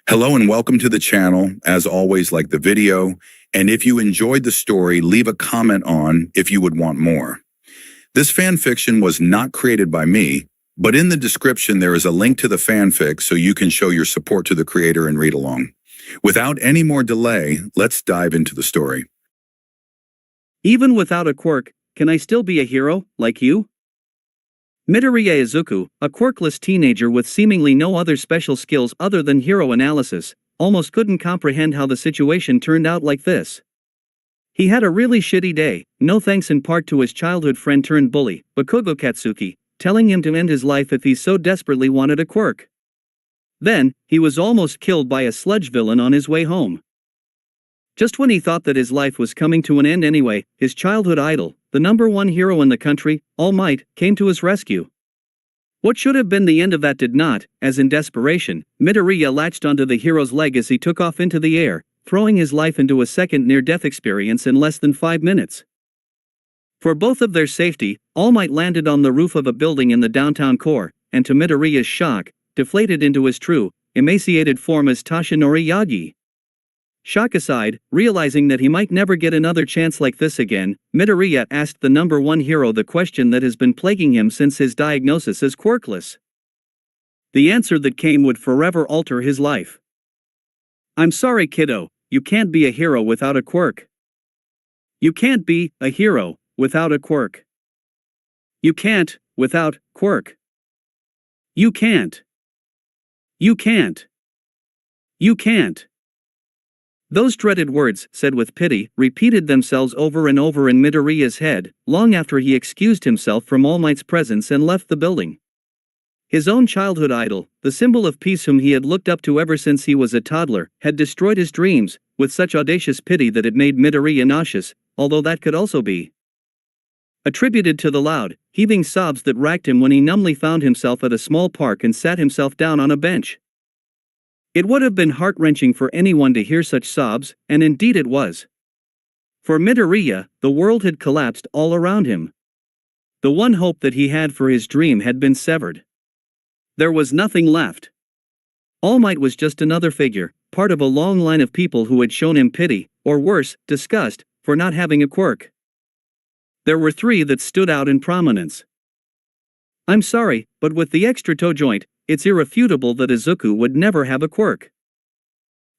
Hello and welcome to the channel. As always, like the video, and if you enjoyed the story, leave a comment on if you would want more. This fan fiction was not created by me, but in the description there is a link to the fanfic so you can show your support to the creator and read along. Without any more delay, let's dive into the story. Even without a quirk, can I still be a hero, like you? Midoriya Izuku, a quirkless teenager with seemingly no other special skills other than hero analysis, almost couldn't comprehend how the situation turned out like this. He had a really shitty day, no thanks in part to his childhood friend turned bully, Bakugo Katsuki, telling him to end his life if he so desperately wanted a quirk. Then, he was almost killed by a sludge villain on his way home. Just when he thought that his life was coming to an end anyway, his childhood idol, the #1 hero in the country, All Might, came to his rescue. What should have been the end of that did not, as in desperation, Midoriya latched onto the hero's leg as he took off into the air, throwing his life into a second near-death experience in less than 5 minutes. For both of their safety, All Might landed on the roof of a building in the downtown core, and to Midoriya's shock, deflated into his true, emaciated form as Toshinori Yagi. Shock aside, realizing that he might never get another chance like this again, Midoriya asked the #1 hero the question that has been plaguing him since his diagnosis as quirkless. The answer that came would forever alter his life. "I'm sorry, kiddo, you can't be a hero without a quirk. You can't be a hero without a quirk. You can't, without quirk. You can't. You can't. You can't." Those dreaded words, said with pity, repeated themselves over and over in Midoriya's head, long after he excused himself from All Might's presence and left the building. His own childhood idol, the symbol of peace whom he had looked up to ever since he was a toddler, had destroyed his dreams, with such audacious pity that it made Midoriya nauseous, although that could also be attributed to the loud, heaving sobs that racked him when he numbly found himself at a small park and sat himself down on a bench. It would have been heart-wrenching for anyone to hear such sobs, and indeed it was. For Midoriya, the world had collapsed all around him. The one hope that he had for his dream had been severed. There was nothing left. All Might was just another figure, part of a long line of people who had shown him pity, or worse, disgust, for not having a quirk. There were 3 that stood out in prominence. "I'm sorry, but with the extra toe joint, it's irrefutable that Izuku would never have a quirk."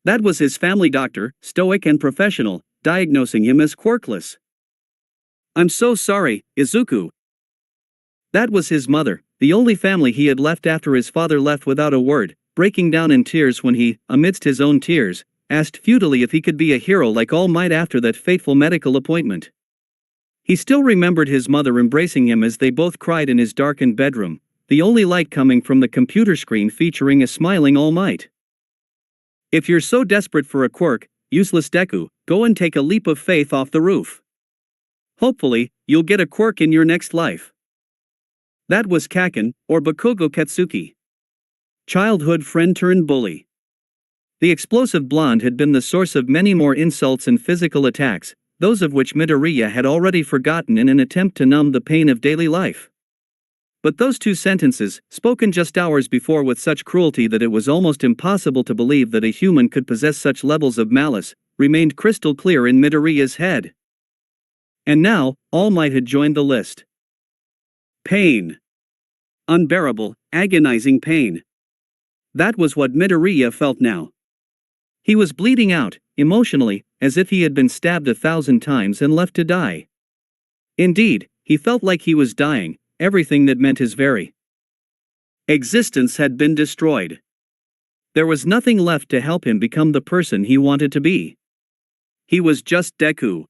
That was his family doctor, stoic and professional, diagnosing him as quirkless. "I'm so sorry, Izuku." That was his mother, the only family he had left after his father left without a word, breaking down in tears when he, amidst his own tears, asked futilely if he could be a hero like All Might after that fateful medical appointment. He still remembered his mother embracing him as they both cried in his darkened bedroom, the only light coming from the computer screen featuring a smiling All Might. "If you're so desperate for a quirk, useless Deku, go and take a leap of faith off the roof. Hopefully, you'll get a quirk in your next life." That was Kaken, or Bakugo Katsuki. Childhood friend turned bully. The explosive blonde had been the source of many more insults and physical attacks, those of which Midoriya had already forgotten in an attempt to numb the pain of daily life. But those 2 sentences, spoken just hours before with such cruelty that it was almost impossible to believe that a human could possess such levels of malice, remained crystal clear in Midoriya's head. And now, All Might had joined the list. Pain. Unbearable, agonizing pain. That was what Midoriya felt now. He was bleeding out, emotionally, as if he had been stabbed 1,000 times and left to die. Indeed, he felt like he was dying. Everything that meant his very existence had been destroyed. There was nothing left to help him become the person he wanted to be. He was just Deku.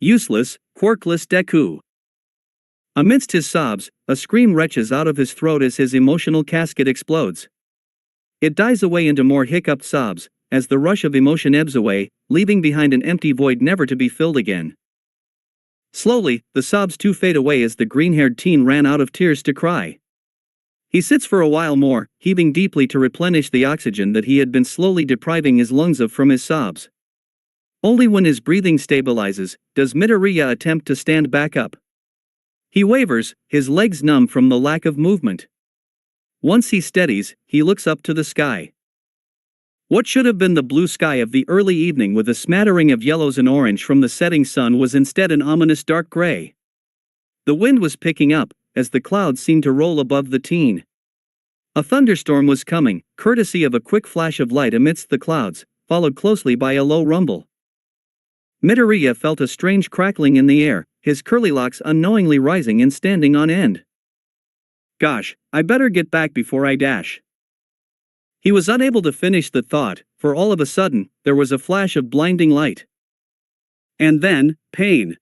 Useless, quirkless Deku. Amidst his sobs, a scream retches out of his throat as his emotional casket explodes. It dies away into more hiccuped sobs, as the rush of emotion ebbs away, leaving behind an empty void never to be filled again. Slowly, the sobs too fade away as the green-haired teen ran out of tears to cry. He sits for a while more, heaving deeply to replenish the oxygen that he had been slowly depriving his lungs of from his sobs. Only when his breathing stabilizes, does Midoriya attempt to stand back up. He wavers, his legs numb from the lack of movement. Once he steadies, he looks up to the sky. What should have been the blue sky of the early evening with a smattering of yellows and orange from the setting sun was instead an ominous dark gray. The wind was picking up, as the clouds seemed to roll above the teen. A thunderstorm was coming, courtesy of a quick flash of light amidst the clouds, followed closely by a low rumble. Midoriya felt a strange crackling in the air, his curly locks unknowingly rising and standing on end. Gosh, I better get back before I dash. He was unable to finish the thought, for all of a sudden, there was a flash of blinding light. And then, pain.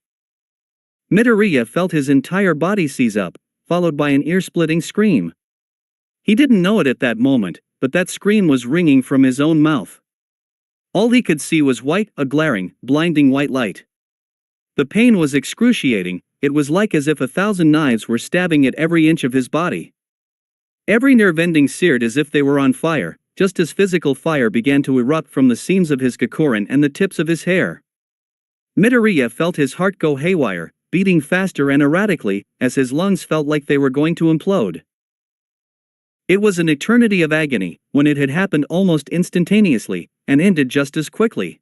Midoriya felt his entire body seize up, followed by an ear-splitting scream. He didn't know it at that moment, but that scream was ringing from his own mouth. All he could see was a glaring, blinding white light. The pain was excruciating, it was like as if 1,000 knives were stabbing at every inch of his body. Every nerve ending seared as if they were on fire, just as physical fire began to erupt from the seams of his Gakurin and the tips of his hair. Midoriya felt his heart go haywire, beating faster and erratically, as his lungs felt like they were going to implode. It was an eternity of agony, when it had happened almost instantaneously, and ended just as quickly.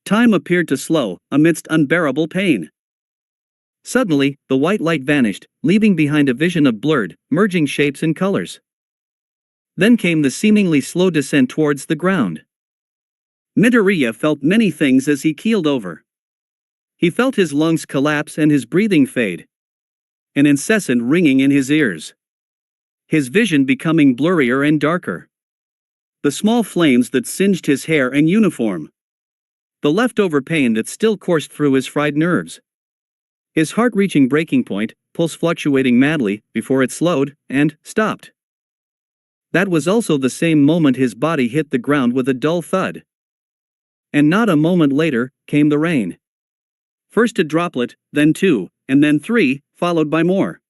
Time appeared to slow, amidst unbearable pain. Suddenly, the white light vanished, leaving behind a vision of blurred, merging shapes and colors. Then came the seemingly slow descent towards the ground. Midoriya felt many things as he keeled over. He felt his lungs collapse and his breathing fade. An incessant ringing in his ears. His vision becoming blurrier and darker. The small flames that singed his hair and uniform. The leftover pain that still coursed through his fried nerves. His heart reaching breaking point, pulse fluctuating madly, before it slowed, and stopped. That was also the same moment his body hit the ground with a dull thud. And not a moment later, came the rain. First a droplet, then two, and then three, followed by more.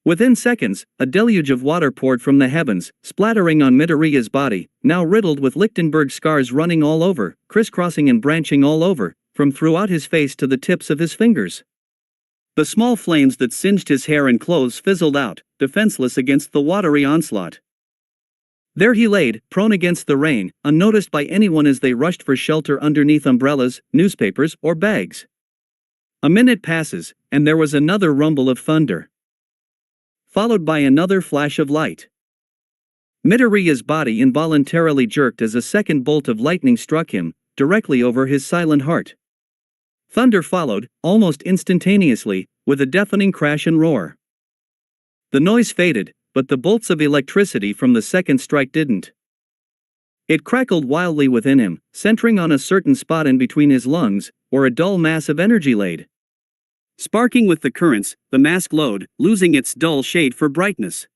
Within seconds, a deluge of water poured from the heavens, splattering on Midoriya's body, now riddled with Lichtenberg scars running all over, crisscrossing and branching all over, from throughout his face to the tips of his fingers. The small flames that singed his hair and clothes fizzled out, defenseless against the watery onslaught. There he laid, prone against the rain, unnoticed by anyone as they rushed for shelter underneath umbrellas, newspapers, or bags. A minute passes, and there was another rumble of thunder. Followed by another flash of light. Midoriya's body involuntarily jerked as a second bolt of lightning struck him, directly over his silent heart. Thunder followed, almost instantaneously, with a deafening crash and roar. The noise faded, but the bolts of electricity from the second strike didn't. It crackled wildly within him, centering on a certain spot in between his lungs, where a dull mass of energy laid. Sparking with the currents, the mass glowed, losing its dull shade for brightness.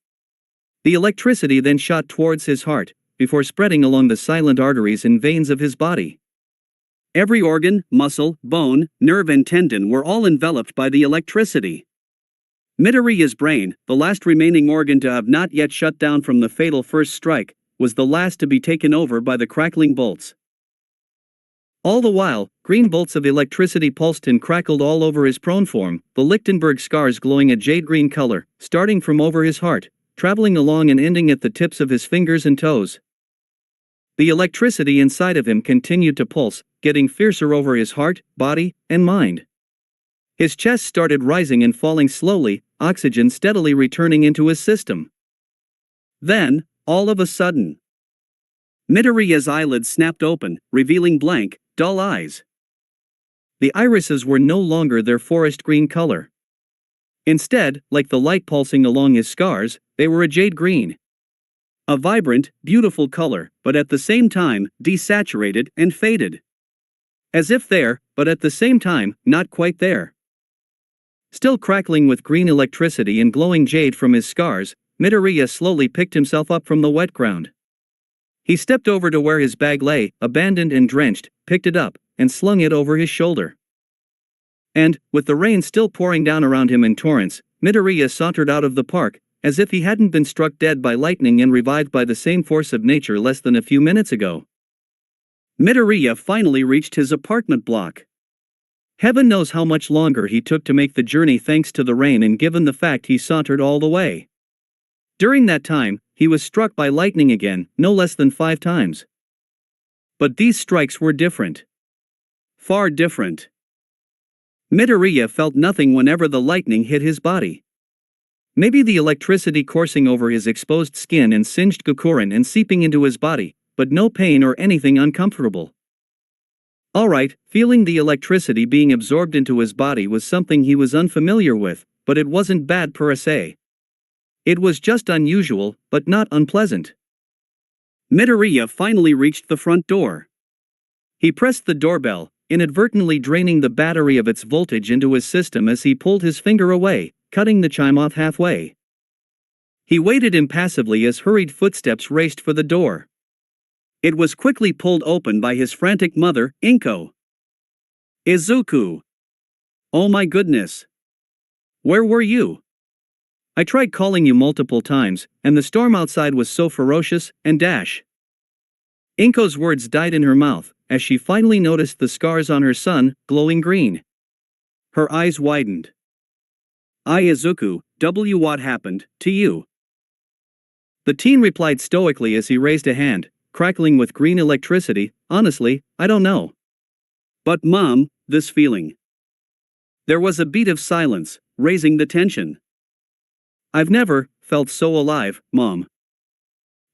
The electricity then shot towards his heart, before spreading along the silent arteries and veins of his body. Every organ, muscle, bone, nerve and tendon were all enveloped by the electricity. Midoriya's brain, the last remaining organ to have not yet shut down from the fatal first strike, was the last to be taken over by the crackling bolts. All the while, green bolts of electricity pulsed and crackled all over his prone form, the Lichtenberg scars glowing a jade green color, starting from over his heart, traveling along and ending at the tips of his fingers and toes. The electricity inside of him continued to pulse, getting fiercer over his heart, body, and mind. His chest started rising and falling slowly, oxygen steadily returning into his system. Then, all of a sudden, Midoriya's eyelids snapped open, revealing blank, dull eyes. The irises were no longer their forest green color. Instead, like the light pulsing along his scars, they were a jade green. A vibrant, beautiful color, but at the same time, desaturated and faded. As if there, but at the same time, not quite there. Still crackling with green electricity and glowing jade from his scars, Midoriya slowly picked himself up from the wet ground. He stepped over to where his bag lay, abandoned and drenched, picked it up, and slung it over his shoulder. And, with the rain still pouring down around him in torrents, Midoriya sauntered out of the park, as if he hadn't been struck dead by lightning and revived by the same force of nature less than a few minutes ago. Midoriya finally reached his apartment block. Heaven knows how much longer he took to make the journey thanks to the rain and given the fact he sauntered all the way. During that time, he was struck by lightning again, no less than 5 times. But these strikes were different. Far different. Midoriya felt nothing whenever the lightning hit his body. Maybe the electricity coursing over his exposed skin and singed Gokurin and seeping into his body, but no pain or anything uncomfortable. Alright, feeling the electricity being absorbed into his body was something he was unfamiliar with, but it wasn't bad per se. It was just unusual, but not unpleasant. Midoriya finally reached the front door. He pressed the doorbell, inadvertently draining the battery of its voltage into his system as he pulled his finger away, cutting the chime off halfway. He waited impassively as hurried footsteps raced for the door. It was quickly pulled open by his frantic mother, Inko. Izuku! Oh my goodness! Where were you? I tried calling you multiple times, and the storm outside was so ferocious, and dash. Inko's words died in her mouth, as she finally noticed the scars on her son, glowing green. Her eyes widened. Izuku, what happened to you? The teen replied stoically as he raised a hand, crackling with green electricity. Honestly, I don't know. But Mom, this feeling. There was a beat of silence, raising the tension. I've never felt so alive, Mom.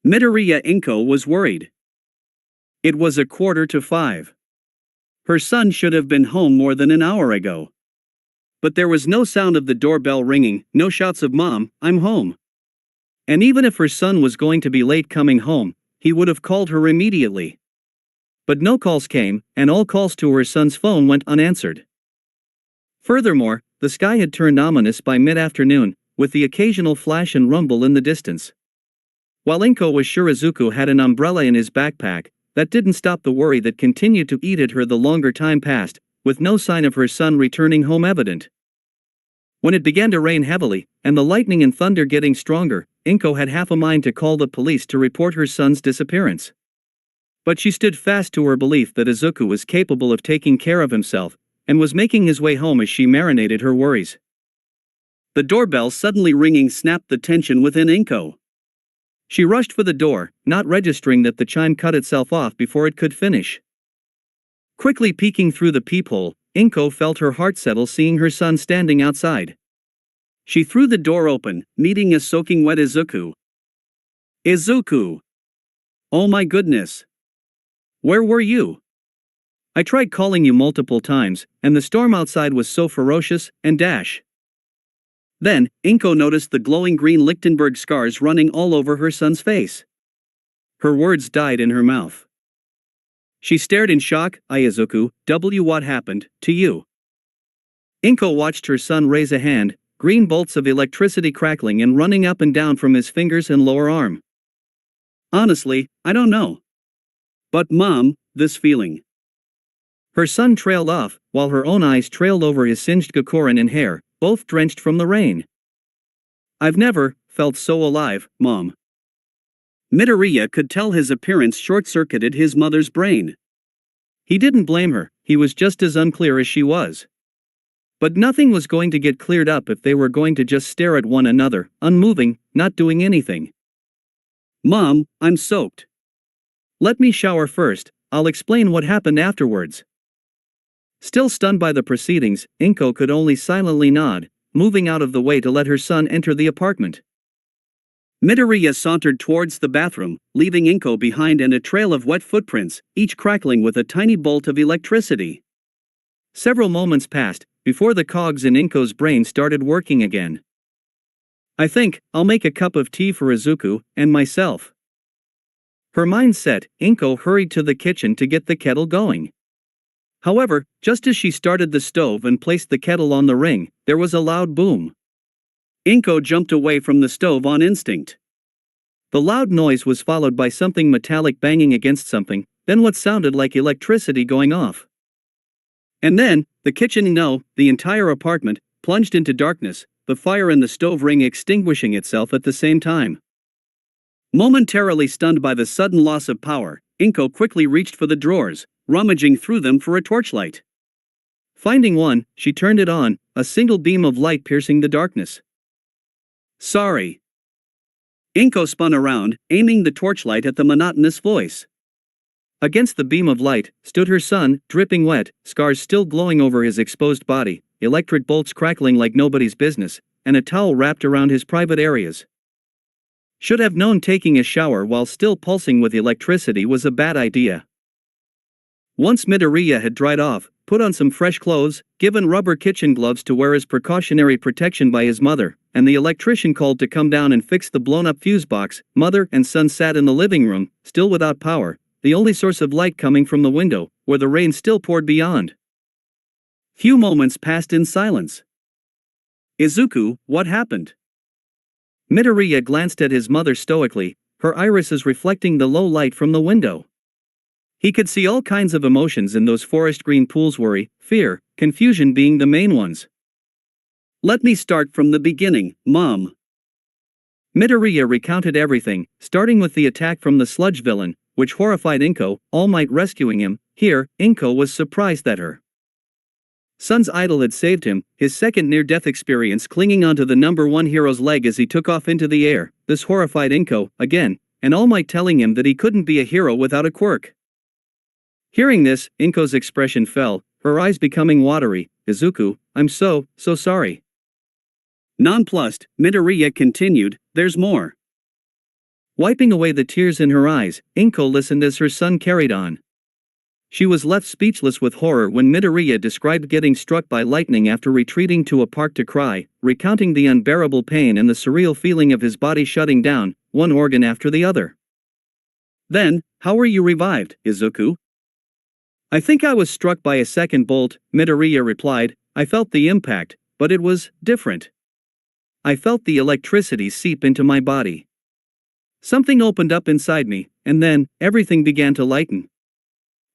Midoriya Inko was worried. It was 4:45. Her son should have been home more than an hour ago. But there was no sound of the doorbell ringing, no shouts of Mom, I'm home. And even if her son was going to be late coming home, he would have called her immediately. But no calls came, and all calls to her son's phone went unanswered. Furthermore, the sky had turned ominous by mid-afternoon, with the occasional flash and rumble in the distance. While Inko was sure Izuku had an umbrella in his backpack, that didn't stop the worry that continued to eat at her the longer time passed, with no sign of her son returning home evident. When it began to rain heavily, and the lightning and thunder getting stronger, Inko had half a mind to call the police to report her son's disappearance. But she stood fast to her belief that Izuku was capable of taking care of himself, and was making his way home as she marinated her worries. The doorbell suddenly ringing snapped the tension within Inko. She rushed for the door, not registering that the chime cut itself off before it could finish. Quickly peeking through the peephole, Inko felt her heart settle seeing her son standing outside. She threw the door open, meeting a soaking wet Izuku. Izuku! Oh my goodness! Where were you? I tried calling you multiple times, and the storm outside was so ferocious, and dash. Then, Inko noticed the glowing green Lichtenberg scars running all over her son's face. Her words died in her mouth. She stared in shock. Izuku, what happened to you? Inko watched her son raise a hand, green bolts of electricity crackling and running up and down from his fingers and lower arm. Honestly, I don't know. But Mom, this feeling. Her son trailed off, while her own eyes trailed over his singed Gokurin and hair, both drenched from the rain. I've never felt so alive, Mom. Midoriya could tell his appearance short-circuited his mother's brain. He didn't blame her, he was just as unclear as she was. But nothing was going to get cleared up if they were going to just stare at one another, unmoving, not doing anything. Mom, I'm soaked. Let me shower first, I'll explain what happened afterwards. Still stunned by the proceedings, Inko could only silently nod, moving out of the way to let her son enter the apartment. Midoriya sauntered towards the bathroom, leaving Inko behind and a trail of wet footprints, each crackling with a tiny bolt of electricity. Several moments passed, before the cogs in Inko's brain started working again. I think I'll make a cup of tea for Izuku and myself. Her mind set, Inko hurried to the kitchen to get the kettle going. However, just as she started the stove and placed the kettle on the ring, there was a loud boom. Inko jumped away from the stove on instinct. The loud noise was followed by something metallic banging against something, then what sounded like electricity going off. And then, the kitchen, no, the entire apartment, plunged into darkness, the fire in the stove ring extinguishing itself at the same time. Momentarily stunned by the sudden loss of power, Inko quickly reached for the drawers, rummaging through them for a torchlight. Finding one, she turned it on, a single beam of light piercing the darkness. Sorry. Inko spun around, aiming the torchlight at the monotonous voice. Against the beam of light, stood her son, dripping wet, scars still glowing over his exposed body, electric bolts crackling like nobody's business, and a towel wrapped around his private areas. Should have known taking a shower while still pulsing with electricity was a bad idea. Once Midoriya had dried off, put on some fresh clothes, given rubber kitchen gloves to wear as precautionary protection by his mother, and the electrician called to come down and fix the blown-up fuse box, mother and son sat in the living room, still without power, the only source of light coming from the window, where the rain still poured beyond. Few moments passed in silence. Izuku, what happened? Midoriya glanced at his mother stoically, her irises reflecting the low light from the window. He could see all kinds of emotions in those forest green pools: worry, fear, confusion being the main ones. Let me start from the beginning, Mom. Midoriya recounted everything, starting with the attack from the sludge villain, which horrified Inko, All Might rescuing him. Here, Inko was surprised that her son's idol had saved him, his second near-death experience clinging onto the number one hero's leg as he took off into the air. This horrified Inko, again, and All Might telling him that he couldn't be a hero without a quirk. Hearing this, Inko's expression fell, her eyes becoming watery. Izuku, I'm so sorry. Nonplussed, Midoriya continued, there's more. Wiping away the tears in her eyes, Inko listened as her son carried on. She was left speechless with horror when Midoriya described getting struck by lightning after retreating to a park to cry, recounting the unbearable pain and the surreal feeling of his body shutting down, one organ after the other. Then, how were you revived, Izuku? I think I was struck by a second bolt, Midoriya replied. I felt the impact, but it was different. I felt the electricity seep into my body. Something opened up inside me, and then, everything began to lighten.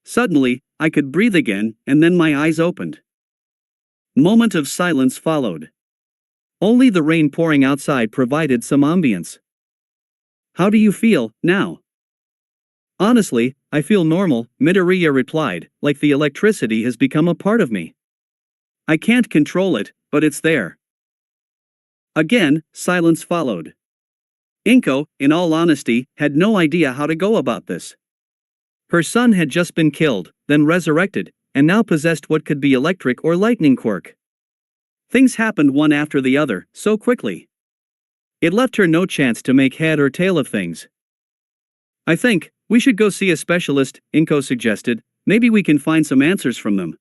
Suddenly, I could breathe again, and then my eyes opened. Moment of silence followed. Only the rain pouring outside provided some ambience. How do you feel, now? Honestly, I feel normal, Midoriya replied, like the electricity has become a part of me. I can't control it, but it's there. Again, silence followed. Inko, in all honesty, had no idea how to go about this. Her son had just been killed, then resurrected, and now possessed what could be electric or lightning quirk. Things happened one after the other, so quickly. It left her no chance to make head or tail of things. I think we should go see a specialist, Inko suggested. Maybe we can find some answers from them.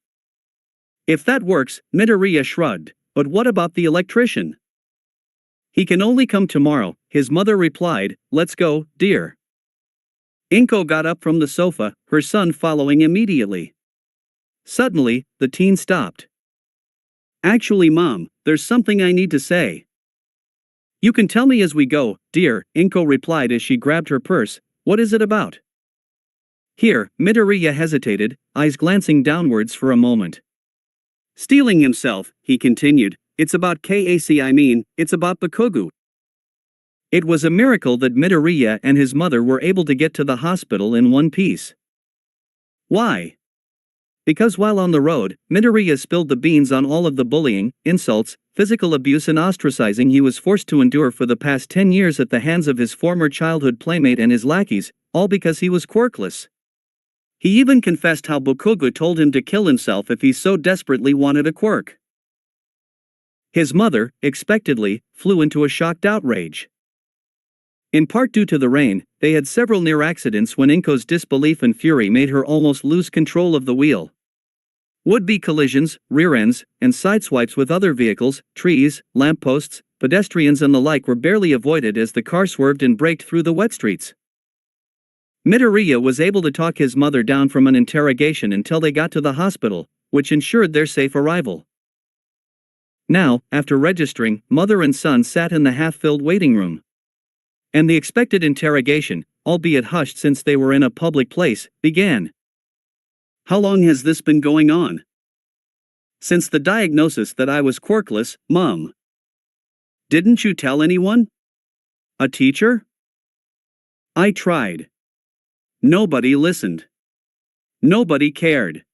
If that works, Midoriya shrugged. But what about the electrician? He can only come tomorrow, his mother replied. Let's go, dear. Inko got up from the sofa, her son following immediately. Suddenly, the teen stopped. Actually, Mom, there's something I need to say. You can tell me as we go, dear, Inko replied as she grabbed her purse. What is it about? Here, Midoriya hesitated, eyes glancing downwards for a moment. Steeling himself, he continued, it's about it's about Bakugo. It was a miracle that Midoriya and his mother were able to get to the hospital in one piece. Why? Because while on the road, Midoriya spilled the beans on all of the bullying, insults, physical abuse and ostracizing he was forced to endure for the past 10 years at the hands of his former childhood playmate and his lackeys, all because he was quirkless. He even confessed how Bakugo told him to kill himself if he so desperately wanted a quirk. His mother, expectedly, flew into a shocked outrage. In part due to the rain, they had several near accidents when Inko's disbelief and fury made her almost lose control of the wheel. Would-be collisions, rear ends, and sideswipes with other vehicles, trees, lampposts, pedestrians and the like were barely avoided as the car swerved and braked through the wet streets. Midoriya was able to talk his mother down from an interrogation until they got to the hospital, which ensured their safe arrival. Now, after registering, mother and son sat in the half-filled waiting room. And the expected interrogation, albeit hushed since they were in a public place, began. How long has this been going on? Since the diagnosis that I was quirkless, Mom. Didn't you tell anyone? A teacher? I tried. Nobody listened. Nobody cared.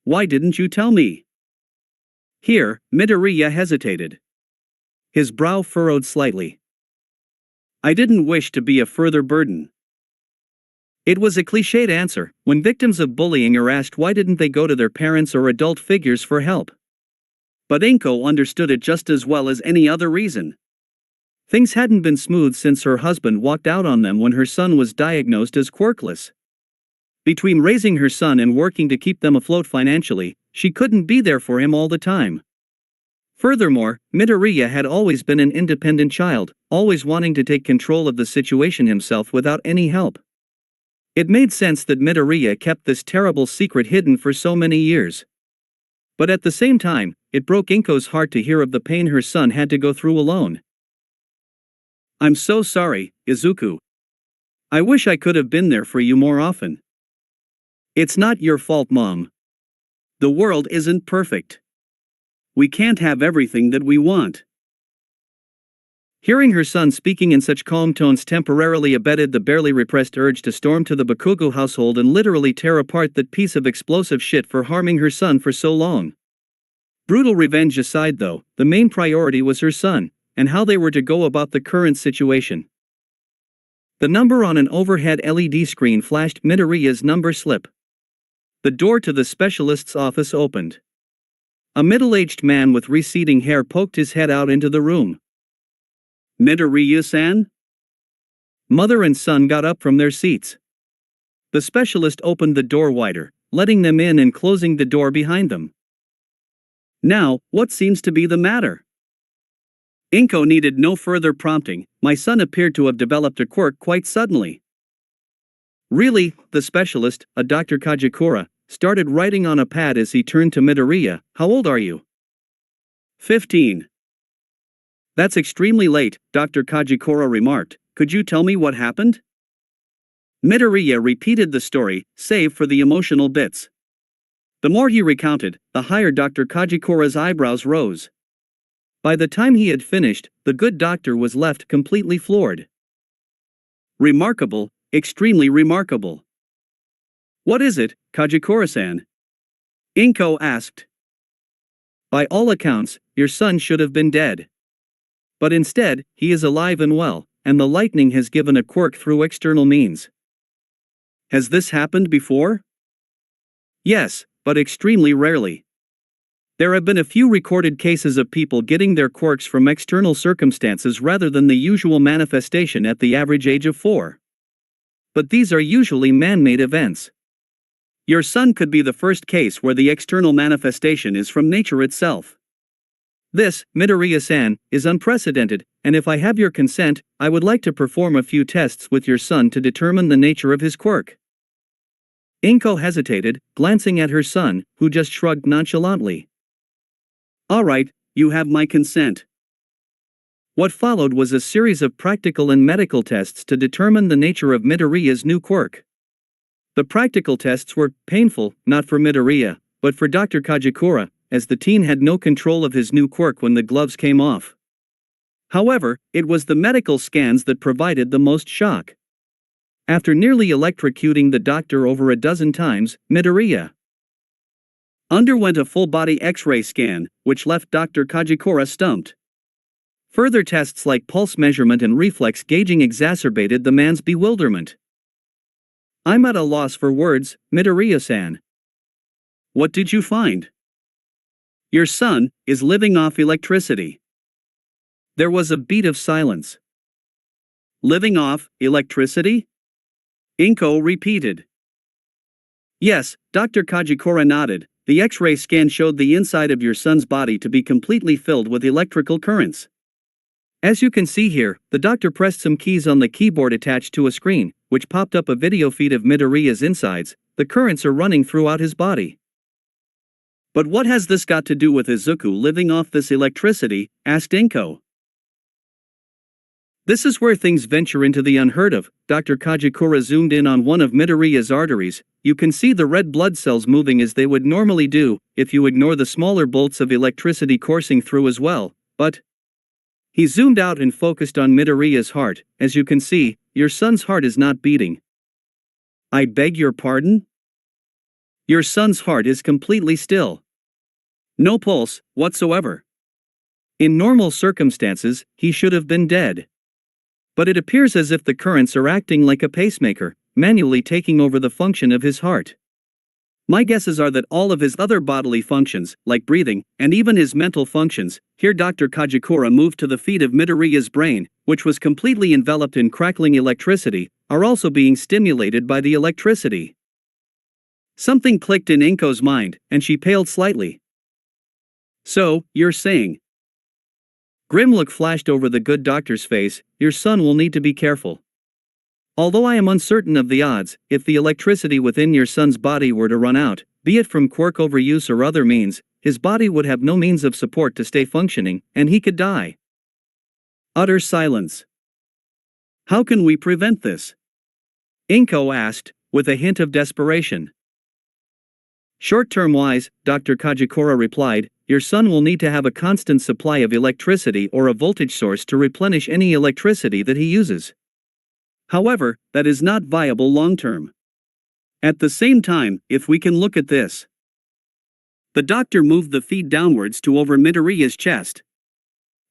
Why didn't you tell me? Here, Midoriya hesitated. His brow furrowed slightly. I didn't wish to be a further burden. It was a cliched answer when victims of bullying are asked why didn't they go to their parents or adult figures for help. But Inko understood it just as well as any other reason. Things hadn't been smooth since her husband walked out on them when her son was diagnosed as quirkless. Between raising her son and working to keep them afloat financially, she couldn't be there for him all the time. Furthermore, Midoriya had always been an independent child, always wanting to take control of the situation himself without any help. It made sense that Midoriya kept this terrible secret hidden for so many years. But at the same time, it broke Inko's heart to hear of the pain her son had to go through alone. "I'm so sorry, Izuku. I wish I could have been there for you more often." "It's not your fault, Mom. The world isn't perfect. We can't have everything that we want." Hearing her son speaking in such calm tones temporarily abated the barely repressed urge to storm to the Bakugo household and literally tear apart that piece of explosive shit for harming her son for so long. Brutal revenge aside though, the main priority was her son, and how they were to go about the current situation. The number on an overhead LED screen flashed Midoriya's number slip. The door to the specialist's office opened. A middle-aged man with receding hair poked his head out into the room. "Midoriya-san?" Mother and son got up from their seats. The specialist opened the door wider, letting them in and closing the door behind them. "Now, what seems to be the matter?" Inko needed no further prompting. "My son appeared to have developed a quirk quite suddenly." "Really?" The specialist, a Dr. Kajikura, started writing on a pad as he turned to Midoriya. "How old are you?" 15. "That's extremely late," Dr. Kajikura remarked. "Could you tell me what happened?" Midoriya repeated the story, save for the emotional bits. The more he recounted, the higher Dr. Kajikura's eyebrows rose. By the time he had finished, the good doctor was left completely floored. "Remarkable, extremely remarkable." "What is it, Kajikura-san?" Inko asked. "By all accounts, your son should have been dead. But instead, he is alive and well, and the lightning has given a quirk through external means." "Has this happened before?" "Yes, but extremely rarely. There have been a few recorded cases of people getting their quirks from external circumstances rather than the usual manifestation at the average age of 4. But these are usually man-made events. Your son could be the first case where the external manifestation is from nature itself. This, Midoriya-san, is unprecedented, and if I have your consent, I would like to perform a few tests with your son to determine the nature of his quirk." Inko hesitated, glancing at her son, who just shrugged nonchalantly. "All right, you have my consent." What followed was a series of practical and medical tests to determine the nature of Midoriya's new quirk. The practical tests were painful, not for Midoriya, but for Dr. Kajikura, as the teen had no control of his new quirk when the gloves came off. However, it was the medical scans that provided the most shock. After nearly electrocuting the doctor over a dozen times, Midoriya underwent a full-body X-ray scan, which left Dr. Kajikura stumped. Further tests like pulse measurement and reflex gauging exacerbated the man's bewilderment. "I'm at a loss for words, Midoriya-san. What did you find?" "Your son is living off electricity." There was a beat of silence. "Living off electricity?" Inko repeated. "Yes," Dr. Kajikura nodded. "The X-ray scan showed the inside of your son's body to be completely filled with electrical currents. As you can see here, the doctor pressed some keys on the keyboard attached to a screen, which popped up a video feed of Midoriya's insides. The currents are running throughout his body." "But what has this got to do with Izuku living off this electricity?" asked Inko. This is where things venture into the unheard of. Dr. Kajikura zoomed in on one of Midoriya's arteries. You can see the red blood cells moving as they would normally do, if you ignore the smaller bolts of electricity coursing through as well, but... He zoomed out and focused on Midoriya's heart. "As you can see, your son's heart is not beating." "I beg your pardon?" "Your son's heart is completely still. No pulse, whatsoever. In normal circumstances, he should have been dead. But it appears as if the currents are acting like a pacemaker, manually taking over the function of his heart. My guesses are that all of his other bodily functions, like breathing, and even his mental functions, here Dr. Kajikura moved to the feet of Midoriya's brain, which was completely enveloped in crackling electricity, are also being stimulated by the electricity. Something clicked in Inko's mind, and she paled slightly. So, you're saying? Grim look flashed over the good doctor's face, your son will need to be careful. Although I am uncertain of the odds, if the electricity within your son's body were to run out, be it from quirk overuse or other means, his body would have no means of support to stay functioning, and he could die. Utter silence. How can we prevent this? Inko asked, with a hint of desperation. Short-term wise, Dr. Kajikura replied, your son will need to have a constant supply of electricity or a voltage source to replenish any electricity that he uses. However, that is not viable long-term. At the same time, if we can look at this. The doctor moved the feet downwards to over Midoriya's chest.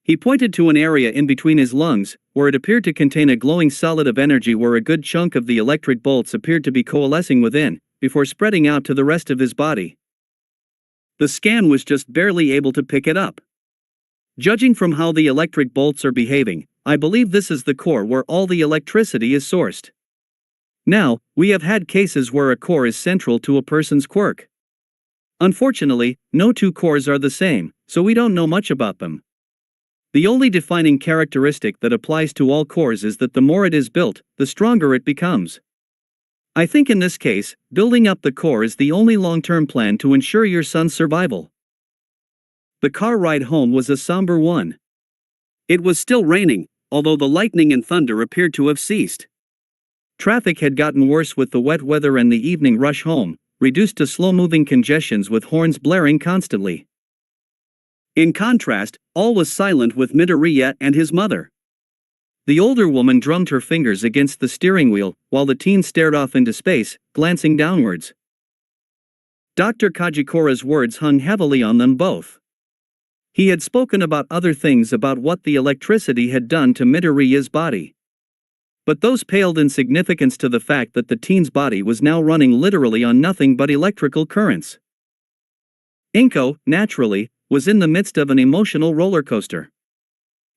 He pointed to an area in between his lungs, where it appeared to contain a glowing solid of energy where a good chunk of the electric bolts appeared to be coalescing within, before spreading out to the rest of his body. The scan was just barely able to pick it up. Judging from how the electric bolts are behaving, I believe this is the core where all the electricity is sourced. Now, we have had cases where a core is central to a person's quirk. Unfortunately, no two cores are the same, so we don't know much about them. The only defining characteristic that applies to all cores is that the more it is built, the stronger it becomes. I think in this case, building up the core is the only long-term plan to ensure your son's survival. The car ride home was a somber one. It was still raining, although the lightning and thunder appeared to have ceased. Traffic had gotten worse with the wet weather and the evening rush home, reduced to slow-moving congestions with horns blaring constantly. In contrast, all was silent with Midoriya and his mother. The older woman drummed her fingers against the steering wheel, while the teen stared off into space, glancing downwards. Dr. Kajikura's words hung heavily on them both. He had spoken about other things about what the electricity had done to Midoriya's body. But those paled in significance to the fact that the teen's body was now running literally on nothing but electrical currents. Inko, naturally, was in the midst of an emotional roller coaster.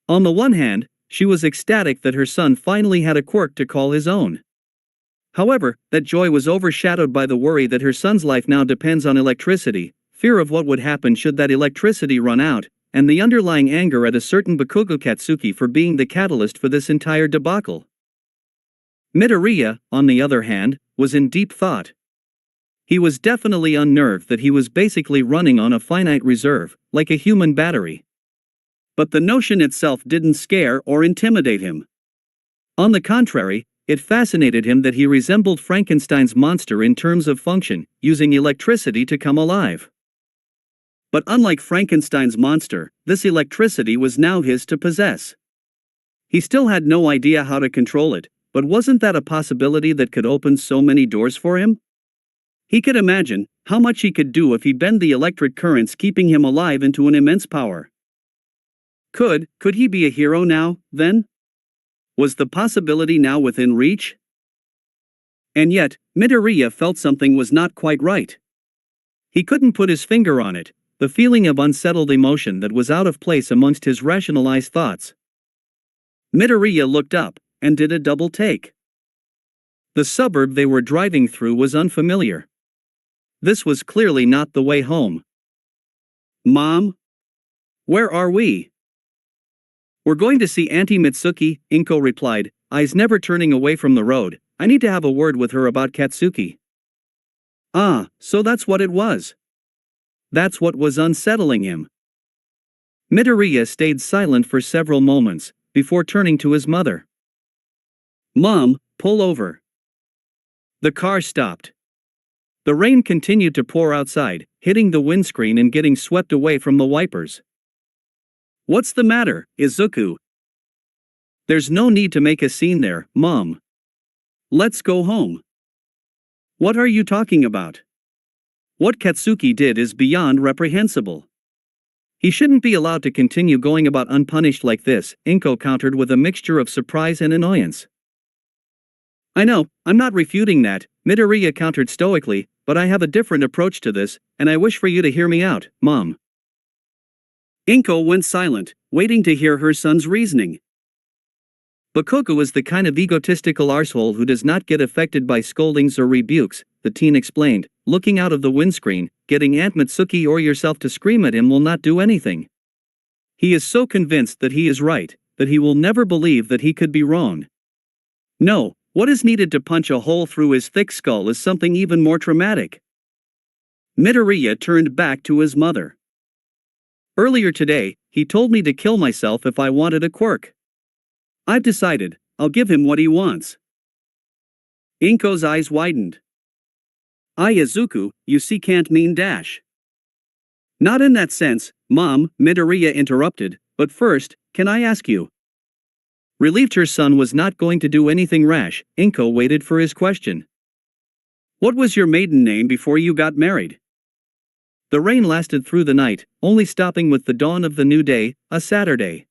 On the one hand, she was ecstatic that her son finally had a quirk to call his own. However, that joy was overshadowed by the worry that her son's life now depends on electricity, fear of what would happen should that electricity run out, and the underlying anger at a certain Bakugo Katsuki for being the catalyst for this entire debacle. Midoriya, on the other hand, was in deep thought. He was definitely unnerved that he was basically running on a finite reserve, like a human battery. But the notion itself didn't scare or intimidate him. On the contrary, it fascinated him that he resembled Frankenstein's monster in terms of function, using electricity to come alive. But unlike Frankenstein's monster, this electricity was now his to possess. He still had no idea how to control it, but wasn't that a possibility that could open so many doors for him? He could imagine how much he could do if he bent the electric currents keeping him alive into an immense power. Could he be a hero now, then? Was the possibility now within reach? And yet, Midoriya felt something was not quite right. He couldn't put his finger on it, the feeling of unsettled emotion that was out of place amongst his rationalized thoughts. Midoriya looked up, and did a double take. The suburb they were driving through was unfamiliar. This was clearly not the way home. Mom? Where are we? We're going to see Auntie Mitsuki, Inko replied, eyes never turning away from the road. I need to have a word with her about Katsuki. Ah, so that's what it was. That's what was unsettling him. Midoriya stayed silent for several moments, before turning to his mother. Mom, pull over. The car stopped. The rain continued to pour outside, hitting the windscreen and getting swept away from the wipers. What's the matter, Izuku? There's no need to make a scene there, Mom. Let's go home. What are you talking about? What Katsuki did is beyond reprehensible. He shouldn't be allowed to continue going about unpunished like this, Inko countered with a mixture of surprise and annoyance. I know, I'm not refuting that, Midoriya countered stoically, but I have a different approach to this, and I wish for you to hear me out, Mom. Inko went silent, waiting to hear her son's reasoning. Bakoku is the kind of egotistical arsehole who does not get affected by scoldings or rebukes, the teen explained, looking out of the windscreen. Getting Aunt Mitsuki or yourself to scream at him will not do anything. He is so convinced that he is right, that he will never believe that he could be wrong. No, what is needed to punch a hole through his thick skull is something even more traumatic. Midoriya turned back to his mother. Earlier today, he told me to kill myself if I wanted a quirk. I've decided, I'll give him what he wants. Inko's eyes widened. Izuku, you see can't mean dash. Not in that sense, Mom, Midoriya interrupted, but first, can I ask you? Relieved her son was not going to do anything rash, Inko waited for his question. What was your maiden name before you got married? The rain lasted through the night, only stopping with the dawn of the new day, a Saturday.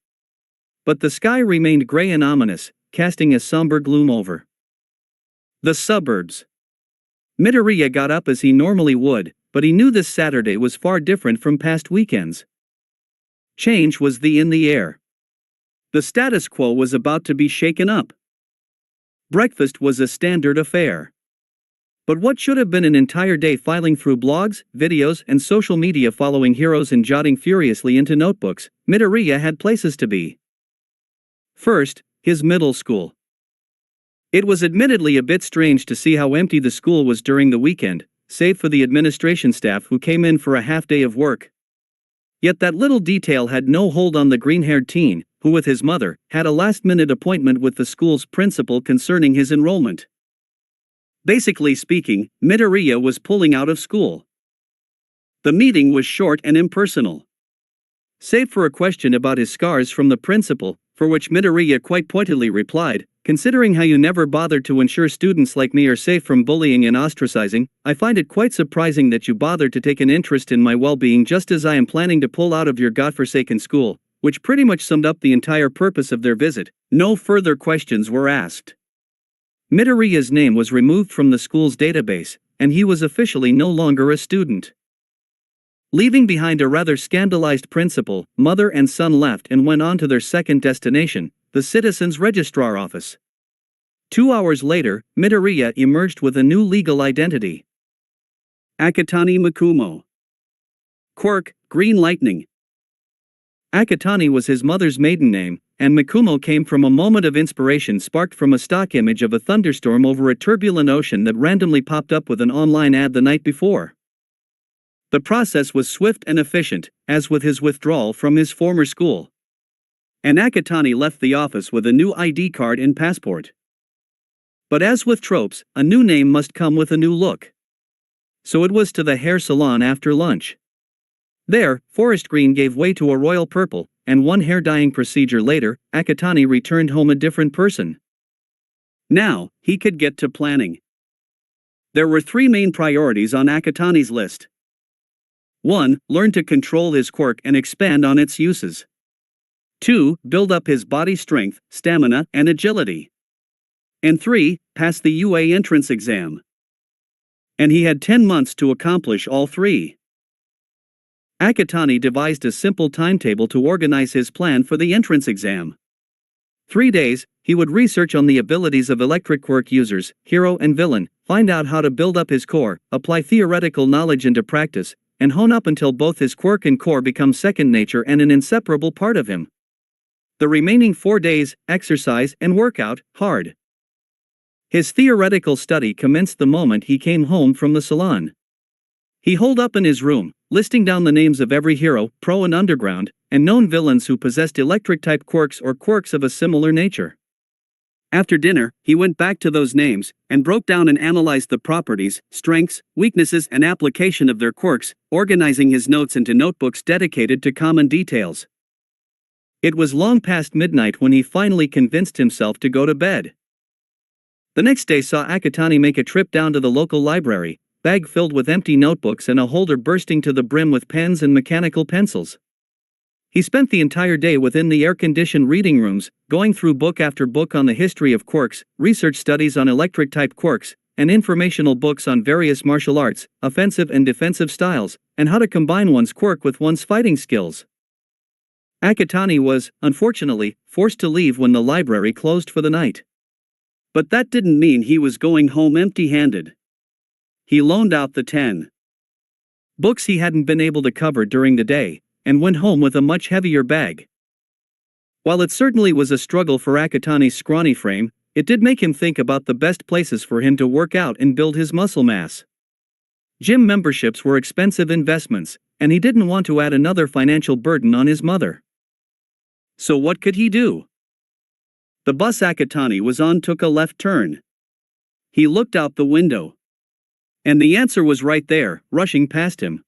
But the sky remained gray and ominous, casting a somber gloom over the suburbs. Midoriya got up as he normally would, but he knew this Saturday was far different from past weekends. Change was in the air. The status quo was about to be shaken up. Breakfast was a standard affair. But what should have been an entire day filing through blogs, videos, and social media following heroes and jotting furiously into notebooks, Midoriya had places to be. First, his middle school. It was admittedly a bit strange to see how empty the school was during the weekend, save for the administration staff who came in for a half day of work. Yet that little detail had no hold on the green-haired teen, who with his mother, had a last-minute appointment with the school's principal concerning his enrollment. Basically speaking, Midoriya was pulling out of school. The meeting was short and impersonal. Save for a question about his scars from the principal, for which Midoriya quite pointedly replied, considering how you never bothered to ensure students like me are safe from bullying and ostracizing, I find it quite surprising that you bothered to take an interest in my well-being just as I am planning to pull out of your godforsaken school, which pretty much summed up the entire purpose of their visit. No further questions were asked. Midoriya's name was removed from the school's database, and he was officially no longer a student. Leaving behind a rather scandalized principal, mother and son left and went on to their second destination, the citizens' registrar office. 2 hours later, Midoriya emerged with a new legal identity. Akatani Mikumo. Quirk, Green Lightning. Akatani was his mother's maiden name, and Mikumo came from a moment of inspiration sparked from a stock image of a thunderstorm over a turbulent ocean that randomly popped up with an online ad the night before. The process was swift and efficient, as with his withdrawal from his former school. And Akatani left the office with a new ID card and passport. But as with tropes, a new name must come with a new look. So it was to the hair salon after lunch. There, forest green gave way to a royal purple, and one hair dyeing procedure later, Akatani returned home a different person. Now, he could get to planning. There were 3 main priorities on Akatani's list. 1. Learn to control his quirk and expand on its uses. 2. Build up his body strength, stamina, and agility. And 3. Pass the UA entrance exam. And he had 10 months to accomplish all 3. Akatani devised a simple timetable to organize his plan for the entrance exam. 3 days, he would research on the abilities of electric quirk users, hero and villain, find out how to build up his core, apply theoretical knowledge into practice, and hone up until both his quirk and core become second nature and an inseparable part of him. The remaining 4 days, exercise and workout, hard. His theoretical study commenced the moment he came home from the salon. He holed up in his room, listing down the names of every hero, pro and underground, and known villains who possessed electric-type quirks or quirks of a similar nature. After dinner, he went back to those names, and broke down and analyzed the properties, strengths, weaknesses and application of their quirks, organizing his notes into notebooks dedicated to common details. It was long past midnight when he finally convinced himself to go to bed. The next day saw Akatani make a trip down to the local library, bag filled with empty notebooks and a holder bursting to the brim with pens and mechanical pencils. He spent the entire day within the air-conditioned reading rooms, going through book after book on the history of quirks, research studies on electric-type quirks, and informational books on various martial arts, offensive and defensive styles, and how to combine one's quirk with one's fighting skills. Akatani was, unfortunately, forced to leave when the library closed for the night. But that didn't mean he was going home empty-handed. He loaned out the 10 books he hadn't been able to cover during the day, and went home with a much heavier bag. While it certainly was a struggle for Akatani's scrawny frame, it did make him think about the best places for him to work out and build his muscle mass. Gym memberships were expensive investments, and he didn't want to add another financial burden on his mother. So what could he do? The bus Akatani was on took a left turn. He looked out the window. And the answer was right there, rushing past him.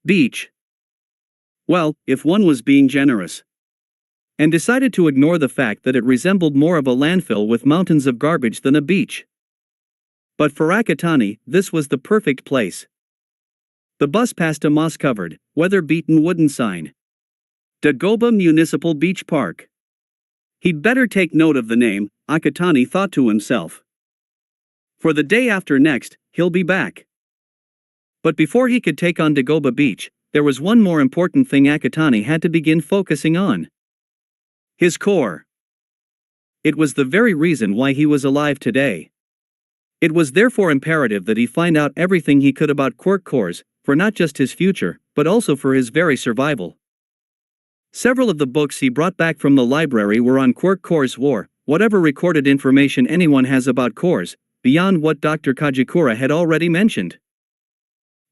Beach. Well, if one was being generous. And decided to ignore the fact that it resembled more of a landfill with mountains of garbage than a beach. But for Akatani, this was the perfect place. The bus passed a moss-covered, weather-beaten wooden sign. Dagoba Municipal Beach Park. He'd better take note of the name, Akatani thought to himself. For the day after next, he'll be back. But before he could take on Dagoba Beach, there was one more important thing Akatani had to begin focusing on. His core. It was the very reason why he was alive today. It was therefore imperative that he find out everything he could about quirk cores, for not just his future, but also for his very survival. Several of the books he brought back from the library were on quirk cores war, whatever recorded information anyone has about cores, beyond what Dr. Kajikura had already mentioned.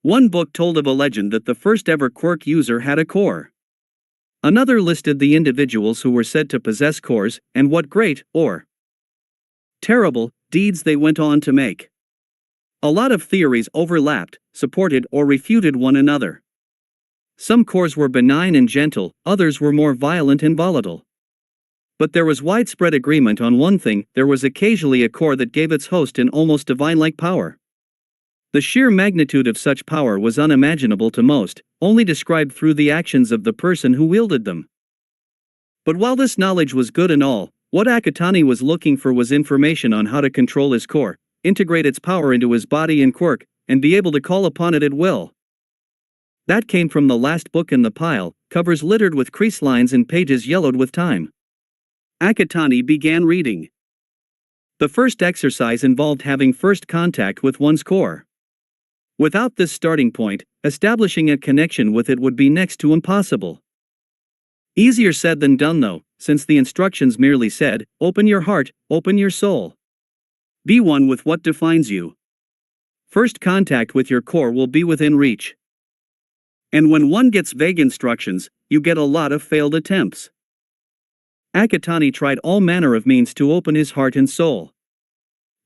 One book told of a legend that the first ever quirk user had a core. Another listed the individuals who were said to possess cores, and what great, or terrible, deeds they went on to make. A lot of theories overlapped, supported or refuted one another. Some cores were benign and gentle, others were more violent and volatile. But there was widespread agreement on one thing: there was occasionally a core that gave its host an almost divine-like power. The sheer magnitude of such power was unimaginable to most, only described through the actions of the person who wielded them. But while this knowledge was good and all, what Akatani was looking for was information on how to control his core, integrate its power into his body and quirk, and be able to call upon it at will. That came from the last book in the pile, covers littered with crease lines and pages yellowed with time. Akatani began reading. The first exercise involved having first contact with one's core. Without this starting point, establishing a connection with it would be next to impossible. Easier said than done though, since the instructions merely said, open your heart, open your soul. Be one with what defines you. First contact with your core will be within reach. And when one gets vague instructions, you get a lot of failed attempts. Akatani tried all manner of means to open his heart and soul.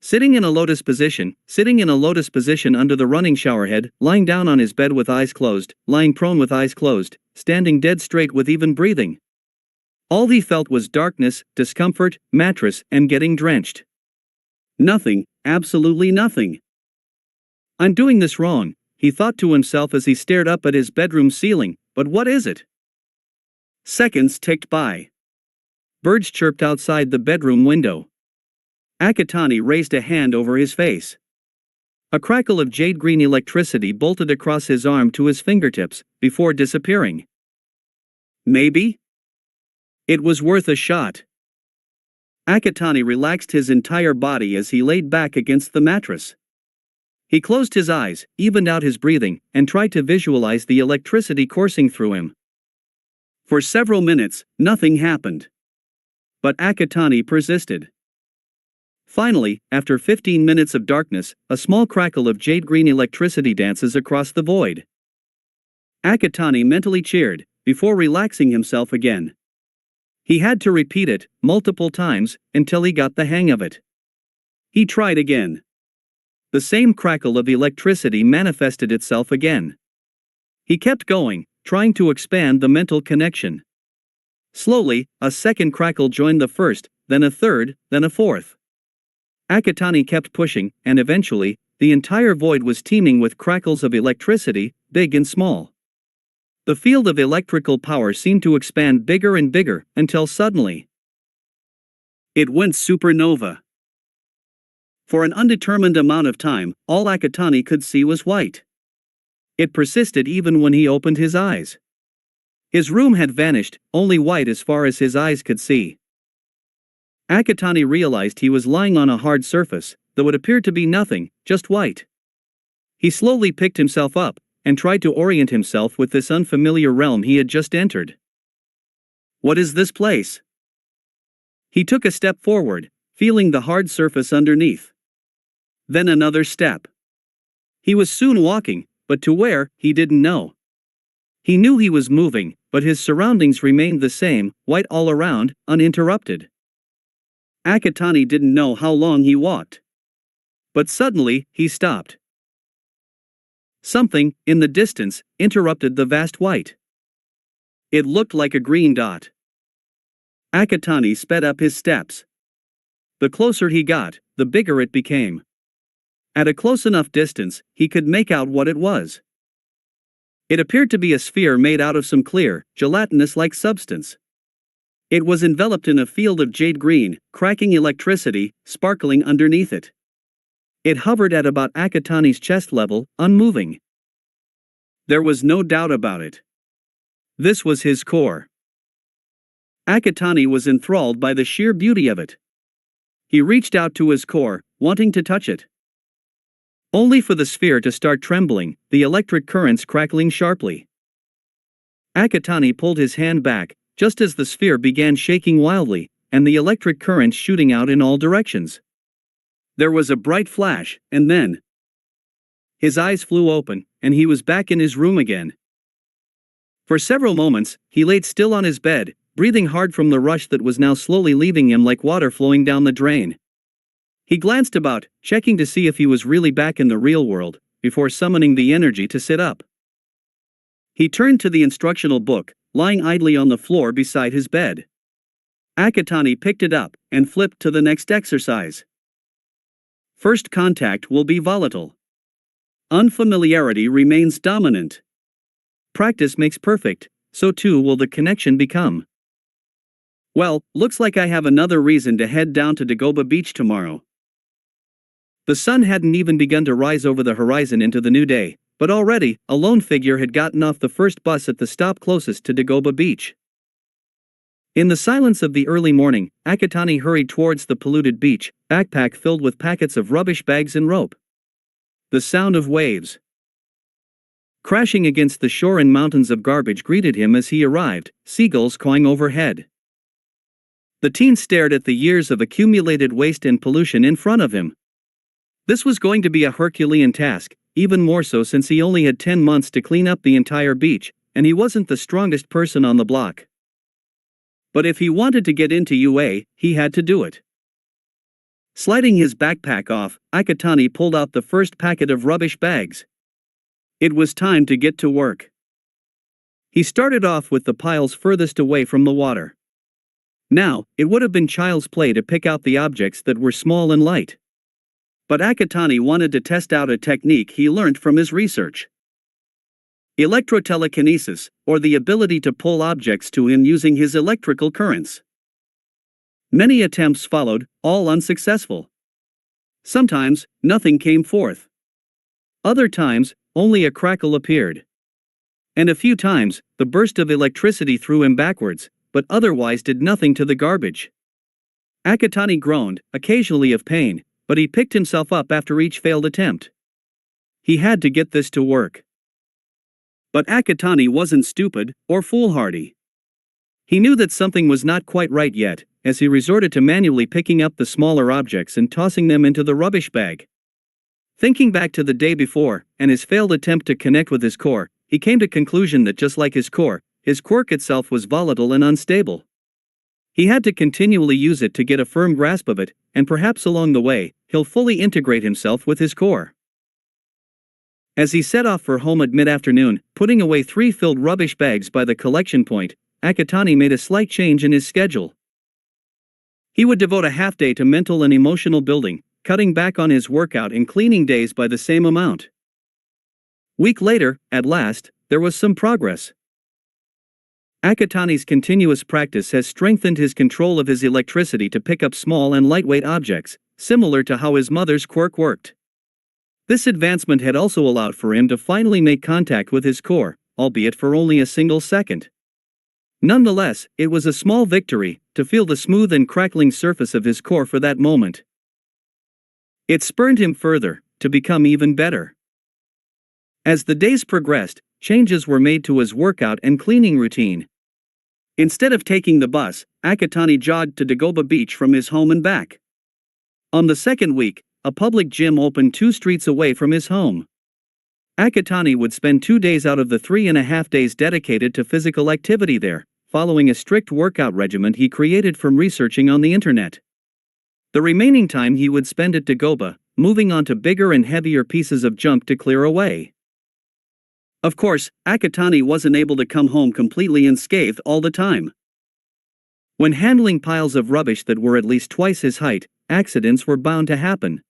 Sitting in a lotus position under the running showerhead, lying down on his bed with eyes closed, lying prone with eyes closed, standing dead straight with even breathing. All he felt was darkness, discomfort, mattress, and getting drenched. Nothing, absolutely nothing. I'm doing this wrong, he thought to himself as he stared up at his bedroom ceiling, but what is it? Seconds ticked by. Birds chirped outside the bedroom window. Akatani raised a hand over his face. A crackle of jade green electricity bolted across his arm to his fingertips, before disappearing. Maybe? It was worth a shot. Akatani relaxed his entire body as he laid back against the mattress. He closed his eyes, evened out his breathing, and tried to visualize the electricity coursing through him. For several minutes, nothing happened. But Akatani persisted. Finally, after 15 minutes of darkness, a small crackle of jade green electricity dances across the void. Akatani mentally cheered, before relaxing himself again. He had to repeat it, multiple times, until he got the hang of it. He tried again. The same crackle of electricity manifested itself again. He kept going, trying to expand the mental connection. Slowly, a second crackle joined the first, then a third, then a fourth. Akatani kept pushing, and eventually, the entire void was teeming with crackles of electricity, big and small. The field of electrical power seemed to expand bigger and bigger, until suddenly it went supernova. For an undetermined amount of time, all Akatani could see was white. It persisted even when he opened his eyes. His room had vanished, only white as far as his eyes could see. Akatani realized he was lying on a hard surface, though it appeared to be nothing, just white. He slowly picked himself up, and tried to orient himself with this unfamiliar realm he had just entered. What is this place? He took a step forward, feeling the hard surface underneath. Then another step. He was soon walking, but to where, he didn't know. He knew he was moving, but his surroundings remained the same, white all around, uninterrupted. Akatani didn't know how long he walked. But suddenly, he stopped. Something, in the distance, interrupted the vast white. It looked like a green dot. Akatani sped up his steps. The closer he got, the bigger it became. At a close enough distance, he could make out what it was. It appeared to be a sphere made out of some clear, gelatinous-like substance. It was enveloped in a field of jade green, cracking electricity, sparkling underneath it. It hovered at about Akatani's chest level, unmoving. There was no doubt about it. This was his core. Akatani was enthralled by the sheer beauty of it. He reached out to his core, wanting to touch it. Only for the sphere to start trembling, the electric currents crackling sharply. Akatani pulled his hand back, just as the sphere began shaking wildly, and the electric currents shooting out in all directions. There was a bright flash, and then his eyes flew open, and he was back in his room again. For several moments, he laid still on his bed, breathing hard from the rush that was now slowly leaving him like water flowing down the drain. He glanced about, checking to see if he was really back in the real world, before summoning the energy to sit up. He turned to the instructional book, lying idly on the floor beside his bed. Akatani picked it up, and flipped to the next exercise. First contact will be volatile. Unfamiliarity remains dominant. Practice makes perfect, so too will the connection become. Well, looks like I have another reason to head down to Dagoba Beach tomorrow. The sun hadn't even begun to rise over the horizon into the new day, but already, a lone figure had gotten off the first bus at the stop closest to Dagoba Beach. In the silence of the early morning, Akatani hurried towards the polluted beach, backpack filled with packets of rubbish bags and rope. The sound of waves crashing against the shore and mountains of garbage greeted him as he arrived, seagulls cawing overhead. The teen stared at the years of accumulated waste and pollution in front of him. This was going to be a Herculean task, even more so since he only had 10 months to clean up the entire beach, and he wasn't the strongest person on the block. But if he wanted to get into UA, he had to do it. Sliding his backpack off, Akatani pulled out the first packet of rubbish bags. It was time to get to work. He started off with the piles furthest away from the water. Now, it would have been child's play to pick out the objects that were small and light. But Akatani wanted to test out a technique he learned from his research. Electrotelekinesis, or the ability to pull objects to him using his electrical currents. Many attempts followed, all unsuccessful. Sometimes, nothing came forth. Other times, only a crackle appeared. And a few times, the burst of electricity threw him backwards, but otherwise did nothing to the garbage. Akatani groaned, occasionally of pain, but he picked himself up after each failed attempt. He had to get this to work. But Akatani wasn't stupid, or foolhardy. He knew that something was not quite right yet, as he resorted to manually picking up the smaller objects and tossing them into the rubbish bag. Thinking back to the day before, and his failed attempt to connect with his core, he came to the conclusion that just like his core, his quirk itself was volatile and unstable. He had to continually use it to get a firm grasp of it, and perhaps along the way, he'll fully integrate himself with his core. As he set off for home at mid-afternoon, putting away 3 filled rubbish bags by the collection point, Akatani made a slight change in his schedule. He would devote a half-day to mental and emotional building, cutting back on his workout and cleaning days by the same amount. Week later, at last, there was some progress. Akatani's continuous practice has strengthened his control of his electricity to pick up small and lightweight objects, similar to how his mother's quirk worked. This advancement had also allowed for him to finally make contact with his core, albeit for only a single second. Nonetheless, it was a small victory, to feel the smooth and crackling surface of his core for that moment. It spurred him further, to become even better. As the days progressed, changes were made to his workout and cleaning routine. Instead of taking the bus, Akatani jogged to Dagoba Beach from his home and back. On the second week, a public gym opened 2 streets away from his home. Akatani would spend 2 days out of the 3.5 days dedicated to physical activity there, following a strict workout regimen he created from researching on the internet. The remaining time he would spend at Dagoba, moving on to bigger and heavier pieces of junk to clear away. Of course, Akatani wasn't able to come home completely unscathed all the time. When handling piles of rubbish that were at least twice his height, accidents were bound to happen.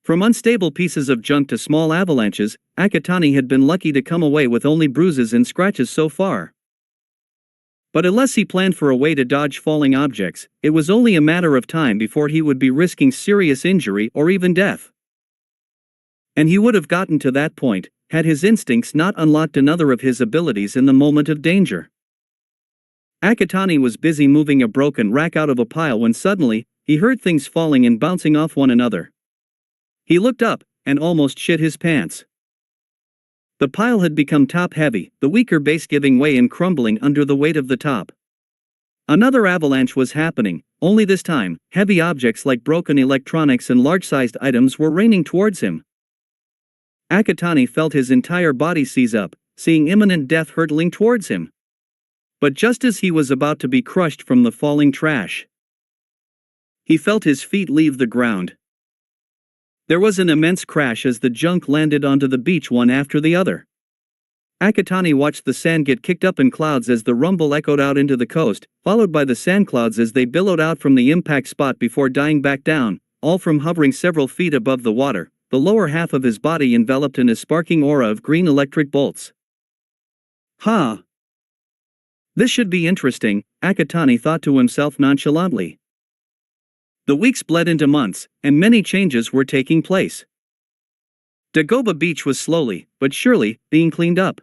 From unstable pieces of junk to small avalanches, Akatani had been lucky to come away with only bruises and scratches so far. But unless he planned for a way to dodge falling objects, it was only a matter of time before he would be risking serious injury or even death. And he would have gotten to that point, had his instincts not unlocked another of his abilities in the moment of danger. Akatani was busy moving a broken rack out of a pile when suddenly, he heard things falling and bouncing off one another. He looked up, and almost shit his pants. The pile had become top-heavy, the weaker base giving way and crumbling under the weight of the top. Another avalanche was happening, only this time, heavy objects like broken electronics and large-sized items were raining towards him. Akatani felt his entire body seize up, seeing imminent death hurtling towards him. But just as he was about to be crushed from the falling trash, he felt his feet leave the ground. There was an immense crash as the junk landed onto the beach one after the other. Akatani watched the sand get kicked up in clouds as the rumble echoed out into the coast, followed by the sand clouds as they billowed out from the impact spot before dying back down, all from hovering several feet above the water, the lower half of his body enveloped in a sparking aura of green electric bolts. This should be interesting, Akatani thought to himself nonchalantly. The weeks bled into months, and many changes were taking place. Dagoba Beach was slowly, but surely, being cleaned up.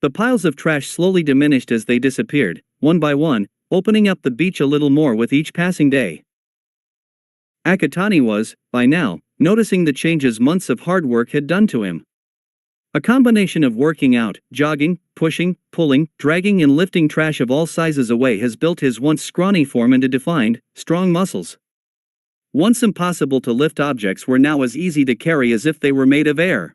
The piles of trash slowly diminished as they disappeared, one by one, opening up the beach a little more with each passing day. Akatani was, by now, noticing the changes months of hard work had done to him. A combination of working out, jogging, pushing, pulling, dragging and lifting trash of all sizes away has built his once scrawny form into defined, strong muscles. Once impossible to lift objects were now as easy to carry as if they were made of air.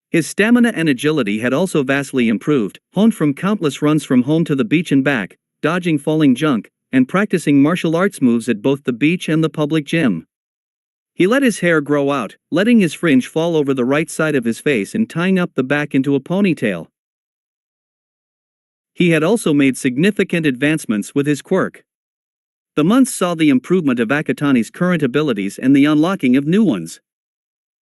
His stamina and agility had also vastly improved, honed from countless runs from home to the beach and back, dodging falling junk, and practicing martial arts moves at both the beach and the public gym. He let his hair grow out, letting his fringe fall over the right side of his face and tying up the back into a ponytail. He had also made significant advancements with his quirk. The months saw the improvement of Akatani's current abilities and the unlocking of new ones.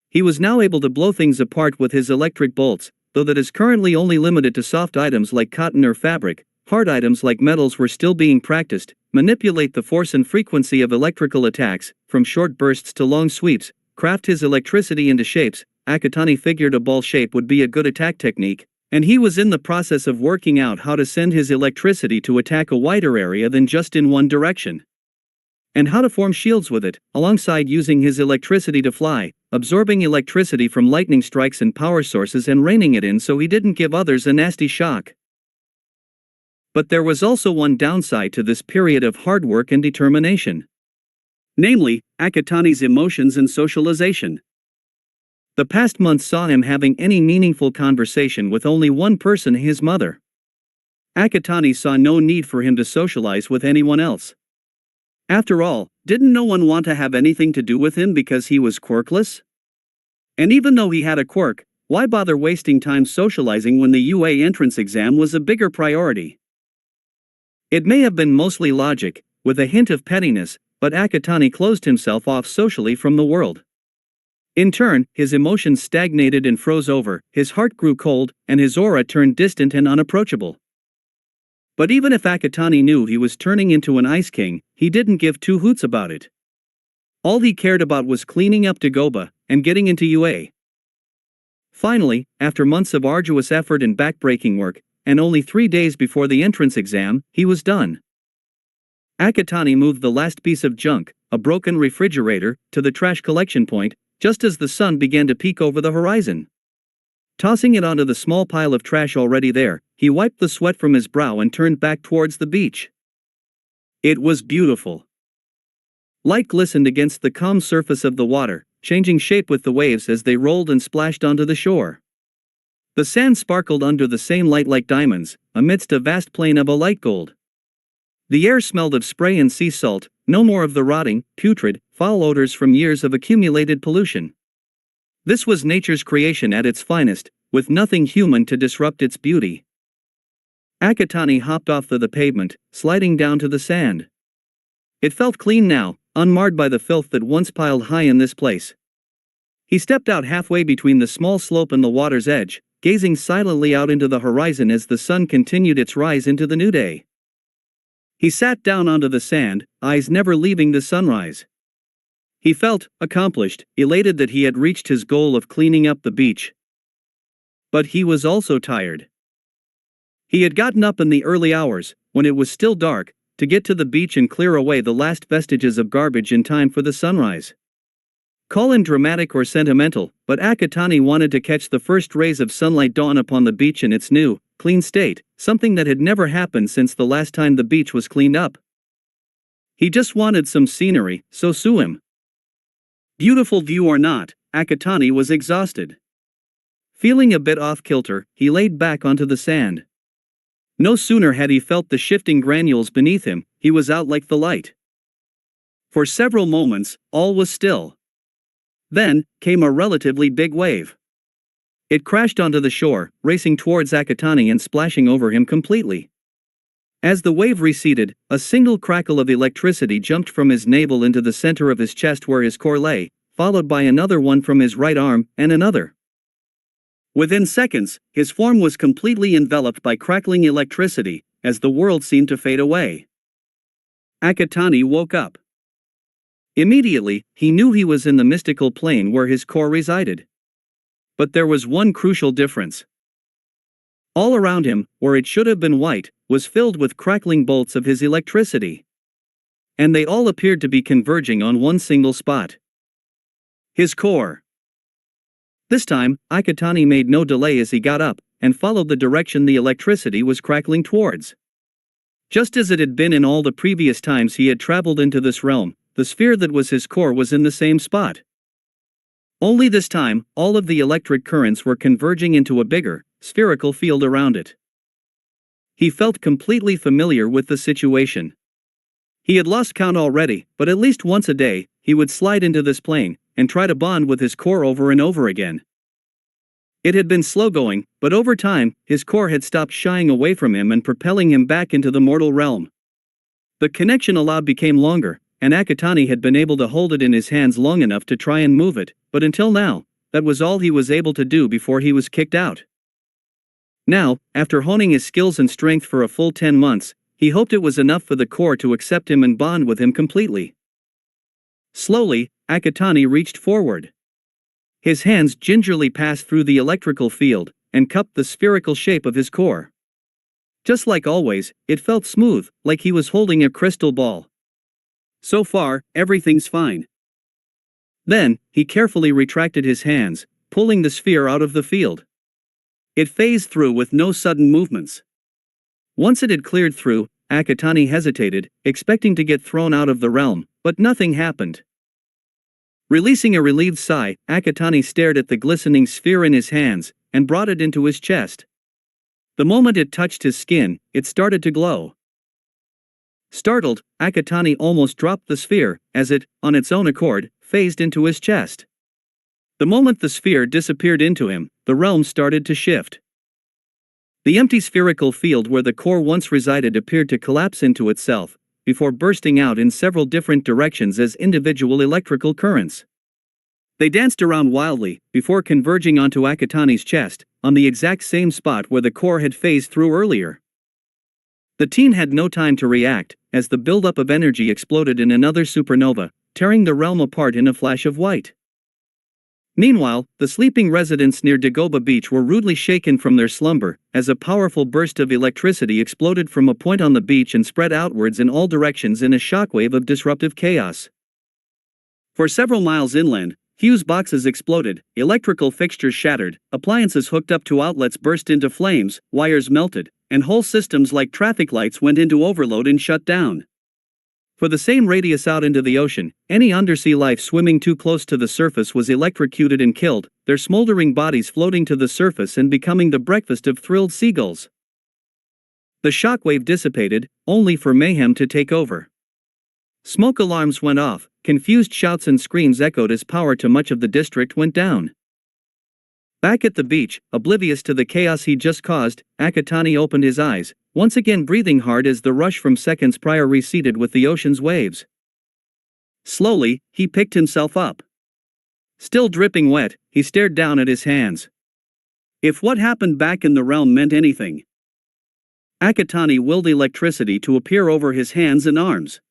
He was now able to blow things apart with his electric bolts, though that is currently only limited to soft items like cotton or fabric. Hard items like metals were still being practiced, manipulate the force and frequency of electrical attacks, from short bursts to long sweeps, craft his electricity into shapes. Akatani figured a ball shape would be a good attack technique, and he was in the process of working out how to send his electricity to attack a wider area than just in one direction. And how to form shields with it, alongside using his electricity to fly, absorbing electricity from lightning strikes and power sources and reining it in so he didn't give others a nasty shock. But there was also one downside to this period of hard work and determination. Namely, Akatani's emotions and socialization. The past month saw him having any meaningful conversation with only one person, his mother. Akatani saw no need for him to socialize with anyone else. After all, didn't no one want to have anything to do with him because he was quirkless? And even though he had a quirk, why bother wasting time socializing when the UA entrance exam was a bigger priority? It may have been mostly logic, with a hint of pettiness, but Akatani closed himself off socially from the world. In turn, his emotions stagnated and froze over, his heart grew cold, and his aura turned distant and unapproachable. But even if Akatani knew he was turning into an Ice King, he didn't give two hoots about it. All he cared about was cleaning up Dagobah and getting into UA. Finally, after months of arduous effort and backbreaking work, and only 3 days before the entrance exam, he was done. Akatani moved the last piece of junk, a broken refrigerator, to the trash collection point, just as the sun began to peek over the horizon. Tossing it onto the small pile of trash already there, he wiped the sweat from his brow and turned back towards the beach. It was beautiful. Light glistened against the calm surface of the water, changing shape with the waves as they rolled and splashed onto the shore. The sand sparkled under the same light like diamonds, amidst a vast plain of a light gold. The air smelled of spray and sea salt, no more of the rotting, putrid, foul odors from years of accumulated pollution. This was nature's creation at its finest, with nothing human to disrupt its beauty. Akatani hopped off the pavement, sliding down to the sand. It felt clean now, unmarred by the filth that once piled high in this place. He stepped out halfway between the small slope and the water's edge, gazing silently out into the horizon as the sun continued its rise into the new day. He sat down onto the sand, eyes never leaving the sunrise. He felt accomplished, elated that he had reached his goal of cleaning up the beach. But he was also tired. He had gotten up in the early hours, when it was still dark, to get to the beach and clear away the last vestiges of garbage in time for the sunrise. Call him dramatic or sentimental, but Akatani wanted to catch the first rays of sunlight dawn upon the beach in its new, clean state, something that had never happened since the last time the beach was cleaned up. He just wanted some scenery, so sue him. Beautiful view or not, Akatani was exhausted. Feeling a bit off-kilter, he laid back onto the sand. No sooner had he felt the shifting granules beneath him, he was out like the light. For several moments, all was still. Then, came a relatively big wave. It crashed onto the shore, racing towards Akatani and splashing over him completely. As the wave receded, a single crackle of electricity jumped from his navel into the center of his chest where his core lay, followed by another one from his right arm, and another. Within seconds, his form was completely enveloped by crackling electricity, as the world seemed to fade away. Akatani woke up. Immediately, he knew he was in the mystical plane where his core resided. But there was one crucial difference. All around him, where it should have been white, was filled with crackling bolts of his electricity. And they all appeared to be converging on one single spot. His core. This time, Akatani made no delay as he got up, and followed the direction the electricity was crackling towards. Just as it had been in all the previous times he had traveled into this realm, the sphere that was his core was in the same spot. Only this time, all of the electric currents were converging into a bigger, spherical field around it. He felt completely familiar with the situation. He had lost count already, but at least once a day, he would slide into this plane, and try to bond with his core over and over again. It had been slow going, but over time, his core had stopped shying away from him and propelling him back into the mortal realm. The connection allowed became longer, and Akatani had been able to hold it in his hands long enough to try and move it, but until now, that was all he was able to do before he was kicked out. Now, after honing his skills and strength for a full 10 months, he hoped it was enough for the core to accept him and bond with him completely. Slowly, Akatani reached forward. His hands gingerly passed through the electrical field, and cupped the spherical shape of his core. Just like always, it felt smooth, like he was holding a crystal ball. So far, everything's fine. Then, he carefully retracted his hands, pulling the sphere out of the field. It phased through with no sudden movements. Once it had cleared through, Akatani hesitated, expecting to get thrown out of the realm, but nothing happened. Releasing a relieved sigh, Akatani stared at the glistening sphere in his hands, and brought it into his chest. The moment it touched his skin, it started to glow. Startled, Akatani almost dropped the sphere, as it, on its own accord, phased into his chest. The moment the sphere disappeared into him, the realm started to shift. The empty spherical field where the core once resided appeared to collapse into itself, before bursting out in several different directions as individual electrical currents. They danced around wildly, before converging onto Akatani's chest, on the exact same spot where the core had phased through earlier. The teen had no time to react, as the buildup of energy exploded in another supernova, tearing the realm apart in a flash of white. Meanwhile, the sleeping residents near Dagoba Beach were rudely shaken from their slumber, as a powerful burst of electricity exploded from a point on the beach and spread outwards in all directions in a shockwave of disruptive chaos. For several miles inland, fuse boxes exploded, electrical fixtures shattered, appliances hooked up to outlets burst into flames, wires melted, and whole systems like traffic lights went into overload and shut down. For the same radius out into the ocean, any undersea life swimming too close to the surface was electrocuted and killed, their smoldering bodies floating to the surface and becoming the breakfast of thrilled seagulls. The shockwave dissipated, only for mayhem to take over. Smoke alarms went off, confused shouts and screams echoed as power to much of the district went down. Back at the beach, oblivious to the chaos he just caused, Akatani opened his eyes, once again breathing hard as the rush from seconds prior receded with the ocean's waves. Slowly, he picked himself up. Still dripping wet, he stared down at his hands. If what happened back in the realm meant anything, Akatani willed electricity to appear over his hands and arms.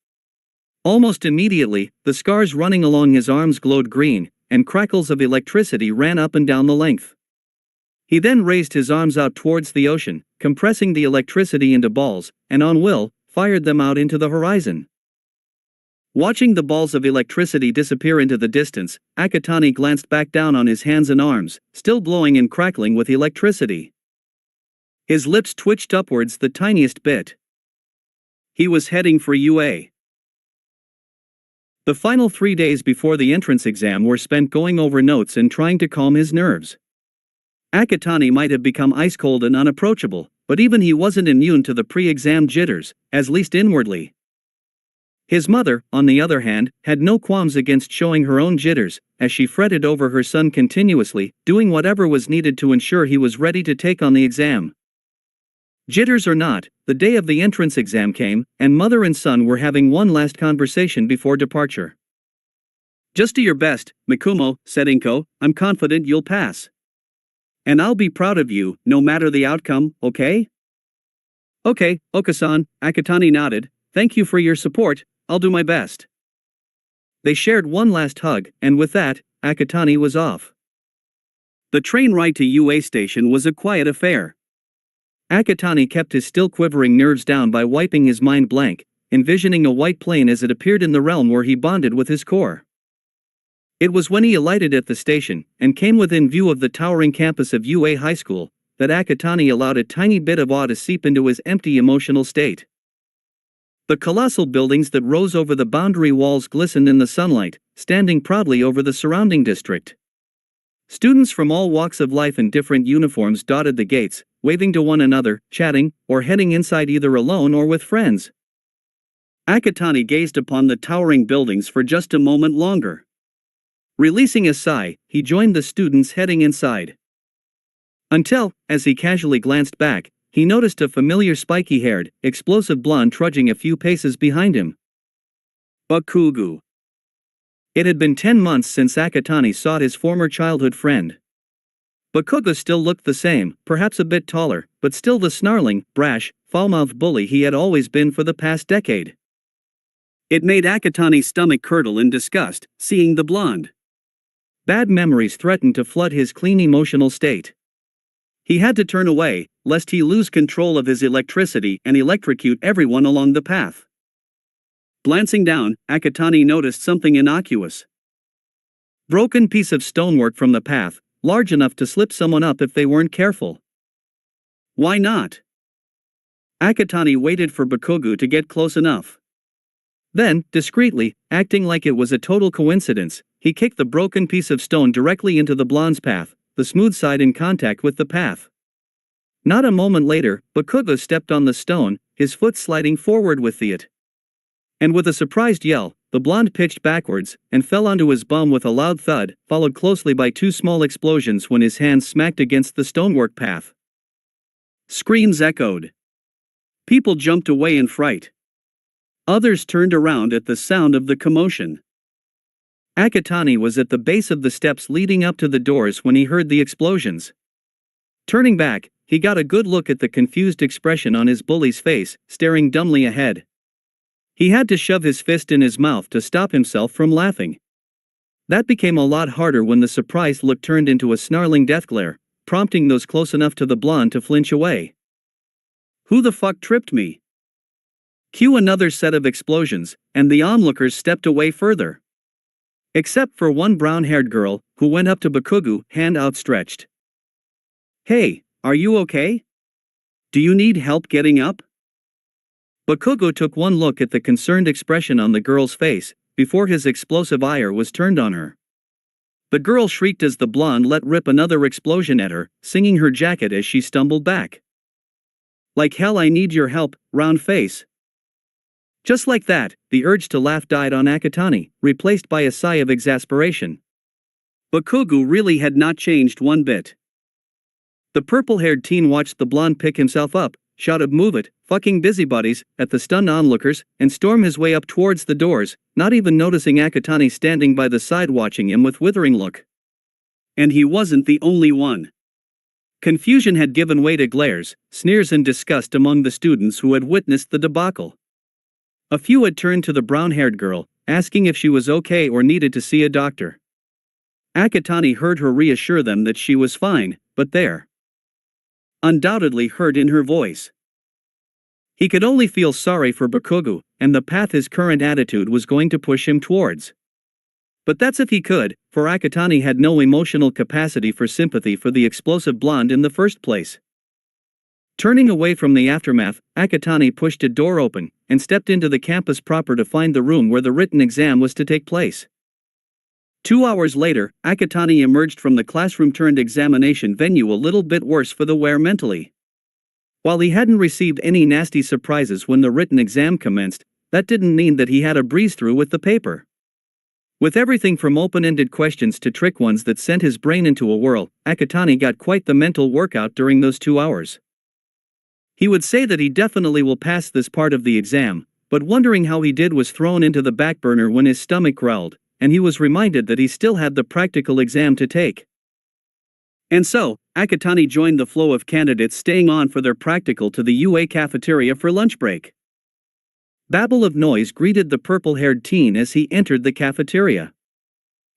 Almost immediately, the scars running along his arms glowed green, and crackles of electricity ran up and down the length. He then raised his arms out towards the ocean, compressing the electricity into balls, and on will, fired them out into the horizon. Watching the balls of electricity disappear into the distance, Akatani glanced back down on his hands and arms, still glowing and crackling with electricity. His lips twitched upwards the tiniest bit. He was heading for UA. The final 3 days before the entrance exam were spent going over notes and trying to calm his nerves. Akatani might have become ice-cold and unapproachable, but even he wasn't immune to the pre-exam jitters, at least inwardly. His mother, on the other hand, had no qualms against showing her own jitters, as she fretted over her son continuously, doing whatever was needed to ensure he was ready to take on the exam. Jitters or not, the day of the entrance exam came, and mother and son were having one last conversation before departure. "Just do your best, Mikumo," said Inko. "I'm confident you'll pass. And I'll be proud of you, no matter the outcome, okay?" "Okay, Okasan," Akatani nodded. "Thank you for your support, I'll do my best." They shared one last hug, and with that, Akatani was off. The train ride to UA station was a quiet affair. Akatani kept his still quivering nerves down by wiping his mind blank, envisioning a white plane as it appeared in the realm where he bonded with his core. It was when he alighted at the station, and came within view of the towering campus of UA High School, that Akatani allowed a tiny bit of awe to seep into his empty emotional state. The colossal buildings that rose over the boundary walls glistened in the sunlight, standing proudly over the surrounding district. Students from all walks of life in different uniforms dotted the gates, waving to one another, chatting, or heading inside either alone or with friends. Akatani gazed upon the towering buildings for just a moment longer. Releasing a sigh, he joined the students heading inside. Until, as he casually glanced back, he noticed a familiar spiky-haired, explosive blonde trudging a few paces behind him. Bakugo. It had been 10 months since Akatani sought his former childhood friend. Bakugo still looked the same, perhaps a bit taller, but still the snarling, brash, foul-mouthed bully he had always been for the past decade. It made Akatani's stomach curdle in disgust, seeing the blonde. Bad memories threatened to flood his clean emotional state. He had to turn away, lest he lose control of his electricity and electrocute everyone along the path. Glancing down, Akatani noticed something innocuous. Broken piece of stonework from the path, large enough to slip someone up if they weren't careful. Why not? Akatani waited for Bakugo to get close enough. Then, discreetly, acting like it was a total coincidence, he kicked the broken piece of stone directly into the blonde's path, the smooth side in contact with the path. Not a moment later, Bakugo stepped on the stone, his foot sliding forward with it. And with a surprised yell, the blonde pitched backwards, and fell onto his bum with a loud thud, followed closely by 2 small explosions when his hands smacked against the stonework path. Screams echoed. People jumped away in fright. Others turned around at the sound of the commotion. Akatani was at the base of the steps leading up to the doors when he heard the explosions. Turning back, he got a good look at the confused expression on his bully's face, staring dumbly ahead. He had to shove his fist in his mouth to stop himself from laughing. That became a lot harder when the surprised look turned into a snarling death glare, prompting those close enough to the blonde to flinch away. "Who the fuck tripped me?" Cue another set of explosions, and the onlookers stepped away further. Except for one brown-haired girl, who went up to Bakugo, hand outstretched. "Hey, are you okay? Do you need help getting up?" Bakugo took one look at the concerned expression on the girl's face, before his explosive ire was turned on her. The girl shrieked as the blonde let rip another explosion at her, singing her jacket as she stumbled back. "Like hell, I need your help, round face." Just like that, the urge to laugh died on Akatani, replaced by a sigh of exasperation. Bakugo really had not changed one bit. The purple-haired teen watched the blonde pick himself up, shouted "Move it, fucking busybodies," at the stunned onlookers, and storm his way up towards the doors, not even noticing Akatani standing by the side watching him with withering look. And he wasn't the only one. Confusion had given way to glares, sneers and disgust among the students who had witnessed the debacle. A few had turned to the brown-haired girl, asking if she was okay or needed to see a doctor. Akatani heard her reassure them that she was fine, but there undoubtedly hurt in her voice. He could only feel sorry for Bakugo, and the path his current attitude was going to push him towards. But that's if he could, for Akatani had no emotional capacity for sympathy for the explosive blonde in the first place. Turning away from the aftermath, Akatani pushed a door open, and stepped into the campus proper to find the room where the written exam was to take place. 2 hours later, Akatani emerged from the classroom-turned-examination venue a little bit worse for the wear mentally. While he hadn't received any nasty surprises when the written exam commenced, that didn't mean that he had a breeze-through with the paper. With everything from open-ended questions to trick ones that sent his brain into a whirl, Akatani got quite the mental workout during those 2 hours. He would say that he definitely will pass this part of the exam, but wondering how he did was thrown into the back burner when his stomach growled, and he was reminded that he still had the practical exam to take. And so, Akatani joined the flow of candidates staying on for their practical to the UA cafeteria for lunch break. Babble of noise greeted the purple-haired teen as he entered the cafeteria.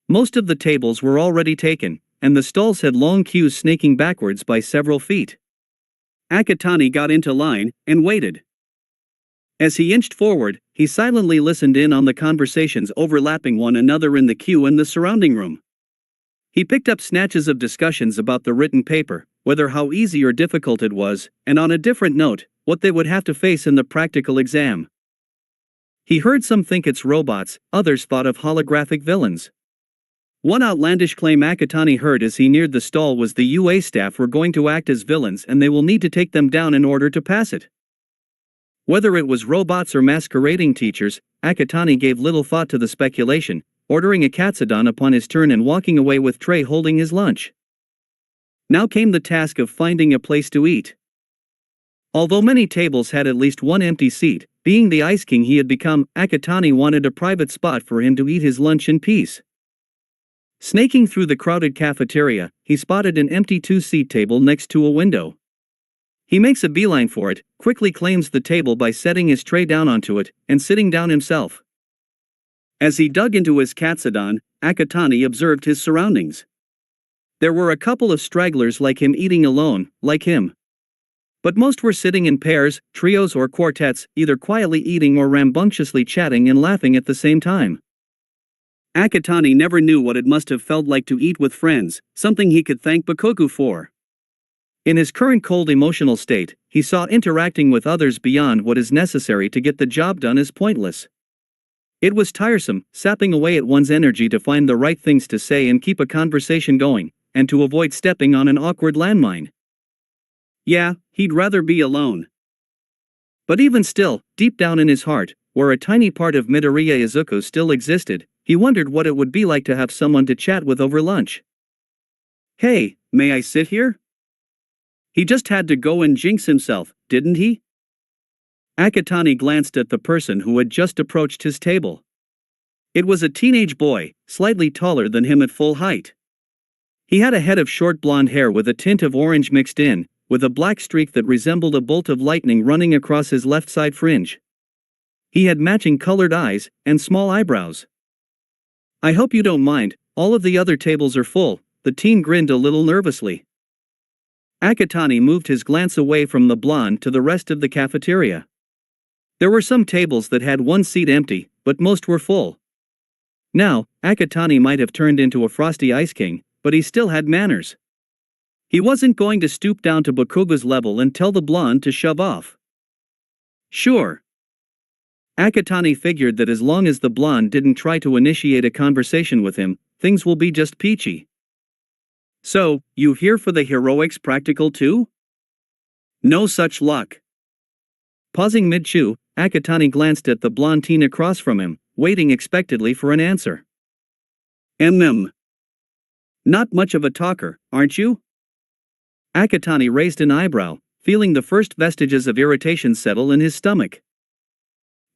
Most of the tables were already taken, and the stalls had long queues snaking backwards by several feet. Akatani got into line, and waited. As he inched forward, he silently listened in on the conversations overlapping one another in the queue and the surrounding room. He picked up snatches of discussions about the written paper, whether how easy or difficult it was, and on a different note, what they would have to face in the practical exam. He heard some think it's robots, others thought of holographic villains. One outlandish claim Akatani heard as he neared the stall was the UA staff were going to act as villains and they will need to take them down in order to pass it. Whether it was robots or masquerading teachers, Akatani gave little thought to the speculation, ordering a katsudon upon his turn and walking away with tray holding his lunch. Now came the task of finding a place to eat. Although many tables had at least one empty seat, being the Ice King he had become, Akatani wanted a private spot for him to eat his lunch in peace. Snaking through the crowded cafeteria, he spotted an empty two-seat table next to a window. He makes a beeline for it, quickly claims the table by setting his tray down onto it, and sitting down himself. As he dug into his katsudon, Akatani observed his surroundings. There were a couple of stragglers like him eating alone, like him. But most were sitting in pairs, trios or quartets, either quietly eating or rambunctiously chatting and laughing at the same time. Akatani never knew what it must have felt like to eat with friends, something he could thank Bakugo for. In his current cold emotional state, he saw interacting with others beyond what is necessary to get the job done as pointless. It was tiresome, sapping away at one's energy to find the right things to say and keep a conversation going, and to avoid stepping on an awkward landmine. Yeah, he'd rather be alone. But even still, deep down in his heart, where a tiny part of Midoriya Izuku still existed, he wondered what it would be like to have someone to chat with over lunch. "Hey, may I sit here?" He just had to go and jinx himself, didn't he? Akatani glanced at the person who had just approached his table. It was a teenage boy, slightly taller than him at full height. He had a head of short blonde hair with a tint of orange mixed in, with a black streak that resembled a bolt of lightning running across his left side fringe. He had matching colored eyes and small eyebrows. "I hope you don't mind, all of the other tables are full," the teen grinned a little nervously. Akatani moved his glance away from the blonde to the rest of the cafeteria. There were some tables that had one seat empty, but most were full. Now, Akatani might have turned into a frosty ice king, but he still had manners. He wasn't going to stoop down to Bakuga's level and tell the blonde to shove off. Sure. Akatani figured that as long as the blonde didn't try to initiate a conversation with him, things will be just peachy. "So, you here for the heroics practical too?" "No such luck." Pausing mid-chew, Akatani glanced at the blonde teen across from him, waiting expectantly for an answer. Not much of a talker, aren't you?" Akatani raised an eyebrow, feeling the first vestiges of irritation settle in his stomach.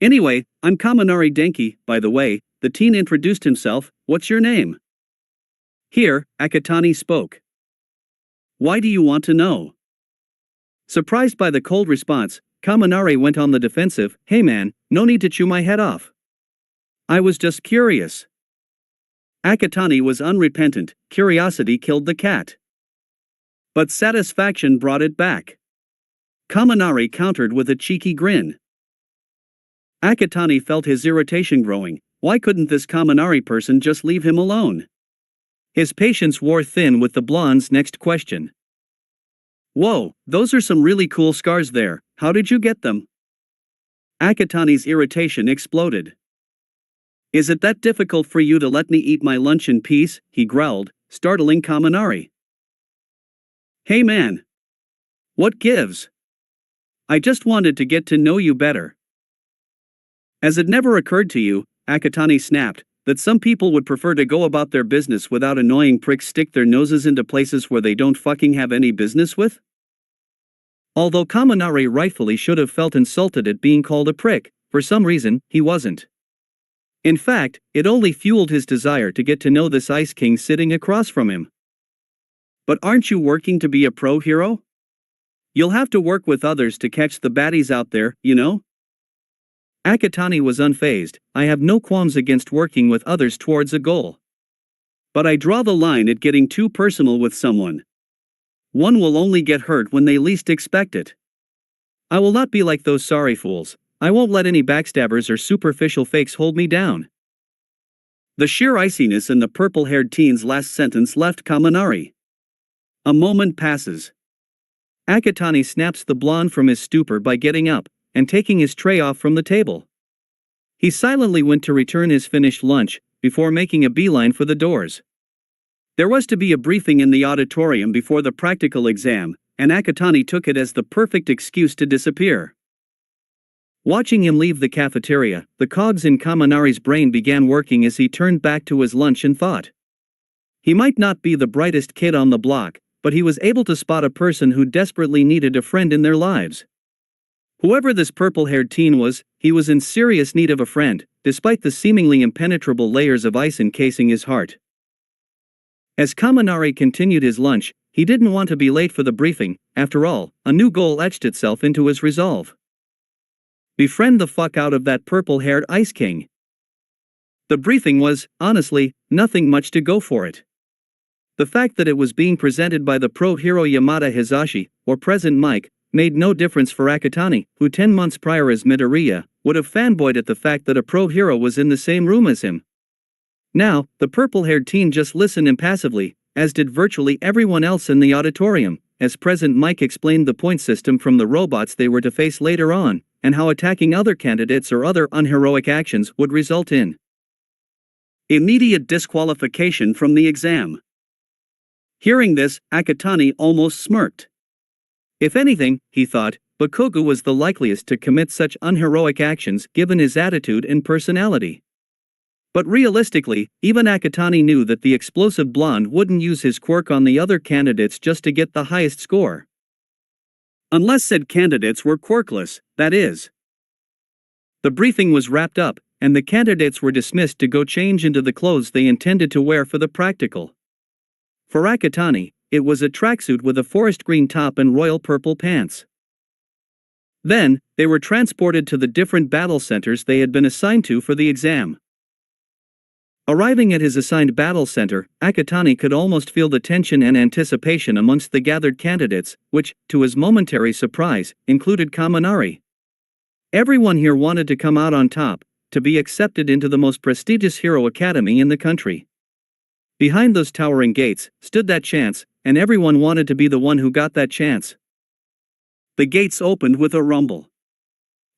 "Anyway, I'm Kaminari Denki, by the way," the teen introduced himself. "What's your name?" "Here," Akatani spoke. "Why do you want to know?" Surprised by the cold response, Kaminari went on the defensive. "Hey man, no need to chew my head off. I was just curious." Akatani was unrepentant, curiosity killed the cat. But satisfaction brought it back. Kaminari countered with a cheeky grin. Akatani felt his irritation growing. Why couldn't this Kaminari person just leave him alone? His patience wore thin with the blonde's next question. "Whoa, those are some really cool scars there, how did you get them?" Akatani's irritation exploded. "Is it that difficult for you to let me eat my lunch in peace?" he growled, startling Kaminari. "Hey man. What gives? I just wanted to get to know you better." "As it never occurred to you," Akatani snapped, "that some people would prefer to go about their business without annoying pricks stick their noses into places where they don't fucking have any business with?" Although Kaminari rightfully should have felt insulted at being called a prick, for some reason, he wasn't. In fact, it only fueled his desire to get to know this Ice King sitting across from him. "But aren't you working to be a pro hero? You'll have to work with others to catch the baddies out there, you know?" Akatani was unfazed. "I have no qualms against working with others towards a goal. But I draw the line at getting too personal with someone. One will only get hurt when they least expect it. I will not be like those sorry fools. I won't let any backstabbers or superficial fakes hold me down." The sheer iciness in the purple-haired teen's last sentence left Kaminari. A moment passes. Akatani snaps the blonde from his stupor by getting up and taking his tray off from the table. He silently went to return his finished lunch, before making a beeline for the doors. There was to be a briefing in the auditorium before the practical exam, and Akatani took it as the perfect excuse to disappear. Watching him leave the cafeteria, the cogs in Kaminari's brain began working as he turned back to his lunch and thought. He might not be the brightest kid on the block, but he was able to spot a person who desperately needed a friend in their lives. Whoever this purple-haired teen was, he was in serious need of a friend, despite the seemingly impenetrable layers of ice encasing his heart. As Kaminari continued his lunch, he didn't want to be late for the briefing. After all, a new goal etched itself into his resolve. Befriend the fuck out of that purple-haired Ice King. The briefing was, honestly, nothing much to go for it. The fact that it was being presented by the pro hero Yamada Hizashi, or Present Mike, made no difference for Akatani, who 10 months prior as Midoriya, would have fanboyed at the fact that a pro hero was in the same room as him. Now, the purple-haired teen just listened impassively, as did virtually everyone else in the auditorium, as Present Mike explained the point system from the robots they were to face later on, and how attacking other candidates or other unheroic actions would result in immediate disqualification from the exam. Hearing this, Akatani almost smirked. If anything, he thought, Bakuga was the likeliest to commit such unheroic actions given his attitude and personality. But realistically, even Akatani knew that the explosive blonde wouldn't use his quirk on the other candidates just to get the highest score. Unless said candidates were quirkless, that is. The briefing was wrapped up, and the candidates were dismissed to go change into the clothes they intended to wear for the practical. For Akatani, it was a tracksuit with a forest green top and royal purple pants. Then, they were transported to the different battle centers they had been assigned to for the exam. Arriving at his assigned battle center, Akatani could almost feel the tension and anticipation amongst the gathered candidates, which, to his momentary surprise, included Kaminari. Everyone here wanted to come out on top, to be accepted into the most prestigious hero academy in the country. Behind those towering gates stood that chance, and everyone wanted to be the one who got that chance. The gates opened with a rumble.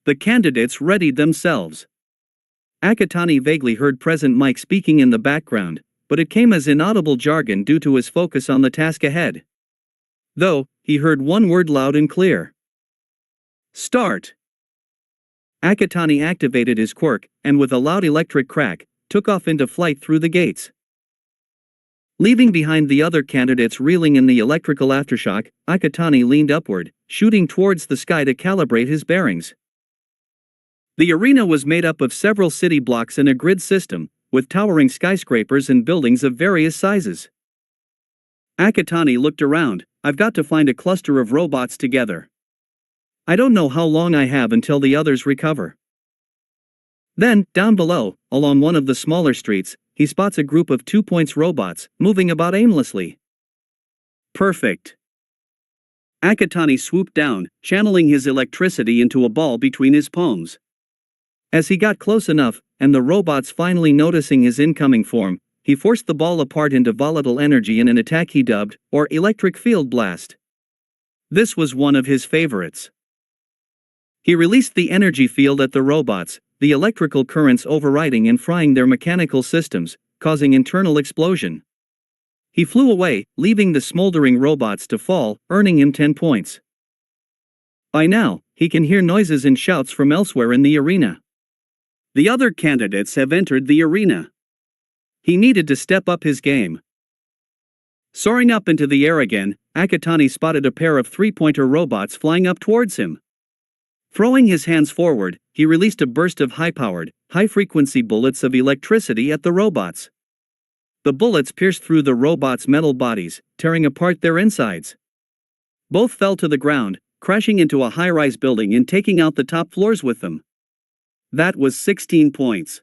The candidates readied themselves. Akatani vaguely heard President Mike speaking in the background, but it came as inaudible jargon due to his focus on the task ahead. Though, he heard one word loud and clear. Start! Akatani activated his quirk, and with a loud electric crack, took off into flight through the gates. Leaving behind the other candidates reeling in the electrical aftershock, Akatani leaned upward, shooting towards the sky to calibrate his bearings. The arena was made up of several city blocks in a grid system, with towering skyscrapers and buildings of various sizes. Akatani looked around. I've got to find a cluster of robots together. I don't know how long I have until the others recover. Then, down below, along one of the smaller streets, he spots a group of 2 points robots, moving about aimlessly. Perfect. Akatani swooped down, channeling his electricity into a ball between his palms. As he got close enough, and the robots finally noticing his incoming form, he forced the ball apart into volatile energy in an attack he dubbed, or electric field blast. This was one of his favorites. He released the energy field at the robots, the electrical currents overriding and frying their mechanical systems, causing internal explosion. He flew away, leaving the smoldering robots to fall, earning him 10 points. By now, he can hear noises and shouts from elsewhere in the arena. The other candidates have entered the arena. He needed to step up his game. Soaring up into the air again, Akatani spotted a pair of 3-pointer robots flying up towards him. Throwing his hands forward, he released a burst of high-powered, high-frequency bullets of electricity at the robots. The bullets pierced through the robots' metal bodies, tearing apart their insides. Both fell to the ground, crashing into a high-rise building and taking out the top floors with them. That was 16 points.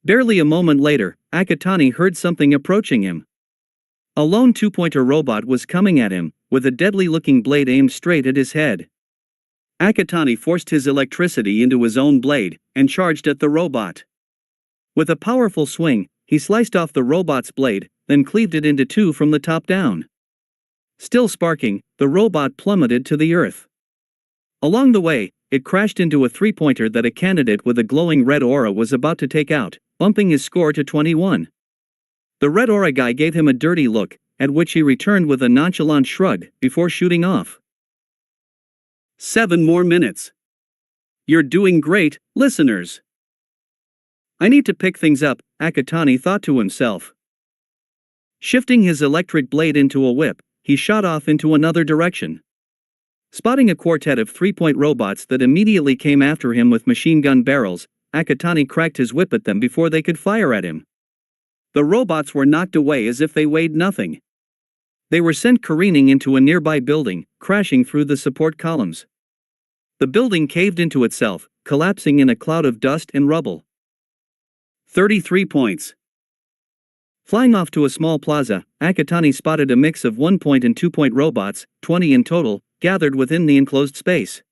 Barely a moment later, Akatani heard something approaching him. A lone 2-pointer robot was coming at him, with a deadly-looking blade aimed straight at his head. Akatani forced his electricity into his own blade, and charged at the robot. With a powerful swing, he sliced off the robot's blade, then cleaved it into two from the top down. Still sparking, the robot plummeted to the earth. Along the way, it crashed into a 3-pointer that a candidate with a glowing red aura was about to take out, bumping his score to 21. The red aura guy gave him a dirty look, at which he returned with a nonchalant shrug, before shooting off. 7 more minutes. You're doing great, listeners. I need to pick things up, Akatani thought to himself. Shifting his electric blade into a whip, he shot off into another direction. Spotting a quartet of 3-point robots that immediately came after him with machine gun barrels, Akatani cracked his whip at them before they could fire at him. The robots were knocked away as if they weighed nothing. They were sent careening into a nearby building, crashing through the support columns. The building caved into itself, collapsing in a cloud of dust and rubble. 33 points. Flying off to a small plaza, Akatani spotted a mix of 1-point and 2-point robots, 20 in total, gathered within the enclosed space.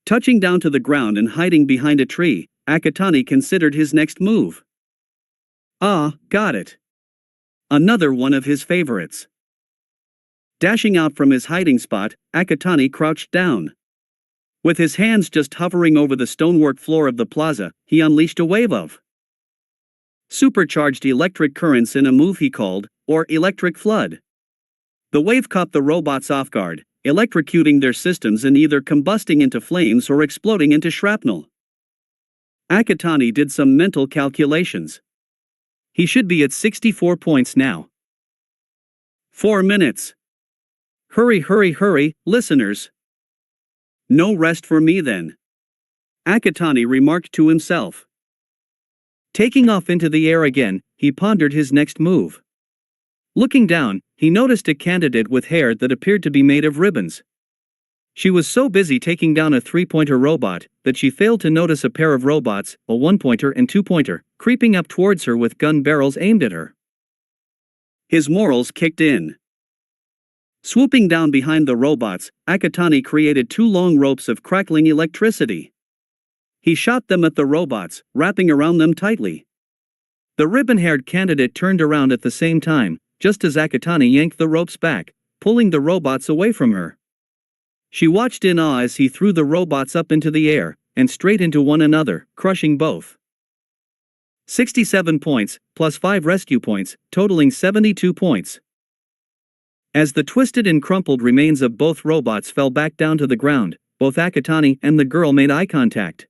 Touching down to the ground and hiding behind a tree, Akatani considered his next move. Ah, got it. Another one of his favorites. Dashing out from his hiding spot, Akatani crouched down. With his hands just hovering over the stonework floor of the plaza, he unleashed a wave of supercharged electric currents in a move he called, or electric flood. The wave caught the robots off guard, electrocuting their systems and either combusting into flames or exploding into shrapnel. Akatani did some mental calculations. He should be at 64 points now. 4 minutes. Hurry, hurry, hurry, listeners. No rest for me then. Akatani remarked to himself. Taking off into the air again, he pondered his next move. Looking down, he noticed a candidate with hair that appeared to be made of ribbons. She was so busy taking down a 3-pointer robot that she failed to notice a pair of robots, a 1-pointer and 2-pointer, creeping up towards her with gun barrels aimed at her. His morals kicked in. Swooping down behind the robots, Akatani created 2 long ropes of crackling electricity. He shot them at the robots, wrapping around them tightly. The ribbon-haired candidate turned around at the same time, just as Akatani yanked the ropes back, pulling the robots away from her. She watched in awe as he threw the robots up into the air, and straight into one another, crushing both. 67 points, plus 5 rescue points, totaling 72 points. As the twisted and crumpled remains of both robots fell back down to the ground, both Akatani and the girl made eye contact.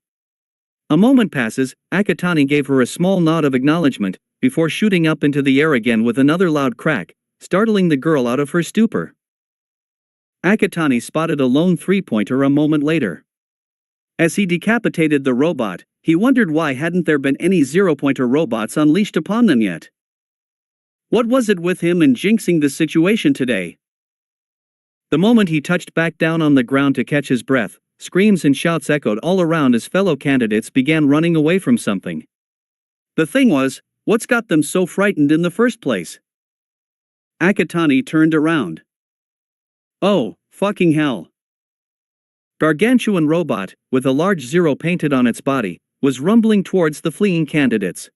A moment passes, Akatani gave her a small nod of acknowledgement, before shooting up into the air again with another loud crack, startling the girl out of her stupor. Akatani spotted a lone 3-pointer a moment later. As he decapitated the robot, he wondered why hadn't there been any 0-pointer robots unleashed upon them yet. What was it with him and jinxing the situation today? The moment he touched back down on the ground to catch his breath, screams and shouts echoed all around as fellow candidates began running away from something. The thing was, what's got them so frightened in the first place? Akatani turned around. Oh, fucking hell. Gargantuan robot, with a large 0 painted on its body, was rumbling towards the fleeing candidates.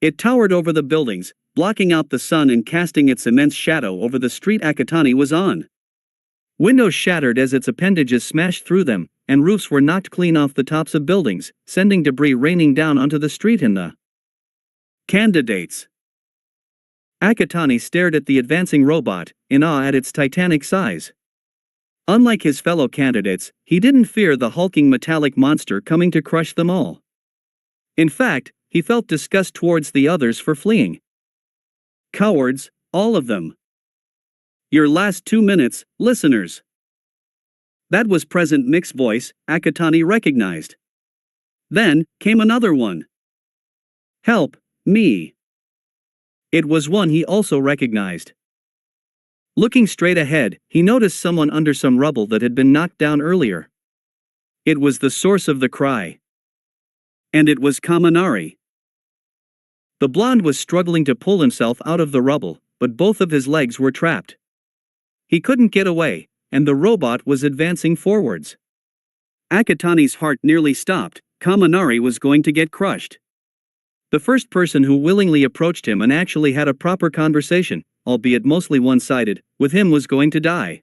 It towered over the buildings, blocking out the sun and casting its immense shadow over the street Akatani was on. Windows shattered as its appendages smashed through them, and roofs were knocked clean off the tops of buildings, sending debris raining down onto the street and the candidates. Akatani stared at the advancing robot, in awe at its titanic size. Unlike his fellow candidates, he didn't fear the hulking metallic monster coming to crush them all. In fact, he felt disgust towards the others for fleeing. Cowards, all of them. Your last 2 minutes, listeners. That was Present Mix's voice, Akatani recognized. Then, came another one. Help, me. It was one he also recognized. Looking straight ahead, he noticed someone under some rubble that had been knocked down earlier. It was the source of the cry. And it was Kaminari. The blonde was struggling to pull himself out of the rubble, but both of his legs were trapped. He couldn't get away, and the robot was advancing forwards. Akatani's heart nearly stopped. Kaminari was going to get crushed. The first person who willingly approached him and actually had a proper conversation, albeit mostly one-sided, with him was going to die.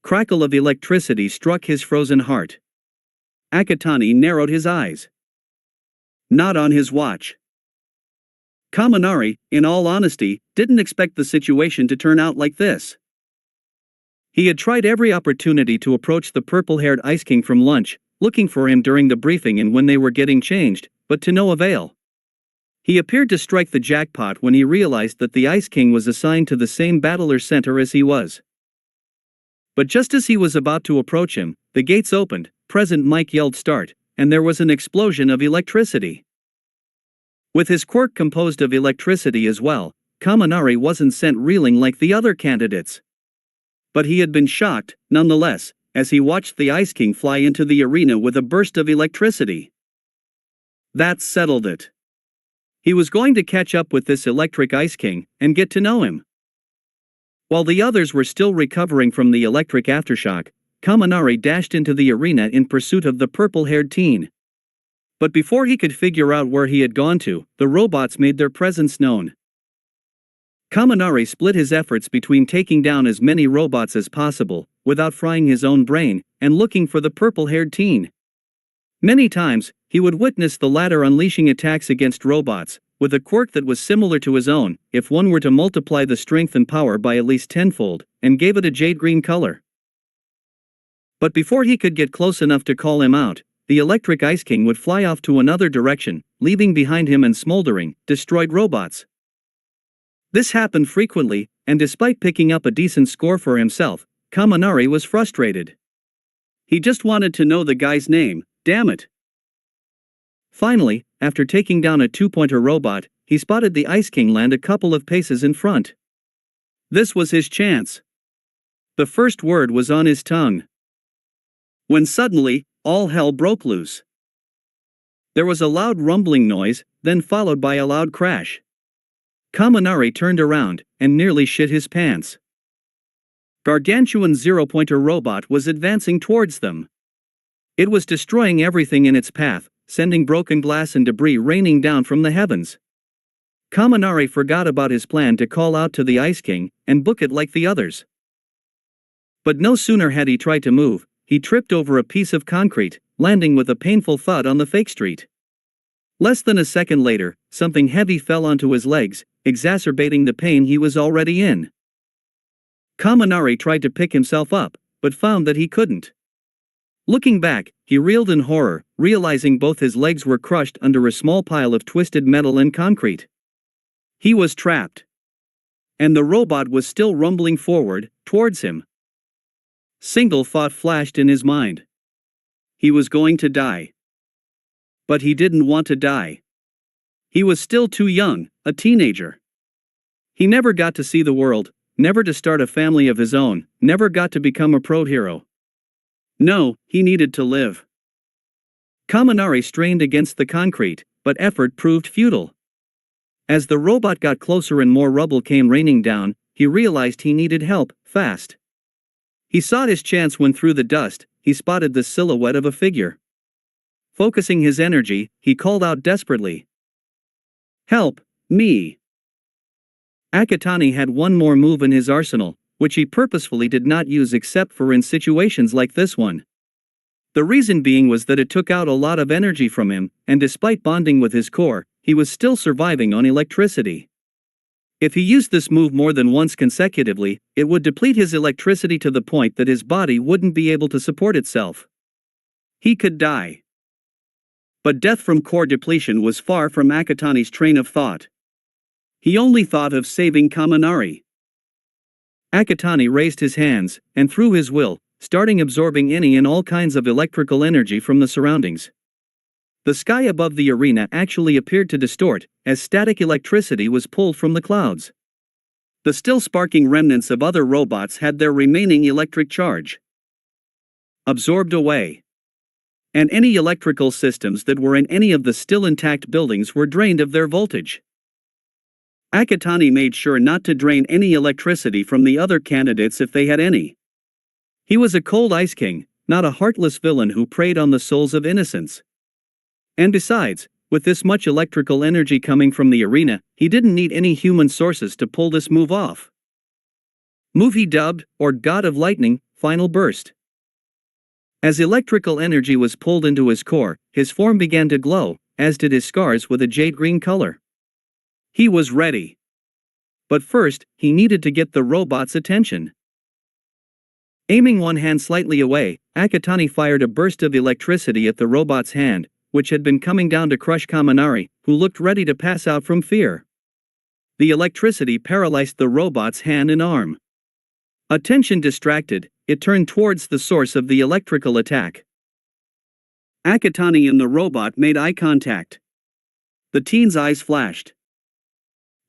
Crackle of electricity struck his frozen heart. Akatani narrowed his eyes. Not on his watch. Kaminari, in all honesty, didn't expect the situation to turn out like this. He had tried every opportunity to approach the purple-haired Ice King from lunch, looking for him during the briefing and when they were getting changed, but to no avail. He appeared to strike the jackpot when he realized that the Ice King was assigned to the same battler center as he was. But just as he was about to approach him, the gates opened, Present Mike yelled start, and there was an explosion of electricity. With his quirk composed of electricity as well, Kaminari wasn't sent reeling like the other candidates. But he had been shocked, nonetheless, as he watched the Ice King fly into the arena with a burst of electricity. That settled it. He was going to catch up with this electric Ice King, and get to know him. While the others were still recovering from the electric aftershock, Kaminari dashed into the arena in pursuit of the purple-haired teen. But before he could figure out where he had gone to, the robots made their presence known. Kaminari split his efforts between taking down as many robots as possible, without frying his own brain, and looking for the purple-haired teen. Many times, he would witness the latter unleashing attacks against robots, with a quirk that was similar to his own, if one were to multiply the strength and power by at least tenfold, and gave it a jade green color. But before he could get close enough to call him out, the electric Ice King would fly off to another direction, leaving behind him and smoldering, destroyed robots. This happened frequently, and despite picking up a decent score for himself, Kaminari was frustrated. He just wanted to know the guy's name, damn it. Finally, after taking down a 2-pointer robot, he spotted the Ice King land a couple of paces in front. This was his chance. The first word was on his tongue. When suddenly, all hell broke loose. There was a loud rumbling noise, then followed by a loud crash. Kaminari turned around, and nearly shit his pants. Gargantuan zero-pointer robot was advancing towards them. It was destroying everything in its path, sending broken glass and debris raining down from the heavens. Kaminari forgot about his plan to call out to the Ice King, and book it like the others. But no sooner had he tried to move, he tripped over a piece of concrete, landing with a painful thud on the fake street. Less than a second later, something heavy fell onto his legs, exacerbating the pain he was already in. Kaminari tried to pick himself up, but found that he couldn't. Looking back, he reeled in horror, realizing both his legs were crushed under a small pile of twisted metal and concrete. He was trapped. And the robot was still rumbling forward, towards him. Single thought flashed in his mind. He was going to die. But he didn't want to die. He was still too young, a teenager. He never got to see the world, never to start a family of his own, never got to become a pro hero. No, he needed to live. Kaminari strained against the concrete, but effort proved futile. As the robot got closer and more rubble came raining down, he realized he needed help, fast. He sought his chance when through the dust, he spotted the silhouette of a figure. Focusing his energy, he called out desperately. "Help, me!" Akatani had one more move in his arsenal, which he purposefully did not use except for in situations like this one. The reason being was that it took out a lot of energy from him, and despite bonding with his core, he was still surviving on electricity. If he used this move more than once consecutively, it would deplete his electricity to the point that his body wouldn't be able to support itself. He could die. But death from core depletion was far from Akatani's train of thought. He only thought of saving Kaminari. Akatani raised his hands, and through his will, starting absorbing any and all kinds of electrical energy from the surroundings. The sky above the arena actually appeared to distort, as static electricity was pulled from the clouds. The still sparking remnants of other robots had their remaining electric charge absorbed away. And any electrical systems that were in any of the still intact buildings were drained of their voltage. Akatani made sure not to drain any electricity from the other candidates if they had any. He was a cold Ice King, not a heartless villain who preyed on the souls of innocents. And besides, with this much electrical energy coming from the arena, he didn't need any human sources to pull this move off. Move he dubbed, or God of Lightning, Final Burst. As electrical energy was pulled into his core, his form began to glow, as did his scars with a jade green color. He was ready. But first, he needed to get the robot's attention. Aiming one hand slightly away, Akatani fired a burst of electricity at the robot's hand, which had been coming down to crush Kaminari, who looked ready to pass out from fear. The electricity paralyzed the robot's hand and arm. Attention distracted, it turned towards the source of the electrical attack. Akatani and the robot made eye contact. The teen's eyes flashed.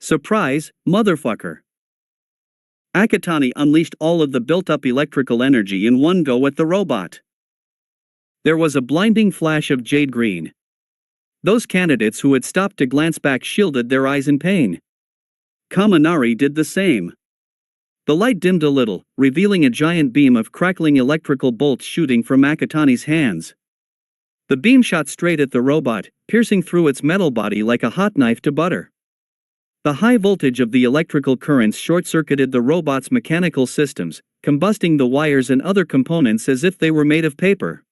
Surprise, motherfucker. Akatani unleashed all of the built-up electrical energy in one go at the robot. There was a blinding flash of jade green. Those candidates who had stopped to glance back shielded their eyes in pain. Kaminari did the same. The light dimmed a little, revealing a giant beam of crackling electrical bolts shooting from Akatani's hands. The beam shot straight at the robot, piercing through its metal body like a hot knife to butter. The high voltage of the electrical currents short-circuited the robot's mechanical systems, combusting the wires and other components as if they were made of paper.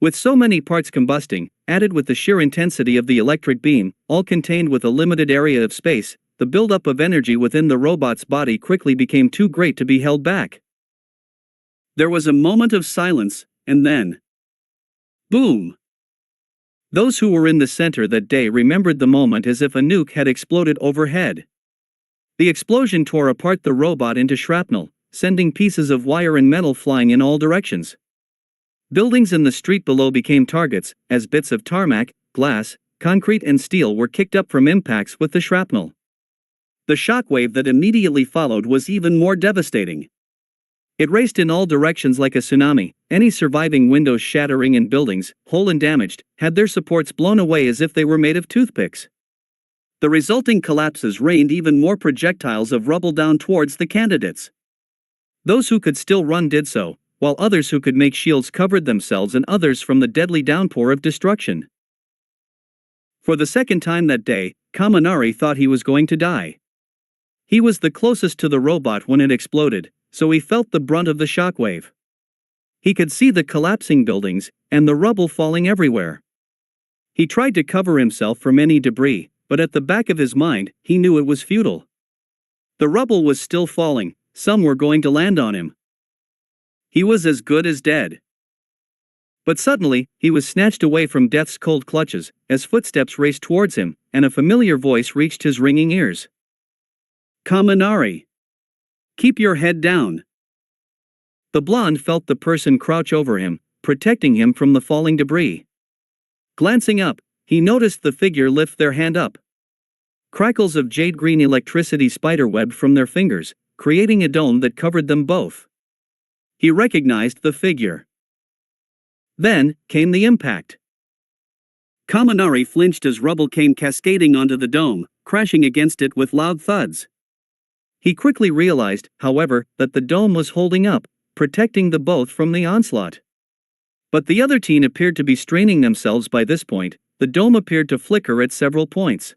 With so many parts combusting, added with the sheer intensity of the electric beam, all contained with a limited area of space, the buildup of energy within the robot's body quickly became too great to be held back. There was a moment of silence, and then... boom! Those who were in the center that day remembered the moment as if a nuke had exploded overhead. The explosion tore apart the robot into shrapnel, sending pieces of wire and metal flying in all directions. Buildings in the street below became targets, as bits of tarmac, glass, concrete and steel were kicked up from impacts with the shrapnel. The shockwave that immediately followed was even more devastating. It raced in all directions like a tsunami, any surviving windows shattering and buildings, whole and damaged, had their supports blown away as if they were made of toothpicks. The resulting collapses rained even more projectiles of rubble down towards the candidates. Those who could still run did so, while others who could make shields covered themselves and others from the deadly downpour of destruction. For the second time that day, Kaminari thought he was going to die. He was the closest to the robot when it exploded, so he felt the brunt of the shockwave. He could see the collapsing buildings, and the rubble falling everywhere. He tried to cover himself from any debris, but at the back of his mind, he knew it was futile. The rubble was still falling, some were going to land on him. He was as good as dead. But suddenly, he was snatched away from death's cold clutches, as footsteps raced towards him, and a familiar voice reached his ringing ears. Kaminari! Keep your head down. The blonde felt the person crouch over him, protecting him from the falling debris. Glancing up, he noticed the figure lift their hand up. Crackles of jade green electricity spiderwebbed from their fingers, creating a dome that covered them both. He recognized the figure. Then came the impact. Kaminari flinched as rubble came cascading onto the dome, crashing against it with loud thuds. He quickly realized, however, that the dome was holding up, protecting the both from the onslaught. But the other teen appeared to be straining themselves by this point. The dome appeared to flicker at several points.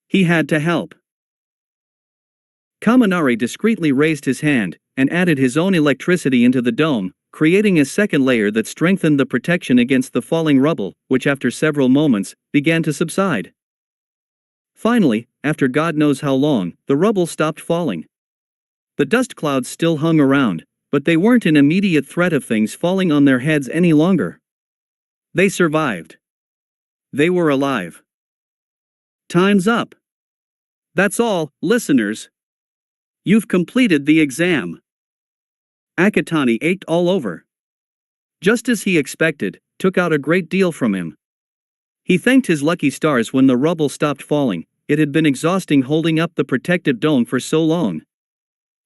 He had to help. Kaminari discreetly raised his hand, and added his own electricity into the dome, creating a second layer that strengthened the protection against the falling rubble, which after several moments, began to subside. Finally, after God knows how long, the rubble stopped falling. The dust clouds still hung around, but they weren't in immediate threat of things falling on their heads any longer. They survived. They were alive. Time's up. That's all, listeners. You've completed the exam. Akatani ached all over. Just as he expected, took out a great deal from him. He thanked his lucky stars when the rubble stopped falling. It had been exhausting holding up the protective dome for so long.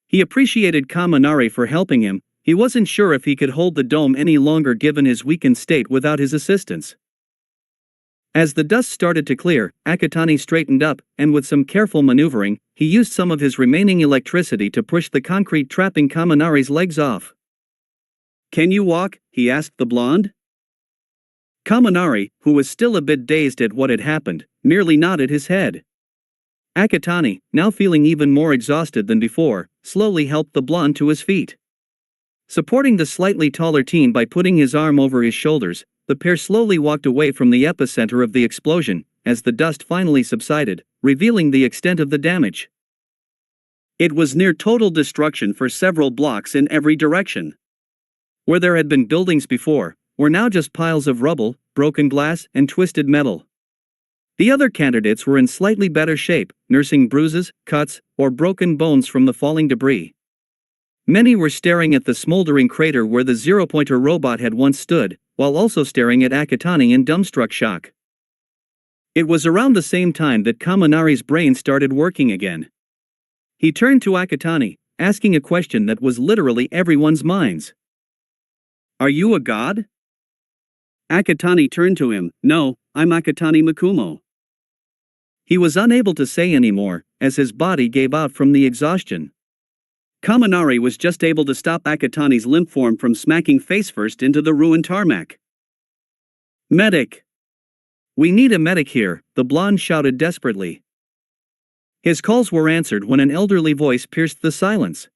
He appreciated Kaminari for helping him. He wasn't sure if he could hold the dome any longer given his weakened state without his assistance. As the dust started to clear, Akatani straightened up, and with some careful maneuvering, he used some of his remaining electricity to push the concrete trapping Kaminari's legs off. "Can you walk?" he asked the blonde. Kaminari, who was still a bit dazed at what had happened, merely nodded his head. Akatani, now feeling even more exhausted than before, slowly helped the blonde to his feet. Supporting the slightly taller teen by putting his arm over his shoulders, the pair slowly walked away from the epicenter of the explosion, as the dust finally subsided, revealing the extent of the damage. It was near total destruction for several blocks in every direction. Where there had been buildings before, were now just piles of rubble, broken glass, and twisted metal. The other candidates were in slightly better shape, nursing bruises, cuts, or broken bones from the falling debris. Many were staring at the smoldering crater where the zero-pointer robot had once stood, while also staring at Akatani in dumbstruck shock. It was around the same time that Kaminari's brain started working again. He turned to Akatani, asking a question that was literally everyone's minds. "Are you a god?" Akatani turned to him. "No, I'm Akatani Makumo." He was unable to say any more, as his body gave out from the exhaustion. Kaminari was just able to stop Akatani's limp form from smacking face-first into the ruined tarmac. "Medic! We need a medic here," the blonde shouted desperately. His calls were answered when an elderly voice pierced the silence.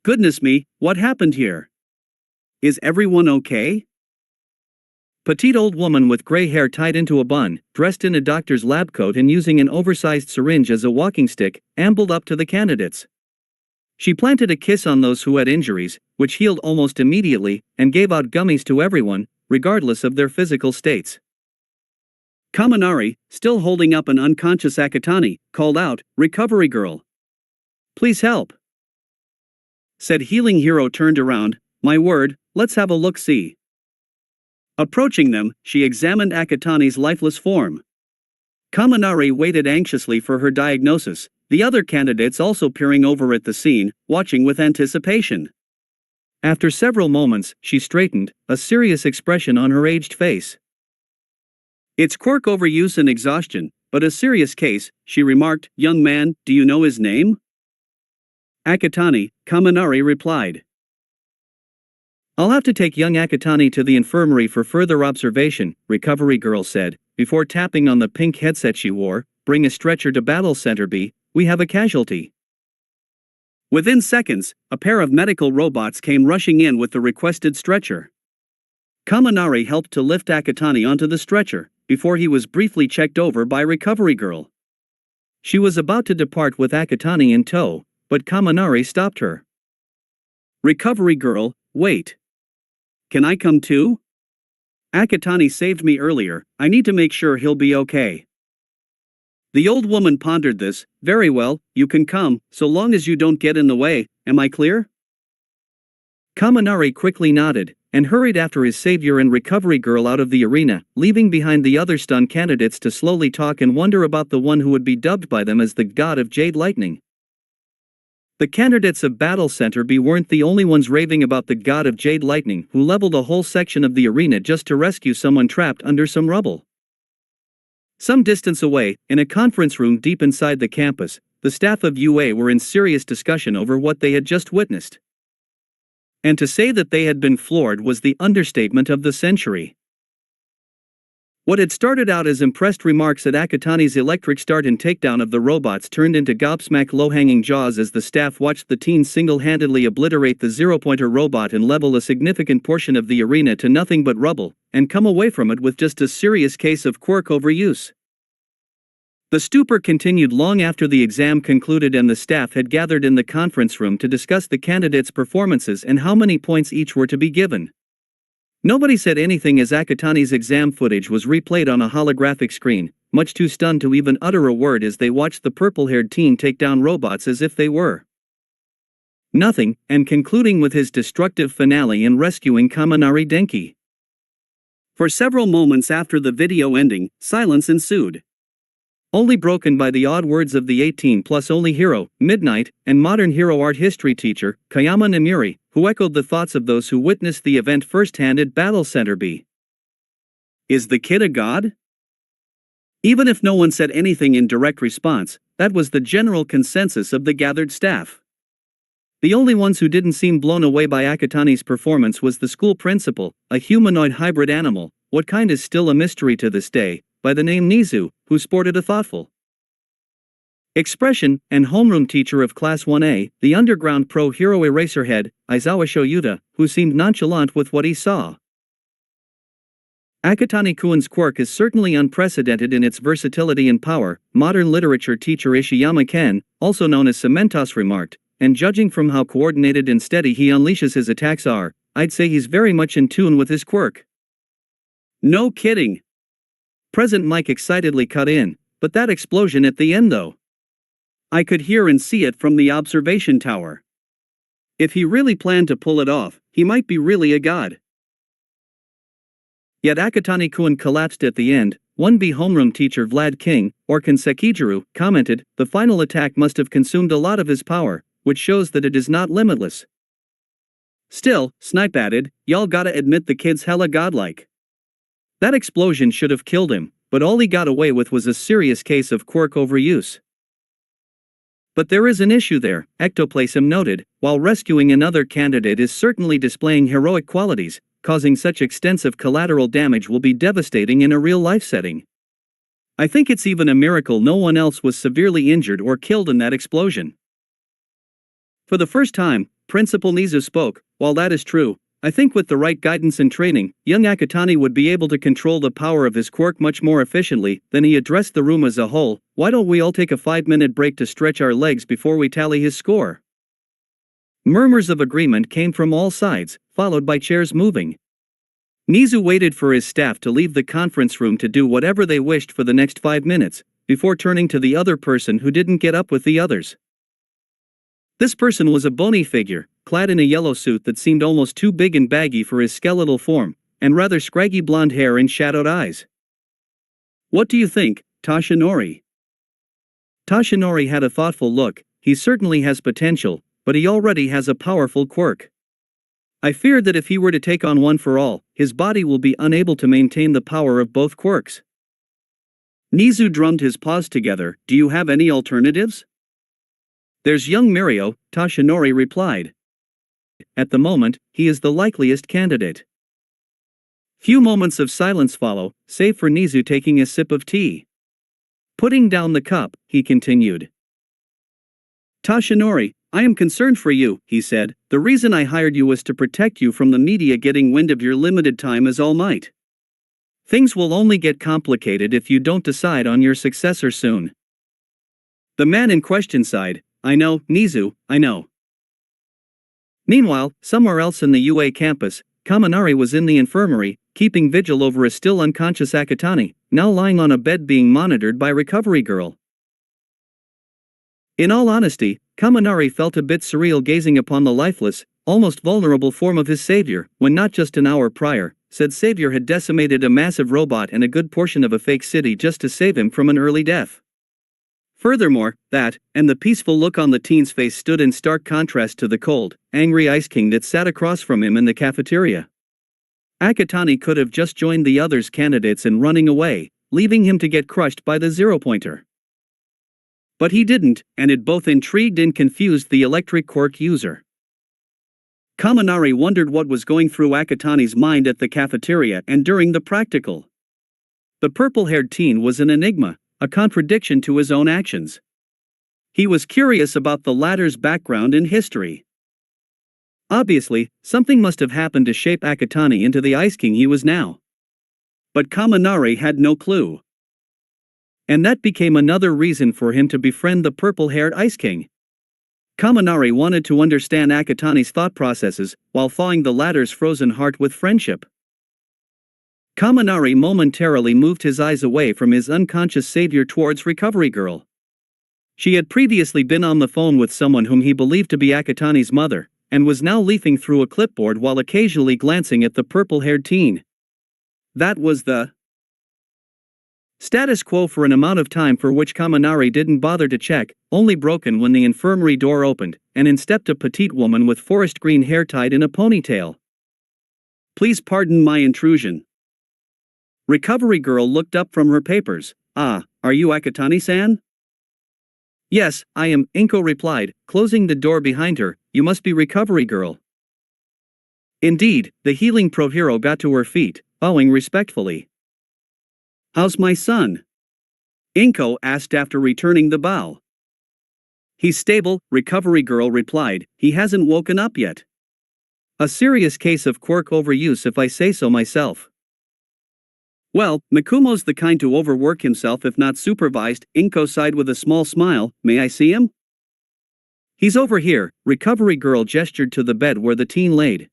"Goodness me, what happened here? Is everyone okay?" Petite old woman with gray hair tied into a bun, dressed in a doctor's lab coat and using an oversized syringe as a walking stick, ambled up to the candidates. She planted a kiss on those who had injuries, which healed almost immediately, and gave out gummies to everyone, regardless of their physical states. Kaminari, still holding up an unconscious Akatani, called out, "Recovery girl! Please help!" Said healing hero turned around. "My word, let's have a look-see." Approaching them, she examined Akatani's lifeless form. Kaminari waited anxiously for her diagnosis, the other candidates also peering over at the scene, watching with anticipation. After several moments, she straightened, a serious expression on her aged face. "It's quirk overuse and exhaustion, but a serious case," she remarked. "Young man, do you know his name?" "Akatani," Kaminari replied. "I'll have to take young Akatani to the infirmary for further observation," Recovery Girl said, before tapping on the pink headset she wore. "Bring a stretcher to Battle Center B, we have a casualty." Within seconds, a pair of medical robots came rushing in with the requested stretcher. Kaminari helped to lift Akatani onto the stretcher, before he was briefly checked over by Recovery Girl. She was about to depart with Akatani in tow, but Kaminari stopped her. "Recovery Girl, wait. Can I come too? Akatani saved me earlier, I need to make sure he'll be okay." The old woman pondered this. "Very well, you can come, so long as you don't get in the way, am I clear?" Kaminari quickly nodded, and hurried after his savior and Recovery Girl out of the arena, leaving behind the other stun candidates to slowly talk and wonder about the one who would be dubbed by them as the god of Jade Lightning. The candidates of Battle Center B weren't the only ones raving about the god of Jade Lightning, who leveled a whole section of the arena just to rescue someone trapped under some rubble. Some distance away, in a conference room deep inside the campus, the staff of UA were in serious discussion over what they had just witnessed. And to say that they had been floored was the understatement of the century. What had started out as impressed remarks at Akatani's electric start and takedown of the robots turned into gobsmacked low-hanging jaws as the staff watched the teens single-handedly obliterate the zero-pointer robot and level a significant portion of the arena to nothing but rubble, and come away from it with just a serious case of quirk overuse. The stupor continued long after the exam concluded and the staff had gathered in the conference room to discuss the candidates' performances and how many points each were to be given. Nobody said anything as Akatani's exam footage was replayed on a holographic screen, much too stunned to even utter a word as they watched the purple-haired teen take down robots as if they were nothing, and concluding with his destructive finale in rescuing Kaminari Denki. For several moments after the video ending, silence ensued. Only broken by the odd words of the 18-plus only hero, Midnight, and modern hero art history teacher, Kayama Namiri, who echoed the thoughts of those who witnessed the event firsthand at Battle Center B. Is the kid a god? Even if no one said anything in direct response, that was the general consensus of the gathered staff. The only ones who didn't seem blown away by Akatani's performance was the school principal, a humanoid hybrid animal, what kind is still a mystery to this day, by the name Nizu, who sported a thoughtful expression, and homeroom teacher of Class 1A, the underground pro-hero eraserhead, Aizawa Shoyuta, who seemed nonchalant with what he saw. Akatani-kun's quirk is certainly unprecedented in its versatility and power, modern literature teacher Ishiyama Ken, also known as Cementos, remarked, and judging from how coordinated and steady he unleashes his attacks are, I'd say he's very much in tune with his quirk. No kidding. Present Mike excitedly cut in, but that explosion at the end though. I could hear and see it from the observation tower. If he really planned to pull it off, he might be really a god. Yet Akatani-kun collapsed at the end. 1B homeroom teacher Vlad King, or Kansekijiru, commented, the final attack must have consumed a lot of his power, which shows that it is not limitless. Still, Snipe added, y'all gotta admit the kid's hella godlike. That explosion should have killed him, but all he got away with was a serious case of quirk overuse. But there is an issue there, Ectoplasm noted. While rescuing another candidate is certainly displaying heroic qualities, causing such extensive collateral damage will be devastating in a real-life setting. I think it's even a miracle no one else was severely injured or killed in that explosion. For the first time, Principal Nizu spoke. While that is true, I think with the right guidance and training, young Akatani would be able to control the power of his quirk much more efficiently. Then he addressed the room as a whole. Why don't we all take a 5-minute break to stretch our legs before we tally his score? Murmurs of agreement came from all sides, followed by chairs moving. Nizu waited for his staff to leave the conference room to do whatever they wished for the next 5 minutes, before turning to the other person who didn't get up with the others. This person was a bony figure, clad in a yellow suit that seemed almost too big and baggy for his skeletal form, and rather scraggy blonde hair and shadowed eyes. What do you think? Toshinori. Toshinori had a thoughtful look. He certainly has potential, but he already has a powerful quirk. I fear that if he were to take on One for All, his body will be unable to maintain the power of both quirks. Nizu drummed his paws together. Do you have any alternatives? There's young Mirio, Toshinori replied. At the moment, he is the likeliest candidate. Few moments of silence follow, save for Nizu taking a sip of tea. Putting down the cup, he continued. Toshinori, I am concerned for you, he said. The reason I hired you was to protect you from the media getting wind of your limited time as All Might. Things will only get complicated if you don't decide on your successor soon. The man in question sighed. I know, Nizu, I know. Meanwhile, somewhere else in the UA campus, Kaminari was in the infirmary, keeping vigil over a still unconscious Akatani, now lying on a bed being monitored by Recovery Girl. In all honesty, Kaminari felt a bit surreal gazing upon the lifeless, almost vulnerable form of his savior, when not just an hour prior, said savior had decimated a massive robot and a good portion of a fake city just to save him from an early death. Furthermore, that, and the peaceful look on the teen's face stood in stark contrast to the cold, angry Ice King that sat across from him in the cafeteria. Akatani could have just joined the others' candidates in running away, leaving him to get crushed by the zero-pointer. But he didn't, and it both intrigued and confused the electric quirk user. Kaminari wondered what was going through Akatani's mind at the cafeteria and during the practical. The purple-haired teen was an enigma, a contradiction to his own actions. He was curious about the latter's background and history. Obviously, something must have happened to shape Akatani into the Ice King he was now. But Kaminari had no clue. And that became another reason for him to befriend the purple-haired Ice King. Kaminari wanted to understand Akatani's thought processes, while thawing the latter's frozen heart with friendship. Kaminari momentarily moved his eyes away from his unconscious savior towards Recovery Girl. She had previously been on the phone with someone whom he believed to be Akatani's mother, and was now leafing through a clipboard while occasionally glancing at the purple-haired teen. That was the status quo for an amount of time for which Kaminari didn't bother to check, only broken when the infirmary door opened, and in stepped a petite woman with forest green hair tied in a ponytail. Please pardon my intrusion. Recovery Girl looked up from her papers. Ah, are you Akatani-san? Yes, I am, Inko replied, closing the door behind her. You must be Recovery Girl. Indeed, the healing pro hero got to her feet, bowing respectfully. How's my son? Inko asked after returning the bow. He's stable, Recovery Girl replied. He hasn't woken up yet. A serious case of quirk overuse if I say so myself. Well, Mikumo's the kind to overwork himself if not supervised, Inko sighed with a small smile. May I see him? He's over here, Recovery Girl gestured to the bed where the teen laid.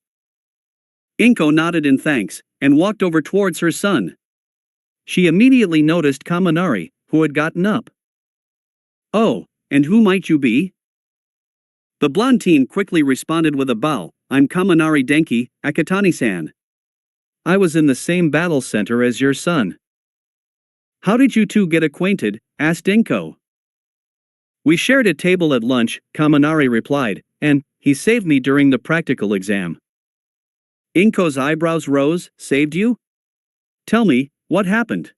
Inko nodded in thanks, and walked over towards her son. She immediately noticed Kaminari, who had gotten up. Oh, and who might you be? The blonde teen quickly responded with a bow. I'm Kaminari Denki, Akatani-san. I was in the same battle center as your son. How did you two get acquainted? Asked Inko. We shared a table at lunch, Kaminari replied, and he saved me during the practical exam. Inko's eyebrows rose. Saved you? Tell me, what happened?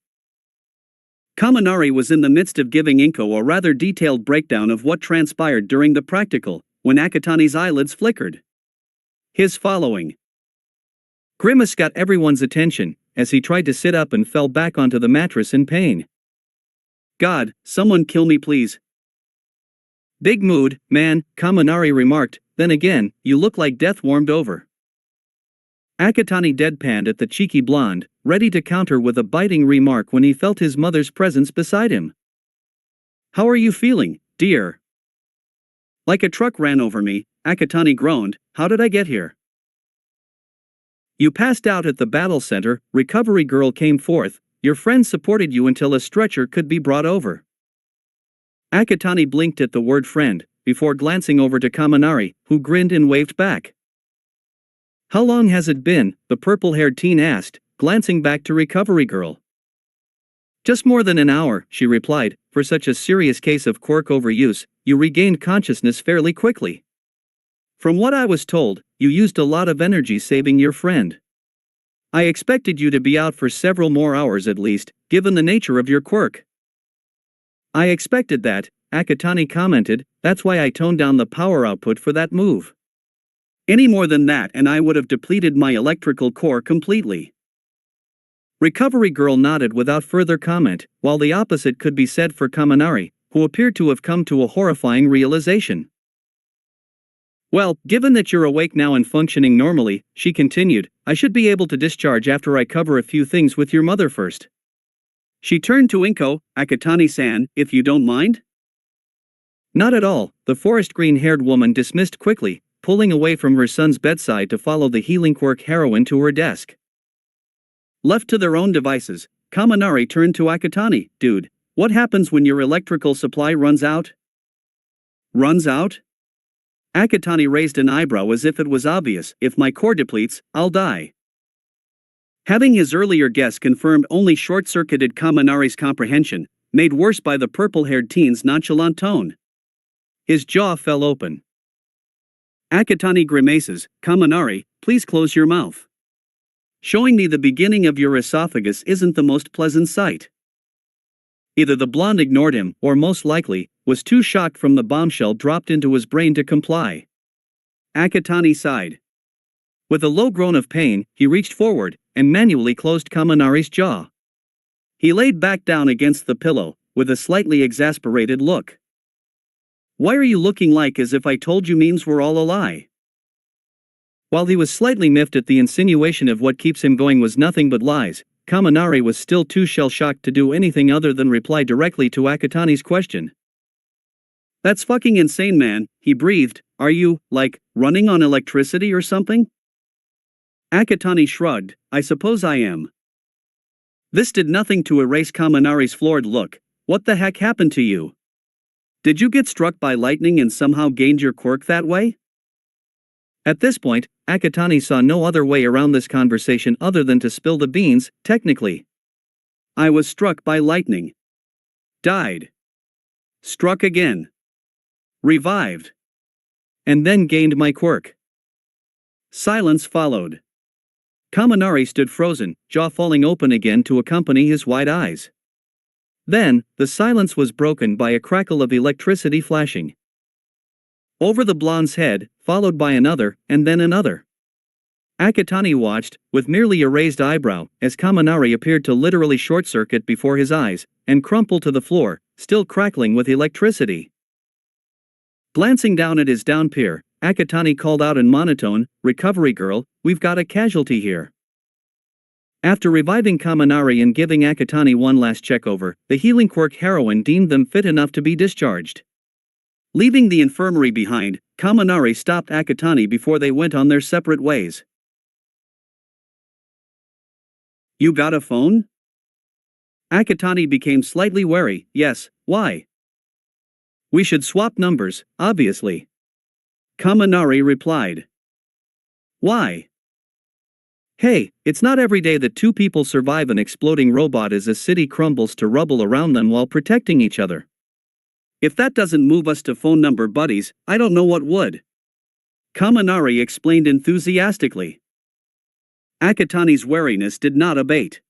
Kaminari was in the midst of giving Inko a rather detailed breakdown of what transpired during the practical, when Akatani's eyelids flickered. His following grimace got everyone's attention, as he tried to sit up and fell back onto the mattress in pain. God, someone kill me please. Big mood, man, Kaminari remarked, then again, you look like death warmed over. Akatani deadpanned at the cheeky blonde, ready to counter with a biting remark when he felt his mother's presence beside him. How are you feeling, dear? Like a truck ran over me, Akatani groaned. How did I get here? You passed out at the battle center, Recovery Girl came forth. Your friends supported you until a stretcher could be brought over. Akatani blinked at the word friend, before glancing over to Kaminari, who grinned and waved back. How long has it been? The purple-haired teen asked, glancing back to Recovery Girl. Just more than an hour, she replied. For such a serious case of quirk overuse, you regained consciousness fairly quickly. From what I was told, you used a lot of energy saving your friend. I expected you to be out for several more hours at least, given the nature of your quirk. I expected that, Akatani commented. That's why I toned down the power output for that move. Any more than that and I would have depleted my electrical core completely. Recovery Girl nodded without further comment, while the opposite could be said for Kaminari, who appeared to have come to a horrifying realization. Well, given that you're awake now and functioning normally, she continued, I should be able to discharge after I cover a few things with your mother first. She turned to Inko, Akatani-san, if you don't mind? Not at all, the forest green-haired woman dismissed quickly, pulling away from her son's bedside to follow the healing quirk heroine to her desk. Left to their own devices, Kaminari turned to Akatani. Dude, what happens when your electrical supply runs out? Runs out? Akatani raised an eyebrow as if it was obvious. If my core depletes, I'll die. Having his earlier guess confirmed only short-circuited Kaminari's comprehension, made worse by the purple-haired teen's nonchalant tone. His jaw fell open. Akatani grimaces. Kaminari, please close your mouth. Showing me the beginning of your esophagus isn't the most pleasant sight. Either the blonde ignored him, or most likely, was too shocked from the bombshell dropped into his brain to comply. Akatani sighed. With a low groan of pain, he reached forward, and manually closed Kaminari's jaw. He laid back down against the pillow, with a slightly exasperated look. Why are you looking like as if I told you memes were all a lie? While he was slightly miffed at the insinuation of what keeps him going was nothing but lies, Kaminari was still too shell-shocked to do anything other than reply directly to Akatani's question. That's fucking insane, man, he breathed. Are you, like, running on electricity or something? Akatani shrugged. I suppose I am. This did nothing to erase Kaminari's floored look. What the heck happened to you? Did you get struck by lightning and somehow gained your quirk that way? At this point, Akatani saw no other way around this conversation other than to spill the beans. Technically, I was struck by lightning. Died. Struck again. Revived. And then gained my quirk. Silence followed. Kaminari stood frozen, jaw falling open again to accompany his wide eyes. Then, the silence was broken by a crackle of electricity flashing over the blonde's head, followed by another, and then another. Akatani watched, with merely a raised eyebrow, as Kaminari appeared to literally short-circuit before his eyes, and crumple to the floor, still crackling with electricity. Glancing down at his down peer, Akatani called out in monotone, Recovery Girl, we've got a casualty here. After reviving Kaminari and giving Akatani one last check-over, the healing quirk heroine deemed them fit enough to be discharged. Leaving the infirmary behind, Kaminari stopped Akatani before they went on their separate ways. You got a phone? Akatani became slightly wary. Yes, why? We should swap numbers, obviously. Kaminari replied. Why? Hey, it's not every day that two people survive an exploding robot as a city crumbles to rubble around them while protecting each other. If that doesn't move us to phone number buddies, I don't know what would. Kaminari explained enthusiastically. Akatani's wariness did not abate.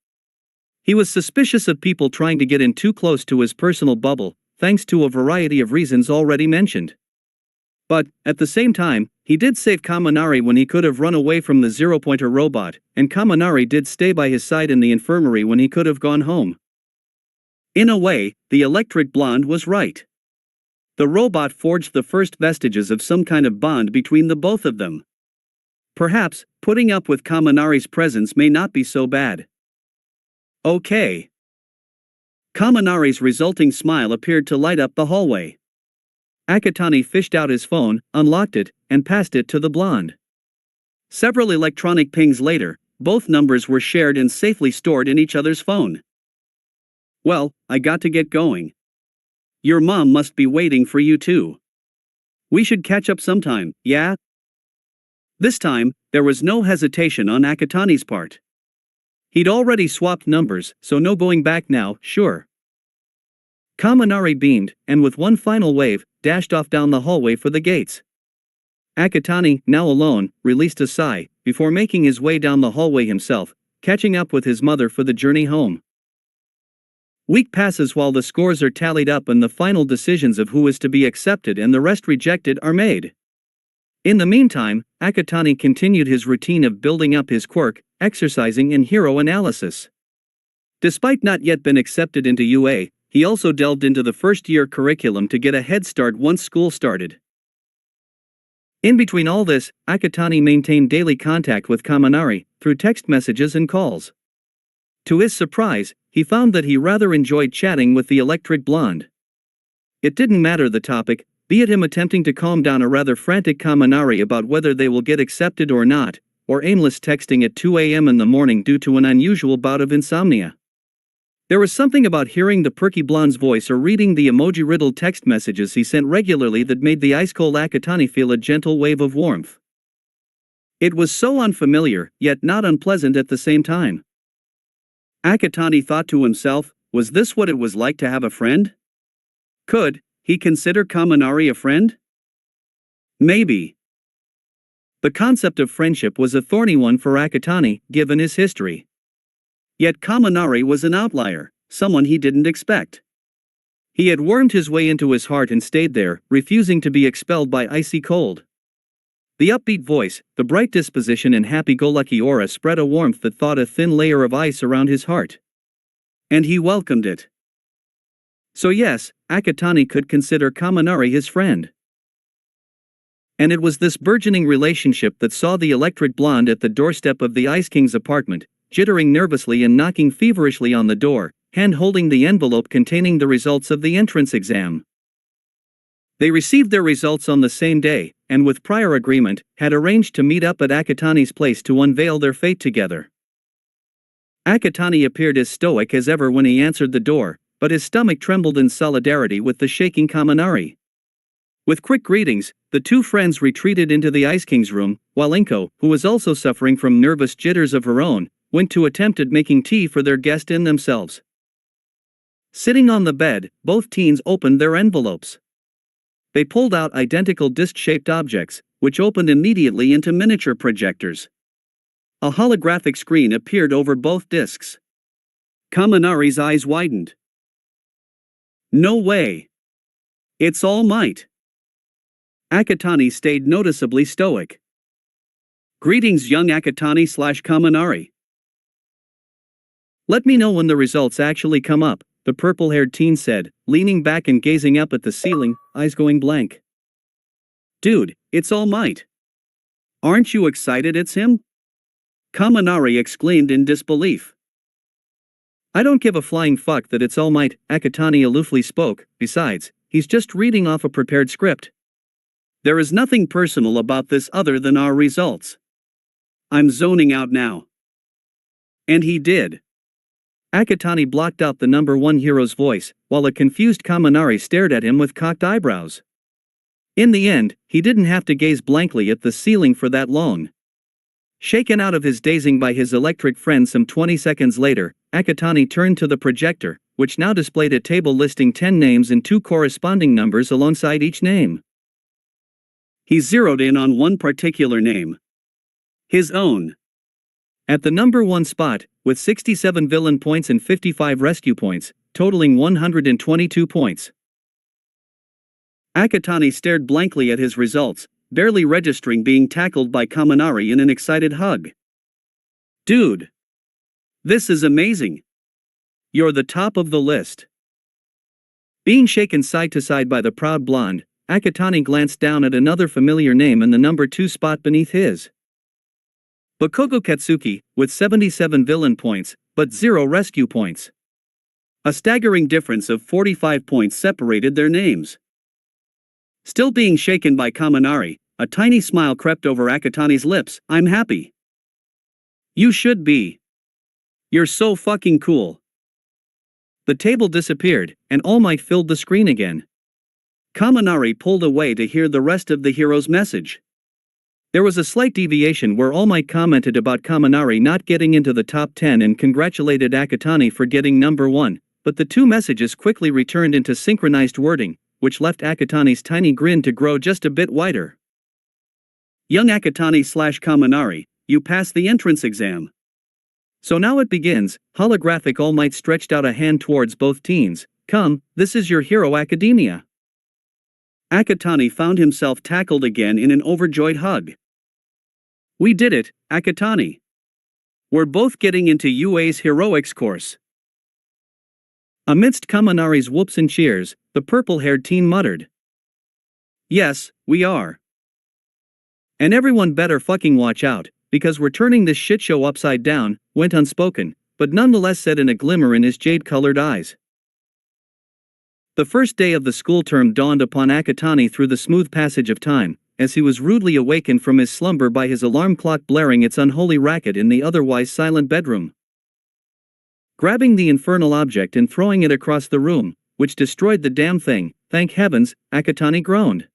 He was suspicious of people trying to get in too close to his personal bubble, thanks to a variety of reasons already mentioned. But, at the same time, he did save Kaminari when he could have run away from the zero-pointer robot, and Kaminari did stay by his side in the infirmary when he could have gone home. In a way, the electric blonde was right. The robot forged the first vestiges of some kind of bond between the both of them. Perhaps, putting up with Kaminari's presence may not be so bad. Okay. Kaminari's resulting smile appeared to light up the hallway. Akatani fished out his phone, unlocked it, and passed it to the blonde. Several electronic pings later, both numbers were shared and safely stored in each other's phone. Well, I got to get going. Your mom must be waiting for you too. We should catch up sometime, yeah? This time, there was no hesitation on Akatani's part. He'd already swapped numbers, so no going back now, sure. Kaminari beamed, and with one final wave, dashed off down the hallway for the gates. Akatani, now alone, released a sigh, before making his way down the hallway himself, catching up with his mother for the journey home. Week passes while the scores are tallied up and the final decisions of who is to be accepted and the rest rejected are made. In the meantime, Akatani continued his routine of building up his quirk, exercising and hero analysis. Despite not yet been accepted into UA, he also delved into the first-year curriculum to get a head start once school started. In between all this, Akatani maintained daily contact with Kaminari, through text messages and calls. To his surprise, he found that he rather enjoyed chatting with the electric blonde. It didn't matter the topic, be it him attempting to calm down a rather frantic Kaminari about whether they will get accepted or not, or aimless texting at 2 a.m. in the morning due to an unusual bout of insomnia. There was something about hearing the perky blonde's voice or reading the emoji-riddled text messages he sent regularly that made the ice-cold Akatani feel a gentle wave of warmth. It was so unfamiliar, yet not unpleasant at the same time. Akatani thought to himself, was this what it was like to have a friend? Could he consider Kaminari a friend? Maybe. The concept of friendship was a thorny one for Akatani, given his history. Yet Kaminari was an outlier, someone he didn't expect. He had wormed his way into his heart and stayed there, refusing to be expelled by icy cold. The upbeat voice, the bright disposition and happy-go-lucky aura spread a warmth that thawed a thin layer of ice around his heart. And he welcomed it. So yes, Akatani could consider Kaminari his friend. And it was this burgeoning relationship that saw the electric blonde at the doorstep of the Ice King's apartment, jittering nervously and knocking feverishly on the door, hand-holding the envelope containing the results of the entrance exam. They received their results on the same day, and with prior agreement, had arranged to meet up at Akatani's place to unveil their fate together. Akatani appeared as stoic as ever when he answered the door, but his stomach trembled in solidarity with the shaking Kaminari. With quick greetings, the two friends retreated into the Ice King's room, while Inko, who was also suffering from nervous jitters of her own, went to attempt at making tea for their guest and themselves. Sitting on the bed, both teens opened their envelopes. They pulled out identical disc-shaped objects, which opened immediately into miniature projectors. A holographic screen appeared over both discs. Kaminari's eyes widened. No way. It's All Might. Akatani stayed noticeably stoic. Greetings, young Akatani/Kaminari. Let me know when the results actually come up, the purple-haired teen said, leaning back and gazing up at the ceiling, eyes going blank. Dude, it's All Might. Aren't you excited it's him? Kaminari exclaimed in disbelief. I don't give a flying fuck that it's All Might, Akatani aloofly spoke, besides, he's just reading off a prepared script. There is nothing personal about this other than our results. I'm zoning out now. And he did. Akatani blocked out the number one hero's voice, while a confused Kaminari stared at him with cocked eyebrows. In the end, he didn't have to gaze blankly at the ceiling for that long. Shaken out of his dazing by his electric friend some 20 seconds later, Akatani turned to the projector, which now displayed a table listing 10 names and 2 corresponding numbers alongside each name. He zeroed in on one particular name. His own. At the number 1 spot, with 67 villain points and 55 rescue points, totaling 122 points. Akatani stared blankly at his results, barely registering being tackled by Kaminari in an excited hug. Dude! This is amazing! You're the top of the list. Being shaken side to side by the proud blonde, Akatani glanced down at another familiar name in the number 2 spot beneath his. Bakugo Katsuki, with 77 villain points, but 0 rescue points. A staggering difference of 45 points separated their names. Still being shaken by Kaminari, a tiny smile crept over Akatani's lips. I'm happy. You should be. You're so fucking cool. The table disappeared, and All Might filled the screen again. Kaminari pulled away to hear the rest of the hero's message. There was a slight deviation where All Might commented about Kaminari not getting into the top 10 and congratulated Akatani for getting number 1, but the two messages quickly returned into synchronized wording, which left Akatani's tiny grin to grow just a bit wider. Young Akatani/Kaminari, you passed the entrance exam. So now it begins. Holographic All Might stretched out a hand towards both teens. Come, this is your Hero Academia. Akatani found himself tackled again in an overjoyed hug. We did it, Akatani. We're both getting into UA's heroics course. Amidst Kaminari's whoops and cheers, the purple-haired teen muttered. Yes, we are. And everyone better fucking watch out, because we're turning this shitshow upside down, went unspoken, but nonetheless said in a glimmer in his jade-colored eyes. The first day of the school term dawned upon Akatani through the smooth passage of time, as he was rudely awakened from his slumber by his alarm clock blaring its unholy racket in the otherwise silent bedroom. Grabbing the infernal object and throwing it across the room, which destroyed the damn thing, thank heavens, Akatani groaned.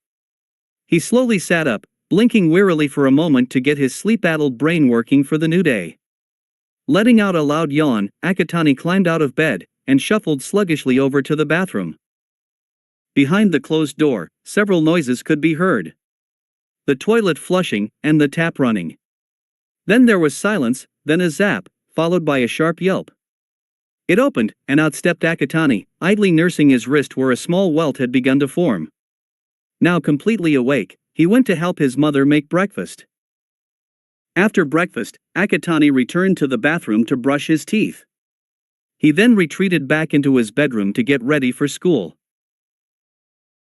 He slowly sat up, blinking wearily for a moment to get his sleep-addled brain working for the new day. Letting out a loud yawn, Akatani climbed out of bed, and shuffled sluggishly over to the bathroom. Behind the closed door, several noises could be heard. The toilet flushing, and the tap running. Then there was silence, then a zap, followed by a sharp yelp. It opened, and out stepped Akatani, idly nursing his wrist where a small welt had begun to form. Now completely awake, he went to help his mother make breakfast. After breakfast, Akatani returned to the bathroom to brush his teeth. He then retreated back into his bedroom to get ready for school.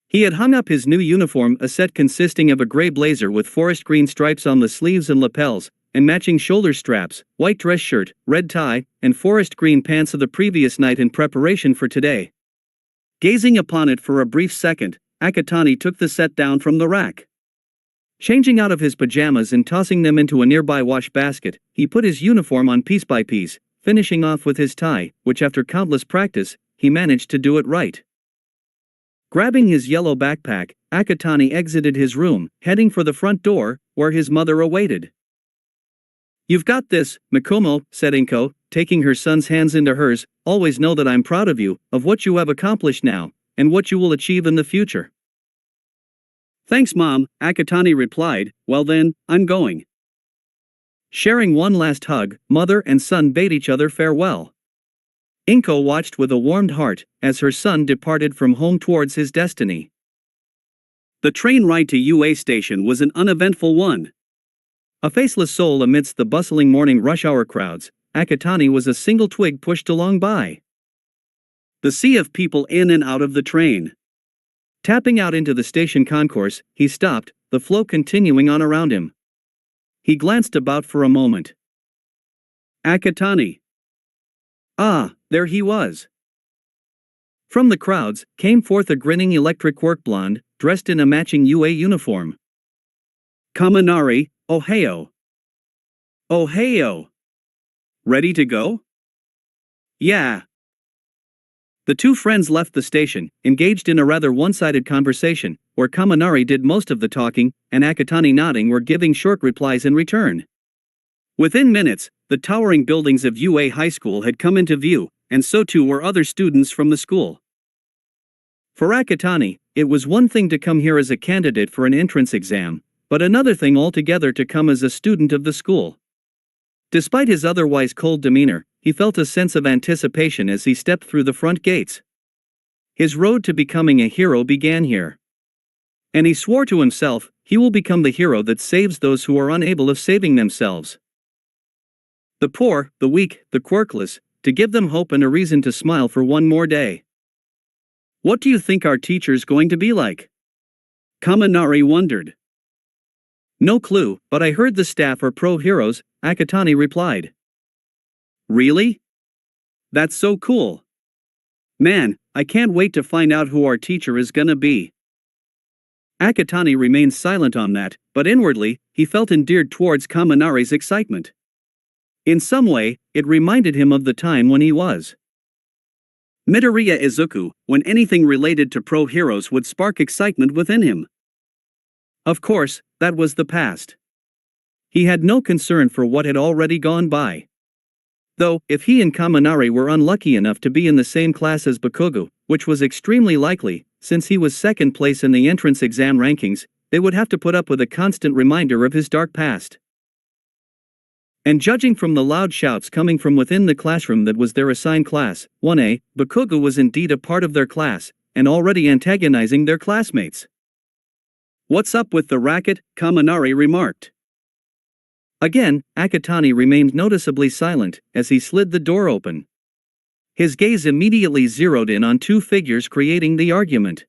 He had hung up his new uniform, a set consisting of a gray blazer with forest green stripes on the sleeves and lapels, and matching shoulder straps, white dress shirt, red tie, and forest green pants of the previous night in preparation for today. Gazing upon it for a brief second, Akatani took the set down from the rack. Changing out of his pajamas and tossing them into a nearby wash basket, he put his uniform on piece by piece, finishing off with his tie, which after countless practice, he managed to do it right. Grabbing his yellow backpack, Akatani exited his room, heading for the front door, where his mother awaited. You've got this, Mikomo, said Inko, taking her son's hands into hers. Always know that I'm proud of you, of what you have accomplished now, and what you will achieve in the future. Thanks, Mom, Akatani replied. Well then, I'm going. Sharing one last hug, mother and son bade each other farewell. Inko watched with a warmed heart, as her son departed from home towards his destiny. The train ride to UA station was an uneventful one. A faceless soul amidst the bustling morning rush hour crowds, Akatani was a single twig pushed along by. The sea of people in and out of the train. Tapping out into the station concourse, he stopped, the flow continuing on around him. He glanced about for a moment. Akatani. Ah, there he was. From the crowds, came forth a grinning electric quirk blonde, dressed in a matching UA uniform. Kaminari, Ohio. Ohio. Ready to go? Yeah. The two friends left the station, engaged in a rather one-sided conversation, where Kaminari did most of the talking, and Akatani nodding were giving short replies in return. Within minutes, the towering buildings of UA High School had come into view, and so too were other students from the school. For Akatani, it was one thing to come here as a candidate for an entrance exam, but another thing altogether to come as a student of the school. Despite his otherwise cold demeanor, he felt a sense of anticipation as he stepped through the front gates. His road to becoming a hero began here. And he swore to himself, he will become the hero that saves those who are unable of saving themselves. The poor, the weak, the quirkless, to give them hope and a reason to smile for one more day. What do you think our teacher's going to be like? Kaminari wondered. No clue, but I heard the staff are pro-heroes, Akatani replied. Really? That's so cool. Man, I can't wait to find out who our teacher is gonna be. Akatani remained silent on that, but inwardly, he felt endeared towards Kaminari's excitement. In some way, it reminded him of the time when he was Midoriya Izuku, when anything related to pro-heroes would spark excitement within him. Of course, that was the past. He had no concern for what had already gone by. Though, if he and Kaminari were unlucky enough to be in the same class as Bakugo, which was extremely likely, since he was second place in the entrance exam rankings, they would have to put up with a constant reminder of his dark past. And judging from the loud shouts coming from within the classroom that was their assigned class, 1A, Bakugo was indeed a part of their class, and already antagonizing their classmates. "What's up with the racket?" Kaminari remarked. Again, Akatani remained noticeably silent as he slid the door open. His gaze immediately zeroed in on two figures creating the argument.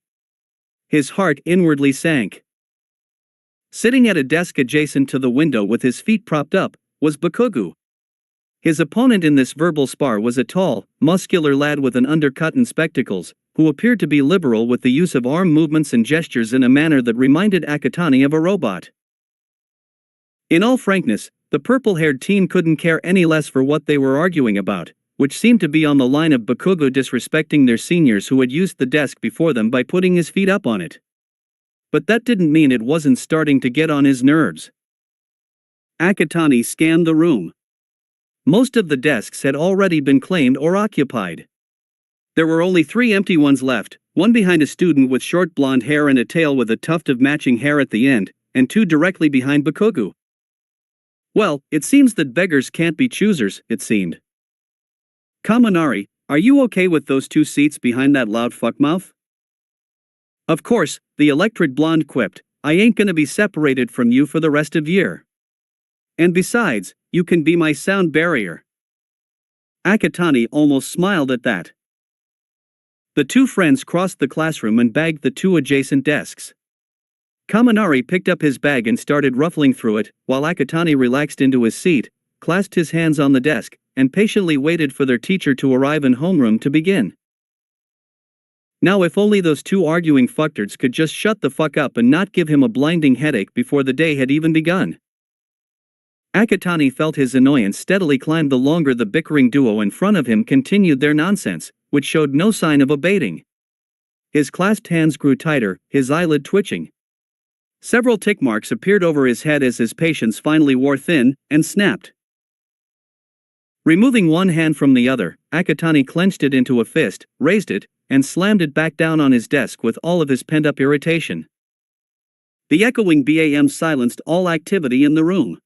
His heart inwardly sank. Sitting at a desk adjacent to the window with his feet propped up, was Bakugo. His opponent in this verbal spar was a tall, muscular lad with an undercut and spectacles, who appeared to be liberal with the use of arm movements and gestures in a manner that reminded Akatani of a robot. In all frankness, the purple-haired teen couldn't care any less for what they were arguing about, which seemed to be on the line of Bakugo disrespecting their seniors who had used the desk before them by putting his feet up on it. But that didn't mean it wasn't starting to get on his nerves. Akatani scanned the room. Most of the desks had already been claimed or occupied. There were only 3 empty ones left, one behind a student with short blonde hair and a tail with a tuft of matching hair at the end, and 2 directly behind Bakugo. Well, it seems that beggars can't be choosers, it seemed. "Kaminari, are you okay with those 2 seats behind that loud fuckmouth?" "Of course," the electric blonde quipped, "I ain't gonna be separated from you for the rest of year. And besides, you can be my sound barrier." Akatani almost smiled at that. The 2 friends crossed the classroom and bagged the 2 adjacent desks. Kaminari picked up his bag and started ruffling through it, while Akatani relaxed into his seat, clasped his hands on the desk, and patiently waited for their teacher to arrive in homeroom to begin. Now if only those 2 arguing fucktards could just shut the fuck up and not give him a blinding headache before the day had even begun. Akatani felt his annoyance steadily climb the longer the bickering duo in front of him continued their nonsense, which showed no sign of abating. His clasped hands grew tighter, his eyelid twitching. Several tick marks appeared over his head as his patience finally wore thin and snapped. Removing one hand from the other, Akatani clenched it into a fist, raised it, and slammed it back down on his desk with all of his pent-up irritation. The echoing BAM silenced all activity in the room.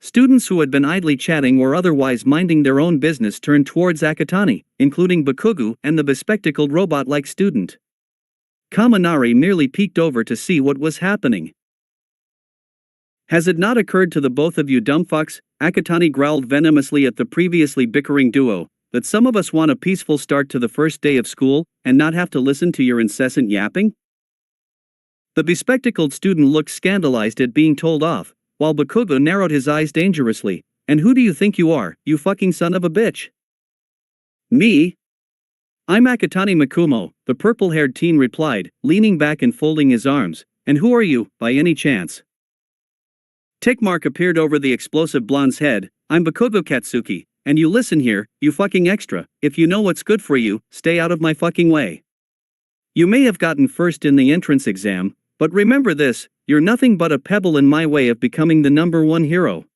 Students who had been idly chatting or otherwise minding their own business turned towards Akatani, including Bakugo and the bespectacled robot-like student. Kaminari merely peeked over to see what was happening. "Has it not occurred to the both of you dumbfucks," Akatani growled venomously at the previously bickering duo, "that some of us want a peaceful start to the first day of school, and not have to listen to your incessant yapping?" The bespectacled student looked scandalized at being told off, while Bakugo narrowed his eyes dangerously. "And who do you think you are, you fucking son of a bitch?" "Me? I'm Akatani Makumo," the purple-haired teen replied, leaning back and folding his arms. "And who are you, by any chance?" Tick mark appeared over the explosive blonde's head. "I'm Bakugo Katsuki, and you listen here, you fucking extra, if you know what's good for you, stay out of my fucking way. You may have gotten first in the entrance exam, but remember this, you're nothing but a pebble in my way of becoming the #1 hero."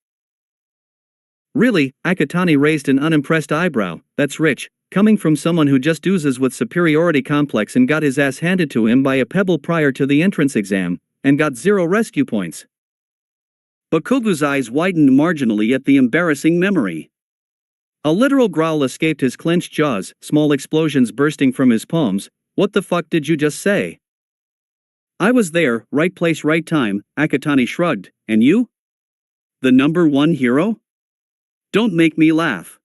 "Really?" Akatani raised an unimpressed eyebrow. "That's rich, coming from someone who just oozes with superiority complex and got his ass handed to him by a pebble prior to the entrance exam, and got 0 rescue points." Bakugo's eyes widened marginally at the embarrassing memory. A literal growl escaped his clenched jaws, small explosions bursting from his palms. "What the fuck did you just say?" "I was there, right place right time," Akatani shrugged. "And you? The #1 hero? Don't make me laugh.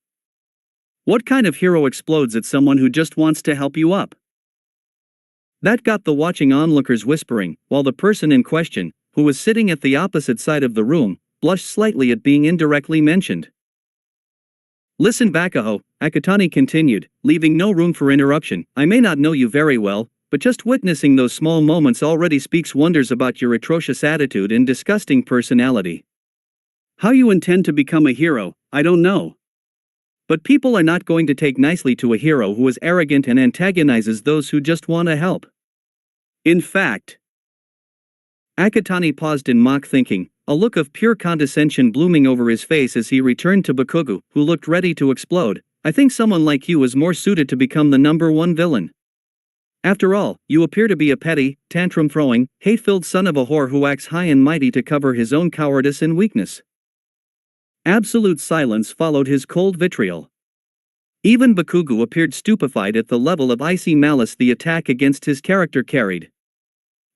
What kind of hero explodes at someone who just wants to help you up?" That got the watching onlookers whispering, while the person in question, who was sitting at the opposite side of the room, blushed slightly at being indirectly mentioned. "Listen Bakaho," Akatani continued, leaving no room for interruption. "I may not know you very well, but just witnessing those small moments already speaks wonders about your atrocious attitude and disgusting personality. How you intend to become a hero, I don't know. But people are not going to take nicely to a hero who is arrogant and antagonizes those who just want to help. In fact..." Akatani paused in mock thinking, a look of pure condescension blooming over his face as he returned to Bakugo, who looked ready to explode. I think someone like you is more suited to become the #1 villain. After all, you appear to be a petty, tantrum-throwing, hate-filled son of a whore who acts high and mighty to cover his own cowardice and weakness. Absolute silence followed his cold vitriol. Even Bakugo appeared stupefied at the level of icy malice the attack against his character carried.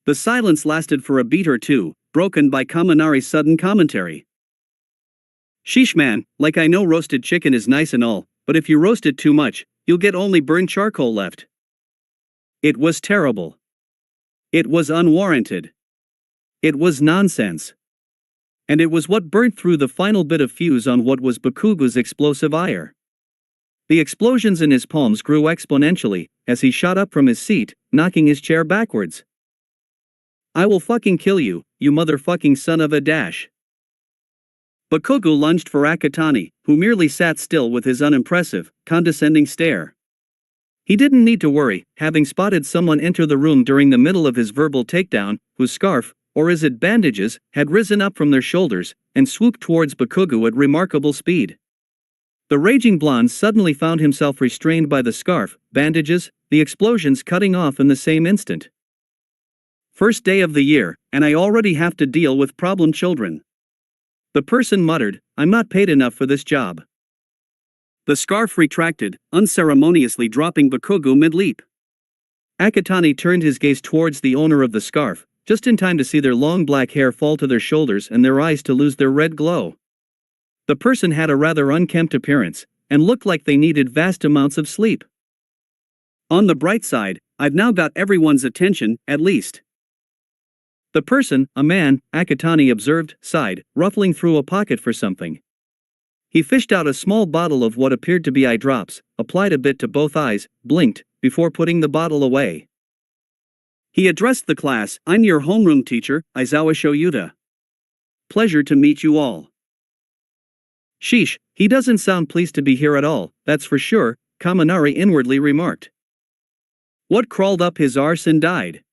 The silence lasted for a beat or two, broken by Kaminari's sudden commentary. Sheesh man, like I know roasted chicken is nice and all, but if you roast it too much, you'll get only burned charcoal left. It was terrible. It was unwarranted. It was nonsense. And it was what burnt through the final bit of fuse on what was Bakugo's explosive ire. The explosions in his palms grew exponentially, as he shot up from his seat, knocking his chair backwards. I will fucking kill you, you motherfucking son of a dash. Bakugo lunged for Akatani, who merely sat still with his unimpressive, condescending stare. He didn't need to worry, having spotted someone enter the room during the middle of his verbal takedown, whose scarf, or is it bandages, had risen up from their shoulders, and swooped towards Bakugo at remarkable speed. The raging blonde suddenly found himself restrained by the scarf, bandages, the explosions cutting off in the same instant. First day of the year, and I already have to deal with problem children. The person muttered, I'm not paid enough for this job. The scarf retracted, unceremoniously dropping Bakugo mid-leap. Akatani turned his gaze towards the owner of the scarf, just in time to see their long black hair fall to their shoulders and their eyes to lose their red glow. The person had a rather unkempt appearance, and looked like they needed vast amounts of sleep. On the bright side, I've now got everyone's attention, at least. The person, a man, Akatani observed, sighed, ruffling through a pocket for something. He fished out a small bottle of what appeared to be eye drops, applied a bit to both eyes, blinked, before putting the bottle away. He addressed the class, I'm your homeroom teacher, Aizawa Shoyuta. Pleasure to meet you all. Sheesh, he doesn't sound pleased to be here at all, that's for sure, Kaminari inwardly remarked. What crawled up his arse and died?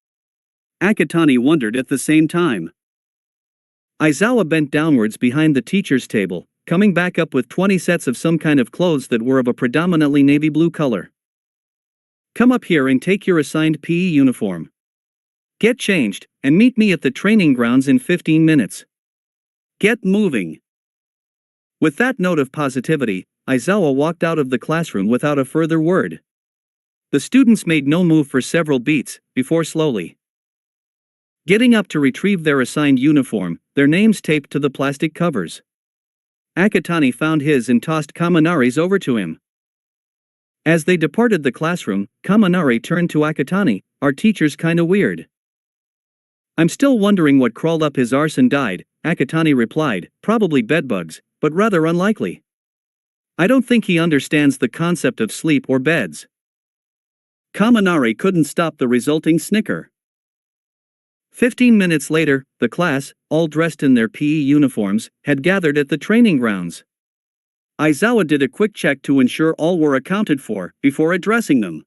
Akatani wondered at the same time. Aizawa bent downwards behind the teacher's table, coming back up with 20 sets of some kind of clothes that were of a predominantly navy blue color. Come up here and take your assigned PE uniform. Get changed, and meet me at the training grounds in 15 minutes. Get moving. With that note of positivity, Aizawa walked out of the classroom without a further word. The students made no move for several beats, before slowly getting up to retrieve their assigned uniform, their names taped to the plastic covers. Akatani found his and tossed Kaminari's over to him. As they departed the classroom, Kaminari turned to Akatani, our teacher's kinda weird. I'm still wondering what crawled up his arse and died, Akatani replied, probably bedbugs, but rather unlikely. I don't think he understands the concept of sleep or beds. Kaminari couldn't stop the resulting snicker. 15 minutes later, the class, all dressed in their PE uniforms, had gathered at the training grounds. Aizawa did a quick check to ensure all were accounted for, before addressing them.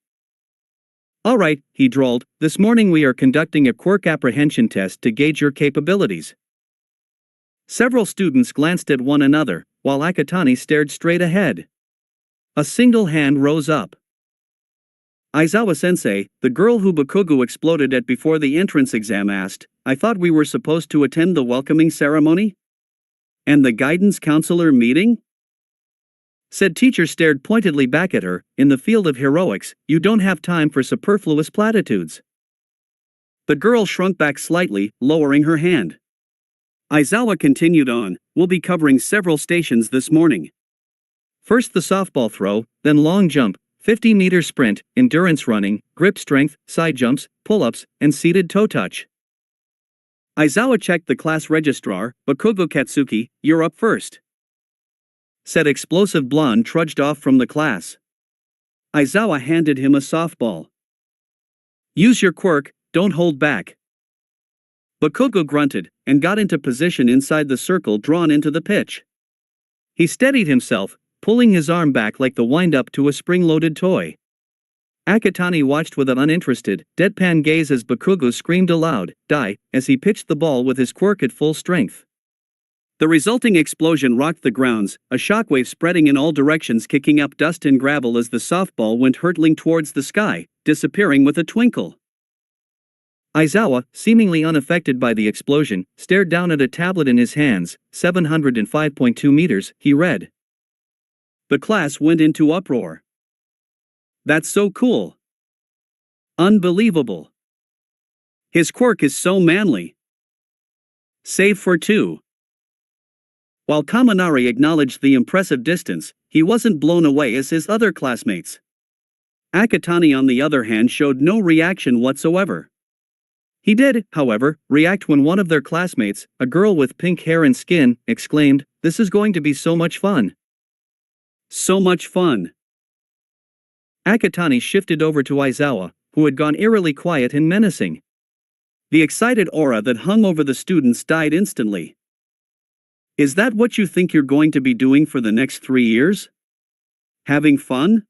All right, he drawled, this morning we are conducting a quirk apprehension test to gauge your capabilities. Several students glanced at one another, while Akatani stared straight ahead. A single hand rose up. Aizawa-sensei, the girl who Bakugo exploded at before the entrance exam asked, I thought we were supposed to attend the welcoming ceremony? And the guidance counselor meeting? Said teacher stared pointedly back at her, in the field of heroics, you don't have time for superfluous platitudes. The girl shrunk back slightly, lowering her hand. Aizawa continued on, we'll be covering several stations this morning. First the softball throw, then long jump, 50-meter sprint, endurance running, grip strength, side jumps, pull-ups, and seated toe touch. Aizawa checked the class registrar, Bakugo Katsuki, you're up first. Said explosive blonde trudged off from the class. Aizawa handed him a softball. Use your quirk, don't hold back. Bakugo grunted, and got into position inside the circle drawn into the pitch. He steadied himself, pulling his arm back like the wind-up to a spring-loaded toy. Akatani watched with an uninterested, deadpan gaze as Bakugo screamed aloud, die, as he pitched the ball with his quirk at full strength. The resulting explosion rocked the grounds, a shockwave spreading in all directions, kicking up dust and gravel as the softball went hurtling towards the sky, disappearing with a twinkle. Aizawa, seemingly unaffected by the explosion, stared down at a tablet in his hands. 705.2 meters, he read. The class went into uproar. That's so cool. Unbelievable. His quirk is so manly. Save for 2. While Kaminari acknowledged the impressive distance, he wasn't blown away as his other classmates. Akatani, on the other hand, showed no reaction whatsoever. He did, however, react when one of their classmates, a girl with pink hair and skin, exclaimed, "This is going to be so much fun." So much fun. Akatani shifted over to Aizawa, who had gone eerily quiet and menacing. The excited aura that hung over the students died instantly. Is that what you think you're going to be doing for the next 3 years? Having fun?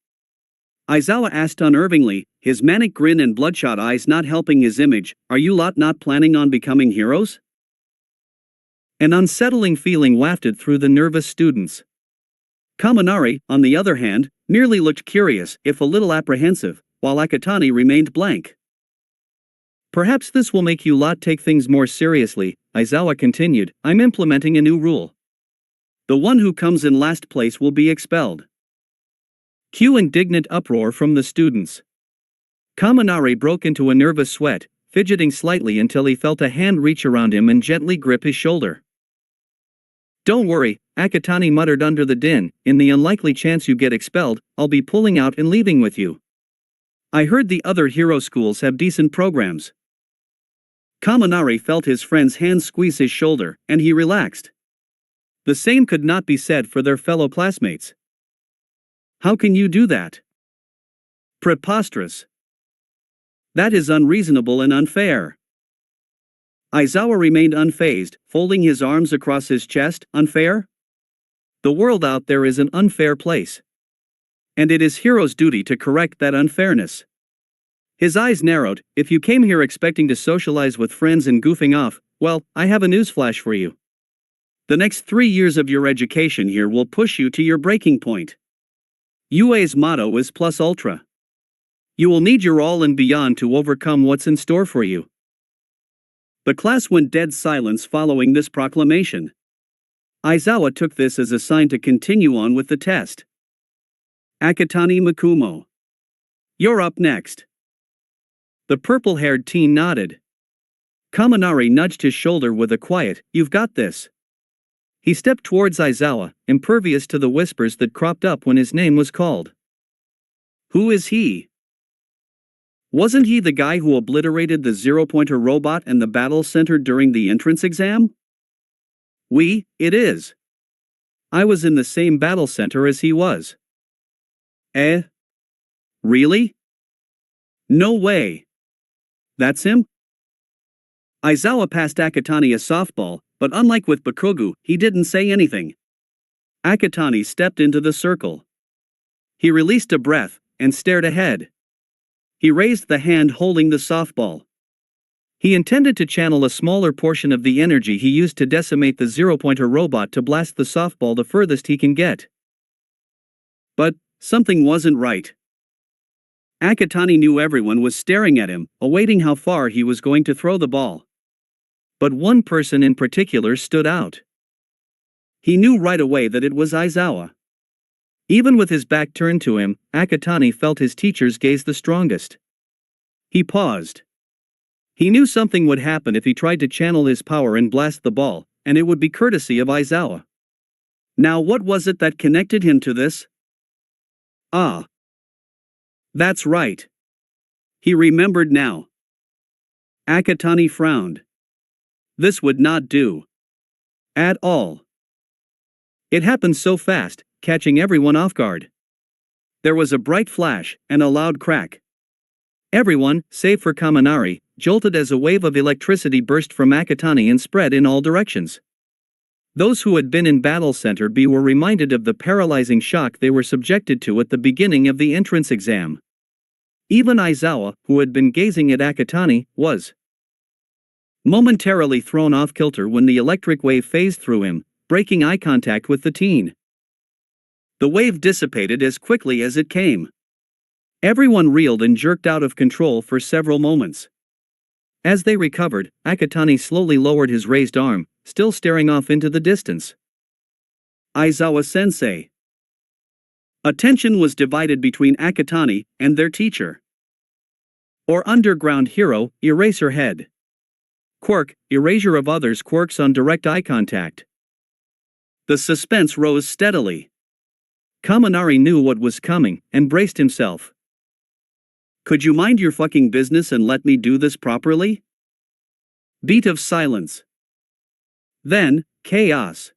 Aizawa asked unnervingly, his manic grin and bloodshot eyes not helping his image. Are you lot not planning on becoming heroes? An unsettling feeling wafted through the nervous students. Kaminari, on the other hand, merely looked curious, if a little apprehensive, while Akatani remained blank. Perhaps this will make you lot take things more seriously, Aizawa continued. I'm implementing a new rule. The one who comes in last place will be expelled. Cue indignant uproar from the students. Kaminari broke into a nervous sweat, fidgeting slightly until he felt a hand reach around him and gently grip his shoulder. Don't worry, Akatani muttered under the din, in the unlikely chance you get expelled, I'll be pulling out and leaving with you. I heard the other hero schools have decent programs. Kaminari felt his friend's hand squeeze his shoulder, and he relaxed. The same could not be said for their fellow classmates. How can you do that? Preposterous. That is unreasonable and unfair. Aizawa remained unfazed, folding his arms across his chest. Unfair? The world out there is an unfair place. And it is Hiro's duty to correct that unfairness. His eyes narrowed. If you came here expecting to socialize with friends and goofing off, well, I have a newsflash for you. The next 3 years of your education here will push you to your breaking point. UA's motto is plus ultra. You will need your all and beyond to overcome what's in store for you. The class went dead silence following this proclamation. Aizawa took this as a sign to continue on with the test. Akatani Makumo. You're up next. The purple-haired teen nodded. Kaminari nudged his shoulder with a quiet, "You've got this." He stepped towards Aizawa, impervious to the whispers that cropped up when his name was called. Who is he? Wasn't he the guy who obliterated the zero-pointer robot and the battle center during the entrance exam? It is. I was in the same battle center as he was. Really? No way. That's him? Aizawa passed Akatani a softball, but unlike with Bakugo, he didn't say anything. Akatani stepped into the circle. He released a breath, and stared ahead. He raised the hand holding the softball. He intended to channel a smaller portion of the energy he used to decimate the zero-pointer robot to blast the softball the furthest he can get. But something wasn't right. Akatani knew everyone was staring at him, awaiting how far he was going to throw the ball. But one person in particular stood out. He knew right away that it was Aizawa. Even with his back turned to him, Akatani felt his teacher's gaze the strongest. He paused. He knew something would happen if he tried to channel his power and blast the ball, and it would be courtesy of Aizawa. Now what was it that connected him to this? Ah. That's right. He remembered now. Akatani frowned. This would not do. At all. It happened so fast, catching everyone off guard. There was a bright flash, and a loud crack. Everyone, save for Kaminari, jolted as a wave of electricity burst from Akatani and spread in all directions. Those who had been in Battle Center B were reminded of the paralyzing shock they were subjected to at the beginning of the entrance exam. Even Aizawa, who had been gazing at Akatani, was momentarily thrown off kilter when the electric wave phased through him, breaking eye contact with the teen. The wave dissipated as quickly as it came. Everyone reeled and jerked out of control for several moments. As they recovered, Akatani slowly lowered his raised arm, still staring off into the distance. Aizawa-sensei. Attention was divided between Akatani and their teacher. Or underground hero, Eraserhead. Quirk, erasure of others' quirks on direct eye contact. The suspense rose steadily. Kaminari knew what was coming and braced himself. Could you mind your fucking business and let me do this properly? Beat of silence. Then, chaos.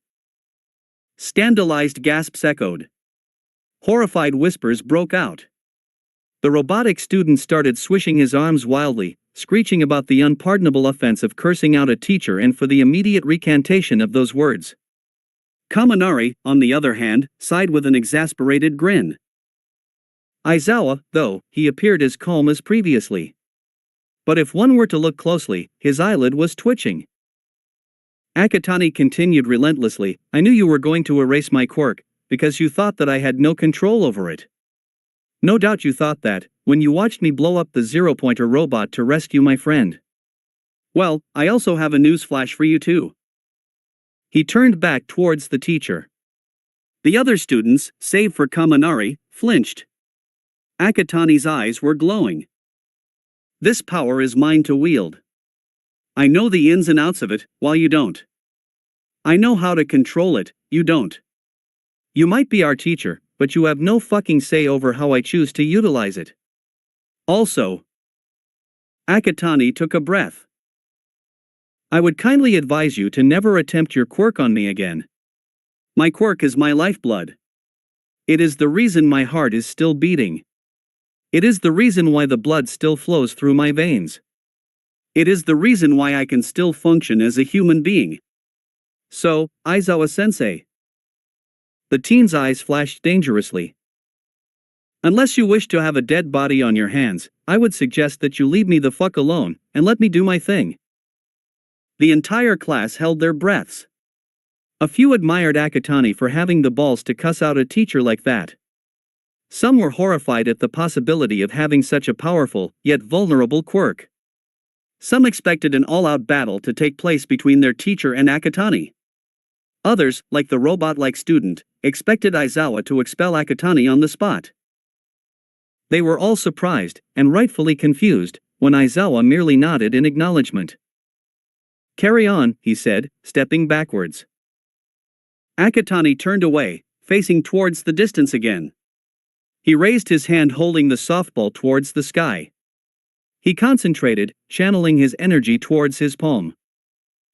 Scandalized gasps echoed. Horrified whispers broke out. The robotic student started swishing his arms wildly, screeching about the unpardonable offense of cursing out a teacher and for the immediate recantation of those words. Kaminari, on the other hand, sighed with an exasperated grin. Aizawa, though, he appeared as calm as previously. But if one were to look closely, his eyelid was twitching. Akatani continued relentlessly, I knew you were going to erase my quirk, because you thought that I had no control over it. No doubt you thought that, when you watched me blow up the zero-pointer robot to rescue my friend. Well, I also have a news flash for you too. He turned back towards the teacher. The other students, save for Kaminari, flinched. Akatani's eyes were glowing. This power is mine to wield. I know the ins and outs of it, while you don't. I know how to control it, you don't. You might be our teacher, but you have no fucking say over how I choose to utilize it. Also, Akatani took a breath. I would kindly advise you to never attempt your quirk on me again. My quirk is my lifeblood. It is the reason my heart is still beating. It is the reason why the blood still flows through my veins. It is the reason why I can still function as a human being. So, Aizawa-sensei. The teen's eyes flashed dangerously. Unless you wish to have a dead body on your hands, I would suggest that you leave me the fuck alone, and let me do my thing. The entire class held their breaths. A few admired Akatani for having the balls to cuss out a teacher like that. Some were horrified at the possibility of having such a powerful, yet vulnerable quirk. Some expected an all-out battle to take place between their teacher and Akatani. Others, like the robot-like student, expected Aizawa to expel Akatani on the spot. They were all surprised, and rightfully confused, when Aizawa merely nodded in acknowledgement. Carry on, he said, stepping backwards. Akatani turned away, facing towards the distance again. He raised his hand holding the softball towards the sky. He concentrated, channeling his energy towards his palm.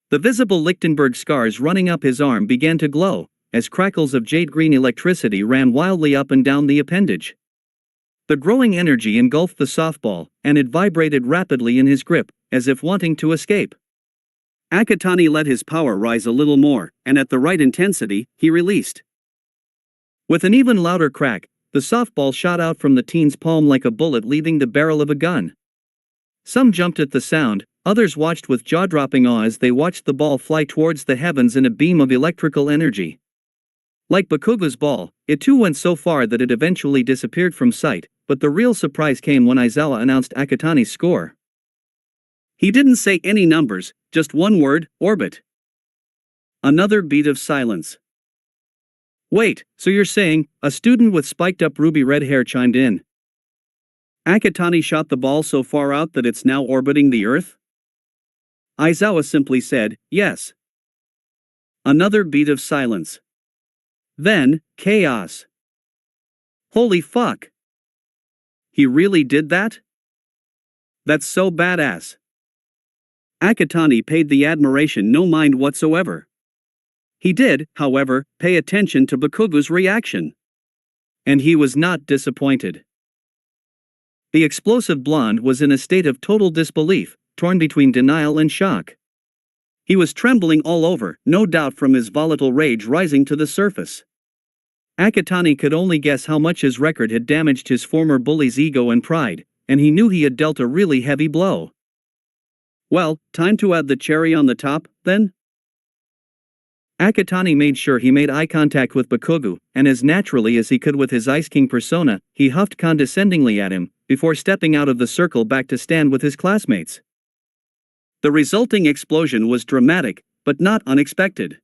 The visible Lichtenberg scars running up his arm began to glow, as crackles of jade-green electricity ran wildly up and down the appendage. The growing energy engulfed the softball, and it vibrated rapidly in his grip, as if wanting to escape. Akatani let his power rise a little more, and at the right intensity, he released. With an even louder crack, the softball shot out from the teen's palm like a bullet leaving the barrel of a gun. Some jumped at the sound, others watched with jaw-dropping awe as they watched the ball fly towards the heavens in a beam of electrical energy. Like Bakuga's ball, it too went so far that it eventually disappeared from sight, but the real surprise came when Aizawa announced Akatani's score. He didn't say any numbers, just one word, orbit. Another beat of silence. Wait, so you're saying, a student with spiked-up ruby-red hair chimed in. Akatani shot the ball so far out that it's now orbiting the Earth? Aizawa simply said, yes. Another beat of silence. Then, chaos. Holy fuck. He really did that? That's so badass. Akatani paid the admiration no mind whatsoever. He did, however, pay attention to Bakuga's reaction. And he was not disappointed. The explosive blonde was in a state of total disbelief, torn between denial and shock. He was trembling all over, no doubt from his volatile rage rising to the surface. Akatani could only guess how much his record had damaged his former bully's ego and pride, and he knew he had dealt a really heavy blow. Well, time to add the cherry on the top, then? Akatani made sure he made eye contact with Bakugo, and as naturally as he could with his Ice King persona, he huffed condescendingly at him, before stepping out of the circle back to stand with his classmates. The resulting explosion was dramatic, but not unexpected.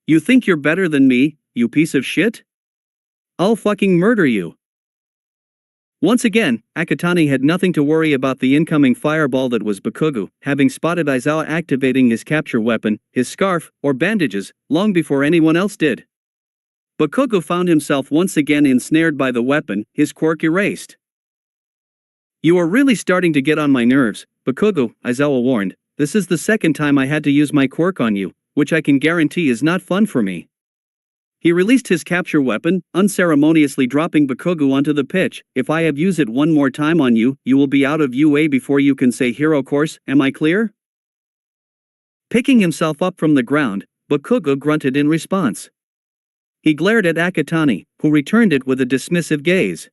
"You think you're better than me, you piece of shit? I'll fucking murder you." Once again, Akatani had nothing to worry about the incoming fireball that was Bakugo, having spotted Aizawa activating his capture weapon, his scarf, or bandages, long before anyone else did. Bakugo found himself once again ensnared by the weapon, his quirk erased. "You are really starting to get on my nerves, Bakugo," Aizawa warned. "This is the second time I had to use my quirk on you, which I can guarantee is not fun for me." He released his capture weapon, unceremoniously dropping Bakugo onto the pitch. "If I have used it one more time on you, you will be out of UA before you can say hero course, am I clear?" Picking himself up from the ground, Bakugo grunted in response. He glared at Akatani, who returned it with a dismissive gaze.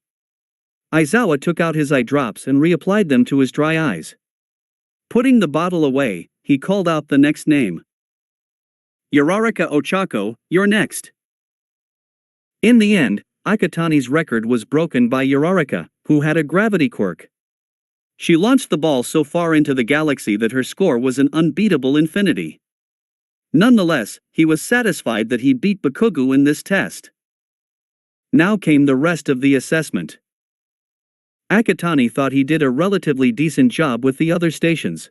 Aizawa took out his eye drops and reapplied them to his dry eyes. Putting the bottle away, he called out the next name. "Uraraka Ochako, you're next." In the end, Akatani's record was broken by Uraraka, who had a gravity quirk. She launched the ball so far into the galaxy that her score was an unbeatable infinity. Nonetheless, he was satisfied that he beat Bakugo in this test. Now came the rest of the assessment. Akatani thought he did a relatively decent job with the other stations.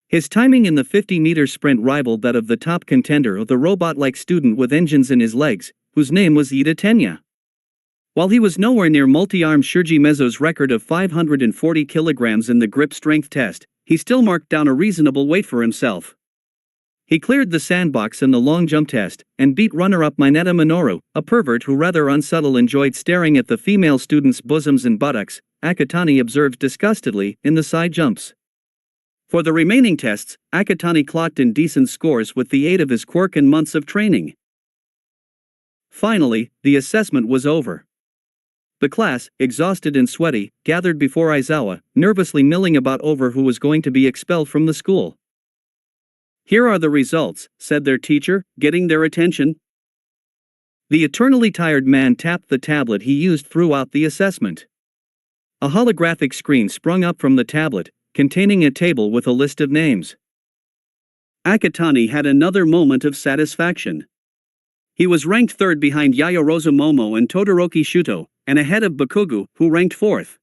His timing in the 50-meter sprint rivaled that of the top contender, the robot-like student with engines in his legs, whose name was Ida Tenya. While he was nowhere near multi-arm Shurji Mezo's record of 540 kilograms in the grip strength test, he still marked down a reasonable weight for himself. He cleared the sandbox in the long jump test, and beat runner-up Mineta Minoru, a pervert who rather unsubtle enjoyed staring at the female students' bosoms and buttocks, Akatani observed disgustedly, in the side jumps. For the remaining tests, Akatani clocked in decent scores with the aid of his quirk and months of training. Finally, the assessment was over. The class, exhausted and sweaty, gathered before Aizawa, nervously milling about over who was going to be expelled from the school. "Here are the results," said their teacher, getting their attention. The eternally tired man tapped the tablet he used throughout the assessment. A holographic screen sprung up from the tablet, containing a table with a list of names. Akatani had another moment of satisfaction. He was ranked third behind Yayorozu Momo and Todoroki Shuto, and ahead of Bakugo, who ranked fourth.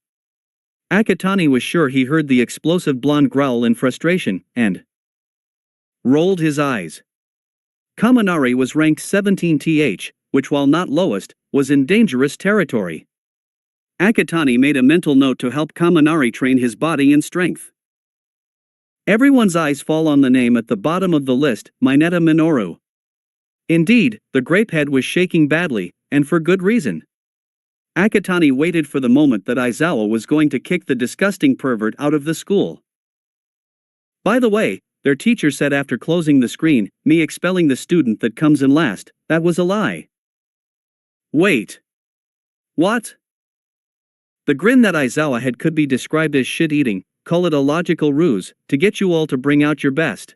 Akatani was sure he heard the explosive blonde growl in frustration, and rolled his eyes. Kaminari was ranked 17th, which while not lowest, was in dangerous territory. Akatani made a mental note to help Kaminari train his body and strength. Everyone's eyes fall on the name at the bottom of the list, Mineta Minoru. Indeed, the grapehead was shaking badly, and for good reason. Akatani waited for the moment that Aizawa was going to kick the disgusting pervert out of the school. By the way, their teacher said after closing the screen, me expelling the student that comes in last, that was a lie. Wait. What? The grin that Aizawa had could be described as shit-eating, call it a logical ruse, to get you all to bring out your best.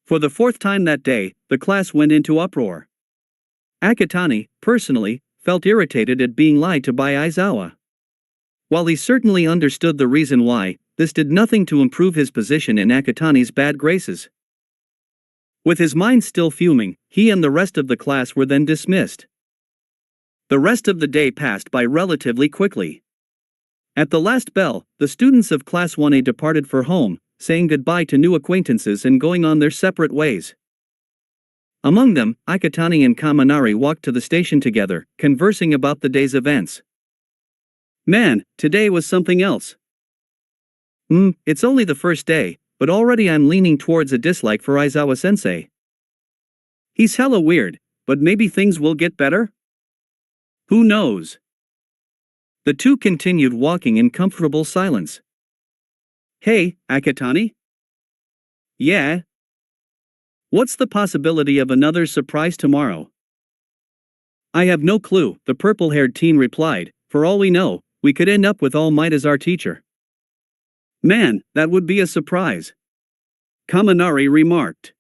For the fourth time that day, the class went into uproar. Akatani, personally, felt irritated at being lied to by Aizawa. While he certainly understood the reason why, this did nothing to improve his position in Akatani's bad graces. With his mind still fuming, he and the rest of the class were then dismissed. The rest of the day passed by relatively quickly. At the last bell, the students of Class 1A departed for home, saying goodbye to new acquaintances and going on their separate ways. Among them, Akatani and Kaminari walked to the station together, conversing about the day's events. "Man, today was something else. It's only the first day, but already I'm leaning towards a dislike for Aizawa-sensei. He's hella weird, but maybe things will get better? Who knows?" The two continued walking in comfortable silence. "Hey, Akatani?" "Yeah? What's the possibility of another surprise tomorrow?" "I have no clue," the purple-haired teen replied. "For all we know, we could end up with All Might as our teacher." "Man, that would be a surprise," Kaminari remarked.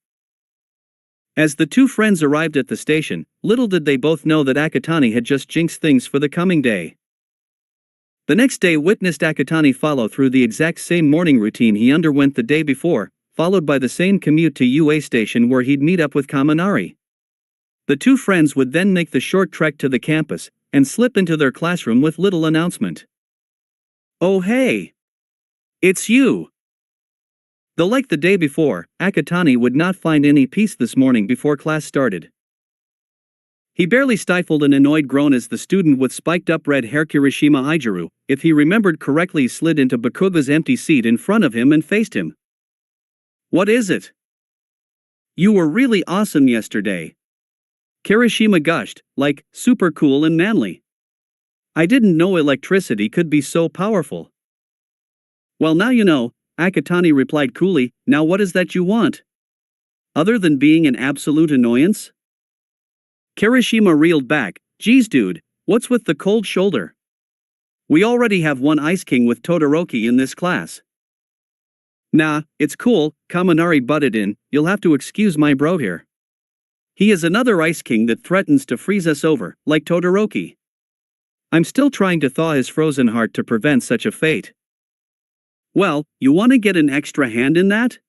As the two friends arrived at the station, little did they both know that Akatani had just jinxed things for the coming day. The next day witnessed Akatani follow through the exact same morning routine he underwent the day before, followed by the same commute to UA station where he'd meet up with Kaminari. The two friends would then make the short trek to the campus, and slip into their classroom with little announcement. "Oh hey! It's you!" Though like the day before, Akatani would not find any peace this morning before class started. He barely stifled an annoyed groan as the student with spiked-up red hair Kirishima Ijiru, if he remembered correctly, slid into Bakuga's empty seat in front of him and faced him. "What is it? You were really awesome yesterday." Kirishima gushed, like, super cool and manly. "I didn't know electricity could be so powerful." "Well, now you know," Akatani replied coolly. "Now what is that you want? Other than being an absolute annoyance?" Kirishima reeled back. "Geez dude, what's with the cold shoulder? We already have one Ice King with Todoroki in this class." "Nah, it's cool," Kaminari butted in. "You'll have to excuse my bro here. He is another Ice King that threatens to freeze us over, like Todoroki. I'm still trying to thaw his frozen heart to prevent such a fate." "Well, you want to get an extra hand in that?"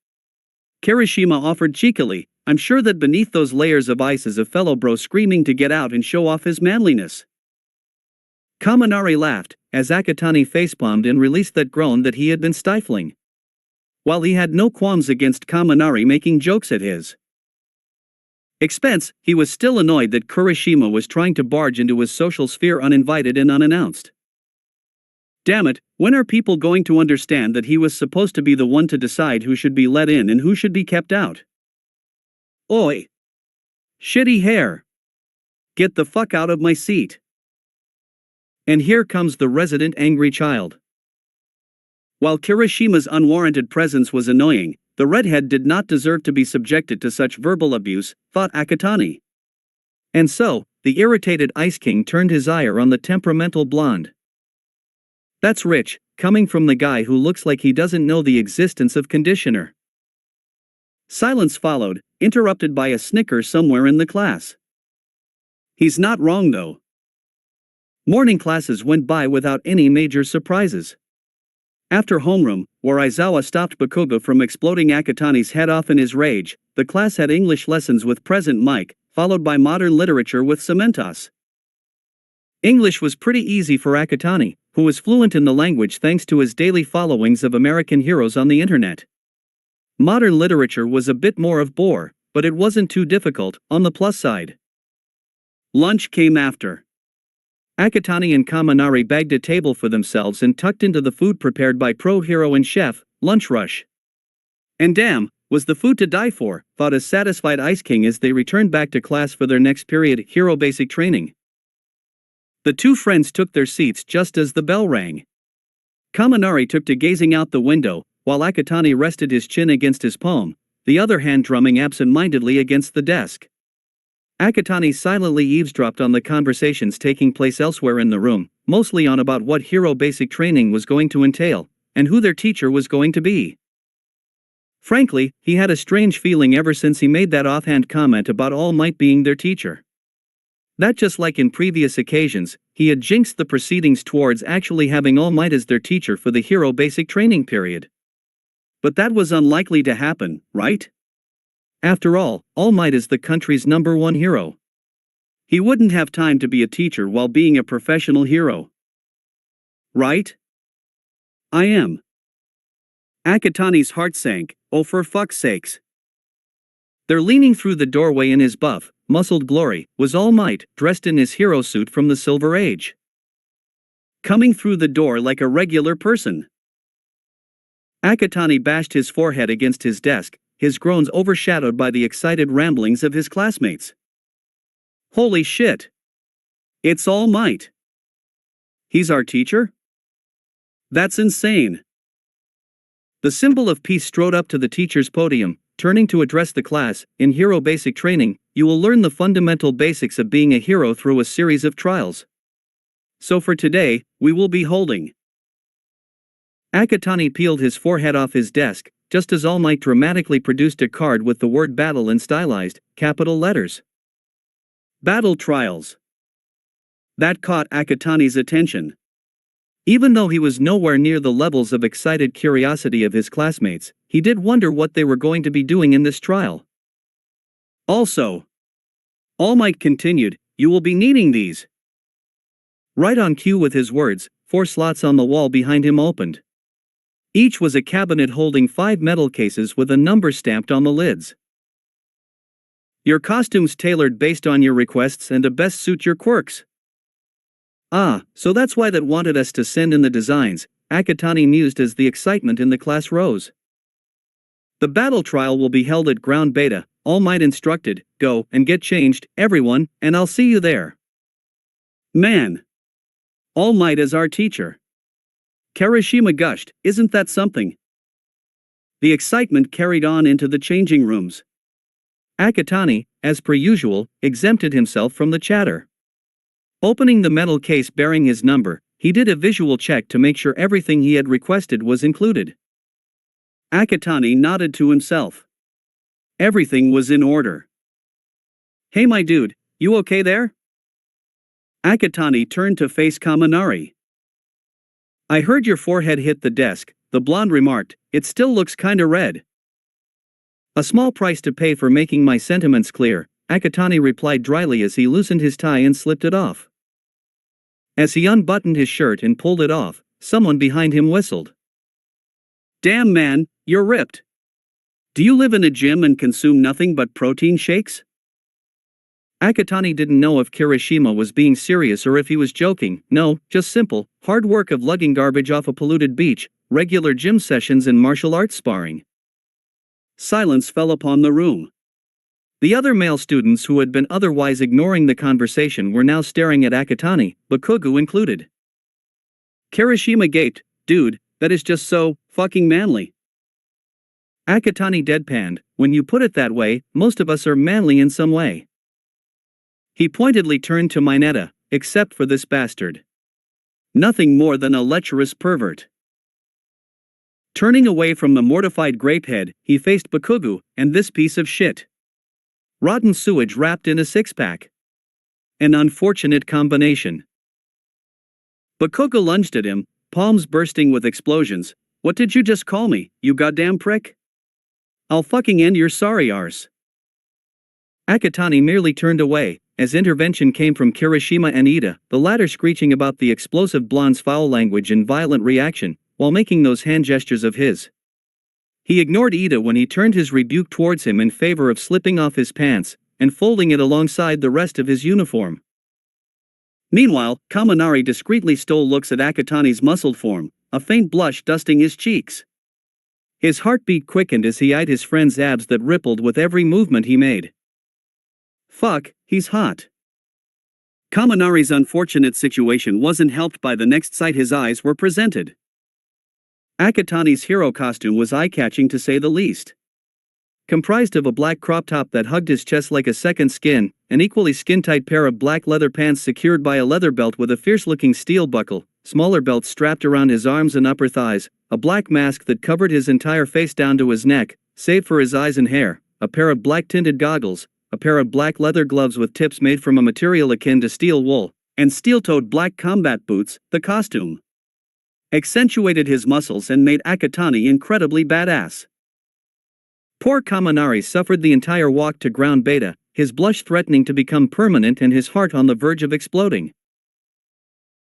Kirishima offered cheekily. "I'm sure that beneath those layers of ice is a fellow bro screaming to get out and show off his manliness." Kaminari laughed, as Akatani facepalmed and released that groan that he had been stifling. While he had no qualms against Kaminari making jokes at his expense, he was still annoyed that Kirishima was trying to barge into his social sphere uninvited and unannounced. Damn it, when are people going to understand that he was supposed to be the one to decide who should be let in and who should be kept out? "Oi! Shitty hair! Get the fuck out of my seat!" And here comes the resident angry child. While Kirishima's unwarranted presence was annoying, the redhead did not deserve to be subjected to such verbal abuse, thought Akatani. And so, the irritated Ice King turned his ire on the temperamental blonde. That's rich, coming from the guy who looks like he doesn't know the existence of conditioner. Silence followed, interrupted by a snicker somewhere in the class. He's not wrong though. Morning classes went by without any major surprises. After homeroom, where Aizawa stopped Bakuga from exploding Akatani's head off in his rage, the class had English lessons with Present Mike, followed by modern literature with Cementos. English was pretty easy for Akatani, who was fluent in the language thanks to his daily followings of American heroes on the internet. Modern literature was a bit more of bore, but it wasn't too difficult, on the plus side. Lunch came after. Akatani and Kaminari bagged a table for themselves and tucked into the food prepared by pro hero and chef, Lunch Rush. And damn, was the food to die for, thought a satisfied Ice King as they returned back to class for their next period, Hero Basic Training. The two friends took their seats just as the bell rang. Kaminari took to gazing out the window, while Akatani rested his chin against his palm, the other hand drumming absent-mindedly against the desk. Akatani silently eavesdropped on the conversations taking place elsewhere in the room, mostly on about what Hero Basic Training was going to entail, and who their teacher was going to be. Frankly, he had a strange feeling ever since he made that offhand comment about All Might being their teacher. That just like in previous occasions, he had jinxed the proceedings towards actually having All Might as their teacher for the Hero Basic Training period. But that was unlikely to happen, right? After all, All Might is the country's #1 hero. He wouldn't have time to be a teacher while being a professional hero. Right? I am. Akatani's heart sank. Oh, for fuck's sakes. There, leaning through the doorway in his buff, muscled glory, was All Might, dressed in his hero suit from the Silver Age. Coming through the door like a regular person. Akatani bashed his forehead against his desk, his groans overshadowed by the excited ramblings of his classmates. Holy shit! It's All Might. He's our teacher? That's insane. The symbol of peace strode up to the teacher's podium, turning to address the class. In Hero Basic Training, you will learn the fundamental basics of being a hero through a series of trials. So for today, we will be holding. Akatani peeled his forehead off his desk, just as All Might dramatically produced a card with the word battle in stylized, capital letters. Battle trials. That caught Akatani's attention. Even though he was nowhere near the levels of excited curiosity of his classmates, he did wonder what they were going to be doing in this trial. Also, All Might continued, "You will be needing these." Right on cue with his words, 4 slots on the wall behind him opened. Each was a cabinet holding 5 metal cases with a number stamped on the lids. Your costumes tailored based on your requests and to best suit your quirks. Ah, so that's why that wanted us to send in the designs, Akatani mused as the excitement in the class rose. The battle trial will be held at Ground Beta, All Might instructed, "Go and get changed, everyone, and I'll see you there." Man! All Might is our teacher. Kirishima gushed, "Isn't that something?" The excitement carried on into the changing rooms. Akatani, as per usual, exempted himself from the chatter. Opening the metal case bearing his number, he did a visual check to make sure everything he had requested was included. Akatani nodded to himself. Everything was in order. "Hey my dude, you okay there?" Akatani turned to face Kaminari. "I heard your forehead hit the desk," the blonde remarked, "it still looks kinda red." "A small price to pay for making my sentiments clear," Akatani replied dryly as he loosened his tie and slipped it off. As he unbuttoned his shirt and pulled it off, someone behind him whistled. "Damn man, you're ripped. Do you live in a gym and consume nothing but protein shakes?" Akatani didn't know if Kirishima was being serious or if he was joking. No, just simple, hard work of lugging garbage off a polluted beach, regular gym sessions and martial arts sparring. Silence fell upon the room. The other male students who had been otherwise ignoring the conversation were now staring at Akatani, Bakugo included. Kirishima gaped, "Dude, that is just so fucking manly." Akatani deadpanned, "When you put it that way, most of us are manly in some way." He pointedly turned to Mineta, "Except for this bastard. Nothing more than a lecherous pervert." Turning away from the mortified grapehead, he faced Bakugo, "And this piece of shit. Rotten sewage wrapped in a 6-pack. An unfortunate combination." Bakugo lunged at him, palms bursting with explosions. "What did you just call me, you goddamn prick? I'll fucking end your sorry arse." Akatani merely turned away, as intervention came from Kirishima and Ida, the latter screeching about the explosive blonde's foul language and violent reaction, while making those hand gestures of his. He ignored Ida when he turned his rebuke towards him in favor of slipping off his pants and folding it alongside the rest of his uniform. Meanwhile, Kaminari discreetly stole looks at Akatani's muscled form, a faint blush dusting his cheeks. His heartbeat quickened as he eyed his friend's abs that rippled with every movement he made. Fuck, he's hot. Kaminari's unfortunate situation wasn't helped by the next sight his eyes were presented. Akatani's hero costume was eye-catching to say the least. Comprised of a black crop top that hugged his chest like a second skin, an equally skin-tight pair of black leather pants secured by a leather belt with a fierce-looking steel buckle, smaller belts strapped around his arms and upper thighs, a black mask that covered his entire face down to his neck, save for his eyes and hair, a pair of black-tinted goggles, a pair of black leather gloves with tips made from a material akin to steel wool, and steel-toed black combat boots. The costume accentuated his muscles and made Akatani incredibly badass. Poor Kaminari suffered the entire walk to Ground Beta, his blush threatening to become permanent and his heart on the verge of exploding.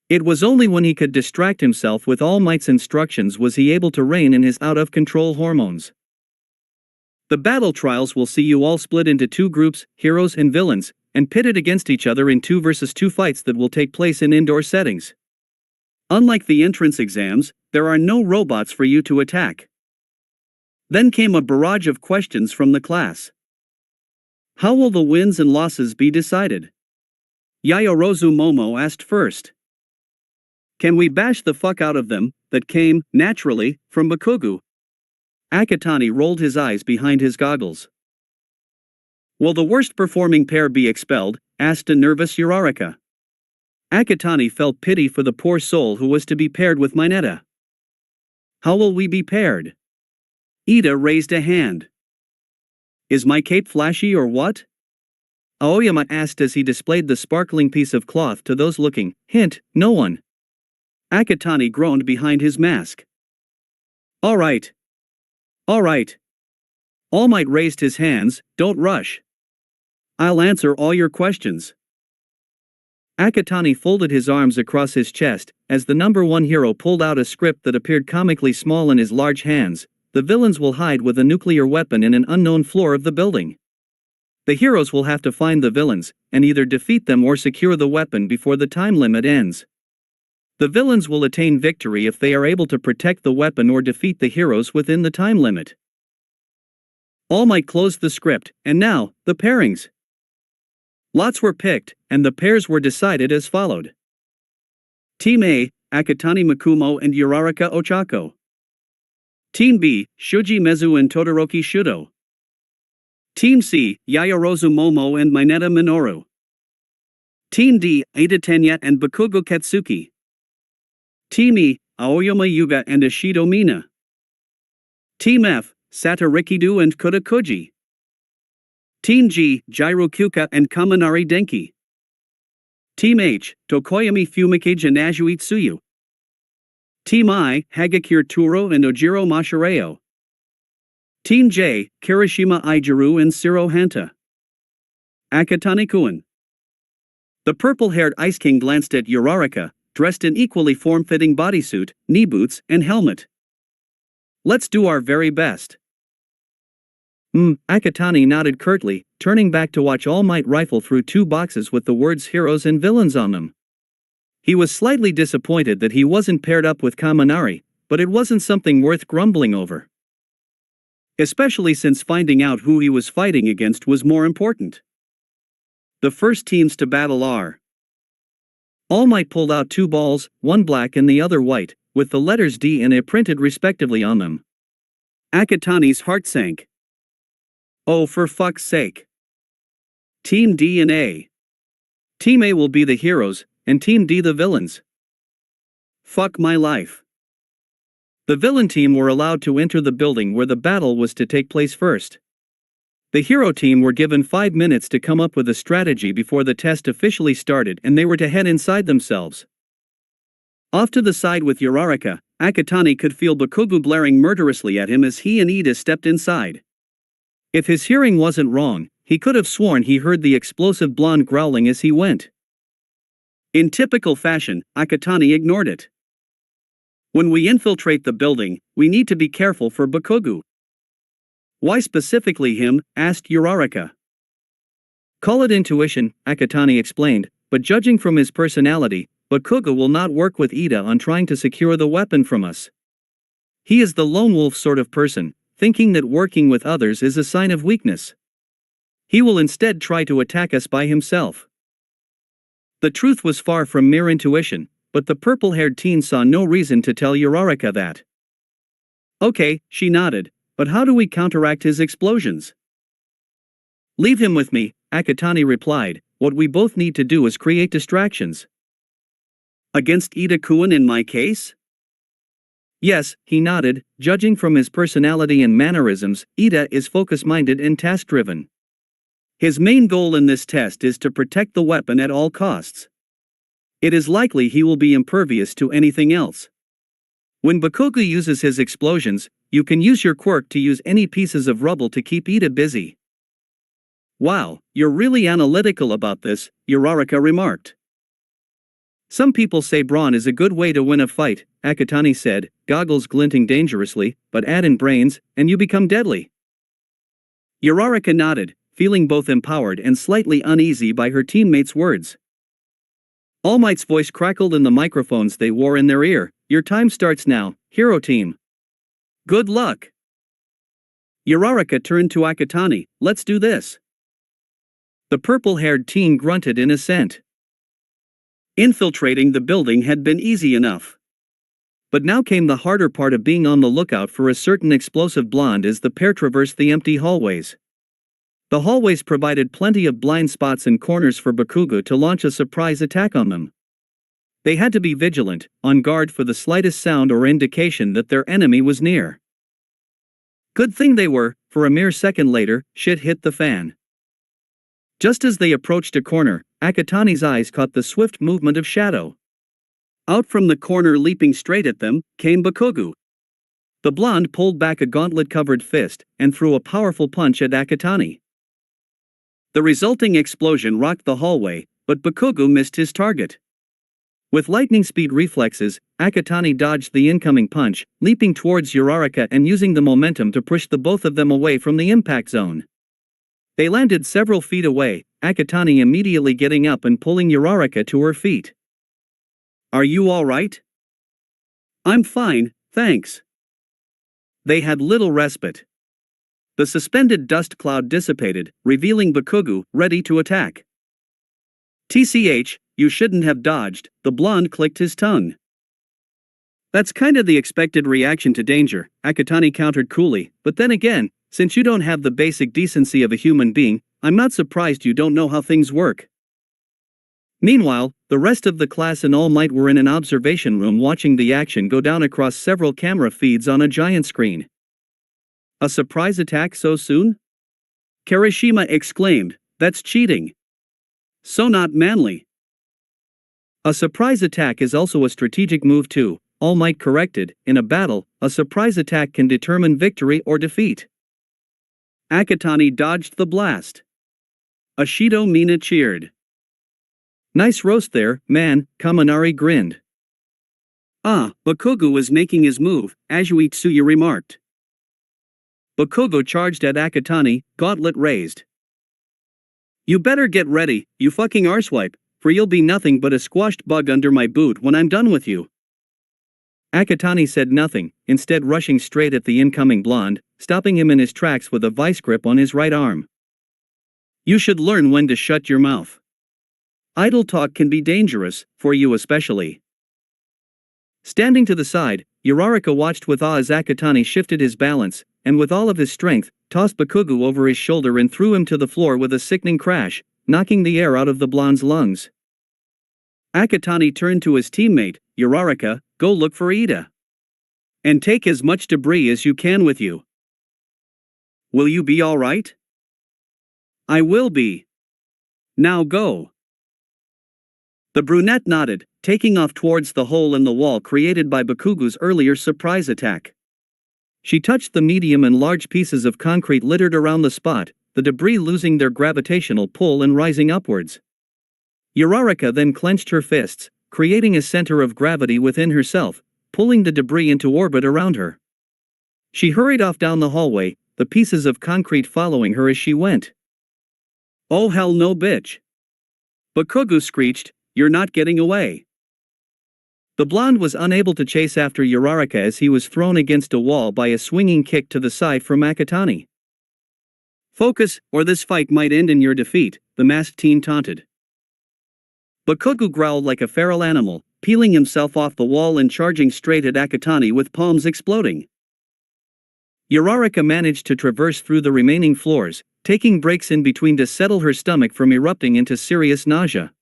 It was only when he could distract himself with All Might's instructions was he able to rein in his out-of-control hormones. The battle trials will see you all split into 2 groups, heroes and villains, and pitted against each other in 2 versus 2 fights that will take place in indoor settings. Unlike the entrance exams, there are no robots for you to attack. Then came a barrage of questions from the class. How will the wins and losses be decided? Yayorozu Momo asked first. Can we bash the fuck out of them? That came, naturally, from Bakugo. Akatani rolled his eyes behind his goggles. Will the worst performing pair be expelled? Asked a nervous Uraraka. Akatani felt pity for the poor soul who was to be paired with Mineta. How will we be paired? Ida raised a hand. Is my cape flashy or what? Aoyama asked as he displayed the sparkling piece of cloth to those looking. Hint, no one. Akatani groaned behind his mask. All right. All right. All Might raised his hands. Don't rush. I'll answer all your questions. Akatani folded his arms across his chest, as the number one hero pulled out a script that appeared comically small in his large hands. The villains will hide with a nuclear weapon in an unknown floor of the building. The heroes will have to find the villains, and either defeat them or secure the weapon before the time limit ends. The villains will attain victory if they are able to protect the weapon or defeat the heroes within the time limit. All Might closed the script, and now, the pairings. Lots were picked, and the pairs were decided as followed. Team A, Akatani Makumo and Uraraka Ochako. Team B, Shuji Mezu and Todoroki Shudo. Team C, Yayorozu Momo and Mineta Minoru. Team D, Ada Tenya and Bakugo Katsuki. Team E, Aoyama Yuga and Ishido Mina. Team F, Sata Rikido and Kota Koji. Team G, Jiro Kyuka and Kaminari Denki. Team H, Tokoyami Fumikage and Azui Tsuyu. Team I, Hagakure Turo and Ojiro Mashireo. Team J, Kirishima Ijiru and Siro Hanta. Akatani Kuin. The purple-haired Ice King glanced at Uraraka, dressed in equally form-fitting bodysuit, knee boots, and helmet. Let's do our very best. Akatani nodded curtly, turning back to watch All Might rifle through two boxes with the words heroes and villains on them. He was slightly disappointed that he wasn't paired up with Kaminari, but it wasn't something worth grumbling over. Especially since finding out who he was fighting against was more important. The first teams to battle are. All Might pulled out two balls, one black and the other white, with the letters D and A printed respectively on them. Akatani's heart sank. Oh, for fuck's sake. Team D and A. Team A will be the heroes, and Team D the villains. Fuck my life. The villain team were allowed to enter the building where the battle was to take place first. The hero team were given 5 minutes to come up with a strategy before the test officially started, and they were to head inside themselves. Off to the side with Uraraka, Akatani could feel Bakugo blaring murderously at him as he and Ida stepped inside. If his hearing wasn't wrong, he could have sworn he heard the explosive blonde growling as he went. In typical fashion, Akatani ignored it. When we infiltrate the building, we need to be careful for Bakugo. Why specifically him? Asked Uraraka. Call it intuition, Akatani explained, but judging from his personality, Bakugo will not work with Ida on trying to secure the weapon from us. He is the lone wolf sort of person, thinking that working with others is a sign of weakness. He will instead try to attack us by himself. The truth was far from mere intuition, but the purple-haired teen saw no reason to tell Uraraka that. Okay, she nodded, but how do we counteract his explosions? Leave him with me, Akatani replied. What we both need to do is create distractions. Against Ida-kun in my case? Yes, he nodded. Judging from his personality and mannerisms, Ida is focus-minded and task-driven. His main goal in this test is to protect the weapon at all costs. It is likely he will be impervious to anything else. When Bakugo uses his explosions, you can use your quirk to use any pieces of rubble to keep Ida busy. Wow, you're really analytical about this, Uraraka remarked. Some people say brawn is a good way to win a fight, Akatani said, goggles glinting dangerously, but add in brains, and you become deadly. Uraraka nodded, feeling both empowered and slightly uneasy by her teammates' words. All Might's voice crackled in the microphones they wore in their ear. Your time starts now, hero team. Good luck. Uraraka turned to Akatani. Let's do this. The purple-haired teen grunted in assent. Infiltrating the building had been easy enough. But now came the harder part of being on the lookout for a certain explosive blonde as the pair traversed the empty hallways. The hallways provided plenty of blind spots and corners for Bakugo to launch a surprise attack on them. They had to be vigilant, on guard for the slightest sound or indication that their enemy was near. Good thing they were, for a mere second later, shit hit the fan. Just as they approached a corner, Akatani's eyes caught the swift movement of shadow. Out from the corner, leaping straight at them, came Bakugo. The blonde pulled back a gauntlet-covered fist and threw a powerful punch at Akatani. The resulting explosion rocked the hallway, but Bakugo missed his target. With lightning speed reflexes, Akatani dodged the incoming punch, leaping towards Uraraka and using the momentum to push the both of them away from the impact zone. They landed several feet away, Akatani immediately getting up and pulling Uraraka to her feet. "Are you all right?" "I'm fine, thanks." They had little respite. The suspended dust cloud dissipated, revealing Bakugo, ready to attack. "TCH, you shouldn't have dodged," the blonde clicked his tongue. "That's kinda the expected reaction to danger," Akatani countered coolly, "but then again, since you don't have the basic decency of a human being, I'm not surprised you don't know how things work." Meanwhile, the rest of the class and All Might were in an observation room watching the action go down across several camera feeds on a giant screen. "A surprise attack so soon?" Kirishima exclaimed, "That's cheating. So not manly." "A surprise attack is also a strategic move too," All Might corrected. "In a battle, a surprise attack can determine victory or defeat." Akatani dodged the blast. Ashido Mina cheered. "Nice roast there, man," Kaminari grinned. "Ah, Bakugo is making his move," Azuitsuya remarked. Bakugo charged at Akatani, gauntlet raised. "You better get ready, you fucking arsewipe, for you'll be nothing but a squashed bug under my boot when I'm done with you." Akatani said nothing, instead rushing straight at the incoming blonde, stopping him in his tracks with a vice grip on his right arm. "You should learn when to shut your mouth. Idle talk can be dangerous, for you especially." Standing to the side, Uraraka watched with awe as Akatani shifted his balance, and with all of his strength, tossed Bakugo over his shoulder and threw him to the floor with a sickening crash, knocking the air out of the blonde's lungs. Akatani turned to his teammate, "Uraraka, go look for Ida. And take as much debris as you can with you." "Will you be all right?" "I will be. Now go." The brunette nodded, taking off towards the hole in the wall created by Bakugo's earlier surprise attack. She touched the medium and large pieces of concrete littered around the spot, the debris losing their gravitational pull and rising upwards. Uraraka then clenched her fists, creating a center of gravity within herself, pulling the debris into orbit around her. She hurried off down the hallway, the pieces of concrete following her as she went. "Oh hell no, bitch!" Bakugo screeched, "You're not getting away." The blonde was unable to chase after Uraraka as he was thrown against a wall by a swinging kick to the side from Akatani. "Focus, or this fight might end in your defeat," the masked teen taunted. Bakugo growled like a feral animal, peeling himself off the wall and charging straight at Akatani with palms exploding. Uraraka managed to traverse through the remaining floors, taking breaks in between to settle her stomach from erupting into serious nausea.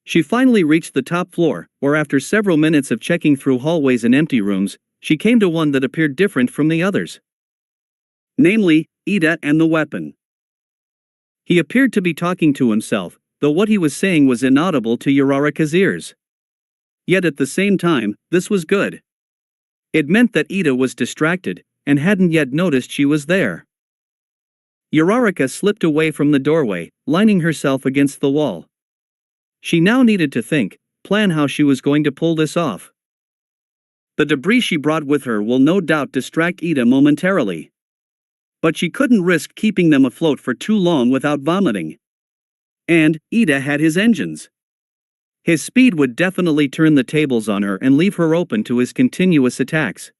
She finally reached the top floor, where after several minutes of checking through hallways and empty rooms, she came to one that appeared different from the others. Namely, Ida and the weapon. He appeared to be talking to himself, though what he was saying was inaudible to Uraraka's ears. Yet at the same time, this was good. It meant that Ida was distracted, and hadn't yet noticed she was there. Uraraka slipped away from the doorway, lining herself against the wall. She now needed to think, plan how she was going to pull this off. The debris she brought with her will no doubt distract Ida momentarily. But she couldn't risk keeping them afloat for too long without vomiting. And Ida had his engines. His speed would definitely turn the tables on her and leave her open to his continuous attacks.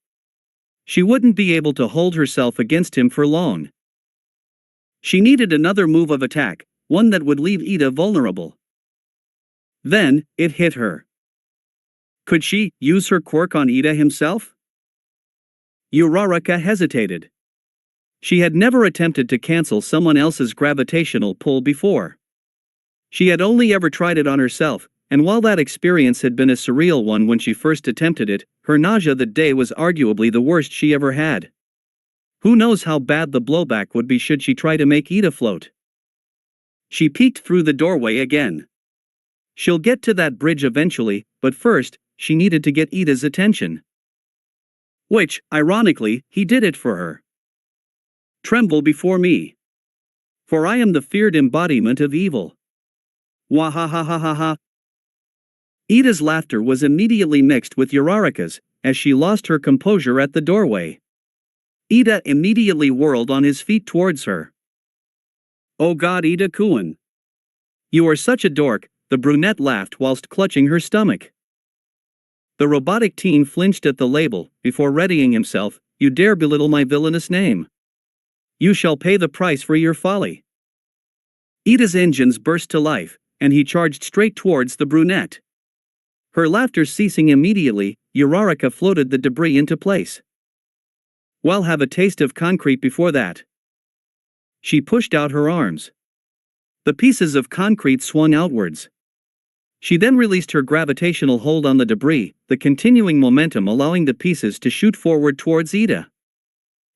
She wouldn't be able to hold herself against him for long. She needed another move of attack, one that would leave Ida vulnerable. Then, it hit her. Could she use her quirk on Ida himself? Uraraka hesitated. She had never attempted to cancel someone else's gravitational pull before. She had only ever tried it on herself, and while that experience had been a surreal one when she first attempted it, her nausea that day was arguably the worst she ever had. Who knows how bad the blowback would be should she try to make Ida float. She peeked through the doorway again. She'll get to that bridge eventually, but first, she needed to get Ida's attention. Which, ironically, he did it for her. Tremble before me. For I am the feared embodiment of evil. Wahahahaha. Ida's laughter was immediately mixed with Uraraka's, as she lost her composure at the doorway. Ida immediately whirled on his feet towards her. Oh God, Ida-kun. You are such a dork, the brunette laughed whilst clutching her stomach. The robotic teen flinched at the label, before readying himself. You dare belittle my villainous name. You shall pay the price for your folly. Ida's engines burst to life, and he charged straight towards the brunette. Her laughter ceasing immediately, Uraraka floated the debris into place. Well, have a taste of concrete before that. She pushed out her arms. The pieces of concrete swung outwards. She then released her gravitational hold on the debris, the continuing momentum allowing the pieces to shoot forward towards Ida.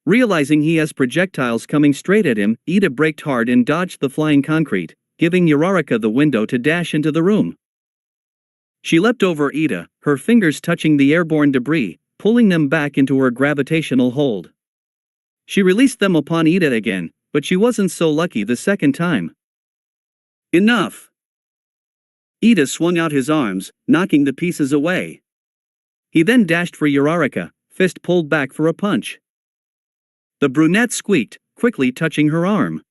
Realizing he has projectiles coming straight at him, Ida braked hard and dodged the flying concrete, giving Uraraka the window to dash into the room. She leapt over Ida, her fingers touching the airborne debris, pulling them back into her gravitational hold. She released them upon Ida again, but she wasn't so lucky the second time. Enough! Ida swung out his arms, knocking the pieces away. He then dashed for Uraraka, fist pulled back for a punch. The brunette squeaked, quickly touching her arm.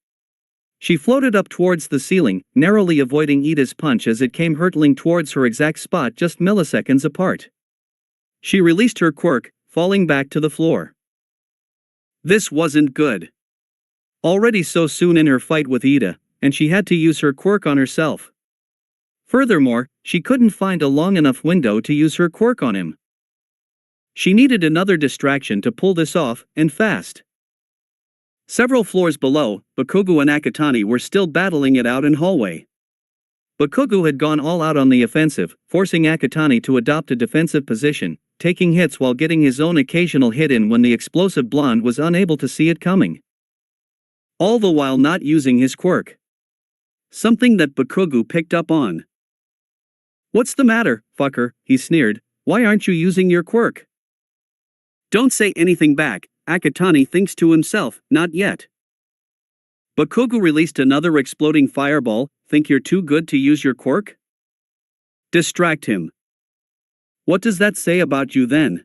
She floated up towards the ceiling, narrowly avoiding Ida's punch as it came hurtling towards her exact spot just milliseconds apart. She released her quirk, falling back to the floor. This wasn't good. Already so soon in her fight with Ida, and she had to use her quirk on herself. Furthermore, she couldn't find a long enough window to use her quirk on him. She needed another distraction to pull this off, and fast. Several floors below, Bakugo and Akatani were still battling it out in hallway. Bakugo had gone all out on the offensive, forcing Akatani to adopt a defensive position, taking hits while getting his own occasional hit in when the explosive blonde was unable to see it coming. All the while not using his quirk. Something that Bakugo picked up on. What's the matter, fucker, he sneered, why aren't you using your quirk? Don't say anything back, Akatani thinks to himself, not yet. Bakugo released another exploding fireball, think you're too good to use your quirk? Distract him. What does that say about you then?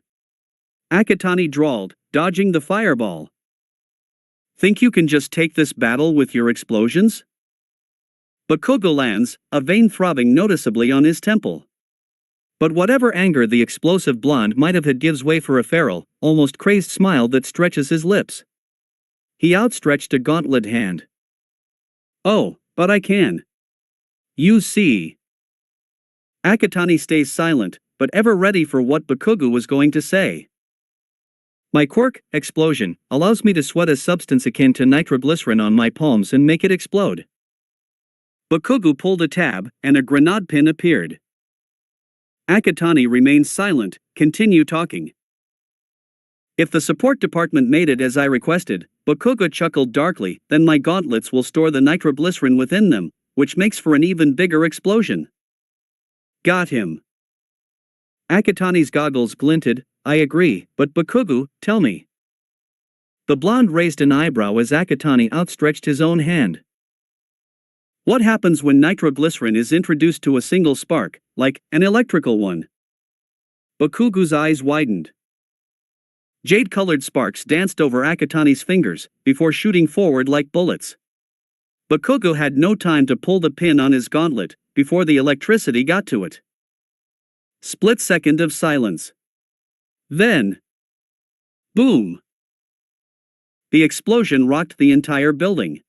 Akatani drawled, dodging the fireball. Think you can just take this battle with your explosions? Bakugo lands, a vein throbbing noticeably on his temple. But whatever anger the explosive blonde might have had gives way for a feral, almost crazed smile that stretches his lips. He outstretched a gauntlet hand. Oh, but I can. You see. Akatani stays silent, but ever ready for what Bakugo was going to say. My quirk, explosion, allows me to sweat a substance akin to nitroglycerin on my palms and make it explode. Bakugo pulled a tab, and a grenade pin appeared. Akatani remained silent, continue talking. If the support department made it as I requested, Bakugo chuckled darkly, then my gauntlets will store the nitroglycerin within them, which makes for an even bigger explosion. Got him. Akatani's goggles glinted, I agree, but Bakugo, tell me. The blonde raised an eyebrow as Akatani outstretched his own hand. What happens when nitroglycerin is introduced to a single spark, like an electrical one? Bakugo's eyes widened. Jade-colored sparks danced over Akatani's fingers, before shooting forward like bullets. Bakugo had no time to pull the pin on his gauntlet, before the electricity got to it. Split second of silence. Then. Boom! The explosion rocked the entire building.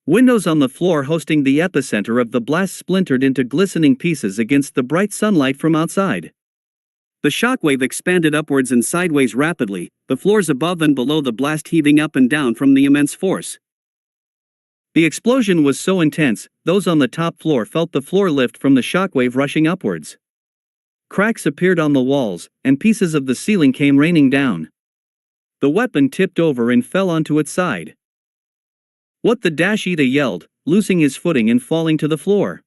Windows on the floor hosting the epicenter of the blast splintered into glistening pieces against the bright sunlight from outside. The shockwave expanded upwards and sideways rapidly, the floors above and below the blast heaving up and down from the immense force. The explosion was so intense, those on the top floor felt the floor lift from the shockwave rushing upwards. Cracks appeared on the walls, and pieces of the ceiling came raining down. The weapon tipped over and fell onto its side. "What the dash?" Ida yelled, losing his footing and falling to the floor.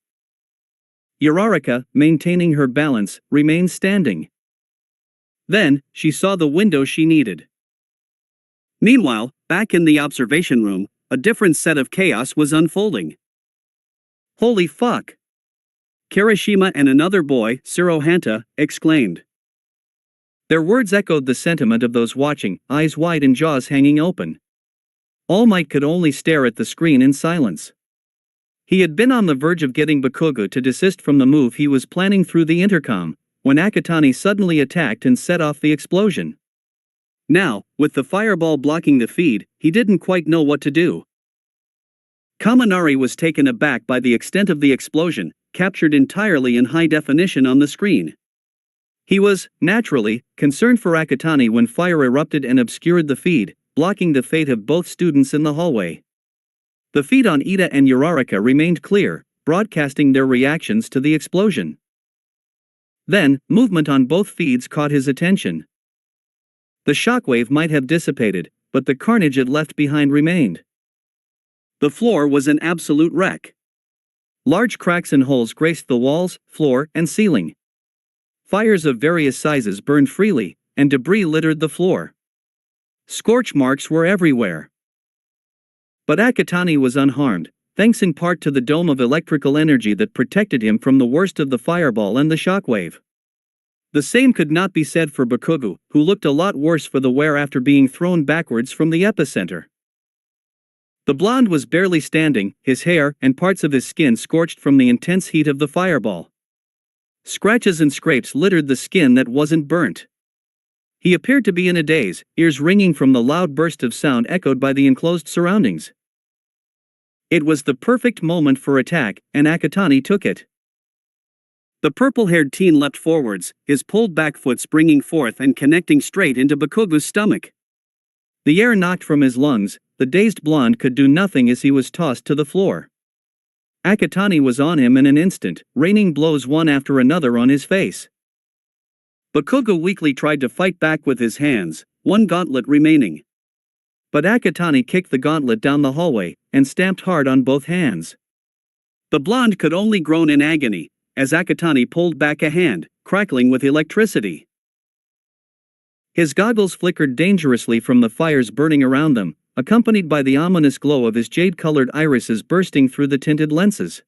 Uraraka, maintaining her balance, remained standing. Then, she saw the window she needed. Meanwhile, back in the observation room, a different set of chaos was unfolding. "Holy fuck!" Kirishima and another boy, Tsuruhanta, exclaimed. Their words echoed the sentiment of those watching, eyes wide and jaws hanging open. All Might could only stare at the screen in silence. He had been on the verge of getting Bakugo to desist from the move he was planning through the intercom, when Akatani suddenly attacked and set off the explosion. Now, with the fireball blocking the feed, he didn't quite know what to do. Kaminari was taken aback by the extent of the explosion, captured entirely in high definition on the screen. He was, naturally, concerned for Akatani when fire erupted and obscured the feed, blocking the fate of both students in the hallway. The feed on Ida and Uraraka remained clear, broadcasting their reactions to the explosion. Then, movement on both feeds caught his attention. The shockwave might have dissipated, but the carnage it left behind remained. The floor was an absolute wreck. Large cracks and holes graced the walls, floor, and ceiling. Fires of various sizes burned freely, and debris littered the floor. Scorch marks were everywhere. But Akatani was unharmed, thanks in part to the dome of electrical energy that protected him from the worst of the fireball and the shockwave. The same could not be said for Bakugo, who looked a lot worse for the wear after being thrown backwards from the epicenter. The blonde was barely standing, his hair and parts of his skin scorched from the intense heat of the fireball. Scratches and scrapes littered the skin that wasn't burnt. He appeared to be in a daze, ears ringing from the loud burst of sound echoed by the enclosed surroundings. It was the perfect moment for attack, and Akatani took it. The purple-haired teen leapt forwards, his pulled-back foot springing forth and connecting straight into Bakugo's stomach. The air knocked from his lungs, the dazed blonde could do nothing as he was tossed to the floor. Akatani was on him in an instant, raining blows one after another on his face. Bakugo weakly tried to fight back with his hands, one gauntlet remaining. But Akatani kicked the gauntlet down the hallway, and stamped hard on both hands. The blonde could only groan in agony, as Akatani pulled back a hand, crackling with electricity. His goggles flickered dangerously from the fires burning around them, accompanied by the ominous glow of his jade-colored irises bursting through the tinted lenses.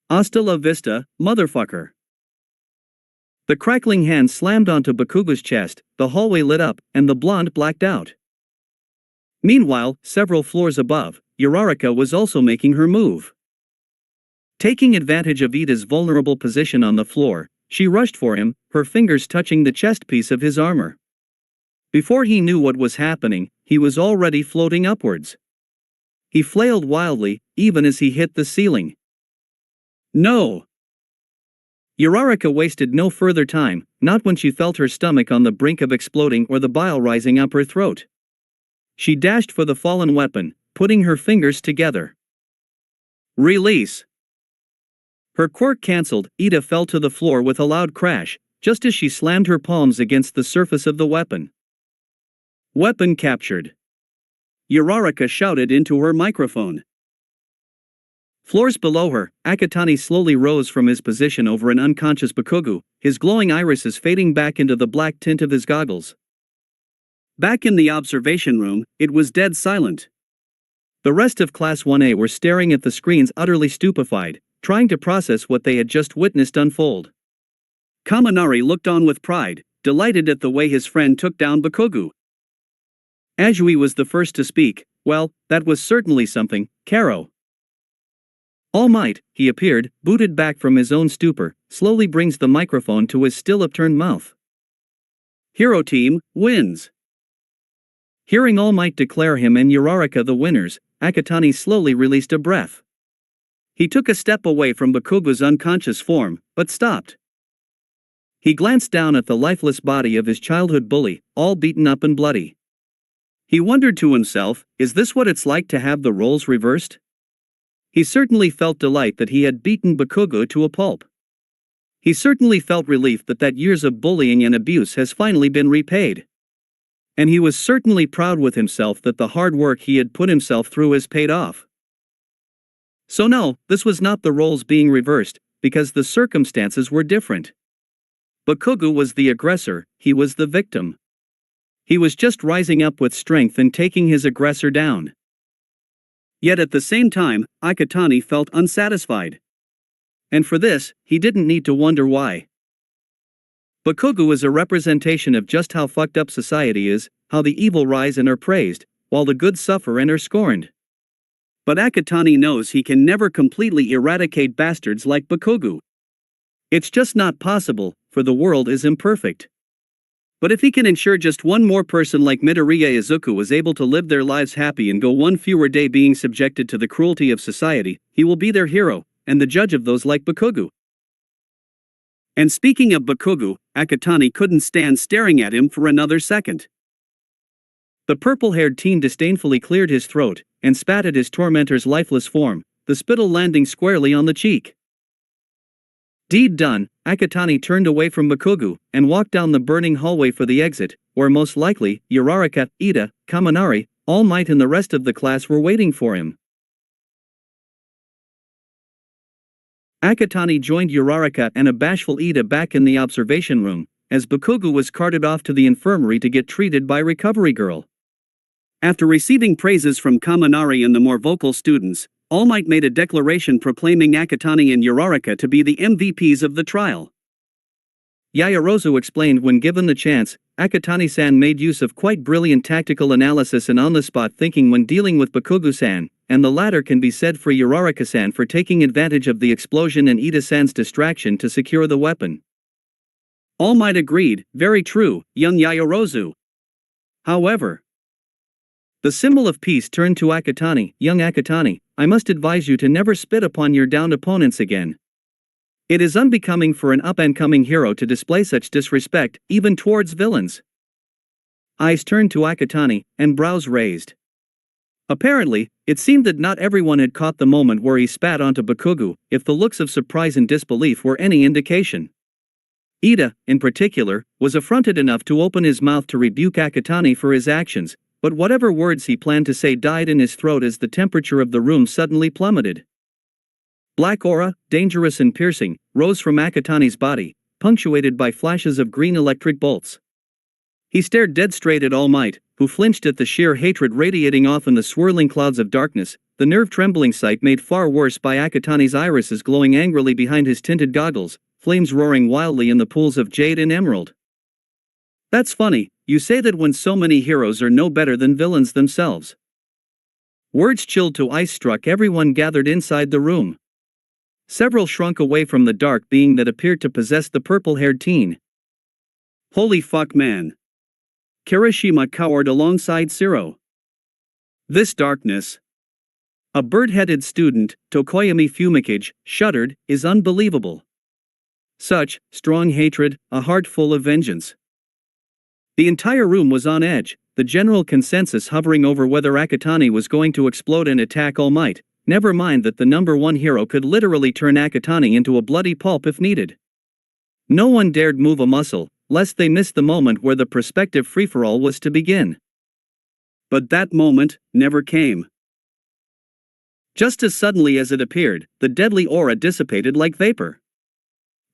"Hasta la vista, motherfucker." The crackling hand slammed onto Bakugo's chest, the hallway lit up, and the blonde blacked out. Meanwhile, several floors above, Uraraka was also making her move. Taking advantage of Ida's vulnerable position on the floor, she rushed for him, her fingers touching the chest piece of his armor. Before he knew what was happening, he was already floating upwards. He flailed wildly, even as he hit the ceiling. No! Uraraka wasted no further time, not when she felt her stomach on the brink of exploding or the bile rising up her throat. She dashed for the fallen weapon, putting her fingers together. Release! Her quirk cancelled, Ida fell to the floor with a loud crash, just as she slammed her palms against the surface of the weapon. Weapon captured. Uraraka shouted into her microphone. Floors below her, Akatani slowly rose from his position over an unconscious Bakugo, his glowing irises fading back into the black tint of his goggles. Back in the observation room, it was dead silent. The rest of Class 1A were staring at the screens utterly stupefied, trying to process what they had just witnessed unfold. Kaminari looked on with pride, delighted at the way his friend took down Bakugo. Ajui was the first to speak. "Well, that was certainly something, Karo." All Might, he appeared, booted back from his own stupor, slowly brings the microphone to his still upturned mouth. "Hero Team wins." Hearing All Might declare him and Uraraka the winners, Akatani slowly released a breath. He took a step away from Bakugo's unconscious form, but stopped. He glanced down at the lifeless body of his childhood bully, all beaten up and bloody. He wondered to himself, is this what it's like to have the roles reversed? He certainly felt delight that he had beaten Bakugo to a pulp. He certainly felt relief that years of bullying and abuse has finally been repaid. And he was certainly proud with himself that the hard work he had put himself through has paid off. So no, this was not the roles being reversed, because the circumstances were different. Bakugo was the aggressor, he was the victim. He was just rising up with strength and taking his aggressor down. Yet at the same time, Akatani felt unsatisfied. And for this, he didn't need to wonder why. Bakugo is a representation of just how fucked up society is, how the evil rise and are praised, while the good suffer and are scorned. But Akatani knows he can never completely eradicate bastards like Bakugo. It's just not possible, for the world is imperfect. But if he can ensure just one more person like Midoriya Izuku was able to live their lives happy and go one fewer day being subjected to the cruelty of society, he will be their hero, and the judge of those like Bakugo. And speaking of Bakugo, Akatani couldn't stand staring at him for another second. The purple-haired teen disdainfully cleared his throat, and spat at his tormentor's lifeless form, the spittle landing squarely on the cheek. Deed done, Akatani turned away from Bakugo, and walked down the burning hallway for the exit, where most likely, Uraraka, Ida, Kaminari, All Might and the rest of the class were waiting for him. Akatani joined Uraraka and a bashful Ida back in the observation room, as Bakugo was carted off to the infirmary to get treated by Recovery Girl. After receiving praises from Kaminari and the more vocal students, All Might made a declaration proclaiming Akatani and Uraraka to be the MVPs of the trial. Yaoyorozu explained when given the chance, Akatani-san made use of quite brilliant tactical analysis and on-the-spot thinking when dealing with Bakugo-san, and the latter can be said for Uraraka-san for taking advantage of the explosion and Ida-san's distraction to secure the weapon. All Might agreed, very true, young Yaoyorozu. However, the symbol of peace turned to Akatani. Young Akatani, I must advise you to never spit upon your downed opponents again. It is unbecoming for an up-and-coming hero to display such disrespect, even towards villains. Eyes turned to Akatani, and brows raised. Apparently, it seemed that not everyone had caught the moment where he spat onto Bakugo, if the looks of surprise and disbelief were any indication. Ida, in particular, was affronted enough to open his mouth to rebuke Akatani for his actions, but whatever words he planned to say died in his throat as the temperature of the room suddenly plummeted. Black aura, dangerous and piercing, rose from Akatani's body, punctuated by flashes of green electric bolts. He stared dead straight at All Might, who flinched at the sheer hatred radiating off in the swirling clouds of darkness, the nerve-trembling sight made far worse by Akatani's irises glowing angrily behind his tinted goggles, flames roaring wildly in the pools of jade and emerald. That's funny, you say that when so many heroes are no better than villains themselves. Words chilled to ice struck everyone gathered inside the room. Several shrunk away from the dark being that appeared to possess the purple-haired teen. Holy fuck man. Kirishima cowered alongside Zero. This darkness. A bird-headed student, Tokoyami Fumikage, shuddered, is unbelievable. Such strong hatred, a heart full of vengeance. The entire room was on edge, the general consensus hovering over whether Akatani was going to explode and attack All Might, never mind that the number one hero could literally turn Akatani into a bloody pulp if needed. No one dared move a muscle, lest they miss the moment where the prospective free-for-all was to begin. But that moment never came. Just as suddenly as it appeared, the deadly aura dissipated like vapor.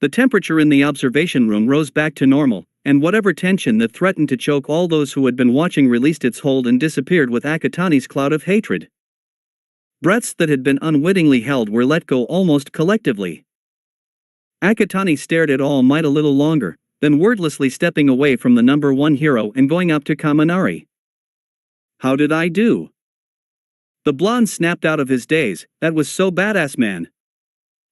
The temperature in the observation room rose back to normal, and whatever tension that threatened to choke all those who had been watching released its hold and disappeared with Akatani's cloud of hatred. Breaths that had been unwittingly held were let go almost collectively. Akatani stared at All Might a little longer, then wordlessly stepping away from the number one hero and going up to Kaminari. How did I do? The blonde snapped out of his daze, that was so badass man.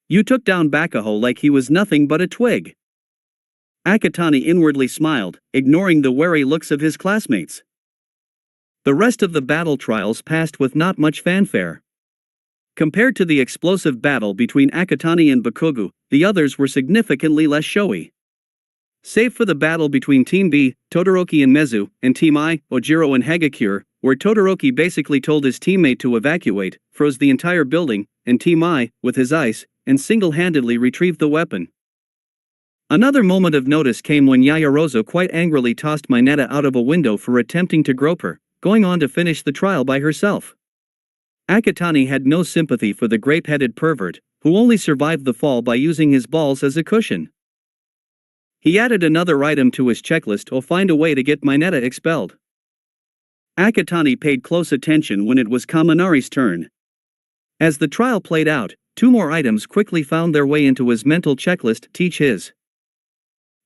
You took down Bakugo like he was nothing but a twig. Akatani inwardly smiled, ignoring the wary looks of his classmates. The rest of the battle trials passed with not much fanfare. Compared to the explosive battle between Akatani and Bakugo, the others were significantly less showy. Save for the battle between Team B, Todoroki and Mezu, and Team I, Ojiro and Hagakure, where Todoroki basically told his teammate to evacuate, froze the entire building, and Team I, with his ice, and single-handedly retrieved the weapon. Another moment of notice came when Yayarozo quite angrily tossed Mineta out of a window for attempting to grope her, going on to finish the trial by herself. Akatani had no sympathy for the grape-headed pervert, who only survived the fall by using his balls as a cushion. He added another item to his checklist to find a way to get Mineta expelled. Akatani paid close attention when it was Kaminari's turn. As the trial played out, 2 more items quickly found their way into his mental checklist: teach his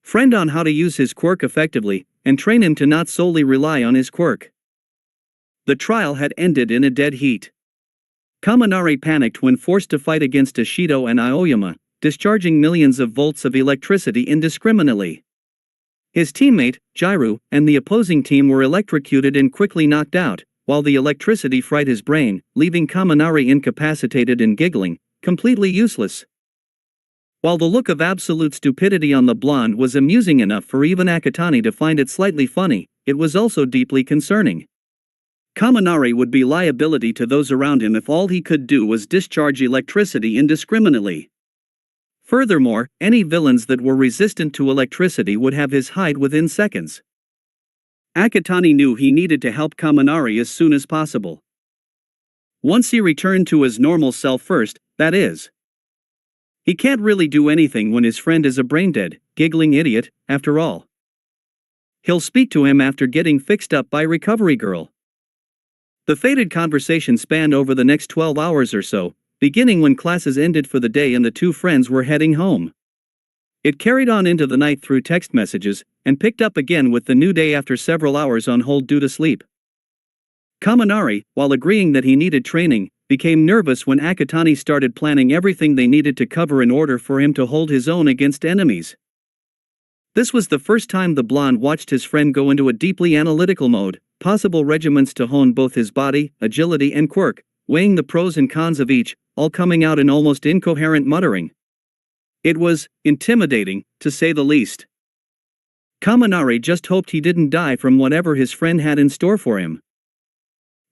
friend on how to use his quirk effectively, and train him to not solely rely on his quirk. The trial had ended in a dead heat. Kaminari panicked when forced to fight against Ishido and Aoyama, discharging millions of volts of electricity indiscriminately. His teammate, Jiru, and the opposing team were electrocuted and quickly knocked out, while the electricity fried his brain, leaving Kaminari incapacitated and giggling, completely useless. While the look of absolute stupidity on the blonde was amusing enough for even Akatani to find it slightly funny, it was also deeply concerning. Kaminari would be liability to those around him if all he could do was discharge electricity indiscriminately. Furthermore, any villains that were resistant to electricity would have his hide within seconds. Akatani knew he needed to help Kaminari as soon as possible. Once he returned to his normal self first, that is. He can't really do anything when his friend is a brain-dead, giggling idiot, after all. He'll speak to him after getting fixed up by Recovery Girl. The fated conversation spanned over the next 12 hours or so, beginning when classes ended for the day and the 2 friends were heading home. It carried on into the night through text messages, and picked up again with the new day after several hours on hold due to sleep. Kaminari, while agreeing that he needed training, became nervous when Akatani started planning everything they needed to cover in order for him to hold his own against enemies. This was the first time the blonde watched his friend go into a deeply analytical mode, possible regiments to hone both his body, agility and quirk, weighing the pros and cons of each, all coming out in almost incoherent muttering. It was intimidating, to say the least. Kaminari just hoped he didn't die from whatever his friend had in store for him.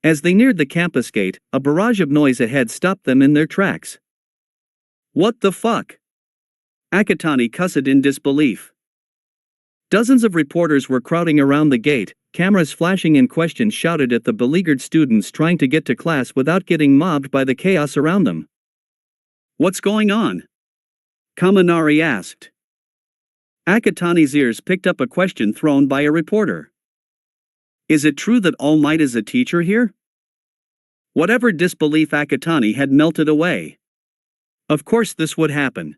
As they neared the campus gate, a barrage of noise ahead stopped them in their tracks. What the fuck? Akatani cussed in disbelief. Dozens of reporters were crowding around the gate, cameras flashing and questions shouted at the beleaguered students trying to get to class without getting mobbed by the chaos around them. What's going on? Kaminari asked. Akatani's ears picked up a question thrown by a reporter. Is it true that All Might is a teacher here? Whatever disbelief Akatani had melted away. Of course this would happen.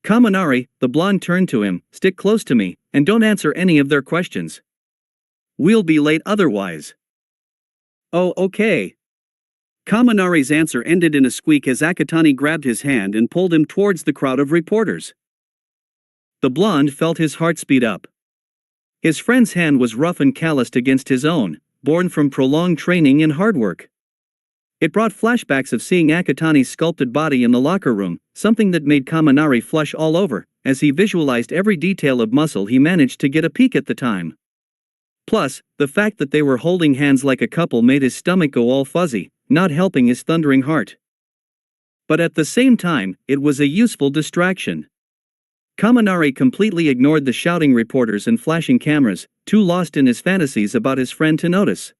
Kaminari, the blonde turned to him, stick close to me, and don't answer any of their questions. We'll be late otherwise. Oh, okay. Kaminari's answer ended in a squeak as Akatani grabbed his hand and pulled him towards the crowd of reporters. The blonde felt his heart speed up. His friend's hand was rough and calloused against his own, born from prolonged training and hard work. It brought flashbacks of seeing Akatani's sculpted body in the locker room, something that made Kaminari flush all over, as he visualized every detail of muscle he managed to get a peek at the time. Plus, the fact that they were holding hands like a couple made his stomach go all fuzzy, not helping his thundering heart. But at the same time, it was a useful distraction. Kaminari completely ignored the shouting reporters and flashing cameras, too lost in his fantasies about his friend to notice.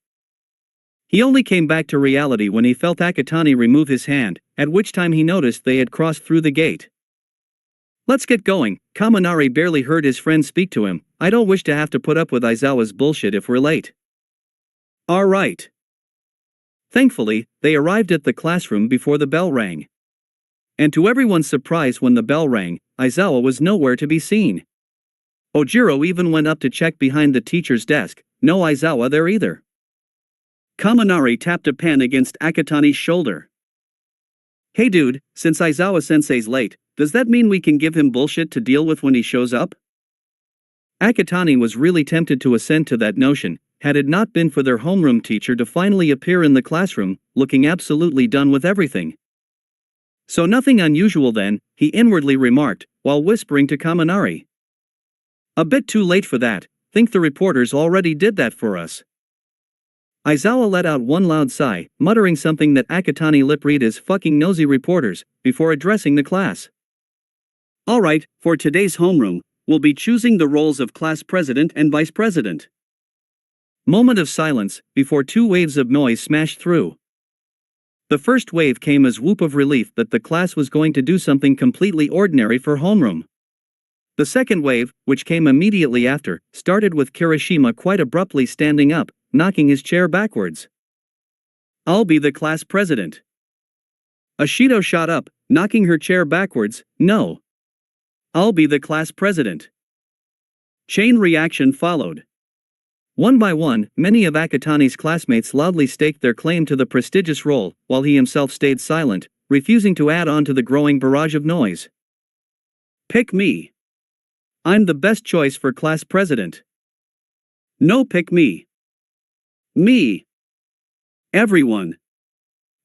He only came back to reality when he felt Akatani remove his hand, at which time he noticed they had crossed through the gate. Let's get going. Kaminari barely heard his friend speak to him. I don't wish to have to put up with Aizawa's bullshit if we're late. Alright. Thankfully, they arrived at the classroom before the bell rang. And to everyone's surprise when the bell rang, Aizawa was nowhere to be seen. Ojiro even went up to check behind the teacher's desk, no Aizawa there either. Kaminari tapped a pen against Akatani's shoulder. Hey dude, since Aizawa-sensei's late, does that mean we can give him bullshit to deal with when he shows up? Akatani was really tempted to assent to that notion, had it not been for their homeroom teacher to finally appear in the classroom, looking absolutely done with everything. So nothing unusual then, he inwardly remarked, while whispering to Kaminari. A bit too late for that, think the reporters already did that for us. Aizawa let out one loud sigh, muttering something that Akatani lip-read as fucking nosy reporters, before addressing the class. Alright, for today's homeroom, we'll be choosing the roles of class president and vice president. Moment of silence, before two waves of noise smashed through. The first wave came as whoop of relief that the class was going to do something completely ordinary for homeroom. The second wave, which came immediately after, started with Kirishima quite abruptly standing up, knocking his chair backwards. I'll be the class president. Ashido shot up, knocking her chair backwards. No. I'll be the class president. Chain reaction followed. One by one, many of Akatani's classmates loudly staked their claim to the prestigious role, while he himself stayed silent, refusing to add on to the growing barrage of noise. Pick me. I'm the best choice for class president. No, pick me. Me. Everyone.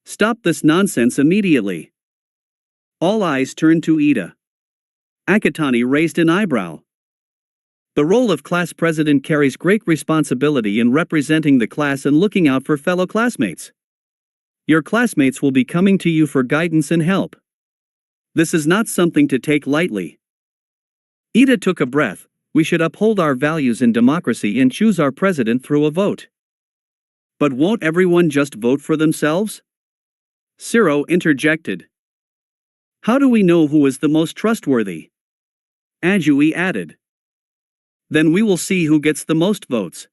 Stop this nonsense immediately. All eyes turned to Ida. Akatani raised an eyebrow. The role of class president carries great responsibility in representing the class and looking out for fellow classmates. Your classmates will be coming to you for guidance and help. This is not something to take lightly. Ida took a breath. We should uphold our values in democracy and choose our president through a vote. But won't everyone just vote for themselves? Ciro interjected. How do we know who is the most trustworthy? Ajui added. Then we will see who gets the most votes.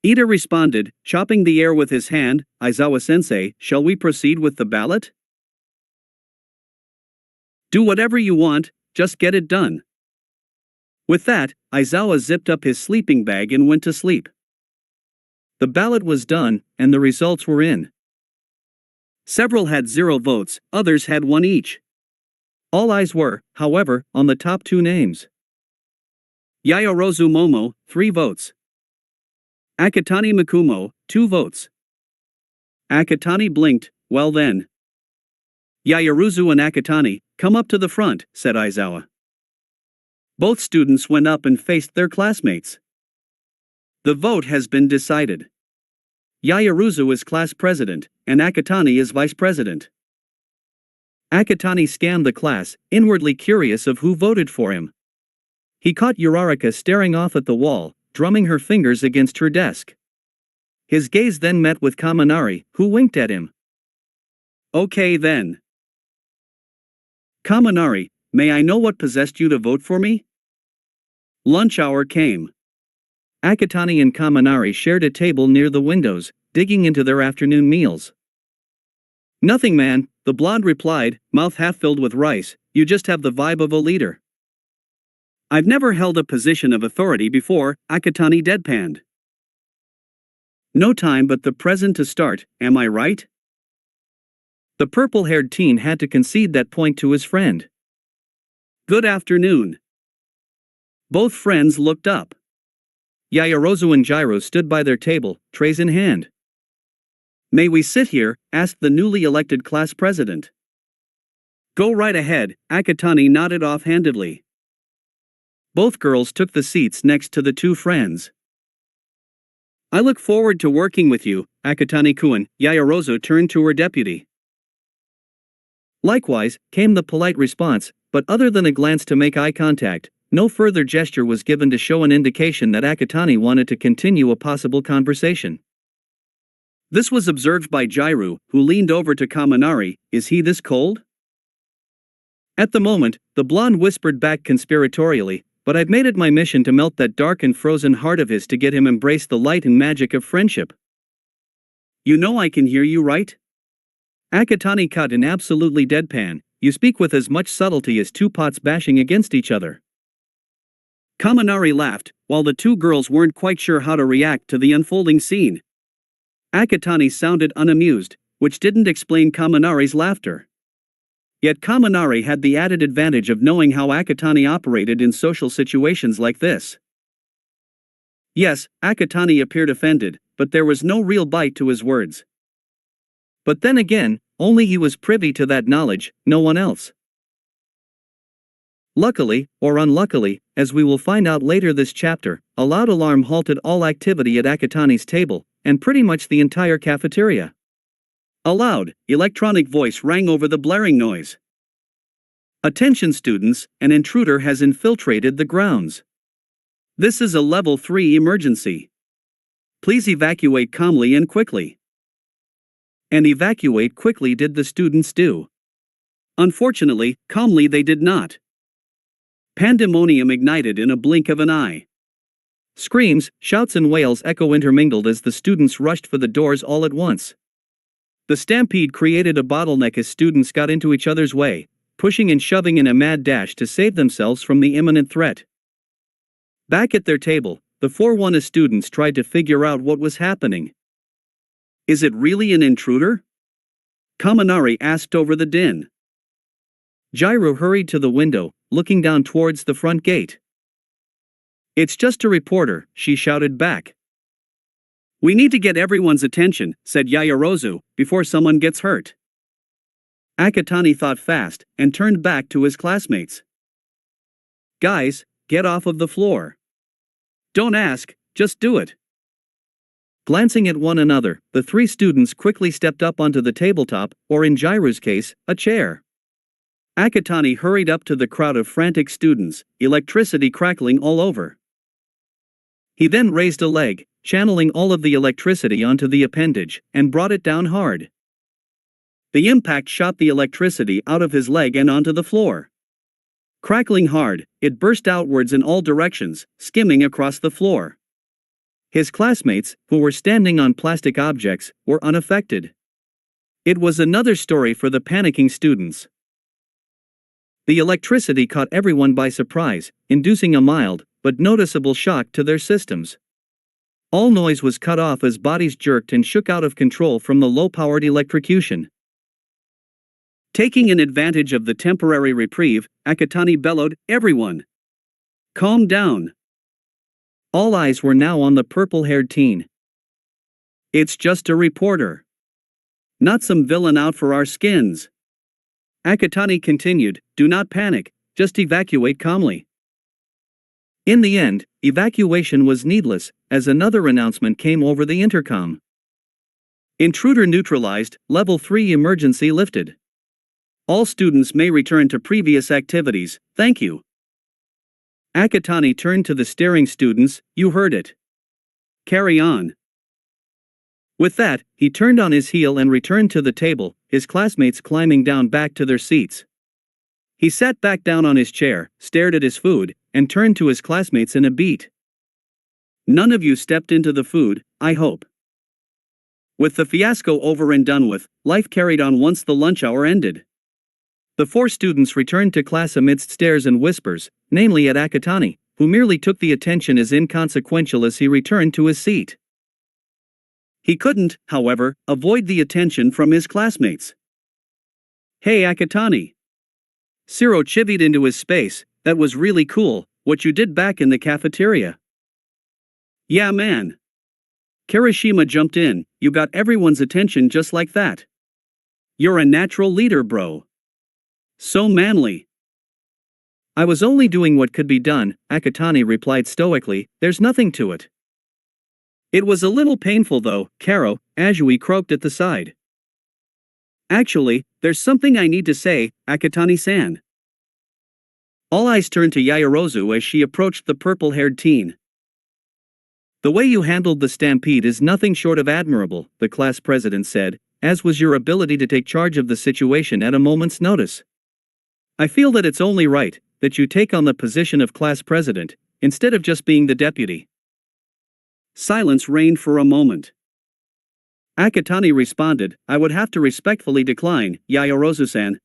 Ida responded, chopping the air with his hand. Aizawa-sensei, shall we proceed with the ballot? Do whatever you want, just get it done. With that, Aizawa zipped up his sleeping bag and went to sleep. The ballot was done, and the results were in. Several had 0 votes, others had 1 each. All eyes were, however, on the top 2 names. Yaoyorozu Momo, 3 votes. Akatani Mikumo, 2 votes. Akatani blinked. Well then. Yaoyorozu and Akatani, come up to the front, said Aizawa. Both students went up and faced their classmates. The vote has been decided. Yaoyorozu is class president, and Akatani is vice president. Akatani scanned the class, inwardly curious of who voted for him. He caught Uraraka staring off at the wall, drumming her fingers against her desk. His gaze then met with Kaminari, who winked at him. Okay then. Kaminari, may I know what possessed you to vote for me? Lunch hour came. Akatani and Kaminari shared a table near the windows, digging into their afternoon meals. Nothing, man, the blonde replied, mouth half filled with rice. You just have the vibe of a leader. I've never held a position of authority before, Akatani deadpanned. No time but the present to start, am I right? The purple-haired teen had to concede that point to his friend. Good afternoon. Both friends looked up. Yaoyorozu and Jiro stood by their table, trays in hand. May we sit here? Asked the newly elected class president. Go right ahead, Akatani nodded offhandedly. Both girls took the seats next to the 2 friends. I look forward to working with you, Akatani-kun. Yaoyorozu turned to her deputy. Likewise, came the polite response, but other than a glance to make eye contact, no further gesture was given to show an indication that Akatani wanted to continue a possible conversation. This was observed by Jiro, who leaned over to Kaminari. Is he this cold? At the moment, the blonde whispered back conspiratorially, but I've made it my mission to melt that dark and frozen heart of his to get him embrace the light and magic of friendship. You know I can hear you, right? Akatani cut in absolutely deadpan. You speak with as much subtlety as 2 pots bashing against each other. Kaminari laughed, while the 2 girls weren't quite sure how to react to the unfolding scene. Akatani sounded unamused, which didn't explain Kaminari's laughter. Yet Kaminari had the added advantage of knowing how Akatani operated in social situations like this. Yes, Akatani appeared offended, but there was no real bite to his words. But then again, only he was privy to that knowledge, no one else. Luckily, or unluckily, as we will find out later this chapter, a loud alarm halted all activity at Akatani's table, and pretty much the entire cafeteria. A loud, electronic voice rang over the blaring noise. Attention students, an intruder has infiltrated the grounds. This is a level 3 emergency. Please evacuate calmly and quickly. And evacuate quickly did the students do. Unfortunately, calmly they did not. Pandemonium ignited in a blink of an eye. Screams, shouts and wails echo intermingled as the students rushed for the doors all at once. The stampede created a bottleneck as students got into each other's way, pushing and shoving in a mad dash to save themselves from the imminent threat. Back at their table, the 4-1 students tried to figure out what was happening. Is it really an intruder? Kaminari asked over the din. Gyro hurried to the window, looking down towards the front gate. It's just a reporter, she shouted back. We need to get everyone's attention, said Yaoyorozu, before someone gets hurt. Akatani thought fast, and turned back to his classmates. Guys, get off of the floor. Don't ask, just do it. Glancing at one another, the 3 students quickly stepped up onto the tabletop, or in Gyro's case, a chair. Akatani hurried up to the crowd of frantic students, electricity crackling all over. He then raised a leg, channeling all of the electricity onto the appendage, and brought it down hard. The impact shot the electricity out of his leg and onto the floor. Crackling hard, it burst outwards in all directions, skimming across the floor. His classmates, who were standing on plastic objects, were unaffected. It was another story for the panicking students. The electricity caught everyone by surprise, inducing a mild, but noticeable shock to their systems. All noise was cut off as bodies jerked and shook out of control from the low-powered electrocution. Taking an advantage of the temporary reprieve, Akatani bellowed, "Everyone! Calm down!" All eyes were now on the purple-haired teen. It's just a reporter. Not some villain out for our skins. Akatani continued, do not panic, just evacuate calmly. In the end, evacuation was needless, as another announcement came over the intercom. Intruder neutralized, level 3 emergency lifted. All students may return to previous activities, thank you. Akatani turned to the staring students, you heard it. Carry on. With that, he turned on his heel and returned to the table, his classmates climbing down back to their seats. He sat back down on his chair, stared at his food, and turned to his classmates in a beat. None of you stepped into the food, I hope. With the fiasco over and done with, life carried on once the lunch hour ended. The 4 students returned to class amidst stares and whispers, namely at Akatani, who merely took the attention as inconsequential as he returned to his seat. He couldn't, however, avoid the attention from his classmates. Hey Akatani! Siro chivied into his space, that was really cool, what you did back in the cafeteria. Yeah man. Kirishima jumped in, you got everyone's attention just like that. You're a natural leader bro. So manly. I was only doing what could be done, Akatani replied stoically, there's nothing to it. It was a little painful though, Karo, Azui croaked at the side. Actually, there's something I need to say, Akatani-san. All eyes turned to Yaoyorozu as she approached the purple-haired teen. The way you handled the stampede is nothing short of admirable, the class president said, as was your ability to take charge of the situation at a moment's notice. I feel that it's only right that you take on the position of class president, instead of just being the deputy. Silence reigned for a moment. Akatani responded, I would have to respectfully decline, Yaoyorozu-san.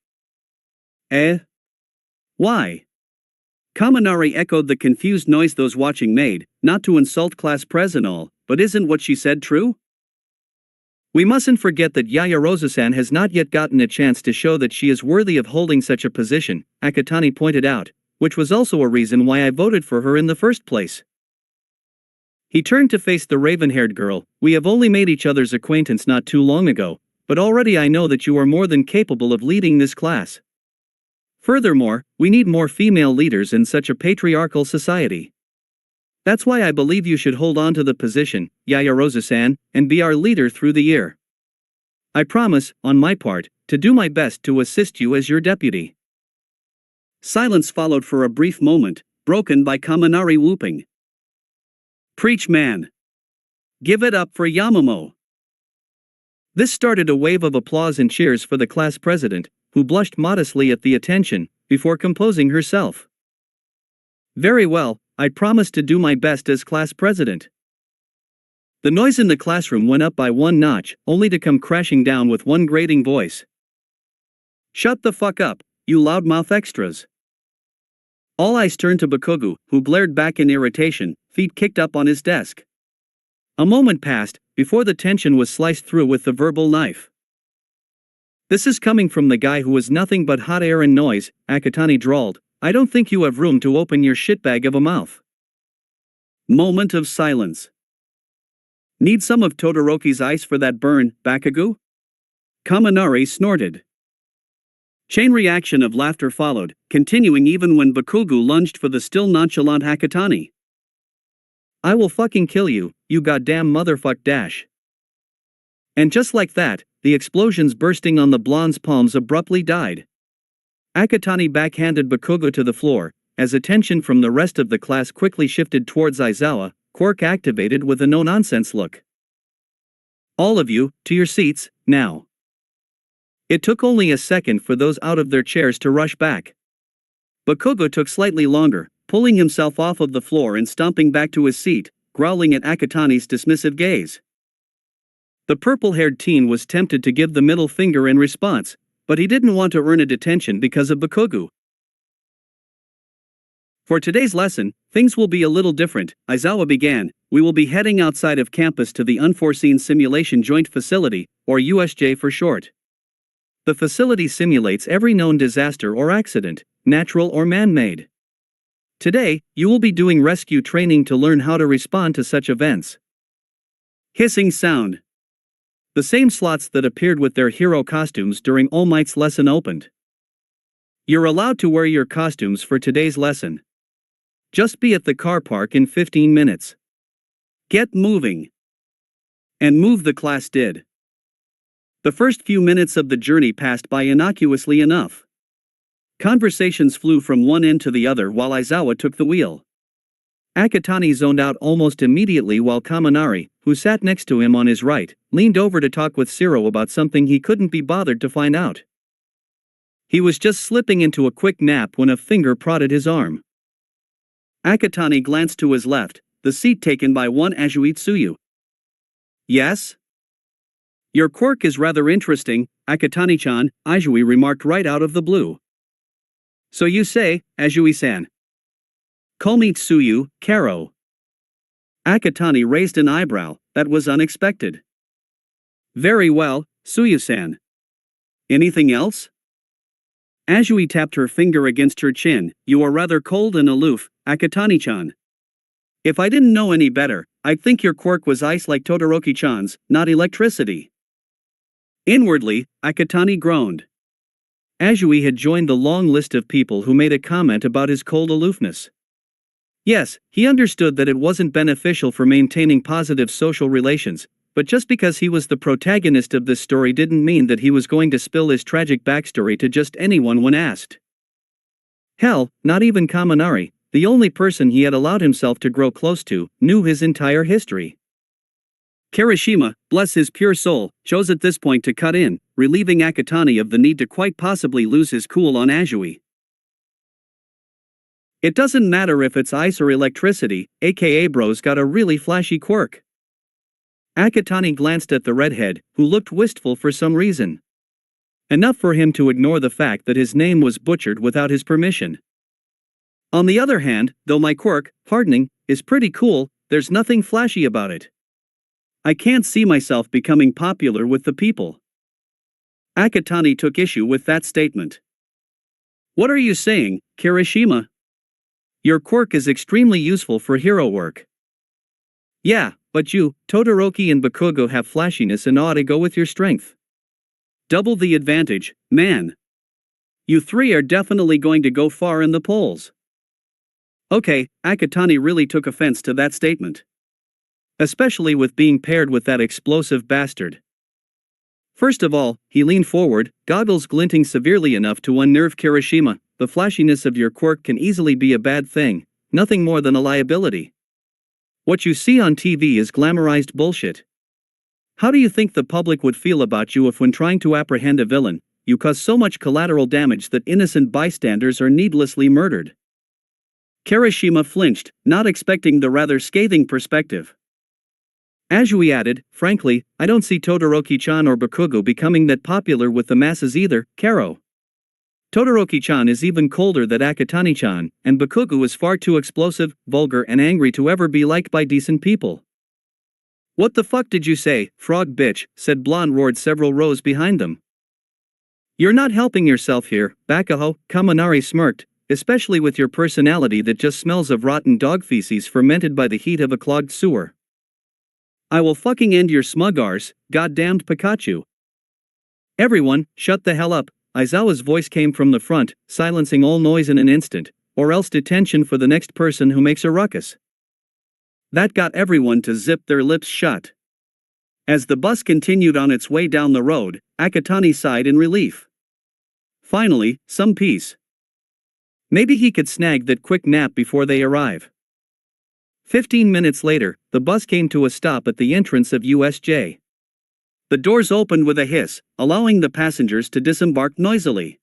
Eh? Why? Kaminari echoed the confused noise those watching made, not to insult class president, but isn't what she said true? We mustn't forget that Yaoyorozu-san has not yet gotten a chance to show that she is worthy of holding such a position, Akatani pointed out, which was also a reason why I voted for her in the first place. He turned to face the raven-haired girl, we have only made each other's acquaintance not too long ago, but already I know that you are more than capable of leading this class. Furthermore, we need more female leaders in such a patriarchal society. That's why I believe you should hold on to the position, Yaoyorozu-san, and be our leader through the year. I promise, on my part, to do my best to assist you as your deputy. Silence followed for a brief moment, broken by Kaminari whooping. "Preach, man! Give it up for Yamamoto!" This started a wave of applause and cheers for the class president, who blushed modestly at the attention, before composing herself. "Very well, I promise to do my best as class president." The noise in the classroom went up by one notch, only to come crashing down with one grating voice. "Shut the fuck up, you loudmouth extras." All eyes turned to Bakugo, who blared back in irritation, feet kicked up on his desk. A moment passed, before the tension was sliced through with the verbal knife. "This is coming from the guy who was nothing but hot air and noise," Akatani drawled. "I don't think you have room to open your shitbag of a mouth." Moment of silence. "Need some of Todoroki's ice for that burn, Bakugo?" Kaminari snorted. Chain reaction of laughter followed, continuing even when Bakugo lunged for the still nonchalant Akatani. "I will fucking kill you, you goddamn motherfuck dash." And just like that, the explosions bursting on the blonde's palms abruptly died. Akatani backhanded Bakugo to the floor, as attention from the rest of the class quickly shifted towards Aizawa, quirk activated with a no-nonsense look. "All of you, to your seats, now." It took only a second for those out of their chairs to rush back. Bakugo took slightly longer, pulling himself off of the floor and stomping back to his seat, growling at Akatani's dismissive gaze. The purple-haired teen was tempted to give the middle finger in response, but he didn't want to earn a detention because of Bakugo. "For today's lesson, things will be a little different," Aizawa began. "We will be heading outside of campus to the Unforeseen Simulation Joint Facility, or USJ for short. The facility simulates every known disaster or accident, natural or man-made. Today, you will be doing rescue training to learn how to respond to such events." Hissing sound. The same slots that appeared with their hero costumes during All Might's lesson opened. "You're allowed to wear your costumes for today's lesson. Just be at the car park in 15 minutes. Get moving." And move the class did. The first few minutes of the journey passed by innocuously enough. Conversations flew from one end to the other while Aizawa took the wheel. Akatani zoned out almost immediately while Kaminari, who sat next to him on his right, leaned over to talk with Zero about something he couldn't be bothered to find out. He was just slipping into a quick nap when a finger prodded his arm. Akatani glanced to his left, the seat taken by one Azui Tsuyu. "Yes?" "Your quirk is rather interesting, Akatani-chan," Azui remarked right out of the blue. "So you say, Azui-san." "Call me Tsuyu, Karo." Akatani raised an eyebrow. That was unexpected. "Very well, Tsuyu-san. Anything else?" Azui tapped her finger against her chin. "You are rather cold and aloof, Akatani-chan. If I didn't know any better, I'd think your quirk was ice like Todoroki-chan's, not electricity." Inwardly, Akatani groaned. Azui had joined the long list of people who made a comment about his cold aloofness. Yes, he understood that it wasn't beneficial for maintaining positive social relations, but just because he was the protagonist of this story didn't mean that he was going to spill his tragic backstory to just anyone when asked. Hell, not even Kaminari, the only person he had allowed himself to grow close to, knew his entire history. Kirishima, bless his pure soul, chose at this point to cut in, relieving Akatani of the need to quite possibly lose his cool on Azui. "It doesn't matter if it's ice or electricity, aka bro's got a really flashy quirk." Akatani glanced at the redhead, who looked wistful for some reason. Enough for him to ignore the fact that his name was butchered without his permission. "On the other hand, though my quirk, hardening, is pretty cool, there's nothing flashy about it. I can't see myself becoming popular with the people." Akatani took issue with that statement. "What are you saying, Kirishima? Your quirk is extremely useful for hero work." "Yeah, but you, Todoroki and Bakugo have flashiness and ought to go with your strength. Double the advantage, man. You three are definitely going to go far in the polls." Okay, Akatani really took offense to that statement. Especially with being paired with that explosive bastard. First of all, he leaned forward, goggles glinting severely enough to unnerve Kirishima. The flashiness of your quirk can easily be a bad thing, nothing more than a liability. What you see on TV is glamorized bullshit. How do you think the public would feel about you if when trying to apprehend a villain, you cause so much collateral damage that innocent bystanders are needlessly murdered? Kirishima flinched, not expecting the rather scathing perspective. Ajui added, frankly, I don't see Todoroki-chan or Bakugo becoming that popular with the masses either, Karo. Todoroki-chan is even colder than Akatani-chan, and Bakugo is far too explosive, vulgar and angry to ever be liked by decent people. What the fuck did you say, frog bitch, said Blonde roared several rows behind them. You're not helping yourself here, Bakuho, Kaminari smirked, especially with your personality that just smells of rotten dog feces fermented by the heat of a clogged sewer. I will fucking end your smug arse, goddamned Pikachu. Everyone, shut the hell up, Aizawa's voice came from the front, silencing all noise in an instant, or else detention for the next person who makes a ruckus. That got everyone to zip their lips shut. As the bus continued on its way down the road, Akatani sighed in relief. Finally, some peace. Maybe he could snag that quick nap before they arrive. 15 minutes later, the bus came to a stop at the entrance of USJ. The doors opened with a hiss, allowing the passengers to disembark noisily.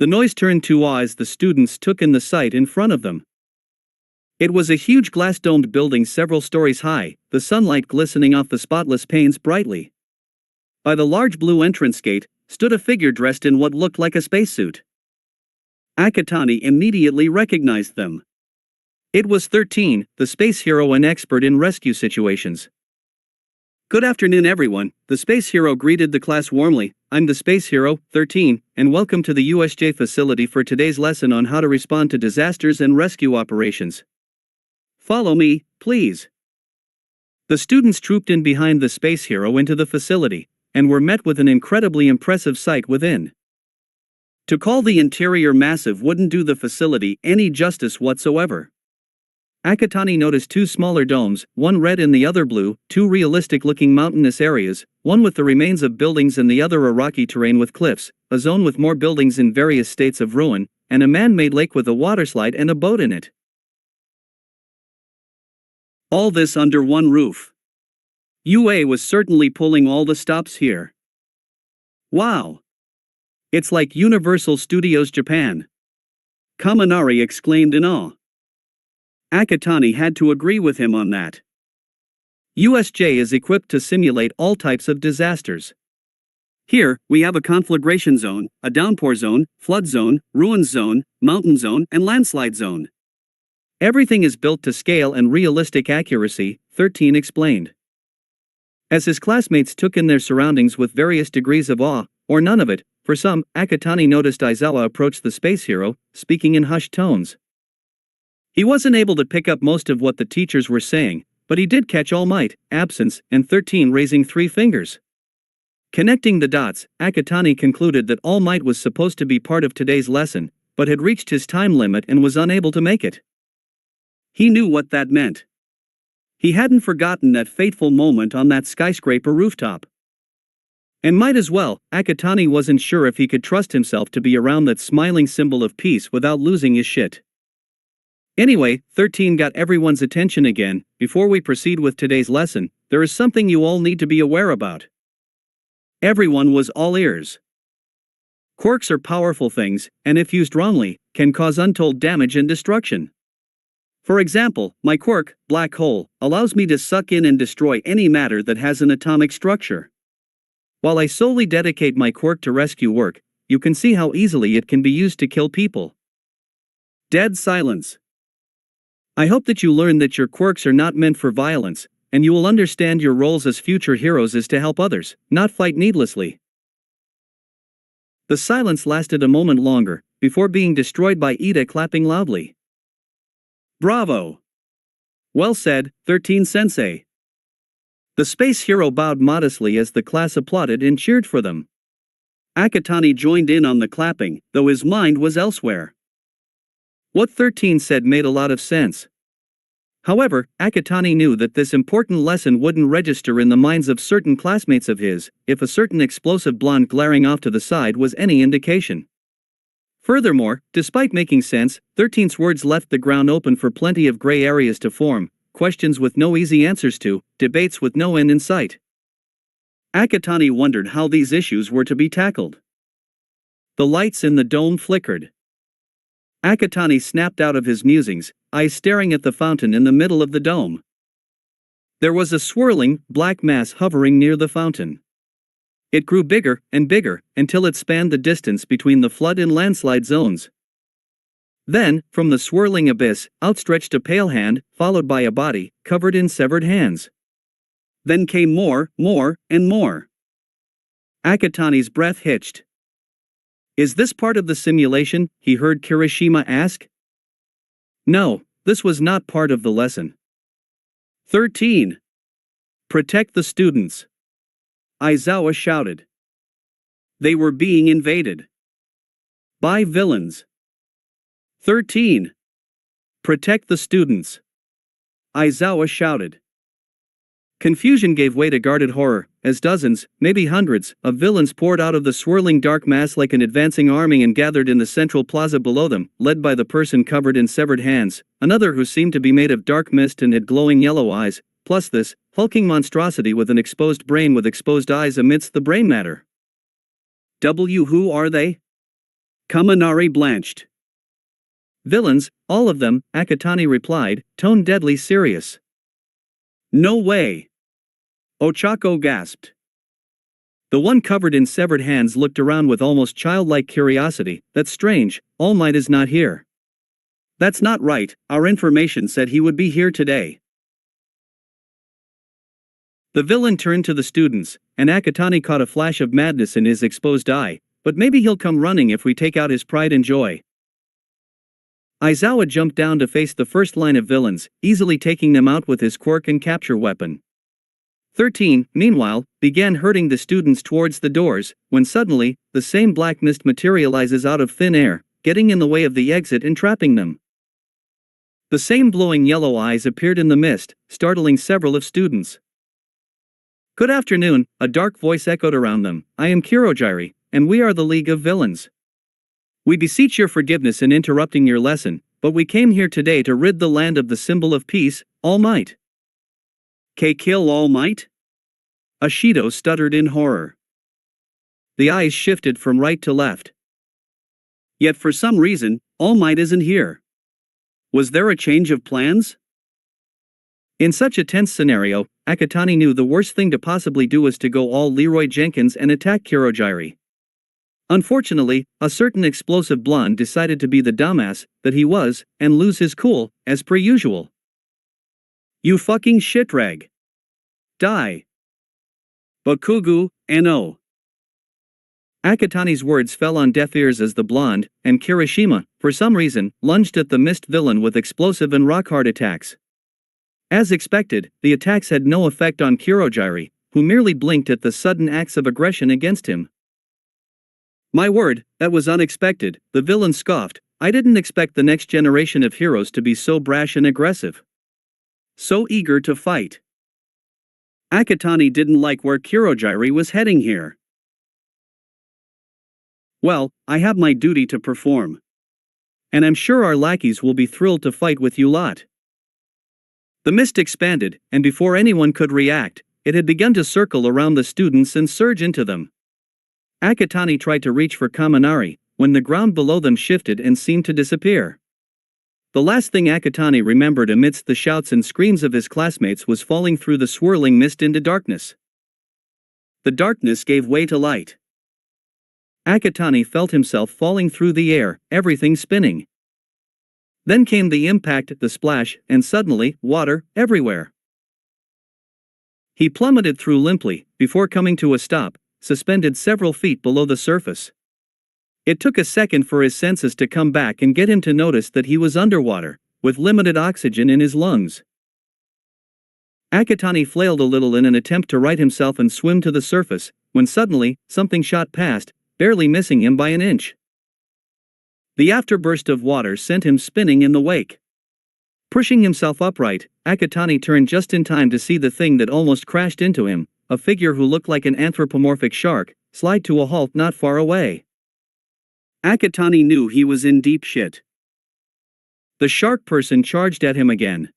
The noise turned to awe as the students took in the sight in front of them. It was a huge glass-domed building several stories high, the sunlight glistening off the spotless panes brightly. By the large blue entrance gate, stood a figure dressed in what looked like a spacesuit. Akatani immediately recognized them. It was 13, the space hero and expert in rescue situations. Good afternoon everyone, the space hero greeted the class warmly. I'm the space hero, 13, and welcome to the USJ facility for today's lesson on how to respond to disasters and rescue operations. Follow me, please. The students trooped in behind the space hero into the facility, and were met with an incredibly impressive sight within. To call the interior massive wouldn't do the facility any justice whatsoever. Akatani noticed two smaller domes, one red and the other blue, two realistic-looking mountainous areas, one with the remains of buildings and the other a rocky terrain with cliffs, a zone with more buildings in various states of ruin, and a man-made lake with a waterslide and a boat in it. All this under one roof. UA was certainly pulling all the stops here. Wow! It's like Universal Studios Japan. Kaminari exclaimed in awe. Akatani had to agree with him on that. USJ is equipped to simulate all types of disasters. Here, we have a conflagration zone, a downpour zone, flood zone, ruins zone, mountain zone, and landslide zone. Everything is built to scale and realistic accuracy, 13 explained. As his classmates took in their surroundings with various degrees of awe, or none of it, for some, Akatani noticed Aizawa approach the space hero, speaking in hushed tones. He wasn't able to pick up most of what the teachers were saying, but he did catch All Might, absence, and 13 raising 3 fingers. Connecting the dots, Akatani concluded that All Might was supposed to be part of today's lesson, but had reached his time limit and was unable to make it. He knew what that meant. He hadn't forgotten that fateful moment on that skyscraper rooftop. And might as well, Akatani wasn't sure if he could trust himself to be around that smiling symbol of peace without losing his shit. Anyway, 13 got everyone's attention again. Before we proceed with today's lesson, there is something you all need to be aware about. Everyone was all ears. Quirks are powerful things, and if used wrongly, can cause untold damage and destruction. For example, my quirk, Black Hole, allows me to suck in and destroy any matter that has an atomic structure. While I solely dedicate my quirk to rescue work, you can see how easily it can be used to kill people. Dead silence. I hope that you learn that your quirks are not meant for violence, and you will understand your roles as future heroes is to help others, not fight needlessly. The silence lasted a moment longer, before being destroyed by Ida clapping loudly. Bravo! Well said, 13-sensei. The space hero bowed modestly as the class applauded and cheered for them. Akatani joined in on the clapping, though his mind was elsewhere. What 13 said made a lot of sense. However, Akatani knew that this important lesson wouldn't register in the minds of certain classmates of his, if a certain explosive blonde glaring off to the side was any indication. Furthermore, despite making sense, 13's words left the ground open for plenty of gray areas to form, questions with no easy answers to, debates with no end in sight. Akatani wondered how these issues were to be tackled. The lights in the dome flickered. Akatani snapped out of his musings, eyes staring at the fountain in the middle of the dome. There was a swirling, black mass hovering near the fountain. It grew bigger and bigger, until it spanned the distance between the flood and landslide zones. Then, from the swirling abyss, outstretched a pale hand, followed by a body, covered in severed hands. Then came more, and more. Akatani's breath hitched. "Is this part of the simulation?" he heard Kirishima ask. No, this was not part of the lesson. 13. Protect the students. Aizawa shouted. They were being invaded by villains. 13. Protect the students. Aizawa shouted. Confusion gave way to guarded horror, as dozens, maybe hundreds, of villains poured out of the swirling dark mass like an advancing army and gathered in the central plaza below them, led by the person covered in severed hands, another who seemed to be made of dark mist and had glowing yellow eyes, plus this hulking monstrosity with an exposed brain with exposed eyes amidst the brain matter. Who are they? Kaminari blanched. Villains, all of them, Akatani replied, tone deadly serious. No way. Ochako gasped. The one covered in severed hands looked around with almost childlike curiosity. That's strange, All Might is not here. That's not right, our information said he would be here today. The villain turned to the students, and Akatani caught a flash of madness in his exposed eye, but maybe he'll come running if we take out his pride and joy. Aizawa jumped down to face the first line of villains, easily taking them out with his quirk and capture weapon. 13, meanwhile, began herding the students towards the doors, when suddenly, the same black mist materializes out of thin air, getting in the way of the exit and trapping them. The same glowing yellow eyes appeared in the mist, startling several of students. Good afternoon, a dark voice echoed around them. I am Kirojiri, and we are the League of Villains. We beseech your forgiveness in interrupting your lesson, but we came here today to rid the land of the symbol of peace, All Might. Kill All Might? Ashido stuttered in horror. The eyes shifted from right to left. Yet for some reason, All Might isn't here. Was there a change of plans? In such a tense scenario, Akatani knew the worst thing to possibly do was to go all Leroy Jenkins and attack Kirojiri. Unfortunately, a certain explosive blonde decided to be the dumbass that he was, and lose his cool, as per usual. You fucking shitrag. Die. Bakugu, no. Akatani's words fell on deaf ears as the blonde, and Kirishima, for some reason, lunged at the mist villain with explosive and rock-hard attacks. As expected, the attacks had no effect on Kirojiri, who merely blinked at the sudden acts of aggression against him. My word, that was unexpected, the villain scoffed. I didn't expect the next generation of heroes to be so brash and aggressive. So eager to fight. Akatani didn't like where Kirojiri was heading here. Well, I have my duty to perform. And I'm sure our lackeys will be thrilled to fight with you lot. The mist expanded, and before anyone could react, it had begun to circle around the students and surge into them. Akatani tried to reach for Kaminari, when the ground below them shifted and seemed to disappear. The last thing Akatani remembered amidst the shouts and screams of his classmates was falling through the swirling mist into darkness. The darkness gave way to light. Akatani felt himself falling through the air, everything spinning. Then came the impact, the splash, and suddenly, water, everywhere. He plummeted through limply, before coming to a stop, suspended several feet below the surface. It took a second for his senses to come back and get him to notice that he was underwater, with limited oxygen in his lungs. Akatani flailed a little in an attempt to right himself and swim to the surface, when suddenly, something shot past, barely missing him by an inch. The afterburst of water sent him spinning in the wake. Pushing himself upright, Akatani turned just in time to see the thing that almost crashed into him, a figure who looked like an anthropomorphic shark, slide to a halt not far away. Akatani knew he was in deep shit. The shark person charged at him again.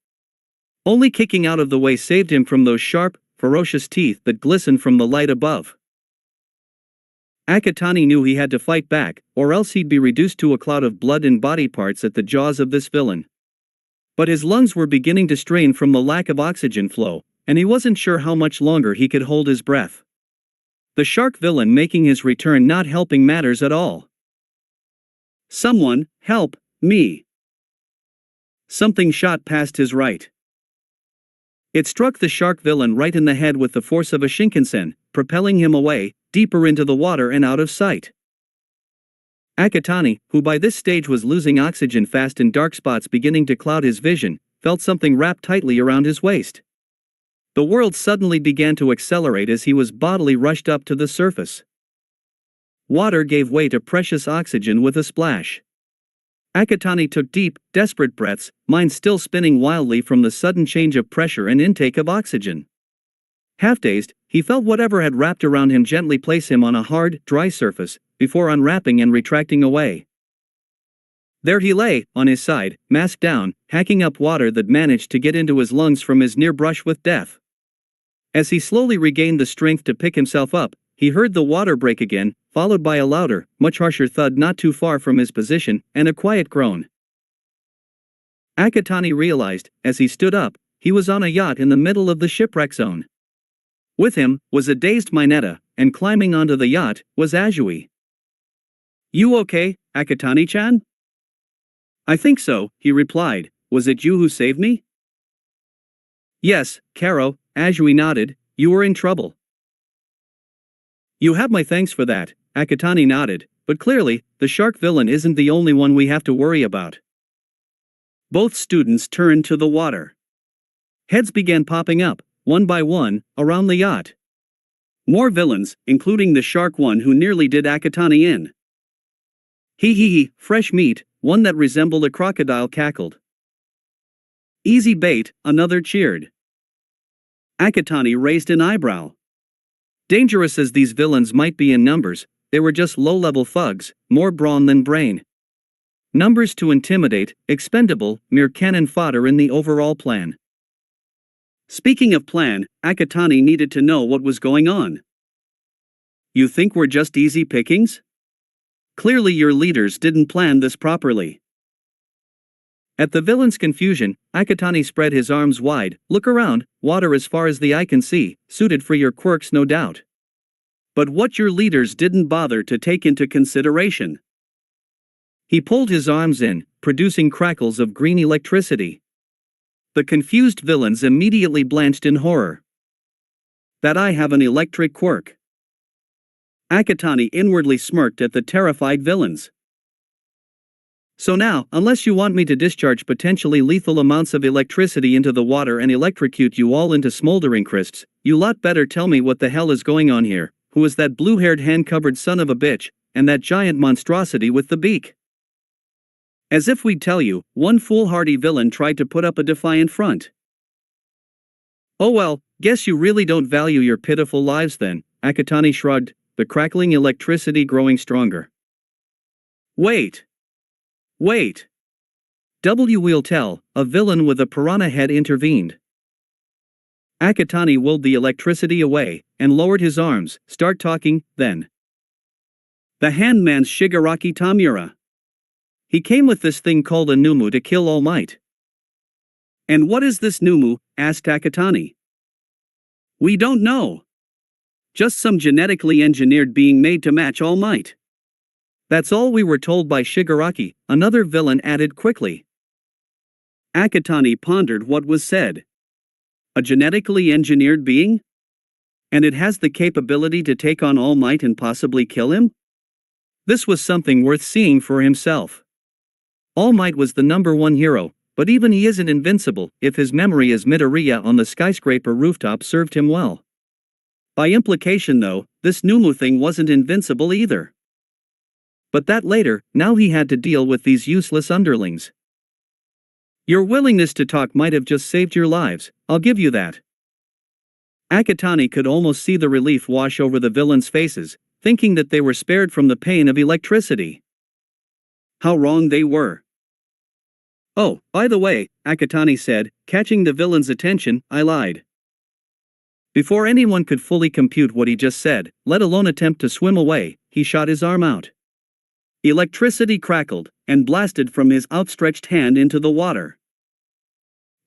Only kicking out of the way saved him from those sharp, ferocious teeth that glistened from the light above. Akatani knew he had to fight back, or else he'd be reduced to a cloud of blood and body parts at the jaws of this villain. But his lungs were beginning to strain from the lack of oxygen flow, and he wasn't sure how much longer he could hold his breath. The shark villain making his return not helping matters at all. "Someone, help me." Something shot past his right. It struck the shark villain right in the head with the force of a Shinkansen, propelling him away, deeper into the water and out of sight. Akatani, who by this stage was losing oxygen fast and dark spots beginning to cloud his vision, felt something wrapped tightly around his waist. The world suddenly began to accelerate as he was bodily rushed up to the surface. Water gave way to precious oxygen with a splash. Akatani took deep, desperate breaths, mind still spinning wildly from the sudden change of pressure and intake of oxygen. Half-dazed, he felt whatever had wrapped around him gently place him on a hard, dry surface, before unwrapping and retracting away. There he lay, on his side, mask down, hacking up water that managed to get into his lungs from his near brush with death. As he slowly regained the strength to pick himself up, he heard the water break again, followed by a louder, much harsher thud not too far from his position, and a quiet groan. Akatani realized, as he stood up, he was on a yacht in the middle of the shipwreck zone. With him was a dazed Mineta, and climbing onto the yacht was Azui. "You okay, Akatani-chan?" "I think so," he replied. "Was it you who saved me?" "Yes, Karo," Azui nodded. "You were in trouble." "You have my thanks for that," Akatani nodded, "but clearly, the shark villain isn't the only one we have to worry about." Both students turned to the water. Heads began popping up, one by one, around the yacht. More villains, including the shark one who nearly did Akatani in. "Hee, fresh meat," one that resembled a crocodile cackled. "Easy bait," another cheered. Akatani raised an eyebrow. Dangerous as these villains might be in numbers, they were just low-level thugs, more brawn than brain. Numbers to intimidate, expendable, mere cannon fodder in the overall plan. Speaking of plan, Akatani needed to know what was going on. "You think we're just easy pickings? Clearly your leaders didn't plan this properly." At the villain's confusion, Akatani spread his arms wide. "Look around, water as far as the eye can see, suited for your quirks no doubt. But what your leaders didn't bother to take into consideration." He pulled his arms in, producing crackles of green electricity. The confused villains immediately blanched in horror. "That I have an electric quirk." Akatani inwardly smirked at the terrified villains. "So now, unless you want me to discharge potentially lethal amounts of electricity into the water and electrocute you all into smoldering crisps, you lot better tell me what the hell is going on here. Who is that blue-haired hand-covered son of a bitch, and that giant monstrosity with the beak?" As if we'd tell you, one foolhardy villain tried to put up a defiant front. "Oh well, guess you really don't value your pitiful lives then," Akatani shrugged, the crackling electricity growing stronger. Wait! We'll tell," a villain with a piranha head intervened. Akatani willed the electricity away, and lowered his arms. "Start talking, then." "The handman's Shigaraki Tamura. He came with this thing called a Numu to kill All Might." "And what is this Numu?" asked Akatani. "We don't know. Just some genetically engineered being made to match All Might. That's all we were told by Shigaraki," another villain added quickly. Akatani pondered what was said. A genetically engineered being? And it has the capability to take on All Might and possibly kill him? This was something worth seeing for himself. All Might was the #1 hero, but even he isn't invincible if his memory as Midoriya on the skyscraper rooftop served him well. By implication though, this Numu thing wasn't invincible either. But that later, now he had to deal with these useless underlings. Your willingness to talk might have just saved your lives, I'll give you that. Akatani could almost see the relief wash over the villains' faces, thinking that they were spared from the pain of electricity. How wrong they were. Oh, by the way, Akatani said, catching the villain's attention, I lied. Before anyone could fully compute what he just said, let alone attempt to swim away, he shot his arm out. Electricity crackled and blasted from his outstretched hand into the water.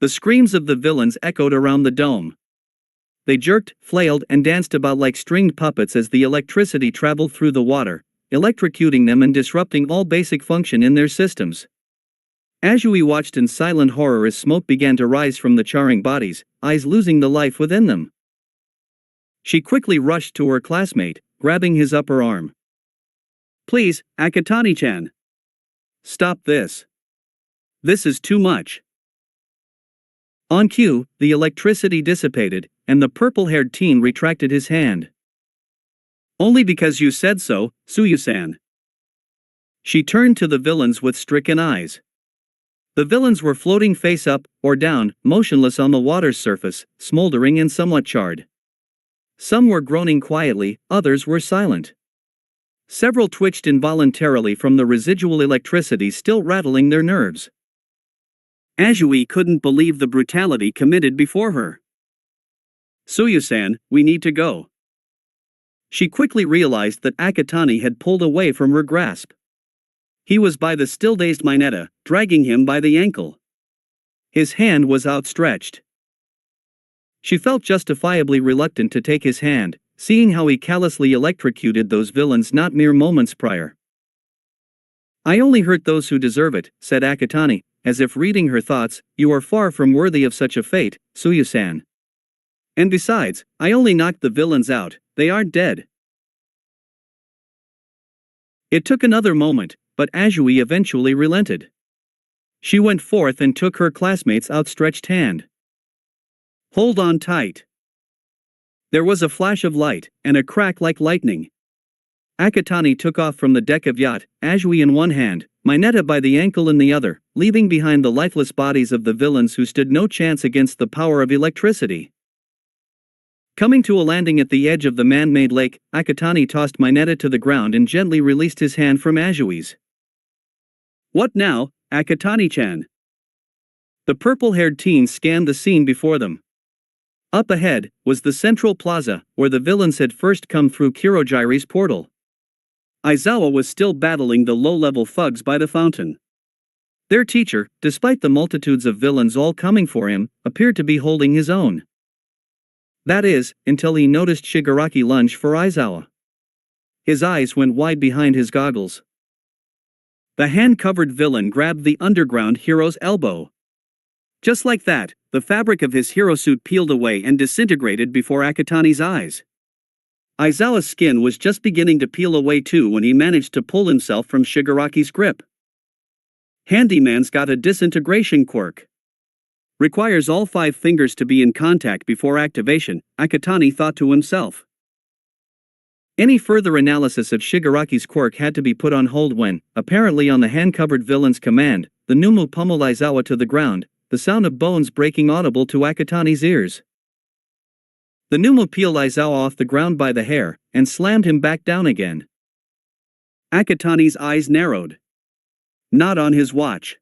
The screams of the villains echoed around the dome. They jerked, flailed, and danced about like stringed puppets as the electricity traveled through the water, electrocuting them and disrupting all basic function in their systems. Azui watched in silent horror as smoke began to rise from the charring bodies, eyes losing the life within them. She quickly rushed to her classmate, grabbing his upper arm. Please, Akatani-chan. Stop this. This is too much. On cue, the electricity dissipated, and the purple-haired teen retracted his hand. Only because you said so, Tsuyu-san. She turned to the villains with stricken eyes. The villains were floating face up, or down, motionless on the water's surface, smoldering and somewhat charred. Some were groaning quietly, others were silent. Several twitched involuntarily from the residual electricity still rattling their nerves. Azui couldn't believe the brutality committed before her. Tsuyu-san, we need to go. She quickly realized that Akatani had pulled away from her grasp. He was by the still-dazed Mineta, dragging him by the ankle. His hand was outstretched. She felt justifiably reluctant to take his hand, seeing how he callously electrocuted those villains not mere moments prior. I only hurt those who deserve it, said Akatani, as if reading her thoughts. You are far from worthy of such a fate, Tsuyu-san. And besides, I only knocked the villains out, they aren't dead. It took another moment, but Azui eventually relented. She went forth and took her classmate's outstretched hand. Hold on tight. There was a flash of light, and a crack like lightning. Akatani took off from the deck of yacht, Azui in one hand, Mineta by the ankle in the other, leaving behind the lifeless bodies of the villains who stood no chance against the power of electricity. Coming to a landing at the edge of the man-made lake, Akatani tossed Mineta to the ground and gently released his hand from Azui's. What now, Akatani-chan? The purple-haired teen scanned the scene before them. Up ahead was the central plaza, where the villains had first come through Kurogiri's portal. Aizawa was still battling the low-level thugs by the fountain. Their teacher, despite the multitudes of villains all coming for him, appeared to be holding his own. That is, until he noticed Shigaraki lunge for Aizawa. His eyes went wide behind his goggles. The hand-covered villain grabbed the underground hero's elbow. Just like that, the fabric of his hero suit peeled away and disintegrated before Akatani's eyes. Aizawa's skin was just beginning to peel away too when he managed to pull himself from Shigaraki's grip. Handyman's got a disintegration quirk. Requires all 5 fingers to be in contact before activation, Akatani thought to himself. Any further analysis of Shigaraki's quirk had to be put on hold when, apparently on the hand-covered villain's command, the Numu pummeled Aizawa to the ground, the sound of bones breaking audible to Akatani's ears. The Numu peeled Aizawa off the ground by the hair, and slammed him back down again. Akatani's eyes narrowed. Not on his watch.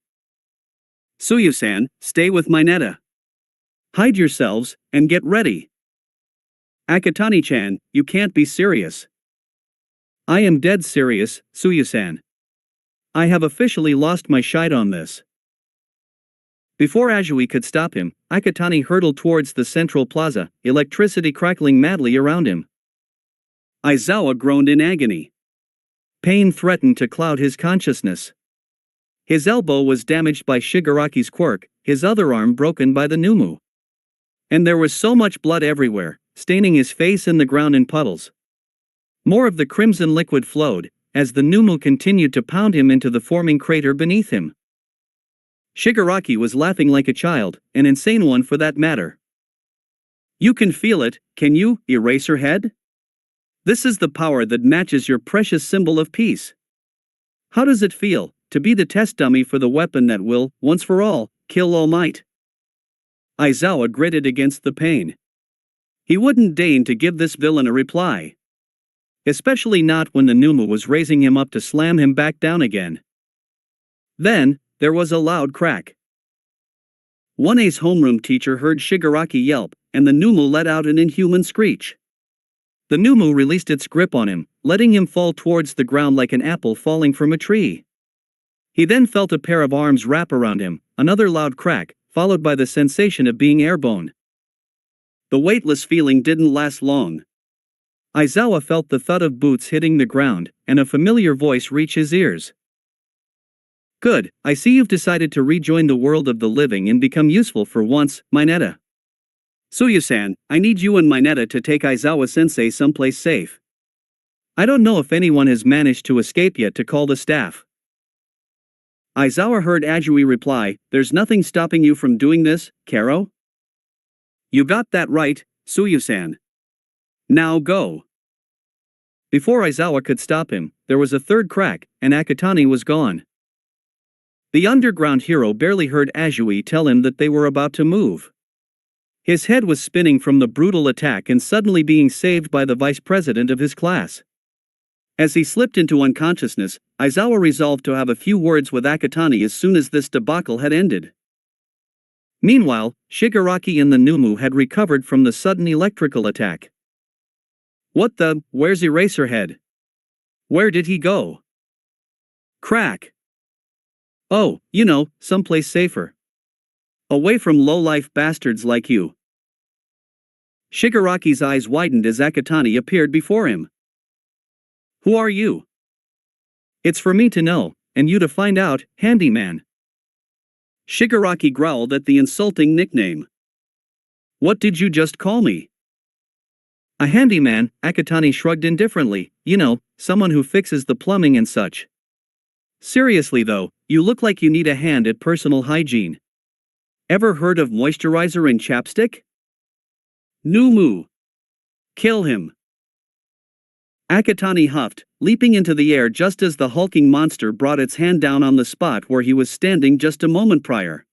Tsuyu-san, stay with Mineta. Hide yourselves, and get ready. Akatani-chan, you can't be serious. I am dead serious, Tsuyu-san. I have officially lost my shite on this. Before Azui could stop him, Akatani hurtled towards the central plaza, electricity crackling madly around him. Aizawa groaned in agony. Pain threatened to cloud his consciousness. His elbow was damaged by Shigaraki's quirk, his other arm broken by the Numu. And there was so much blood everywhere, staining his face and the ground in puddles. More of the crimson liquid flowed, as the Numu continued to pound him into the forming crater beneath him. Shigaraki was laughing like a child, an insane one for that matter. You can feel it, can you, Eraserhead? This is the power that matches your precious symbol of peace. How does it feel, to be the test dummy for the weapon that will, once for all, kill All Might? Aizawa gritted against the pain. He wouldn't deign to give this villain a reply. Especially not when the Numu was raising him up to slam him back down again. Then, there was a loud crack. 1A's homeroom teacher heard Shigaraki yelp, and the Numu let out an inhuman screech. The Numu released its grip on him, letting him fall towards the ground like an apple falling from a tree. He then felt a pair of arms wrap around him, another loud crack, followed by the sensation of being airborne. The weightless feeling didn't last long. Aizawa felt the thud of boots hitting the ground, and a familiar voice reach his ears. Good, I see you've decided to rejoin the world of the living and become useful for once, Mineta. Tsuyu-san, I need you and Mineta to take Aizawa-sensei someplace safe. I don't know if anyone has managed to escape yet to call the staff. Aizawa heard Ajui reply, there's nothing stopping you from doing this, Karo? You got that right, Tsuyu-san. Now go. Before Aizawa could stop him, there was a third crack, and Akatani was gone. The underground hero barely heard Ajui tell him that they were about to move. His head was spinning from the brutal attack and suddenly being saved by the vice president of his class. As he slipped into unconsciousness, Aizawa resolved to have a few words with Akatani as soon as this debacle had ended. Meanwhile, Shigaraki and the Numu had recovered from the sudden electrical attack. Where's Eraserhead? Where did he go? Crack. Oh, someplace safer. Away from low-life bastards like you. Shigaraki's eyes widened as Akatani appeared before him. Who are you? It's for me to know, and you to find out, handyman. Shigaraki growled at the insulting nickname. What did you just call me? A handyman, Akatani shrugged indifferently, someone who fixes the plumbing and such. Seriously though, you look like you need a hand at personal hygiene. Ever heard of moisturizer and chapstick? Numu. Kill him. Akatani huffed, leaping into the air just as the hulking monster brought its hand down on the spot where he was standing just a moment prior.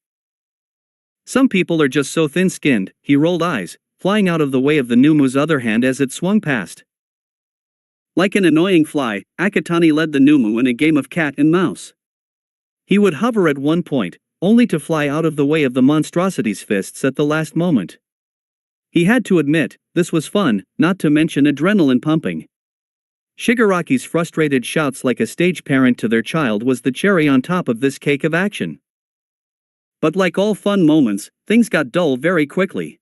Some people are just so thin-skinned, he rolled eyes, flying out of the way of the Numu's other hand as it swung past. Like an annoying fly, Akatani led the Numu in a game of cat and mouse. He would hover at one point, only to fly out of the way of the monstrosity's fists at the last moment. He had to admit, this was fun, not to mention adrenaline pumping. Shigaraki's frustrated shouts like a stage parent to their child was the cherry on top of this cake of action. But like all fun moments, things got dull very quickly.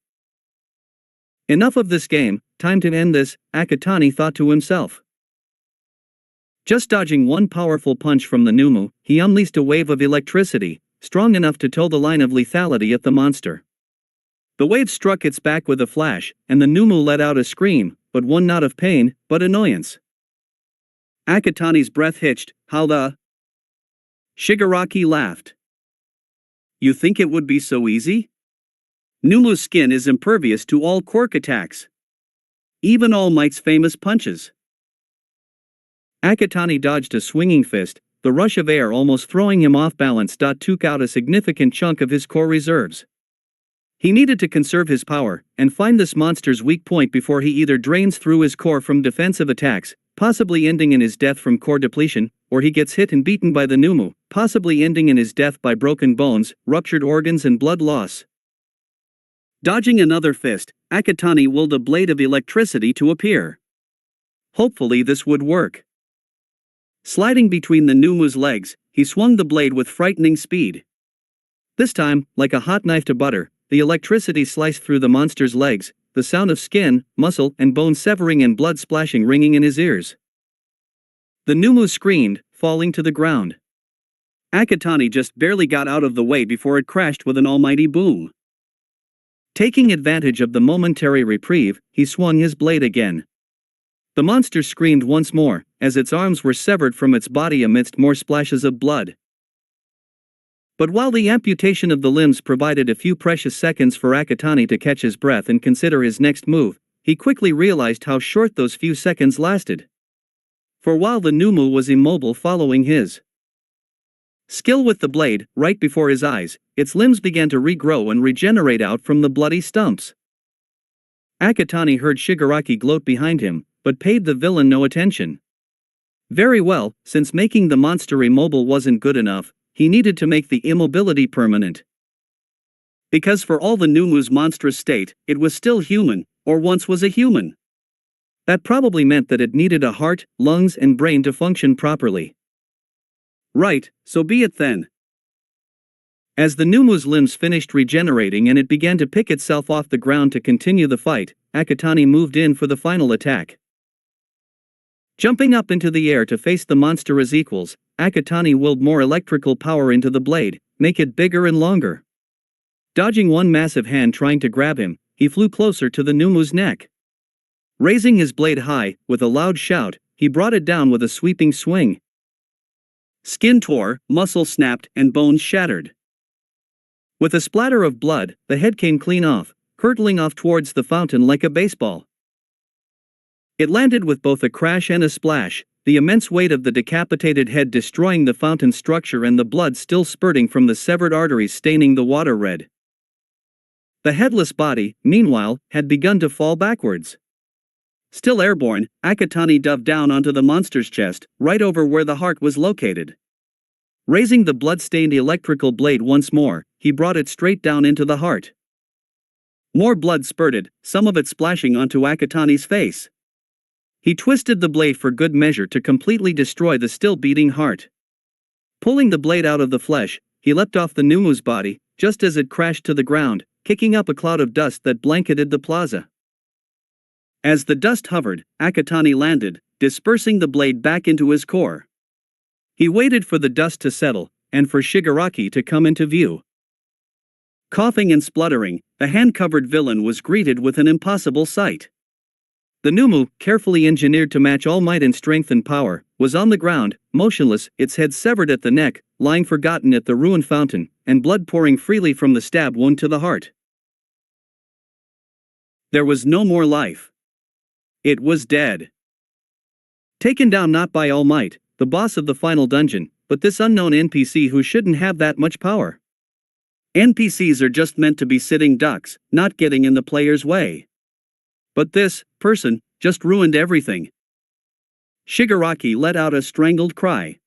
Enough of this game, time to end this, Akatani thought to himself. Just dodging one powerful punch from the Numu, he unleashed a wave of electricity, strong enough to toe the line of lethality at the monster. The wave struck its back with a flash, and the Numu let out a scream, but one not of pain, but annoyance. Akatani's breath hitched. How the? Shigaraki laughed. You think it would be so easy? Numu's skin is impervious to all quirk attacks. Even All Might's famous punches. Akatani dodged a swinging fist, the rush of air almost throwing him off balance. Took out a significant chunk of his core reserves. He needed to conserve his power, and find this monster's weak point before he either drains through his core from defensive attacks, possibly ending in his death from core depletion, or he gets hit and beaten by the Numu, possibly ending in his death by broken bones, ruptured organs and blood loss. Dodging another fist, Akatani willed a blade of electricity to appear. Hopefully this would work. Sliding between the Numu's legs, he swung the blade with frightening speed. This time, like a hot knife to butter, the electricity sliced through the monster's legs, the sound of skin, muscle, and bone severing and blood splashing ringing in his ears. The Numu screamed, falling to the ground. Akatani just barely got out of the way before it crashed with an almighty boom. Taking advantage of the momentary reprieve, he swung his blade again. The monster screamed once more, as its arms were severed from its body amidst more splashes of blood. But while the amputation of the limbs provided a few precious seconds for Akatani to catch his breath and consider his next move, he quickly realized how short those few seconds lasted. For while the Numu was immobile following his Skill with the blade, right before his eyes, its limbs began to regrow and regenerate out from the bloody stumps. Akatani heard Shigaraki gloat behind him, but paid the villain no attention. Very well, since making the monster immobile wasn't good enough, he needed to make the immobility permanent. Because for all the Numu's monstrous state, it was still human, or once was a human. That probably meant that it needed a heart, lungs and brain to function properly. Right, so be it then. As the Numu's limbs finished regenerating and it began to pick itself off the ground to continue the fight, Akatani moved in for the final attack. Jumping up into the air to face the monster as equals, Akatani willed more electrical power into the blade, make it bigger and longer. Dodging one massive hand trying to grab him, he flew closer to the Numu's neck. Raising his blade high, with a loud shout, he brought it down with a sweeping swing. Skin tore, muscle snapped, and bones shattered. With a splatter of blood, the head came clean off, hurtling off towards the fountain like a baseball. It landed with both a crash and a splash, the immense weight of the decapitated head destroying the fountain structure and the blood still spurting from the severed arteries staining the water red. The headless body, meanwhile, had begun to fall backwards. Still airborne, Akatani dove down onto the monster's chest, right over where the heart was located. Raising the blood-stained electrical blade once more, he brought it straight down into the heart. More blood spurted, some of it splashing onto Akatani's face. He twisted the blade for good measure to completely destroy the still beating heart. Pulling the blade out of the flesh, he leapt off the Numu's body, just as it crashed to the ground, kicking up a cloud of dust that blanketed the plaza. As the dust hovered, Akatani landed, dispersing the blade back into his core. He waited for the dust to settle, and for Shigaraki to come into view. Coughing and spluttering, the hand-covered villain was greeted with an impossible sight. The Numu, carefully engineered to match all might and strength and power, was on the ground, motionless, its head severed at the neck, lying forgotten at the ruined fountain, and blood pouring freely from the stab wound to the heart. There was no more life. It was dead. Taken down not by All Might, the boss of the final dungeon, but this unknown NPC who shouldn't have that much power. NPCs are just meant to be sitting ducks, not getting in the player's way. But this person just ruined everything. Shigaraki let out a strangled cry.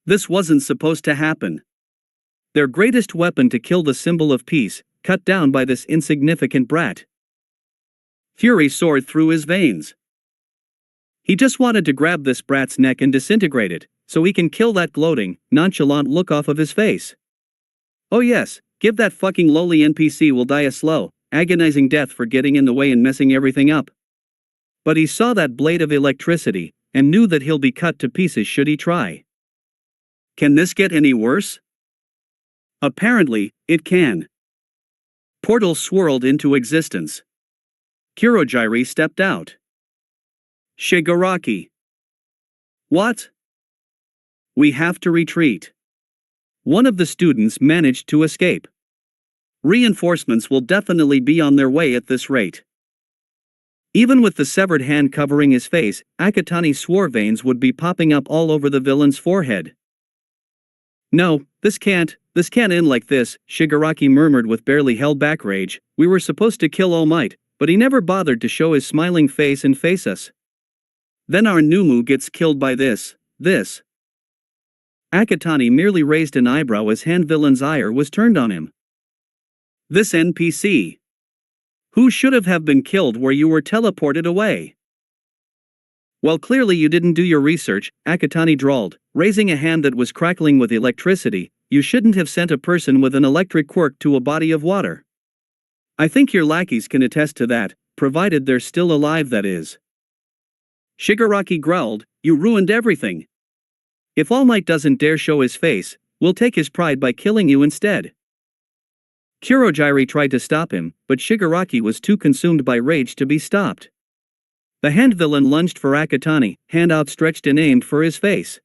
This wasn't supposed to happen. Their greatest weapon to kill the symbol of peace, cut down by this insignificant brat. Fury soared through his veins. He just wanted to grab this brat's neck and disintegrate it, so he can kill that gloating, nonchalant look off of his face. Oh yes, give that fucking lowly NPC will die a slow, agonizing death for getting in the way and messing everything up. But he saw that blade of electricity, and knew that he'll be cut to pieces should he try. Can this get any worse? Apparently, it can. Portals swirled into existence. Kurogiri stepped out. Shigaraki. What? We have to retreat. One of the students managed to escape. Reinforcements will definitely be on their way at this rate. Even with the severed hand covering his face, Akatani swore veins would be popping up all over the villain's forehead. No, this can't end like this, Shigaraki murmured with barely held back rage. We were supposed to kill All Might, but he never bothered to show his smiling face and face us. Then our Numu gets killed by this. Akatani merely raised an eyebrow as hand villain's ire was turned on him. This NPC. Who should have been killed where you were teleported away? Well, clearly you didn't do your research, Akatani drawled, raising a hand that was crackling with electricity. You shouldn't have sent a person with an electric quirk to a body of water. I think your lackeys can attest to that, provided they're still alive, that is. Shigaraki growled, you ruined everything. If All Might doesn't dare show his face, we'll take his pride by killing you instead. Kurogiri tried to stop him, but Shigaraki was too consumed by rage to be stopped. The hand villain lunged for Akatani, hand outstretched and aimed for his face.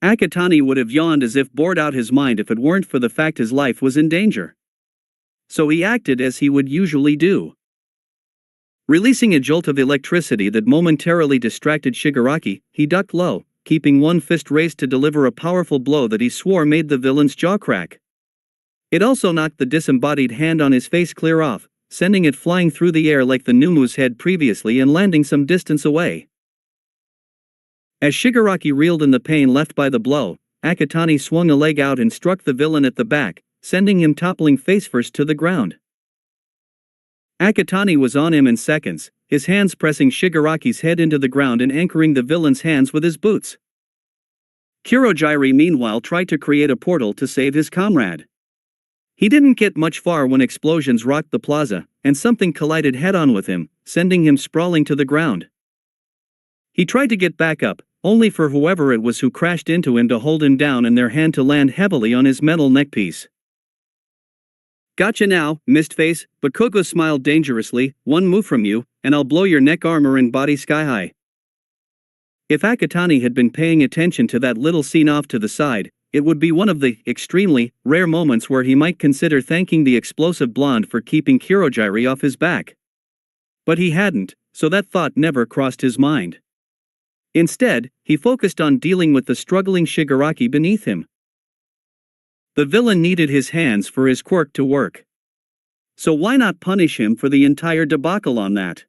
Akatani would have yawned as if bored out his mind if it weren't for the fact his life was in danger. So he acted as he would usually do. Releasing a jolt of electricity that momentarily distracted Shigaraki, he ducked low, keeping one fist raised to deliver a powerful blow that he swore made the villain's jaw crack. It also knocked the disembodied hand on his face clear off, sending it flying through the air like the Numu's head previously and landing some distance away. As Shigaraki reeled in the pain left by the blow, Akatani swung a leg out and struck the villain at the back, sending him toppling face-first to the ground. Akatani was on him in seconds, his hands pressing Shigaraki's head into the ground and anchoring the villain's hands with his boots. Kurogyri meanwhile tried to create a portal to save his comrade. He didn't get much far when explosions rocked the plaza, and something collided head-on with him, sending him sprawling to the ground. He tried to get back up, only for whoever it was who crashed into him to hold him down and their hand to land heavily on his metal neckpiece. "Gotcha now, Mistface," Bakugo smiled dangerously, "one move from you, and I'll blow your neck armor and body sky high." If Akatani had been paying attention to that little scene off to the side, it would be one of the extremely rare moments where he might consider thanking the explosive blonde for keeping Kurogyri off his back. But he hadn't, so that thought never crossed his mind. Instead, he focused on dealing with the struggling Shigaraki beneath him. The villain needed his hands for his quirk to work. So why not punish him for the entire debacle on that?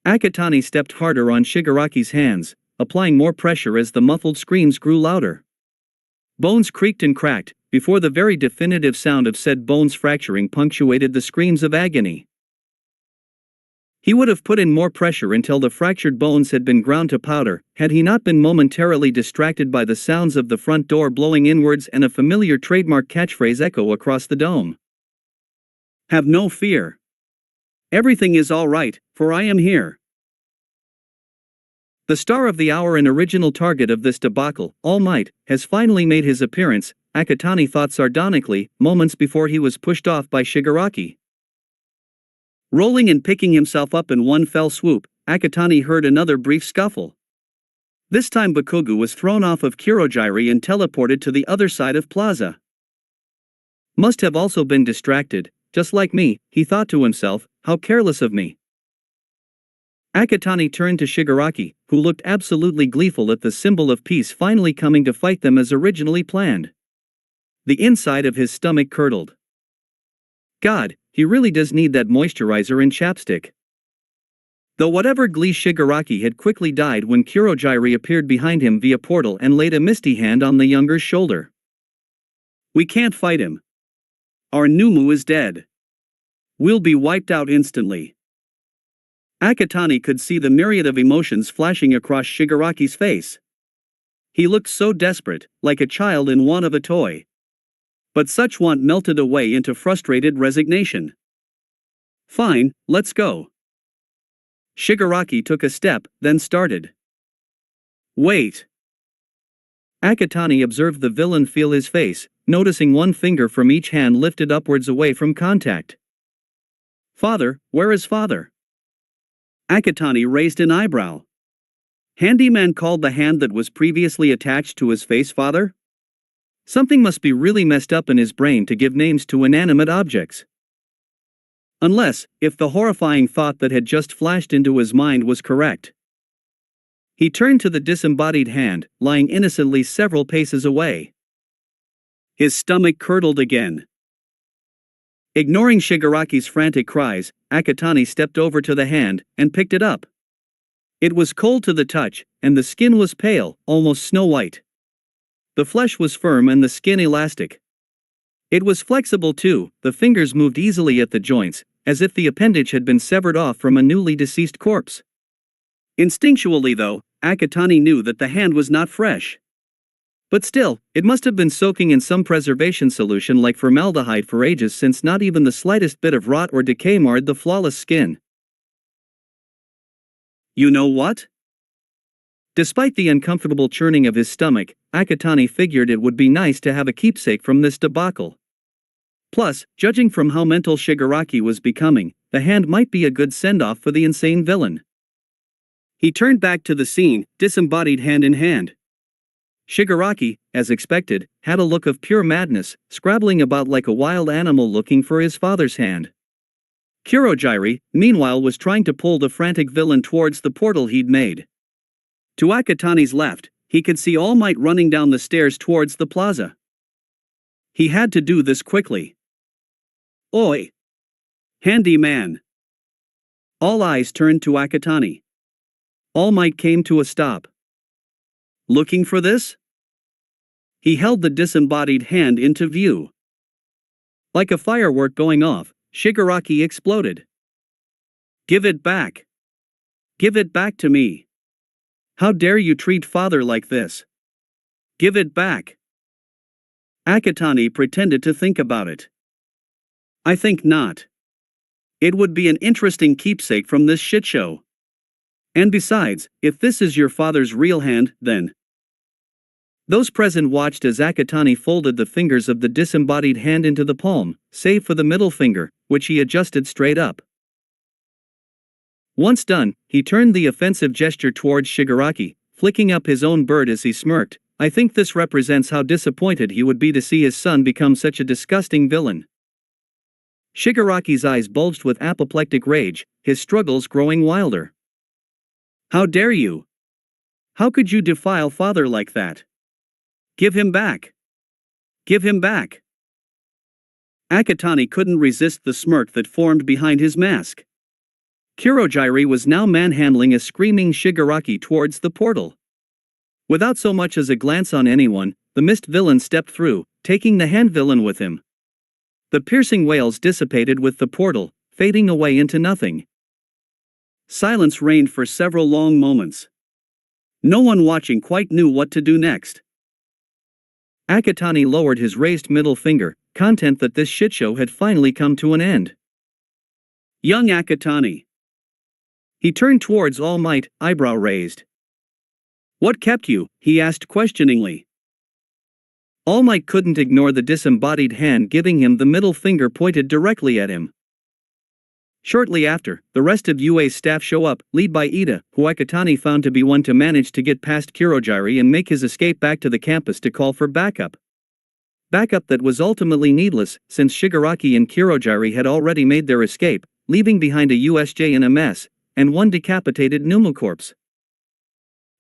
Akatani stepped harder on Shigaraki's hands, applying more pressure as the muffled screams grew louder. Bones creaked and cracked, before the very definitive sound of said bones fracturing punctuated the screams of agony. He would have put in more pressure until the fractured bones had been ground to powder, had he not been momentarily distracted by the sounds of the front door blowing inwards and a familiar trademark catchphrase echo across the dome. "Have no fear. Everything is all right, for I am here." The star of the hour and original target of this debacle, All Might, has finally made his appearance, Akatani thought sardonically, moments before he was pushed off by Shigaraki. Rolling and picking himself up in one fell swoop, Akatani heard another brief scuffle. This time Bakugo was thrown off of Kurogyri and teleported to the other side of Plaza. Must have also been distracted, just like me, he thought to himself, how careless of me. Akatani turned to Shigaraki, who looked absolutely gleeful at the symbol of peace finally coming to fight them as originally planned. The inside of his stomach curdled. God, he really does need that moisturizer and chapstick. Though whatever glee Shigaraki had quickly died when Kurogyri appeared behind him via portal and laid a misty hand on the younger's shoulder. "We can't fight him. Our Numu is dead. We'll be wiped out instantly." Akatani could see the myriad of emotions flashing across Shigaraki's face. He looked so desperate, like a child in want of a toy. But such want melted away into frustrated resignation. "Fine, let's go." Shigaraki took a step, then started. "Wait." Akatani observed the villain feel his face, noticing one finger from each hand lifted upwards away from contact. "Father, where is father?" Akatani raised an eyebrow. Handyman called the hand that was previously attached to his face father? Something must be really messed up in his brain to give names to inanimate objects. Unless, if the horrifying thought that had just flashed into his mind was correct. He turned to the disembodied hand, lying innocently several paces away. His stomach curdled again. Ignoring Shigaraki's frantic cries, Akatani stepped over to the hand, and picked it up. It was cold to the touch, and the skin was pale, almost snow-white. The flesh was firm and the skin elastic. It was flexible too, the fingers moved easily at the joints, as if the appendage had been severed off from a newly deceased corpse. Instinctually though, Akatani knew that the hand was not fresh. But still, it must have been soaking in some preservation solution like formaldehyde for ages, since not even the slightest bit of rot or decay marred the flawless skin. "You know what?" Despite the uncomfortable churning of his stomach, Akatani figured it would be nice to have a keepsake from this debacle. Plus, judging from how mental Shigaraki was becoming, the hand might be a good send-off for the insane villain. He turned back to the scene, disembodied hand in hand. Shigaraki, as expected, had a look of pure madness, scrabbling about like a wild animal looking for his father's hand. Kurogyri, meanwhile, was trying to pull the frantic villain towards the portal he'd made. To Akatani's left, he could see All Might running down the stairs towards the plaza. He had to do this quickly. Oi! Handy man! All eyes turned to Akatani. All Might came to a stop. Looking for this? He held the disembodied hand into view. Like a firework going off, Shigaraki exploded. Give it back! Give it back to me! How dare you treat father like this? Give it back! Akatani pretended to think about it. I think not. It would be an interesting keepsake from this shitshow. And besides, if this is your father's real hand, then... Those present watched as Akatani folded the fingers of the disembodied hand into the palm, save for the middle finger, which he adjusted straight up. Once done, he turned the offensive gesture towards Shigaraki, flicking up his own bird as he smirked. I think this represents how disappointed he would be to see his son become such a disgusting villain. Shigaraki's eyes bulged with apoplectic rage, his struggles growing wilder. How dare you? How could you defile father like that? Give him back! Give him back! Akatani couldn't resist the smirk that formed behind his mask. Kurogiri was now manhandling a screaming Shigaraki towards the portal. Without so much as a glance on anyone, the mist villain stepped through, taking the hand villain with him. The piercing wails dissipated with the portal, fading away into nothing. Silence reigned for several long moments. No one watching quite knew what to do next. Akatani lowered his raised middle finger, content that this shitshow had finally come to an end. Young Akatani. He turned towards All Might, eyebrow raised. What kept you? He asked questioningly. All Might couldn't ignore the disembodied hand giving him the middle finger pointed directly at him. Shortly after, the rest of UA's staff show up, led by Ida, who Akatani found to be one to manage to get past Kurogiri and make his escape back to the campus to call for backup. Backup that was ultimately needless, since Shigaraki and Kurogiri had already made their escape, leaving behind a USJ in a mess, and one decapitated pneumocorpse.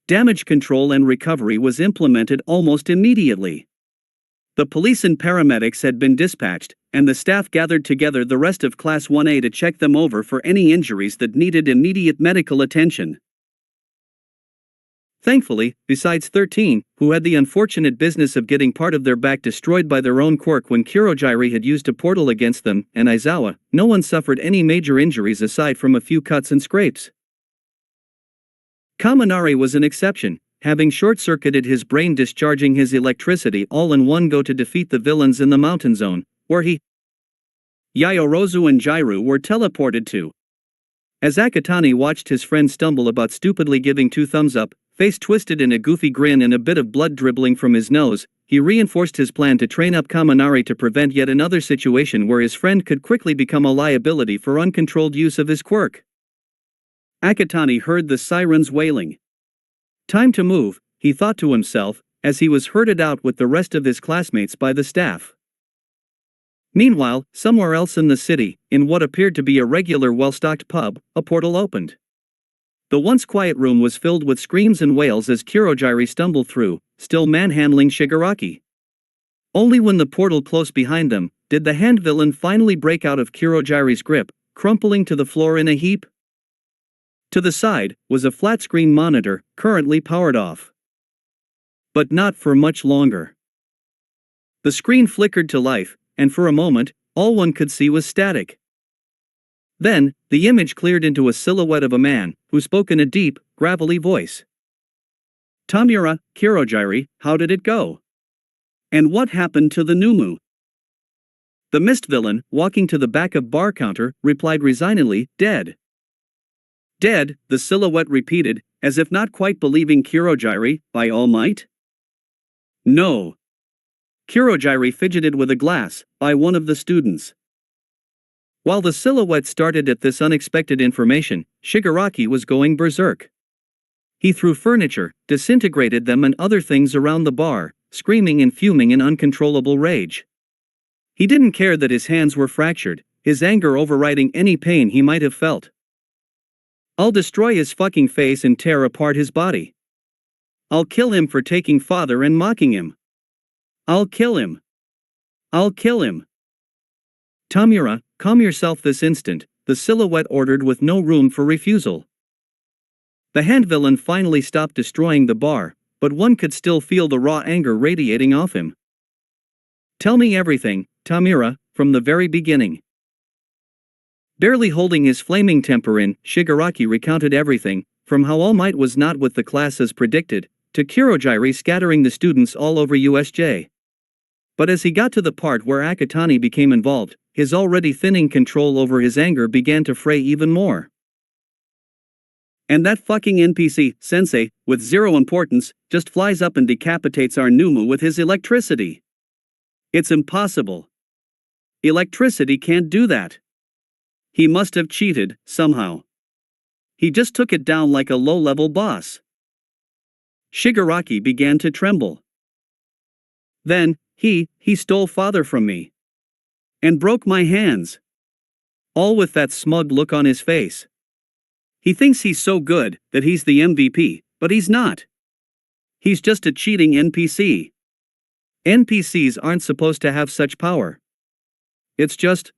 Damage control and recovery was implemented almost immediately. The police and paramedics had been dispatched, and the staff gathered together the rest of Class 1A to check them over for any injuries that needed immediate medical attention. Thankfully, besides 13, who had the unfortunate business of getting part of their back destroyed by their own quirk when Kurogiri had used a portal against them, and Aizawa, no one suffered any major injuries aside from a few cuts and scrapes. Kaminari was an exception, having short-circuited his brain discharging his electricity all in one go to defeat the villains in the mountain zone, where he, Yayorozu and Jairu were teleported to. As Akatani watched his friend stumble about stupidly giving two thumbs up, face twisted in a goofy grin and a bit of blood dribbling from his nose, he reinforced his plan to train up Kaminari to prevent yet another situation where his friend could quickly become a liability for uncontrolled use of his quirk. Akatani heard the sirens wailing. Time to move, he thought to himself, as he was herded out with the rest of his classmates by the staff. Meanwhile, somewhere else in the city, in what appeared to be a regular well-stocked pub, a portal opened. The once quiet room was filled with screams and wails as Kurogiri stumbled through, still manhandling Shigaraki. Only when the portal close behind them, did the hand villain finally break out of Kurogiri's grip, crumpling to the floor in a heap. To the side, was a flat-screen monitor, currently powered off. But not for much longer. The screen flickered to life, and for a moment, all one could see was static. Then, the image cleared into a silhouette of a man, who spoke in a deep, gravelly voice. Tamura, Kurogiri, how did it go? And what happened to the Numu? The mist villain, walking to the back of bar counter, replied resignedly, dead. Dead, the silhouette repeated, as if not quite believing Kurogiri, by All Might? No. Kurogiri fidgeted with a glass, by one of the students. While the silhouette started at this unexpected information, Shigaraki was going berserk. He threw furniture, disintegrated them and other things around the bar, screaming and fuming in uncontrollable rage. He didn't care that his hands were fractured, his anger overriding any pain he might have felt. I'll destroy his fucking face and tear apart his body. I'll kill him for taking father and mocking him. I'll kill him. I'll kill him. Tamura, calm yourself this instant, the silhouette ordered with no room for refusal. The hand villain finally stopped destroying the bar, but one could still feel the raw anger radiating off him. Tell me everything, Tamura, from the very beginning. Barely holding his flaming temper in, Shigaraki recounted everything, from how All Might was not with the class as predicted, to Kurogiri scattering the students all over USJ. But as he got to the part where Akatani became involved, his already thinning control over his anger began to fray even more. And that fucking NPC, Sensei, with zero importance, just flies up and decapitates our Numu with his electricity. It's impossible. Electricity can't do that. He must have cheated, somehow. He just took it down like a low-level boss. Shigaraki began to tremble. Then, he stole father from me. And broke my hands. All with that smug look on his face. He thinks he's so good, that he's the MVP, but he's not. He's just a cheating NPC. NPCs aren't supposed to have such power. It's just.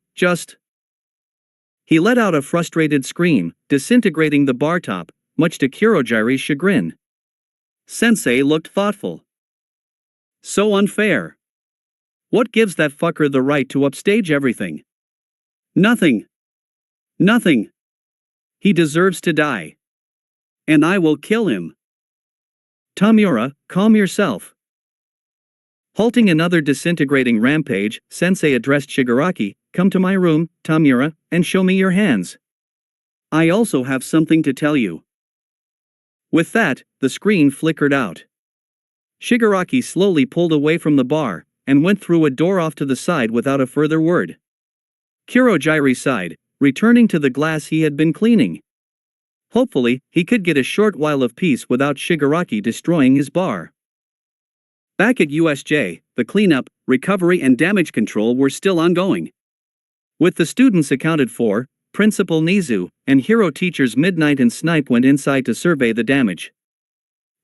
He let out a frustrated scream, disintegrating the bar top, much to Kurogiri's chagrin. Sensei looked thoughtful. So unfair. What gives that fucker the right to upstage everything? Nothing. Nothing. He deserves to die. And I will kill him. Tamura, calm yourself. Halting another disintegrating rampage, Sensei addressed Shigaraki, come to my room, Tamura, and show me your hands. I also have something to tell you. With that, the screen flickered out. Shigaraki slowly pulled away from the bar, and went through a door off to the side without a further word. Kurogiri sighed, returning to the glass he had been cleaning. Hopefully, he could get a short while of peace without Shigaraki destroying his bar. Back at USJ, the cleanup, recovery and damage control were still ongoing. With the students accounted for, Principal Nizu and hero teachers Midnight and Snipe went inside to survey the damage.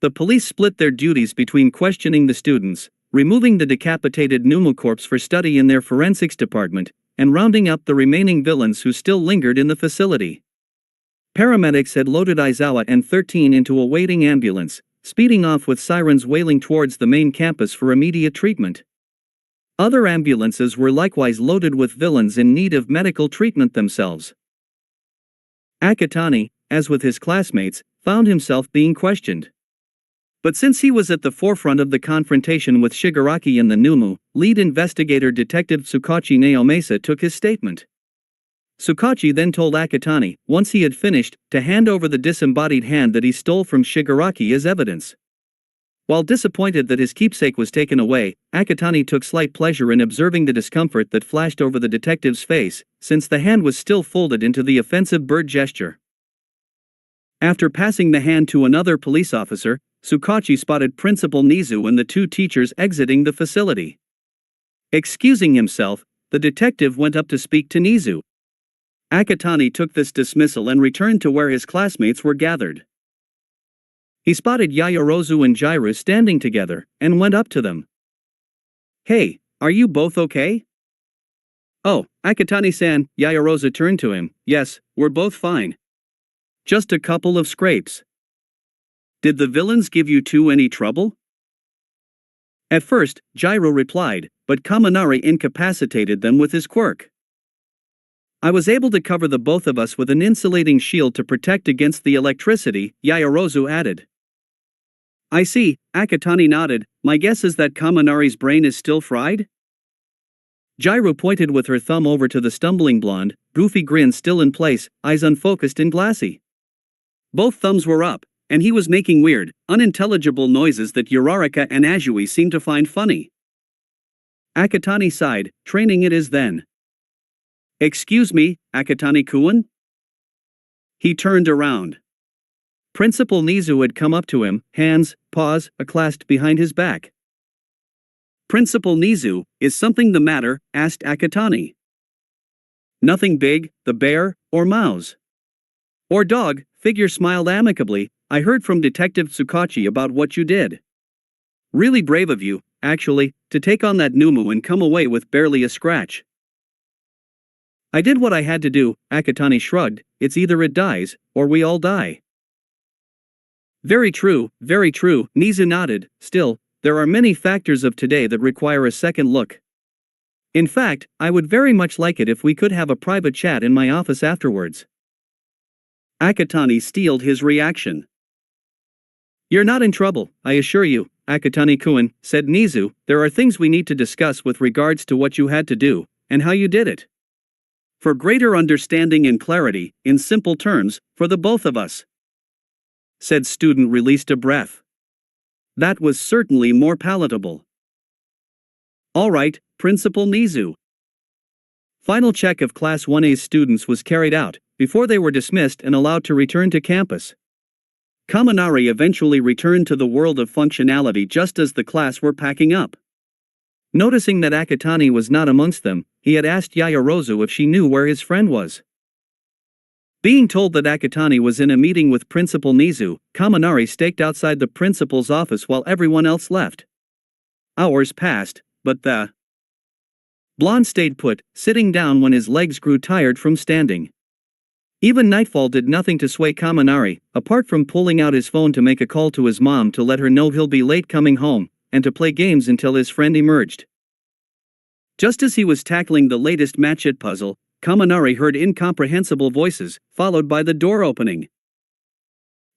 The police split their duties between questioning the students, removing the decapitated Numu corpse for study in their forensics department, and rounding up the remaining villains who still lingered in the facility. Paramedics had loaded Aizawa and 13 into a waiting ambulance, speeding off with sirens wailing towards the main campus for immediate treatment. Other ambulances were likewise loaded with villains in need of medical treatment themselves. Akatani, as with his classmates, found himself being questioned. But since he was at the forefront of the confrontation with Shigaraki and the Numu, lead investigator Detective Tsukachi Naomasa took his statement. Tsukachi then told Akatani, once he had finished, to hand over the disembodied hand that he stole from Shigaraki as evidence. While disappointed that his keepsake was taken away, Akatani took slight pleasure in observing the discomfort that flashed over the detective's face, since the hand was still folded into the offensive bird gesture. After passing the hand to another police officer, Tsukachi spotted Principal Nizu and the two teachers exiting the facility. Excusing himself, the detective went up to speak to Nizu. Akatani took this dismissal and returned to where his classmates were gathered. He spotted Yayorozu and Jiru standing together, and went up to them. Hey, are you both okay? Oh, Akatani-san, Yayorozu turned to him, yes, we're both fine. Just a couple of scrapes. Did the villains give you two any trouble? At first, Jiru replied, but Kaminari incapacitated them with his quirk. I was able to cover the both of us with an insulating shield to protect against the electricity, Yayorozu added. I see, Akatani nodded, my guess is that Kaminari's brain is still fried? Jiru pointed with her thumb over to the stumbling blonde, goofy grin still in place, eyes unfocused and glassy. Both thumbs were up, and he was making weird, unintelligible noises that Uraraka and Azui seemed to find funny. Akatani sighed, training it is then. Excuse me, Akatani-kun? He turned around. Principal Nizu had come up to him, hands, paws, clasped behind his back. Principal Nizu, is something the matter? Asked Akatani. Nothing big, the bear, or mouse. Or dog, figure smiled amicably. I heard from Detective Tsukachi about what you did. Really brave of you, actually, to take on that Numu and come away with barely a scratch. I did what I had to do, Akatani shrugged. It's either it dies, or we all die. Very true, Nizu nodded. Still, there are many factors of today that require a second look. In fact, I would very much like it if we could have a private chat in my office afterwards. Akatani steeled his reaction. You're not in trouble, I assure you, Akatani-kun, said Nizu. There are things we need to discuss with regards to what you had to do, and how you did it. For greater understanding and clarity, in simple terms, for the both of us. Said student released a breath. That was certainly more palatable. All right, Principal Nizu. Final check of Class 1A's students was carried out, before they were dismissed and allowed to return to campus. Kaminari eventually returned to the world of functionality just as the class were packing up. Noticing that Akatani was not amongst them, he had asked Yayarozu if she knew where his friend was. Being told that Akatani was in a meeting with Principal Nizu, Kaminari staked outside the principal's office while everyone else left. Hours passed, but the blonde stayed put, sitting down when his legs grew tired from standing. Even nightfall did nothing to sway Kaminari, apart from pulling out his phone to make a call to his mom to let her know he'll be late coming home, and to play games until his friend emerged. Just as he was tackling the latest match-it puzzle, Kaminari heard incomprehensible voices, followed by the door opening.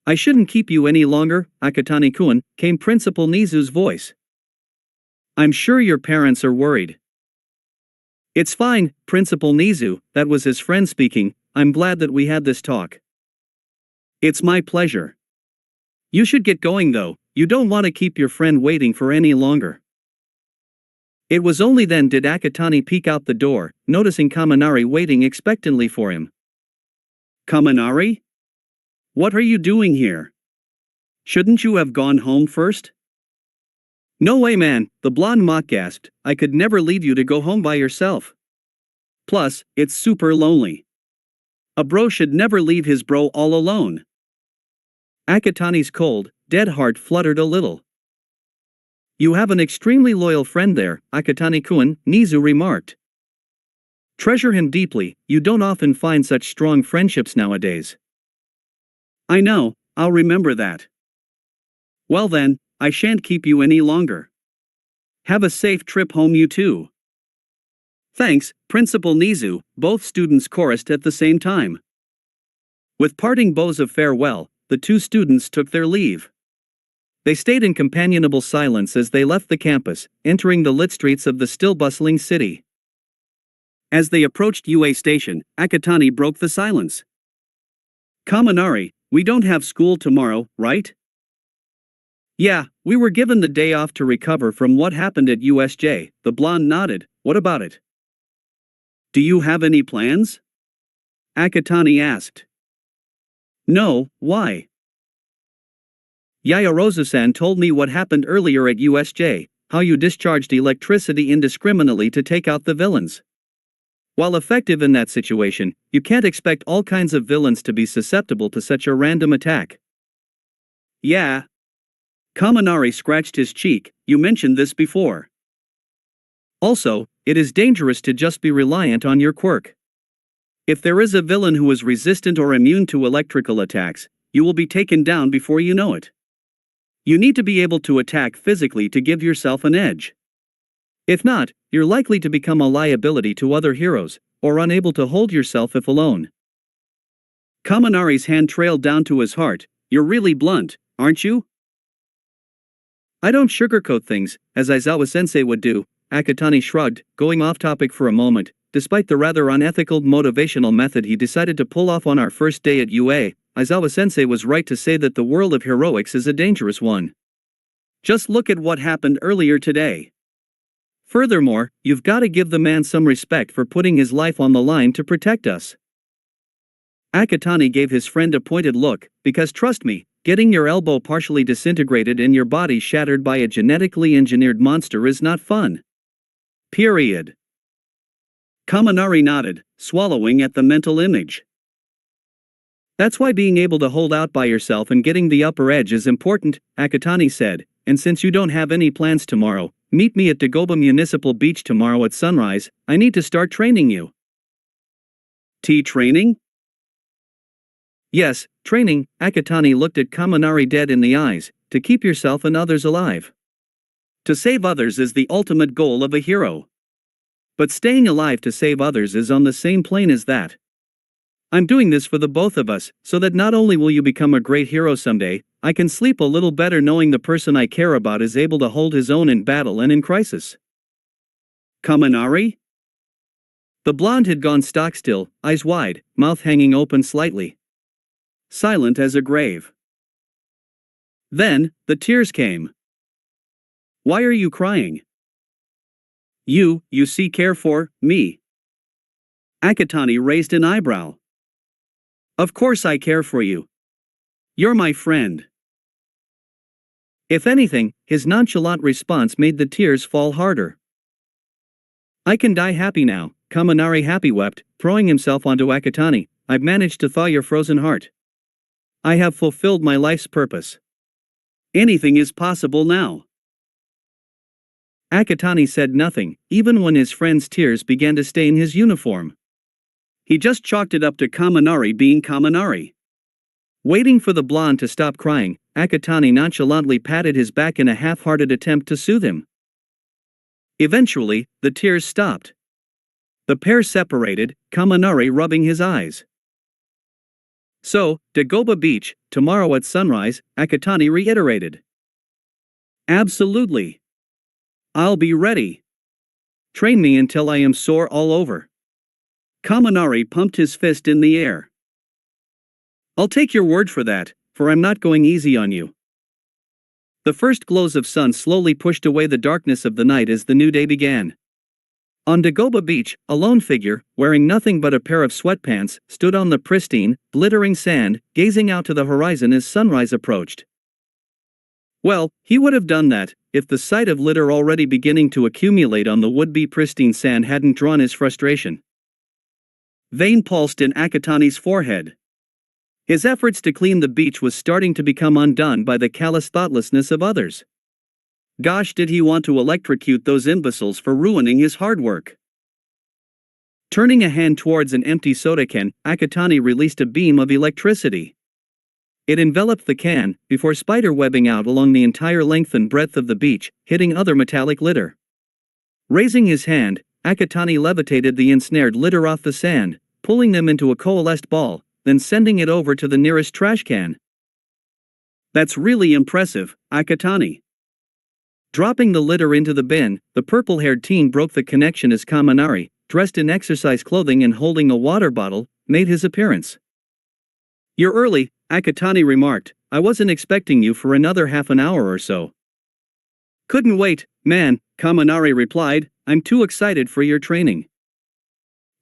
I shouldn't keep you any longer, Akatani-kun, came Principal Nizu's voice. I'm sure your parents are worried. It's fine, Principal Nizu, that was his friend speaking. I'm glad that we had this talk. It's my pleasure. You should get going though, you don't want to keep your friend waiting for any longer. It was only then did Akatani peek out the door, noticing Kaminari waiting expectantly for him. Kaminari? What are you doing here? Shouldn't you have gone home first? No way man, the blonde mock gasped, I could never leave you to go home by yourself. Plus, it's super lonely. A bro should never leave his bro all alone. Akatani's cold, dead heart fluttered a little. You have an extremely loyal friend there, Akatani-kun, Nizu remarked. Treasure him deeply, you don't often find such strong friendships nowadays. I know, I'll remember that. Well then, I shan't keep you any longer. Have a safe trip home you too. Thanks, Principal Nizu, both students chorused at the same time. With parting bows of farewell, the two students took their leave. They stayed in companionable silence as they left the campus, entering the lit streets of the still bustling city. As they approached UA Station, Akatani broke the silence. Kaminari, we don't have school tomorrow, right? Yeah, we were given the day off to recover from what happened at USJ, the blonde nodded. What about it? Do you have any plans? Akatani asked. No, why? Yayarozu-san told me what happened earlier at USJ, how you discharged electricity indiscriminately to take out the villains. While effective in that situation, you can't expect all kinds of villains to be susceptible to such a random attack. Yeah. Kaminari scratched his cheek, you mentioned this before. Also, it is dangerous to just be reliant on your quirk. If there is a villain who is resistant or immune to electrical attacks, you will be taken down before you know it. You need to be able to attack physically to give yourself an edge. If not, you're likely to become a liability to other heroes, or unable to hold yourself if alone. Kaminari's hand trailed down to his heart. You're really blunt, aren't you? I don't sugarcoat things, as Aizawa-sensei would do, Akatani shrugged, going off topic for a moment. Despite the rather unethical motivational method he decided to pull off on our first day at UA, Aizawa-sensei was right to say that the world of heroics is a dangerous one. Just look at what happened earlier today. Furthermore, you've got to give the man some respect for putting his life on the line to protect us. Akatani gave his friend a pointed look, because trust me, getting your elbow partially disintegrated and your body shattered by a genetically engineered monster is not fun. Period. Kaminari nodded, swallowing at the mental image. That's why being able to hold out by yourself and getting the upper edge is important, Akatani said, and since you don't have any plans tomorrow, meet me at Dagoba Municipal Beach tomorrow at sunrise. I need to start training you. Training? Yes, training, Akatani looked at Kaminari dead in the eyes, to keep yourself and others alive. To save others is the ultimate goal of a hero. But staying alive to save others is on the same plane as that. I'm doing this for the both of us, so that not only will you become a great hero someday, I can sleep a little better knowing the person I care about is able to hold his own in battle and in crisis. Kaminari? The blonde had gone stock still, eyes wide, mouth hanging open slightly. Silent as a grave. Then, the tears came. Why are you crying? You see care for me. Akatani raised an eyebrow. Of course I care for you. You're my friend. If anything, his nonchalant response made the tears fall harder. I can die happy now, Kaminari happy wept, throwing himself onto Akatani. I've managed to thaw your frozen heart. I have fulfilled my life's purpose. Anything is possible now. Akatani said nothing, even when his friend's tears began to stain his uniform. He just chalked it up to Kaminari being Kaminari. Waiting for the blonde to stop crying, Akatani nonchalantly patted his back in a half-hearted attempt to soothe him. Eventually, the tears stopped. The pair separated, Kaminari rubbing his eyes. So, Dagoba Beach, tomorrow at sunrise, Akatani reiterated. Absolutely. I'll be ready. Train me until I am sore all over. Kaminari pumped his fist in the air. I'll take your word for that, for I'm not going easy on you. The first glows of sun slowly pushed away the darkness of the night as the new day began. On Dagoba Beach, a lone figure, wearing nothing but a pair of sweatpants, stood on the pristine, glittering sand, gazing out to the horizon as sunrise approached. Well, he would have done that, if the sight of litter already beginning to accumulate on the would-be pristine sand hadn't drawn his frustration. Vein pulsed in Akatani's forehead. His efforts to clean the beach was starting to become undone by the callous thoughtlessness of others. Gosh, did he want to electrocute those imbeciles for ruining his hard work. Turning a hand towards an empty soda can, Akatani released a beam of electricity. It enveloped the can, before spider-webbing out along the entire length and breadth of the beach, hitting other metallic litter. Raising his hand, Akatani levitated the ensnared litter off the sand, pulling them into a coalesced ball, then sending it over to the nearest trash can. That's really impressive, Akatani. Dropping the litter into the bin, the purple-haired teen broke the connection as Kaminari, dressed in exercise clothing and holding a water bottle, made his appearance. You're early, Akatani remarked. I wasn't expecting you for another half an hour or so. Couldn't wait, man, Kaminari replied. I'm too excited for your training.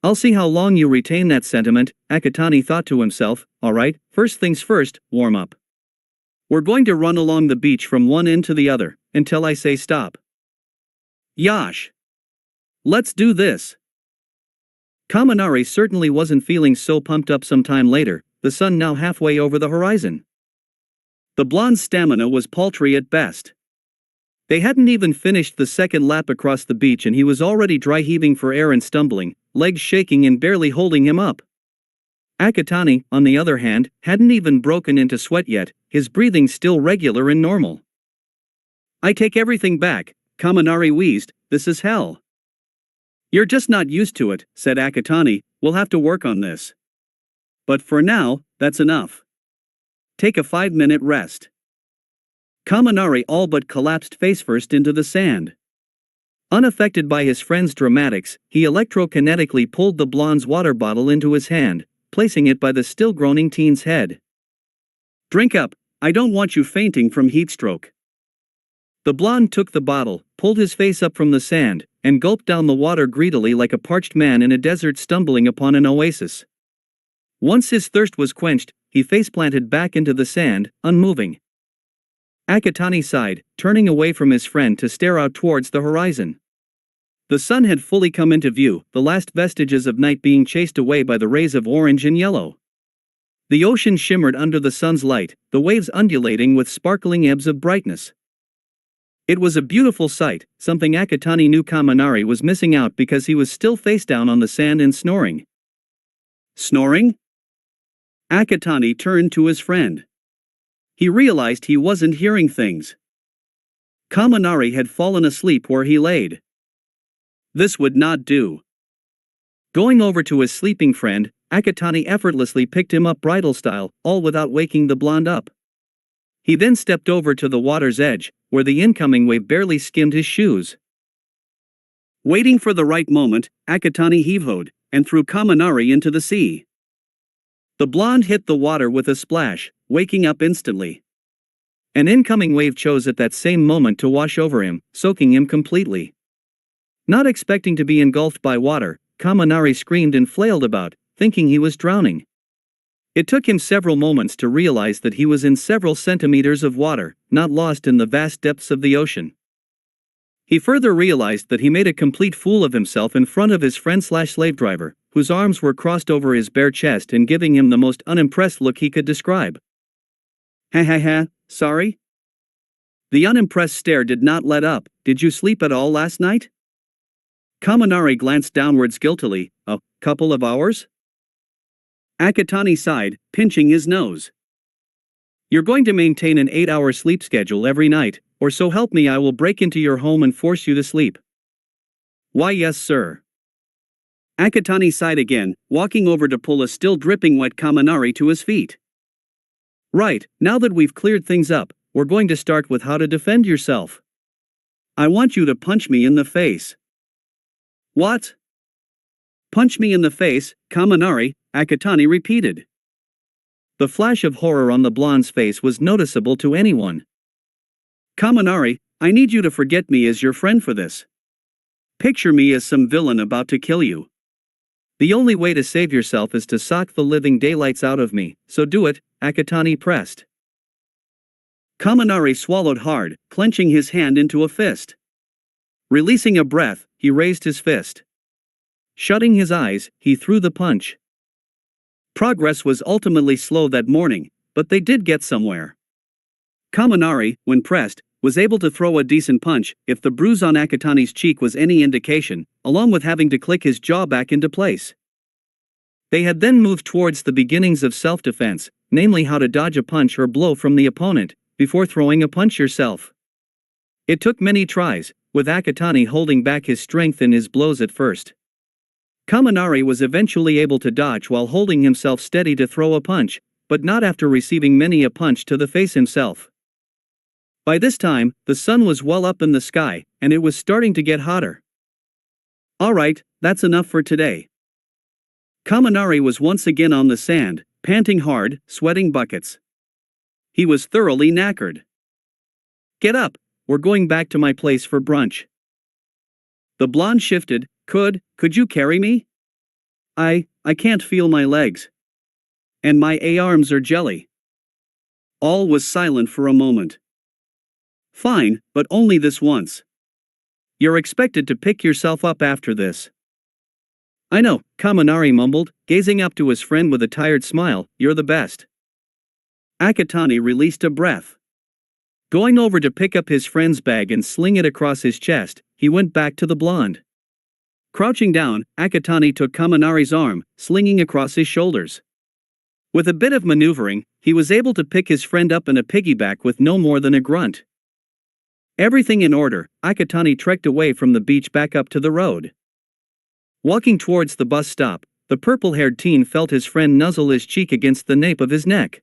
I'll see how long you retain that sentiment, Akatani thought to himself. Alright, first things first, warm up. We're going to run along the beach from one end to the other, until I say stop. Yosh! Let's do this! Kaminari certainly wasn't feeling so pumped up some time later, the sun now halfway over the horizon. The blonde's stamina was paltry at best. They hadn't even finished the second lap across the beach and he was already dry heaving for air and stumbling, legs shaking and barely holding him up. Akatani, on the other hand, hadn't even broken into sweat yet, his breathing still regular and normal. I take everything back, Kaminari wheezed, this is hell. You're just not used to it, said Akatani, we'll have to work on this. But for now, that's enough. Take a 5-minute rest. Kaminari all but collapsed face-first into the sand. Unaffected by his friend's dramatics, he electrokinetically pulled the blonde's water bottle into his hand, placing it by the still groaning teen's head. Drink up, I don't want you fainting from heatstroke. The blonde took the bottle, pulled his face up from the sand, and gulped down the water greedily like a parched man in a desert stumbling upon an oasis. Once his thirst was quenched, he face-planted back into the sand, unmoving. Akatani sighed, turning away from his friend to stare out towards the horizon. The sun had fully come into view, the last vestiges of night being chased away by the rays of orange and yellow. The ocean shimmered under the sun's light, the waves undulating with sparkling ebbs of brightness. It was a beautiful sight, something Akatani knew Kaminari was missing out because he was still face down on the sand and snoring. Snoring? Akatani turned to his friend. He realized he wasn't hearing things. Kaminari had fallen asleep where he laid. This would not do. Going over to his sleeping friend, Akatani effortlessly picked him up bridal style, all without waking the blonde up. He then stepped over to the water's edge, where the incoming wave barely skimmed his shoes. Waiting for the right moment, Akatani heave-hoed, and threw Kaminari into the sea. The blonde hit the water with a splash, waking up instantly. An incoming wave chose at that same moment to wash over him, soaking him completely. Not expecting to be engulfed by water, Kaminari screamed and flailed about, thinking he was drowning. It took him several moments to realize that he was in several centimeters of water, not lost in the vast depths of the ocean. He further realized that he made a complete fool of himself in front of his friend/slave driver, whose arms were crossed over his bare chest and giving him the most unimpressed look he could describe. Ha ha ha, sorry? The unimpressed stare did not let up. Did you sleep at all last night? Kaminari glanced downwards guiltily. A couple of hours? Akatani sighed, pinching his nose. You're going to maintain an 8-hour sleep schedule every night, or so help me I will break into your home and force you to sleep. Why yes sir. Akatani sighed again, walking over to pull a still dripping wet Kaminari to his feet. Right, now that we've cleared things up, we're going to start with how to defend yourself. I want you to punch me in the face. What? Punch me in the face, Kaminari, Akatani repeated. The flash of horror on the blonde's face was noticeable to anyone. Kaminari, I need you to forget me as your friend for this. Picture me as some villain about to kill you. The only way to save yourself is to sock the living daylights out of me, so do it, Akatani pressed. Kaminari swallowed hard, clenching his hand into a fist. Releasing a breath, he raised his fist. Shutting his eyes, he threw the punch. Progress was ultimately slow that morning, but they did get somewhere. Kaminari, when pressed, was able to throw a decent punch, if the bruise on Akatani's cheek was any indication, along with having to click his jaw back into place. They had then moved towards the beginnings of self-defense, namely how to dodge a punch or blow from the opponent, before throwing a punch yourself. It took many tries, with Akatani holding back his strength in his blows at first. Kaminari was eventually able to dodge while holding himself steady to throw a punch, but not after receiving many a punch to the face himself. By this time, the sun was well up in the sky, and it was starting to get hotter. Alright, that's enough for today. Kaminari was once again on the sand, panting hard, sweating buckets. He was thoroughly knackered. Get up, we're going back to my place for brunch. The blonde shifted. Could you carry me? I can't feel my legs. And my arms are jelly. All was silent for a moment. Fine, but only this once. You're expected to pick yourself up after this. I know, Kaminari mumbled, gazing up to his friend with a tired smile. You're the best. Akatani released a breath. Going over to pick up his friend's bag and sling it across his chest, he went back to the blonde. Crouching down, Akatani took Kaminari's arm, slinging across his shoulders. With a bit of maneuvering, he was able to pick his friend up in a piggyback with no more than a grunt. Everything in order, Akatani trekked away from the beach back up to the road. Walking towards the bus stop, the purple-haired teen felt his friend nuzzle his cheek against the nape of his neck.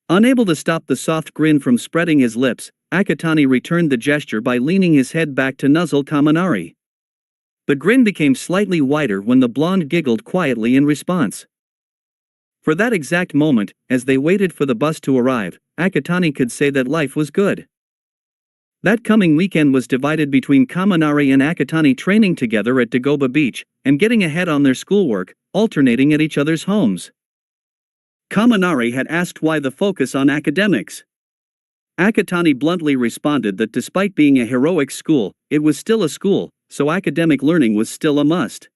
Unable to stop the soft grin from spreading his lips, Akatani returned the gesture by leaning his head back to nuzzle Kaminari. The grin became slightly wider when the blonde giggled quietly in response. For that exact moment, as they waited for the bus to arrive, Akatani could say that life was good. That coming weekend was divided between Kaminari and Akatani training together at Dagoba Beach, and getting ahead on their schoolwork, alternating at each other's homes. Kaminari had asked why the focus on academics. Akatani bluntly responded that despite being a heroic school, it was still a school, so academic learning was still a must.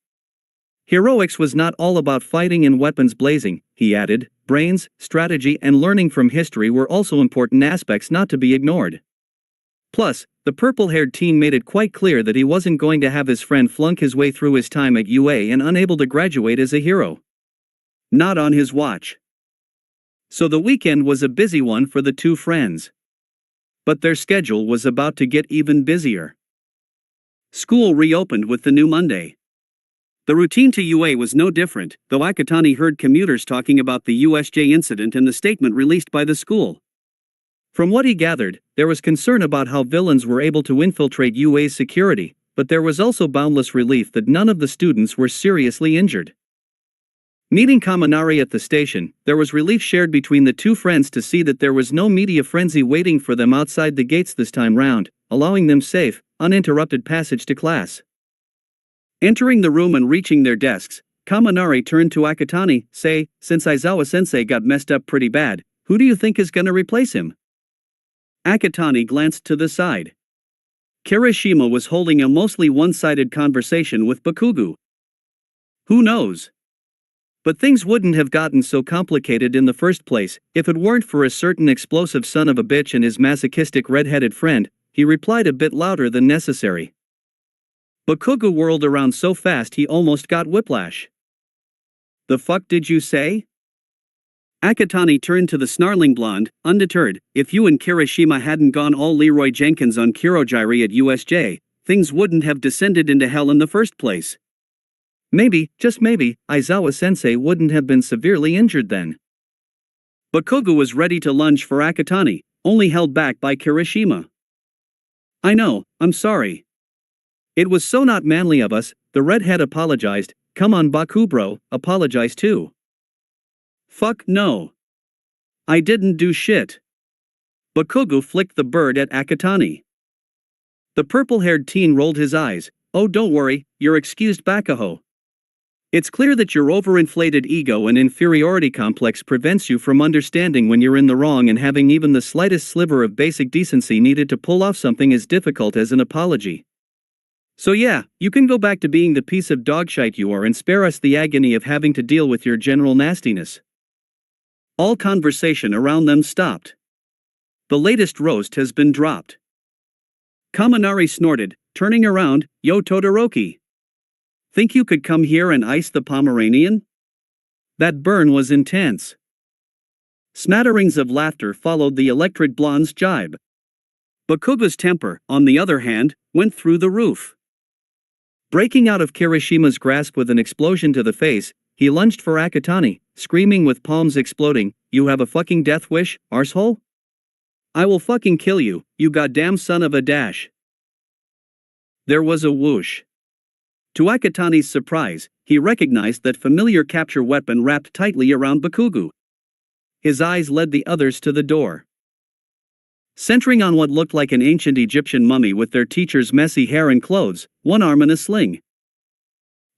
Heroics was not all about fighting and weapons blazing, he added. Brains, strategy and learning from history were also important aspects not to be ignored. Plus, the purple-haired teen made it quite clear that he wasn't going to have his friend flunk his way through his time at UA and unable to graduate as a hero. Not on his watch. So the weekend was a busy one for the two friends. But their schedule was about to get even busier. School reopened with the new Monday. The routine to UA was no different, though Akatani heard commuters talking about the USJ incident and the statement released by the school. From what he gathered, there was concern about how villains were able to infiltrate UA's security, but there was also boundless relief that none of the students were seriously injured. Meeting Kaminari at the station, there was relief shared between the two friends to see that there was no media frenzy waiting for them outside the gates this time round, allowing them safe, uninterrupted passage to class. Entering the room and reaching their desks, Kaminari turned to Akatani, since Aizawa-sensei got messed up pretty bad, who do you think is gonna replace him? Akatani glanced to the side. Kirishima was holding a mostly one-sided conversation with Bakugo. Who knows? But things wouldn't have gotten so complicated in the first place, if it weren't for a certain explosive son of a bitch and his masochistic red-headed friend, he replied a bit louder than necessary. Bakugo whirled around so fast he almost got whiplash. The fuck did you say? Akatani turned to the snarling blonde, undeterred. If you and Kirishima hadn't gone all Leroy Jenkins on Kurogiri at USJ, things wouldn't have descended into hell in the first place. Maybe, just maybe, Aizawa-sensei wouldn't have been severely injured then. Bakugo was ready to lunge for Akatani, only held back by Kirishima. I know, I'm sorry. It was so not manly of us, the redhead apologized. Come on Baku bro, apologize too. Fuck no. I didn't do shit. Bakugo flicked the bird at Akatani. The purple-haired teen rolled his eyes. Oh don't worry, you're excused Bakuho. It's clear that your overinflated ego and inferiority complex prevents you from understanding when you're in the wrong and having even the slightest sliver of basic decency needed to pull off something as difficult as an apology. So yeah, you can go back to being the piece of dogshite you are and spare us the agony of having to deal with your general nastiness. All conversation around them stopped. The latest roast has been dropped. Kaminari snorted, turning around. Yo Todoroki. Think you could come here and ice the Pomeranian? That burn was intense. Smatterings of laughter followed the electric blonde's jibe. Bakugo's temper, on the other hand, went through the roof. Breaking out of Kirishima's grasp with an explosion to the face, he lunged for Akatani, screaming with palms exploding, "You have a fucking death wish, arsehole? I will fucking kill you, you goddamn son of a dash." There was a whoosh. To Akatani's surprise, he recognized that familiar capture weapon wrapped tightly around Bakugo. His eyes led the others to the door. Centering on what looked like an ancient Egyptian mummy with their teacher's messy hair and clothes, one arm in a sling.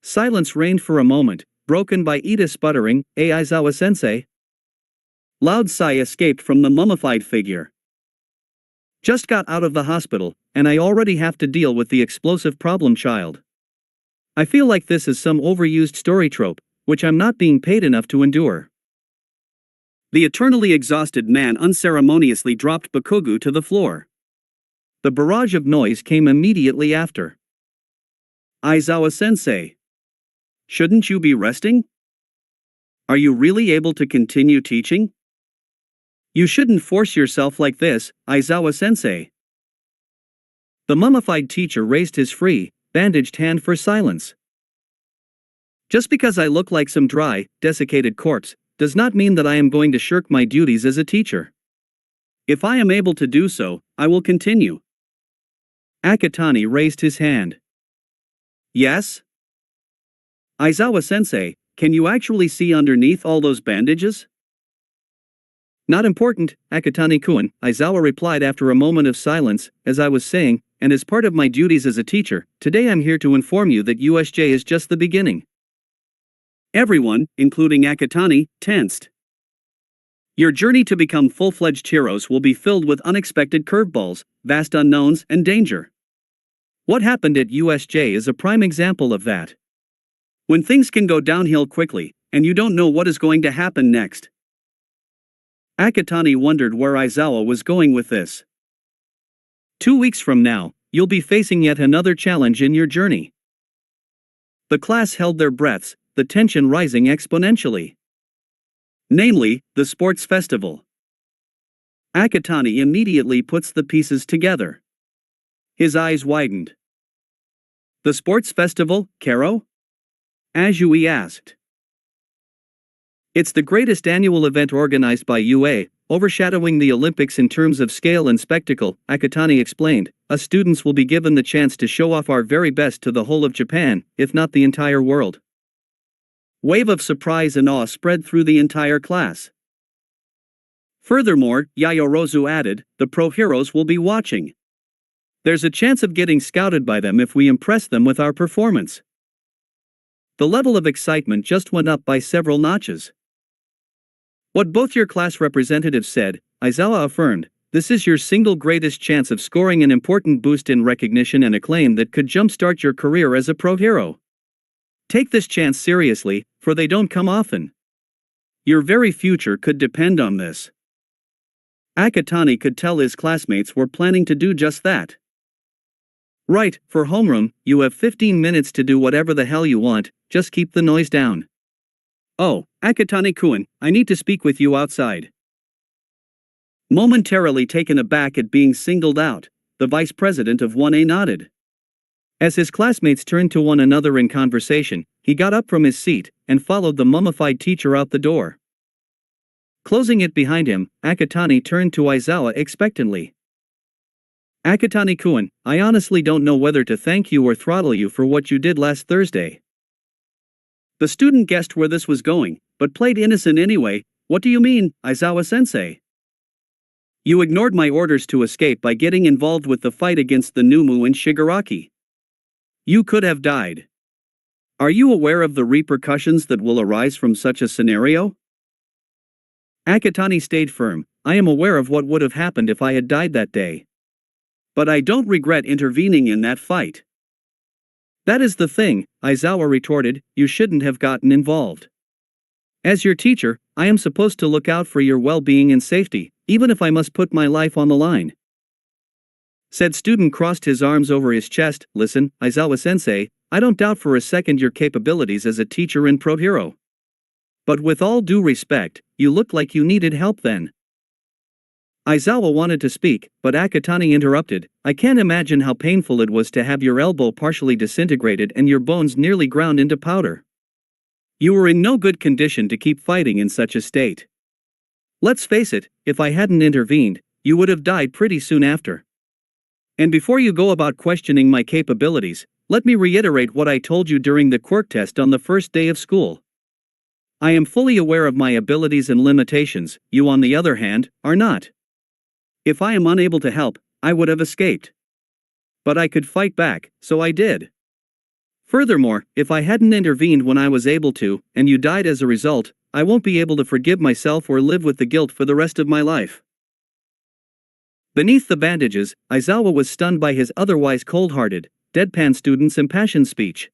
Silence reigned for a moment, broken by Ida sputtering, Aizawa-sensei. Loud sigh escaped from the mummified figure. Just got out of the hospital, and I already have to deal with the explosive problem child. I feel like this is some overused story trope, which I'm not being paid enough to endure. The eternally exhausted man unceremoniously dropped Bakugo to the floor. The barrage of noise came immediately after. Aizawa-sensei. Shouldn't you be resting? Are you really able to continue teaching? You shouldn't force yourself like this, Aizawa-sensei. The mummified teacher raised his free, bandaged hand for silence. Just because I look like some dry, desiccated corpse, does not mean that I am going to shirk my duties as a teacher. If I am able to do so, I will continue. Akatani raised his hand. Yes? Aizawa-sensei, can you actually see underneath all those bandages? Not important, Akatani-kun, Aizawa replied after a moment of silence. As I was saying, and as part of my duties as a teacher, today I'm here to inform you that USJ is just the beginning. Everyone, including Akatani, tensed. Your journey to become full-fledged heroes will be filled with unexpected curveballs, vast unknowns, and danger. What happened at USJ is a prime example of that. When things can go downhill quickly, and you don't know what is going to happen next. Akatani wondered where Aizawa was going with this. 2 weeks from now, you'll be facing yet another challenge in your journey. The class held their breaths, the tension rising exponentially. Namely, the sports festival. Akatani immediately puts the pieces together. His eyes widened. The sports festival, Karo? Ajui asked. It's the greatest annual event organized by UA, overshadowing the Olympics in terms of scale and spectacle, Akatani explained. Us students will be given the chance to show off our very best to the whole of Japan, if not the entire world. Wave of surprise and awe spread through the entire class. Furthermore, Yayorozu added, the pro heroes will be watching. There's a chance of getting scouted by them if we impress them with our performance. The level of excitement just went up by several notches. What both your class representatives said, Aizawa affirmed, this is your single greatest chance of scoring an important boost in recognition and acclaim that could jumpstart your career as a pro hero. Take this chance seriously, for they don't come often. Your very future could depend on this. Akatani could tell his classmates were planning to do just that. Right, for homeroom, you have 15 minutes to do whatever the hell you want, just keep the noise down. Oh, Akatani-kun, I need to speak with you outside. Momentarily taken aback at being singled out, the vice president of 1A nodded. As his classmates turned to one another in conversation, he got up from his seat and followed the mummified teacher out the door. Closing it behind him, Akatani turned to Aizawa expectantly. Akatani-kun, I honestly don't know whether to thank you or throttle you for what you did last Thursday. The student guessed where this was going, but played innocent anyway. What do you mean, Aizawa-sensei? You ignored my orders to escape by getting involved with the fight against the Numu and Shigaraki. You could have died. Are you aware of the repercussions that will arise from such a scenario? Akatani stayed firm. I am aware of what would have happened if I had died that day. But I don't regret intervening in that fight. That is the thing, Aizawa retorted, you shouldn't have gotten involved. As your teacher, I am supposed to look out for your well-being and safety, even if I must put my life on the line. Said student crossed his arms over his chest. Listen, Aizawa-sensei, I don't doubt for a second your capabilities as a teacher and pro hero. But with all due respect, you look like you needed help then. Aizawa wanted to speak, but Akatani interrupted. I can't imagine how painful it was to have your elbow partially disintegrated and your bones nearly ground into powder. You were in no good condition to keep fighting in such a state. Let's face it, if I hadn't intervened, you would have died pretty soon after. And before you go about questioning my capabilities, let me reiterate what I told you during the quirk test on the first day of school. I am fully aware of my abilities and limitations, you on the other hand, are not. If I am unable to help, I would have escaped. But I could fight back, so I did. Furthermore, if I hadn't intervened when I was able to, and you died as a result, I won't be able to forgive myself or live with the guilt for the rest of my life. Beneath the bandages, Aizawa was stunned by his otherwise cold-hearted, deadpan student's impassioned speech.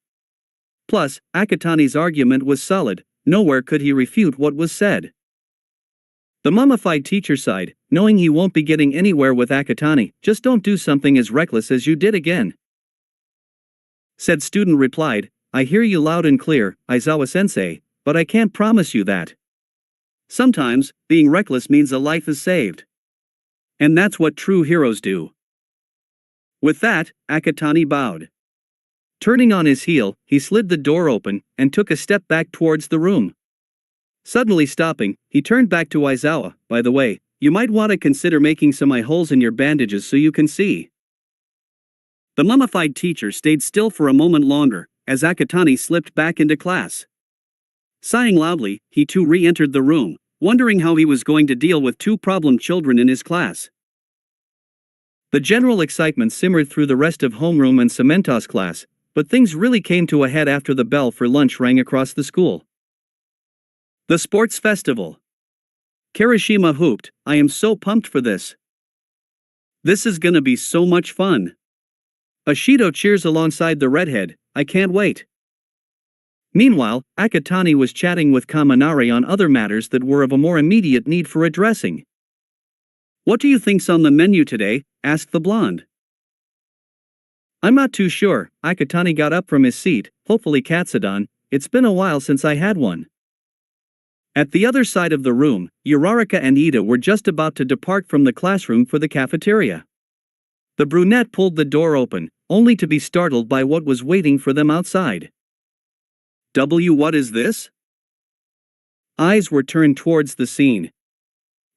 Plus, Akatani's argument was solid, nowhere could he refute what was said. The mummified teacher sighed, knowing he won't be getting anywhere with Akatani. Just don't do something as reckless as you did again. Said student replied, I hear you loud and clear, Aizawa-sensei, but I can't promise you that. Sometimes, being reckless means a life is saved. And that's what true heroes do. With that, Akatani bowed. Turning on his heel, he slid the door open and took a step back towards the room. Suddenly stopping, he turned back to Aizawa. By the way, you might want to consider making some eye holes in your bandages so you can see. The mummified teacher stayed still for a moment longer, as Akatani slipped back into class. Sighing loudly, he too re-entered the room, wondering how he was going to deal with two problem children in his class. The general excitement simmered through the rest of homeroom and Cementos class, but things really came to a head after the bell for lunch rang across the school. The sports festival. Kirishima whooped, I am so pumped for this. This is gonna be so much fun. Ashido cheers alongside the redhead, I can't wait. Meanwhile, Akatani was chatting with Kaminari on other matters that were of a more immediate need for addressing. "What do you think's on the menu today?" asked the blonde. "I'm not too sure." Akatani got up from his seat. "Hopefully Katsudon. It's been a while since I had one." At the other side of the room, Uraraka and Ida were just about to depart from the classroom for the cafeteria. The brunette pulled the door open, only to be startled by what was waiting for them outside. What is this?" Eyes were turned towards the scene.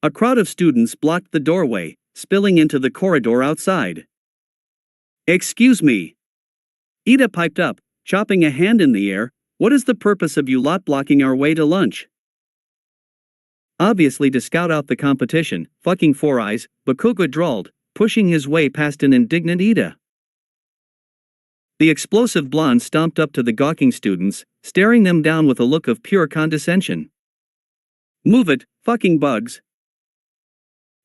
A crowd of students blocked the doorway, spilling into the corridor outside. "Excuse me." Ida piped up, chopping a hand in the air. "What is the purpose of you lot blocking our way to lunch?" Obviously to scout out the competition, fucking Four Eyes, Bakugo drawled, pushing his way past an indignant Ida. The explosive blonde stomped up to the gawking students, staring them down with a look of pure condescension. "Move it, fucking bugs."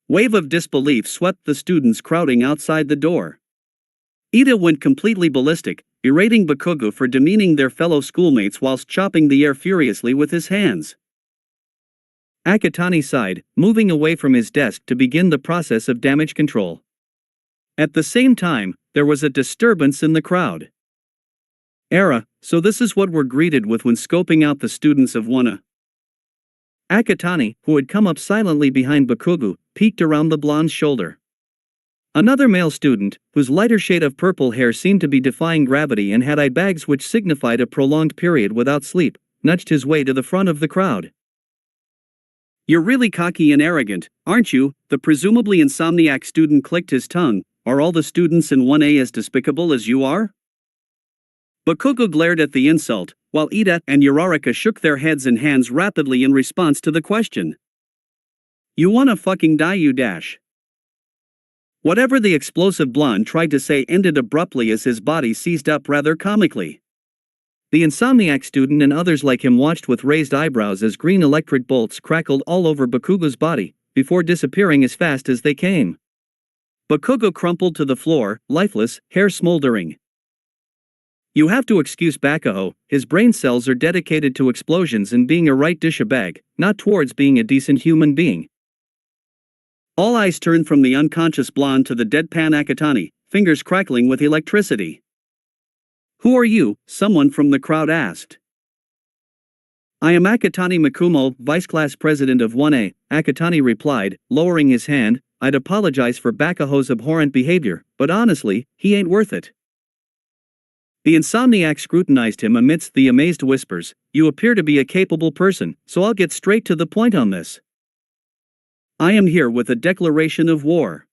Wave of disbelief swept the students crowding outside the door. Ida went completely ballistic, berating Bakugo for demeaning their fellow schoolmates whilst chopping the air furiously with his hands. Akatani sighed, moving away from his desk to begin the process of damage control. At the same time, there was a disturbance in the crowd. So this is what we're greeted with when scoping out the students of 1A. Akatani, who had come up silently behind Bakugo, peeked around the blonde's shoulder. Another male student, whose lighter shade of purple hair seemed to be defying gravity and had eye bags which signified a prolonged period without sleep, nudged his way to the front of the crowd. "You're really cocky and arrogant, aren't you?" The presumably insomniac student clicked his tongue. "Are all the students in 1A as despicable as you are?" Bakugo glared at the insult, while Ida and Uraraka shook their heads and hands rapidly in response to the question. "You wanna fucking die, you dash." Whatever the explosive blonde tried to say ended abruptly as his body seized up rather comically. The insomniac student and others like him watched with raised eyebrows as green electric bolts crackled all over Bakugo's body, before disappearing as fast as they came. Bakugo crumpled to the floor, lifeless, hair smoldering. You have to excuse Bakugo, his brain cells are dedicated to explosions and being a right douchebag, not towards being a decent human being. All eyes turned from the unconscious blonde to the deadpan Akatani, fingers crackling with electricity. "Who are you?" someone from the crowd asked. "I am Akatani Makumo, Vice Class President of 1A, Akatani replied, lowering his hand. "I'd apologize for Bakugo's abhorrent behavior, but honestly, he ain't worth it." The insomniac scrutinized him amidst the amazed whispers. "You appear to be a capable person, so I'll get straight to the point on this. I am here with a declaration of war."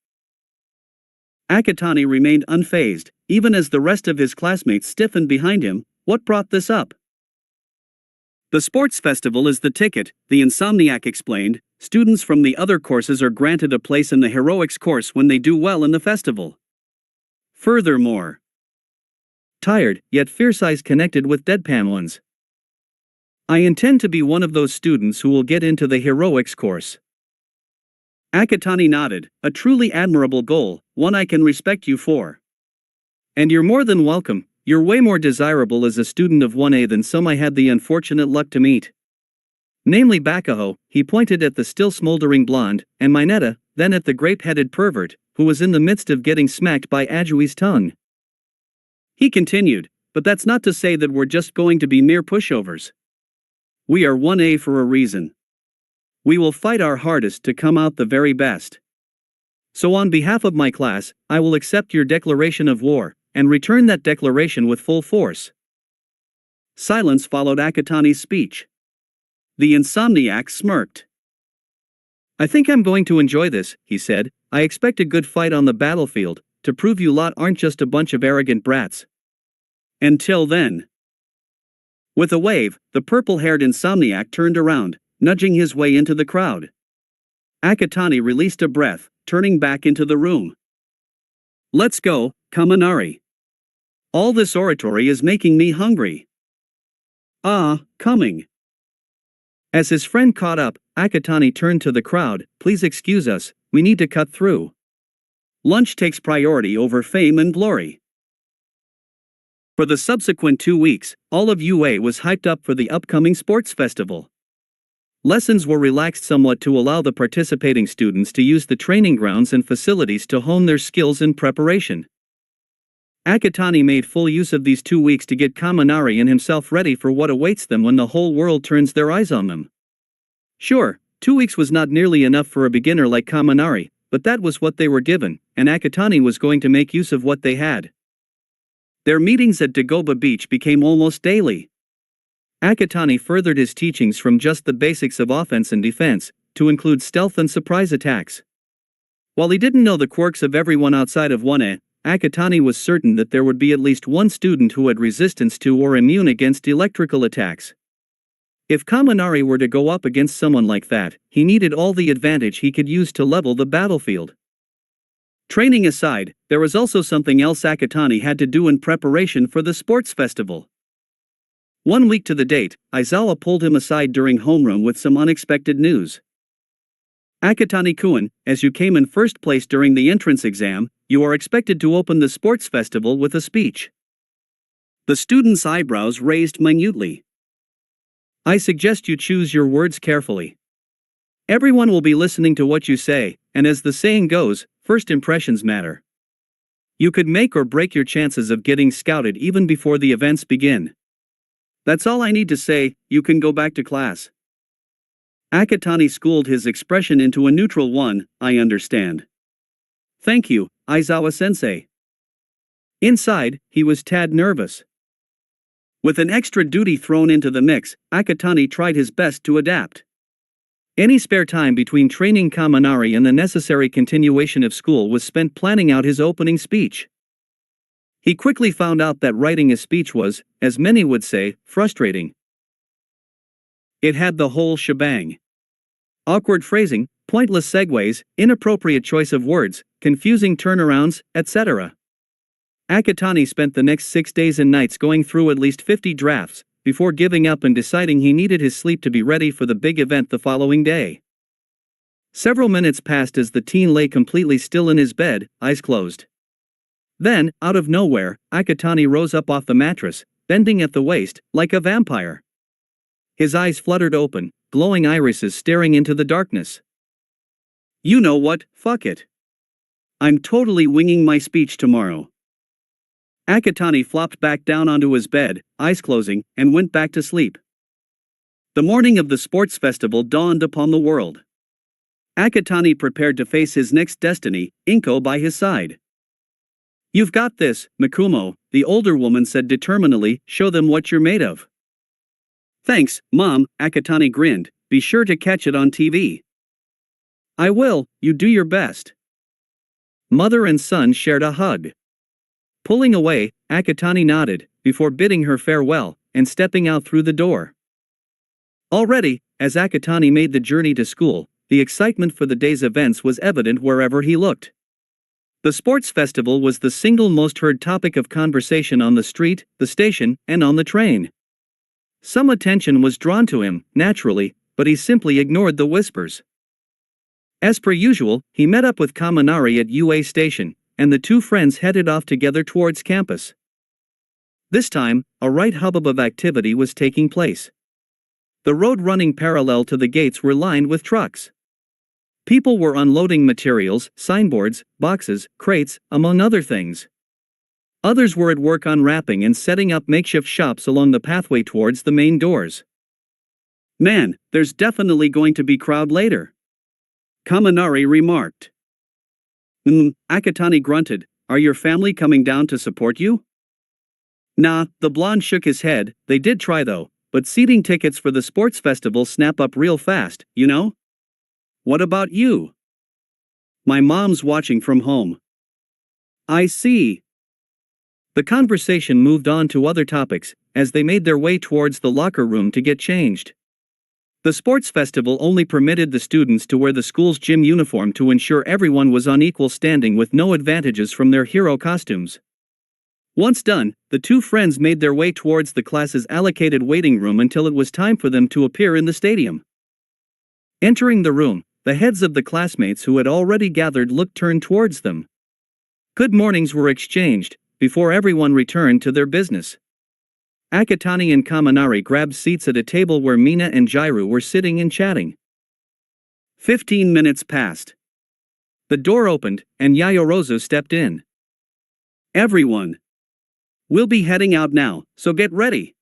Akatani remained unfazed, even as the rest of his classmates stiffened behind him. "What brought this up?" "The sports festival is the ticket," the insomniac explained. "Students from the other courses are granted a place in the heroics course when they do well in the festival. Furthermore," tired, yet fierce eyes connected with deadpan ones, "I intend to be one of those students who will get into the heroics course." Akatani nodded. "A truly admirable goal, one I can respect you for. And you're more than welcome. You're way more desirable as a student of 1A than some I had the unfortunate luck to meet. Namely Bakugo," he pointed at the still smoldering blonde, "and Mineta, then at the grape-headed pervert, who was in the midst of getting smacked by Ajui's tongue." He continued, "But that's not to say that we're just going to be mere pushovers. We are 1A for a reason. We will fight our hardest to come out the very best. So on behalf of my class, I will accept your declaration of war, and return that declaration with full force." Silence followed Akatani's speech. The insomniac smirked. "I think I'm going to enjoy this," he said. "I expect a good fight on the battlefield, to prove you lot aren't just a bunch of arrogant brats. Until then." With a wave, the purple-haired insomniac turned around, nudging his way into the crowd. Akatani released a breath, turning back into the room. "Let's go, Kaminari. All this oratory is making me hungry." Coming." As his friend caught up, Akatani turned to the crowd. "Please excuse us, we need to cut through. Lunch takes priority over fame and glory." For the subsequent 2 weeks, all of UA was hyped up for the upcoming sports festival. Lessons were relaxed somewhat to allow the participating students to use the training grounds and facilities to hone their skills in preparation. Akatani made full use of these 2 weeks to get Kaminari and himself ready for what awaits them when the whole world turns their eyes on them. Sure, 2 weeks was not nearly enough for a beginner like Kaminari, but that was what they were given, and Akatani was going to make use of what they had. Their meetings at Dagoba Beach became almost daily. Akatani furthered his teachings from just the basics of offense and defense, to include stealth and surprise attacks. While he didn't know the quirks of everyone outside of 1A, Akatani was certain that there would be at least one student who had resistance to or immune against electrical attacks. If Kaminari were to go up against someone like that, he needed all the advantage he could use to level the battlefield. Training aside, there was also something else Akatani had to do in preparation for the sports festival. 1 week to the date, Aizawa pulled him aside during homeroom with some unexpected news. Akatani-kun, as you came in first place during the entrance exam, you are expected to open the sports festival with a speech. The student's eyebrows raised minutely. I suggest you choose your words carefully. Everyone will be listening to what you say, and as the saying goes, first impressions matter. You could make or break your chances of getting scouted even before the events begin. That's all I need to say, you can go back to class. Akatani schooled his expression into a neutral one, I understand. Thank you, Aizawa-sensei. Inside, he was tad nervous. With an extra duty thrown into the mix, Akatani tried his best to adapt. Any spare time between training Kaminari and the necessary continuation of school was spent planning out his opening speech. He quickly found out that writing a speech was, as many would say, frustrating. It had the whole shebang. Awkward phrasing, pointless segues, inappropriate choice of words, confusing turnarounds, etc. Akatani spent the next 6 days and nights going through at least 50 drafts, before giving up and deciding he needed his sleep to be ready for the big event the following day. Several minutes passed as the teen lay completely still in his bed, eyes closed. Then, out of nowhere, Akatani rose up off the mattress, bending at the waist, like a vampire. His eyes fluttered open, glowing irises staring into the darkness. You know what, fuck it. I'm totally winging my speech tomorrow. Akatani flopped back down onto his bed, eyes closing, and went back to sleep. The morning of the sports festival dawned upon the world. Akatani prepared to face his next destiny, Inko by his side. You've got this, Mikumo, the older woman said determinedly, show them what you're made of. Thanks, Mom, Akatani grinned, be sure to catch it on TV. I will, you do your best. Mother and son shared a hug. Pulling away, Akatani nodded, before bidding her farewell, and stepping out through the door. Already, as Akatani made the journey to school, the excitement for the day's events was evident wherever he looked. The sports festival was the single most heard topic of conversation on the street, the station, and on the train. Some attention was drawn to him, naturally, but he simply ignored the whispers. As per usual, he met up with Kaminari at UA station, and the two friends headed off together towards campus. This time, a right hubbub of activity was taking place. The road running parallel to the gates were lined with trucks. People were unloading materials, signboards, boxes, crates, among other things. Others were at work unwrapping and setting up makeshift shops along the pathway towards the main doors. Man, there's definitely going to be crowd later. Kaminari remarked. Akatani grunted, are your family coming down to support you? Nah, the blonde shook his head, they did try though, but seating tickets for the sports festival snap up real fast, you know? What about you? My mom's watching from home. I see. The conversation moved on to other topics, as they made their way towards the locker room to get changed. The sports festival only permitted the students to wear the school's gym uniform to ensure everyone was on equal standing with no advantages from their hero costumes. Once done, the two friends made their way towards the class's allocated waiting room until it was time for them to appear in the stadium. Entering the room, the heads of the classmates who had already gathered looked turned towards them. Good mornings were exchanged, before everyone returned to their business. Akatani and Kaminari grabbed seats at a table where Mina and Jairu were sitting and chatting. 15 minutes passed. The door opened, and Yayorozu stepped in. "Everyone. We'll be heading out now, so get ready."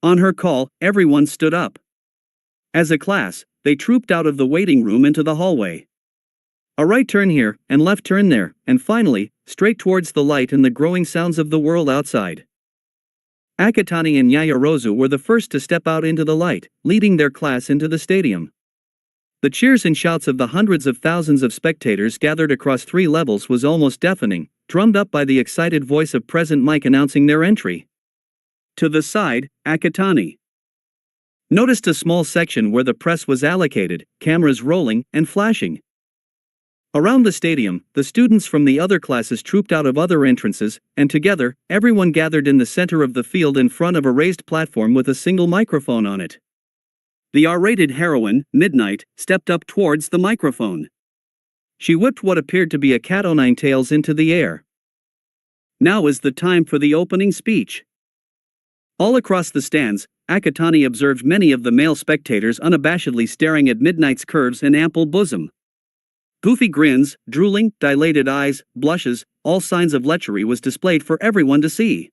On her call, everyone stood up. As a class, they trooped out of the waiting room into the hallway. A right turn here, and left turn there, and finally, straight towards the light and the growing sounds of the world outside. Akatani and Yayorozu were the first to step out into the light, leading their class into the stadium. The cheers and shouts of the hundreds of thousands of spectators gathered across 3 levels was almost deafening, drummed up by the excited voice of President Mike announcing their entry. To the side, Akatani noticed a small section where the press was allocated, cameras rolling and flashing. Around the stadium, the students from the other classes trooped out of other entrances, and together, everyone gathered in the center of the field in front of a raised platform with a single microphone on it. The R-rated heroine, Midnight, stepped up towards the microphone. She whipped what appeared to be a cat o' nine tails into the air. Now is the time for the opening speech. All across the stands, Akatani observed many of the male spectators unabashedly staring at Midnight's curves and ample bosom. Goofy grins, drooling, dilated eyes, blushes, all signs of lechery was displayed for everyone to see.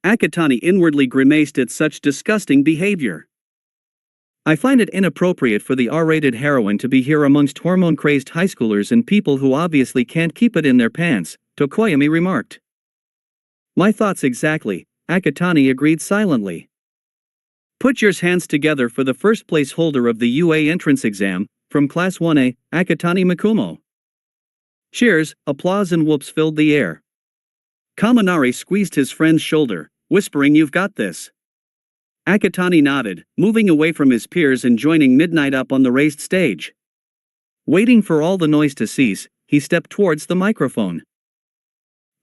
Akatani inwardly grimaced at such disgusting behavior. "I find it inappropriate for the R-rated heroine to be here amongst hormone-crazed high schoolers and people who obviously can't keep it in their pants," Tokoyami remarked. "My thoughts exactly," Akatani agreed silently. "Put your hands together for the first place holder of the UA entrance exam, from Class 1A, Akatani Mikumo." Cheers, applause and whoops filled the air. Kaminari squeezed his friend's shoulder, whispering, "You've got this." Akatani nodded, moving away from his peers and joining Midnight up on the raised stage. Waiting for all the noise to cease, he stepped towards the microphone.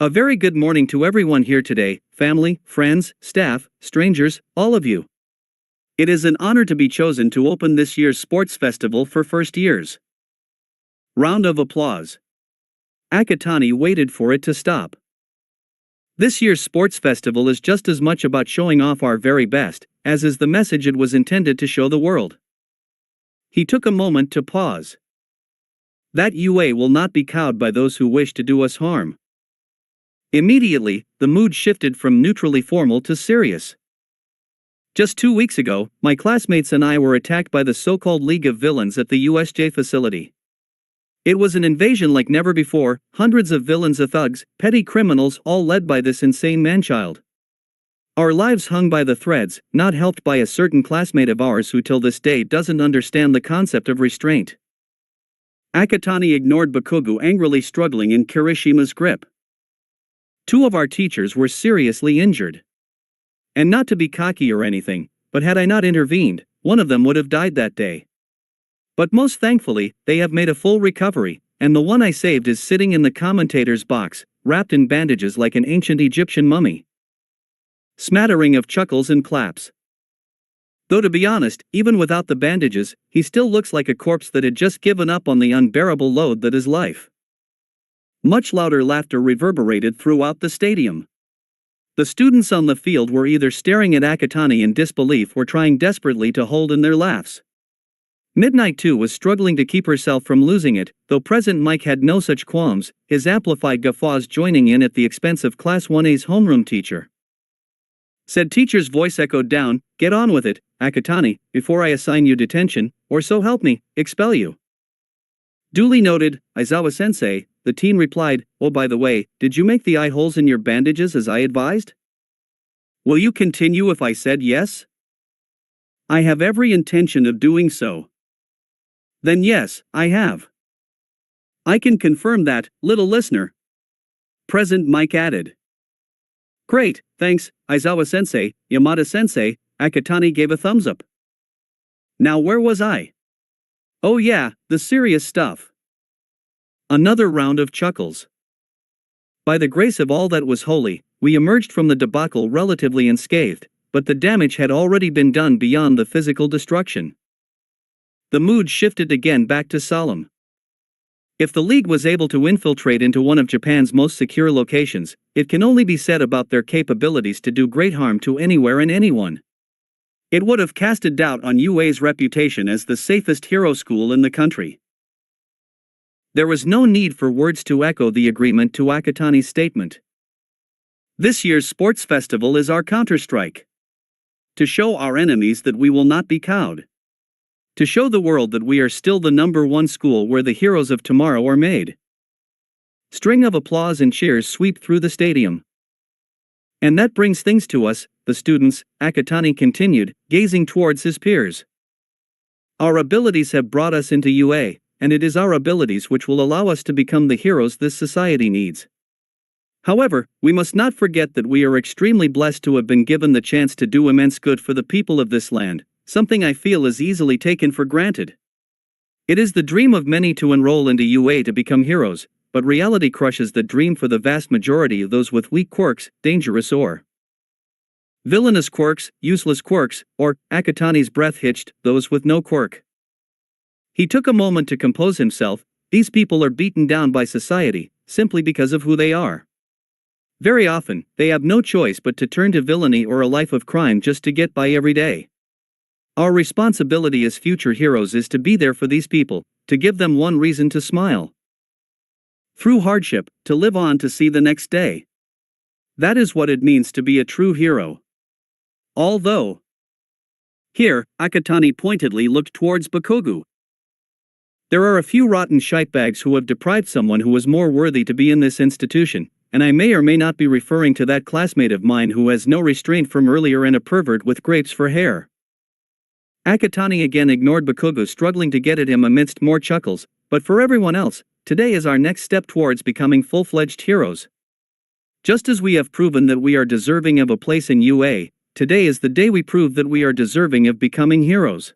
"A very good morning to everyone here today, family, friends, staff, strangers, all of you. It is an honor to be chosen to open this year's sports festival for first years." Round of applause. Akatani waited for it to stop. This year's sports festival is just as much about showing off our very best, as is the message it was intended to show the world. He took a moment to pause. "That UA will not be cowed by those who wish to do us harm." Immediately, the mood shifted from neutrally formal to serious. "Just 2 weeks ago, my classmates and I were attacked by the so-called League of Villains at the USJ facility. It was an invasion like never before, hundreds of villains and thugs, petty criminals, all led by this insane manchild. Our lives hung by the threads, not helped by a certain classmate of ours who till this day doesn't understand the concept of restraint." Akatani ignored Bakugo angrily struggling in Kirishima's grip. "2 of our teachers were seriously injured. And not to be cocky or anything, but had I not intervened, one of them would have died that day. But most thankfully, they have made a full recovery, and the one I saved is sitting in the commentator's box, wrapped in bandages like an ancient Egyptian mummy." Smattering of chuckles and claps. Though to be honest, even without the bandages, he still looks like a corpse that had just given up on the unbearable load that is life. Much louder laughter reverberated throughout the stadium. The students on the field were either staring at Akatani in disbelief or trying desperately to hold in their laughs. Midnight too was struggling to keep herself from losing it, though President Mike had no such qualms, his amplified guffaws joining in at the expense of Class 1A's homeroom teacher. Said teacher's voice echoed down, "Get on with it, Akatani, before I assign you detention, or so help me, expel you." Duly noted, Aizawa-sensei, the teen replied, "Oh, by the way, did you make the eye holes in your bandages as I advised? Will you continue if I said yes?" "I have every intention of doing so." "Then yes, I have. I can confirm that, little listener." President Mike added. "Great, thanks, Aizawa-sensei, Yamada-sensei," Akatani gave a thumbs up. "Now where was I? Oh yeah, the serious stuff." Another round of chuckles. "By the grace of all that was holy, we emerged from the debacle relatively unscathed, but the damage had already been done beyond the physical destruction." The mood shifted again back to solemn. If the League was able to infiltrate into one of Japan's most secure locations, it can only be said about their capabilities to do great harm to anywhere and anyone. It would have casted doubt on UA's reputation as the safest hero school in the country. There was no need for words to echo the agreement to Akatani's statement. This year's sports festival is our counterstrike. To show our enemies that we will not be cowed. To show the world that we are still the #1 school where the heroes of tomorrow are made. String of applause and cheers sweep through the stadium. And that brings things to us, the students, Akatani continued, gazing towards his peers. Our abilities have brought us into UA, and it is our abilities which will allow us to become the heroes this society needs. However, we must not forget that we are extremely blessed to have been given the chance to do immense good for the people of this land, something I feel is easily taken for granted. It is the dream of many to enroll into UA to become heroes, but reality crushes the dream for the vast majority of those with weak quirks, dangerous or villainous quirks, useless quirks, or, Akatani's breath hitched, those with no quirk. He took a moment to compose himself. These people are beaten down by society, simply because of who they are. Very often, they have no choice but to turn to villainy or a life of crime just to get by every day. Our responsibility as future heroes is to be there for these people, to give them one reason to smile. Through hardship, to live on to see the next day. That is what it means to be a true hero. Although. Here, Akatani pointedly looked towards Bakugo. There are a few rotten shitebags who have deprived someone who was more worthy to be in this institution, and I may or may not be referring to that classmate of mine who has no restraint from earlier and a pervert with grapes for hair. Akatani again ignored Bakugo, struggling to get at him amidst more chuckles, but for everyone else, today is our next step towards becoming full-fledged heroes. Just as we have proven that we are deserving of a place in UA, today is the day we prove that we are deserving of becoming heroes.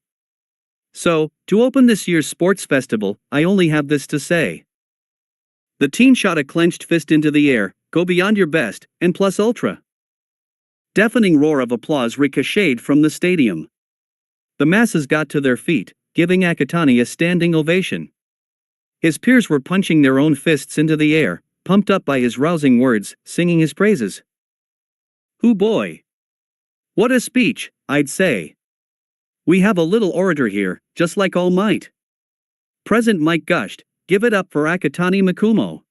So, to open this year's sports festival, I only have this to say. The teen shot a clenched fist into the air, go beyond your best, and plus ultra. Deafening roar of applause ricocheted from the stadium. The masses got to their feet, giving Akatani a standing ovation. His peers were punching their own fists into the air, pumped up by his rousing words, singing his praises. Hoo boy! What a speech, I'd say. We have a little orator here, just like All Might. President Mike gushed, give it up for Akatani Makumo.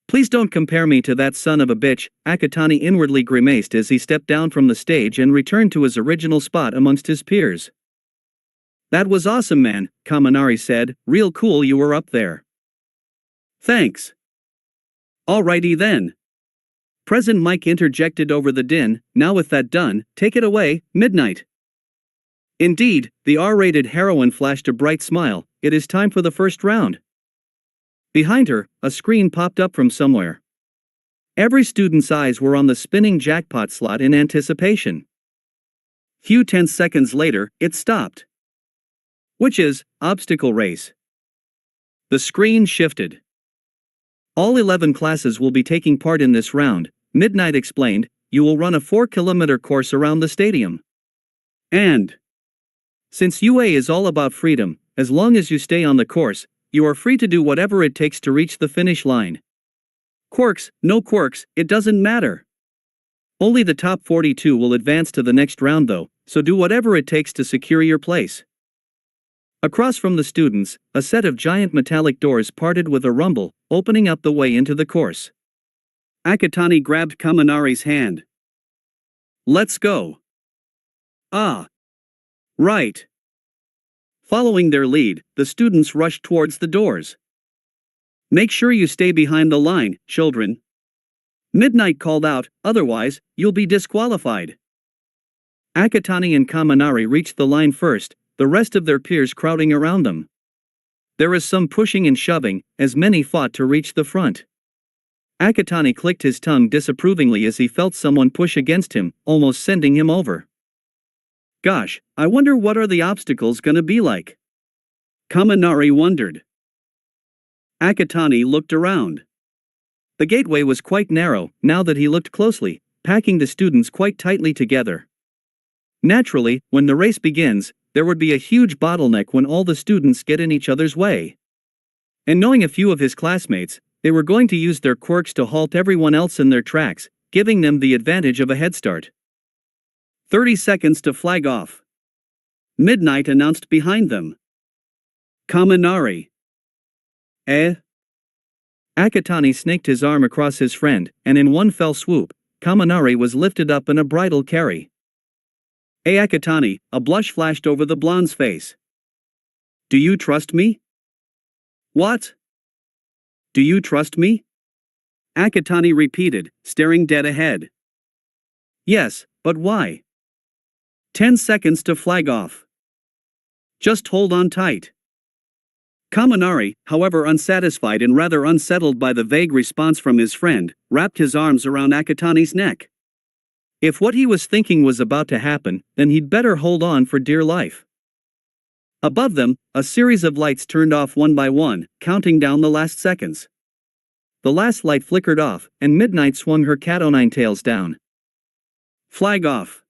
Please don't compare me to that son of a bitch, Akatani inwardly grimaced as he stepped down from the stage and returned to his original spot amongst his peers. That was awesome, man, Kaminari said, real cool you were up there. Thanks. Alrighty then. President Mike interjected over the din, now with that done, take it away, Midnight. Indeed, the R-rated heroine flashed a bright smile, it is time for the first round. Behind her, a screen popped up from somewhere. Every student's eyes were on the spinning jackpot slot in anticipation. Few 10 seconds later, it stopped. Which is, obstacle race. The screen shifted. All 11 classes will be taking part in this round, Midnight explained, you will run a 4-kilometer course around the stadium. And since UA is all about freedom, as long as you stay on the course, you are free to do whatever it takes to reach the finish line. Quirks, no quirks, it doesn't matter. Only the top 42 will advance to the next round though, so do whatever it takes to secure your place. Across from the students, a set of giant metallic doors parted with a rumble, opening up the way into the course. Akatani grabbed Kaminari's hand. Let's go. Ah. Right. Following their lead, the students rushed towards the doors. Make sure you stay behind the line, children. Midnight called out, otherwise, you'll be disqualified. Akatani and Kaminari reached the line first, the rest of their peers crowding around them. There is some pushing and shoving, as many fought to reach the front. Akatani clicked his tongue disapprovingly as he felt someone push against him, almost sending him over. Gosh, I wonder what are the obstacles gonna be like? Kaminari wondered. Akatani looked around. The gateway was quite narrow, now that he looked closely, packing the students quite tightly together. Naturally, when the race begins, there would be a huge bottleneck when all the students get in each other's way. And knowing a few of his classmates, they were going to use their quirks to halt everyone else in their tracks, giving them the advantage of a head start. 30 seconds to flag off. Midnight announced behind them. Kaminari. Eh? Akatani snaked his arm across his friend, and in one fell swoop, Kaminari was lifted up in a bridal carry. Hey Akatani, a blush flashed over the blonde's face. Do you trust me? What? Do you trust me? Akatani repeated, staring dead ahead. Yes, but why? 10 seconds to flag off. Just hold on tight. Kaminari, however unsatisfied and rather unsettled by the vague response from his friend, wrapped his arms around Akatani's neck. If what he was thinking was about to happen, then he'd better hold on for dear life. Above them, a series of lights turned off one by one, counting down the last seconds. The last light flickered off, and Midnight swung her cat-o'-nine tails down. Flag off.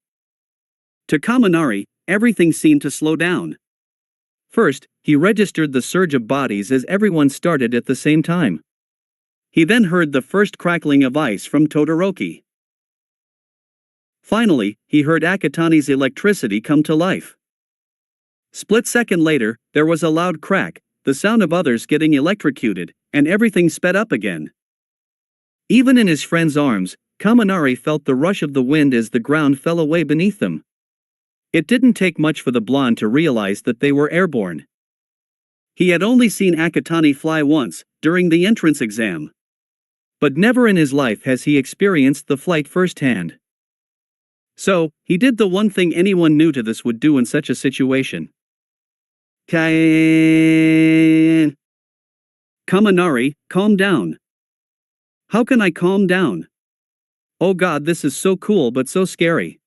To Kaminari, everything seemed to slow down. First, he registered the surge of bodies as everyone started at the same time. He then heard the first crackling of ice from Todoroki. Finally, he heard Akatani's electricity come to life. Split second later, there was a loud crack, the sound of others getting electrocuted, and everything sped up again. Even in his friend's arms, Kaminari felt the rush of the wind as the ground fell away beneath them. It didn't take much for the blonde to realize that they were airborne. He had only seen Akatani fly once, during the entrance exam. But never in his life has he experienced the flight firsthand. So, he did the one thing anyone new to this would do in such a situation. Kaminari, calm down. How can I calm down? Oh god, this is so cool but so scary.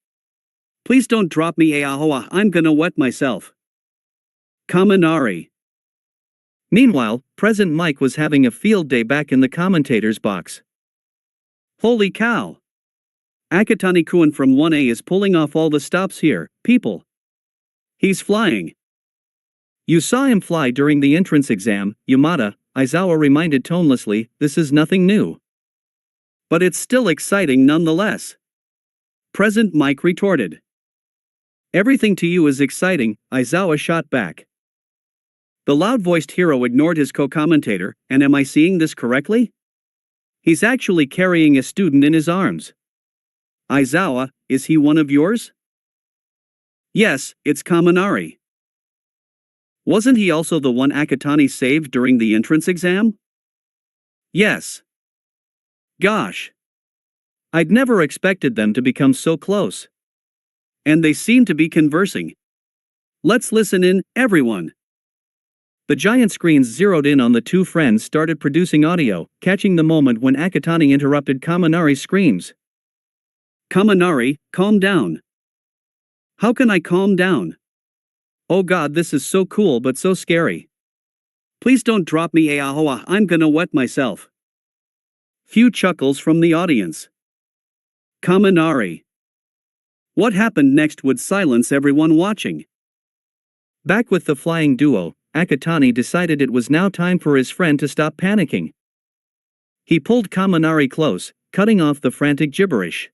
Please don't drop me, Aoha, I'm gonna wet myself. Kaminari. Meanwhile, President Mike was having a field day back in the commentator's box. Holy cow! Akatani-kun from 1A is pulling off all the stops here, people. He's flying. You saw him fly during the entrance exam, Yamada, Aizawa reminded tonelessly, this is nothing new. But it's still exciting nonetheless. President Mike retorted. Everything to you is exciting, Aizawa shot back. The loud-voiced hero ignored his co-commentator, and am I seeing this correctly? He's actually carrying a student in his arms. Aizawa, is he one of yours? Yes, it's Kaminari. Wasn't he also the one Akatani saved during the entrance exam? Yes. Gosh. I'd never expected them to become so close. And they seem to be conversing. Let's listen in, everyone. The giant screens zeroed in on the two friends started producing audio, catching the moment when Akatani interrupted Kaminari's screams. Kaminari, calm down. How can I calm down? Oh god, this is so cool but so scary. Please don't drop me, Aoha, I'm gonna wet myself. Few chuckles from the audience. Kaminari. What happened next would silence everyone watching. Back with the flying duo, Akatani decided it was now time for his friend to stop panicking. He pulled Kaminari close, cutting off the frantic gibberish.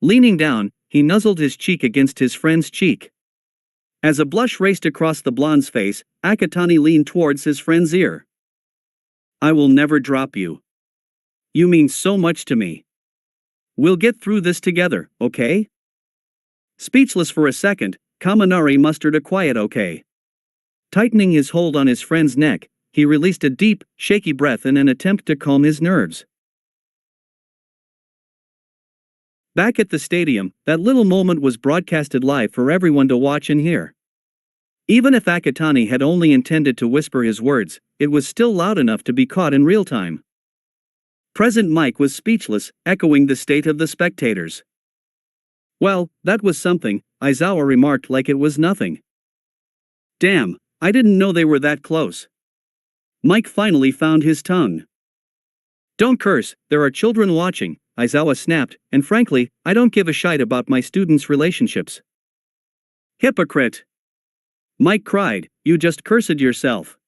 Leaning down, he nuzzled his cheek against his friend's cheek. As a blush raced across the blonde's face, Akatani leaned towards his friend's ear. I will never drop you. You mean so much to me. We'll get through this together, okay? Speechless for a second, Kaminari mustered a quiet okay. Tightening his hold on his friend's neck, he released a deep, shaky breath in an attempt to calm his nerves. Back at the stadium, that little moment was broadcasted live for everyone to watch and hear. Even if Akatani had only intended to whisper his words, it was still loud enough to be caught in real time. President Mike was speechless, echoing the state of the spectators. Well, that was something, Aizawa remarked like it was nothing. Damn, I didn't know they were that close. Mike finally found his tongue. Don't curse, there are children watching, Aizawa snapped, and frankly, I don't give a shite about my students' relationships. Hypocrite! Mike cried, you just cursed yourself.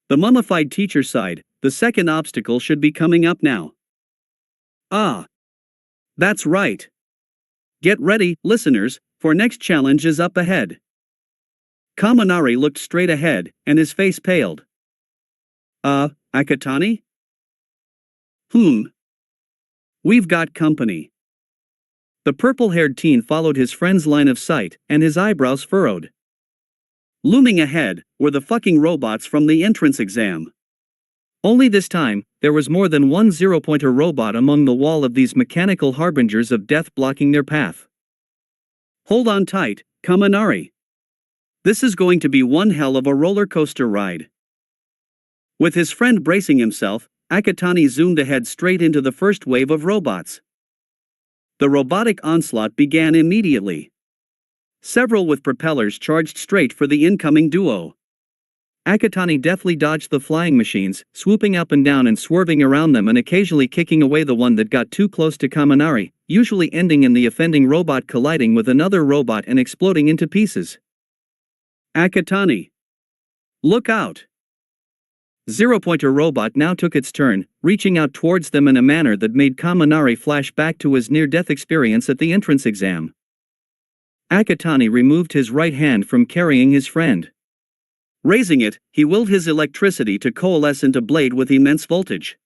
The mummified teacher sighed. The second obstacle should be coming up now. Ah. That's right. Get ready, listeners, for next challenge is up ahead. Kaminari looked straight ahead, and his face paled. Akatani? We've got company. The purple-haired teen followed his friend's line of sight, and his eyebrows furrowed. Looming ahead were the fucking robots from the entrance exam. Only this time, there was more than one zero-pointer robot among the wall of these mechanical harbingers of death blocking their path. Hold on tight, Kaminari. This is going to be one hell of a roller coaster ride. With his friend bracing himself, Akatani zoomed ahead straight into the first wave of robots. The robotic onslaught began immediately. Several with propellers charged straight for the incoming duo. Akatani deftly dodged the flying machines, swooping up and down and swerving around them and occasionally kicking away the one that got too close to Kaminari, usually ending in the offending robot colliding with another robot and exploding into pieces. Akatani! Look out! Zero-pointer robot now took its turn, reaching out towards them in a manner that made Kaminari flash back to his near-death experience at the entrance exam. Akatani removed his right hand from carrying his friend. Raising it, he willed his electricity to coalesce into blade with immense voltage.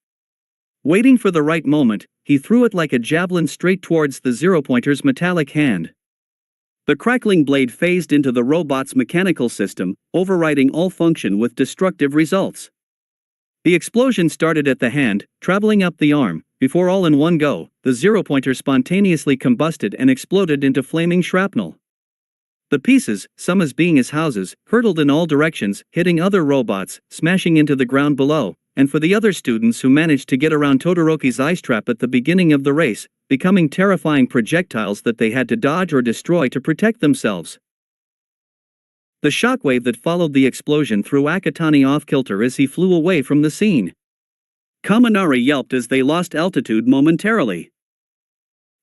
Waiting for the right moment, he threw it like a javelin straight towards the zero-pointer's metallic hand. The crackling blade phased into the robot's mechanical system, overriding all function with destructive results. The explosion started at the hand, traveling up the arm. Before all in one go, the zero-pointer spontaneously combusted and exploded into flaming shrapnel. The pieces, some as being as houses, hurtled in all directions, hitting other robots, smashing into the ground below, and for the other students who managed to get around Todoroki's ice trap at the beginning of the race, becoming terrifying projectiles that they had to dodge or destroy to protect themselves. The shockwave that followed the explosion threw Akatani off-kilter as he flew away from the scene. Kaminari yelped as they lost altitude momentarily.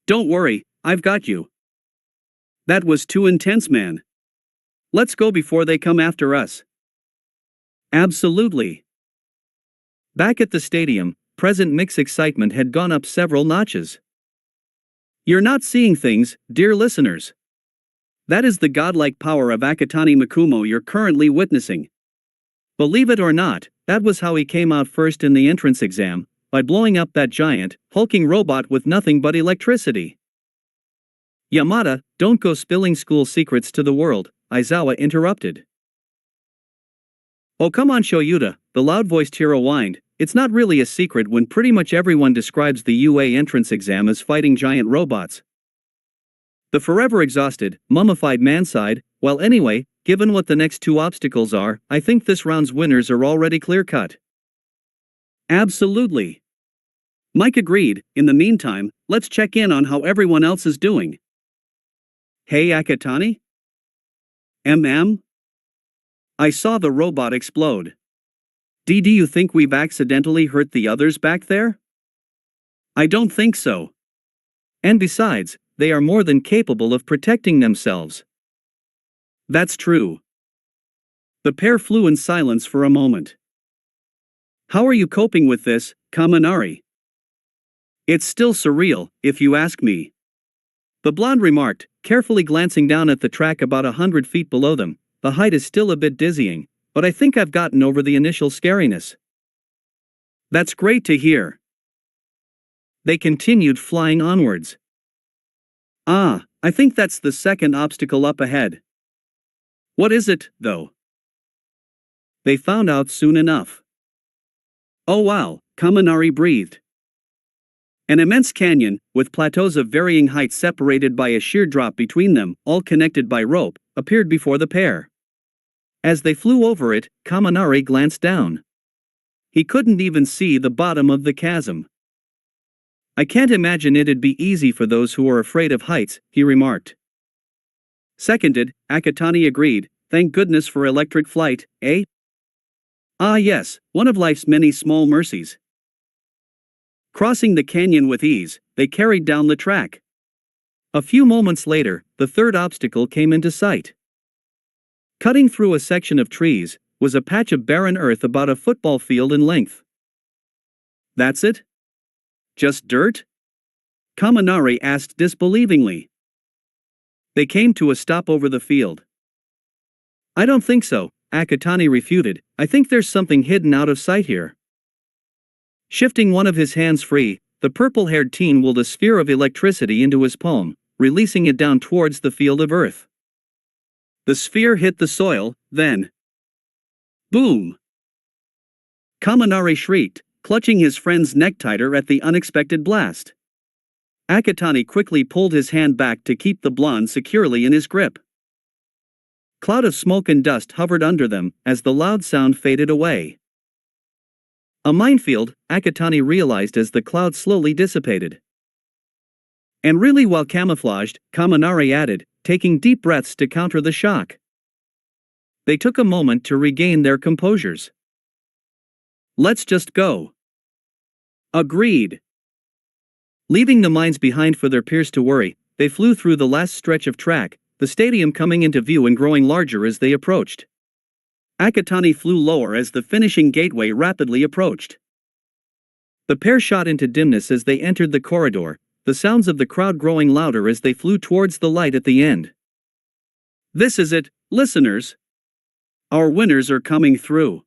Don't worry, I've got you. That was too intense, man. Let's go before they come after us. Absolutely. Back at the stadium, President Mick's excitement had gone up several notches. You're not seeing things, dear listeners. That is the godlike power of Akatani Mikumo you're currently witnessing. Believe it or not, that was how he came out first in the entrance exam, by blowing up that giant, hulking robot with nothing but electricity. Yamada, don't go spilling school secrets to the world, Aizawa interrupted. Oh come on Shoyuta, the loud-voiced hero whined, it's not really a secret when pretty much everyone describes the UA entrance exam as fighting giant robots. The forever exhausted, mummified man sighed, well anyway, given what the next two obstacles are, I think this round's winners are already clear-cut. Absolutely. Mike agreed. In the meantime, let's check in on how everyone else is doing. Hey Akatani? I saw the robot explode. Do you think we've accidentally hurt the others back there? I don't think so. And besides, they are more than capable of protecting themselves. That's true. The pair flew in silence for a moment. How are you coping with this, Kaminari? It's still surreal, if you ask me. The blonde remarked, carefully glancing down at the track about 100 feet below them. The height is still a bit dizzying, but I think I've gotten over the initial scariness. That's great to hear. They continued flying onwards. I think that's the second obstacle up ahead. What is it, though? They found out soon enough. Oh wow, Kaminari breathed. An immense canyon, with plateaus of varying heights separated by a sheer drop between them, all connected by rope, appeared before the pair. As they flew over it, Kaminari glanced down. He couldn't even see the bottom of the chasm. I can't imagine it'd be easy for those who are afraid of heights, he remarked. Seconded, Akatani agreed, thank goodness for electric flight, eh? Ah yes, one of life's many small mercies. Crossing the canyon with ease, they carried down the track. A few moments later, the third obstacle came into sight. Cutting through a section of trees, was a patch of barren earth about a football field in length. That's it? Just dirt? Kaminari asked disbelievingly. They came to a stop over the field. I don't think so, Akatani refuted. I think there's something hidden out of sight here. Shifting one of his hands free, the purple-haired teen willed a sphere of electricity into his palm, releasing it down towards the field of earth. The sphere hit the soil, then... boom! Kaminari shrieked, clutching his friend's neck tighter at the unexpected blast. Akatani quickly pulled his hand back to keep the blonde securely in his grip. Cloud of smoke and dust hovered under them as the loud sound faded away. A minefield, Akatani realized as the cloud slowly dissipated. And really well camouflaged, Kaminari added, taking deep breaths to counter the shock. They took a moment to regain their composures. Let's just go. Agreed. Leaving the mines behind for their peers to worry, they flew through the last stretch of track, the stadium coming into view and growing larger as they approached. Akatani flew lower as the finishing gateway rapidly approached. The pair shot into dimness as they entered the corridor, the sounds of the crowd growing louder as they flew towards the light at the end. This is it, listeners. Our winners are coming through.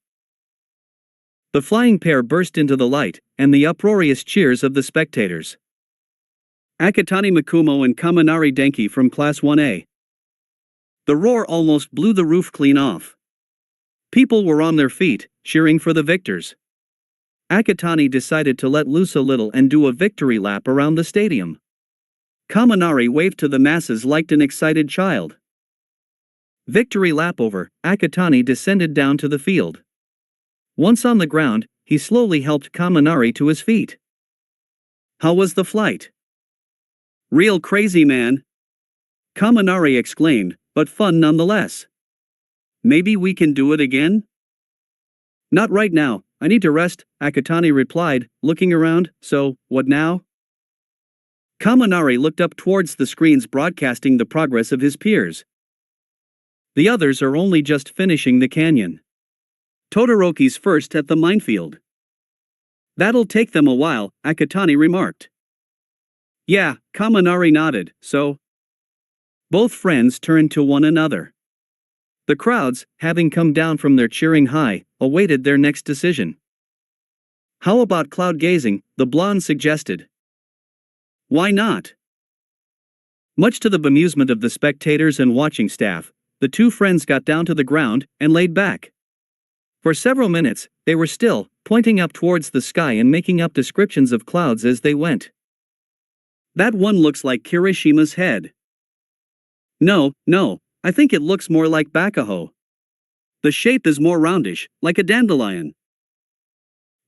The flying pair burst into the light, and the uproarious cheers of the spectators. Akatani Makumo and Kaminari Denki from Class 1A. The roar almost blew the roof clean off. People were on their feet, cheering for the victors. Akatani decided to let loose a little and do a victory lap around the stadium. Kaminari waved to the masses like an excited child. Victory lap over, Akatani descended down to the field. Once on the ground, he slowly helped Kaminari to his feet. How was the flight? Real crazy, man. Kaminari exclaimed, but fun nonetheless. Maybe we can do it again? Not right now, I need to rest, Akatani replied, looking around. So, what now? Kaminari looked up towards the screens broadcasting the progress of his peers. The others are only just finishing the canyon. Todoroki's first at the minefield. That'll take them a while, Akatani remarked. Yeah, Kaminari nodded, so... Both friends turned to one another. The crowds, having come down from their cheering high, awaited their next decision. How about cloud gazing, the blonde suggested. Why not? Much to the bemusement of the spectators and watching staff, the two friends got down to the ground and laid back. For several minutes, they were still, pointing up towards the sky and making up descriptions of clouds as they went. That one looks like Kirishima's head. No, I think it looks more like Bakuho. The shape is more roundish, like a dandelion.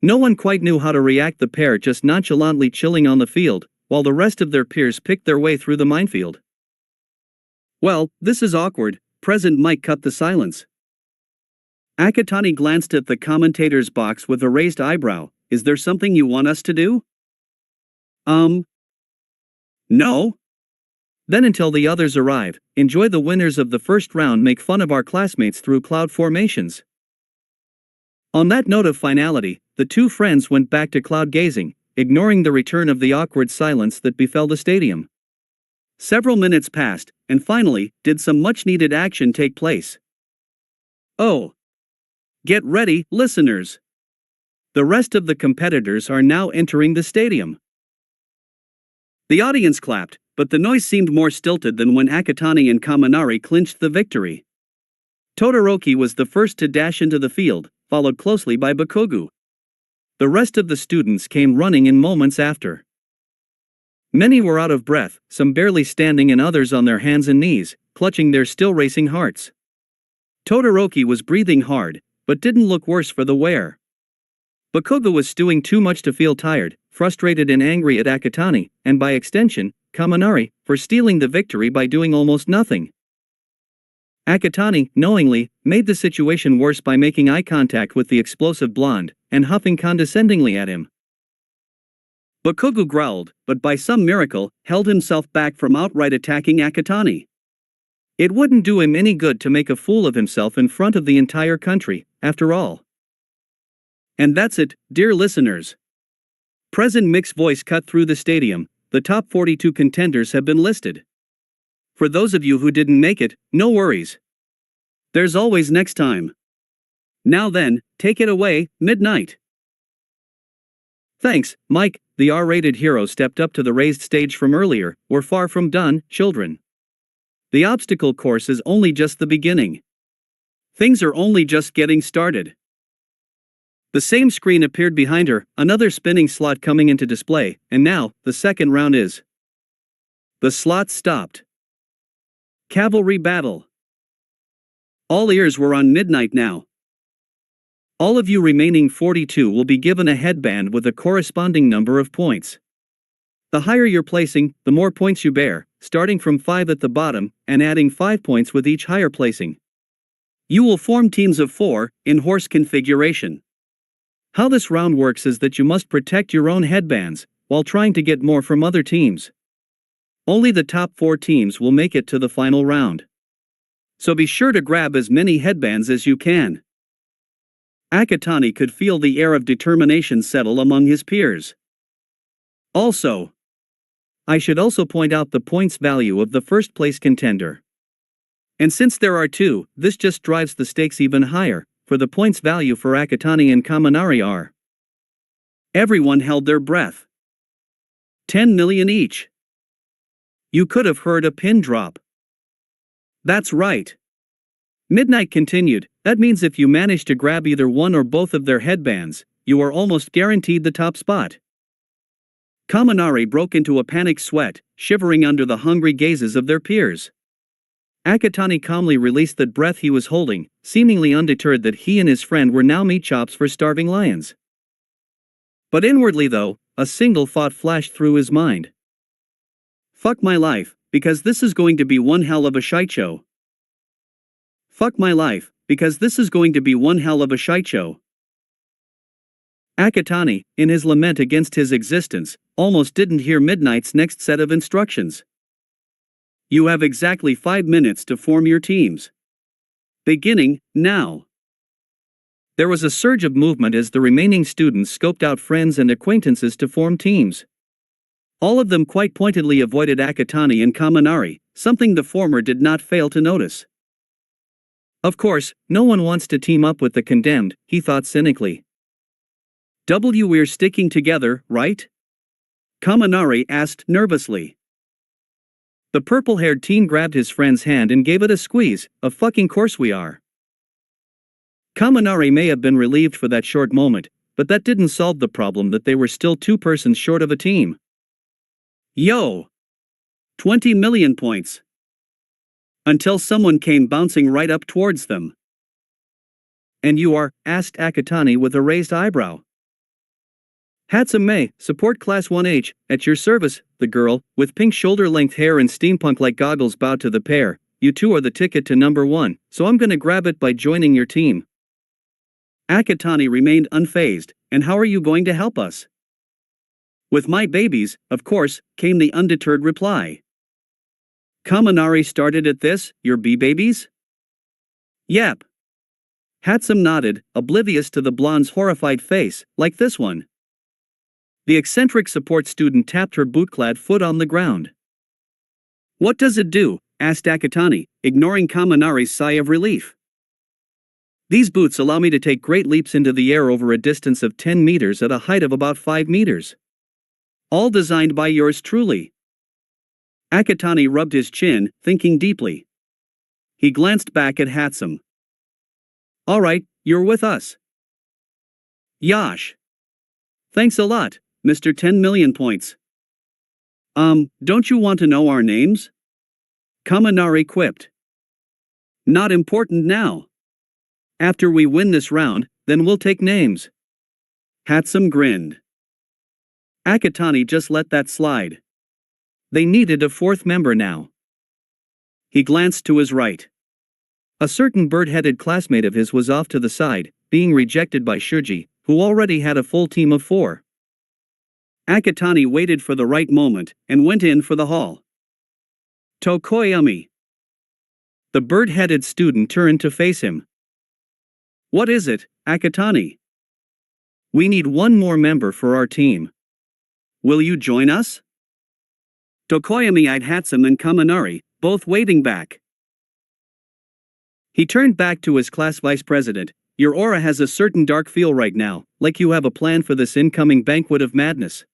No one quite knew how to react, the pair just nonchalantly chilling on the field, while the rest of their peers picked their way through the minefield. Well, this is awkward, President Mike cut the silence. Akatani glanced at the commentator's box with a raised eyebrow. Is there something you want us to do? No? Then until the others arrive, enjoy the winners of the first round, make fun of our classmates through cloud formations. On that note of finality, the two friends went back to cloud gazing, ignoring the return of the awkward silence that befell the stadium. Several minutes passed, and finally, did some much-needed action take place. Oh! Get ready, listeners! The rest of the competitors are now entering the stadium. The audience clapped, but the noise seemed more stilted than when Akatani and Kaminari clinched the victory. Todoroki was the first to dash into the field, followed closely by Bakugo. The rest of the students came running in moments after. Many were out of breath, some barely standing and others on their hands and knees, clutching their still racing hearts. Todoroki was breathing hard, but didn't look worse for the wear. Bakugo was stewing too much to feel tired, frustrated and angry at Akatani, and by extension, Kaminari, for stealing the victory by doing almost nothing. Akatani, knowingly, made the situation worse by making eye contact with the explosive blonde, and huffing condescendingly at him. Bakugo growled, but by some miracle, held himself back from outright attacking Akatani. It wouldn't do him any good to make a fool of himself in front of the entire country, after all. And that's it, dear listeners. Present Mick's voice cut through the stadium. The top 42 contenders have been listed. For those of you who didn't make it, no worries. There's always next time. Now then, take it away, Midnight. Thanks, Mike. The R-rated hero stepped up to the raised stage from earlier. We're far from done, children. The obstacle course is only just the beginning. Things are only just getting started. The same screen appeared behind her, another spinning slot coming into display, and now, the second round is. The slot stopped. Cavalry battle. All ears were on Midnight now. All of you remaining 42 will be given a headband with a corresponding number of points. The higher your placing, the more points you bear, starting from 5 at the bottom, and adding 5 points with each higher placing. You will form teams of 4, in horse configuration. How this round works is that you must protect your own headbands, while trying to get more from other teams. Only the top 4 teams will make it to the final round. So be sure to grab as many headbands as you can. Akatani could feel the air of determination settle among his peers. Also, I should also point out the points value of the first place contender. And since there are 2, this just drives the stakes even higher, for the points value for Akatani and Kaminari are. Everyone held their breath. 10 million each. You could have heard a pin drop. That's right. Midnight continued, that means if you manage to grab either one or both of their headbands, you are almost guaranteed the top spot. Kaminari broke into a panicked sweat, shivering under the hungry gazes of their peers. Akatani calmly released the breath he was holding, seemingly undeterred that he and his friend were now meat chops for starving lions. But inwardly though, a single thought flashed through his mind. Fuck my life, because this is going to be one hell of a shite show. Fuck my life, because this is going to be one hell of a shite show. Akatani, in his lament against his existence, almost didn't hear Midnight's next set of instructions. You have exactly 5 minutes to form your teams. Beginning, now. There was a surge of movement as the remaining students scoped out friends and acquaintances to form teams. All of them quite pointedly avoided Akatani and Kaminari, something the former did not fail to notice. Of course, no one wants to team up with the condemned, he thought cynically. We're sticking together, right? Kaminari asked nervously. The purple-haired teen grabbed his friend's hand and gave it a squeeze. Of fucking course we are. Kaminari may have been relieved for that short moment, but that didn't solve the problem that they were still 2 persons short of a team. Yo! 20 million points. Until someone came bouncing right up towards them. And you are? Asked Akatani with a raised eyebrow. Hatsune, support class 1H, at your service, the girl, with pink shoulder-length hair and steampunk-like goggles bowed to the pair. You two are the ticket to number 1, so I'm gonna grab it by joining your team. Akatani remained unfazed, and how are you going to help us? With my babies, of course, came the undeterred reply. Kaminari started at this, your bee-babies? Yep. Hatsune nodded, oblivious to the blonde's horrified face, like this one. The eccentric support student tapped her boot-clad foot on the ground. What does it do? Asked Akatani, ignoring Kaminari's sigh of relief. These boots allow me to take great leaps into the air over a distance of 10 meters at a height of about 5 meters. All designed by yours truly. Akatani rubbed his chin, thinking deeply. He glanced back at Hatsune. All right, you're with us. Yosh. Thanks a lot, Mr. 10 million points. Don't you want to know our names? Kaminari quipped. Not important now. After we win this round, then we'll take names. Hatsune grinned. Akatani just let that slide. They needed a 4th member now. He glanced to his right. A certain bird-headed classmate of his was off to the side, being rejected by Shuji, who already had a full team of 4. Akatani waited for the right moment, and went in for the hall. Tokoyami. The bird-headed student turned to face him. What is it, Akatani? We need one more member for our team. Will you join us? Tokoyami eyed Hatsum and Kaminari, both waving back. He turned back to his class vice president. Your aura has a certain dark feel right now, like you have a plan for this incoming banquet of madness.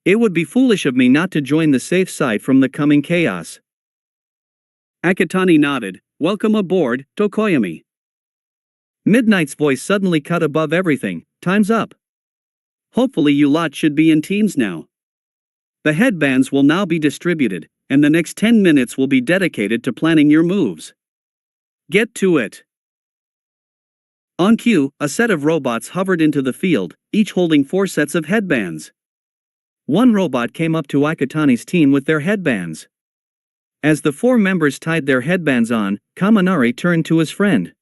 It would be foolish of me not to join the safe side from the coming chaos. Akatani nodded. Welcome aboard, Tokoyami. Midnight's voice suddenly cut above everything. Time's up. Hopefully you lot should be in teams now. The headbands will now be distributed, and the next 10 minutes will be dedicated to planning your moves. Get to it. On cue, a set of robots hovered into the field, each holding 4 sets of headbands. One robot came up to Akatani's team with their headbands. As the 4 members tied their headbands on, Kaminari turned to his friend.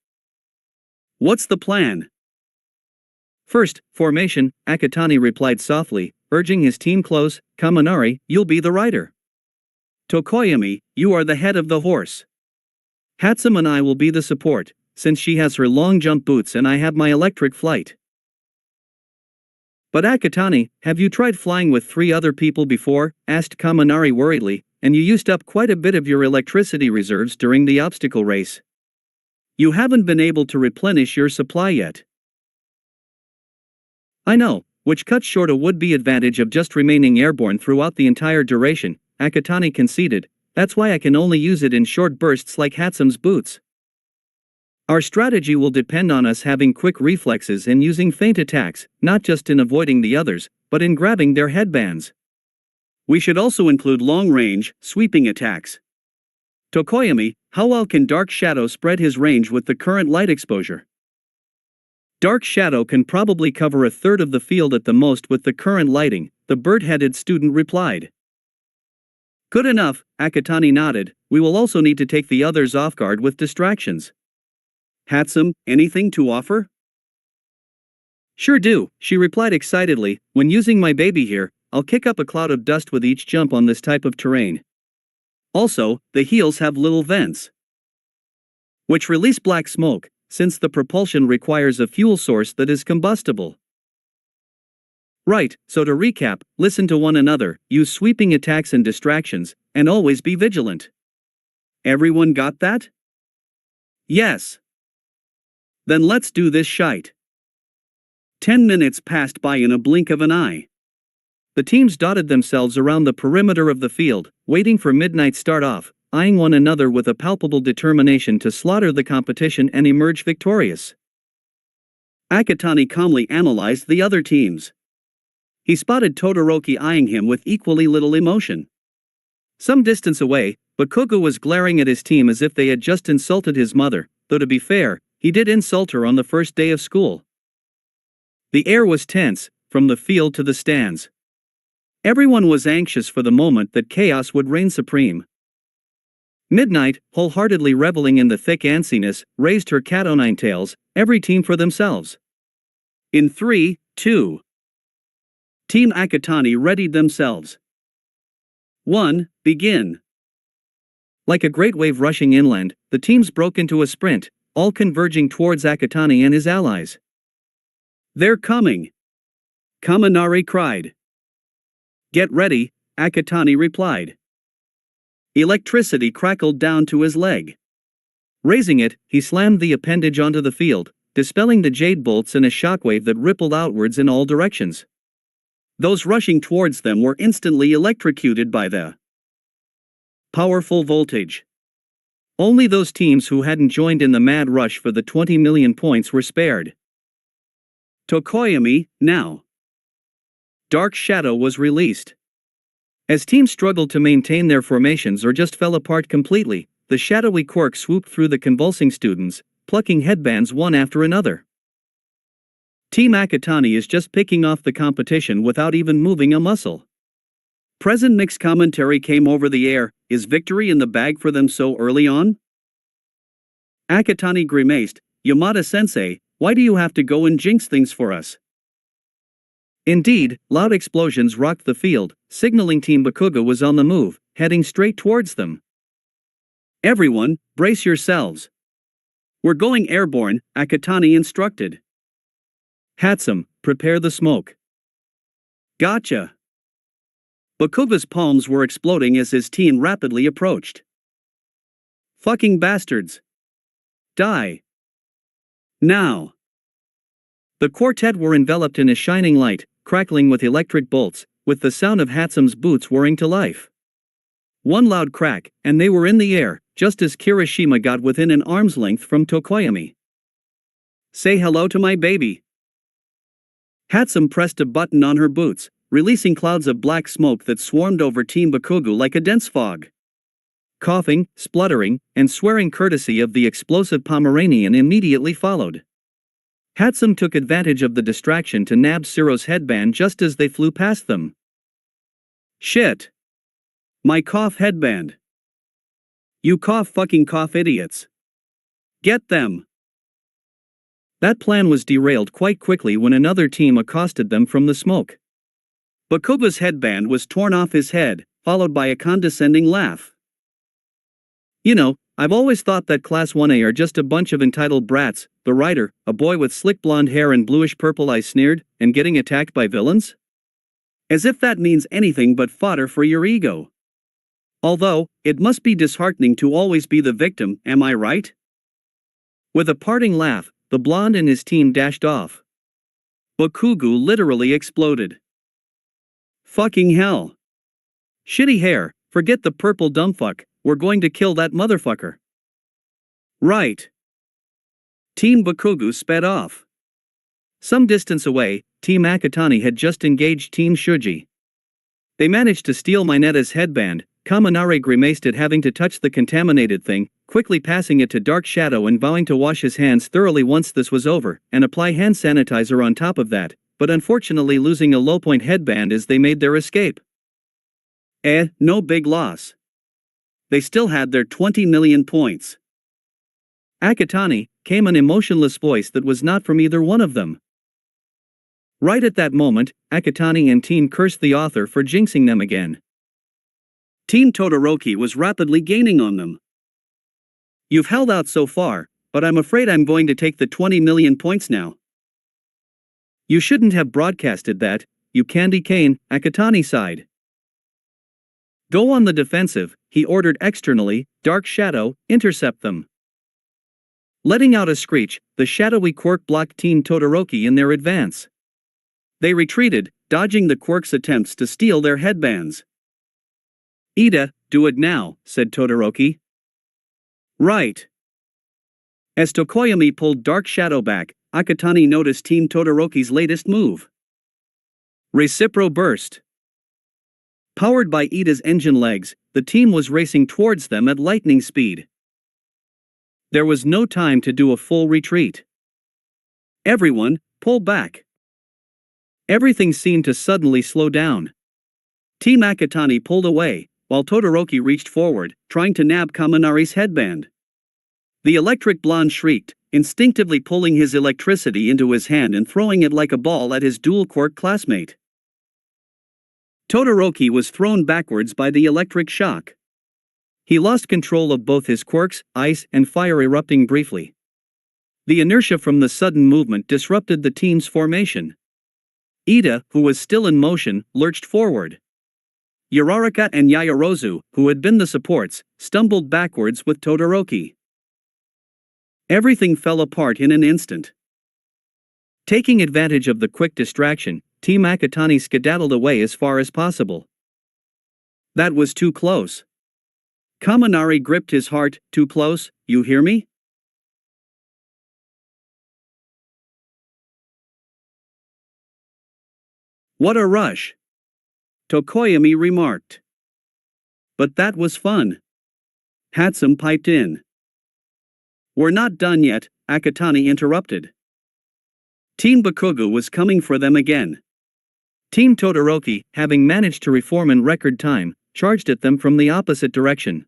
What's the plan? First, formation, Akatani replied softly, urging his team close. Kaminari, you'll be the rider. Tokoyami, you are the head of the horse. Hatsum and I will be the support, since she has her long jump boots and I have my electric flight. But Akatani, have you tried flying with 3 other people before? Asked Kaminari worriedly, and you used up quite a bit of your electricity reserves during the obstacle race. You haven't been able to replenish your supply yet. I know, which cuts short a would-be advantage of just remaining airborne throughout the entire duration, Akatani conceded. That's why I can only use it in short bursts like Hatsum's boots. Our strategy will depend on us having quick reflexes and using feint attacks, not just in avoiding the others, but in grabbing their headbands. We should also include long-range, sweeping attacks. Tokoyami, how well can Dark Shadow spread his range with the current light exposure? Dark Shadow can probably cover a third of the field at the most with the current lighting, the bird-headed student replied. Good enough, Akatani nodded. We will also need to take the others off guard with distractions. Hatsum, anything to offer? Sure do, she replied excitedly. When using my baby here, I'll kick up a cloud of dust with each jump on this type of terrain. Also, the heels have little vents, which release black smoke, since the propulsion requires a fuel source that is combustible. Right, so to recap, listen to one another, use sweeping attacks and distractions, and always be vigilant. Everyone got that? Yes. Then let's do this shite. 10 minutes passed by in a blink of an eye. The teams dotted themselves around the perimeter of the field, waiting for midnight start-off, eyeing one another with a palpable determination to slaughter the competition and emerge victorious. Akatani calmly analyzed the other teams. He spotted Todoroki eyeing him with equally little emotion. Some distance away, Bakugo was glaring at his team as if they had just insulted his mother, though to be fair, he did insult her on the first day of school. The air was tense, from the field to the stands. Everyone was anxious for the moment that chaos would reign supreme. Midnight, wholeheartedly reveling in the thick antsiness, raised her cat-o'-nine tails, every team for themselves. In 3, 2. Team Akatani readied themselves. 1. Begin. Like a great wave rushing inland, the teams broke into a sprint, all converging towards Akatani and his allies. They're coming! Kaminari cried. Get ready, Akatani replied. Electricity crackled down to his leg. Raising it, he slammed the appendage onto the field, dispelling the jade bolts in a shockwave that rippled outwards in all directions. Those rushing towards them were instantly electrocuted by the powerful voltage. Only those teams who hadn't joined in the mad rush for the 20 million points were spared. Tokoyami, now. Dark Shadow was released. As teams struggled to maintain their formations or just fell apart completely, the shadowy quirk swooped through the convulsing students, plucking headbands one after another. Team Akatani is just picking off the competition without even moving a muscle. Present mixed commentary came over the air. Is victory in the bag for them so early on? Akatani grimaced. Yamada-sensei, why do you have to go and jinx things for us? Indeed, loud explosions rocked the field, signaling Team Bakugo was on the move, heading straight towards them. Everyone, brace yourselves. We're going airborne, Akatani instructed. Hatsum, prepare the smoke. Gotcha. Bakuba's palms were exploding as his team rapidly approached. Fucking bastards. Die. Now. The quartet were enveloped in a shining light, crackling with electric bolts, with the sound of Hatsum's boots whirring to life. One loud crack, and they were in the air, just as Kirishima got within an arm's length from Tokoyami. Say hello to my baby. Hatsum pressed a button on her boots, releasing clouds of black smoke that swarmed over Team Bakugo like a dense fog. Coughing, spluttering, and swearing courtesy of the explosive Pomeranian immediately followed. Hatsum took advantage of the distraction to nab Siro's headband just as they flew past them. Shit. My cough headband. You fucking cough idiots. Get them. That plan was derailed quite quickly when another team accosted them from the smoke. Bakuba's headband was torn off his head, followed by a condescending laugh. You know, I've always thought that Class 1A are just a bunch of entitled brats, the writer, a boy with slick blonde hair and bluish-purple eyes sneered, and getting attacked by villains? As if that means anything but fodder for your ego. Although, it must be disheartening to always be the victim, am I right? With a parting laugh, the blonde and his team dashed off. Bakugo literally exploded. Fucking hell. Shitty hair, forget the purple dumbfuck, we're going to kill that motherfucker. Right. Team Bakugo sped off. Some distance away, Team Akatani had just engaged Team Shuji. They managed to steal Mineta's headband. Kaminari grimaced at having to touch the contaminated thing, quickly passing it to Dark Shadow and vowing to wash his hands thoroughly once this was over, and apply hand sanitizer on top of that, but unfortunately losing a low-point headband as they made their escape. No big loss. They still had their 20 million points. Akatani, came an emotionless voice that was not from either one of them. Right at that moment, Akatani and team cursed the author for jinxing them again. Team Todoroki was rapidly gaining on them. You've held out so far, but I'm afraid I'm going to take the 20 million points now. You shouldn't have broadcasted that, you candy cane, Akatani sighed. Go on the defensive, he ordered externally, Dark Shadow, intercept them. Letting out a screech, the shadowy quirk blocked Team Todoroki in their advance. They retreated, dodging the quirk's attempts to steal their headbands. Ida, do it now, said Todoroki. Right. As Tokoyami pulled Dark Shadow back, Akatani noticed Team Todoroki's latest move. Recipro Burst. Powered by Ida's engine legs, the team was racing towards them at lightning speed. There was no time to do a full retreat. Everyone, pull back. Everything seemed to suddenly slow down. Team Akatani pulled away, while Todoroki reached forward, trying to nab Kaminari's headband. The electric blonde shrieked, instinctively pulling his electricity into his hand and throwing it like a ball at his dual-quirk classmate. Todoroki was thrown backwards by the electric shock. He lost control of both his quirks, ice and fire erupting briefly. The inertia from the sudden movement disrupted the team's formation. Ida, who was still in motion, lurched forward. Uraraka and Yaoyorozu, who had been the supports, stumbled backwards with Todoroki. Everything fell apart in an instant. Taking advantage of the quick distraction, Team Akatani skedaddled away as far as possible. That was too close. Kaminari gripped his heart, too close, you hear me? What a rush! Tokoyami remarked. But that was fun. Hatsum piped in. We're not done yet, Akatani interrupted. Team Bakugo was coming for them again. Team Todoroki, having managed to reform in record time, charged at them from the opposite direction.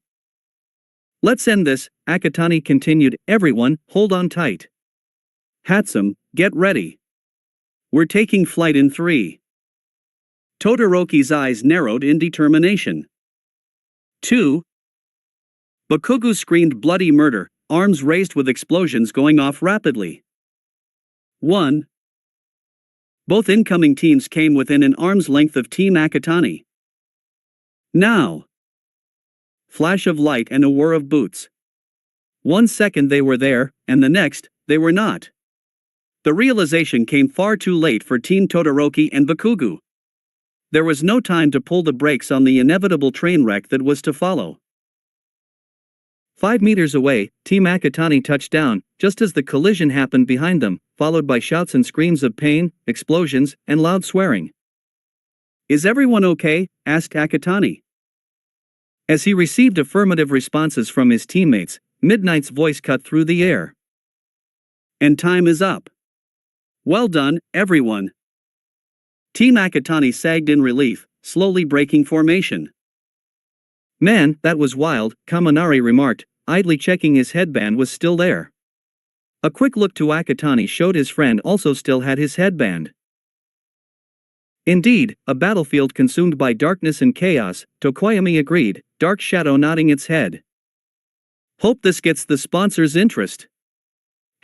Let's end this, Akatani continued, everyone, hold on tight. Hatsum, get ready. We're taking flight in 3. Todoroki's eyes narrowed in determination. 2. Bakugo screamed bloody murder, arms raised with explosions going off rapidly. 1. Both incoming teams came within an arm's length of Team Akatani. Now. Flash of light and a whir of boots. 1 second they were there, and the next, they were not. The realization came far too late for Team Todoroki and Bakugo. There was no time to pull the brakes on the inevitable train wreck that was to follow. 5 meters away, Team Akatani touched down, just as the collision happened behind them, followed by shouts and screams of pain, explosions, and loud swearing. "Is everyone okay?" asked Akatani. As he received affirmative responses from his teammates, Midnight's voice cut through the air. "And time is up. Well done, everyone." Team Akatani sagged in relief, slowly breaking formation. "Man, that was wild," Kaminari remarked, idly checking his headband was still there. A quick look to Akatani showed his friend also still had his headband. "Indeed, a battlefield consumed by darkness and chaos," Tokoyami agreed, Dark Shadow nodding its head. "Hope this gets the sponsor's interest."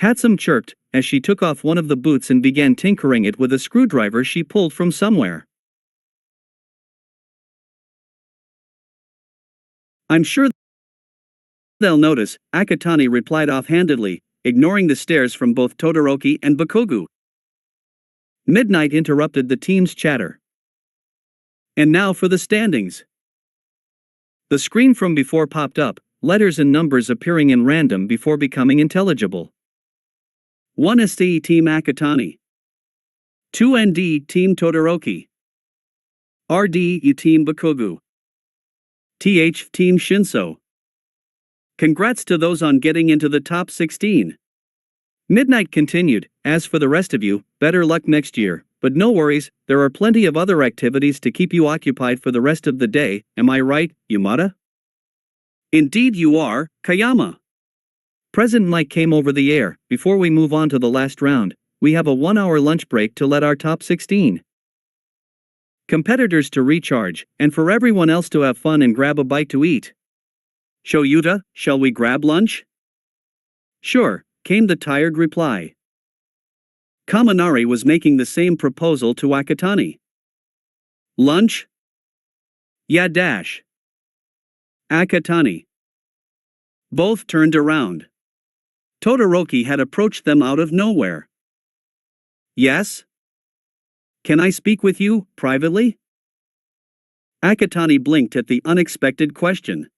Hatsum chirped, as she took off one of the boots and began tinkering it with a screwdriver she pulled from somewhere. "I'm sure they'll notice," Akatani replied offhandedly, ignoring the stares from both Todoroki and Bakugo. Midnight interrupted the team's chatter. "And now for the standings." The screen from before popped up, letters and numbers appearing in random before becoming intelligible. 1 STE Team Akatani. 2 ND Team Todoroki. RDU Team Bakugo. TH Team Shinso. Congrats to those on getting into the top 16. Midnight continued, "As for the rest of you, better luck next year, but no worries, there are plenty of other activities to keep you occupied for the rest of the day, am I right, Yamada?" "Indeed you are, Kayama." Present Mike came over the air. "Before we move on to the last round, we have a 1-hour lunch break to let our top 16 competitors to recharge, and for everyone else to have fun and grab a bite to eat. Shoyuta, shall we grab lunch?" "Sure," came the tired reply. Kaminari was making the same proposal to Akatani. "Lunch?" "Yeah dash." Akatani. Both turned around. Todoroki had approached them out of nowhere. "Yes? Can I speak with you, privately?" Akatani blinked at the unexpected question.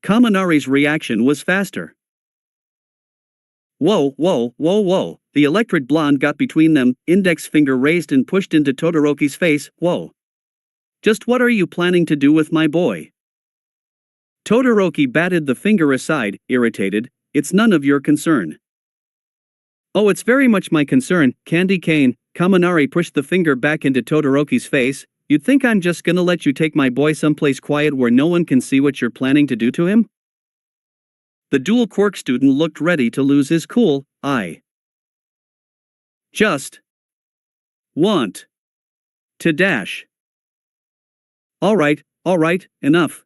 Kaminari's reaction was faster. "Whoa, whoa, whoa, whoa," the electric blonde got between them, index finger raised and pushed into Todoroki's face. "Whoa. Just what are you planning to do with my boy?" Todoroki batted the finger aside, irritated. "It's none of your concern." "Oh, it's very much my concern, Candy Cane." Kaminari pushed the finger back into Todoroki's face. "You'd think I'm just gonna let you take my boy someplace quiet where no one can see what you're planning to do to him?" The dual quirk student looked ready to lose his cool. "I just want to dash." All right, enough."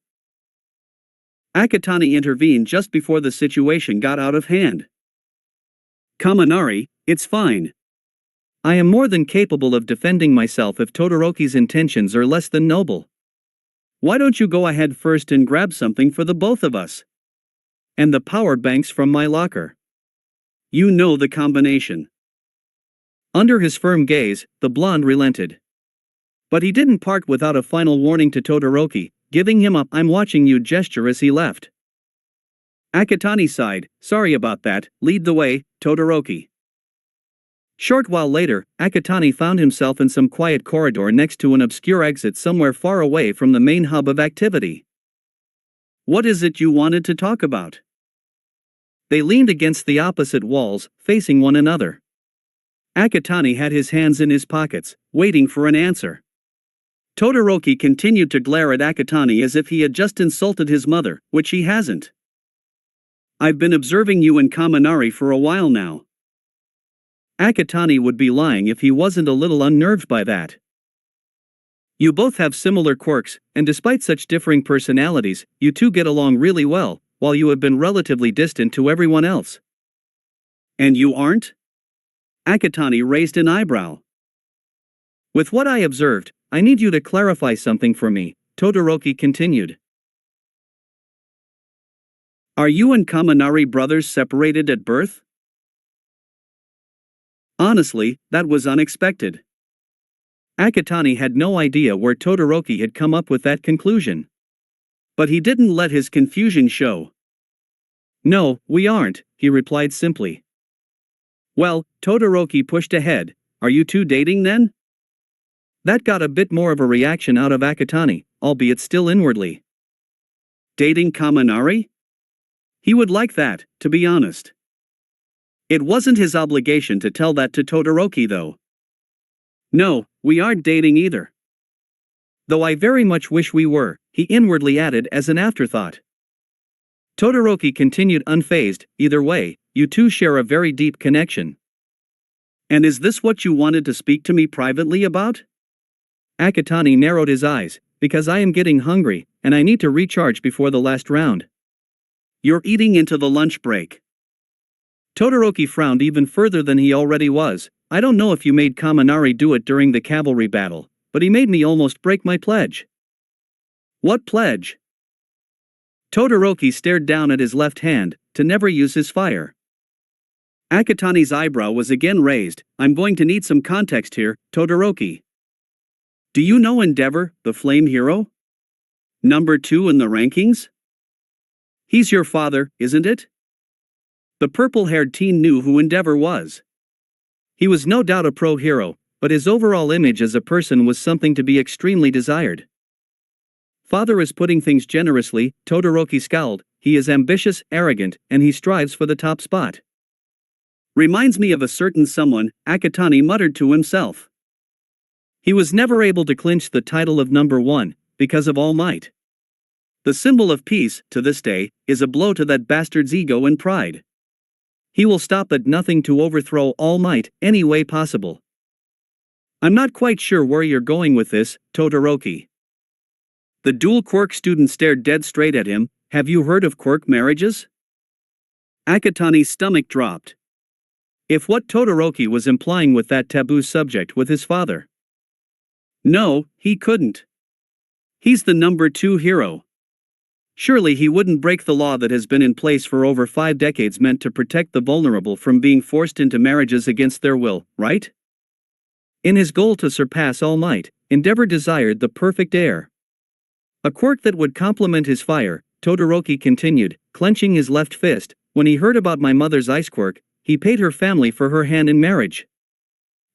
Akatani intervened just before the situation got out of hand. "Kaminari, it's fine. I am more than capable of defending myself if Todoroki's intentions are less than noble. Why don't you go ahead first and grab something for the both of us? And the power banks from my locker. You know the combination." Under his firm gaze, the blonde relented. But he didn't part without a final warning to Todoroki, giving him a "I'm watching you" gesture as he left. Akatani sighed. "Sorry about that, lead the way, Todoroki." Short while later, Akatani found himself in some quiet corridor next to an obscure exit somewhere far away from the main hub of activity. "What is it you wanted to talk about?" They leaned against the opposite walls, facing one another. Akatani had his hands in his pockets, waiting for an answer. Todoroki continued to glare at Akatani as if he had just insulted his mother, which he hasn't. "I've been observing you and Kaminari for a while now." Akatani would be lying if he wasn't a little unnerved by that. "You both have similar quirks, and despite such differing personalities, you two get along really well," while you have been relatively distant to everyone else. And you aren't? Akatani raised an eyebrow. With what I observed, I need you to clarify something for me, Todoroki continued. Are you and Kaminari brothers separated at birth? Honestly, that was unexpected. Akatani had no idea where Todoroki had come up with that conclusion. But he didn't let his confusion show. No, we aren't, he replied simply. Well, Todoroki pushed ahead, are you two dating then? That got a bit more of a reaction out of Akatani, albeit still inwardly. Dating Kaminari? He would like that, to be honest. It wasn't his obligation to tell that to Todoroki though. No, we aren't dating either. Though I very much wish we were, he inwardly added as an afterthought. Todoroki continued unfazed, either way, you two share a very deep connection. And is this what you wanted to speak to me privately about? Akatani narrowed his eyes, because I am getting hungry, and I need to recharge before the last round. You're eating into the lunch break. Todoroki frowned even further than he already was. I don't know if you made Kaminari do it during the cavalry battle, but he made me almost break my pledge. What pledge? Todoroki stared down at his left hand, to never use his fire. Akatani's eyebrow was again raised. I'm going to need some context here, Todoroki. Do you know Endeavor, the flame hero? Number 2 in the rankings? He's your father, isn't it? The purple-haired teen knew who Endeavor was. He was no doubt a pro hero, but his overall image as a person was something to be extremely desired. Father is putting things generously, Todoroki scowled. He is ambitious, arrogant, and he strives for the top spot. Reminds me of a certain someone, Akatani muttered to himself. He was never able to clinch the title of number 1, because of All Might. The symbol of peace, to this day, is a blow to that bastard's ego and pride. He will stop at nothing to overthrow All Might, any way possible. I'm not quite sure where you're going with this, Todoroki. The dual quirk student stared dead straight at him. Have you heard of quirk marriages? Akatani's stomach dropped. If what Todoroki was implying with that taboo subject with his father. No, he couldn't. He's the number 2 hero. Surely he wouldn't break the law that has been in place for over 5 decades meant to protect the vulnerable from being forced into marriages against their will, right? In his goal to surpass All Might, Endeavor desired the perfect heir. A quirk that would complement his fire, Todoroki continued, clenching his left fist. When he heard about my mother's ice quirk, he paid her family for her hand in marriage.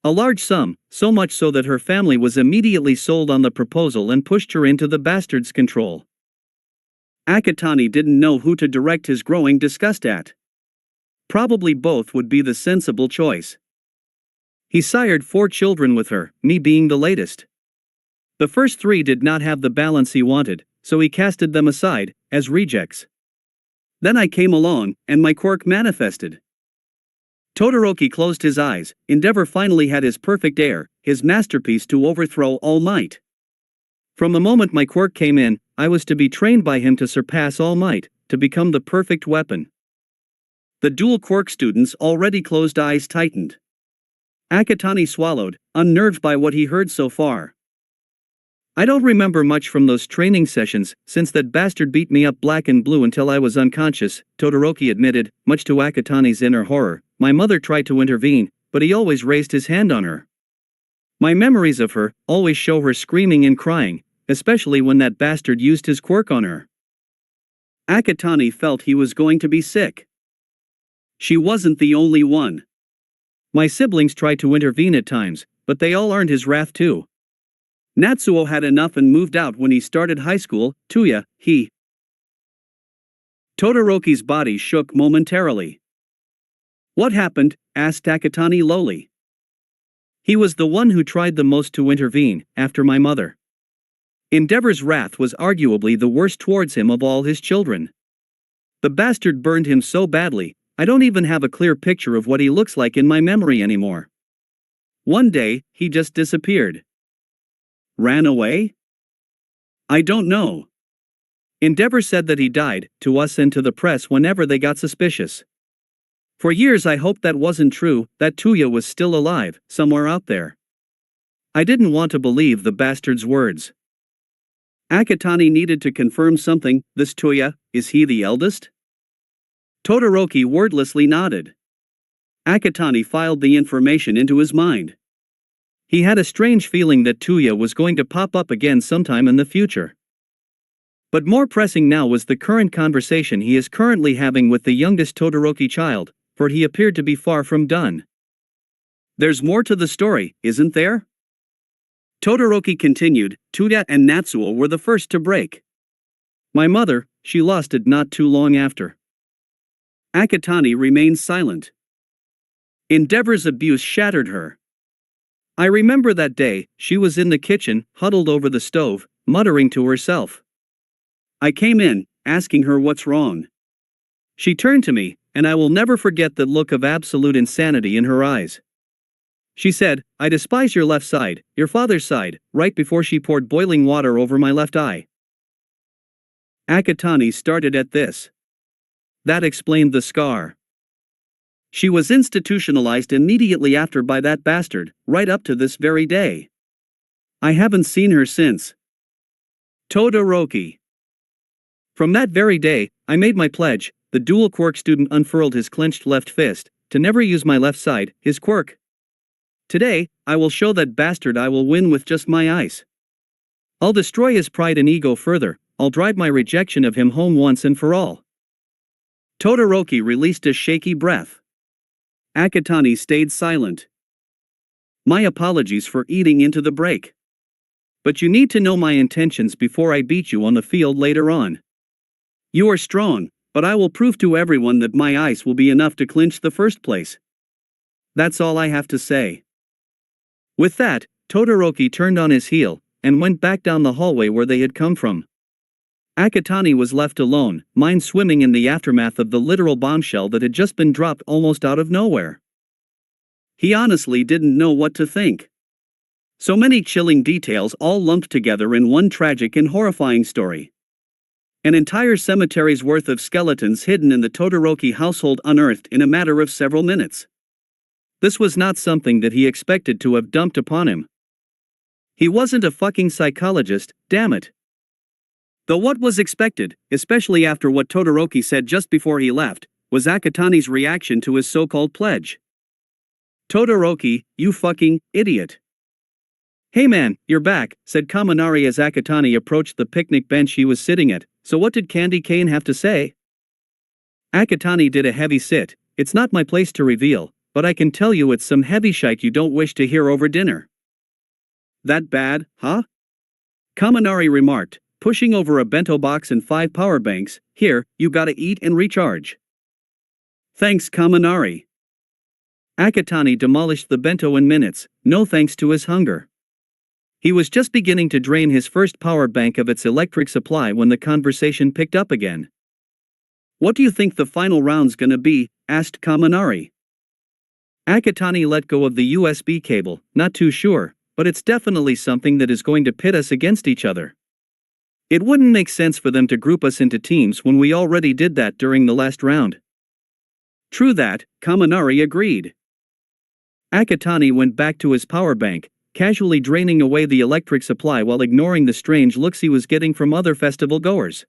A large sum, so much so that her family was immediately sold on the proposal and pushed her into the bastard's control. Akatani didn't know who to direct his growing disgust at. Probably both would be the sensible choice. He sired 4 children with her, me being the latest. The first 3 did not have the balance he wanted, so he casted them aside, as rejects. Then I came along, and my quirk manifested. Todoroki closed his eyes. Endeavor finally had his perfect heir, his masterpiece to overthrow All Might. From the moment my quirk came in, I was to be trained by him to surpass All Might, to become the perfect weapon. The dual quirk student's already closed eyes tightened. Akatani swallowed, unnerved by what he heard so far. I don't remember much from those training sessions, since that bastard beat me up black and blue until I was unconscious, Todoroki admitted, much to Akatani's inner horror. My mother tried to intervene, but he always raised his hand on her. My memories of her always show her screaming and crying, especially when that bastard used his quirk on her. Akatani felt he was going to be sick. She wasn't the only one. My siblings tried to intervene at times, but they all earned his wrath too. Natsuo had enough and moved out when he started high school. Tuya, he. Todoroki's body shook momentarily. What happened? Asked Akatani lowly. He was the one who tried the most to intervene, after my mother. Endeavor's wrath was arguably the worst towards him of all his children. The bastard burned him so badly, I don't even have a clear picture of what he looks like in my memory anymore. One day, he just disappeared. Ran away? I don't know. Endeavor said that he died, to us and to the press whenever they got suspicious. For years I hoped that wasn't true, that Tuya was still alive, somewhere out there. I didn't want to believe the bastard's words. Akatani needed to confirm something. This Tuya, is he the eldest? Todoroki wordlessly nodded. Akatani filed the information into his mind. He had a strange feeling that Tuya was going to pop up again sometime in the future. But more pressing now was the current conversation he is currently having with the youngest Todoroki child, for he appeared to be far from done. There's more to the story, isn't there? Todoroki continued. Tuya and Natsuo were the first to break. My mother, she lost it not too long after. Akatani remained silent. Endeavor's abuse shattered her. I remember that day, she was in the kitchen, huddled over the stove, muttering to herself. I came in, asking her what's wrong. She turned to me, and I will never forget the look of absolute insanity in her eyes. She said, I despise your left side, your father's side, right before she poured boiling water over my left eye. Akatani started at this. That explained the scar. She was institutionalized immediately after by that bastard, right up to this very day. I haven't seen her since. Todoroki. From that very day, I made my pledge. The dual quirk student unfurled his clenched left fist, to never use my left side, his quirk. Today, I will show that bastard I will win with just my eyes. I'll destroy his pride and ego further, I'll drive my rejection of him home once and for all. Todoroki released a shaky breath. Akatani stayed silent. My apologies for eating into the break. But you need to know my intentions before I beat you on the field later on. You are strong, but I will prove to everyone that my ice will be enough to clinch the first place. That's all I have to say. With that, Todoroki turned on his heel, and went back down the hallway where they had come from. Akatani was left alone, mind swimming in the aftermath of the literal bombshell that had just been dropped almost out of nowhere. He honestly didn't know what to think. So many chilling details all lumped together in one tragic and horrifying story. An entire cemetery's worth of skeletons hidden in the Todoroki household unearthed in a matter of several minutes. This was not something that he expected to have dumped upon him. He wasn't a fucking psychologist, damn it. Though what was expected, especially after what Todoroki said just before he left, was Akatani's reaction to his so-called pledge. Todoroki, you fucking idiot. Hey man, you're back, said Kaminari as Akatani approached the picnic bench he was sitting at. So what did Candy Cane have to say? Akatani did a heavy sit. It's not my place to reveal, but I can tell you it's some heavy shite you don't wish to hear over dinner. That bad, huh? Kaminari remarked, pushing over a bento box and 5 power banks. Here, you gotta eat and recharge. Thanks Kaminari. Akatani demolished the bento in minutes, no thanks to his hunger. He was just beginning to drain his first power bank of its electric supply when the conversation picked up again. What do you think the final round's gonna be? Asked Kaminari. Akatani let go of the USB cable, not too sure, but it's definitely something that is going to pit us against each other. It wouldn't make sense for them to group us into teams when we already did that during the last round. True that, Kaminari agreed. Akatani went back to his power bank, casually draining away the electric supply while ignoring the strange looks he was getting from other festival goers.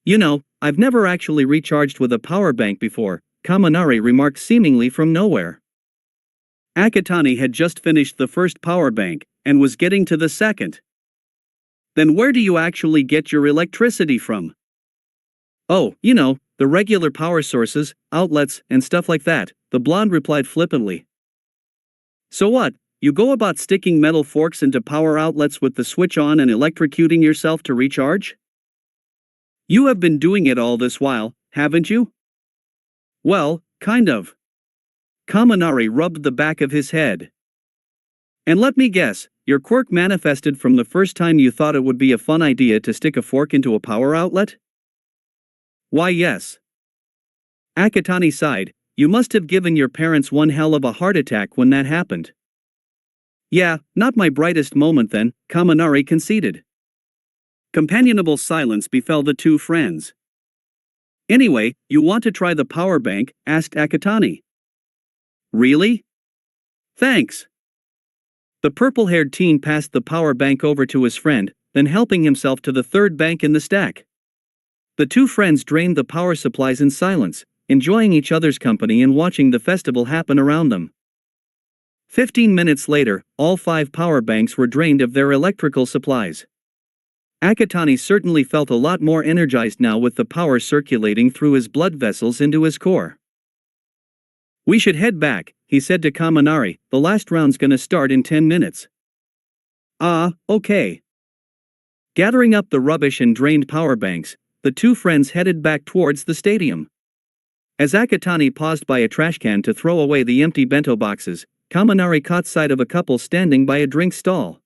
You know, I've never actually recharged with a power bank before, Kaminari remarked seemingly from nowhere. Akatani had just finished the first power bank, and was getting to the second. Then where do you actually get your electricity from? Oh, you know, the regular power sources, outlets, and stuff like that, the blonde replied flippantly. So what? You go about sticking metal forks into power outlets with the switch on and electrocuting yourself to recharge? You have been doing it all this while, haven't you? Well, kind of. Kaminari rubbed the back of his head. And let me guess, your quirk manifested from the first time you thought it would be a fun idea to stick a fork into a power outlet? Why yes. Akatani sighed, you must have given your parents one hell of a heart attack when that happened. Yeah, not my brightest moment then, Kaminari conceded. Companionable silence befell the two friends. "Anyway, you want to try the power bank?" asked Akatani. "Really? Thanks." The purple-haired teen passed the power bank over to his friend, then helping himself to the third bank in the stack. The two friends drained the power supplies in silence, enjoying each other's company and watching the festival happen around them. 15 minutes later, all 5 power banks were drained of their electrical supplies. Akatani certainly felt a lot more energized now with the power circulating through his blood vessels into his core. "We should head back," he said to Kaminari, "the last round's gonna start in 10 minutes. "Ah, okay." Gathering up the rubbish and drained power banks, the two friends headed back towards the stadium. As Akatani paused by a trash can to throw away the empty bento boxes, Kaminari caught sight of a couple standing by a drink stall.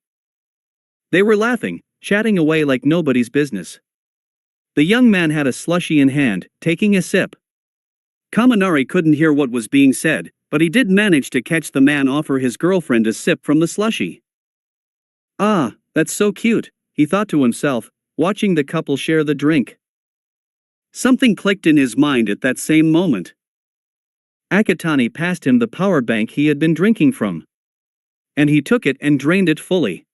They were laughing, chatting away like nobody's business. The young man had a slushie in hand, taking a sip. Kaminari couldn't hear what was being said, but he did manage to catch the man offer his girlfriend a sip from the slushie. "Ah, that's so cute," he thought to himself, watching the couple share the drink. Something clicked in his mind at that same moment. Akatani passed him the power bank he had been drinking from. And he took it and drained it fully.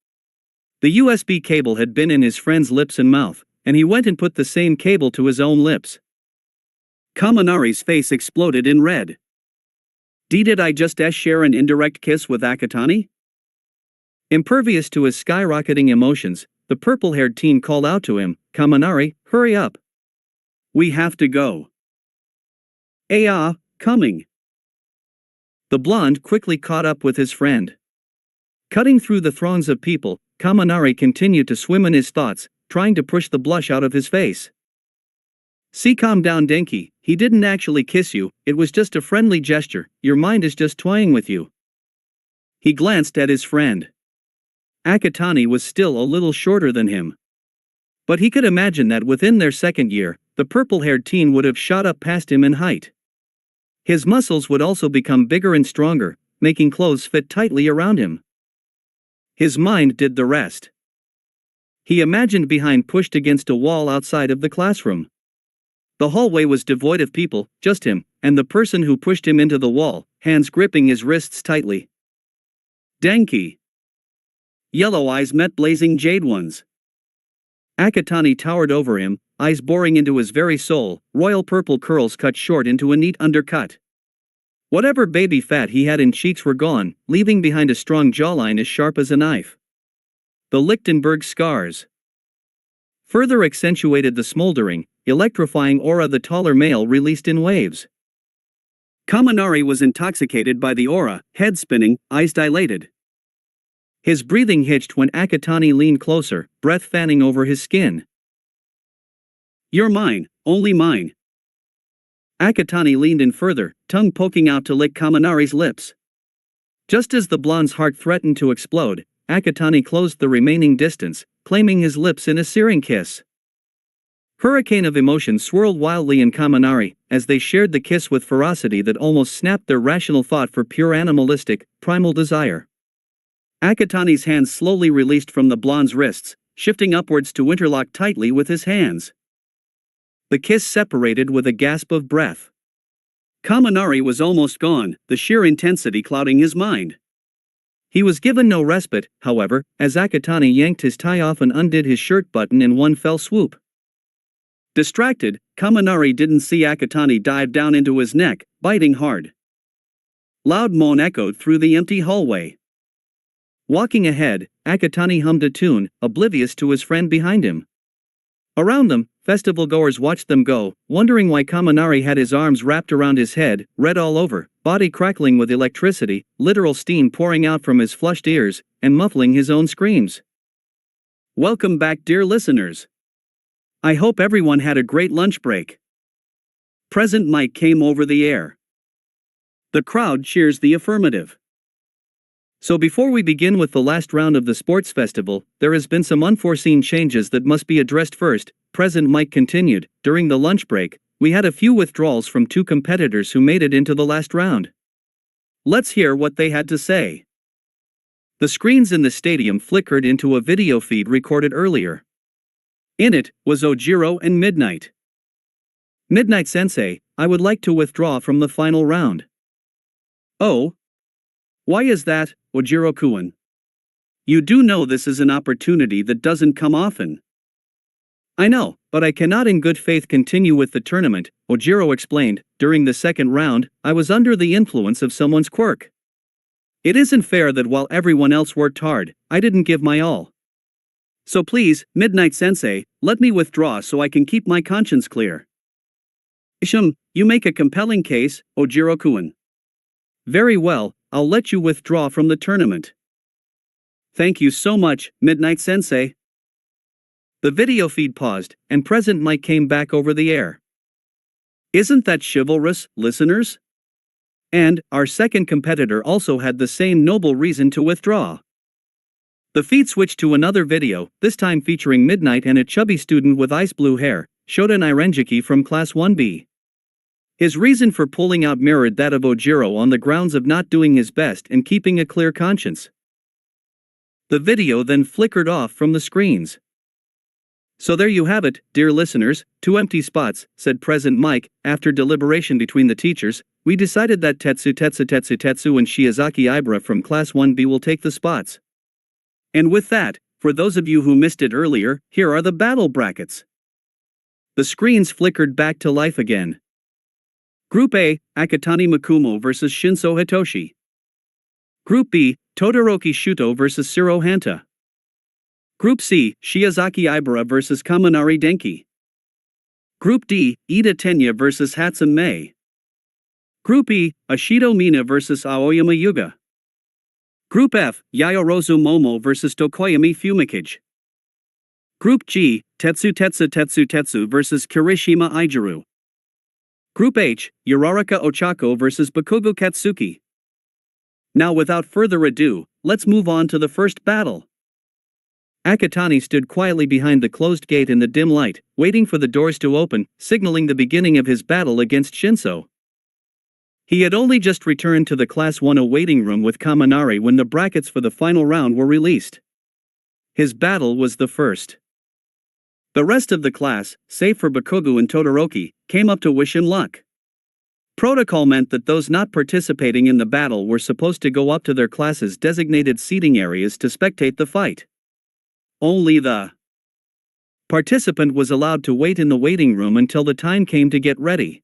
The USB cable had been in his friend's lips and mouth, and he went and put the same cable to his own lips. Kaminari's face exploded in red. Did I just share an indirect kiss with Akatani? Impervious to his skyrocketing emotions, the purple-haired teen called out to him, "Kaminari, hurry up. We have to go." Coming." The blonde quickly caught up with his friend. Cutting through the throngs of people, Kaminari continued to swim in his thoughts, trying to push the blush out of his face. "See, calm down, Denki, he didn't actually kiss you, it was just a friendly gesture, your mind is just toying with you." He glanced at his friend. Akatani was still a little shorter than him. But he could imagine that within their second year, the purple-haired teen would have shot up past him in height. His muscles would also become bigger and stronger, making clothes fit tightly around him. His mind did the rest. He imagined behind pushed against a wall outside of the classroom. The hallway was devoid of people, just him, and the person who pushed him into the wall, hands gripping his wrists tightly. Denki. Yellow eyes met blazing jade ones. Akatani towered over him, eyes boring into his very soul, royal purple curls cut short into a neat undercut. Whatever baby fat he had in cheeks were gone, leaving behind a strong jawline as sharp as a knife. The Lichtenberg scars further accentuated the smoldering, electrifying aura the taller male released in waves. Kaminari was intoxicated by the aura, head spinning, eyes dilated. His breathing hitched when Akatani leaned closer, breath fanning over his skin. "You're mine, only mine." Akatani leaned in further, tongue poking out to lick Kaminari's lips. Just as the blonde's heart threatened to explode, Akatani closed the remaining distance, claiming his lips in a searing kiss. Hurricane of emotion swirled wildly in Kaminari, as they shared the kiss with ferocity that almost snapped their rational thought for pure animalistic, primal desire. Akatani's hands slowly released from the blonde's wrists, shifting upwards to interlock tightly with his hands. The kiss separated with a gasp of breath. Kaminari was almost gone, the sheer intensity clouding his mind. He was given no respite, however, as Akatani yanked his tie off and undid his shirt button in one fell swoop. Distracted, Kaminari didn't see Akatani dive down into his neck, biting hard. Loud moan echoed through the empty hallway. Walking ahead, Akatani hummed a tune, oblivious to his friend behind him. Around them, festival-goers watched them go, wondering why Kaminari had his arms wrapped around his head, red all over, body crackling with electricity, literal steam pouring out from his flushed ears, and muffling his own screams. Welcome back, dear listeners. I hope everyone had a great lunch break. Present Mike came over the air. The crowd cheers the affirmative. So before we begin with the last round of the sports festival, there has been some unforeseen changes that must be addressed first. Present Mike continued. During the lunch break, we had a few withdrawals from 2 competitors who made it into the last round. Let's hear what they had to say. The screens in the stadium flickered into a video feed recorded earlier. In it was Ojiro and Midnight. Midnight Sensei, I would like to withdraw from the final round. Oh? Why is that, Ojiro-kun? You do know this is an opportunity that doesn't come often. I know, but I cannot in good faith continue with the tournament, Ojiro explained. During the second round, I was under the influence of someone's quirk. It isn't fair that while everyone else worked hard, I didn't give my all. So please, Midnight Sensei, let me withdraw so I can keep my conscience clear. Isham, you make a compelling case, Ojiro-kun. Very well, I'll let you withdraw from the tournament. Thank you so much, Midnight Sensei. The video feed paused, and Present Mike came back over the air. Isn't that chivalrous, listeners? And our second competitor also had the same noble reason to withdraw. The feed switched to another video, this time featuring Midnight and a chubby student with ice blue hair, Shoten Irenjiki from Class 1B. His reason for pulling out mirrored that of Ojiro on the grounds of not doing his best and keeping a clear conscience. The video then flickered off from the screens. So there you have it, dear listeners, 2 empty spots, said Present Mike. After deliberation between the teachers, we decided that Tetsu and Shiozaki Ibara from Class 1B will take the spots. And with that, for those of you who missed it earlier, here are the battle brackets. The screens flickered back to life again. Group A, Akatani Makumo vs Shinso Hitoshi. Group B, Todoroki Shuto vs Siro Hanta. Group C, Shiozaki Ibara vs Kaminari Denki. Group D, Ida Tenya vs Hatsune Mei. Group E, Ashido Mina vs Aoyama Yuga. Group F, Yayorozu Momo vs Tokoyami Fumikage. Group G, Tetsu vs Kirishima Ijiru. Group H, Uraraka Ochako vs Bakugo Katsuki. Now without further ado, let's move on to the first battle. Akatani stood quietly behind the closed gate in the dim light, waiting for the doors to open, signaling the beginning of his battle against Shinso. He had only just returned to the Class 1A waiting room with Kaminari when the brackets for the final round were released. His battle was the first. The rest of the class, save for Bakugo and Todoroki, came up to wish him luck. Protocol meant that those not participating in the battle were supposed to go up to their class's designated seating areas to spectate the fight. Only the participant was allowed to wait in the waiting room until the time came to get ready.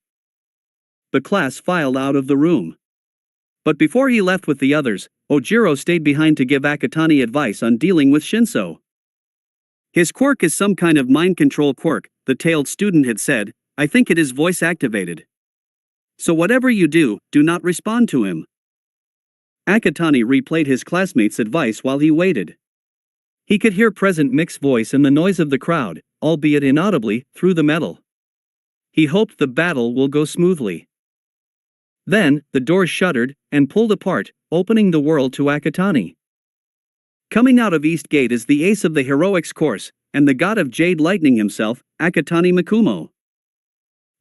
The class filed out of the room. But before he left with the others, Ojiro stayed behind to give Akatani advice on dealing with Shinso. His quirk is some kind of mind control quirk, the tailed student had said. I think it is voice activated. So whatever you do, do not respond to him. Akatani replayed his classmate's advice while he waited. He could hear Present Mic's voice and the noise of the crowd, albeit inaudibly, through the metal. He hoped the battle will go smoothly. Then, the doors shuttered and pulled apart, opening the world to Akatani. Coming out of East Gate is the ace of the heroics course, and the god of Jade Lightning himself, Akatani Makumo.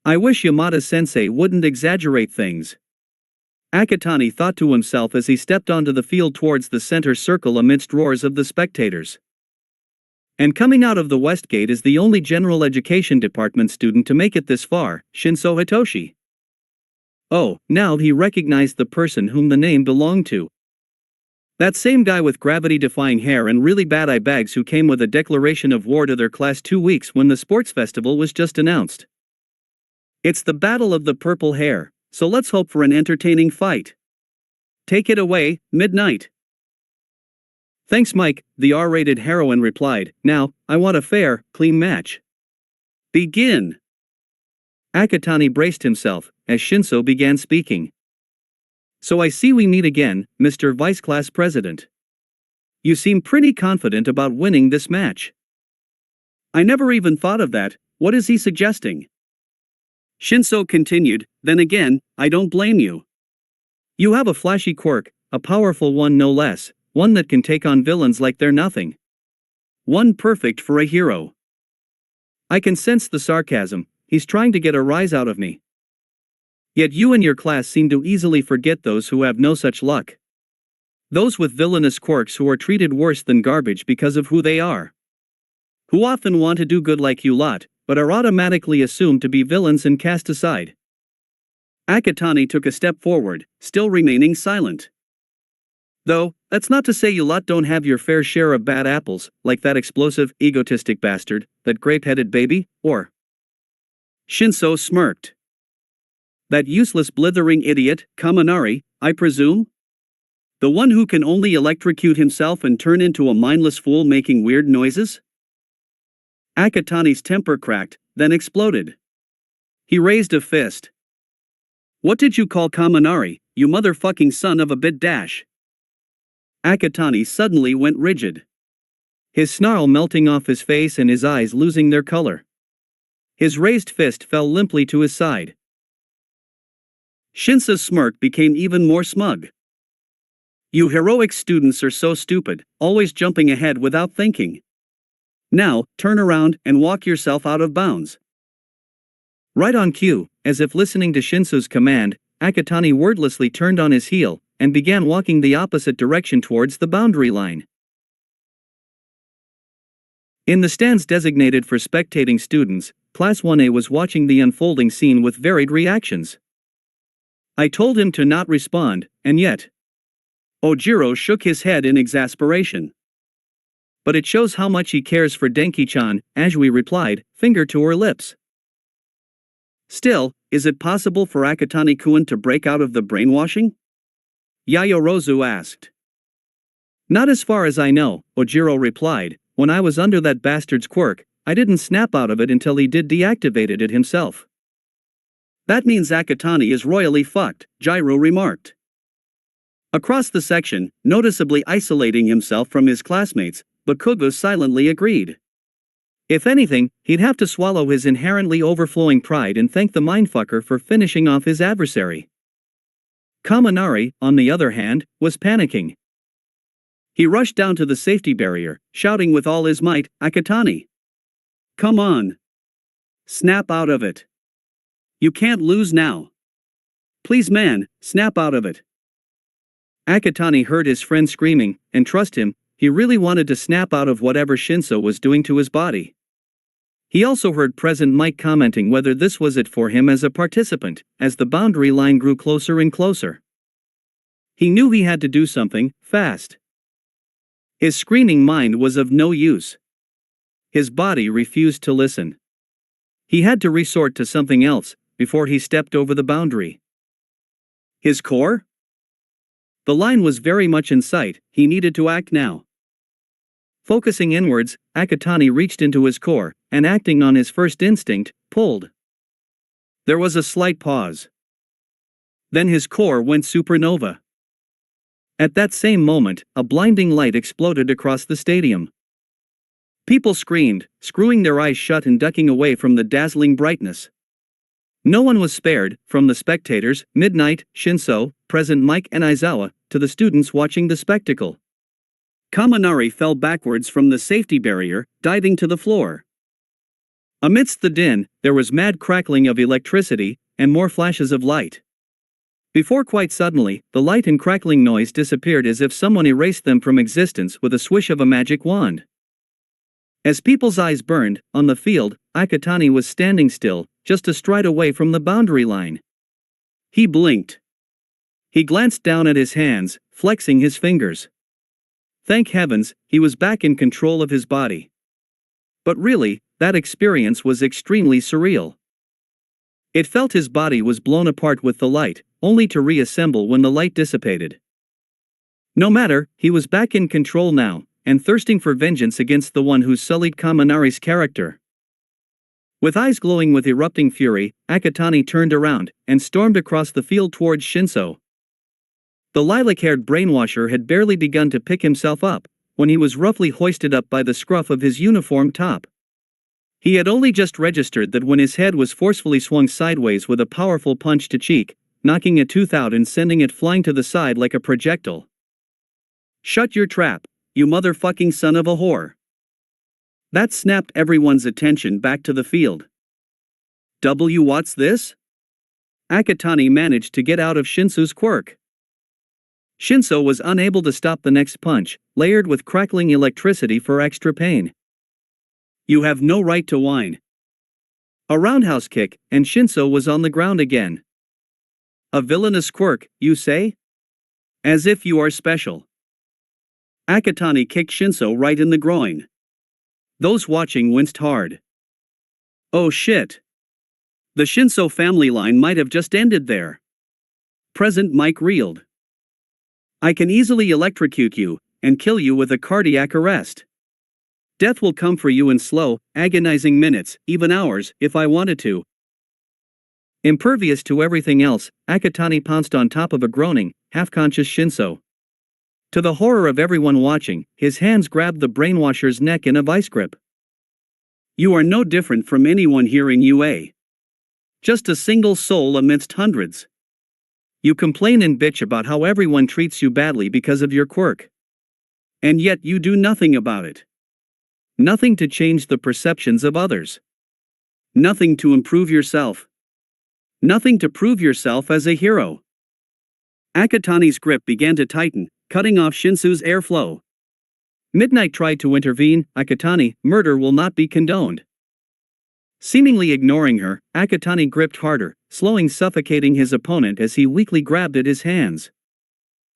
I wish Yamada-sensei wouldn't exaggerate things. Akatani thought to himself as he stepped onto the field towards the center circle amidst roars of the spectators. And coming out of the West Gate is the only general education department student to make it this far, Shinso Hitoshi. Oh, now he recognized the person whom the name belonged to. That same guy with gravity-defying hair and really bad eye bags who came with a declaration of war to their class 2 weeks when the sports festival was just announced. It's the battle of the purple hair, so let's hope for an entertaining fight. Take it away, Midnight. Thanks Mike, the R-rated heroine replied. Now, I want a fair, clean match. Begin. Akatani braced himself, as Shinso began speaking. So I see we meet again, Mr. Vice Class President. You seem pretty confident about winning this match. I never even thought of that. What is he suggesting? Shinso continued, then again, I don't blame you. You have a flashy quirk, a powerful one no less, one that can take on villains like they're nothing. One perfect for a hero. I can sense the sarcasm, he's trying to get a rise out of me. Yet you and your class seem to easily forget those who have no such luck. Those with villainous quirks who are treated worse than garbage because of who they are. who often want to do good like you lot, but are automatically assumed to be villains and cast aside. Akatani took a step forward, still remaining silent. Though, that's not to say you lot don't have your fair share of bad apples, like that explosive, egotistic bastard, that grape-headed baby, or... Shinso smirked. That useless blithering idiot, Kaminari, I presume? The one who can only electrocute himself and turn into a mindless fool making weird noises? Akatani's temper cracked, then exploded. He raised a fist. What did you call Kaminari, you motherfucking son of a bit dash? Akatani suddenly went rigid. His snarl melting off his face and his eyes losing their color. His raised fist fell limply to his side. Shinsa's smirk became even more smug. You heroic students are so stupid, always jumping ahead without thinking. Now, turn around and walk yourself out of bounds. Right on cue, as if listening to Shinso's command, Akatani wordlessly turned on his heel and began walking the opposite direction towards the boundary line. In the stands designated for spectating students, Class 1A was watching the unfolding scene with varied reactions. I told him to not respond, and yet... Ojiro shook his head in exasperation. But it shows how much he cares for Denki-chan, Ajui replied, finger to her lips. Still, is it possible for Akatani-kun to break out of the brainwashing? Yayorozu asked. Not as far as I know, Ojiro replied. When I was under that bastard's quirk, I didn't snap out of it until he deactivated it himself. That means Akatani is royally fucked, Jiro remarked. Across the section, noticeably isolating himself from his classmates, Bakugo silently agreed. If anything, he'd have to swallow his inherently overflowing pride and thank the mindfucker for finishing off his adversary. Kaminari, on the other hand, was panicking. He rushed down to the safety barrier, shouting with all his might, Akatani! Come on! Snap out of it! You can't lose now! Please man, snap out of it! Akatani heard his friend screaming, and trust him, he really wanted to snap out of whatever Shinso was doing to his body. He also heard Present Mike commenting whether this was it for him as a participant, as the boundary line grew closer and closer. He knew he had to do something, fast. His screaming mind was of no use. His body refused to listen. He had to resort to something else, before he stepped over the boundary. His core? The line was very much in sight, he needed to act now. Focusing inwards, Akatani reached into his core, and acting on his first instinct, pulled. There was a slight pause. Then his core went supernova. At that same moment, a blinding light exploded across the stadium. People screamed, screwing their eyes shut and ducking away from the dazzling brightness. No one was spared, from the spectators, Midnight, Shinso, Present Mike and Aizawa, to the students watching the spectacle. Kaminari fell backwards from the safety barrier, diving to the floor. Amidst the din, there was mad crackling of electricity, and more flashes of light. Before quite suddenly, the light and crackling noise disappeared as if someone erased them from existence with a swish of a magic wand. As people's eyes burned, on the field, Akatani was standing still, just a stride away from the boundary line. He blinked. He glanced down at his hands, flexing his fingers. Thank heavens, he was back in control of his body. But really, that experience was extremely surreal. It felt his body was blown apart with the light, only to reassemble when the light dissipated. No matter, he was back in control now, and thirsting for vengeance against the one who sullied Kaminari's character. With eyes glowing with erupting fury, Akatani turned around, and stormed across the field towards Shinso. The lilac-haired brainwasher had barely begun to pick himself up, when he was roughly hoisted up by the scruff of his uniform top. He had only just registered that when his head was forcefully swung sideways with a powerful punch to cheek, knocking a tooth out and sending it flying to the side like a projectile. Shut your trap, you motherfucking son of a whore. That snapped everyone's attention back to the field. What's this? Akatani managed to get out of Shinso's quirk. Shinso was unable to stop the next punch, layered with crackling electricity for extra pain. You have no right to whine. A roundhouse kick, and Shinso was on the ground again. A villainous quirk, you say? As if you are special. Akatani kicked Shinso right in the groin. Those watching winced hard. Oh shit. The Shinso family line might have just ended there. Present Mike reeled. I can easily electrocute you, and kill you with a cardiac arrest. Death will come for you in slow, agonizing minutes, even hours, if I wanted to. Impervious to everything else, Akatani pounced on top of a groaning, half-conscious Shinso. To the horror of everyone watching, his hands grabbed the brainwasher's neck in a vice grip. You are no different from anyone here in UA. Just a single soul amidst hundreds. You complain and bitch about how everyone treats you badly because of your quirk. And yet you do nothing about it. Nothing to change the perceptions of others. Nothing to improve yourself. Nothing to prove yourself as a hero. Akatani's grip began to tighten, cutting off Shinsu's airflow. Midnight tried to intervene. Akatani, murder will not be condoned. Seemingly ignoring her, Akatani gripped harder, suffocating his opponent as he weakly grabbed at his hands.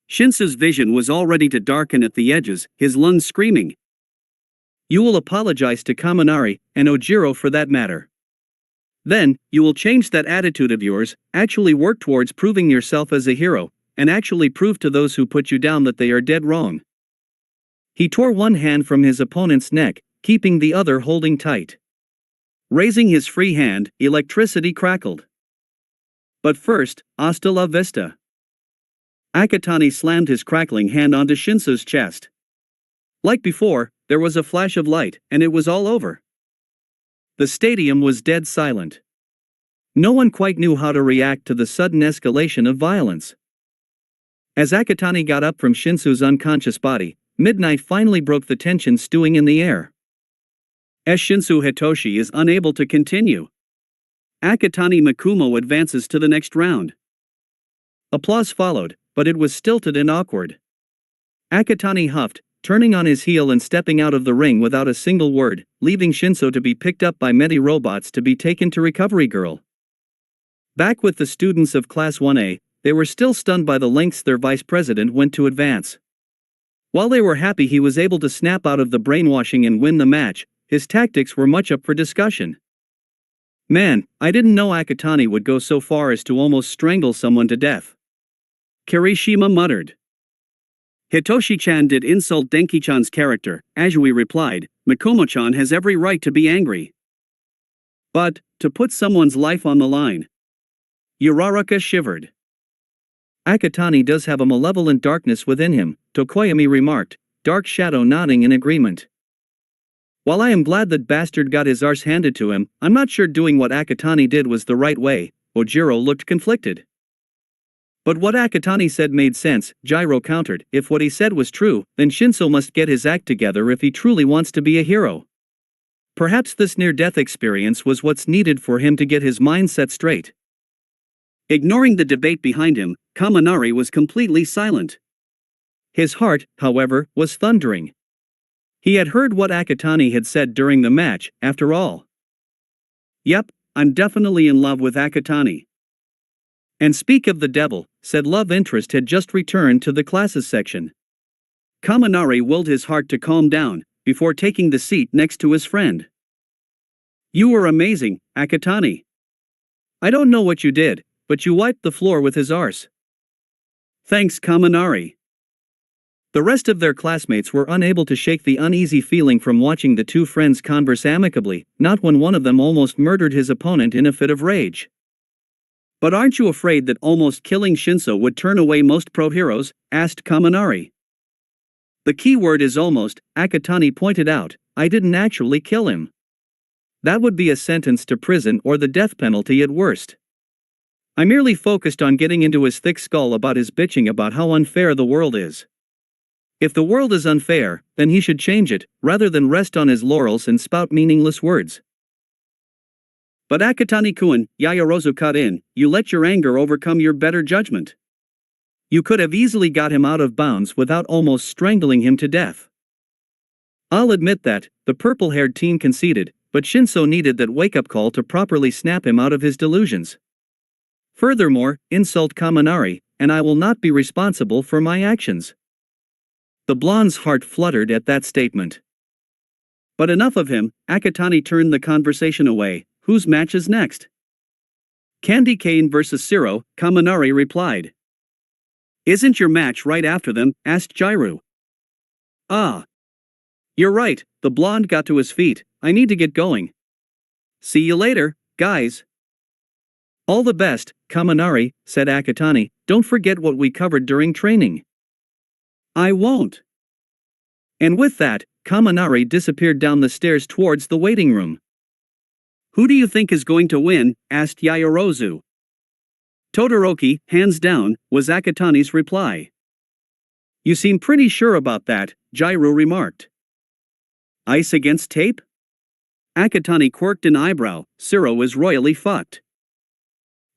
Shinsu's vision was already to darken at the edges, his lungs screaming. You will apologize to Kaminari, and Ojiro for that matter. Then, you will change that attitude of yours, actually work towards proving yourself as a hero, and actually prove to those who put you down that they are dead wrong. He tore one hand from his opponent's neck, keeping the other holding tight. Raising his free hand, electricity crackled. But first, hasta la vista. Akatani slammed his crackling hand onto Shinsu's chest. Like before, there was a flash of light, and it was all over. The stadium was dead silent. No one quite knew how to react to the sudden escalation of violence. As Akatani got up from Shinsu's unconscious body, Midnight finally broke the tension stewing in the air. As Shinsu Hitoshi is unable to continue, Akatani Makumo advances to the next round. Applause followed, but it was stilted and awkward. Akatani huffed, turning on his heel and stepping out of the ring without a single word, leaving Shinso to be picked up by Medi robots to be taken to Recovery Girl. Back with the students of Class 1A, they were still stunned by the lengths their vice president went to advance. While they were happy he was able to snap out of the brainwashing and win the match, his tactics were much up for discussion. Man, I didn't know Akatani would go so far as to almost strangle someone to death. Kirishima muttered. Hitoshi-chan did insult Denki-chan's character, Ajui replied, Makomo-chan has every right to be angry. But, to put someone's life on the line. Uraraka shivered. Akatani does have a malevolent darkness within him, Tokoyami remarked, Dark Shadow nodding in agreement. While I am glad that bastard got his arse handed to him, I'm not sure doing what Akatani did was the right way. Ojiro looked conflicted. But what Akatani said made sense, Jiro countered. If what he said was true, then Shinso must get his act together if he truly wants to be a hero. Perhaps this near-death experience was what's needed for him to get his mind set straight. Ignoring the debate behind him, Kaminari was completely silent. His heart, however, was thundering. He had heard what Akatani had said during the match, after all. Yep, I'm definitely in love with Akatani. And speak of the devil, said love interest had just returned to the classes section. Kaminari willed his heart to calm down, before taking the seat next to his friend. You were amazing, Akatani. I don't know what you did, but you wiped the floor with his arse. Thanks, Kaminari. The rest of their classmates were unable to shake the uneasy feeling from watching the two friends converse amicably, not when one of them almost murdered his opponent in a fit of rage. But aren't you afraid that almost killing Shinso would turn away most pro-heroes? Asked Kaminari. The key word is almost, Akatani pointed out, I didn't actually kill him. That would be a sentence to prison or the death penalty at worst. I merely focused on getting into his thick skull about his bitching about how unfair the world is. If the world is unfair, then he should change it, rather than rest on his laurels and spout meaningless words. But Akatani-kun, Yayarozu cut in, you let your anger overcome your better judgment. You could have easily got him out of bounds without almost strangling him to death. I'll admit that, the purple-haired teen conceded, but Shinso needed that wake-up call to properly snap him out of his delusions. Furthermore, insult Kaminari, and I will not be responsible for my actions. The blonde's heart fluttered at that statement. But enough of him, Akatani turned the conversation away. Whose match is next? Candy Cane vs. Zero, Kaminari replied. Isn't your match right after them? Asked Jairu. Ah. You're right, the blonde got to his feet. I need to get going. See you later, guys. All the best, Kaminari, said Akatani. Don't forget what we covered during training. I won't. And with that, Kaminari disappeared down the stairs towards the waiting room. Who do you think is going to win? Asked Yaoyorozu. Todoroki, hands down, was Akatani's reply. You seem pretty sure about that, Jairu remarked. Ice against tape? Akatani quirked an eyebrow. Zero is royally fucked.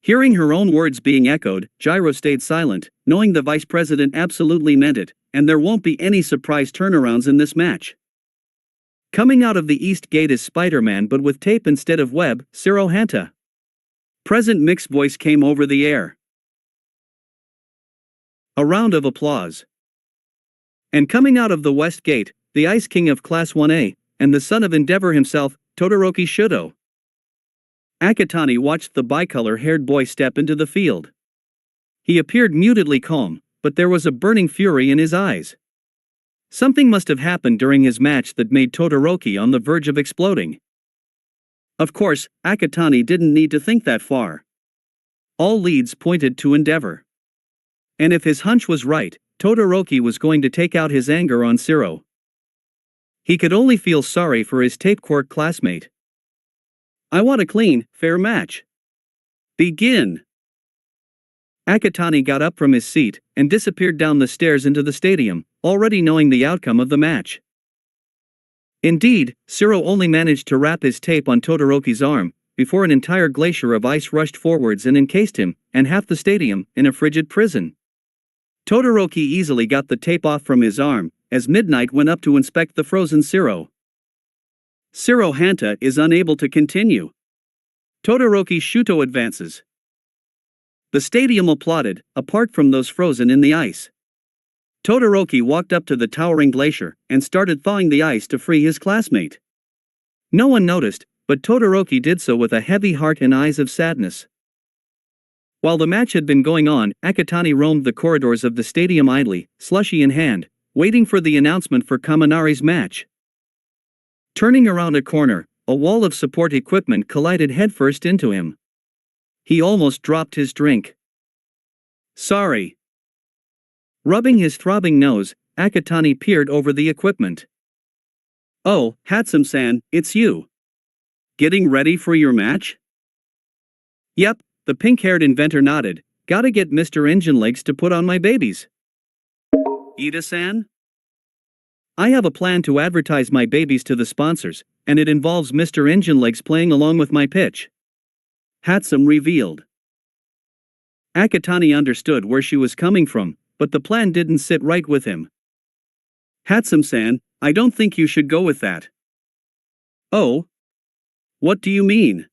Hearing her own words being echoed, Jairu stayed silent, knowing the vice president absolutely meant it, and there won't be any surprise turnarounds in this match. Coming out of the East Gate is Spider-Man but with tape instead of web, Zero Hanta. Present mixed voice came over the air. A round of applause. And coming out of the West Gate, the Ice King of Class 1A, and the son of Endeavor himself, Todoroki Shudo. Akatani watched the bicolor-haired boy step into the field. He appeared mutedly calm, but there was a burning fury in his eyes. Something must have happened during his match that made Todoroki on the verge of exploding. Of course, Akatani didn't need to think that far. All leads pointed to Endeavor. And if his hunch was right, Todoroki was going to take out his anger on Zero. He could only feel sorry for his tape quirk classmate. I want a clean, fair match. Begin. Akatani got up from his seat and disappeared down the stairs into the stadium, already knowing the outcome of the match. Indeed, Zero only managed to wrap his tape on Todoroki's arm, before an entire glacier of ice rushed forwards and encased him, and half the stadium, in a frigid prison. Todoroki easily got the tape off from his arm, as Midnight went up to inspect the frozen Zero. Zero Hanta is unable to continue. Todoroki Shuto advances. The stadium applauded, apart from those frozen in the ice. Todoroki walked up to the towering glacier and started thawing the ice to free his classmate. No one noticed, but Todoroki did so with a heavy heart and eyes of sadness. While the match had been going on, Akatani roamed the corridors of the stadium idly, slushy in hand, waiting for the announcement for Kaminari's match. Turning around a corner, a wall of support equipment collided headfirst into him. He almost dropped his drink. Sorry. Rubbing his throbbing nose, Akatani peered over the equipment. Oh, Hatsum-san, it's you. Getting ready for your match? Yep, the pink-haired inventor nodded. Gotta get Mr. Engine Legs to put on my babies. Ida-san? I have a plan to advertise my babies to the sponsors, and it involves Mr. Engine Legs playing along with my pitch. Hatsum revealed. Akatani understood where she was coming from, but the plan didn't sit right with him. Hatsum-san, I don't think you should go with that. Oh? What do you mean?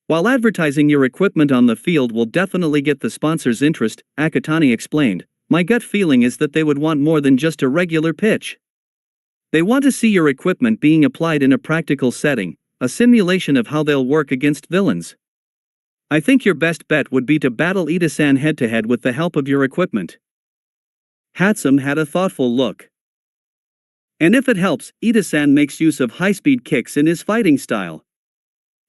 While advertising your equipment on the field will definitely get the sponsors' interest, Akatani explained, my gut feeling is that they would want more than just a regular pitch. They want to see your equipment being applied in a practical setting, a simulation of how they'll work against villains. I think your best bet would be to battle Ida-san head-to-head with the help of your equipment. Hatsum had a thoughtful look. And if it helps, Ida-san makes use of high-speed kicks in his fighting style.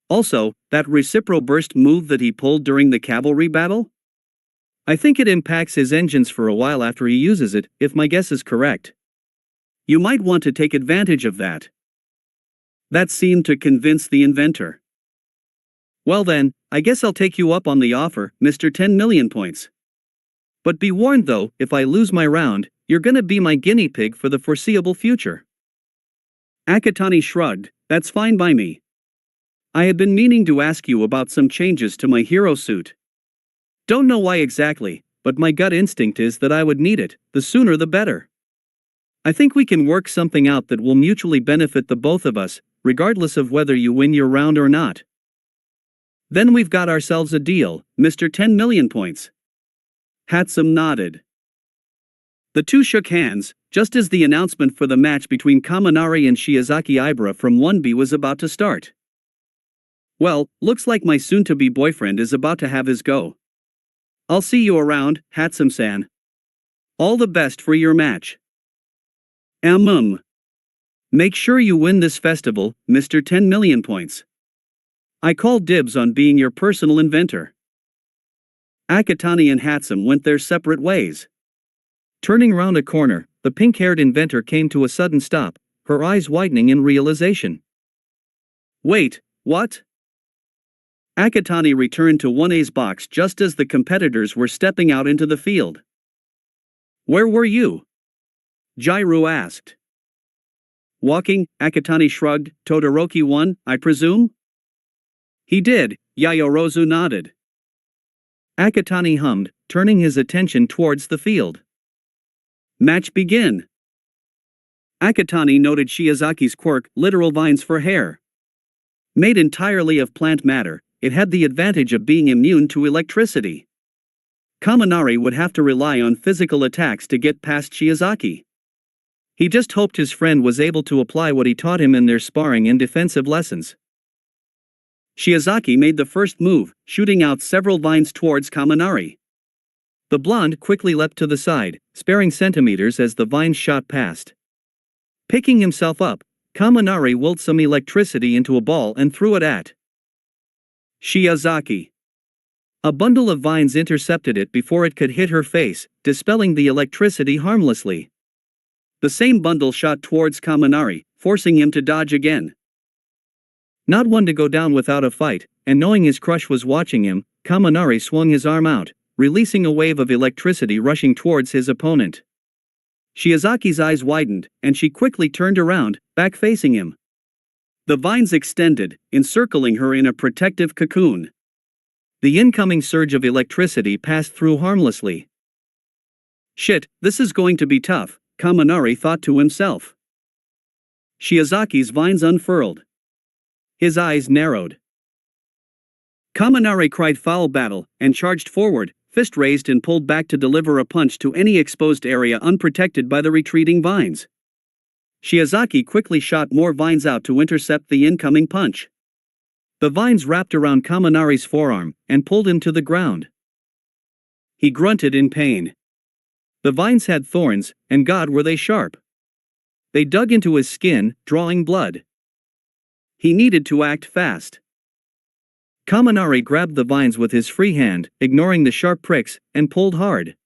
Also, that reciprocal burst move that he pulled during the cavalry battle? I think it impacts his engines for a while after he uses it, if my guess is correct. You might want to take advantage of that. That seemed to convince the inventor. Well then, I guess I'll take you up on the offer, Mr. 10 million points. But be warned though, if I lose my round, you're gonna be my guinea pig for the foreseeable future. Akatani shrugged, that's fine by me. I had been meaning to ask you about some changes to my hero suit. Don't know why exactly, but my gut instinct is that I would need it, the sooner the better. I think we can work something out that will mutually benefit the both of us, regardless of whether you win your round or not. Then we've got ourselves a deal, Mr. 10 million points. Hatsum nodded. The two shook hands, just as the announcement for the match between Kaminari and Shiozaki Ibara from 1B was about to start. Well, looks like my soon-to-be boyfriend is about to have his go. I'll see you around, Hatsum-san. All the best for your match. Make sure you win this festival, Mr. 10 million points. I call dibs on being your personal inventor. Akatani and Hatsum went their separate ways. Turning round a corner, the pink-haired inventor came to a sudden stop, her eyes widening in realization. Wait, what? Akatani returned to 1A's box just as the competitors were stepping out into the field. Where were you? Jairu asked. Walking, Akatani shrugged. Todoroki won, I presume? He did, Yayorozu nodded. Akatani hummed, turning his attention towards the field. Match begin. Akatani noted Shiozaki's quirk, literal vines for hair. Made entirely of plant matter, it had the advantage of being immune to electricity. Kaminari would have to rely on physical attacks to get past Shiozaki. He just hoped his friend was able to apply what he taught him in their sparring and defensive lessons. Shiozaki made the first move, shooting out several vines towards Kaminari. The blonde quickly leapt to the side, sparing centimeters as the vines shot past. Picking himself up, Kaminari willed some electricity into a ball and threw it at Shiozaki. A bundle of vines intercepted it before it could hit her face, dispelling the electricity harmlessly. The same bundle shot towards Kaminari, forcing him to dodge again. Not one to go down without a fight, and knowing his crush was watching him, Kaminari swung his arm out, releasing a wave of electricity rushing towards his opponent. Shiozaki's eyes widened, and she quickly turned around, back facing him. The vines extended, encircling her in a protective cocoon. The incoming surge of electricity passed through harmlessly. Shit, this is going to be tough, Kaminari thought to himself. Shiozaki's vines unfurled. His eyes narrowed. Kaminari cried foul battle, and charged forward, fist raised and pulled back to deliver a punch to any exposed area unprotected by the retreating vines. Shiozaki quickly shot more vines out to intercept the incoming punch. The vines wrapped around Kaminari's forearm, and pulled him to the ground. He grunted in pain. The vines had thorns, and God were they sharp. They dug into his skin, drawing blood. He needed to act fast. Kaminari grabbed the vines with his free hand, ignoring the sharp pricks, and pulled hard.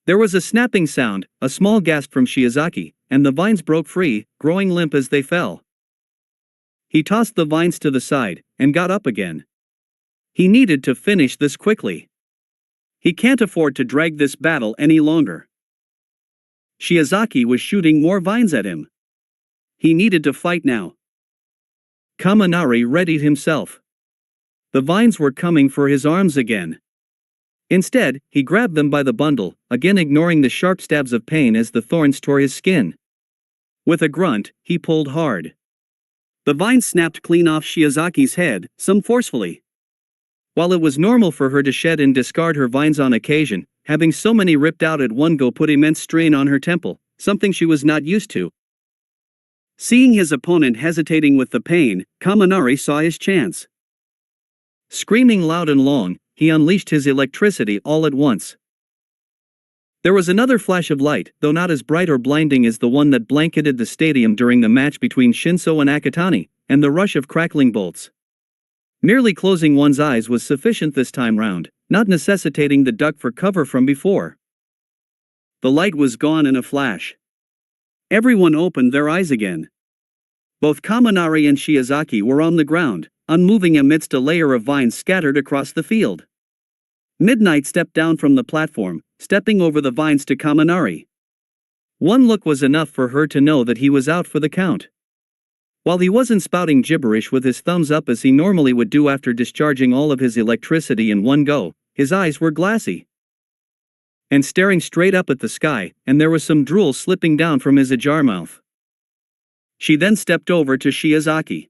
There was a snapping sound, a small gasp from Shiozaki, and the vines broke free, growing limp as they fell. He tossed the vines to the side, and got up again. He needed to finish this quickly. He can't afford to drag this battle any longer. Shiozaki was shooting more vines at him. He needed to fight now. Kaminari readied himself. The vines were coming for his arms again. Instead, he grabbed them by the bundle, again ignoring the sharp stabs of pain as the thorns tore his skin. With a grunt, he pulled hard. The vines snapped clean off Shiozaki's head, some forcefully. While it was normal for her to shed and discard her vines on occasion, having so many ripped out at one go put immense strain on her temple, something she was not used to. Seeing his opponent hesitating with the pain, Kaminari saw his chance. Screaming loud and long, he unleashed his electricity all at once. There was another flash of light, though not as bright or blinding as the one that blanketed the stadium during the match between Shinso and Akatani, and the rush of crackling bolts. Merely closing one's eyes was sufficient this time round, not necessitating the duck for cover from before. The light was gone in a flash. Everyone opened their eyes again. Both Kaminari and Shiozaki were on the ground, unmoving amidst a layer of vines scattered across the field. Midnight stepped down from the platform, stepping over the vines to Kaminari. One look was enough for her to know that he was out for the count. While he wasn't spouting gibberish with his thumbs up as he normally would do after discharging all of his electricity in one go, his eyes were glassy. and staring straight up at the sky, and there was some drool slipping down from his ajar mouth. She then stepped over to Shiozaki.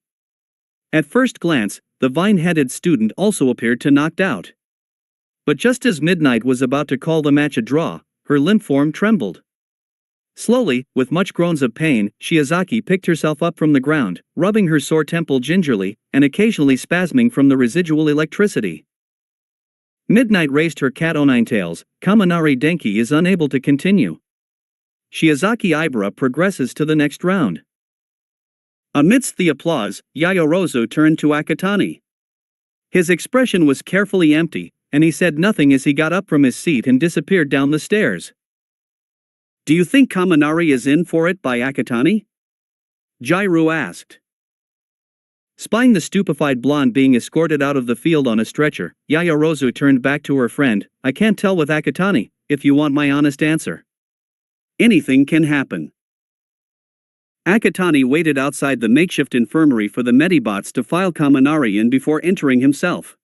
At first glance, the vine-headed student also appeared to knocked out. But just as Midnight was about to call the match a draw, her limp form trembled. Slowly, with much groans of pain, Shiozaki picked herself up from the ground, rubbing her sore temple gingerly, and occasionally spasming from the residual electricity. Midnight raised her cat o' nine tails. Kaminari Denki is unable to continue. Shiozaki Ibara progresses to the next round. Amidst the applause, Yayorozu turned to Akatani. His expression was carefully empty, and he said nothing as he got up from his seat and disappeared down the stairs. "Do you think Kaminari is in for it?" by Akatani? Jairu asked. Spying the stupefied blonde being escorted out of the field on a stretcher, Yayorozu turned back to her friend. "I can't tell with Akatani, if you want my honest answer. Anything can happen." Akatani waited outside the makeshift infirmary for the Medibots to file Kaminari in before entering himself.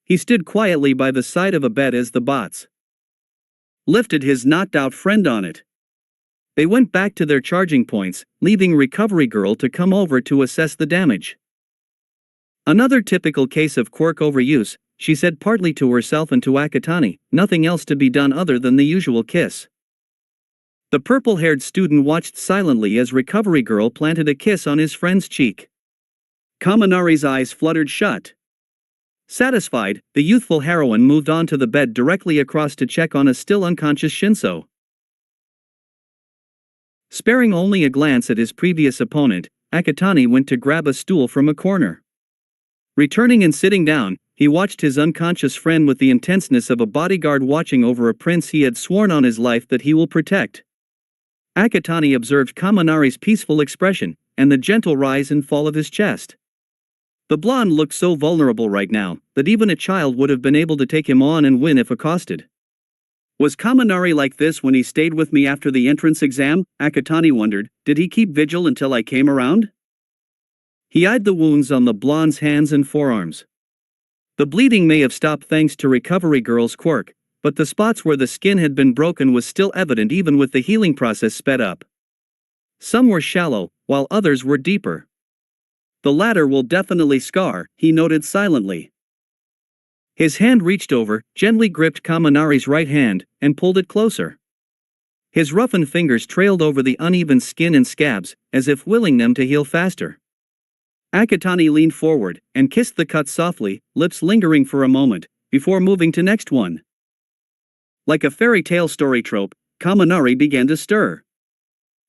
He stood quietly by the side of a bed as the bots lifted his knocked-out friend on it. They went back to their charging points, leaving Recovery Girl to come over to assess the damage. "Another typical case of quirk overuse," she said partly to herself and to Akatani, "nothing else to be done other than the usual kiss." The purple-haired student watched silently as Recovery Girl planted a kiss on his friend's cheek. Kaminari's eyes fluttered shut. Satisfied, the youthful heroine moved on to the bed directly across to check on a still unconscious Shinso. Sparing only a glance at his previous opponent, Akatani went to grab a stool from a corner. Returning and sitting down, he watched his unconscious friend with the intenseness of a bodyguard watching over a prince he had sworn on his life that he will protect. Akatani observed Kaminari's peaceful expression, and the gentle rise and fall of his chest. The blonde looked so vulnerable right now, that even a child would have been able to take him on and win if accosted. Was Kaminari like this when he stayed with me after the entrance exam? Akatani wondered. Did he keep vigil until I came around? He eyed the wounds on the blonde's hands and forearms. The bleeding may have stopped thanks to Recovery Girl's quirk, but the spots where the skin had been broken was still evident even with the healing process sped up. Some were shallow, while others were deeper. "The latter will definitely scar," he noted silently. His hand reached over, gently gripped Kaminari's right hand, and pulled it closer. His roughened fingers trailed over the uneven skin and scabs, as if willing them to heal faster. Akatani leaned forward, and kissed the cut softly, lips lingering for a moment, before moving to next one. Like a fairy tale story trope, Kaminari began to stir.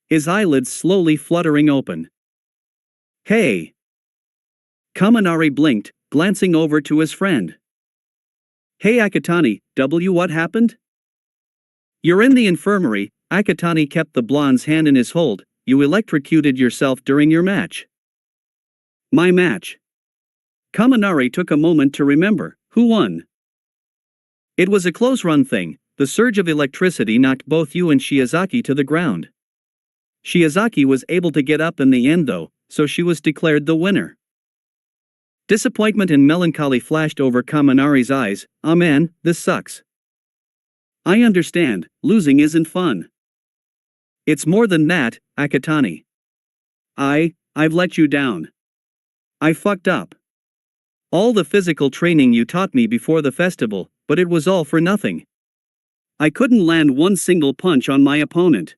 His eyelids slowly fluttering open. "Hey!" Kaminari blinked, glancing over to his friend. "Hey Akatani, what happened?" "You're in the infirmary." Akatani kept the blonde's hand in his hold. "You electrocuted yourself during your match." "My match?" Kaminari took a moment to remember. Who won? "It was a close-run thing. The surge of electricity knocked both you and Shiozaki to the ground. Shiozaki was able to get up in the end though, so she was declared the winner." Disappointment and melancholy flashed over Kaminari's eyes. "Ah man, this sucks." "I understand, losing isn't fun." "It's more than that, Akatani. I've let you down. I fucked up. All the physical training you taught me before the festival, but it was all for nothing. I couldn't land one single punch on my opponent.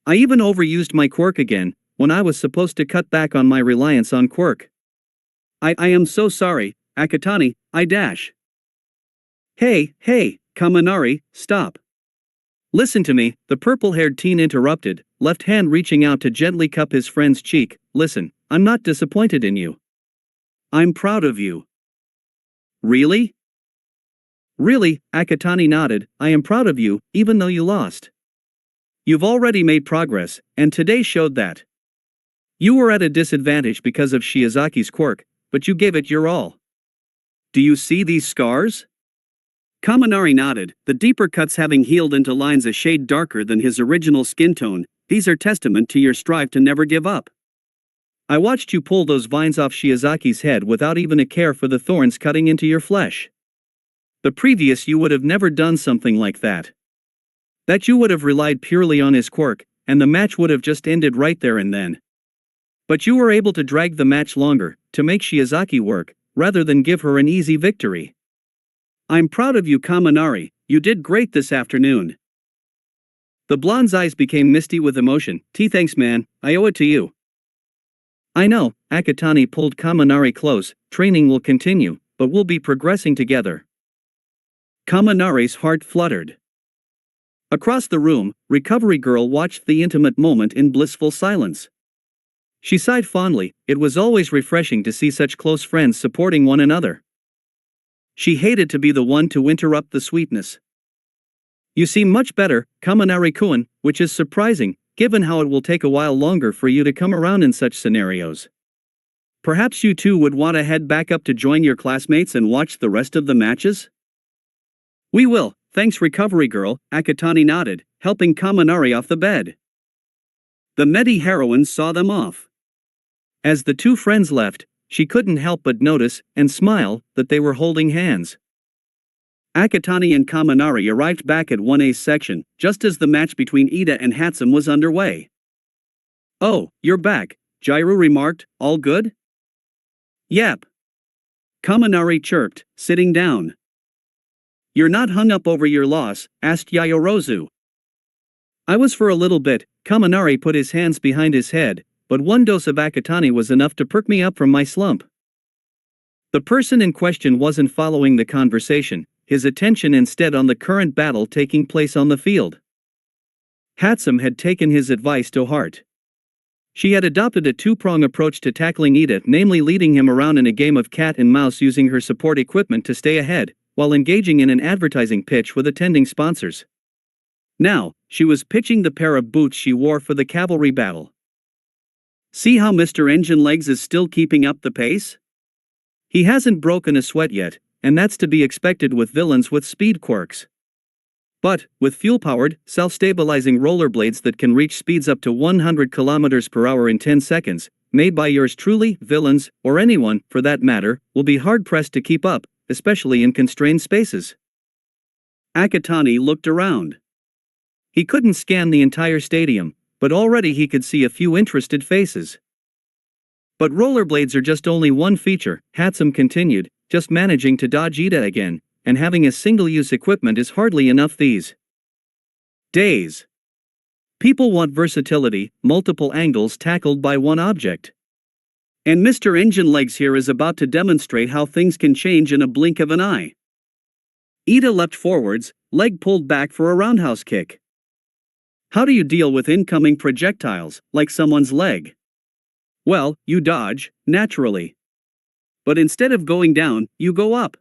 I even overused my quirk again, when I was supposed to cut back on my reliance on quirk. I am so sorry, Akatani, I dash." Hey, Kaminari, stop. "Listen to me," the purple-haired teen interrupted, left hand reaching out to gently cup his friend's cheek. "Listen, I'm not disappointed in you. I'm proud of you." "Really?" "Really," Akatani nodded. "I am proud of you, even though you lost. You've already made progress, and today showed that. You were at a disadvantage because of Shiozaki's quirk, but you gave it your all. Do you see these scars?" Kaminari nodded, the deeper cuts having healed into lines a shade darker than his original skin tone. "These are testament to your strive to never give up. I watched you pull those vines off Shiozaki's head without even a care for the thorns cutting into your flesh. The previous you would have never done something like that. That you would have relied purely on his quirk, and the match would have just ended right there and then. But you were able to drag the match longer, to make Shiozaki work, rather than give her an easy victory. I'm proud of you, Kaminari, you did great this afternoon. The blonde's eyes became misty with emotion. Thanks man, I owe it to you. I know, Akatani pulled Kaminari close, training will continue, but we'll be progressing together. Kaminari's heart fluttered. Across the room, Recovery Girl watched the intimate moment in blissful silence. She sighed fondly, it was always refreshing to see such close friends supporting one another. She hated to be the one to interrupt the sweetness. You seem much better, Kaminari-kun, which is surprising, given how it will take a while longer for you to come around in such scenarios. Perhaps you two would want to head back up to join your classmates and watch the rest of the matches? We will, thanks Recovery Girl, Akatani nodded, helping Kaminari off the bed. The Medi heroine saw them off. As the two friends left, she couldn't help but notice, and smile, that they were holding hands. Akatani and Kaminari arrived back at 1A's section, just as the match between Ida and Hatsum was underway. Oh, you're back, Jairu remarked, all good? Yep. Kaminari chirped, sitting down. You're not hung up over your loss, asked Yayorozu. I was for a little bit, Kaminari put his hands behind his head, but one dose of Akatani was enough to perk me up from my slump. The person in question wasn't following the conversation, his attention instead on the current battle taking place on the field. Hatsum had taken his advice to heart. She had adopted a two-prong approach to tackling Ida, namely leading him around in a game of cat and mouse using her support equipment to stay ahead, while engaging in an advertising pitch with attending sponsors. Now, she was pitching the pair of boots she wore for the cavalry battle. See how Mr. Engine Legs is still keeping up the pace? He hasn't broken a sweat yet, and that's to be expected with villains with speed quirks. But, with fuel-powered, self-stabilizing rollerblades that can reach speeds up to 100 km per hour in 10 seconds, made by yours truly, villains, or anyone, for that matter, will be hard-pressed to keep up, especially in constrained spaces. Akatani looked around. He couldn't scan the entire stadium, but already he could see a few interested faces. But rollerblades are just only one feature, Hatsum continued, just managing to dodge Ida again, and having a single-use equipment is hardly enough these days. People want versatility, multiple angles tackled by one object. And Mr. Engine Legs here is about to demonstrate how things can change in a blink of an eye. Ida leapt forwards, leg pulled back for a roundhouse kick. How do you deal with incoming projectiles, like someone's leg? Well, you dodge, naturally. But instead of going down, you go up.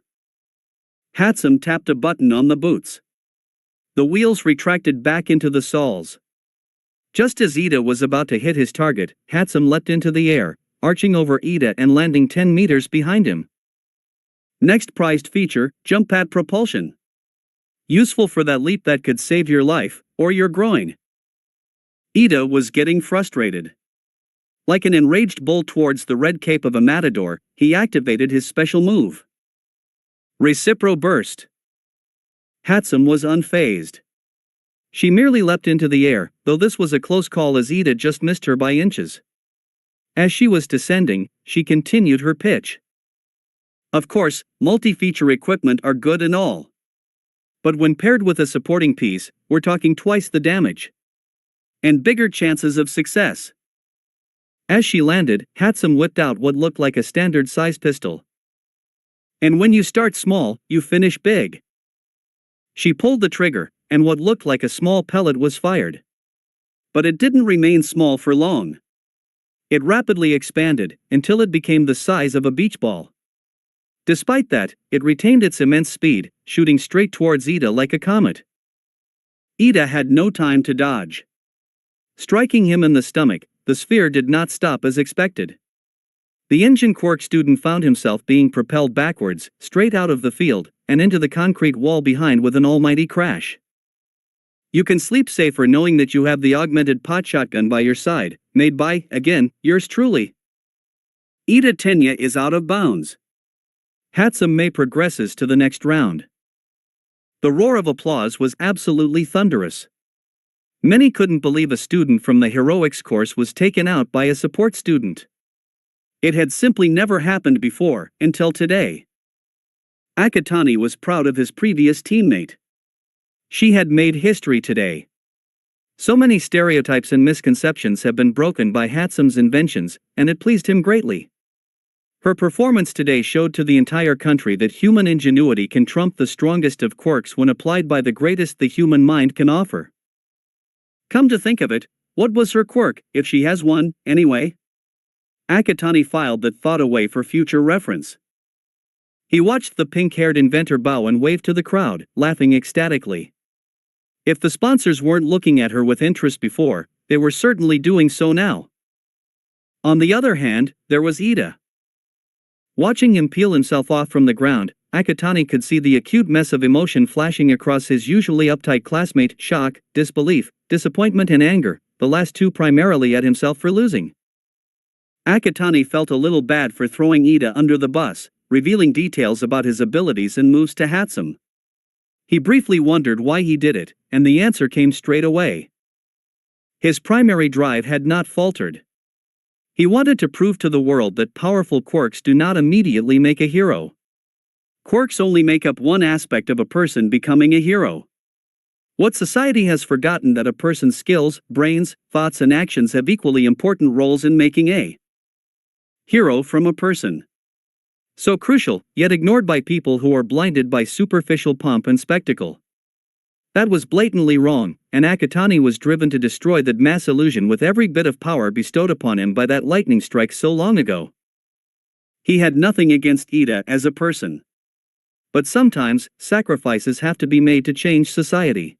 Hatsum tapped a button on the boots. The wheels retracted back into the soles. Just as Ida was about to hit his target, Hatsum leapt into the air, arching over Ida and landing 10 meters behind him. Next prized feature, jump pad propulsion. Useful for that leap that could save your life, or your groin. Ida was getting frustrated. Like an enraged bull towards the red cape of a matador, he activated his special move. Recipro burst. Hatsum was unfazed. She merely leapt into the air, though this was a close call as Ida just missed her by inches. As she was descending, she continued her pitch. Of course, multi-feature equipment are good and all. But when paired with a supporting piece, we're talking twice the damage. And bigger chances of success. As she landed, Hatsum whipped out what looked like a standard-size pistol. And when you start small, you finish big. She pulled the trigger, and what looked like a small pellet was fired. But it didn't remain small for long. It rapidly expanded, until it became the size of a beach ball. Despite that, it retained its immense speed, shooting straight towards Ida like a comet. Ida had no time to dodge. Striking him in the stomach, the sphere did not stop as expected. The engine quirk student found himself being propelled backwards, straight out of the field, and into the concrete wall behind with an almighty crash. You can sleep safer knowing that you have the augmented pot shotgun by your side, made by, again, yours truly. Ida Tenya is out of bounds. Hatsum May progresses to the next round. The roar of applause was absolutely thunderous. Many couldn't believe a student from the heroics course was taken out by a support student. It had simply never happened before, until today. Akatani was proud of his previous teammate. She had made history today. So many stereotypes and misconceptions have been broken by Hatsume's inventions, and it pleased him greatly. Her performance today showed to the entire country that human ingenuity can trump the strongest of quirks when applied by the greatest the human mind can offer. Come to think of it, what was her quirk, if she has one, anyway? Akatani filed that thought away for future reference. He watched the pink-haired inventor bow and wave to the crowd, laughing ecstatically. If the sponsors weren't looking at her with interest before, they were certainly doing so now. On the other hand, there was Ida. Watching him peel himself off from the ground, Akatani could see the acute mess of emotion flashing across his usually uptight classmate: shock, disbelief, disappointment and anger, the last two primarily at himself for losing. Akatani felt a little bad for throwing Ida under the bus, revealing details about his abilities and moves to Hatsume. He briefly wondered why he did it, and the answer came straight away. His primary drive had not faltered. He wanted to prove to the world that powerful quirks do not immediately make a hero. Quirks only make up one aspect of a person becoming a hero. What society has forgotten that a person's skills, brains, thoughts and actions have equally important roles in making a hero from a person. So crucial, yet ignored by people who are blinded by superficial pomp and spectacle. That was blatantly wrong, and Akatani was driven to destroy that mass illusion with every bit of power bestowed upon him by that lightning strike so long ago. He had nothing against Ida as a person. But sometimes, sacrifices have to be made to change society.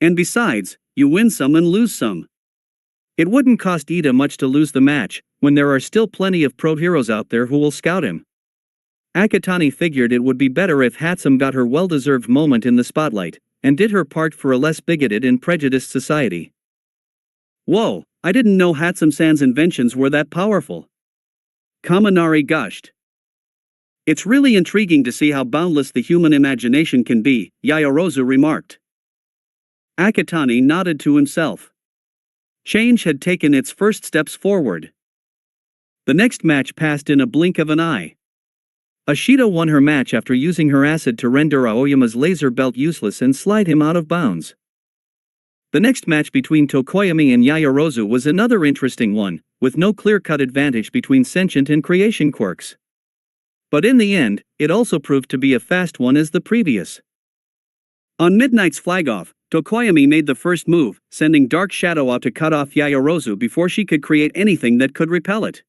And besides, you win some and lose some. It wouldn't cost Ida much to lose the match, when there are still plenty of pro heroes out there who will scout him. Akatani figured it would be better if Hatsume got her well-deserved moment in the spotlight, and did her part for a less bigoted and prejudiced society. Whoa, I didn't know Hatsume-san's inventions were that powerful. Kaminari gushed. It's really intriguing to see how boundless the human imagination can be, Yaoyorozu remarked. Akatani nodded to himself. Change had taken its first steps forward. The next match passed in a blink of an eye. Ashita won her match after using her acid to render Aoyama's laser belt useless and slide him out of bounds. The next match between Tokoyami and Yaoyorozu was another interesting one, with no clear-cut advantage between sentient and creation quirks. But in the end, it also proved to be a fast one as the previous. On Midnight's flag-off, Tokoyami made the first move, sending Dark Shadow out to cut off Yaoyorozu before she could create anything that could repel it.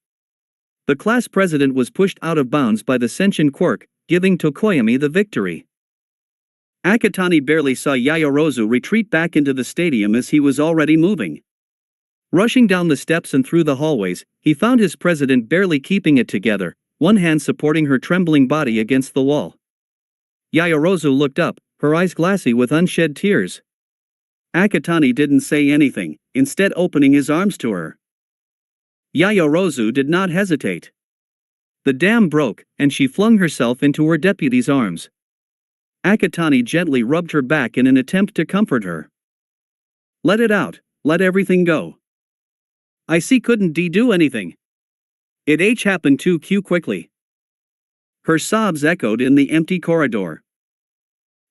The class president was pushed out of bounds by the sentient quirk, giving Tokoyami the victory. Akatani barely saw Yaoyorozu retreat back into the stadium as he was already moving. Rushing down the steps and through the hallways, he found his president barely keeping it together, one hand supporting her trembling body against the wall. Yaoyorozu looked up, her eyes glassy with unshed tears. Akatani didn't say anything, instead opening his arms to her. Yaoyorozu did not hesitate. The dam broke, and she flung herself into her deputy's arms. Akatani gently rubbed her back in an attempt to comfort her. Let it out, let everything go. I see couldn't do anything. It happened too quickly. Her sobs echoed in the empty corridor.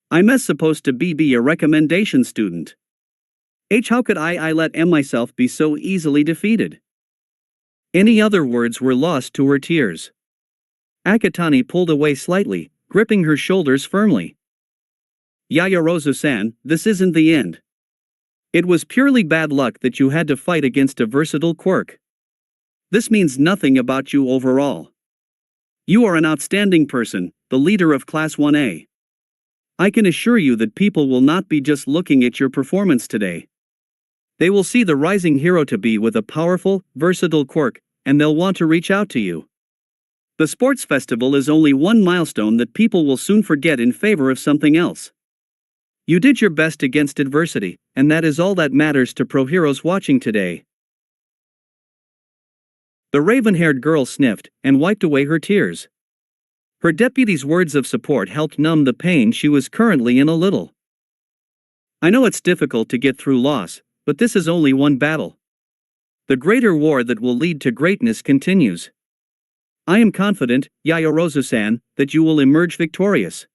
I'm supposed to be a recommendation student. How could I let myself be so easily defeated? Any other words were lost to her tears. Akatani pulled away slightly, gripping her shoulders firmly. Yaoyorozu-san, this isn't the end. It was purely bad luck that you had to fight against a versatile quirk. This means nothing about you overall. You are an outstanding person, the leader of Class 1A. I can assure you that people will not be just looking at your performance today. They will see the rising hero to be with a powerful, versatile quirk, and they'll want to reach out to you. The sports festival is only one milestone that people will soon forget in favor of something else. You did your best against adversity, and that is all that matters to pro heroes watching today. The raven-haired girl sniffed, and wiped away her tears. Her deputy's words of support helped numb the pain she was currently in a little. I know it's difficult to get through loss, but this is only one battle. The greater war that will lead to greatness continues. I am confident, Yaoyorozu-san, that you will emerge victorious.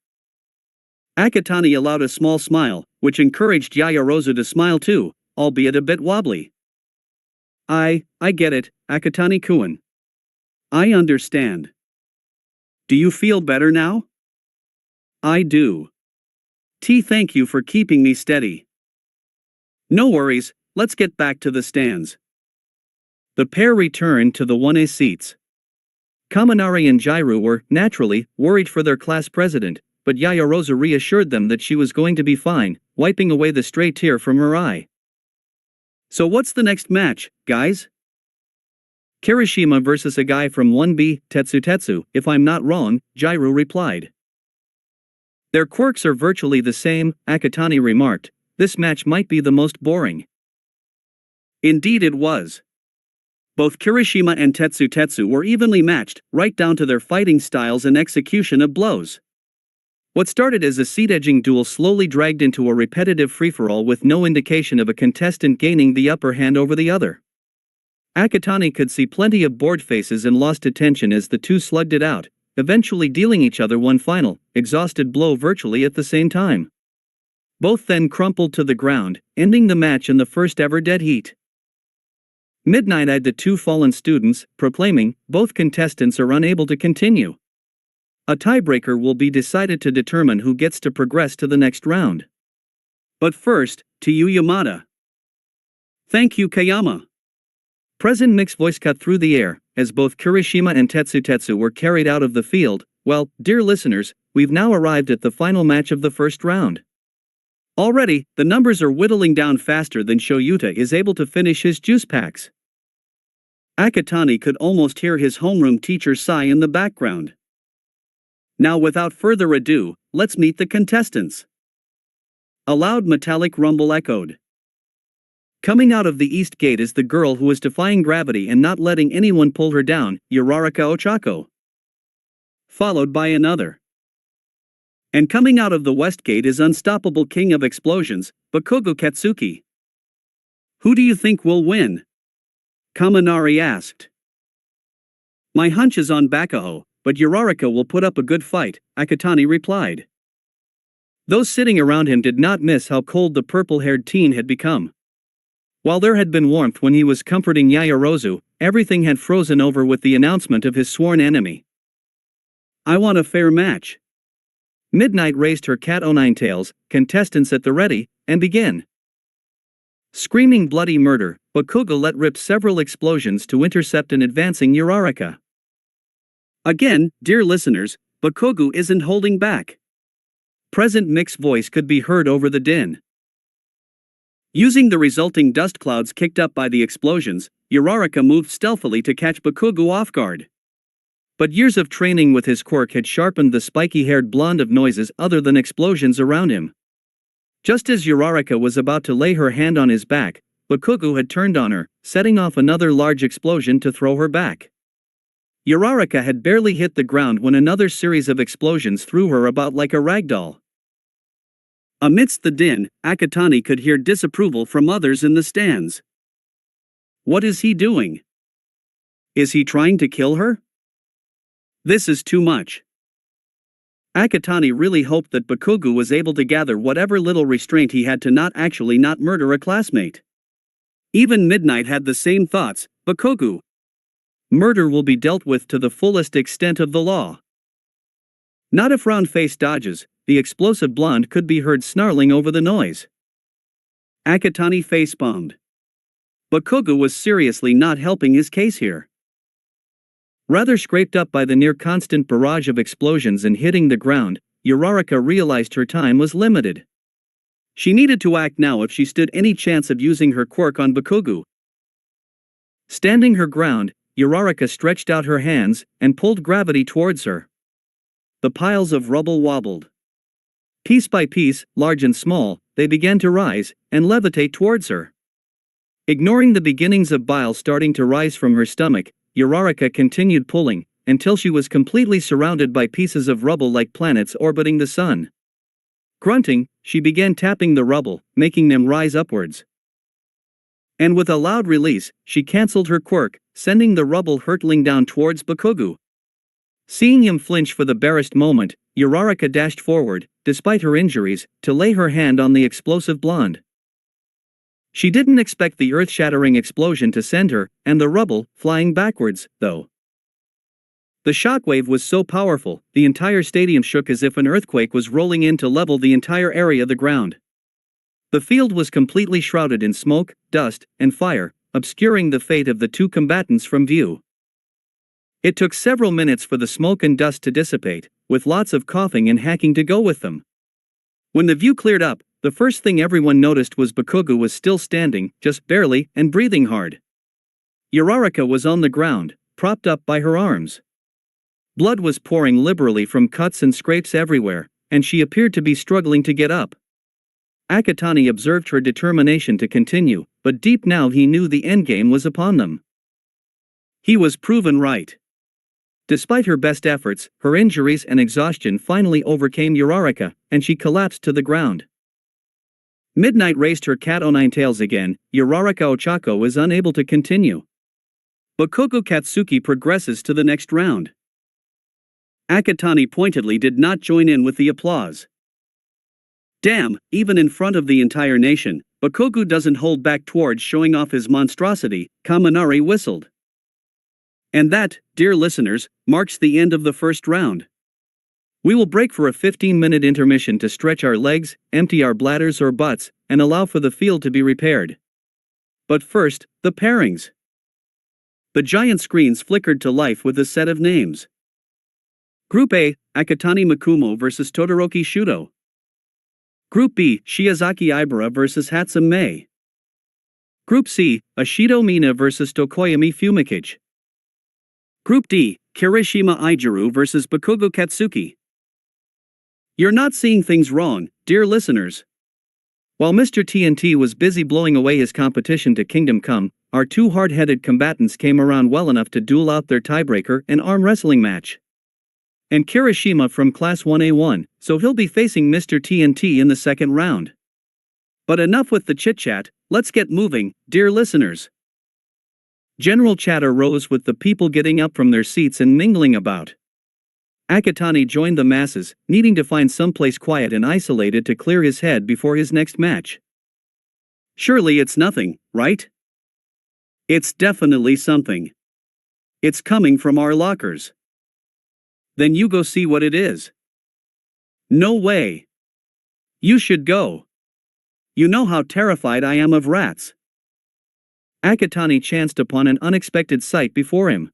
Akatani allowed a small smile, which encouraged Yaoyorozu to smile too, albeit a bit wobbly. I get it, Akatani-kun. I understand. Do you feel better now? I do. Thank you for keeping me steady. No worries, let's get back to the stands. The pair returned to the 1A seats. Kaminari and Jairu were, naturally, worried for their class president, but Yaoyorozu reassured them that she was going to be fine, wiping away the stray tear from her eye. So what's the next match, guys? Kirishima versus a guy from 1B, Tetsu, if I'm not wrong, Jairu replied. Their quirks are virtually the same, Akatani remarked. This match might be the most boring. Indeed it was. Both Kirishima and Tetsu were evenly matched, right down to their fighting styles and execution of blows. What started as a seat-edging duel slowly dragged into a repetitive free-for-all with no indication of a contestant gaining the upper hand over the other. Akatani could see plenty of bored faces and lost attention as the two slugged it out, eventually dealing each other one final, exhausted blow virtually at the same time. Both then crumpled to the ground, ending the match in the first ever dead heat. Midnight eyed the two fallen students, proclaiming, both contestants are unable to continue. A tiebreaker will be decided to determine who gets to progress to the next round. But first, to you Yamada. Thank you Kayama. Present mixed voice cut through the air, as both Kirishima and Tetsu were carried out of the field. Well, dear listeners, we've now arrived at the final match of the first round. Already, the numbers are whittling down faster than Shoyuta is able to finish his juice packs. Akatani could almost hear his homeroom teacher sigh in the background. Now without further ado, let's meet the contestants. A loud metallic rumble echoed. Coming out of the east gate is the girl who is defying gravity and not letting anyone pull her down, Uraraka Ochako. Followed by another. And coming out of the west gate is unstoppable king of explosions, Bakugo Katsuki. Who do you think will win? Kaminari asked. My hunch is on Bakugo, but Uraraka will put up a good fight, Akatani replied. Those sitting around him did not miss how cold the purple-haired teen had become. While there had been warmth when he was comforting Yaoyorozu, everything had frozen over with the announcement of his sworn enemy. I want a fair match. Midnight raised her cat o'9 tails, contestants at the ready, and began. Screaming bloody murder, Bakugo let rip several explosions to intercept an advancing Uraraka. Again, dear listeners, Bakugo isn't holding back. Present mixed voice could be heard over the din. Using the resulting dust clouds kicked up by the explosions, Uraraka moved stealthily to catch Bakugo off guard. But years of training with his quirk had sharpened the spiky-haired blonde of noises other than explosions around him. Just as Uraraka was about to lay her hand on his back, Bakugo had turned on her, setting off another large explosion to throw her back. Uraraka had barely hit the ground when another series of explosions threw her about like a ragdoll. Amidst the din, Akatani could hear disapproval from others in the stands. What is he doing? Is he trying to kill her? This is too much. Akatani really hoped that Bakugo was able to gather whatever little restraint he had to not murder a classmate. Even Midnight had the same thoughts, Bakugo. Murder will be dealt with to the fullest extent of the law. Not if round-faced dodges, the explosive blonde could be heard snarling over the noise. Akatani facepalmed. Bakugo was seriously not helping his case here. Rather scraped up by the near-constant barrage of explosions and hitting the ground, Uraraka realized her time was limited. She needed to act now if she stood any chance of using her quirk on Bakugo. Standing her ground, Uraraka stretched out her hands and pulled gravity towards her. The piles of rubble wobbled. Piece by piece, large and small, they began to rise and levitate towards her. Ignoring the beginnings of bile starting to rise from her stomach, Uraraka continued pulling, until she was completely surrounded by pieces of rubble like planets orbiting the sun. Grunting, she began tapping the rubble, making them rise upwards. And with a loud release, she cancelled her quirk, sending the rubble hurtling down towards Bakugo. Seeing him flinch for the barest moment, Uraraka dashed forward, despite her injuries, to lay her hand on the explosive blonde. She didn't expect the earth-shattering explosion to send her, and the rubble, flying backwards, though. The shockwave was so powerful, the entire stadium shook as if an earthquake was rolling in to level the entire area of the ground. The field was completely shrouded in smoke, dust, and fire, obscuring the fate of the two combatants from view. It took several minutes for the smoke and dust to dissipate, with lots of coughing and hacking to go with them. When the view cleared up, the first thing everyone noticed was Bakugo was still standing, just barely, and breathing hard. Uraraka was on the ground, propped up by her arms. Blood was pouring liberally from cuts and scrapes everywhere, and she appeared to be struggling to get up. Akatani observed her determination to continue, but deep now he knew the endgame was upon them. He was proven right. Despite her best efforts, her injuries and exhaustion finally overcame Uraraka, and she collapsed to the ground. Midnight raised her cat o' nine tails again. Uraraka Ochako is unable to continue. Bakugo Katsuki progresses to the next round. Akatani pointedly did not join in with the applause. Damn, even in front of the entire nation, Bakugo doesn't hold back towards showing off his monstrosity, Kaminari whistled. And that, dear listeners, marks the end of the first round. We will break for a 15-minute intermission to stretch our legs, empty our bladders or butts, and allow for the field to be repaired. But first, the pairings. The giant screens flickered to life with a set of names. Group A, Akatani Makumo vs Todoroki Shudo. Group B, Shiozaki Ibara vs Hatsum Mei. Group C, Ashido Mina vs Tokoyami Fumikichi. Group D, Kirishima Ijiru vs Bakugo Katsuki. You're not seeing things wrong, dear listeners. While Mr. TNT was busy blowing away his competition to Kingdom Come, our two hard-headed combatants came around well enough to duel out their tiebreaker and arm wrestling match. And Kirishima from Class 1A1, so he'll be facing Mr. TNT in the second round. But enough with the chit-chat, let's get moving, dear listeners. General chatter rose with the people getting up from their seats and mingling about. Akatani joined the masses, needing to find someplace quiet and isolated to clear his head before his next match. Surely it's nothing, right? It's definitely something. It's coming from our lockers. Then you go see what it is. No way. You should go. You know how terrified I am of rats. Akatani chanced upon an unexpected sight before him.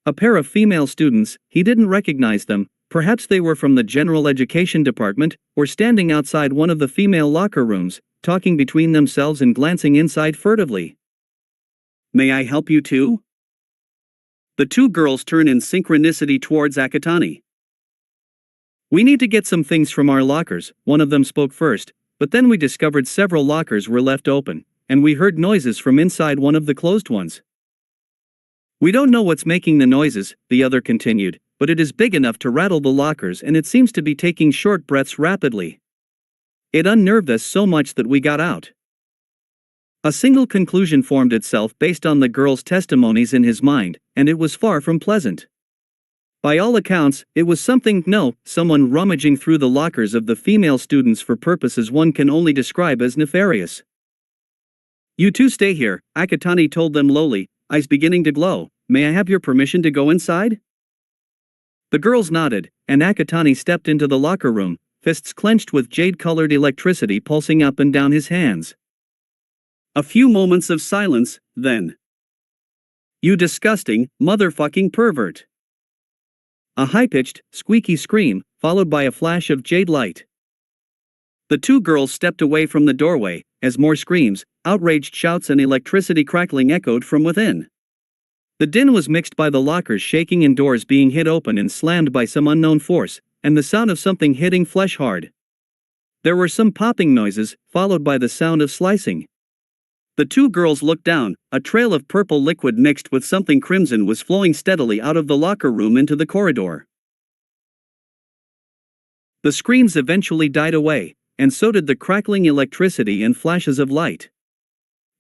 A pair of female students, he didn't recognize them, perhaps they were from the general education department, were standing outside one of the female locker rooms, talking between themselves and glancing inside furtively. May I help you too? The two girls turn in synchronicity towards Akatani. We need to get some things from our lockers, one of them spoke first, but then we discovered several lockers were left open, and we heard noises from inside one of the closed ones. We don't know what's making the noises, the other continued, but it is big enough to rattle the lockers and it seems to be taking short breaths rapidly. It unnerved us so much that we got out. A single conclusion formed itself based on the girl's testimonies in his mind, and it was far from pleasant. By all accounts, it was someone rummaging through the lockers of the female students for purposes one can only describe as nefarious. You two stay here, Akatani told them lowly, eyes beginning to glow. May I have your permission to go inside? The girls nodded, and Akatani stepped into the locker room, fists clenched with jade-colored electricity pulsing up and down his hands. A few moments of silence, then. You disgusting, motherfucking pervert. A high-pitched, squeaky scream, followed by a flash of jade light. The two girls stepped away from the doorway, as more screams, outraged shouts and electricity crackling echoed from within. The din was mixed by the lockers shaking and doors being hit open and slammed by some unknown force, and the sound of something hitting flesh hard. There were some popping noises, followed by the sound of slicing. The two girls looked down. A trail of purple liquid mixed with something crimson was flowing steadily out of the locker room into the corridor. The screams eventually died away, and so did the crackling electricity and flashes of light.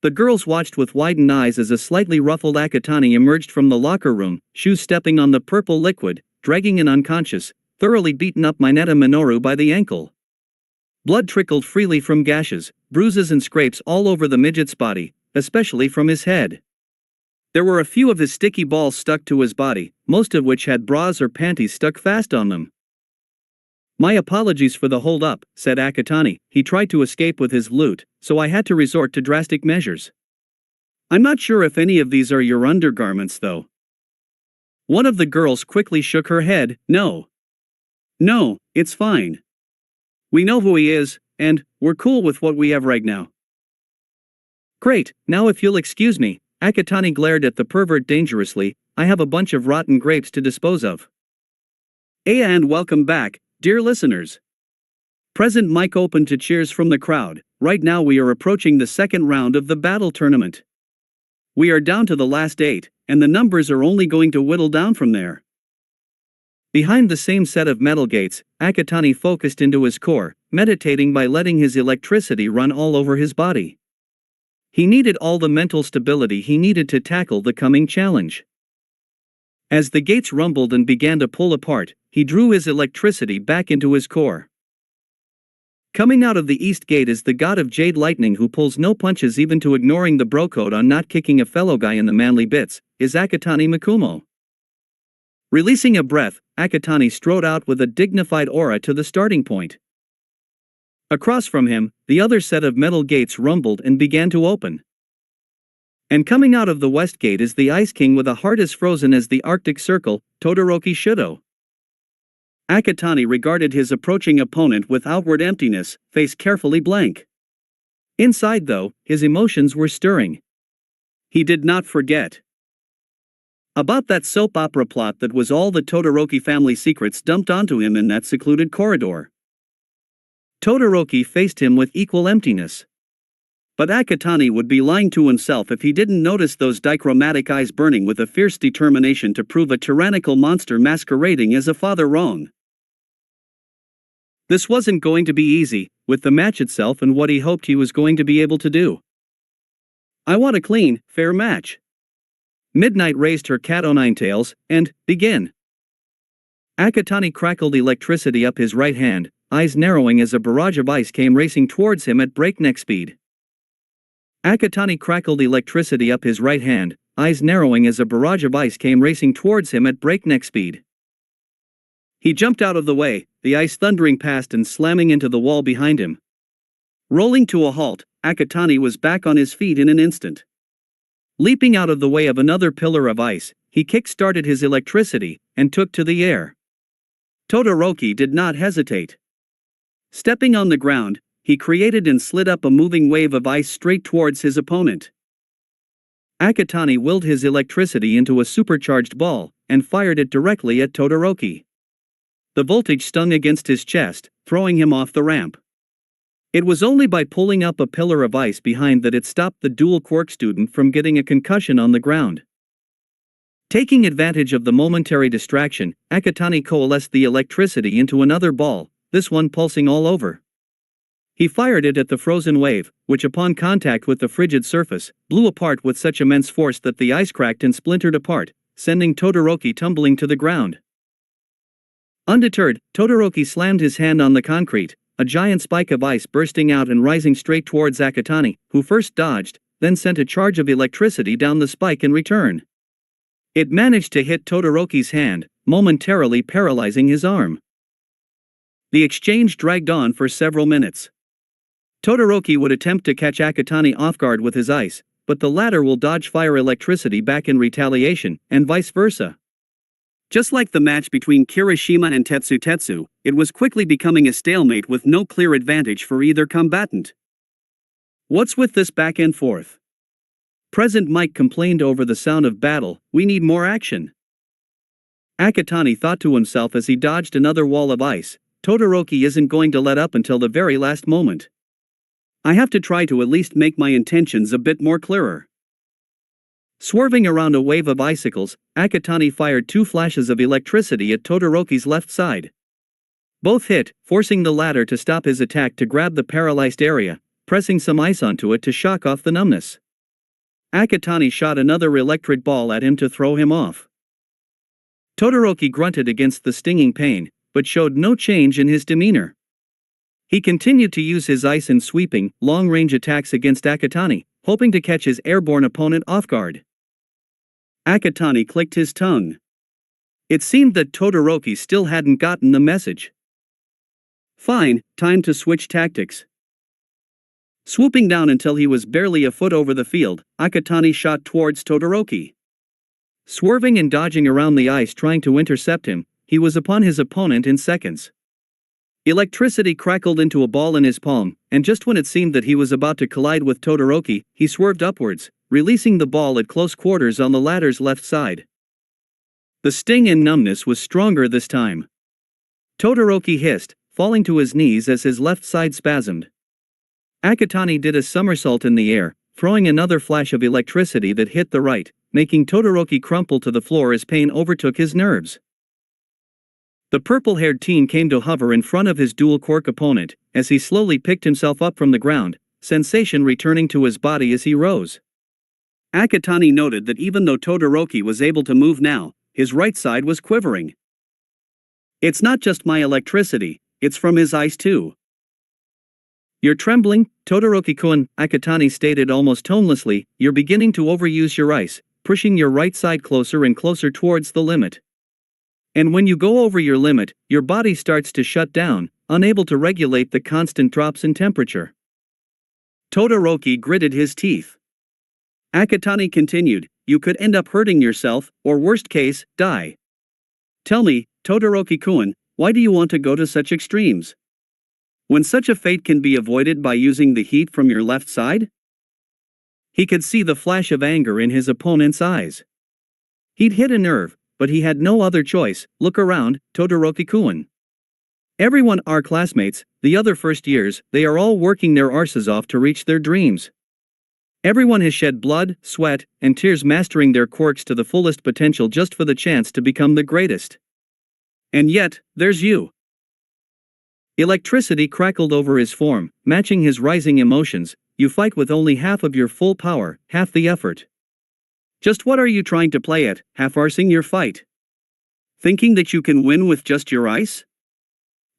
The girls watched with widened eyes as a slightly ruffled Akatani emerged from the locker room, shoes stepping on the purple liquid, dragging an unconscious, thoroughly beaten up Mineta Minoru by the ankle. Blood trickled freely from gashes, bruises and scrapes all over the midget's body, especially from his head. There were a few of his sticky balls stuck to his body, most of which had bras or panties stuck fast on them. "My apologies for the hold-up," said Akatani. "He tried to escape with his loot, so I had to resort to drastic measures. I'm not sure if any of these are your undergarments though." One of the girls quickly shook her head. No, it's fine. We know who he is, and we're cool with what we have right now." "Great, now if you'll excuse me," Akatani glared at the pervert dangerously, "I have a bunch of rotten grapes to dispose of." And welcome back, dear listeners. Present mic open to cheers from the crowd. Right now we are approaching the second round of the battle tournament. We are down to the last 8, and the numbers are only going to whittle down from there. Behind the same set of metal gates, Akatani focused into his core, meditating by letting his electricity run all over his body. He needed all the mental stability he needed to tackle the coming challenge. As the gates rumbled and began to pull apart, he drew his electricity back into his core. Coming out of the east gate is the god of Jade Lightning who pulls no punches even to ignoring the bro code on not kicking a fellow guy in the manly bits, is Akatani Mikumo. Releasing a breath, Akatani strode out with a dignified aura to the starting point. Across from him, the other set of metal gates rumbled and began to open. And coming out of the west gate is the Ice King with a heart as frozen as the Arctic Circle, Todoroki Shudo. Akatani regarded his approaching opponent with outward emptiness, face carefully blank. Inside though, his emotions were stirring. He did not forget about that soap opera plot that was all the Todoroki family secrets dumped onto him in that secluded corridor. Todoroki faced him with equal emptiness. But Akatani would be lying to himself if he didn't notice those dichromatic eyes burning with a fierce determination to prove a tyrannical monster masquerading as a father wrong. This wasn't going to be easy, with the match itself and what he hoped he was going to be able to do. "I want a clean, fair match." Midnight raised her cat o' nine tails, and, begin. Akatani crackled electricity up his right hand, eyes narrowing as a barrage of ice came racing towards him at breakneck speed. Akatani crackled electricity up his right hand, eyes narrowing as a barrage of ice came racing towards him at breakneck speed. He jumped out of the way, the ice thundering past and slamming into the wall behind him. Rolling to a halt, Akatani was back on his feet in an instant. Leaping out of the way of another pillar of ice, he kick-started his electricity, and took to the air. Todoroki did not hesitate. Stepping on the ground, he created and slid up a moving wave of ice straight towards his opponent. Akatani willed his electricity into a supercharged ball, and fired it directly at Todoroki. The voltage stung against his chest, throwing him off the ramp. It was only by pulling up a pillar of ice behind that it stopped the dual quirk student from getting a concussion on the ground. Taking advantage of the momentary distraction, Akatani coalesced the electricity into another ball, this one pulsing all over. He fired it at the frozen wave, which upon contact with the frigid surface, blew apart with such immense force that the ice cracked and splintered apart, sending Todoroki tumbling to the ground. Undeterred, Todoroki slammed his hand on the concrete, a giant spike of ice bursting out and rising straight towards Akatani, who first dodged, then sent a charge of electricity down the spike in return. It managed to hit Todoroki's hand, momentarily paralyzing his arm. The exchange dragged on for several minutes. Todoroki would attempt to catch Akatani off guard with his ice, but the latter will dodge fire electricity back in retaliation, and vice versa. Just like the match between Kirishima and Tetsu, it was quickly becoming a stalemate with no clear advantage for either combatant. What's with this back and forth? Present Mike complained over the sound of battle, we need more action. Akatani thought to himself as he dodged another wall of ice, Todoroki isn't going to let up until the very last moment. I have to try to at least make my intentions a bit more clearer. Swerving around a wave of icicles, Akatani fired 2 flashes of electricity at Todoroki's left side. Both hit, forcing the latter to stop his attack to grab the paralyzed area, pressing some ice onto it to shock off the numbness. Akatani shot another electric ball at him to throw him off. Todoroki grunted against the stinging pain, but showed no change in his demeanor. He continued to use his ice and sweeping, long-range attacks against Akatani, hoping to catch his airborne opponent off guard. Akatani clicked his tongue. It seemed that Todoroki still hadn't gotten the message. Fine, time to switch tactics. Swooping down until he was barely a foot over the field, Akatani shot towards Todoroki. Swerving and dodging around the ice trying to intercept him, he was upon his opponent in seconds. Electricity crackled into a ball in his palm, and just when it seemed that he was about to collide with Todoroki, he swerved upwards, releasing the ball at close quarters on the latter's left side. The sting and numbness was stronger this time. Todoroki hissed, falling to his knees as his left side spasmed. Akatani did a somersault in the air, throwing another flash of electricity that hit the right, making Todoroki crumple to the floor as pain overtook his nerves. The purple-haired teen came to hover in front of his dual-quirk opponent, as he slowly picked himself up from the ground, sensation returning to his body as he rose. Akatani noted that even though Todoroki was able to move now, his right side was quivering. It's not just my electricity, it's from his ice too. You're trembling, Todoroki-kun, Akatani stated almost tonelessly, you're beginning to overuse your ice, pushing your right side closer and closer towards the limit. And when you go over your limit, your body starts to shut down, unable to regulate the constant drops in temperature. Todoroki gritted his teeth. Akatani continued, you could end up hurting yourself, or worst case, die. Tell me, Todoroki-kun, why do you want to go to such extremes? When such a fate can be avoided by using the heat from your left side? He could see the flash of anger in his opponent's eyes. He'd hit a nerve, but he had no other choice. Look around, Todoroki-kun. Everyone are classmates, the other first years, they are all working their arses off to reach their dreams. Everyone has shed blood, sweat, and tears mastering their quirks to the fullest potential just for the chance to become the greatest. And yet, there's you. Electricity crackled over his form, matching his rising emotions. You fight with only half of your full power, half the effort. Just what are you trying to play at, half-arsing your fight? Thinking that you can win with just your ice?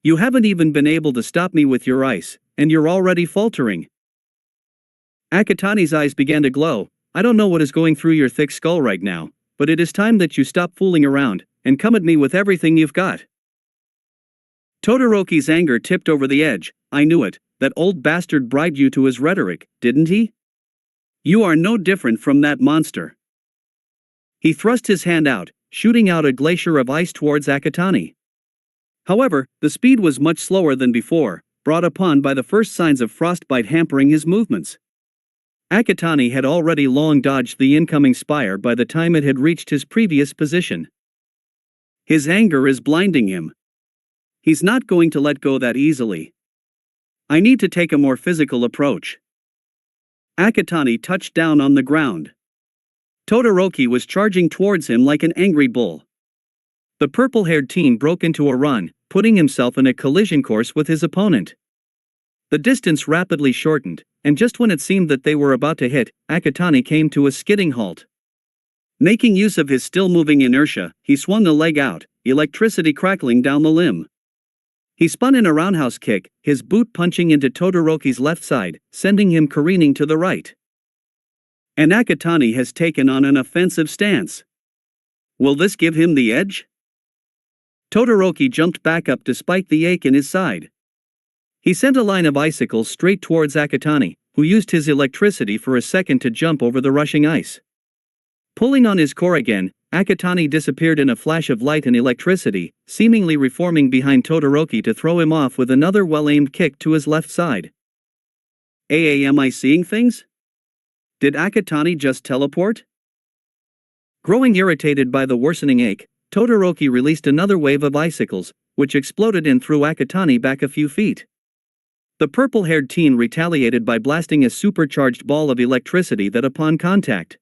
You haven't even been able to stop me with your ice, and you're already faltering. Akatani's eyes began to glow. I don't know what is going through your thick skull right now, but it is time that you stop fooling around, and come at me with everything you've got. Todoroki's anger tipped over the edge. I knew it, that old bastard bribed you to his rhetoric, didn't he? You are no different from that monster. He thrust his hand out, shooting out a glacier of ice towards Akatani. However, the speed was much slower than before, brought upon by the first signs of frostbite hampering his movements. Akatani had already long dodged the incoming spire by the time it had reached his previous position. His anger is blinding him. He's not going to let go that easily. I need to take a more physical approach. Akatani touched down on the ground. Todoroki was charging towards him like an angry bull. The purple-haired teen broke into a run, putting himself in a collision course with his opponent. The distance rapidly shortened, and just when it seemed that they were about to hit, Akatani came to a skidding halt. Making use of his still-moving inertia, he swung the leg out, electricity crackling down the limb. He spun in a roundhouse kick, his boot punching into Todoroki's left side, sending him careening to the right. And Akatani has taken on an offensive stance. Will this give him the edge? Todoroki jumped back up despite the ache in his side. He sent a line of icicles straight towards Akatani, who used his electricity for a second to jump over the rushing ice. Pulling on his core again, Akatani disappeared in a flash of light and electricity, seemingly reforming behind Todoroki to throw him off with another well-aimed kick to his left side. Am I seeing things? Did Akatani just teleport? Growing irritated by the worsening ache, Todoroki released another wave of icicles, which exploded and threw Akatani back a few feet. The purple-haired teen retaliated by blasting a supercharged ball of electricity that upon contact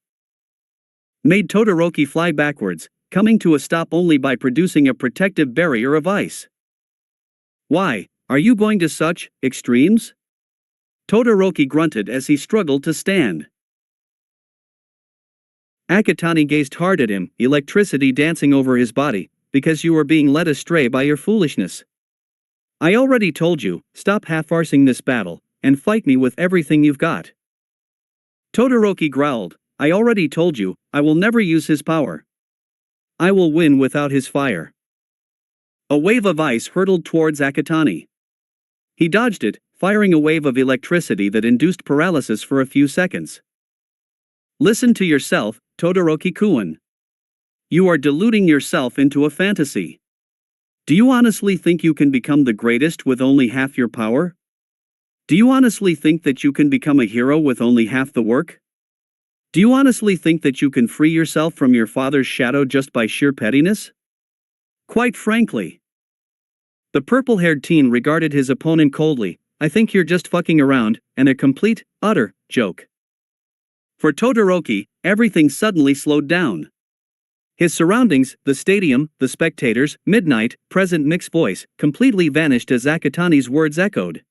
made Todoroki fly backwards, coming to a stop only by producing a protective barrier of ice. "Why, are you going to such extremes?" Todoroki grunted as he struggled to stand. Akatani gazed hard at him, electricity dancing over his body, "Because you are being led astray by your foolishness. I already told you, stop half-arsing this battle, and fight me with everything you've got." Todoroki growled, "I already told you, I will never use his power. I will win without his fire." A wave of ice hurtled towards Akatani. He dodged it, firing a wave of electricity that induced paralysis for a few seconds. "Listen to yourself, Todoroki-kun. You are deluding yourself into a fantasy. Do you honestly think you can become the greatest with only half your power? Do you honestly think that you can become a hero with only half the work? Do you honestly think that you can free yourself from your father's shadow just by sheer pettiness? Quite frankly." The purple-haired teen regarded his opponent coldly. "I think you're just fucking around, and a complete, utter joke." For Todoroki, everything suddenly slowed down. His surroundings, the stadium, the spectators, midnight, present mixed voice, completely vanished as Akatani's words echoed.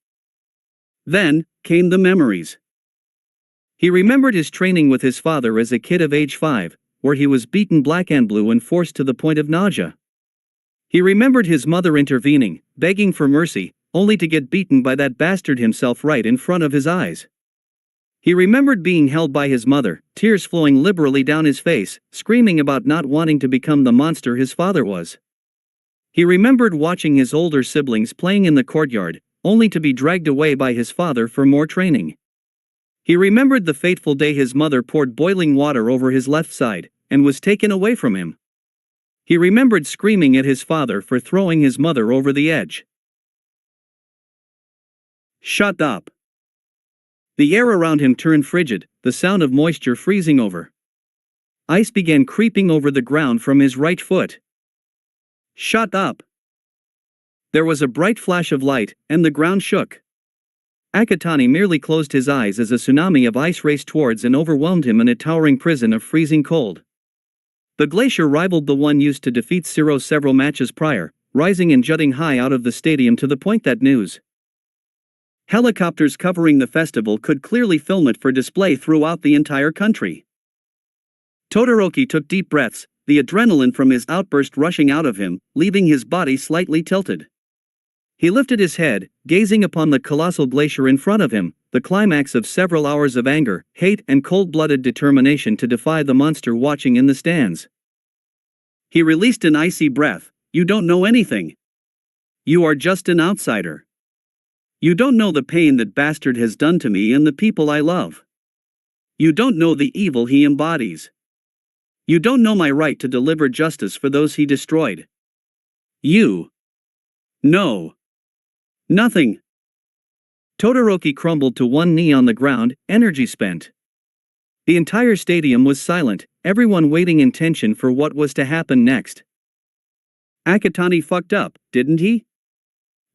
Then came the memories. He remembered his training with his father as a kid of age 5, where he was beaten black and blue and forced to the point of nausea. He remembered his mother intervening, begging for mercy, only to get beaten by that bastard himself right in front of his eyes. He remembered being held by his mother, tears flowing liberally down his face, screaming about not wanting to become the monster his father was. He remembered watching his older siblings playing in the courtyard, only to be dragged away by his father for more training. He remembered the fateful day his mother poured boiling water over his left side, and was taken away from him. He remembered screaming at his father for throwing his mother over the edge. "Shut up." The air around him turned frigid, the sound of moisture freezing over. Ice began creeping over the ground from his right foot. "Shut up." There was a bright flash of light, and the ground shook. Akatani merely closed his eyes as a tsunami of ice raced towards and overwhelmed him in a towering prison of freezing cold. The glacier rivaled the one used to defeat Zero several matches prior, rising and jutting high out of the stadium to the point that news helicopters covering the festival could clearly film it for display throughout the entire country. Todoroki took deep breaths, the adrenaline from his outburst rushing out of him, leaving his body slightly tilted. He lifted his head, gazing upon the colossal glacier in front of him, the climax of several hours of anger, hate and cold-blooded determination to defy the monster watching in the stands. He released an icy breath. "You don't know anything. You are just an outsider. You don't know the pain that bastard has done to me and the people I love. You don't know the evil he embodies. You don't know my right to deliver justice for those he destroyed. You know nothing." Todoroki crumbled to one knee on the ground, energy spent. The entire stadium was silent, everyone waiting in tension for what was to happen next. "Akatani fucked up, didn't he?"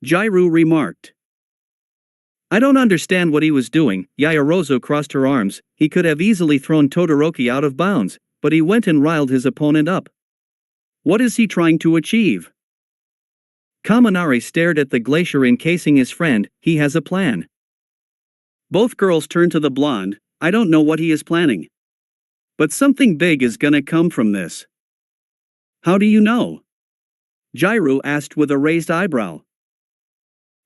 Jairu remarked. "I don't understand what he was doing." Yaoyorozu crossed her arms. He could have easily thrown Todoroki out of bounds, but he went and riled his opponent up. What is he trying to achieve? Kaminari stared at the glacier encasing his friend. "He has a plan." Both girls turned to the blonde. "I don't know what he is planning. But something big is gonna come from this." "How do you know?" Jairu asked with a raised eyebrow.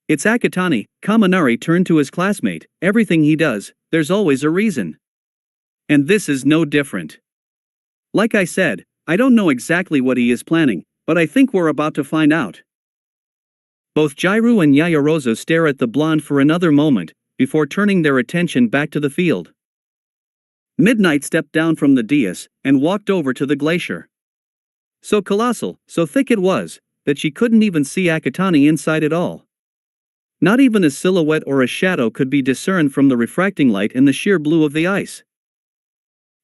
"It's Akatani." Kaminari turned to his classmate. "Everything he does, there's always a reason. And this is no different. Like I said, I don't know exactly what he is planning, but I think we're about to find out." Both Jairu and Yaoyorozu stare at the blonde for another moment, before turning their attention back to the field. Midnight stepped down from the dais, and walked over to the glacier. So colossal, so thick it was, that she couldn't even see Akatani inside at all. Not even a silhouette or a shadow could be discerned from the refracting light in the sheer blue of the ice.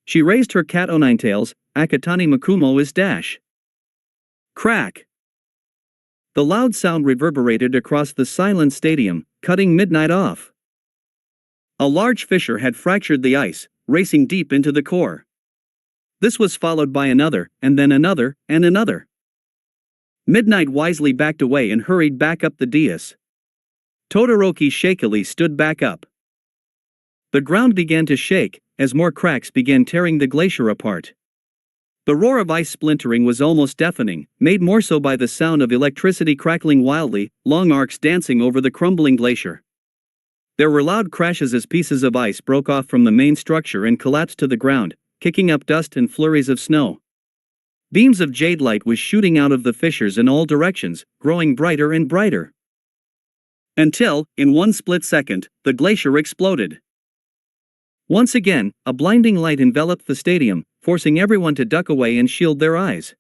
She raised her cat o' nine tails. "Akatani Makumo is dash." Crack! The loud sound reverberated across the silent stadium, cutting midnight off. A large fissure had fractured the ice, racing deep into the core. This was followed by another, and then another, and another. Midnight wisely backed away and hurried back up the dais. Todoroki shakily stood back up. The ground began to shake, as more cracks began tearing the glacier apart. The roar of ice splintering was almost deafening, made more so by the sound of electricity crackling wildly, long arcs dancing over the crumbling glacier. There were loud crashes as pieces of ice broke off from the main structure and collapsed to the ground, kicking up dust and flurries of snow. Beams of jade light was shooting out of the fissures in all directions, growing brighter and brighter. Until, in one split second, the glacier exploded. Once again, a blinding light enveloped the stadium, forcing everyone to duck away and shield their eyes.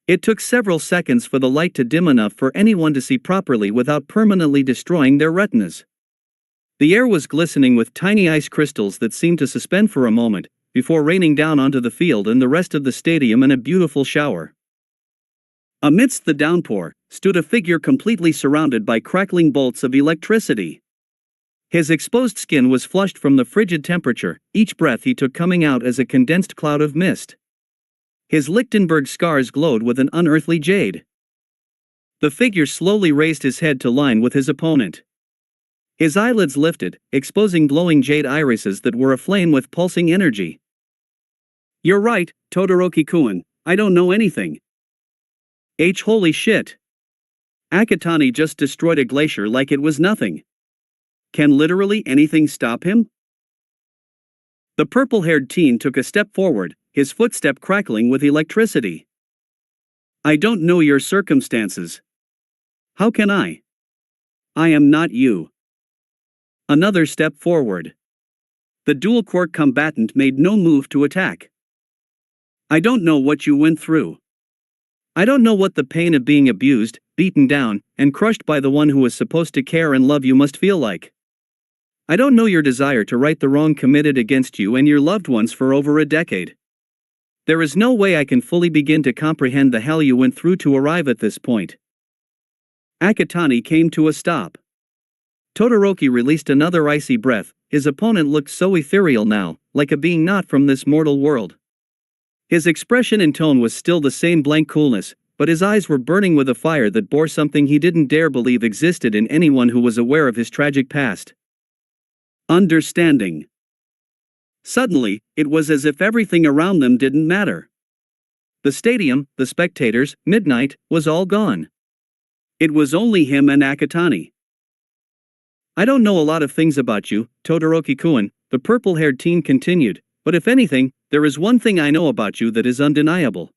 It took several seconds for the light to dim enough for anyone to see properly without permanently destroying their retinas. The air was glistening with tiny ice crystals that seemed to suspend for a moment, before raining down onto the field and the rest of the stadium in a beautiful shower. Amidst the downpour, stood a figure completely surrounded by crackling bolts of electricity. His exposed skin was flushed from the frigid temperature, each breath he took coming out as a condensed cloud of mist. His Lichtenberg scars glowed with an unearthly jade. The figure slowly raised his head to line with his opponent. His eyelids lifted, exposing glowing jade irises that were aflame with pulsing energy. "You're right, Todoroki-kun, I don't know anything." Holy shit. Akatani just destroyed a glacier like it was nothing. Can literally anything stop him? The purple-haired teen took a step forward, his footstep crackling with electricity. "I don't know your circumstances. How can I? I am not you." Another step forward. The dual-quirk combatant made no move to attack. "I don't know what you went through. I don't know what the pain of being abused, beaten down, and crushed by the one who was supposed to care and love you must feel like. I don't know your desire to right the wrong committed against you and your loved ones for over a decade. There is no way I can fully begin to comprehend the hell you went through to arrive at this point." Akatani came to a stop. Todoroki released another icy breath. His opponent looked so ethereal now, like a being not from this mortal world. His expression and tone was still the same blank coolness, but his eyes were burning with a fire that bore something he didn't dare believe existed in anyone who was aware of his tragic past. Understanding. Suddenly, it was as if everything around them didn't matter. The stadium, the spectators, midnight, was all gone. It was only him and Akatani. "I don't know a lot of things about you, Todoroki-kun," the purple-haired teen continued, "but if anything, there is one thing I know about you that is undeniable."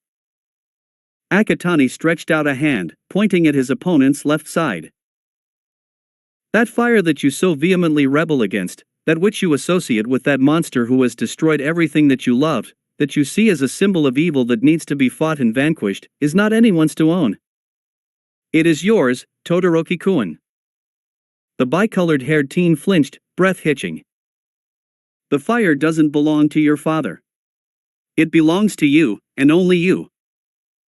Akatani stretched out a hand, pointing at his opponent's left side. "That fire that you so vehemently rebel against, that which you associate with that monster who has destroyed everything that you loved, that you see as a symbol of evil that needs to be fought and vanquished, is not anyone's to own. It is yours, Todoroki-kun." The bicolored-haired teen flinched, breath hitching. "The fire doesn't belong to your father. It belongs to you, and only you.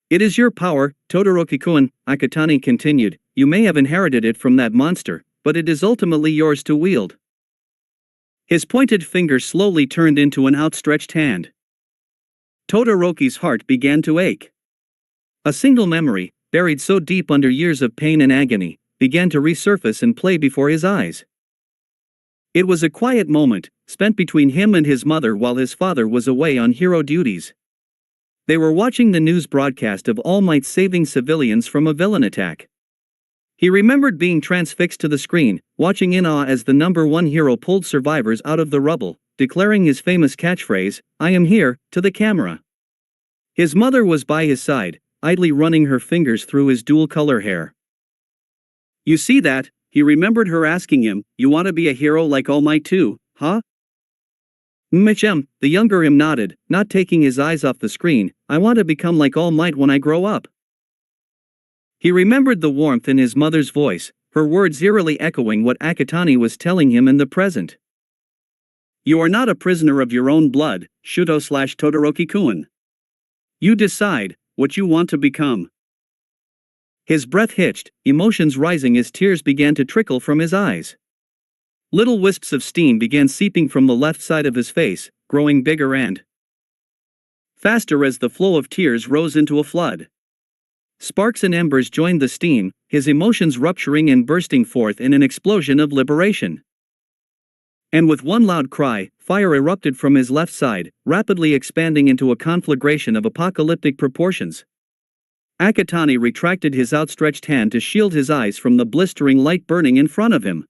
It is your power, Todoroki-kun," Akatani continued. "You may have inherited it from that monster, but it is ultimately yours to wield." His pointed finger slowly turned into an outstretched hand. Todoroki's heart began to ache. A single memory, buried so deep under years of pain and agony, began to resurface and play before his eyes. It was a quiet moment, spent between him and his mother while his father was away on hero duties. They were watching the news broadcast of All Might saving civilians from a villain attack. He remembered being transfixed to the screen, watching in awe as the #1 hero pulled survivors out of the rubble, declaring his famous catchphrase, "I am here," to the camera. His mother was by his side, idly running her fingers through his dual-color hair. "You see that?" He remembered her asking him, "You want to be a hero like All Might too, huh?" The younger him nodded, not taking his eyes off the screen. "I want to become like All Might when I grow up." He remembered the warmth in his mother's voice, her words eerily echoing what Akatani was telling him in the present. "You are not a prisoner of your own blood, Shuto/Todoroki-kun. You decide what you want to become." His breath hitched, emotions rising as tears began to trickle from his eyes. Little wisps of steam began seeping from the left side of his face, growing bigger and faster as the flow of tears rose into a flood. Sparks and embers joined the steam, his emotions rupturing and bursting forth in an explosion of liberation. And with one loud cry, fire erupted from his left side, rapidly expanding into a conflagration of apocalyptic proportions. Akatani retracted his outstretched hand to shield his eyes from the blistering light burning in front of him.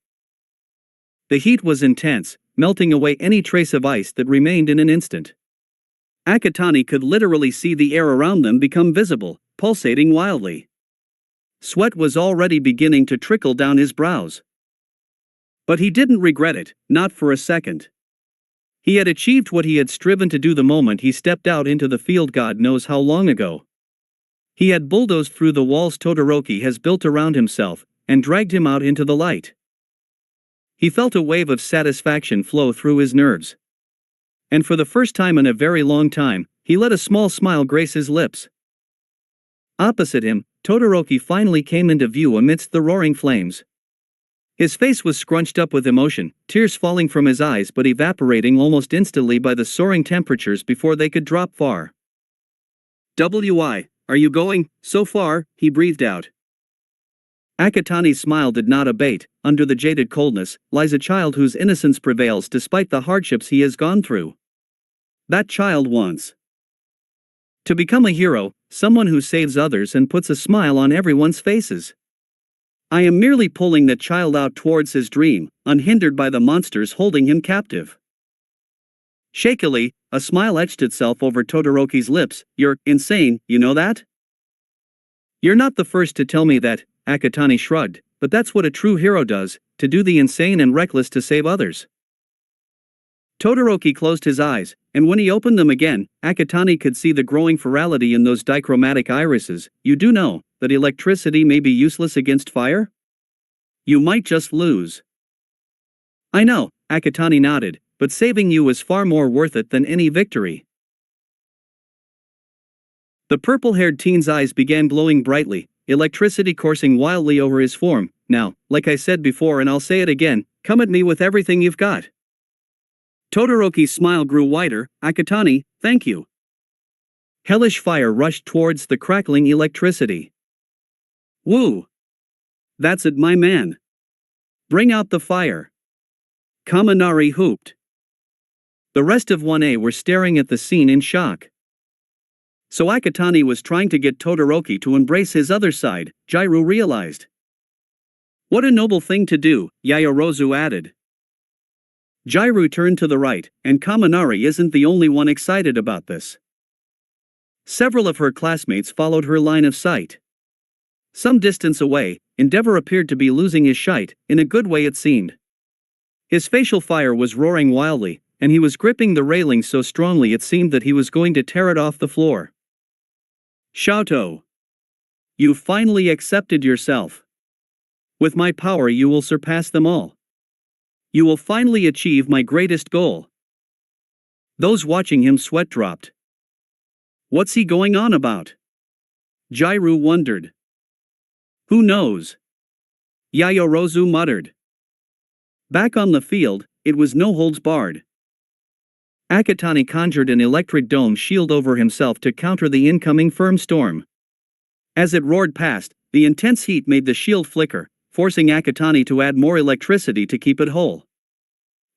The heat was intense, melting away any trace of ice that remained in an instant. Akatani could literally see the air around them become visible, pulsating wildly. Sweat was already beginning to trickle down his brows. But he didn't regret it, not for a second. He had achieved what he had striven to do the moment he stepped out into the field God knows how long ago. He had bulldozed through the walls Todoroki has built around himself, and dragged him out into the light. He felt a wave of satisfaction flow through his nerves. And for the first time in a very long time, he let a small smile grace his lips. Opposite him, Todoroki finally came into view amidst the roaring flames. His face was scrunched up with emotion, tears falling from his eyes but evaporating almost instantly by the soaring temperatures before they could drop far. Are you going, so far? He breathed out. Akatani's smile did not abate. Under the jaded coldness lies a child whose innocence prevails despite the hardships he has gone through. That child wants to become a hero, someone who saves others and puts a smile on everyone's faces. I am merely pulling that child out towards his dream, unhindered by the monsters holding him captive. Shakily, a smile etched itself over Todoroki's lips. You're insane, you know that? You're not the first to tell me that, Akatani shrugged, but that's what a true hero does, to do the insane and reckless to save others. Todoroki closed his eyes, and when he opened them again, Akatani could see the growing ferality in those dichromatic irises. You do know that electricity may be useless against fire? You might just lose. I know, Akatani nodded, but saving you is far more worth it than any victory. The purple-haired teen's eyes began glowing brightly, electricity coursing wildly over his form. Now, like I said before and I'll say it again, come at me with everything you've got. Todoroki's smile grew wider. Akatani, thank you. Hellish fire rushed towards the crackling electricity. Woo! That's it, my man. Bring out the fire. Kaminari whooped. The rest of 1A were staring at the scene in shock. So Akatani was trying to get Todoroki to embrace his other side, Jairu realized. What a noble thing to do, Yaoyorozu added. Jairu turned to the right, and Kaminari isn't the only one excited about this. Several of her classmates followed her line of sight. Some distance away, Endeavor appeared to be losing his shite, in a good way it seemed. His facial fire was roaring wildly, and he was gripping the railing so strongly it seemed that he was going to tear it off the floor. Shoto! You finally accepted yourself. With my power you will surpass them all. You will finally achieve my greatest goal. Those watching him sweat dropped. What's he going on about? Jairu wondered. Who knows? Yaoyorozu muttered. Back on the field, it was no holds barred. Akatani conjured an electric dome shield over himself to counter the incoming firm storm. As it roared past, the intense heat made the shield flicker, forcing Akatani to add more electricity to keep it whole.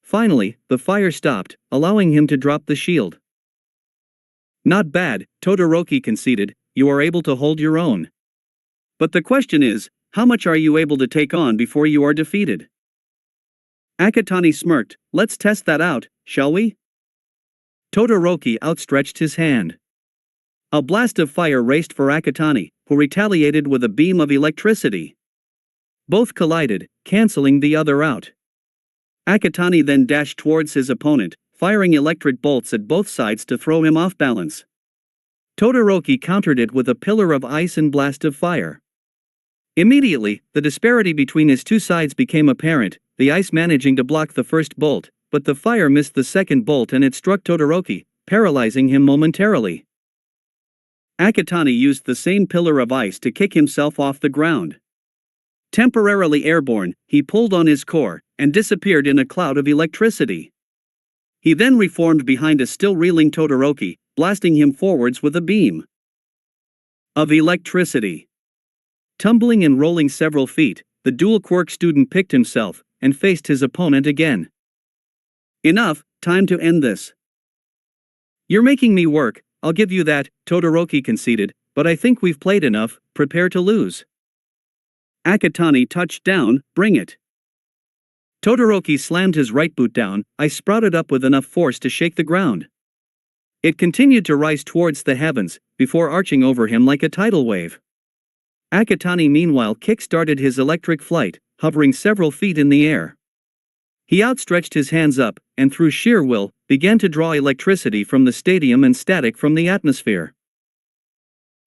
Finally, the fire stopped, allowing him to drop the shield. Not bad, Todoroki conceded, you are able to hold your own. But the question is, how much are you able to take on before you are defeated? Akatani smirked, let's test that out, shall we? Todoroki outstretched his hand. A blast of fire raced for Akatani, who retaliated with a beam of electricity. Both collided, canceling the other out. Akatani then dashed towards his opponent, firing electric bolts at both sides to throw him off balance. Todoroki countered it with a pillar of ice and blast of fire. Immediately, the disparity between his two sides became apparent, the ice managing to block the first bolt, but the fire missed the second bolt and it struck Todoroki, paralyzing him momentarily. Akatani used the same pillar of ice to kick himself off the ground. Temporarily airborne, he pulled on his core and disappeared in a cloud of electricity. He then reformed behind a still reeling Todoroki, blasting him forwards with a beam of electricity. Tumbling and rolling several feet, the dual quirk student picked himself and faced his opponent again. Enough, time to end this. You're making me work, I'll give you that, Todoroki conceded, but I think we've played enough, prepare to lose. Akatani touched down, bring it. Todoroki slammed his right boot down, ice sprouted up with enough force to shake the ground. It continued to rise towards the heavens, before arching over him like a tidal wave. Akatani meanwhile kick-started his electric flight, hovering several feet in the air. He outstretched his hands up, and through sheer will, began to draw electricity from the stadium and static from the atmosphere.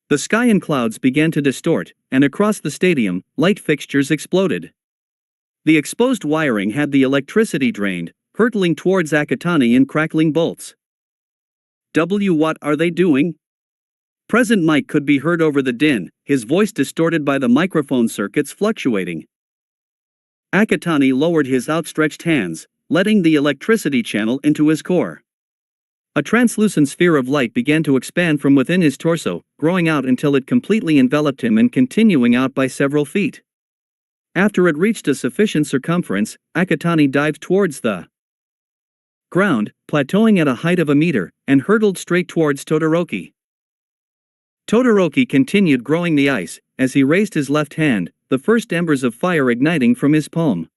The sky and clouds began to distort, and across the stadium, light fixtures exploded. The exposed wiring had the electricity drained, hurtling towards Akatani in crackling bolts. What are they doing? Present Mike could be heard over the din, his voice distorted by the microphone circuits fluctuating. Akatani lowered his outstretched hands, letting the electricity channel into his core. A translucent sphere of light began to expand from within his torso, growing out until it completely enveloped him and continuing out by several feet. After it reached a sufficient circumference, Akatani dived towards the ground, plateauing at a height of a meter, and hurtled straight towards Todoroki. Todoroki continued growing the ice, as he raised his left hand, the first embers of fire igniting from his palm.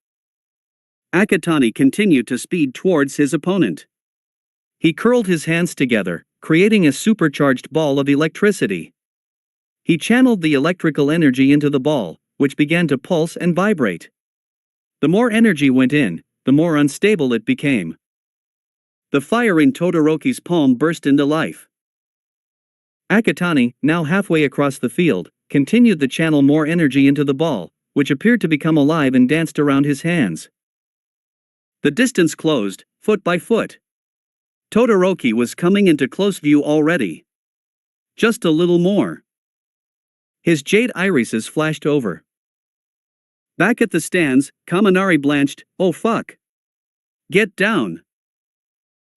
Akatani continued to speed towards his opponent. He curled his hands together, creating a supercharged ball of electricity. He channeled the electrical energy into the ball, which began to pulse and vibrate. The more energy went in, the more unstable it became. The fire in Todoroki's palm burst into life. Akatani, now halfway across the field, continued to channel more energy into the ball, which appeared to become alive and danced around his hands. The distance closed, foot by foot. Todoroki was coming into close view already. Just a little more. His jade irises flashed over. Back at the stands, Kaminari blanched, oh fuck. Get down.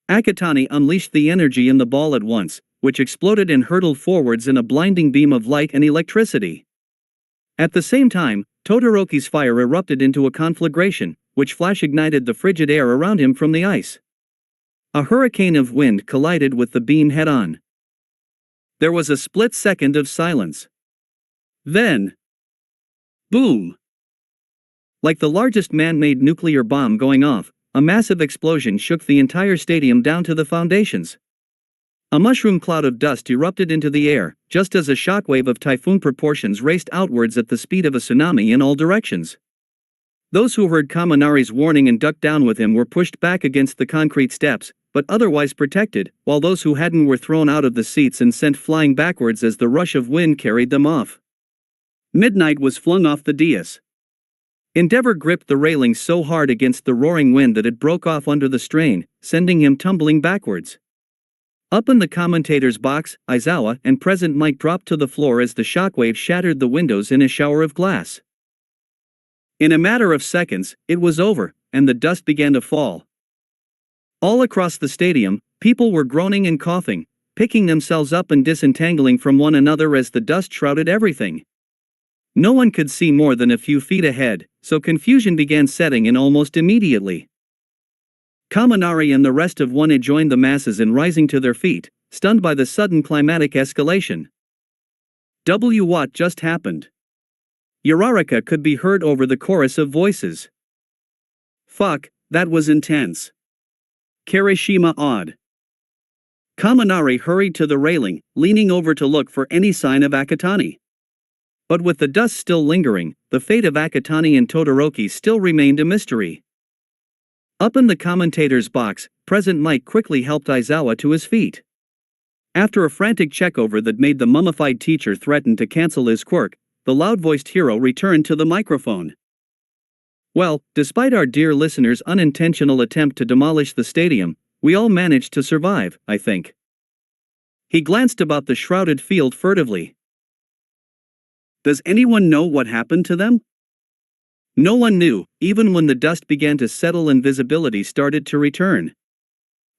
Akatani unleashed the energy in the ball at once, which exploded and hurtled forwards in a blinding beam of light and electricity. At the same time, Todoroki's fire erupted into a conflagration, which flash ignited the frigid air around him from the ice. A hurricane of wind collided with the beam head-on. There was a split second of silence. Then, boom! Like the largest man-made nuclear bomb going off, a massive explosion shook the entire stadium down to the foundations. A mushroom cloud of dust erupted into the air, just as a shockwave of typhoon proportions raced outwards at the speed of a tsunami in all directions. Those who heard Kaminari's warning and ducked down with him were pushed back against the concrete steps, but otherwise protected, while those who hadn't were thrown out of the seats and sent flying backwards as the rush of wind carried them off. Midnight was flung off the dais. Endeavor gripped the railing so hard against the roaring wind that it broke off under the strain, sending him tumbling backwards. Up in the commentator's box, Aizawa and Present Mike dropped to the floor as the shockwave shattered the windows in a shower of glass. In a matter of seconds, it was over, and the dust began to fall. All across the stadium, people were groaning and coughing, picking themselves up and disentangling from one another as the dust shrouded everything. No one could see more than a few feet ahead, so confusion began setting in almost immediately. Kaminari and the rest of one joined the masses in rising to their feet, stunned by the sudden climatic escalation. What just happened? Uraraka could be heard over the chorus of voices. Fuck, that was intense. Kirishima awed. Kaminari hurried to the railing, leaning over to look for any sign of Akatani. But with the dust still lingering, the fate of Akatani and Todoroki still remained a mystery. Up in the commentator's box, Present Mike quickly helped Aizawa to his feet. After a frantic checkover that made the mummified teacher threaten to cancel his quirk, the loud-voiced hero returned to the microphone. Well, despite our dear listener's unintentional attempt to demolish the stadium, we all managed to survive, I think. He glanced about the shrouded field furtively. Does anyone know what happened to them? No one knew, even when the dust began to settle and visibility started to return.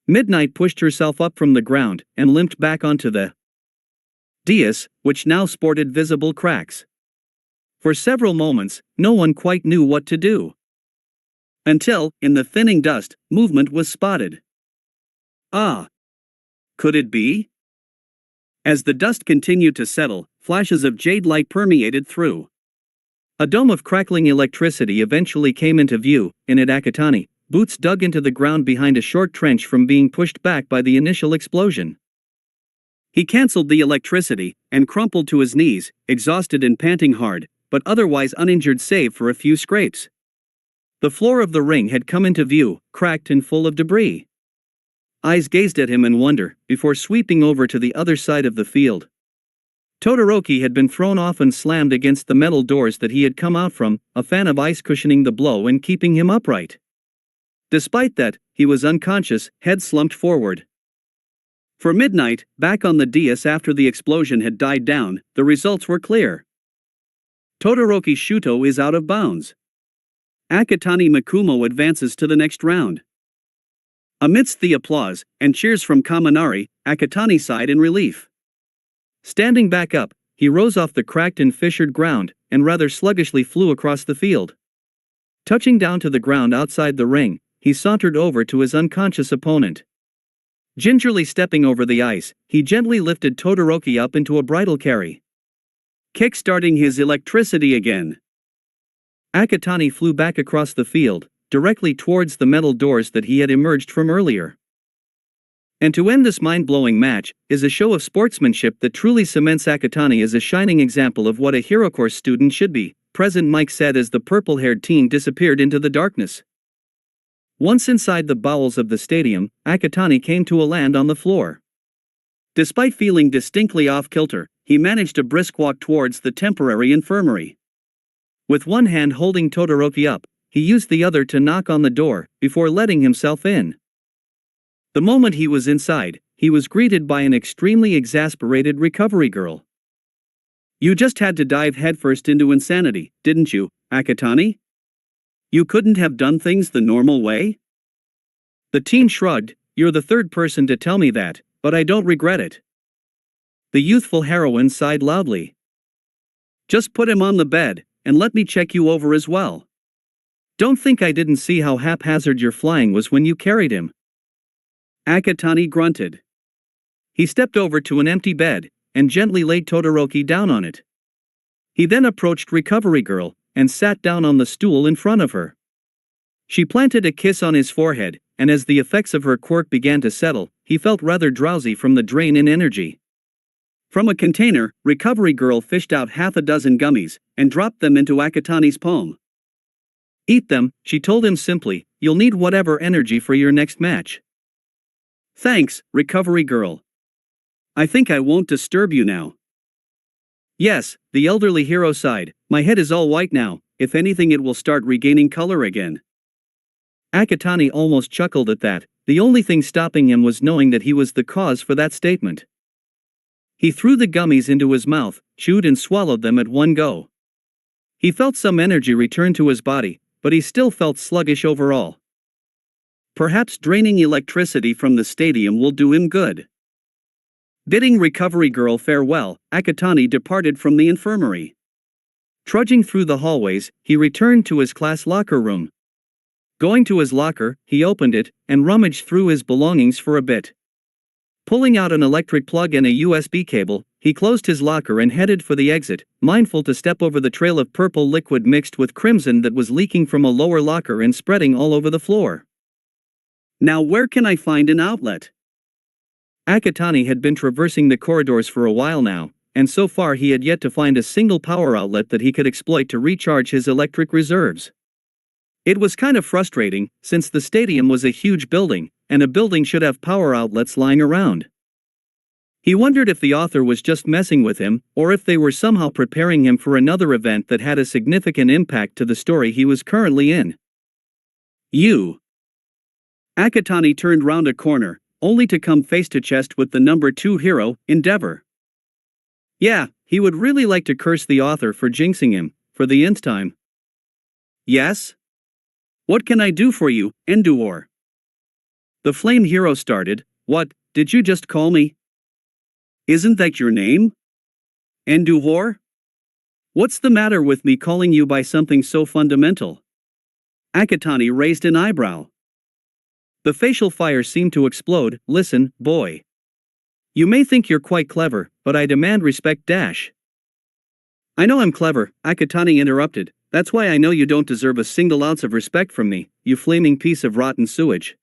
Midnight pushed herself up from the ground and limped back onto the dais, which now sported visible cracks. For several moments, no one quite knew what to do. Until, in the thinning dust, movement was spotted. Ah! Could it be? As the dust continued to settle, flashes of jade light permeated through. A dome of crackling electricity eventually came into view, and at Akatani, boots dug into the ground behind a short trench from being pushed back by the initial explosion. He cancelled the electricity, and crumpled to his knees, exhausted and panting hard, but otherwise uninjured save for a few scrapes. The floor of the ring had come into view, cracked and full of debris. Eyes gazed at him in wonder, before sweeping over to the other side of the field. Todoroki had been thrown off and slammed against the metal doors that he had come out from, a fan of ice cushioning the blow and keeping him upright. Despite that, he was unconscious, head slumped forward. For Midnight, back on the dais after the explosion had died down, the results were clear. Todoroki Shuto is out of bounds. Akatani Makumo advances to the next round. Amidst the applause and cheers from Kaminari, Akatani sighed in relief. Standing back up, he rose off the cracked and fissured ground, and rather sluggishly flew across the field. Touching down to the ground outside the ring, he sauntered over to his unconscious opponent. Gingerly stepping over the ice, he gently lifted Todoroki up into a bridle carry. Kick-starting his electricity again. Akatani flew back across the field, directly towards the metal doors that he had emerged from earlier. And to end this mind-blowing match, is a show of sportsmanship that truly cements Akatani as a shining example of what a Hero Course student should be, President Mike said as the purple-haired teen disappeared into the darkness. Once inside the bowels of the stadium, Akatani came to a land on the floor. Despite feeling distinctly off-kilter, he managed a brisk walk towards the temporary infirmary. With one hand holding Todoroki up, he used the other to knock on the door, before letting himself in. The moment he was inside, he was greeted by an extremely exasperated recovery girl. You just had to dive headfirst into insanity, didn't you, Akatani? You couldn't have done things the normal way? The teen shrugged. You're the third person to tell me that, but I don't regret it. The youthful heroine sighed loudly. Just put him on the bed, and let me check you over as well. Don't think I didn't see how haphazard your flying was when you carried him. Akatani grunted. He stepped over to an empty bed, and gently laid Todoroki down on it. He then approached Recovery Girl, and sat down on the stool in front of her. She planted a kiss on his forehead, and as the effects of her quirk began to settle, he felt rather drowsy from the drain in energy. From a container, Recovery Girl fished out half a dozen gummies, and dropped them into Akatani's palm. Eat them, she told him simply, you'll need whatever energy for your next match. Thanks, Recovery Girl. I think I won't disturb you now. Yes, the elderly hero sighed, my head is all white now, if anything it will start regaining color again. Akatani almost chuckled at that, the only thing stopping him was knowing that he was the cause for that statement. He threw the gummies into his mouth, chewed and swallowed them at one go. He felt some energy return to his body, but he still felt sluggish overall. Perhaps draining electricity from the stadium will do him good. Bidding Recovery Girl farewell, Akatani departed from the infirmary. Trudging through the hallways, he returned to his class locker room. Going to his locker, he opened it, and rummaged through his belongings for a bit. Pulling out an electric plug and a USB cable, he closed his locker and headed for the exit, mindful to step over the trail of purple liquid mixed with crimson that was leaking from a lower locker and spreading all over the floor. Now where can I find an outlet? Akatani had been traversing the corridors for a while now, and so far he had yet to find a single power outlet that he could exploit to recharge his electric reserves. It was kind of frustrating, since the stadium was a huge building, and a building should have power outlets lying around. He wondered if the author was just messing with him, or if they were somehow preparing him for another event that had a significant impact to the story he was currently in. Akatani turned round a corner, only to come face to chest with the number 2 hero, Endeavor. Yeah, he would really like to curse the author for jinxing him, for the nth time. Yes? What can I do for you, Enduor? The flame hero started. What, did you just call me? Isn't that your name? Enduor? What's the matter with me calling you by something so fundamental? Akatani raised an eyebrow. The facial fire seemed to explode. Listen, boy. You may think you're quite clever, but I demand respect dash. I know I'm clever, Akatani interrupted. That's why I know you don't deserve a single ounce of respect from me, you flaming piece of rotten sewage.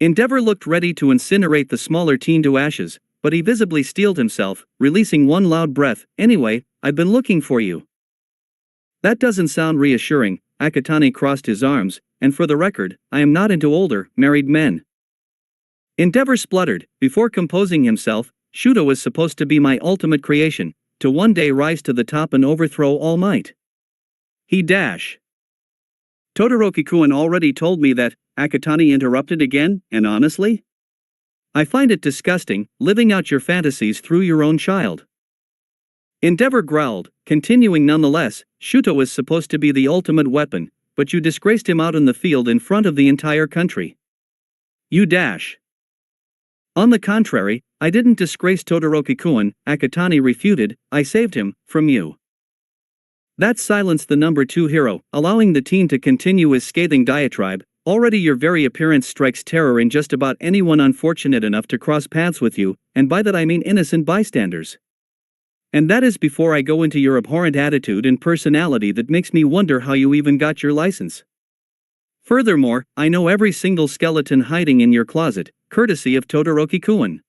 Endeavor looked ready to incinerate the smaller teen to ashes, but he visibly steeled himself, releasing one loud breath. Anyway, I've been looking for you. That doesn't sound reassuring, Akatani crossed his arms, and for the record, I am not into older, married men. Endeavor spluttered. Before composing himself, Shuto was supposed to be my ultimate creation, to one day rise to the top and overthrow All Might. He dash. Todoroki-kun already told me that, Akatani interrupted again, and honestly? I find it disgusting, living out your fantasies through your own child. Endeavor growled, continuing nonetheless, Shuto is supposed to be the ultimate weapon, but you disgraced him out in the field in front of the entire country. You dash. On the contrary, I didn't disgrace Todoroki-kun, Akatani refuted, I saved him, from you. That silenced the number 2 hero, allowing the teen to continue his scathing diatribe. Already your very appearance strikes terror in just about anyone unfortunate enough to cross paths with you, and by that I mean innocent bystanders. And that is before I go into your abhorrent attitude and personality that makes me wonder how you even got your license. Furthermore, I know every single skeleton hiding in your closet, courtesy of Todoroki-kun.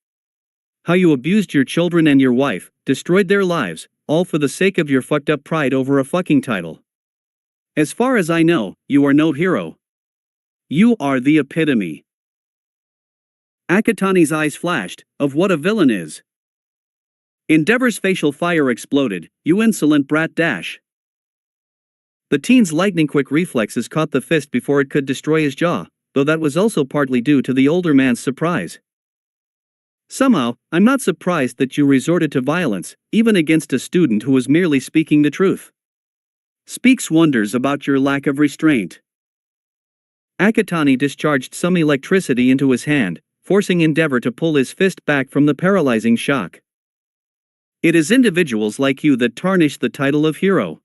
How you abused your children and your wife, destroyed their lives, all for the sake of your fucked up pride over a fucking title. As far as I know, you are no hero. You are the epitome. Akatani's eyes flashed, of what a villain is. Endeavor's facial fire exploded, you insolent brat dash. The teen's lightning-quick reflexes caught the fist before it could destroy his jaw, though that was also partly due to the older man's surprise. Somehow, I'm not surprised that you resorted to violence, even against a student who was merely speaking the truth. Speaks wonders about your lack of restraint. Akatani discharged some electricity into his hand, forcing Endeavor to pull his fist back from the paralyzing shock. It is individuals like you that tarnish the title of hero.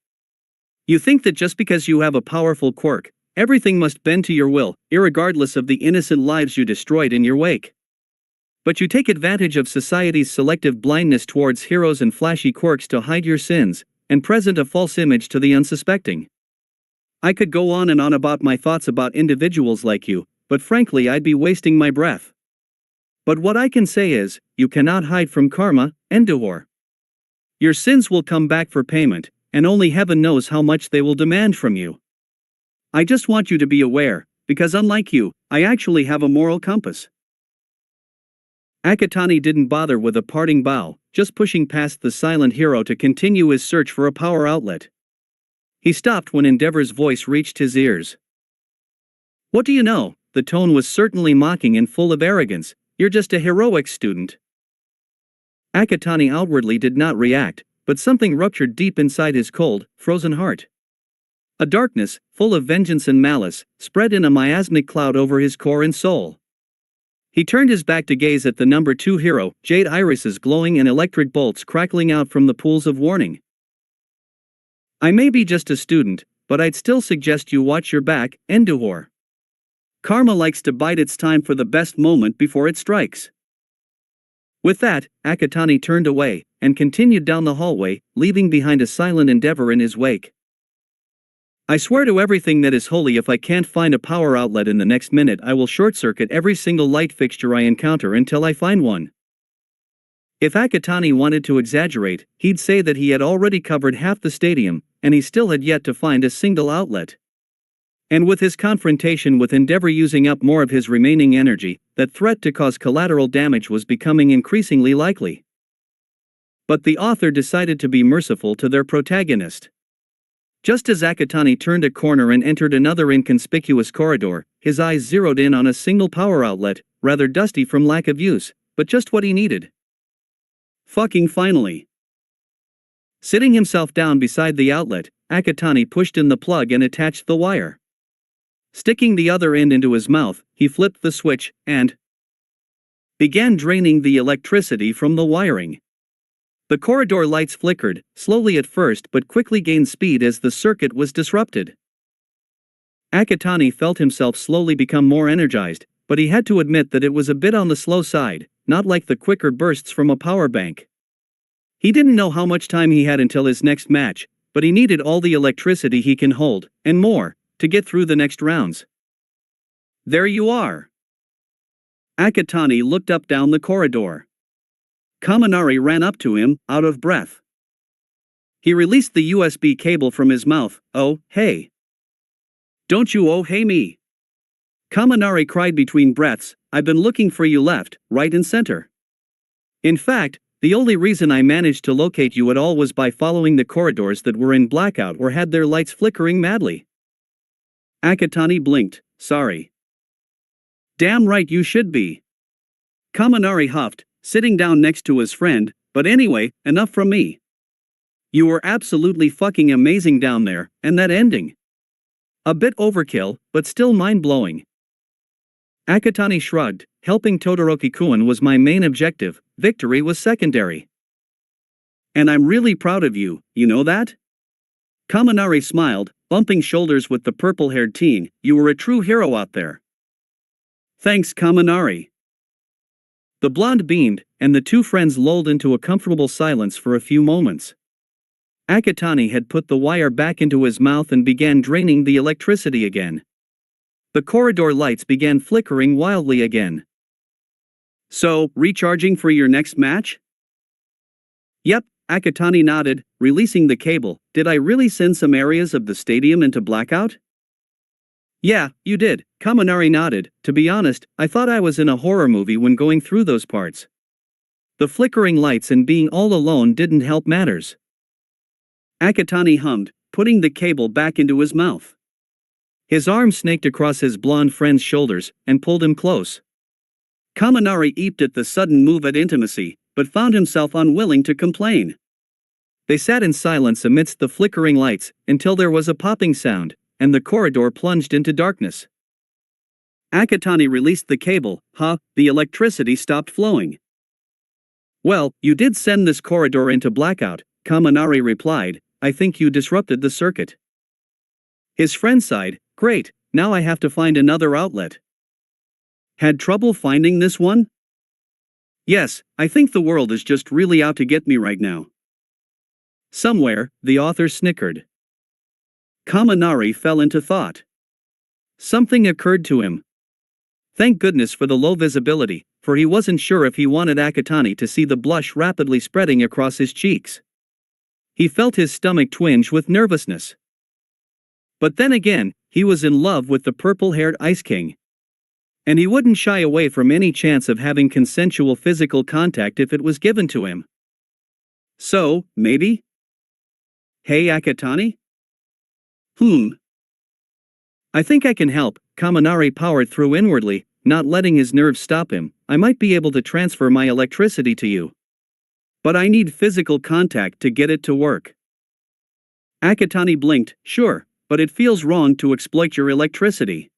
You think that just because you have a powerful quirk, everything must bend to your will, irregardless of the innocent lives you destroyed in your wake. But you take advantage of society's selective blindness towards heroes and flashy quirks to hide your sins, and present a false image to the unsuspecting. I could go on and on about my thoughts about individuals like you, but frankly I'd be wasting my breath. But what I can say is, you cannot hide from karma, Enduor. Your sins will come back for payment, and only heaven knows how much they will demand from you. I just want you to be aware, because unlike you, I actually have a moral compass. Akatani didn't bother with a parting bow, just pushing past the silent hero to continue his search for a power outlet. He stopped when Endeavor's voice reached his ears. What do you know? The tone was certainly mocking and full of arrogance. You're just a heroics student. Akatani outwardly did not react, but something ruptured deep inside his cold, frozen heart. A darkness, full of vengeance and malice, spread in a miasmic cloud over his core and soul. He turned his back to gaze at the number 2 hero, jade irises glowing and electric bolts crackling out from the pools of warning. I may be just a student, but I'd still suggest you watch your back, Enduor. Karma likes to bide its time for the best moment before it strikes. With that, Akatani turned away, and continued down the hallway, leaving behind a silent Endeavor in his wake. I swear to everything that is holy, if I can't find a power outlet in the next minute, I will short-circuit every single light fixture I encounter until I find one. If Akatani wanted to exaggerate, he'd say that he had already covered half the stadium, and he still had yet to find a single outlet. And with his confrontation with Endeavor using up more of his remaining energy, that threat to cause collateral damage was becoming increasingly likely. But the author decided to be merciful to their protagonist. Just as Akatani turned a corner and entered another inconspicuous corridor, his eyes zeroed in on a single power outlet, rather dusty from lack of use, but just what he needed. Fucking finally. Sitting himself down beside the outlet, Akatani pushed in the plug and attached the wire. Sticking the other end into his mouth, he flipped the switch, and began draining the electricity from the wiring. The corridor lights flickered, slowly at first but quickly gained speed as the circuit was disrupted. Akatani felt himself slowly become more energized, but he had to admit that it was a bit on the slow side, not like the quicker bursts from a power bank. He didn't know how much time he had until his next match, but he needed all the electricity he can hold, and more, to get through the next rounds. There you are. Akatani looked up down the corridor. Kaminari ran up to him, out of breath. He released the USB cable from his mouth. Oh, hey. Don't you oh hey me. Kaminari cried between breaths, I've been looking for you left, right and center. In fact, the only reason I managed to locate you at all was by following the corridors that were in blackout or had their lights flickering madly. Akatani blinked, sorry. Damn right you should be. Kaminari huffed, sitting down next to his friend, but anyway, enough from me. You were absolutely fucking amazing down there, and that ending. A bit overkill, but still mind-blowing. Akatani shrugged, helping Todoroki-kun was my main objective, victory was secondary. And I'm really proud of you, you know that? Kaminari smiled, bumping shoulders with the purple-haired teen, you were a true hero out there. Thanks Kaminari. The blonde beamed, and the two friends lulled into a comfortable silence for a few moments. Akatani had put the wire back into his mouth and began draining the electricity again. The corridor lights began flickering wildly again. So, recharging for your next match? Yep, Akatani nodded, releasing the cable. Did I really send some areas of the stadium into blackout? Yeah, you did, Kaminari nodded. To be honest, I thought I was in a horror movie when going through those parts. The flickering lights and being all alone didn't help matters. Akatani hummed, putting the cable back into his mouth. His arm snaked across his blonde friend's shoulders and pulled him close. Kaminari eeped at the sudden move at intimacy, but found himself unwilling to complain. They sat in silence amidst the flickering lights until there was a popping sound, and the corridor plunged into darkness. Akatani released the cable. The electricity stopped flowing. Well, you did send this corridor into blackout, Kaminari replied. I think you disrupted the circuit. His friend sighed, great, now I have to find another outlet. Had trouble finding this one? Yes, I think the world is just really out to get me right now. Somewhere, the author snickered. Kaminari fell into thought. Something occurred to him. Thank goodness for the low visibility, for he wasn't sure if he wanted Akatani to see the blush rapidly spreading across his cheeks. He felt his stomach twinge with nervousness. But then again, he was in love with the purple-haired Ice King. And he wouldn't shy away from any chance of having consensual physical contact if it was given to him. So, maybe? Hey Akatani? I think I can help, Kaminari powered through inwardly, not letting his nerves stop him. I might be able to transfer my electricity to you. But I need physical contact to get it to work. Akatani blinked, sure, but it feels wrong to exploit your electricity.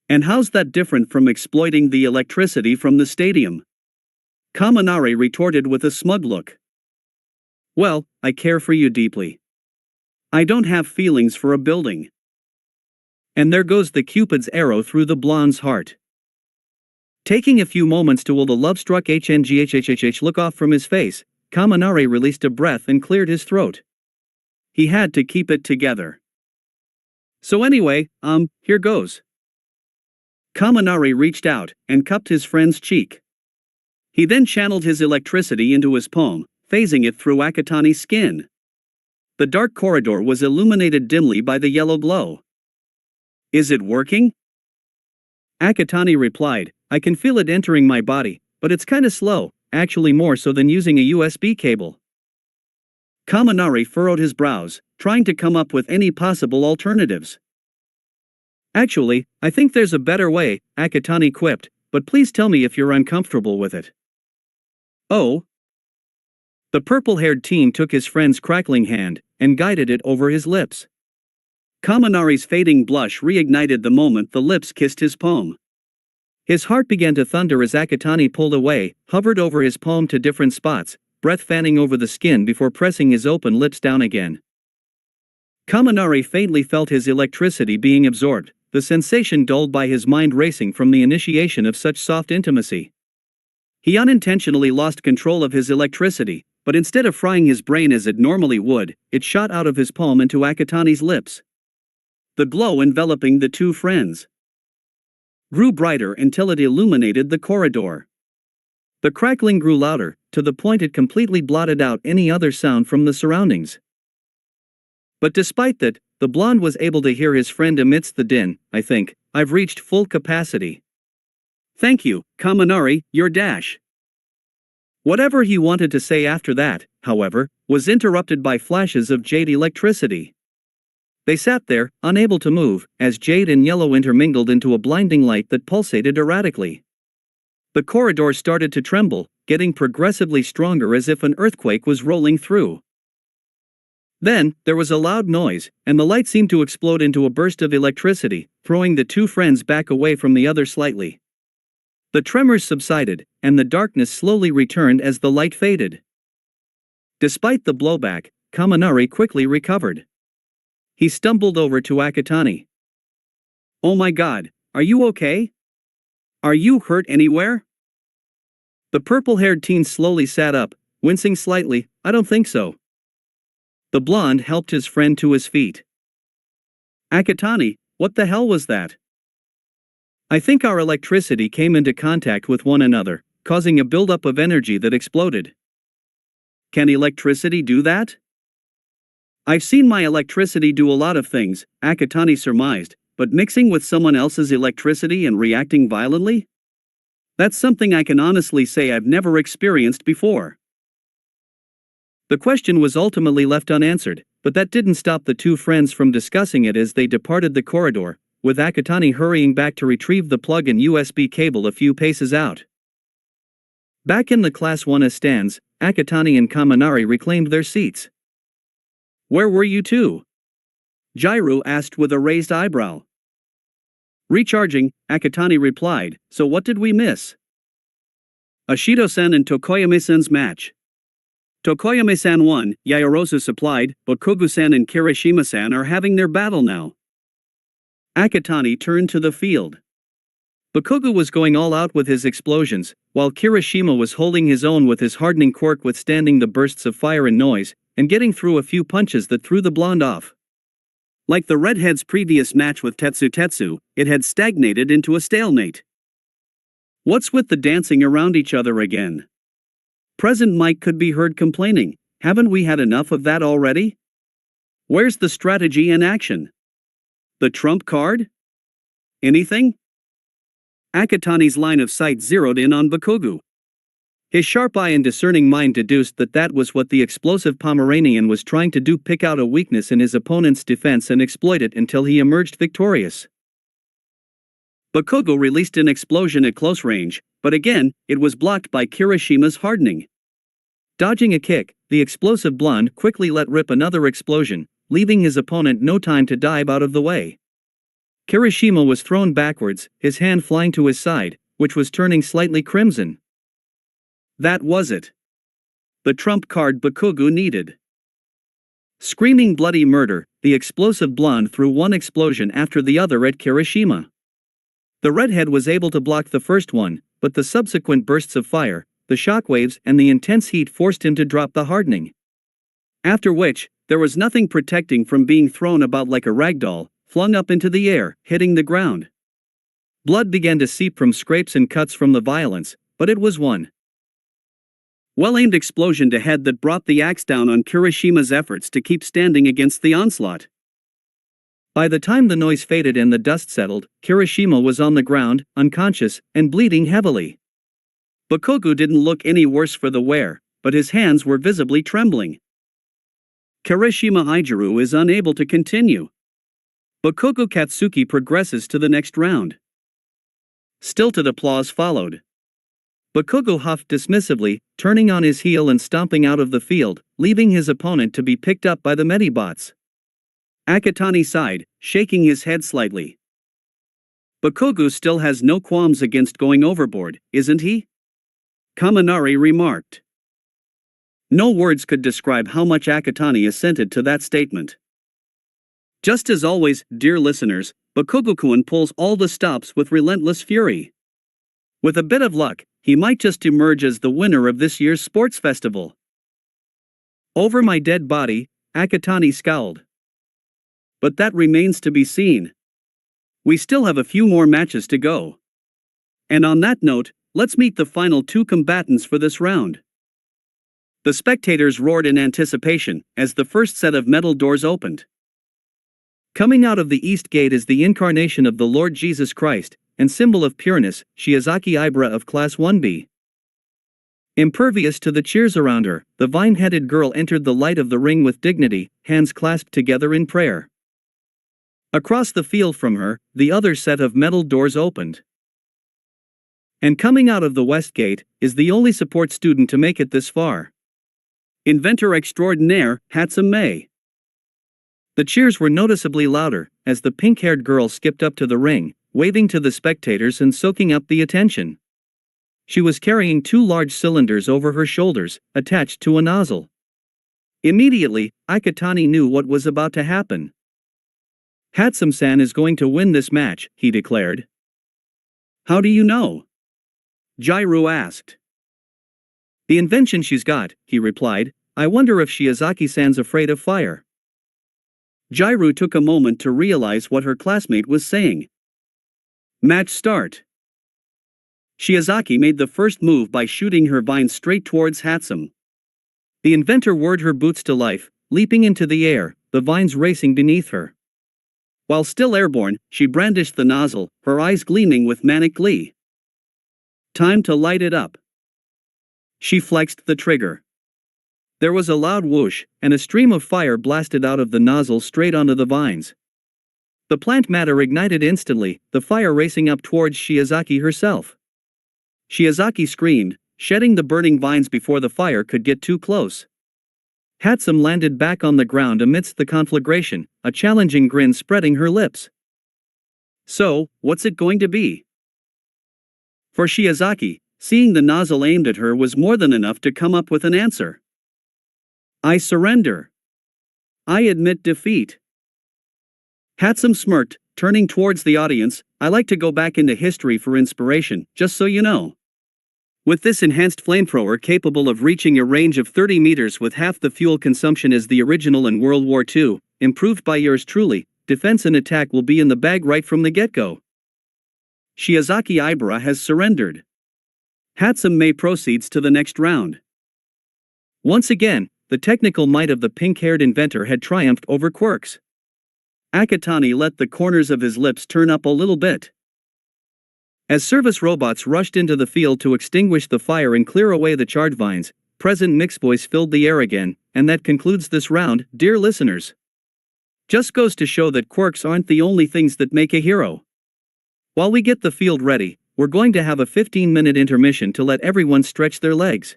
And how's that different from exploiting the electricity from the stadium? Kaminari retorted with a smug look. Well, I care for you deeply. I don't have feelings for a building. And there goes the Cupid's arrow through the blonde's heart. Taking a few moments to will the love-struck HNGHHHH look off from his face, Kaminari released a breath and cleared his throat. He had to keep it together. So anyway, here goes. Kaminari reached out and cupped his friend's cheek. He then channeled his electricity into his palm, phasing it through Akatani's skin. The dark corridor was illuminated dimly by the yellow glow. Is it working? Akatani replied, I can feel it entering my body, but it's kinda slow, actually more so than using a USB cable. Kaminari furrowed his brows, trying to come up with any possible alternatives. Actually, I think there's a better way, Akatani quipped, but please tell me if you're uncomfortable with it. Oh? The purple-haired teen took his friend's crackling hand and guided it over his lips. Kaminari's fading blush reignited the moment the lips kissed his palm. His heart began to thunder as Akatani pulled away, hovered over his palm to different spots, breath fanning over the skin before pressing his open lips down again. Kaminari faintly felt his electricity being absorbed, the sensation dulled by his mind racing from the initiation of such soft intimacy. He unintentionally lost control of his electricity, but instead of frying his brain as it normally would, it shot out of his palm into Akatani's lips. The glow enveloping the two friends grew brighter until it illuminated the corridor. The crackling grew louder, to the point it completely blotted out any other sound from the surroundings. But despite that, the blonde was able to hear his friend amidst the din. "I think I've reached full capacity." "Thank you, Kaminari, your dash." Whatever he wanted to say after that, however, was interrupted by flashes of jade electricity. They sat there, unable to move, as jade and yellow intermingled into a blinding light that pulsated erratically. The corridor started to tremble, getting progressively stronger as if an earthquake was rolling through. Then, there was a loud noise, and the light seemed to explode into a burst of electricity, throwing the two friends back away from the other slightly. The tremors subsided, and the darkness slowly returned as the light faded. Despite the blowback, Kaminari quickly recovered. He stumbled over to Akatani. "Oh my god, are you okay? Are you hurt anywhere?" The purple-haired teen slowly sat up, wincing slightly. "I don't think so." The blonde helped his friend to his feet. "Akatani, what the hell was that?" "I think our electricity came into contact with one another, causing a buildup of energy that exploded." "Can electricity do that?" "I've seen my electricity do a lot of things," Akatani surmised, "but mixing with someone else's electricity and reacting violently? That's something I can honestly say I've never experienced before." The question was ultimately left unanswered, but that didn't stop the two friends from discussing it as they departed the corridor, with Akatani hurrying back to retrieve the plug and USB cable a few paces out. Back in the Class 1A stands, Akatani and Kaminari reclaimed their seats. "Where were you two?" Jairu asked with a raised eyebrow. "Recharging," Akatani replied. "So what did we miss?" "Ashido-san and Tokoyami-san's match. Tokoyami-san won, Yaoyorozu supplied, but Kogu-san and Kirishima-san are having their battle now." Akatani turned to the field. Bakugo was going all out with his explosions, while Kirishima was holding his own with his hardening quirk withstanding the bursts of fire and noise, and getting through a few punches that threw the blonde off. Like the redhead's previous match with Tetsu, it had stagnated into a stalemate. "What's with the dancing around each other again?" Present Mike could be heard complaining. "Haven't we had enough of that already? Where's the strategy and action? The trump card? Anything?" Akatani's line of sight zeroed in on Bakugo. His sharp eye and discerning mind deduced that that was what the explosive Pomeranian was trying to do: pick out a weakness in his opponent's defense and exploit it until he emerged victorious. Bakugo released an explosion at close range, but again, it was blocked by Kirishima's hardening. Dodging a kick, the explosive blonde quickly let rip another explosion, leaving his opponent no time to dive out of the way. Kirishima was thrown backwards, his hand flying to his side, which was turning slightly crimson. That was it. The trump card Bakugo needed. Screaming bloody murder, the explosive blonde threw one explosion after the other at Kirishima. The redhead was able to block the first one, but the subsequent bursts of fire, the shockwaves and the intense heat forced him to drop the hardening. After which, there was nothing protecting from being thrown about like a ragdoll, flung up into the air, hitting the ground. Blood began to seep from scrapes and cuts from the violence, but it was one well-aimed explosion to head that brought the axe down on Kirishima's efforts to keep standing against the onslaught. By the time the noise faded and the dust settled, Kirishima was on the ground, unconscious, and bleeding heavily. Bakugo didn't look any worse for the wear, but his hands were visibly trembling. Kirishima Ijiru is unable to continue. Bakugo Katsuki progresses to the next round. Stilted applause followed. Bakugo huffed dismissively, turning on his heel and stomping out of the field, leaving his opponent to be picked up by the Medibots. Akatani sighed, shaking his head slightly. Bakugo still has no qualms against going overboard, isn't he? Kaminari remarked. No words could describe how much Akatani assented to that statement. Just as always, dear listeners, Bakugo-kun pulls all the stops with relentless fury. With a bit of luck, he might just emerge as the winner of this year's sports festival. Over my dead body, Akatani scowled. But that remains to be seen. We still have a few more matches to go. And on that note, let's meet the final two combatants for this round. The spectators roared in anticipation as the first set of metal doors opened. Coming out of the East Gate is the incarnation of the Lord Jesus Christ, and symbol of pureness, Shiozaki Ibra of Class 1B. Impervious to the cheers around her, the vine-headed girl entered the light of the ring with dignity, hands clasped together in prayer. Across the field from her, the other set of metal doors opened. And coming out of the West Gate, is the only support student to make it this far. Inventor extraordinaire, Hatsum May. The cheers were noticeably louder, as the pink-haired girl skipped up to the ring, waving to the spectators and soaking up the attention. She was carrying two large cylinders over her shoulders, attached to a nozzle. Immediately, Akatani knew what was about to happen. Hatsum-san is going to win this match, he declared. How do you know? Jairu asked. The invention she's got, he replied. I wonder if Shiozaki-san's afraid of fire. Jairu took a moment to realize what her classmate was saying. Match start. Shiozaki made the first move by shooting her vine straight towards Hatsum. The inventor whirred her boots to life, leaping into the air, the vines racing beneath her. While still airborne, she brandished the nozzle, her eyes gleaming with manic glee. Time to light it up. She flexed the trigger. There was a loud whoosh, and a stream of fire blasted out of the nozzle straight onto the vines. The plant matter ignited instantly, the fire racing up towards Shiozaki herself. Shiozaki screamed, shedding the burning vines before the fire could get too close. Hatsum landed back on the ground amidst the conflagration, a challenging grin spreading her lips. So, what's it going to be? For Shiozaki, seeing the nozzle aimed at her was more than enough to come up with an answer. I surrender. I admit defeat. Hatsum smirked, turning towards the audience. I like to go back into history for inspiration, just so you know. With this enhanced flamethrower capable of reaching a range of 30 meters with half the fuel consumption as the original in World War II, improved by yours truly, defense and attack will be in the bag right from the get-go. Shiozaki Ibara has surrendered. Hatsum May proceeds to the next round. Once again, the technical might of the pink-haired inventor had triumphed over quirks. Akatani let the corners of his lips turn up a little bit. As service robots rushed into the field to extinguish the fire and clear away the charred vines, President Mick's voice filled the air again, and that concludes this round, dear listeners. Just goes to show that quirks aren't the only things that make a hero. While we get the field ready, we're going to have a 15-minute intermission to let everyone stretch their legs.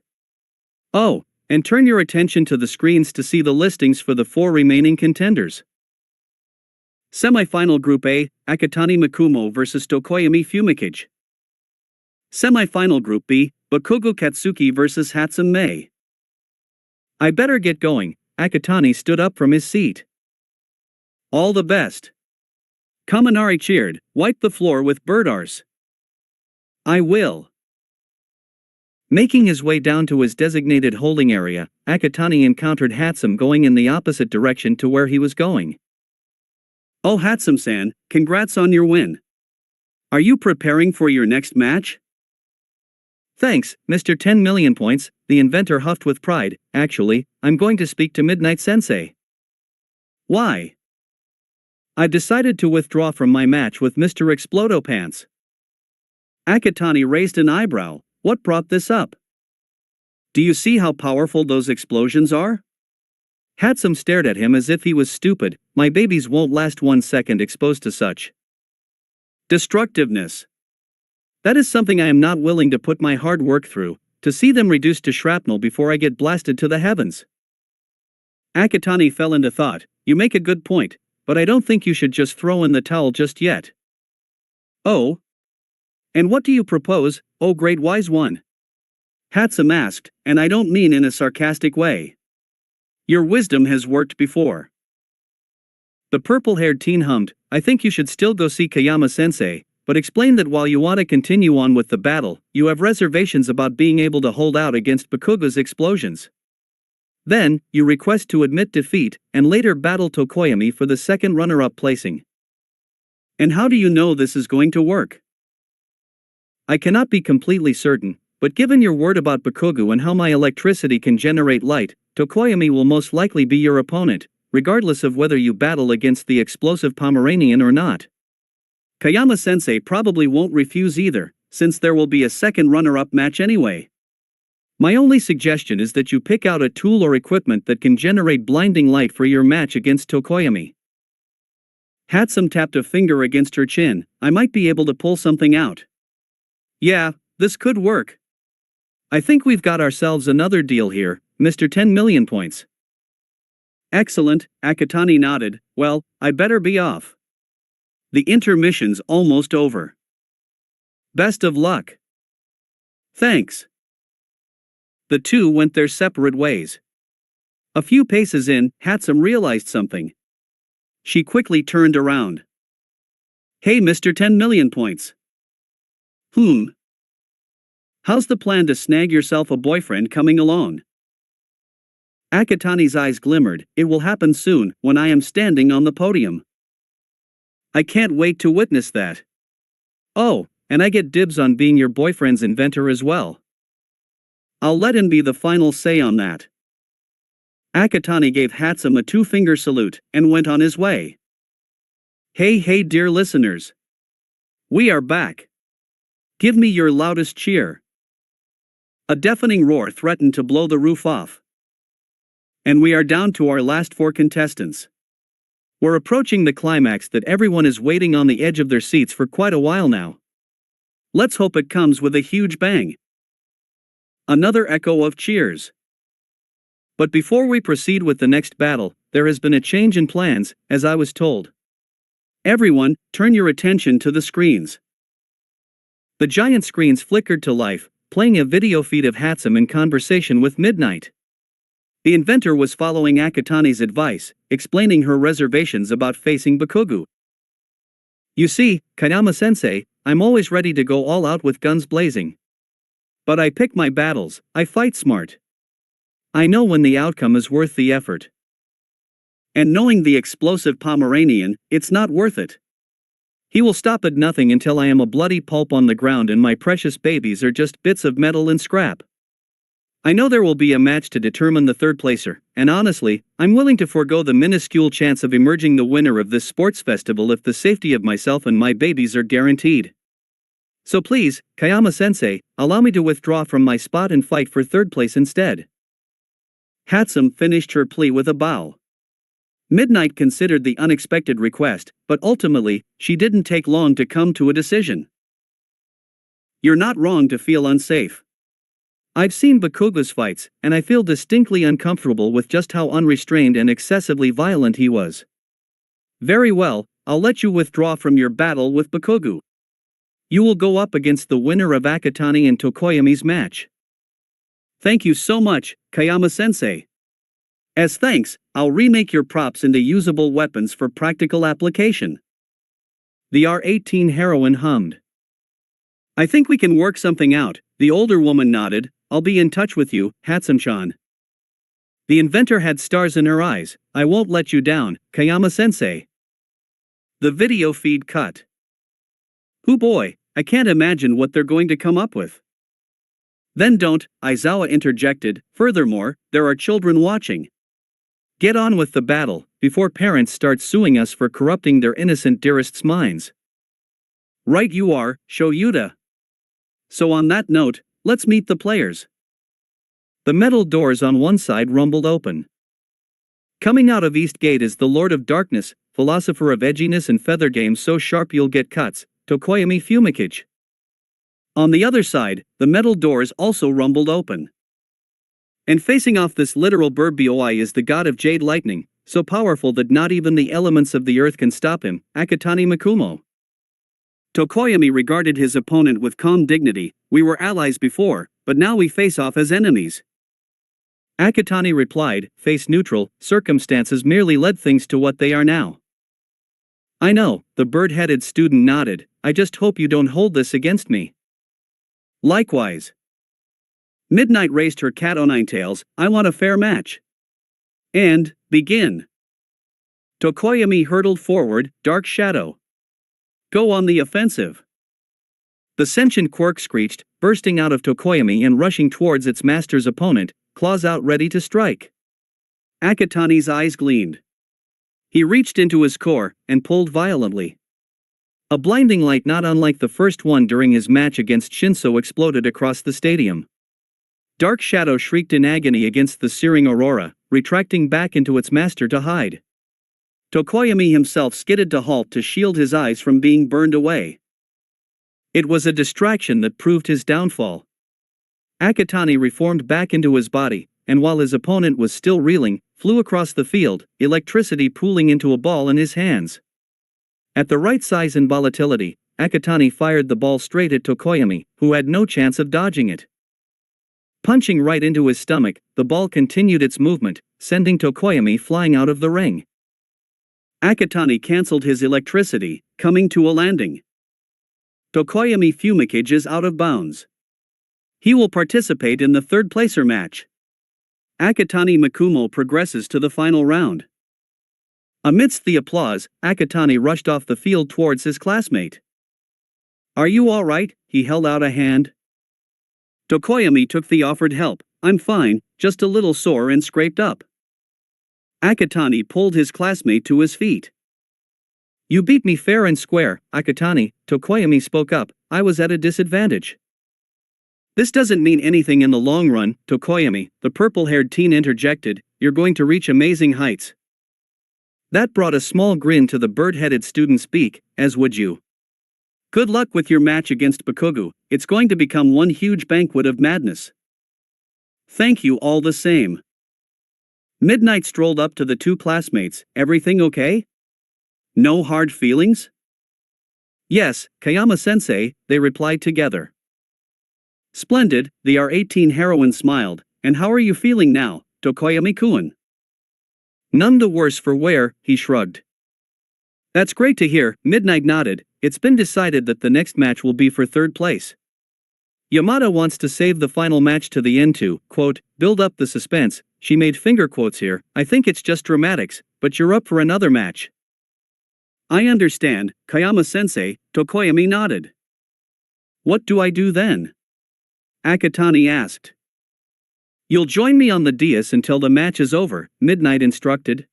Oh, and turn your attention to the screens to see the listings for the 4 remaining contenders. Semi-final Group A, Akatani Makumo vs Tokoyami Fumikage. Semi-final Group B, Bakugo Katsuki vs Hatsum May. I better get going, Akatani stood up from his seat. All the best. Kaminari cheered, wipe the floor with bird arse. I will. Making his way down to his designated holding area, Akatani encountered Hatsum going in the opposite direction to where he was going. Oh Hatsum-san, congrats on your win. Are you preparing for your next match? Thanks, Mr. 10 million points, the inventor huffed with pride. Actually, I'm going to speak to Midnight Sensei. Why? I've decided to withdraw from my match with Mr. Explodopants. Akatani raised an eyebrow. What brought this up? Do you see how powerful those explosions are? Hatsum stared at him as if he was stupid. My babies won't last 1 second exposed to such destructiveness. That is something I am not willing to put my hard work through, to see them reduced to shrapnel before I get blasted to the heavens. Akatani fell into thought. You make a good point, but I don't think you should just throw in the towel just yet. Oh? And what do you propose, oh great wise one? Hatsum asked, and I don't mean in a sarcastic way. Your wisdom has worked before. The purple-haired teen hummed, I think you should still go see Kayama-sensei, but explain that while you want to continue on with the battle, you have reservations about being able to hold out against Bakuga's explosions. Then, you request to admit defeat, and later battle Tokoyami for the second runner-up placing. And how do you know this is going to work? I cannot be completely certain, but given your word about Bakugo and how my electricity can generate light, Tokoyami will most likely be your opponent, regardless of whether you battle against the explosive Pomeranian or not. Kayama-sensei probably won't refuse either, since there will be a second runner-up match anyway. My only suggestion is that you pick out a tool or equipment that can generate blinding light for your match against Tokoyami. Hatsum tapped a finger against her chin. I might be able to pull something out. Yeah, this could work. I think we've got ourselves another deal here, Mr. 10 million points. Excellent, Akatani nodded. Well, I better be off. The intermission's almost over. Best of luck. Thanks. The two went their separate ways. A few paces in, Hatsum realized something. She quickly turned around. Hey Mr. 10 million points. How's the plan to snag yourself a boyfriend coming along? Akatani's eyes glimmered. It will happen soon, when I am standing on the podium. I can't wait to witness that. Oh, and I get dibs on being your boyfriend's inventor as well. I'll let him be the final say on that. Akatani gave Hatsum a two-finger salute, and went on his way. Hey dear listeners. We are back. Give me your loudest cheer. A deafening roar threatened to blow the roof off. And we are down to our last 4 contestants. We're approaching the climax that everyone is waiting on the edge of their seats for quite a while now. Let's hope it comes with a huge bang. Another echo of cheers. But before we proceed with the next battle, there has been a change in plans, as I was told. Everyone, turn your attention to the screens. The giant screens flickered to life, playing a video feed of Hatsum in conversation with Midnight. The inventor was following Akatani's advice, explaining her reservations about facing Bakugo. You see, Kayama-sensei, I'm always ready to go all out with guns blazing. But I pick my battles, I fight smart. I know when the outcome is worth the effort. And knowing the explosive Pomeranian, it's not worth it. He will stop at nothing until I am a bloody pulp on the ground and my precious babies are just bits of metal and scrap. I know there will be a match to determine the third placer, and honestly, I'm willing to forego the minuscule chance of emerging the winner of this sports festival if the safety of myself and my babies are guaranteed. So please, Kayama-sensei, allow me to withdraw from my spot and fight for third place instead. Hatsum finished her plea with a bow. Midnight considered the unexpected request, but ultimately, she didn't take long to come to a decision. You're not wrong to feel unsafe. I've seen Bakuga's fights, and I feel distinctly uncomfortable with just how unrestrained and excessively violent he was. Very well, I'll let you withdraw from your battle with Bakugo. You will go up against the winner of Akatani and Tokoyami's match. Thank you so much, Kayama-sensei. As thanks, I'll remake your props into usable weapons for practical application. The R-18 heroine hummed. I think we can work something out, the older woman nodded. I'll be in touch with you, Hatsum-chan. The inventor had stars in her eyes. I won't let you down, Kayama-sensei. The video feed cut. Oh boy, I can't imagine what they're going to come up with. Then don't, Aizawa interjected. Furthermore, there are children watching. Get on with the battle, before parents start suing us for corrupting their innocent dearest's minds. Right you are, Shoyuta. So on that note, let's meet the players. The metal doors on one side rumbled open. Coming out of East Gate is the Lord of Darkness, philosopher of edginess and feather games so sharp you'll get cuts, Tokoyami Fumikage. On the other side, the metal doors also rumbled open. And facing off this literal bird boy is the god of Jade Lightning, so powerful that not even the elements of the earth can stop him, Akatani Makumo. Tokoyami regarded his opponent with calm dignity. We were allies before, but now we face off as enemies. Akatani replied, face neutral, circumstances merely led things to what they are now. I know, the bird-headed student nodded, I just hope you don't hold this against me. Likewise. Midnight raised her cat o' nine tails, I want a fair match. And, begin. Tokoyami hurtled forward, dark shadow. Go on the offensive. The sentient quirk screeched, bursting out of Tokoyami and rushing towards its master's opponent, claws out ready to strike. Akatani's eyes gleamed. He reached into his core and pulled violently. A blinding light not unlike the first one during his match against Shinso exploded across the stadium. Dark Shadow shrieked in agony against the searing aurora, retracting back into its master to hide. Tokoyami himself skidded to halt to shield his eyes from being burned away. It was a distraction that proved his downfall. Akatani reformed back into his body, and while his opponent was still reeling, flew across the field, electricity pooling into a ball in his hands. At the right size and volatility, Akatani fired the ball straight at Tokoyami, who had no chance of dodging it. Punching right into his stomach, the ball continued its movement, sending Tokoyami flying out of the ring. Akatani cancelled his electricity, coming to a landing. Tokoyami Fumikage is out of bounds. He will participate in the third-placer match. Akatani Makumo progresses to the final round. Amidst the applause, Akatani rushed off the field towards his classmate. Are you all right? He held out a hand. Tokoyami took the offered help. I'm fine, just a little sore and scraped up. Akatani pulled his classmate to his feet. You beat me fair and square, Akatani, Tokoyami spoke up. I was at a disadvantage. This doesn't mean anything in the long run, Tokoyami, the purple-haired teen interjected. You're going to reach amazing heights. That brought a small grin to the bird-headed student's beak, as would you. Good luck with your match against Bakugo, it's going to become one huge banquet of madness. Thank you all the same. Midnight strolled up to the two classmates. Everything okay? No hard feelings? Yes, Kayama-sensei, they replied together. Splendid, the R18 heroine smiled. And how are you feeling now, Tokoyami-kun? None the worse for wear, he shrugged. That's great to hear, Midnight nodded. It's been decided that the next match will be for third place. Yamada wants to save the final match to the end to, quote, build up the suspense. She made finger quotes here. I think it's just dramatics, but you're up for another match. I understand, Kayama-sensei, Tokoyami nodded. What do I do then? Akatani asked. You'll join me on the dais until the match is over, Midnight instructed.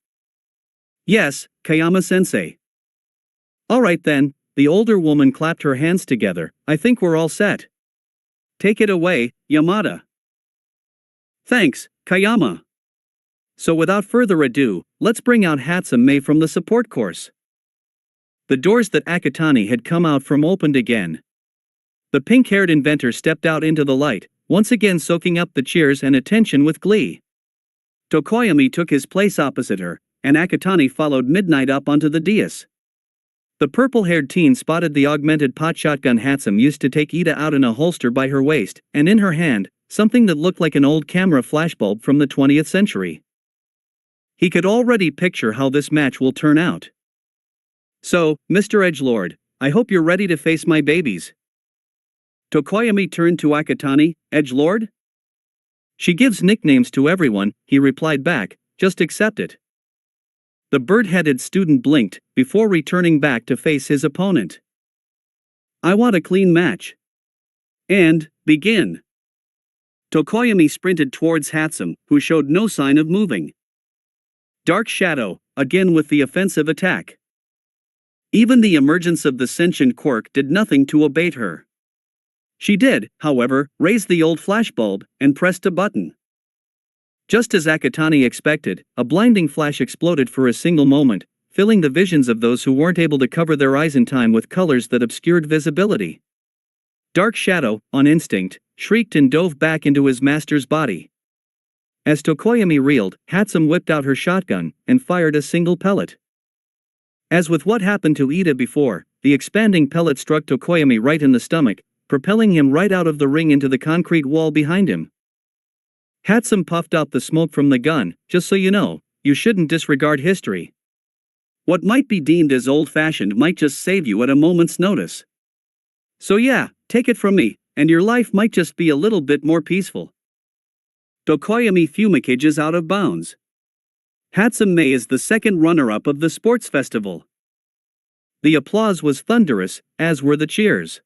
Yes, Kayama-sensei. Alright then, the older woman clapped her hands together. I think we're all set. Take it away, Yamada. Thanks, Kayama. So without further ado, let's bring out Hatsune from the support course. The doors that Akatani had come out from opened again. The pink-haired inventor stepped out into the light, once again soaking up the cheers and attention with glee. Tokoyami took his place opposite her, and Akatani followed Midnight up onto the dais. The purple-haired teen spotted the augmented pot shotgun Hatsune used to take Ida out in a holster by her waist, and in her hand, something that looked like an old camera flashbulb from the 20th century. He could already picture how this match will turn out. So, Mr. Edgelord, I hope you're ready to face my babies. Tokoyami turned to Akatani. Edgelord? She gives nicknames to everyone, he replied back, just accept it. The bird-headed student blinked, before returning back to face his opponent. I want a clean match. And, begin. Tokoyami sprinted towards Hatsune, who showed no sign of moving. Dark Shadow, again with the offensive attack. Even the emergence of the sentient quirk did nothing to abate her. She did, however, raise the old flashbulb, and pressed a button. Just as Akatani expected, a blinding flash exploded for a single moment, filling the visions of those who weren't able to cover their eyes in time with colors that obscured visibility. Dark Shadow, on instinct, shrieked and dove back into his master's body. As Tokoyami reeled, Hatsum whipped out her shotgun and fired a single pellet. As with what happened to Ida before, the expanding pellet struck Tokoyami right in the stomach, propelling him right out of the ring into the concrete wall behind him. Hatsum puffed out the smoke from the gun. Just so you know, you shouldn't disregard history. What might be deemed as old-fashioned might just save you at a moment's notice. So yeah, take it from me, and your life might just be a little bit more peaceful. Tokoyami Fumikage is out of bounds. Hatsum May is the second runner-up of the sports festival. The applause was thunderous, as were the cheers.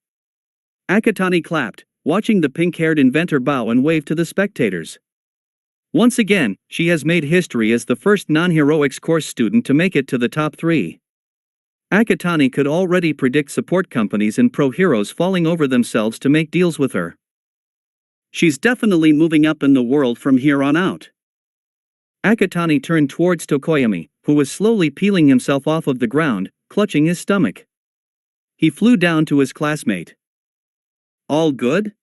Akatani clapped, watching the pink-haired inventor bow and wave to the spectators. Once again, she has made history as the first non-heroics course student to make it to the top 3. Akatani could already predict support companies and pro-heroes falling over themselves to make deals with her. She's definitely moving up in the world from here on out. Akatani turned towards Tokoyami, who was slowly peeling himself off of the ground, clutching his stomach. He flew down to his classmate. All good?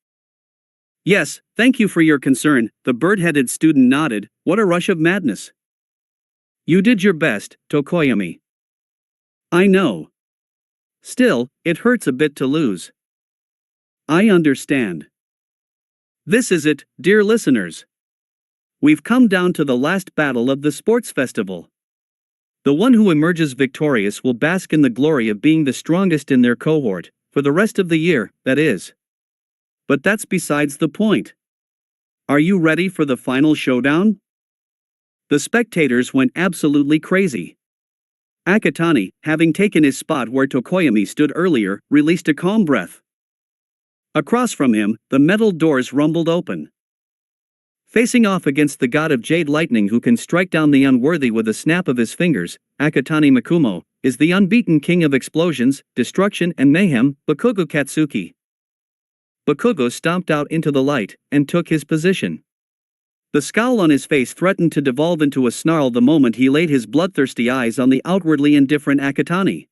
Yes, thank you for your concern, the bird-headed student nodded. What a rush of madness. You did your best, Tokoyami. I know. Still, it hurts a bit to lose. I understand. This is it, dear listeners. We've come down to the last battle of the sports festival. The one who emerges victorious will bask in the glory of being the strongest in their cohort, for the rest of the year, that is. But that's besides the point. Are you ready for the final showdown? The spectators went absolutely crazy. Akatani, having taken his spot where Tokoyami stood earlier, released a calm breath. Across from him, the metal doors rumbled open. Facing off against the god of Jade Lightning who can strike down the unworthy with a snap of his fingers, Akatani Makumo, is the unbeaten king of explosions, destruction and mayhem, Bakugo Katsuki. Bakugo stomped out into the light and took his position. The scowl on his face threatened to devolve into a snarl the moment he laid his bloodthirsty eyes on the outwardly indifferent Akatani.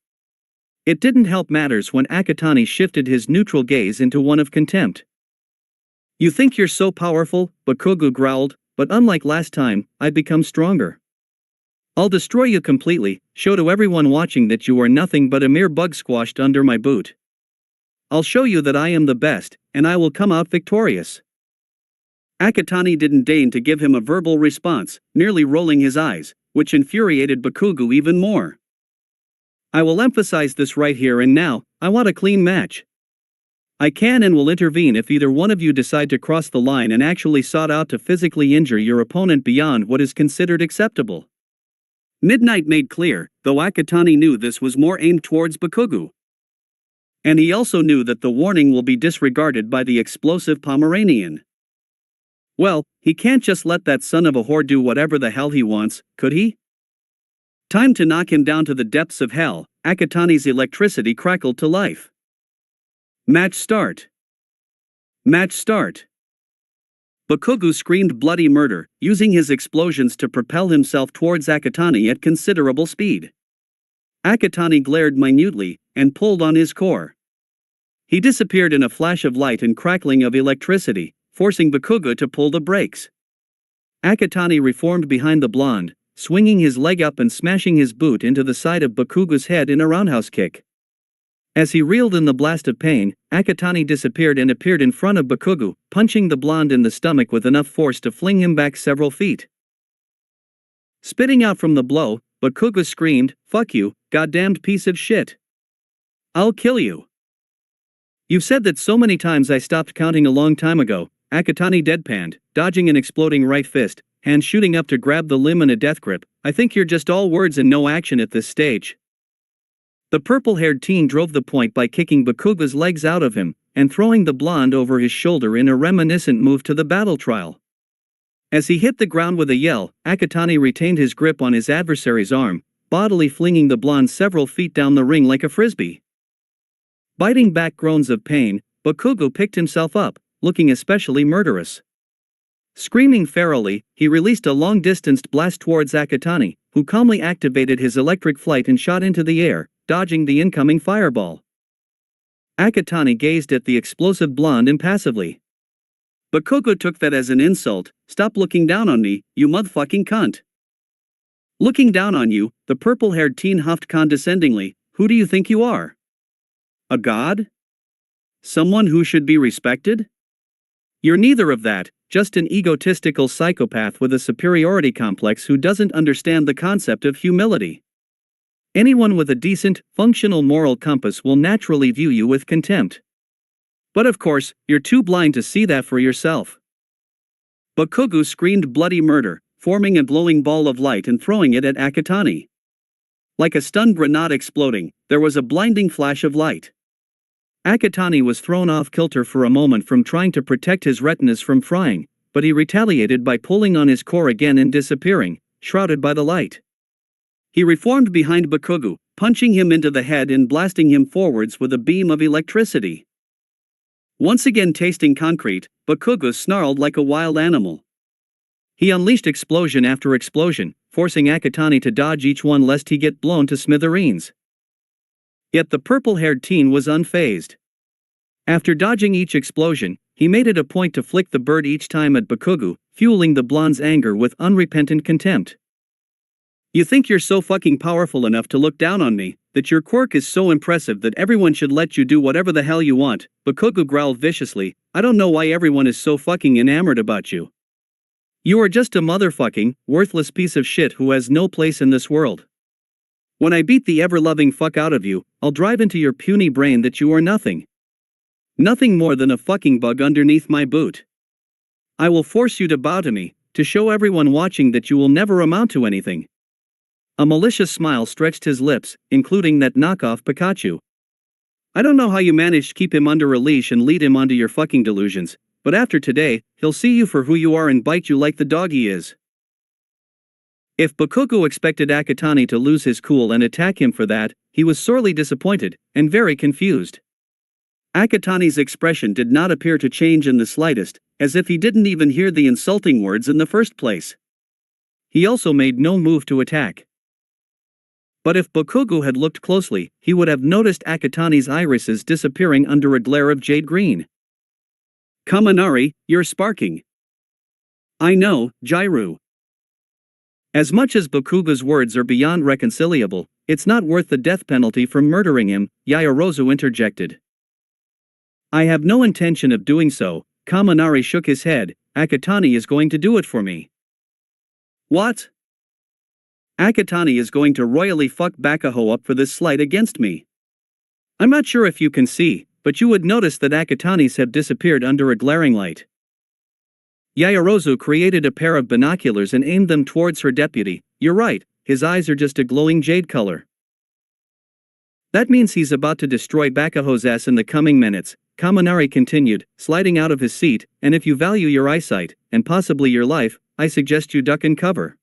It didn't help matters when Akatani shifted his neutral gaze into one of contempt. You think you're so powerful, Bakugo growled, but unlike last time, I've become stronger. I'll destroy you completely, show to everyone watching that you are nothing but a mere bug squashed under my boot. I'll show you that I am the best, and I will come out victorious. Akatani didn't deign to give him a verbal response, merely rolling his eyes, which infuriated Bakugo even more. I will emphasize this right here and now, I want a clean match. I can and will intervene if either one of you decide to cross the line and actually sought out to physically injure your opponent beyond what is considered acceptable. Midnight made clear, though Akatani knew this was more aimed towards Bakugo. And he also knew that the warning will be disregarded by the explosive Pomeranian. Well, he can't just let that son of a whore do whatever the hell he wants, could he? Time to knock him down to the depths of hell. Akatani's electricity crackled to life. Match start. Match start. Bakugo screamed bloody murder, using his explosions to propel himself towards Akatani at considerable speed. Akatani glared minutely, and pulled on his core. He disappeared in a flash of light and crackling of electricity, forcing Bakugo to pull the brakes. Akatani reformed behind the blonde, swinging his leg up and smashing his boot into the side of Bakugo's head in a roundhouse kick. As he reeled in the blast of pain, Akatani disappeared and appeared in front of Bakugo, punching the blonde in the stomach with enough force to fling him back several feet. Spitting out from the blow, Bakugo screamed, "Fuck you, goddamned piece of shit. I'll kill you. You've said that so many times I stopped counting a long time ago." Akatani deadpanned, dodging an exploding right fist, hand shooting up to grab the limb in a death grip. "I think you're just all words and no action at this stage." The purple-haired teen drove the point by kicking Bakugo's legs out of him, and throwing the blonde over his shoulder in a reminiscent move to the battle trial. As he hit the ground with a yell, Akatani retained his grip on his adversary's arm, bodily flinging the blonde several feet down the ring like a frisbee. Biting back groans of pain, Bakugo picked himself up, looking especially murderous. Screaming ferally, he released a long-distanced blast towards Akatani, who calmly activated his electric flight and shot into the air, dodging the incoming fireball. Akatani gazed at the explosive blonde impassively. Bakugo took that as an insult. "Stop looking down on me, you motherfucking cunt." "Looking down on you," the purple-haired teen huffed condescendingly. "Who do you think you are? A god? Someone who should be respected? You're neither of that, just an egotistical psychopath with a superiority complex who doesn't understand the concept of humility. Anyone with a decent, functional moral compass will naturally view you with contempt. But of course, you're too blind to see that for yourself." Bakugo screamed bloody murder, forming a glowing ball of light and throwing it at Akatani. Like a stun grenade exploding, there was a blinding flash of light. Akatani was thrown off kilter for a moment from trying to protect his retinas from frying, but he retaliated by pulling on his core again and disappearing, shrouded by the light. He reformed behind Bakugo, punching him into the head and blasting him forwards with a beam of electricity. Once again tasting concrete, Bakugo snarled like a wild animal. He unleashed explosion after explosion, forcing Akatani to dodge each one lest he get blown to smithereens. Yet the purple-haired teen was unfazed. After dodging each explosion, he made it a point to flick the bird each time at Bakugo, fueling the blonde's anger with unrepentant contempt. "You think you're so fucking powerful enough to look down on me, that your quirk is so impressive that everyone should let you do whatever the hell you want," Bakugo growled viciously. "I don't know why everyone is so fucking enamored about you. You are just a motherfucking, worthless piece of shit who has no place in this world. When I beat the ever-loving fuck out of you, I'll drive into your puny brain that you are nothing. Nothing more than a fucking bug underneath my boot. I will force you to bow to me, to show everyone watching that you will never amount to anything." A malicious smile stretched his lips, including that knockoff Pikachu. "I don't know how you managed to keep him under a leash and lead him onto your fucking delusions, but after today, he'll see you for who you are and bite you like the dog he is." If Bakugo expected Akatani to lose his cool and attack him for that, he was sorely disappointed, and very confused. Akatani's expression did not appear to change in the slightest, as if he didn't even hear the insulting words in the first place. He also made no move to attack. But if Bakugo had looked closely, he would have noticed Akatani's irises disappearing under a glare of jade green. "Kaminari, you're sparking." "I know, Jairu." As much as Bakugo's words are beyond reconciliable, it's not worth the death penalty for murdering him, Yaoyorozu interjected. "I have no intention of doing so," Kaminari shook his head. "Akatani is going to do it for me." "What?" "Akatani is going to royally fuck Bakugo up for this slight against me. I'm not sure if you can see, but you would notice that Akatanis have disappeared under a glaring light." Yaoyorozu created a pair of binoculars and aimed them towards her deputy. "You're right, his eyes are just a glowing jade color. That means he's about to destroy Bakugo's ass in the coming minutes," Kaminari continued, sliding out of his seat. "And if you value your eyesight, and possibly your life, I suggest you duck and cover."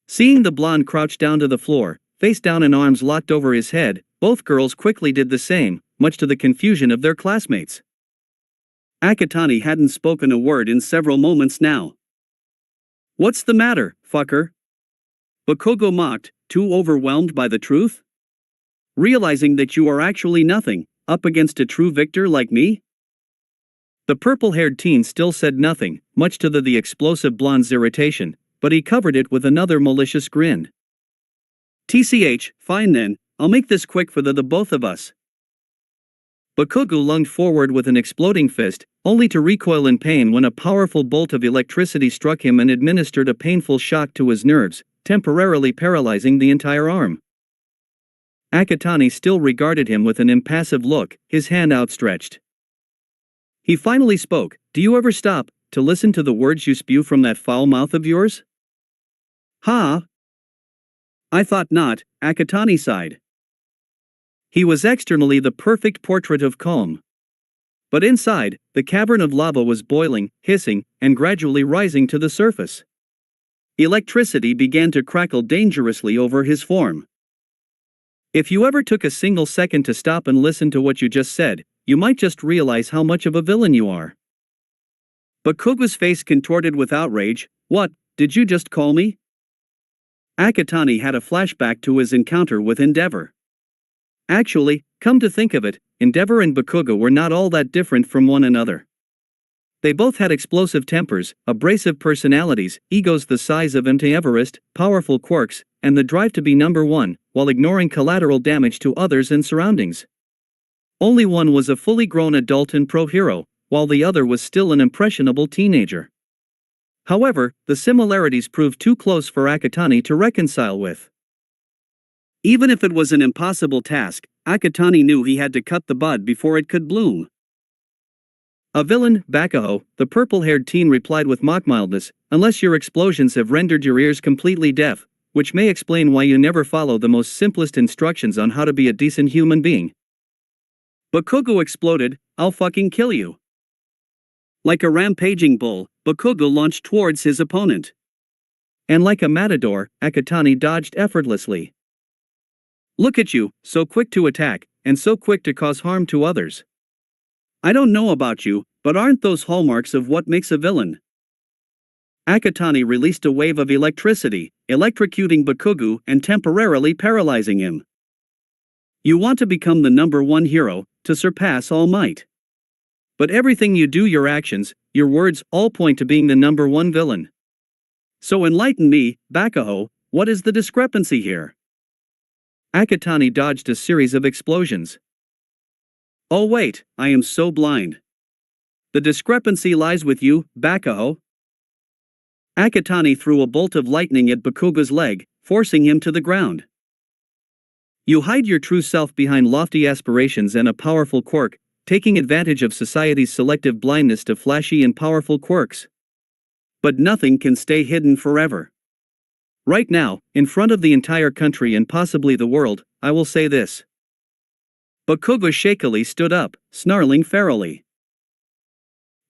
Seeing the blonde crouch down to the floor, face down and arms locked over his head, both girls quickly did the same, much to the confusion of their classmates. Akatani hadn't spoken a word in several moments now. "What's the matter, fucker?" Bakugo mocked, too overwhelmed by the truth. "Realizing that you are actually nothing, up against a true victor like me?" The purple-haired teen still said nothing, much to the explosive blonde's irritation, but he covered it with another malicious grin. "TCH, fine then, I'll make this quick for the both of us." Bakugo lunged forward with an exploding fist, only to recoil in pain when a powerful bolt of electricity struck him and administered a painful shock to his nerves, temporarily paralyzing the entire arm. Akatani still regarded him with an impassive look, his hand outstretched. He finally spoke. "Do you ever stop to listen to the words you spew from that foul mouth of yours?" "Ha! I thought not," Akatani sighed. He was externally the perfect portrait of calm. But inside, the cavern of lava was boiling, hissing, and gradually rising to the surface. Electricity began to crackle dangerously over his form. If you ever took a single second to stop and listen to what you just said, you might just realize how much of a villain you are. Bakugo's face contorted with outrage. "What, did you just call me?" Akatani had a flashback to his encounter with Endeavor. Actually, come to think of it, Endeavor and Bakugo were not all that different from one another. They both had explosive tempers, abrasive personalities, egos the size of Mt. Everest, powerful quirks, and the drive to be number one, while ignoring collateral damage to others and surroundings. Only one was a fully grown adult and pro-hero, while the other was still an impressionable teenager. However, the similarities proved too close for Akatani to reconcile with. Even if it was an impossible task, Akatani knew he had to cut the bud before it could bloom. A villain, Bakugo, the purple-haired teen replied with mock mildness, unless your explosions have rendered your ears completely deaf, which may explain why you never follow the most simplest instructions on how to be a decent human being. Bakugo exploded, I'll fucking kill you. Like a rampaging bull, Bakugo launched towards his opponent. And like a matador, Akatani dodged effortlessly. Look at you, so quick to attack, and so quick to cause harm to others. I don't know about you, but aren't those hallmarks of what makes a villain? Akatani released a wave of electricity, electrocuting Bakugo and temporarily paralyzing him. You want to become the number one hero, to surpass all might. But everything you do, your actions, your words, all point to being the number one villain. So enlighten me, Bakugo, what is the discrepancy here? Akatani dodged a series of explosions. Oh wait, I am so blind. The discrepancy lies with you, Bakugo. Akatani threw a bolt of lightning at Bakugo's leg, forcing him to the ground. You hide your true self behind lofty aspirations and a powerful quirk, taking advantage of society's selective blindness to flashy and powerful quirks. But nothing can stay hidden forever. Right now, in front of the entire country and possibly the world, I will say this. Bakugo shakily stood up, snarling ferally.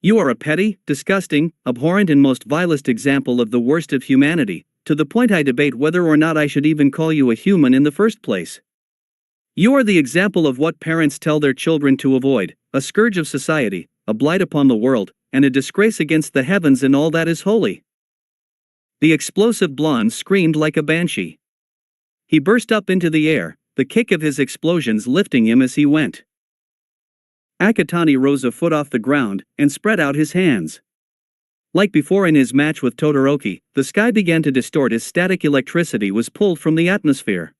You are a petty, disgusting, abhorrent and most vilest example of the worst of humanity, to the point I debate whether or not I should even call you a human in the first place. You are the example of what parents tell their children to avoid, a scourge of society, a blight upon the world, and a disgrace against the heavens and all that is holy. The explosive blonde screamed like a banshee. He burst up into the air, the kick of his explosions lifting him as he went. Akatani rose a foot off the ground and spread out his hands. Like before in his match with Todoroki, the sky began to distort as static electricity was pulled from the atmosphere.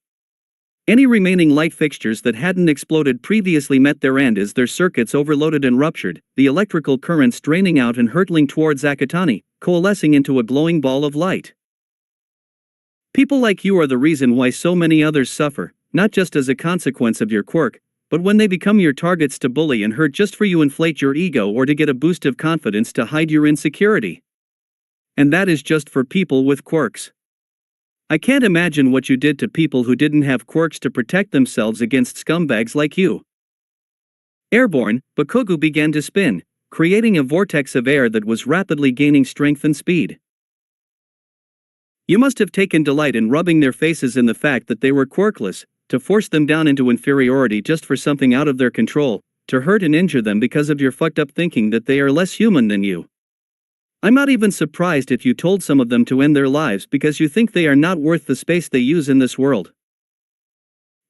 Any remaining light fixtures that hadn't exploded previously met their end as their circuits overloaded and ruptured, the electrical currents draining out and hurtling towards Akatani, coalescing into a glowing ball of light. People like you are the reason why so many others suffer, not just as a consequence of your quirk, but when they become your targets to bully and hurt just for you inflate your ego or to get a boost of confidence to hide your insecurity. And that is just for people with quirks. I can't imagine what you did to people who didn't have quirks to protect themselves against scumbags like you. Airborne, Bakugo began to spin, creating a vortex of air that was rapidly gaining strength and speed. You must have taken delight in rubbing their faces in the fact that they were quirkless, to force them down into inferiority just for something out of their control, to hurt and injure them because of your fucked up thinking that they are less human than you. I'm not even surprised if you told some of them to end their lives because you think they are not worth the space they use in this world.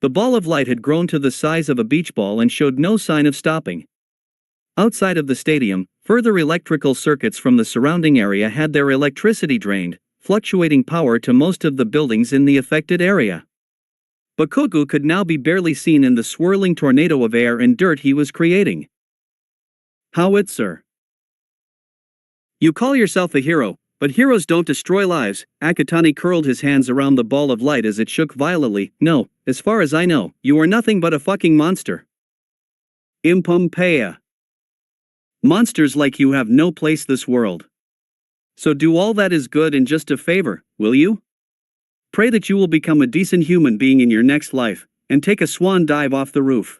The ball of light had grown to the size of a beach ball and showed no sign of stopping. Outside of the stadium, further electrical circuits from the surrounding area had their electricity drained, fluctuating power to most of the buildings in the affected area. Bakugo could now be barely seen in the swirling tornado of air and dirt he was creating. How it, sir? You call yourself a hero, but heroes don't destroy lives. Akatani curled his hands around the ball of light as it shook violently. No, as far as I know, you are nothing but a fucking monster. Impumpeya. Monsters like you have no place this world. So do all that is good and just a favor, will you? Pray that you will become a decent human being in your next life, and take a swan dive off the roof.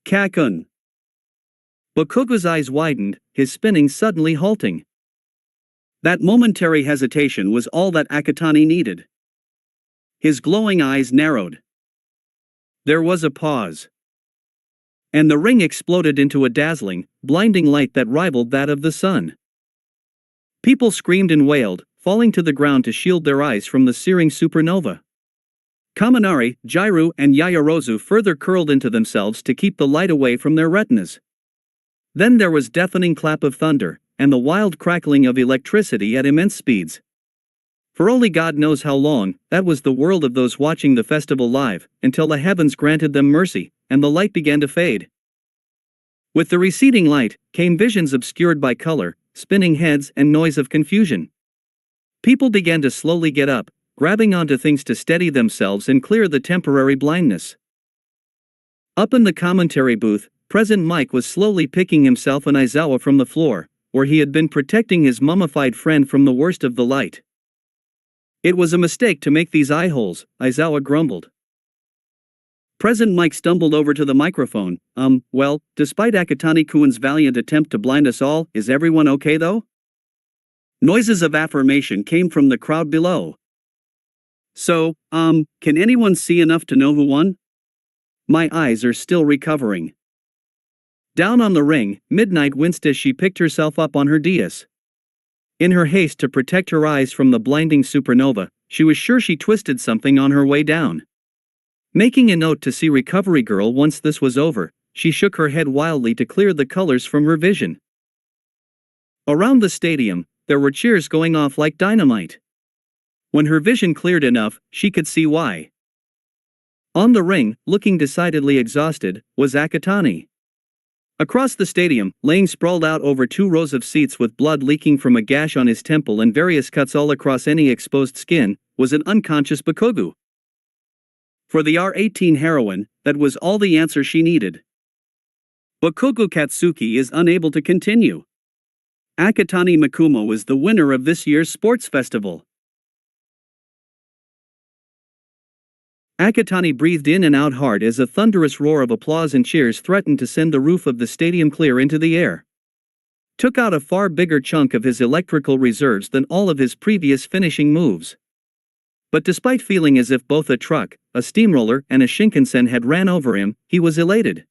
Kakun. Bakugo's eyes widened, his spinning suddenly halting. That momentary hesitation was all that Akatani needed. His glowing eyes narrowed. There was a pause. And the ring exploded into a dazzling, blinding light that rivaled that of the sun. People screamed and wailed, falling to the ground to shield their eyes from the searing supernova. Kaminari, Jairu, and Yaoyorozu further curled into themselves to keep the light away from their retinas. Then there was deafening clap of thunder, and the wild crackling of electricity at immense speeds. For only God knows how long, that was the world of those watching the festival live, until the heavens granted them mercy, and the light began to fade. With the receding light, came visions obscured by color, spinning heads and noise of confusion. People began to slowly get up, grabbing onto things to steady themselves and clear the temporary blindness. Up in the commentary booth, President Mike was slowly picking himself and Aizawa from the floor, where he had been protecting his mummified friend from the worst of the light. It was a mistake to make these eye holes, Aizawa grumbled. President Mike stumbled over to the microphone. Well, despite Akatani-kun's valiant attempt to blind us all, is everyone okay though? Noises of affirmation came from the crowd below. So, can anyone see enough to know who won? My eyes are still recovering. Down on the ring, Midnight winced as she picked herself up on her dais. In her haste to protect her eyes from the blinding supernova, she was sure she twisted something on her way down. Making a note to see Recovery Girl once this was over, she shook her head wildly to clear the colors from her vision. Around the stadium, there were cheers going off like dynamite. When her vision cleared enough, she could see why. On the ring, looking decidedly exhausted, was Akatani. Across the stadium, laying sprawled out over 2 rows of seats with blood leaking from a gash on his temple and various cuts all across any exposed skin, was an unconscious Bakugo. For the R18 heroine, that was all the answer she needed. Bakugo Katsuki is unable to continue. Akatani Mikumo is the winner of this year's sports festival. Akatani breathed in and out hard as a thunderous roar of applause and cheers threatened to send the roof of the stadium clear into the air. Took out a far bigger chunk of his electrical reserves than all of his previous finishing moves. But despite feeling as if both a truck, a steamroller, and a Shinkansen had ran over him, he was elated.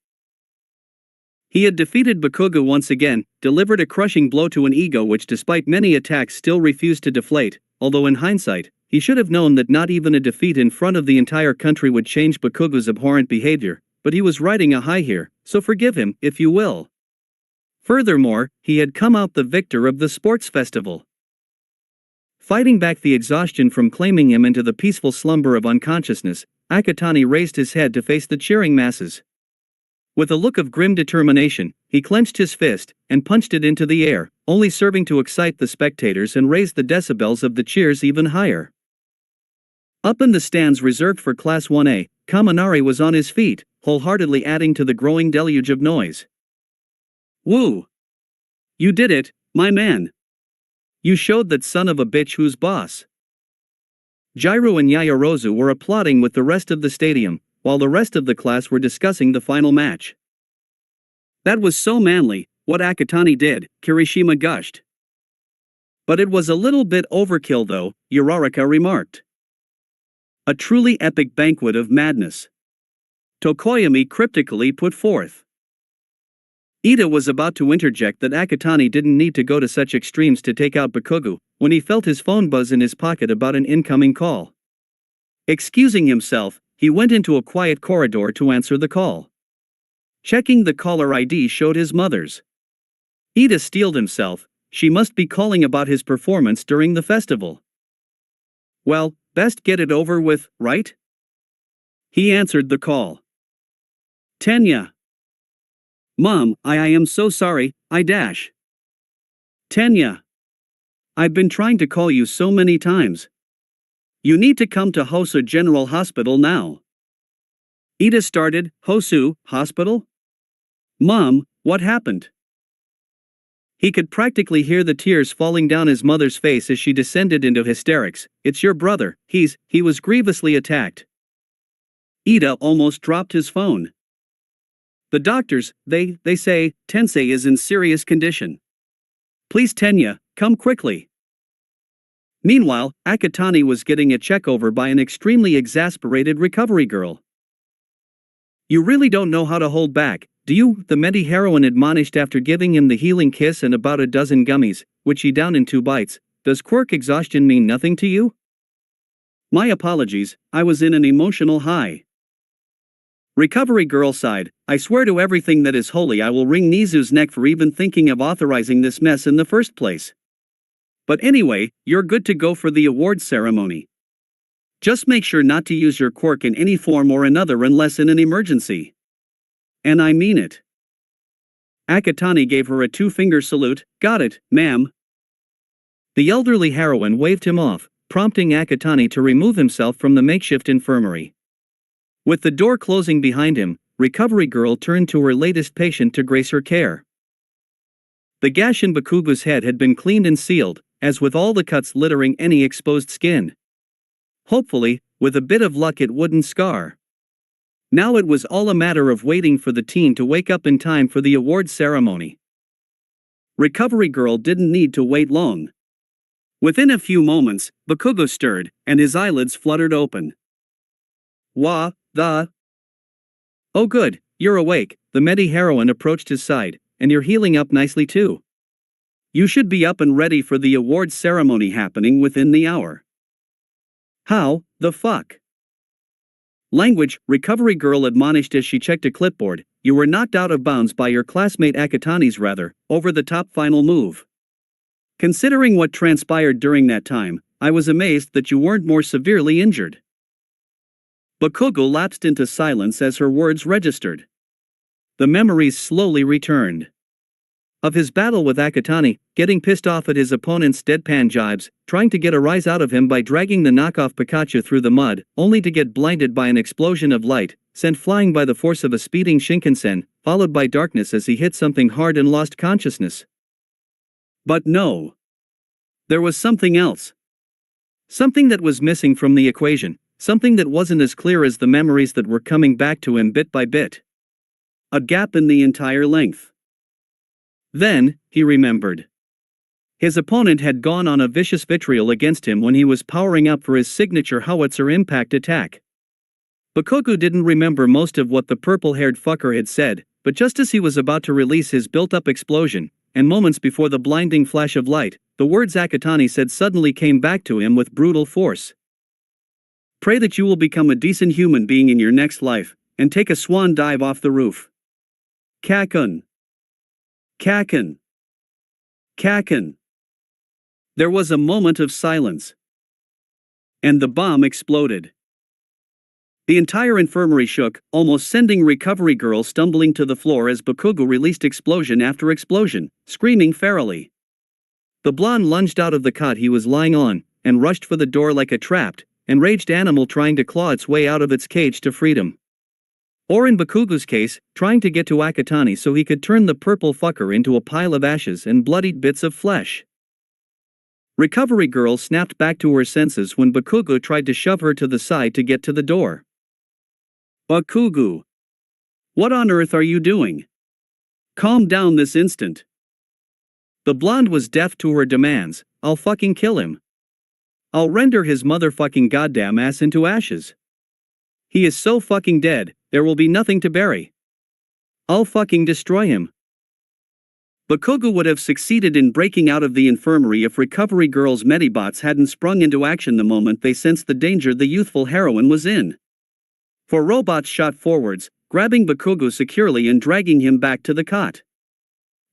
He had defeated Bakugo once again, delivered a crushing blow to an ego which despite many attacks still refused to deflate, although in hindsight, he should have known that not even a defeat in front of the entire country would change Bakugo's abhorrent behavior, but he was riding a high here, so forgive him, if you will. Furthermore, he had come out the victor of the sports festival. Fighting back the exhaustion from claiming him into the peaceful slumber of unconsciousness, Akatani raised his head to face the cheering masses. With a look of grim determination, he clenched his fist and punched it into the air, only serving to excite the spectators and raise the decibels of the cheers even higher. Up in the stands reserved for Class 1A, Kaminari was on his feet, wholeheartedly adding to the growing deluge of noise. Woo! You did it, my man! You showed that son of a bitch who's boss. Jairu and Yaoyorozu were applauding with the rest of the stadium, while the rest of the class were discussing the final match. That was so manly, what Akatani did, Kirishima gushed. But it was a little bit overkill though, Uraraka remarked. A truly epic banquet of madness. Tokoyami cryptically put forth. Ida was about to interject that Akatani didn't need to go to such extremes to take out Bakugo, when he felt his phone buzz in his pocket about an incoming call. Excusing himself, he went into a quiet corridor to answer the call. Checking the caller ID showed his mother's. Ida steeled himself, she must be calling about his performance during the festival. Well, best get it over with, right? He answered the call. Tenya. Mom, I am so sorry, Tenya. I've been trying to call you so many times. You need to come to Hosu General Hospital now. Ida started, Hosu, hospital? Mom, what happened? He could practically hear the tears falling down his mother's face as she descended into hysterics. It's your brother, he was grievously attacked. Ida almost dropped his phone. The doctors, they say, Tensei is in serious condition. Please Tenya, come quickly. Meanwhile, Akatani was getting a check over by an extremely exasperated recovery girl. You really don't know how to hold back, do you? The Medi heroine admonished after giving him the healing kiss and about a dozen gummies, which he downed in 2 bites. Does quirk exhaustion mean nothing to you? My apologies, I was in an emotional high. Recovery girl sighed, I swear to everything that is holy I will wring Nizu's neck for even thinking of authorizing this mess in the first place. But anyway, you're good to go for the awards ceremony. Just make sure not to use your quirk in any form or another unless in an emergency. And I mean it. Akatani gave her a two-finger salute, got it, ma'am. The elderly heroine waved him off, prompting Akatani to remove himself from the makeshift infirmary. With the door closing behind him, Recovery Girl turned to her latest patient to grace her care. The gash in Bakugo's head had been cleaned and sealed, as with all the cuts littering any exposed skin. Hopefully, with a bit of luck it wouldn't scar. Now it was all a matter of waiting for the teen to wake up in time for the awards ceremony. Recovery Girl didn't need to wait long. Within a few moments, Bakugo stirred, and his eyelids fluttered open. Oh good, you're awake, the Medi-heroine approached his side, and you're healing up nicely too. You should be up and ready for the awards ceremony happening within the hour. How the fuck? Language, Recovery Girl admonished as she checked a clipboard, you were knocked out of bounds by your classmate Akatani's rather over-the-top final move. Considering what transpired during that time, I was amazed that you weren't more severely injured. Bakugo lapsed into silence as her words registered. The memories slowly returned. Of his battle with Akatani, getting pissed off at his opponent's deadpan jibes, trying to get a rise out of him by dragging the knockoff Pikachu through the mud, only to get blinded by an explosion of light, sent flying by the force of a speeding Shinkansen, followed by darkness as he hit something hard and lost consciousness. But no. There was something else. Something that was missing from the equation, something that wasn't as clear as the memories that were coming back to him bit by bit. A gap in the entire length. Then, he remembered. His opponent had gone on a vicious vitriol against him when he was powering up for his signature howitzer impact attack. Bakugo didn't remember most of what the purple-haired fucker had said, but just as he was about to release his built-up explosion, and moments before the blinding flash of light, the words Akatani said suddenly came back to him with brutal force. Pray that you will become a decent human being in your next life, and take a swan dive off the roof. Kakun. Kakun. Kakun. There was a moment of silence. And the bomb exploded. The entire infirmary shook, almost sending Recovery Girl stumbling to the floor as Bakugo released explosion after explosion, screaming ferally. The blonde lunged out of the cot he was lying on, and rushed for the door like a trapped, enraged animal trying to claw its way out of its cage to freedom. Or in Bakugo's case, trying to get to Akatani so he could turn the purple fucker into a pile of ashes and bloodied bits of flesh. Recovery Girl snapped back to her senses when Bakugo tried to shove her to the side to get to the door. Bakugo! What on earth are you doing? Calm down this instant. The blonde was deaf to her demands, I'll fucking kill him. I'll render his motherfucking goddamn ass into ashes. He is so fucking dead, there will be nothing to bury. I'll fucking destroy him. Bakugo would have succeeded in breaking out of the infirmary if Recovery Girl's Medibots hadn't sprung into action the moment they sensed the danger the youthful heroine was in. 4 robots shot forwards, grabbing Bakugo securely and dragging him back to the cot.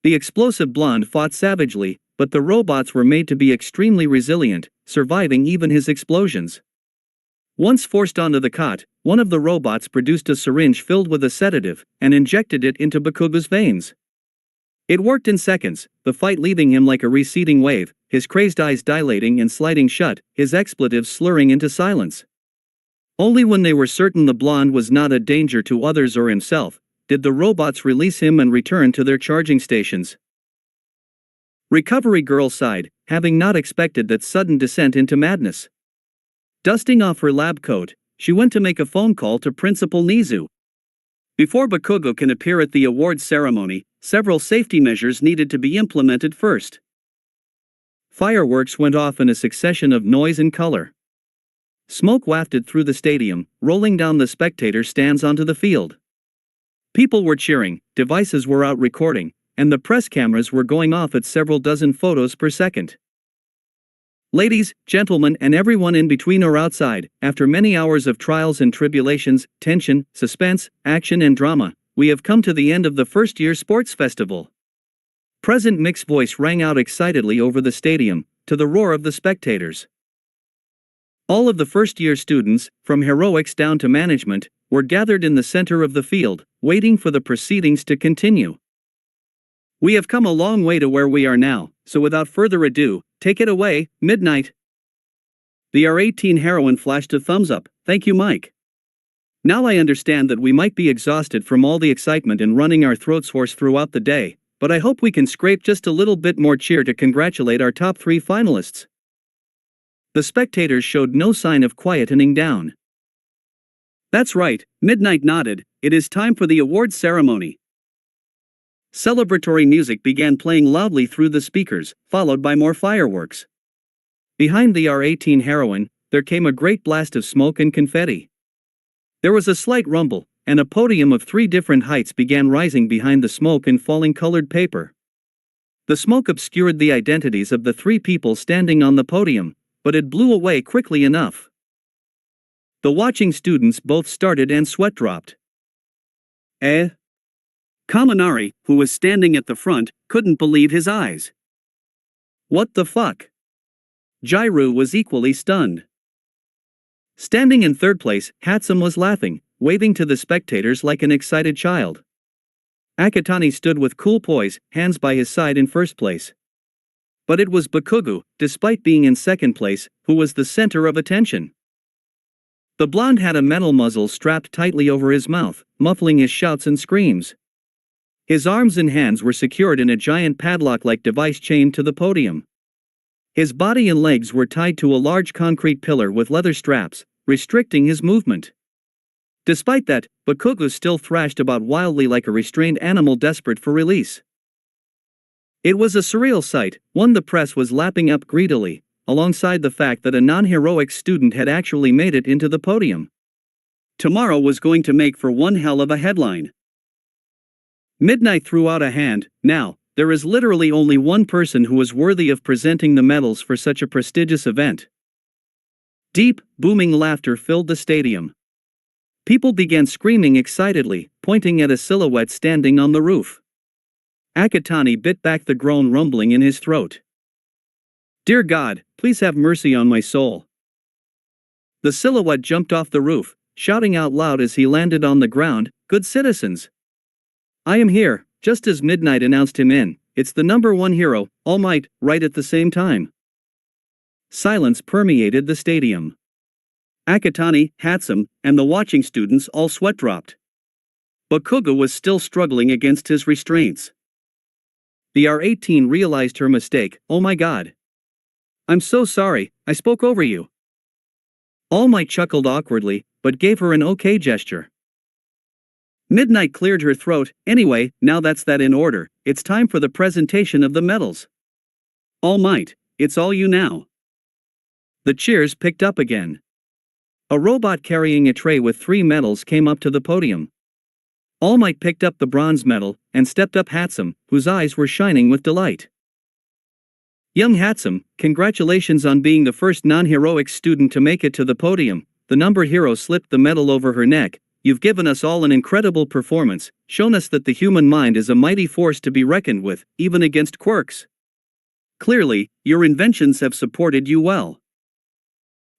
The explosive blonde fought savagely, but the robots were made to be extremely resilient, surviving even his explosions. Once forced onto the cot, one of the robots produced a syringe filled with a sedative, and injected it into Bakugo's veins. It worked in seconds, the fight leaving him like a receding wave, his crazed eyes dilating and sliding shut, his expletives slurring into silence. Only when they were certain the blonde was not a danger to others or himself, did the robots release him and return to their charging stations. Recovery Girl sighed, having not expected that sudden descent into madness. Dusting off her lab coat, she went to make a phone call to Principal Nizu. Before Bakugo can appear at the awards ceremony, several safety measures needed to be implemented first. Fireworks went off in a succession of noise and color. Smoke wafted through the stadium, rolling down the spectator stands onto the field. People were cheering, devices were out recording, and the press cameras were going off at several dozen photos per second. Ladies, gentlemen, and everyone in between or outside, after many hours of trials and tribulations, tension, suspense, action and drama, we have come to the end of the first year sports festival. Present Mick's voice rang out excitedly over the stadium, to the roar of the spectators. All of the first-year students, from heroics down to management, were gathered in the center of the field, waiting for the proceedings to continue. We have come a long way to where we are now, so without further ado, take it away, Midnight. The R18 heroine flashed a thumbs up. Thank you, Mike. Now I understand that we might be exhausted from all the excitement and running our throats hoarse throughout the day, but I hope we can scrape just a little bit more cheer to congratulate our top 3 finalists. The spectators showed no sign of quietening down. That's right, Midnight nodded. It is time for the awards ceremony. Celebratory music began playing loudly through the speakers, followed by more fireworks. Behind the R18 heroine, there came a great blast of smoke and confetti. There was a slight rumble, and a podium of 3 different heights began rising behind the smoke and falling colored paper. The smoke obscured the identities of the 3 people standing on the podium, but it blew away quickly enough. The watching students both started and sweat dropped. Kaminari, who was standing at the front, couldn't believe his eyes. What the fuck? Jairu was equally stunned. Standing in third place, Hatsum was laughing, waving to the spectators like an excited child. Akatani stood with cool poise, hands by his side in first place. But it was Bakugo, despite being in second place, who was the center of attention. The blonde had a metal muzzle strapped tightly over his mouth, muffling his shouts and screams. His arms and hands were secured in a giant padlock-like device chained to the podium. His body and legs were tied to a large concrete pillar with leather straps, restricting his movement. Despite that, Bakugo still thrashed about wildly like a restrained animal desperate for release. It was a surreal sight, one the press was lapping up greedily, alongside the fact that a non-heroic student had actually made it into the podium. Tomorrow was going to make for one hell of a headline. Midnight threw out a hand. Now, there is literally only one person who is worthy of presenting the medals for such a prestigious event. Deep, booming laughter filled the stadium. People began screaming excitedly, pointing at a silhouette standing on the roof. Akatani bit back the groan rumbling in his throat. Dear God, please have mercy on my soul. The silhouette jumped off the roof, shouting out loud as he landed on the ground, good citizens. I am here, just as Midnight announced him in. It's the number 1 hero, All Might, right at the same time. Silence permeated the stadium. Akatani, Hatsum, and the watching students all sweat dropped. Bakugo was still struggling against his restraints. The R18 realized her mistake. Oh my god. I'm so sorry, I spoke over you. All Might chuckled awkwardly, but gave her an okay gesture. Midnight cleared her throat. Anyway, now that's that in order, it's time for the presentation of the medals. All Might, it's all you now. The cheers picked up again. A robot carrying a tray with 3 medals came up to the podium. All Might picked up the bronze medal, and stepped up Hatsum, whose eyes were shining with delight. Young Hatsum, congratulations on being the first non-heroic student to make it to the podium. The number hero slipped the medal over her neck. You've given us all an incredible performance, shown us that the human mind is a mighty force to be reckoned with, even against quirks. Clearly, your inventions have supported you well.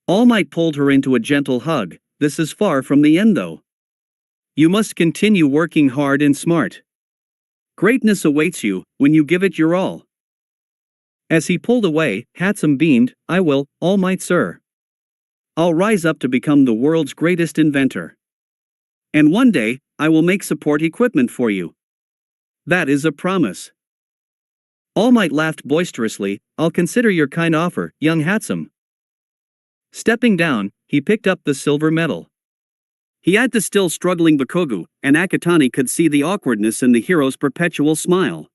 All Might pulled her into a gentle hug. This is far from the end though. You must continue working hard and smart. Greatness awaits you, when you give it your all. As he pulled away, Hatsum beamed, I will, All Might sir. I'll rise up to become the world's greatest inventor. And one day, I will make support equipment for you. That is a promise. All Might laughed boisterously, I'll consider your kind offer, young Hatsum. Stepping down, he picked up the silver medal. He had the still struggling Bakugo, and Akatani could see the awkwardness in the hero's perpetual smile.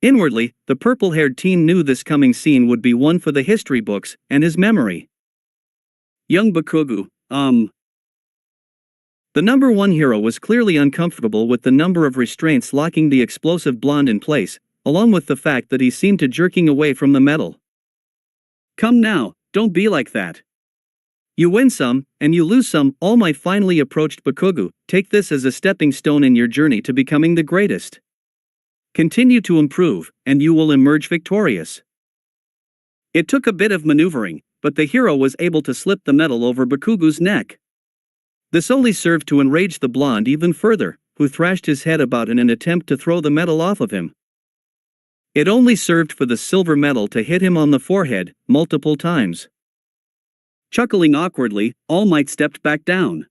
Inwardly, the purple-haired teen knew this coming scene would be one for the history books and his memory. Young Bakugo, The number 1 hero was clearly uncomfortable with the number of restraints locking the explosive blonde in place, along with the fact that he seemed to jerking away from the medal. Come now, don't be like that. You win some, and you lose some. All Might finally approached Bakugo. Take this as a stepping stone in your journey to becoming the greatest. Continue to improve, and you will emerge victorious. It took a bit of maneuvering, but the hero was able to slip the medal over Bakugo's neck. This only served to enrage the blonde even further, who thrashed his head about in an attempt to throw the medal off of him. It only served for the silver medal to hit him on the forehead multiple times. Chuckling awkwardly, All Might stepped back down.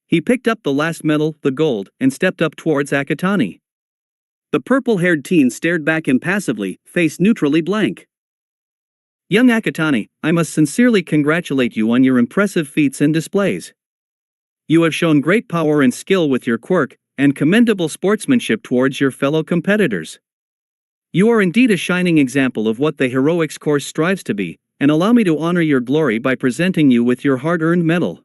He picked up the last medal, the gold, and stepped up towards Akatani. The purple-haired teen stared back impassively, face neutrally blank. Young Akatani, I must sincerely congratulate you on your impressive feats and displays. You have shown great power and skill with your quirk, and commendable sportsmanship towards your fellow competitors. You are indeed a shining example of what the heroics course strives to be, and allow me to honor your glory by presenting you with your hard-earned medal.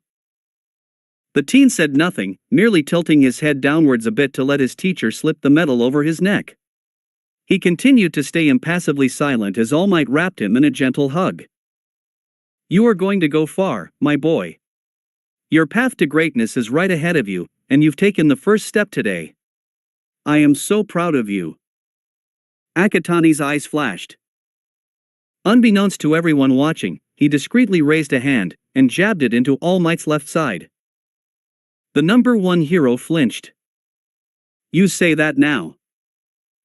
The teen said nothing, merely tilting his head downwards a bit to let his teacher slip the medal over his neck. He continued to stay impassively silent as All Might wrapped him in a gentle hug. You are going to go far, my boy. Your path to greatness is right ahead of you, and you've taken the first step today. I am so proud of you. Akatani's eyes flashed. Unbeknownst to everyone watching, he discreetly raised a hand and jabbed it into All Might's left side. The number one hero flinched. You say that now.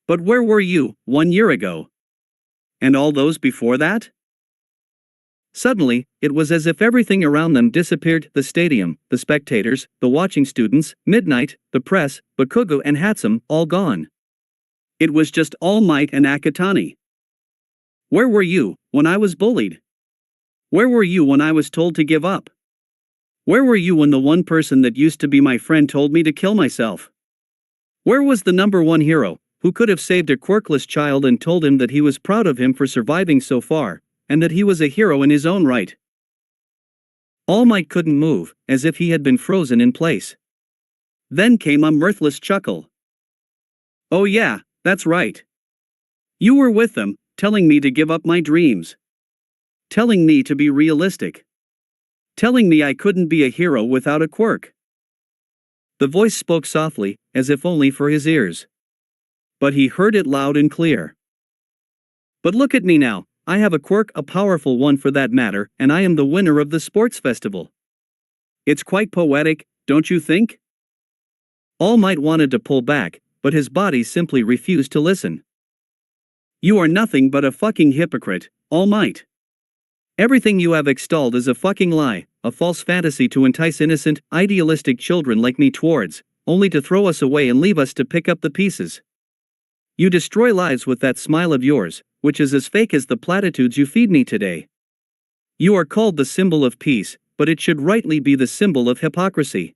But where were you 1 year ago? And all those before that? Suddenly, it was as if everything around them disappeared: the stadium, the spectators, the watching students, Midnight, the press, Bakugo and Hatsum, all gone. It was just All Might and Akatani. Where were you when I was bullied? Where were you when I was told to give up? Where were you when the one person that used to be my friend told me to kill myself? Where was the number one hero, who could have saved a quirkless child and told him that he was proud of him for surviving so far, and that he was a hero in his own right? All Might couldn't move, as if he had been frozen in place. Then came a mirthless chuckle. Oh yeah, that's right. You were with them, telling me to give up my dreams. Telling me to be realistic. Telling me I couldn't be a hero without a quirk. The voice spoke softly, as if only for his ears. But he heard it loud and clear. But look at me now, I have a quirk, a powerful one for that matter, and I am the winner of the sports festival. It's quite poetic, don't you think? All Might wanted to pull back, but his body simply refused to listen. You are nothing but a fucking hypocrite, All Might. Everything you have extolled is a fucking lie, a false fantasy to entice innocent, idealistic children like me towards, only to throw us away and leave us to pick up the pieces. You destroy lives with that smile of yours, which is as fake as the platitudes you feed me today. You are called the symbol of peace, but it should rightly be the symbol of hypocrisy.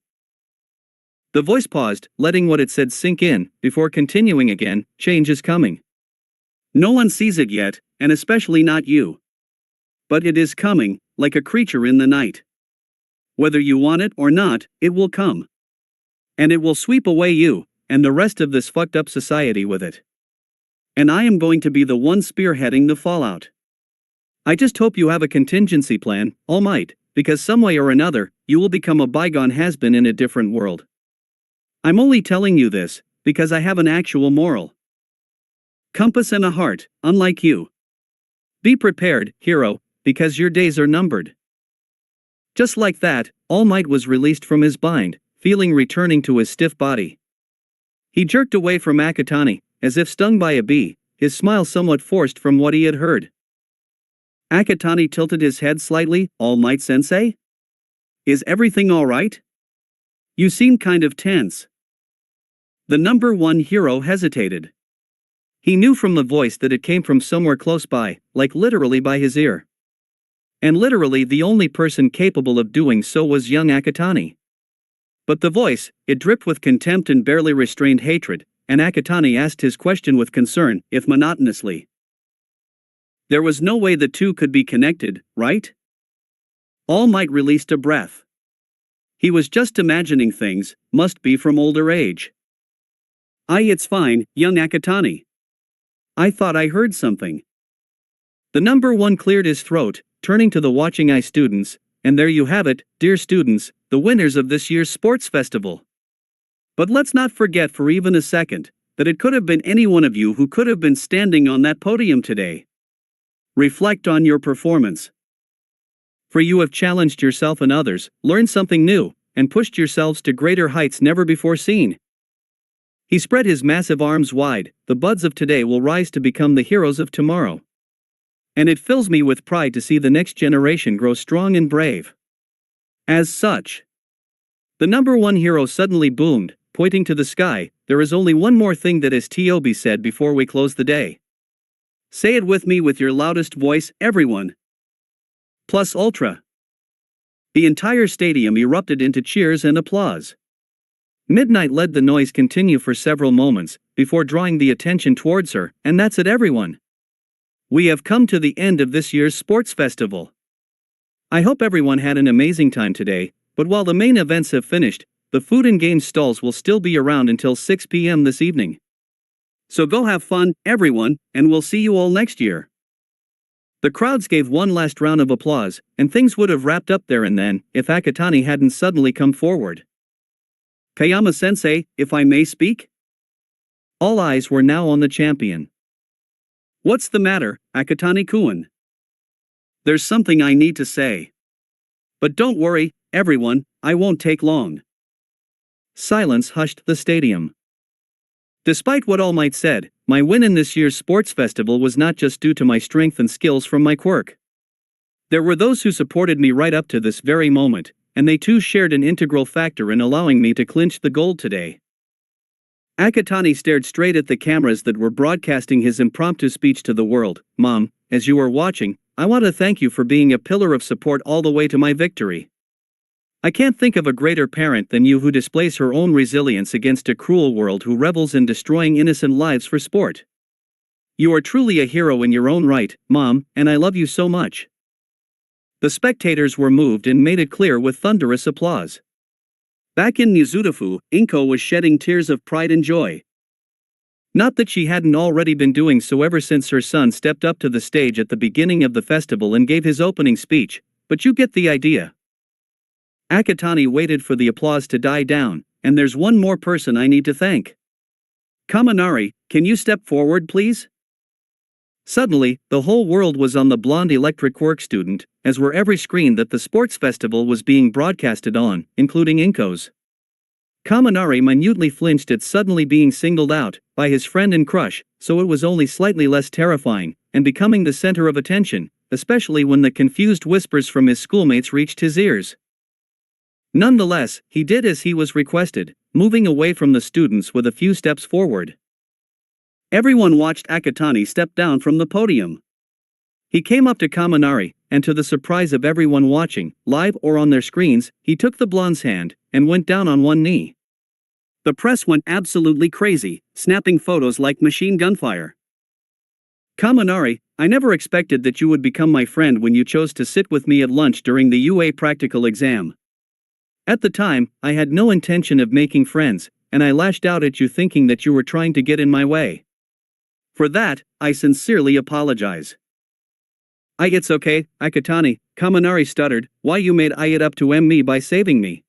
The voice paused, letting what it said sink in, before continuing again. Change is coming. No one sees it yet, and especially not you. But it is coming, like a creature in the night. Whether you want it or not, it will come. And it will sweep away you, and the rest of this fucked up society with it. And I am going to be the one spearheading the fallout. I just hope you have a contingency plan, All Might, because some way or another, you will become a bygone has-been in a different world. I'm only telling you this, because I have an actual moral compass and a heart, unlike you. Be prepared, hero, because your days are numbered. Just like that, All Might was released from his bind, feeling returning to his stiff body. He jerked away from Akatani, as if stung by a bee, his smile somewhat forced from what he had heard. Akatani tilted his head slightly. All Might sensei? Is everything alright? You seem kind of tense. The number one hero hesitated. He knew from the voice that it came from somewhere close by, like literally by his ear. And literally the only person capable of doing so was young Akatani. But the voice, it dripped with contempt and barely restrained hatred, and Akatani asked his question with concern, if monotonously. There was no way the two could be connected, right? All Might released a breath. He was just imagining things, must be from older age. It's fine, young Akatani. I thought I heard something. The number one cleared his throat, turning to the watching eye students, and there you have it, dear students, the winners of this year's sports festival. But let's not forget for even a second, that it could have been any one of you who could have been standing on that podium today. Reflect on your performance. For you have challenged yourself and others, learned something new, and pushed yourselves to greater heights never before seen. He spread his massive arms wide. The buds of today will rise to become the heroes of tomorrow. And it fills me with pride to see the next generation grow strong and brave. As such, the number one hero suddenly boomed, pointing to the sky. There is only one more thing that is to be said before we close the day. Say it with me with your loudest voice, everyone. Plus ultra. The entire stadium erupted into cheers and applause. Midnight let the noise continue for several moments, before drawing the attention towards her, and that's it, everyone. We have come to the end of this year's sports festival. I hope everyone had an amazing time today, but while the main events have finished, the food and games stalls will still be around until 6 p.m. this evening. So go have fun, everyone, and we'll see you all next year. The crowds gave one last round of applause, and things would have wrapped up there and then, if Akatani hadn't suddenly come forward. Kayama-sensei, if I may speak? All eyes were now on the champion. What's the matter, Akatani-kun? There's something I need to say. But don't worry, everyone, I won't take long. Silence hushed the stadium. Despite what all might said, my win in this year's sports festival was not just due to my strength and skills from my quirk. There were those who supported me right up to this very moment, and they too shared an integral factor in allowing me to clinch the gold today. Akatani stared straight at the cameras that were broadcasting his impromptu speech to the world. Mom, as you are watching, I want to thank you for being a pillar of support all the way to my victory. I can't think of a greater parent than you who displays her own resilience against a cruel world who revels in destroying innocent lives for sport. You are truly a hero in your own right, Mom, and I love you so much. The spectators were moved and made it clear with thunderous applause. Back in Mizudafu, Inko was shedding tears of pride and joy. Not that she hadn't already been doing so ever since her son stepped up to the stage at the beginning of the festival and gave his opening speech, but you get the idea. Akatani waited for the applause to die down, and there's one more person I need to thank. Kaminari, can you step forward please? Suddenly, the whole world was on the blonde electric quirk student, as were every screen that the sports festival was being broadcasted on, including Inko's. Kaminari minutely flinched at suddenly being singled out by his friend and crush, so it was only slightly less terrifying, and becoming the center of attention, especially when the confused whispers from his schoolmates reached his ears. Nonetheless, he did as he was requested, moving away from the students with a few steps forward. Everyone watched Akatani step down from the podium. He came up to Kaminari, and to the surprise of everyone watching, live or on their screens, he took the blonde's hand and went down on one knee. The press went absolutely crazy, snapping photos like machine gunfire. Kaminari, I never expected that you would become my friend when you chose to sit with me at lunch during the UA practical exam. At the time, I had no intention of making friends, and I lashed out at you thinking that you were trying to get in my way. For that, I sincerely apologize. It's okay, Akatani, Kaminari stuttered, why you made it up to me by saving me.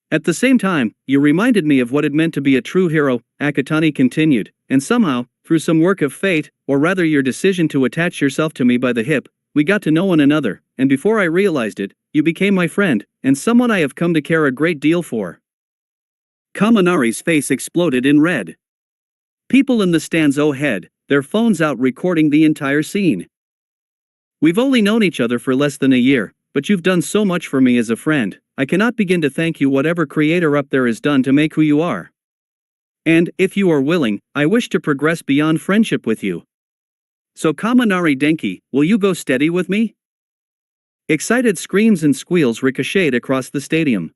At the same time, you reminded me of what it meant to be a true hero, Akatani continued, and somehow, through some work of fate, or rather your decision to attach yourself to me by the hip, we got to know one another, and before I realized it, you became my friend, and someone I have come to care a great deal for. Kaminari's face exploded in red. People in the stands head, their phones out recording the entire scene. We've only known each other for less than a year, but you've done so much for me as a friend, I cannot begin to thank you whatever creator up there has done to make who you are. And, if you are willing, I wish to progress beyond friendship with you. So Kaminari Denki, will you go steady with me? Excited screams and squeals ricocheted across the stadium.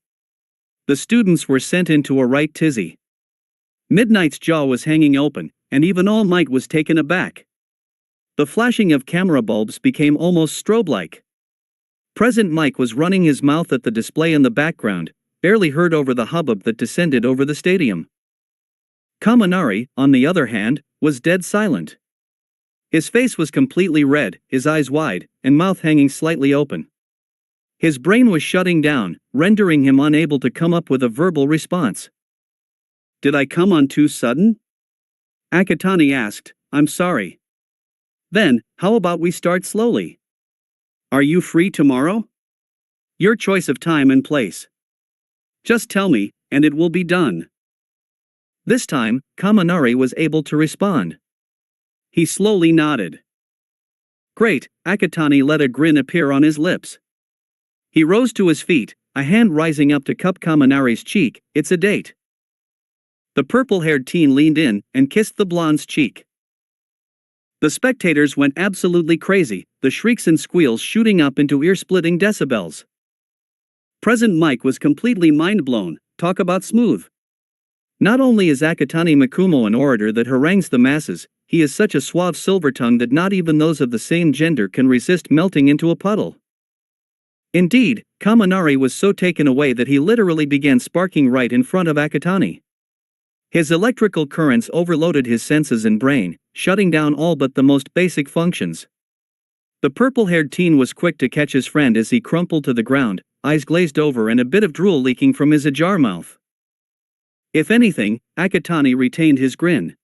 The students were sent into a right tizzy. Midnight's jaw was hanging open, and even All Might was taken aback. The flashing of camera bulbs became almost strobe-like. Present Mike was running his mouth at the display in the background, barely heard over the hubbub that descended over the stadium. Kaminari, on the other hand, was dead silent. His face was completely red, his eyes wide, and mouth hanging slightly open. His brain was shutting down, rendering him unable to come up with a verbal response. "Did I come on too sudden?" Akatani asked. "I'm sorry." "Then, how about we start slowly? Are you free tomorrow?" "Your choice of time and place. Just tell me, and it will be done." This time, Kaminari was able to respond. He slowly nodded. "Great," Akatani let a grin appear on his lips. He rose to his feet, a hand rising up to cup Kaminari's cheek. "It's a date." The purple-haired teen leaned in and kissed the blonde's cheek. The spectators went absolutely crazy, the shrieks and squeals shooting up into ear-splitting decibels. Present Mike was completely mind-blown. Talk about smooth. Not only is Akatani Makumo an orator that harangues the masses, he is such a suave silver tongue that not even those of the same gender can resist melting into a puddle. Indeed, Kaminari was so taken away that he literally began sparking right in front of Akatani. His electrical currents overloaded his senses and brain, shutting down all but the most basic functions. The purple-haired teen was quick to catch his friend as he crumpled to the ground, eyes glazed over and a bit of drool leaking from his ajar mouth. If anything, Akatani retained his grin.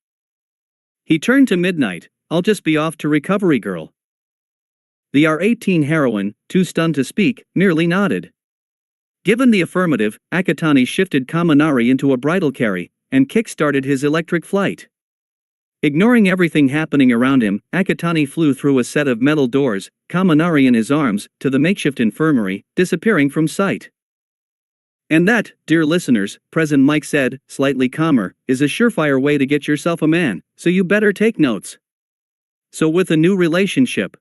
He turned to Midnight. "I'll just be off to Recovery Girl." The R18 heroine, too stunned to speak, merely nodded. Given the affirmative, Akatani shifted Kaminari into a bridal carry, and kick-started his electric flight. Ignoring everything happening around him, Akatani flew through a set of metal doors, Kaminari in his arms, to the makeshift infirmary, disappearing from sight. And that, dear listeners, Present Mike said, slightly calmer, is a surefire way to get yourself a man, so you better take notes. So with a new relationship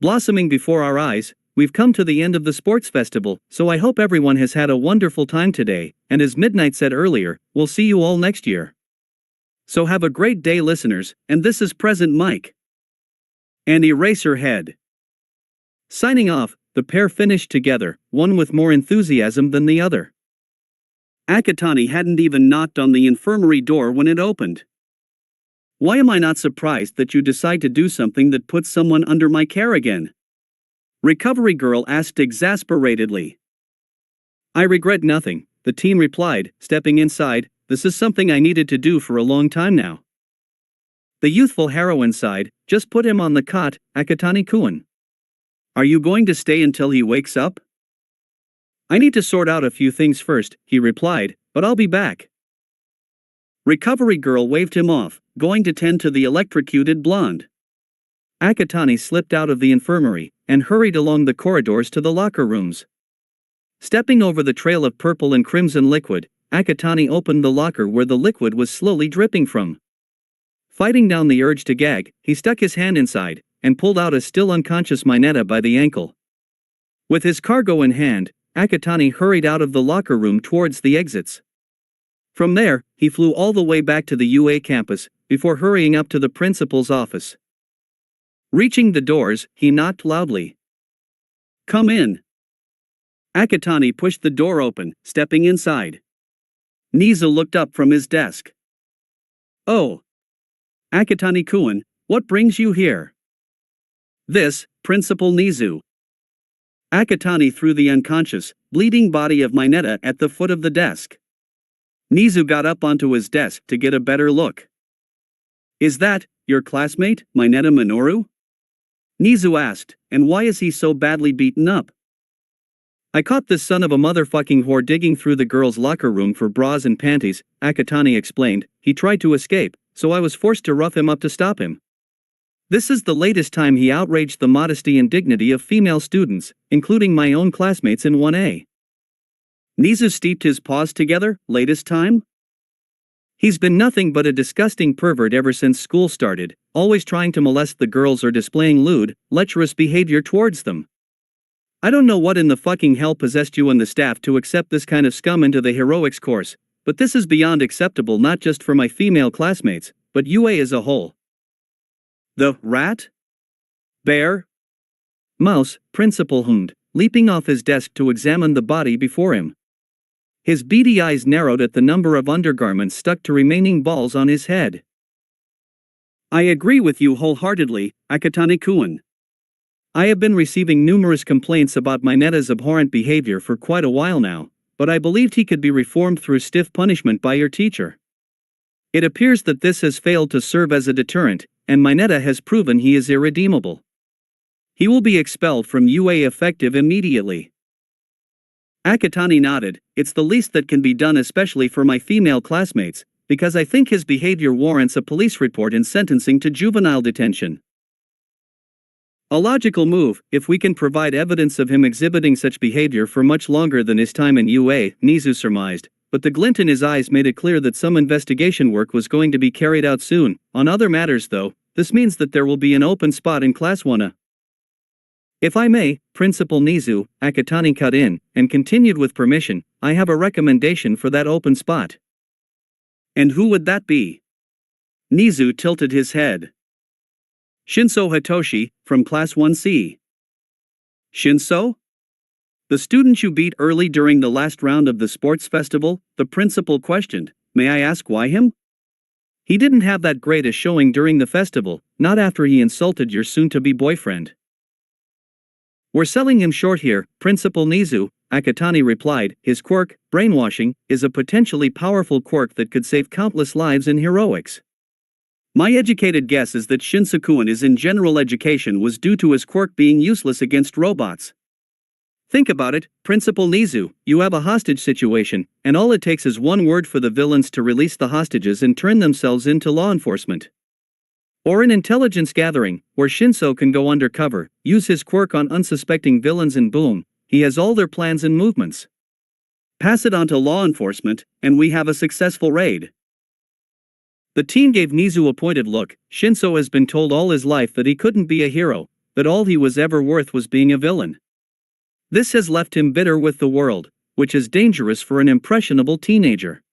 blossoming before our eyes, we've come to the end of the sports festival, so I hope everyone has had a wonderful time today, and as Midnight said earlier, we'll see you all next year. So have a great day listeners, and this is Present Mike and Eraserhead. Signing off, the pair finished together, one with more enthusiasm than the other. Akatani hadn't even knocked on the infirmary door when it opened. "Why am I not surprised that you decide to do something that puts someone under my care again?" Recovery Girl asked exasperatedly. "I regret nothing," the teen replied, stepping inside. "This is something I needed to do for a long time now." The youthful heroine sighed. "Just put him on the cot, Akatani-kun. Are you going to stay until he wakes up?" "I need to sort out a few things first," he replied, "but I'll be back." Recovery Girl waved him off, going to tend to the electrocuted blonde. Akatani slipped out of the infirmary, and hurried along the corridors to the locker rooms. Stepping over the trail of purple and crimson liquid, Akatani opened the locker where the liquid was slowly dripping from. Fighting down the urge to gag, he stuck his hand inside, and pulled out a still unconscious Mineta by the ankle. With his cargo in hand, Akatani hurried out of the locker room towards the exits. From there, he flew all the way back to the UA campus, before hurrying up to the principal's office. Reaching the doors, he knocked loudly. "Come in." Akatani pushed the door open, stepping inside. Nizu looked up from his desk. "Oh. Akatani-kun, what brings you here?" "This, Principal Nizu." Akatani threw the unconscious, bleeding body of Mineta at the foot of the desk. Nizu got up onto his desk to get a better look. "Is that your classmate, Mineta Minoru?" Nizu asked, "And why is he so badly beaten up?" "I caught this son of a motherfucking whore digging through the girls' locker room for bras and panties," Akatani explained. "He tried to escape, so I was forced to rough him up to stop him. This is the latest time he outraged the modesty and dignity of female students, including my own classmates in 1A. Nizu steeped his paws together. Latest time? He's been nothing but a disgusting pervert ever since school started, always trying to molest the girls or displaying lewd, lecherous behavior towards them. I don't know what in the fucking hell possessed you and the staff to accept this kind of scum into the heroics course, but this is beyond acceptable not just for my female classmates, but UA as a whole." "The rat? Bear? Mouse," Principal hummed, leaping off his desk to examine the body before him. His beady eyes narrowed at the number of undergarments stuck to remaining balls on his head. I agree with you wholeheartedly, Akatani-kun. I have been receiving numerous complaints about Mineta's abhorrent behavior for quite a while now, but I believed he could be reformed through stiff punishment by your teacher. It appears that this has failed to serve as a deterrent, and Mineta has proven he is irredeemable. He will be expelled from UA effective immediately. Akatani nodded. It's the least that can be done, especially for my female classmates, because I think his behavior warrants a police report and sentencing to juvenile detention. A logical move, if we can provide evidence of him exhibiting such behavior for much longer than his time in UA, Nizu surmised, but the glint in his eyes made it clear that some investigation work was going to be carried out soon. On other matters though, this means that there will be an open spot in Class 1A. If I may, Principal Nizu, Akatani cut in, and continued with permission, I have a recommendation for that open spot. And who would that be? Nizu tilted his head. Shinso Hitoshi, from Class 1C. Shinso? The student you beat early during the last round of the sports festival, the principal questioned. May I ask why him? He didn't have that great a showing during the festival, not after he insulted your soon-to-be boyfriend. We're selling him short here, Principal Nizu, Akatani replied. His quirk, brainwashing, is a potentially powerful quirk that could save countless lives in heroics. My educated guess is that Shinso-kun is in general education was due to his quirk being useless against robots. Think about it, Principal Nizu, you have a hostage situation, and all it takes is one word for the villains to release the hostages and turn themselves into law enforcement. Or an intelligence gathering, where Shinso can go undercover, use his quirk on unsuspecting villains and boom, he has all their plans and movements. Pass it on to law enforcement, and we have a successful raid. The teen gave Nizu a pointed look. Shinso has been told all his life that he couldn't be a hero, that all he was ever worth was being a villain. This has left him bitter with the world, which is dangerous for an impressionable teenager.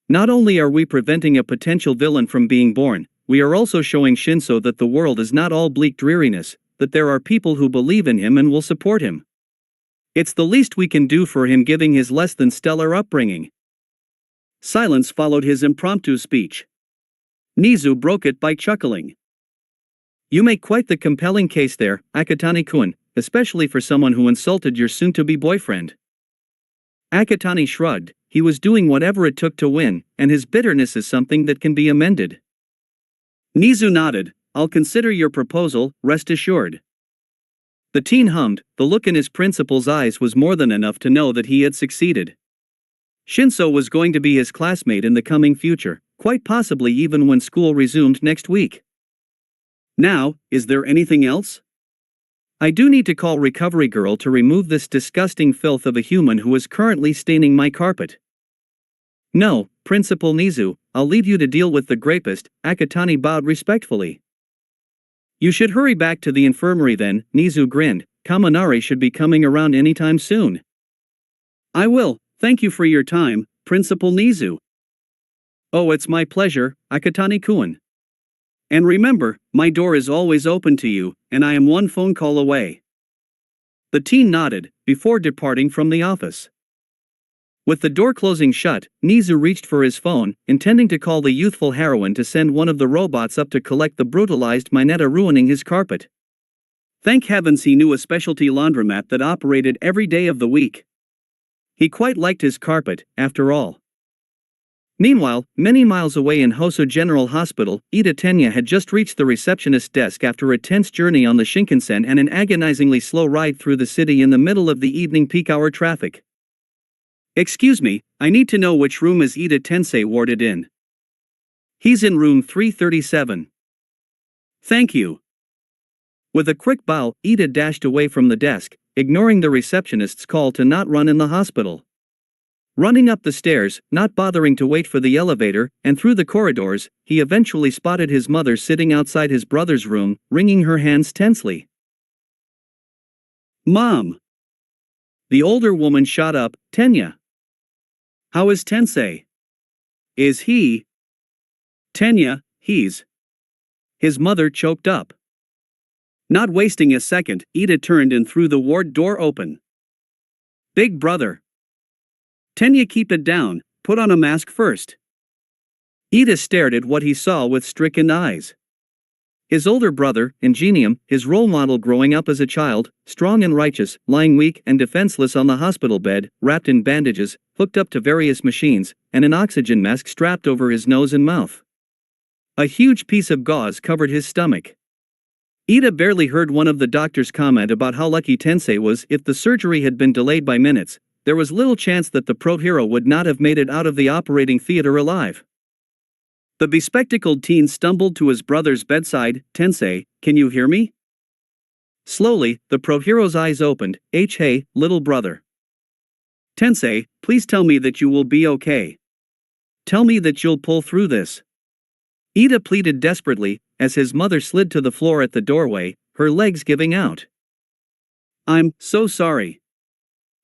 Not only are we preventing a potential villain from being born, we are also showing Shinso that the world is not all bleak dreariness, that there are people who believe in him and will support him. It's the least we can do for him given his less than stellar upbringing. Silence followed his impromptu speech. Nizu broke it by chuckling. You make quite the compelling case there, Akatani-kun, especially for someone who insulted your soon-to-be boyfriend. Akatani shrugged. He was doing whatever it took to win, and his bitterness is something that can be amended. Nizu nodded. I'll consider your proposal, rest assured. The teen hummed. The look in his principal's eyes was more than enough to know that he had succeeded. Shinso was going to be his classmate in the coming future, quite possibly even when school resumed next week. Now, is there anything else? I do need to call Recovery Girl to remove this disgusting filth of a human who is currently staining my carpet. No, Principal Nizu, I'll leave you to deal with the grapist, Akatani bowed respectfully. You should hurry back to the infirmary then, Nizu grinned. Kaminari should be coming around anytime soon. I will, thank you for your time, Principal Nizu. Oh, it's my pleasure, Akatani-kun. And remember, my door is always open to you, and I am one phone call away. The teen nodded, before departing from the office. With the door closing shut, Nizu reached for his phone, intending to call the youthful heroine to send one of the robots up to collect the brutalized Mineta ruining his carpet. Thank heavens he knew a specialty laundromat that operated every day of the week. He quite liked his carpet, after all. Meanwhile, many miles away in Hoso General Hospital, Ida Tenya had just reached the receptionist's desk after a tense journey on the Shinkansen and an agonizingly slow ride through the city in the middle of the evening peak hour traffic. Excuse me, I need to know which room is Ida Tensei warded in. He's in room 337. Thank you. With a quick bow, Ida dashed away from the desk, ignoring the receptionist's call to not run in the hospital. Running up the stairs, not bothering to wait for the elevator, and through the corridors, he eventually spotted his mother sitting outside his brother's room, wringing her hands tensely. Mom! The older woman shot up. Tenya. How is Tensei? Is he? Tenya, he's. His mother choked up. Not wasting a second, Ida turned and threw the ward door open. Big brother. Tenya, keep it down, put on a mask first. Ida stared at what he saw with stricken eyes. His older brother, Ingenium, his role model growing up as a child, strong and righteous, lying weak and defenseless on the hospital bed, wrapped in bandages, hooked up to various machines, and an oxygen mask strapped over his nose and mouth. A huge piece of gauze covered his stomach. Ida barely heard one of the doctors comment about how lucky Tensei was. If the surgery had been delayed by minutes, there was little chance that the pro-hero would not have made it out of the operating theater alive. The bespectacled teen stumbled to his brother's bedside. "Tensei, can you hear me?" Slowly, the pro-hero's eyes opened. Hey, little brother. "Tensei, please tell me that you will be okay. Tell me that you'll pull through this." Ida pleaded desperately, as his mother slid to the floor at the doorway, her legs giving out. "I'm so sorry."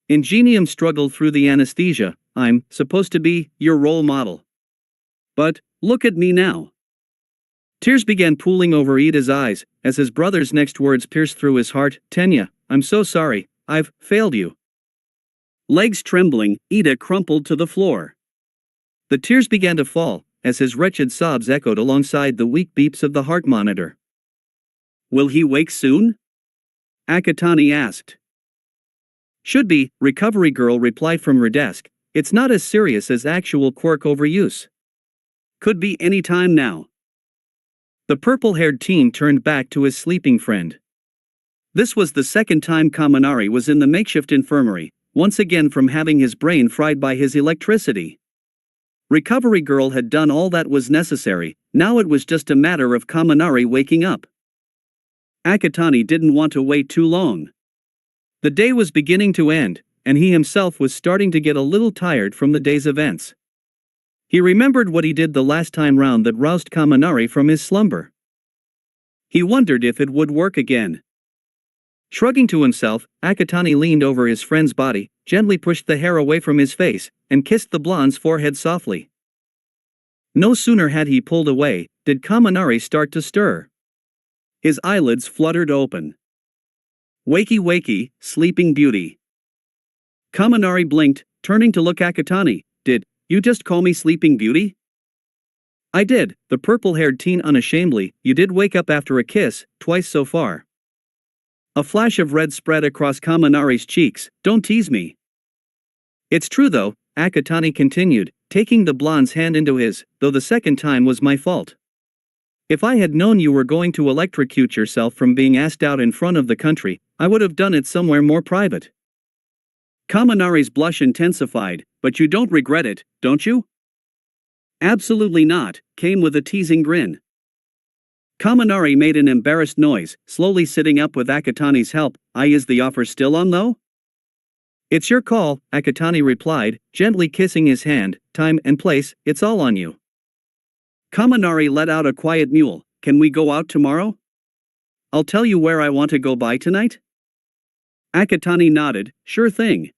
Ingenium struggled through the anesthesia. "I'm supposed to be your role model. But, look at me now." Tears began pooling over Ida's eyes, as his brother's next words pierced through his heart. "Tenya, I'm so sorry, I've failed you." Legs trembling, Ida crumpled to the floor. The tears began to fall, as his wretched sobs echoed alongside the weak beeps of the heart monitor. "Will he wake soon?" Akatani asked. "Should be," Recovery Girl replied from her desk. "It's not as serious as actual quirk overuse. Could be any time now." The purple-haired teen turned back to his sleeping friend. This was the second time Kaminari was in the makeshift infirmary, once again from having his brain fried by his electricity. Recovery Girl had done all that was necessary, now it was just a matter of Kaminari waking up. Akatani didn't want to wait too long. The day was beginning to end, and he himself was starting to get a little tired from the day's events. He remembered what he did the last time round that roused Kaminari from his slumber. He wondered if it would work again. Shrugging to himself, Akatani leaned over his friend's body, gently pushed the hair away from his face, and kissed the blonde's forehead softly. No sooner had he pulled away, did Kaminari start to stir. His eyelids fluttered open. "Wakey wakey, sleeping beauty." Kaminari blinked, turning to look Akatani. "Did you just call me sleeping beauty?" "I did," the purple-haired teen unashamedly. "You did wake up after a kiss, twice so far." A flash of red spread across Kaminari's cheeks. "Don't tease me." "It's true though," Akatani continued, taking the blonde's hand into his, "though the second time was my fault. If I had known you were going to electrocute yourself from being asked out in front of the country, I would have done it somewhere more private." Kaminari's blush intensified. "But you don't regret it, don't you?" "Absolutely not," came with a teasing grin. Kaminari made an embarrassed noise, slowly sitting up with Akatani's help. "Is the offer still on though?" "It's your call," Akatani replied, gently kissing his hand. "Time and place, it's all on you." Kaminari let out a quiet mewl. "Can we go out tomorrow? I'll tell you where I want to go by tonight." Akatani nodded. "Sure thing.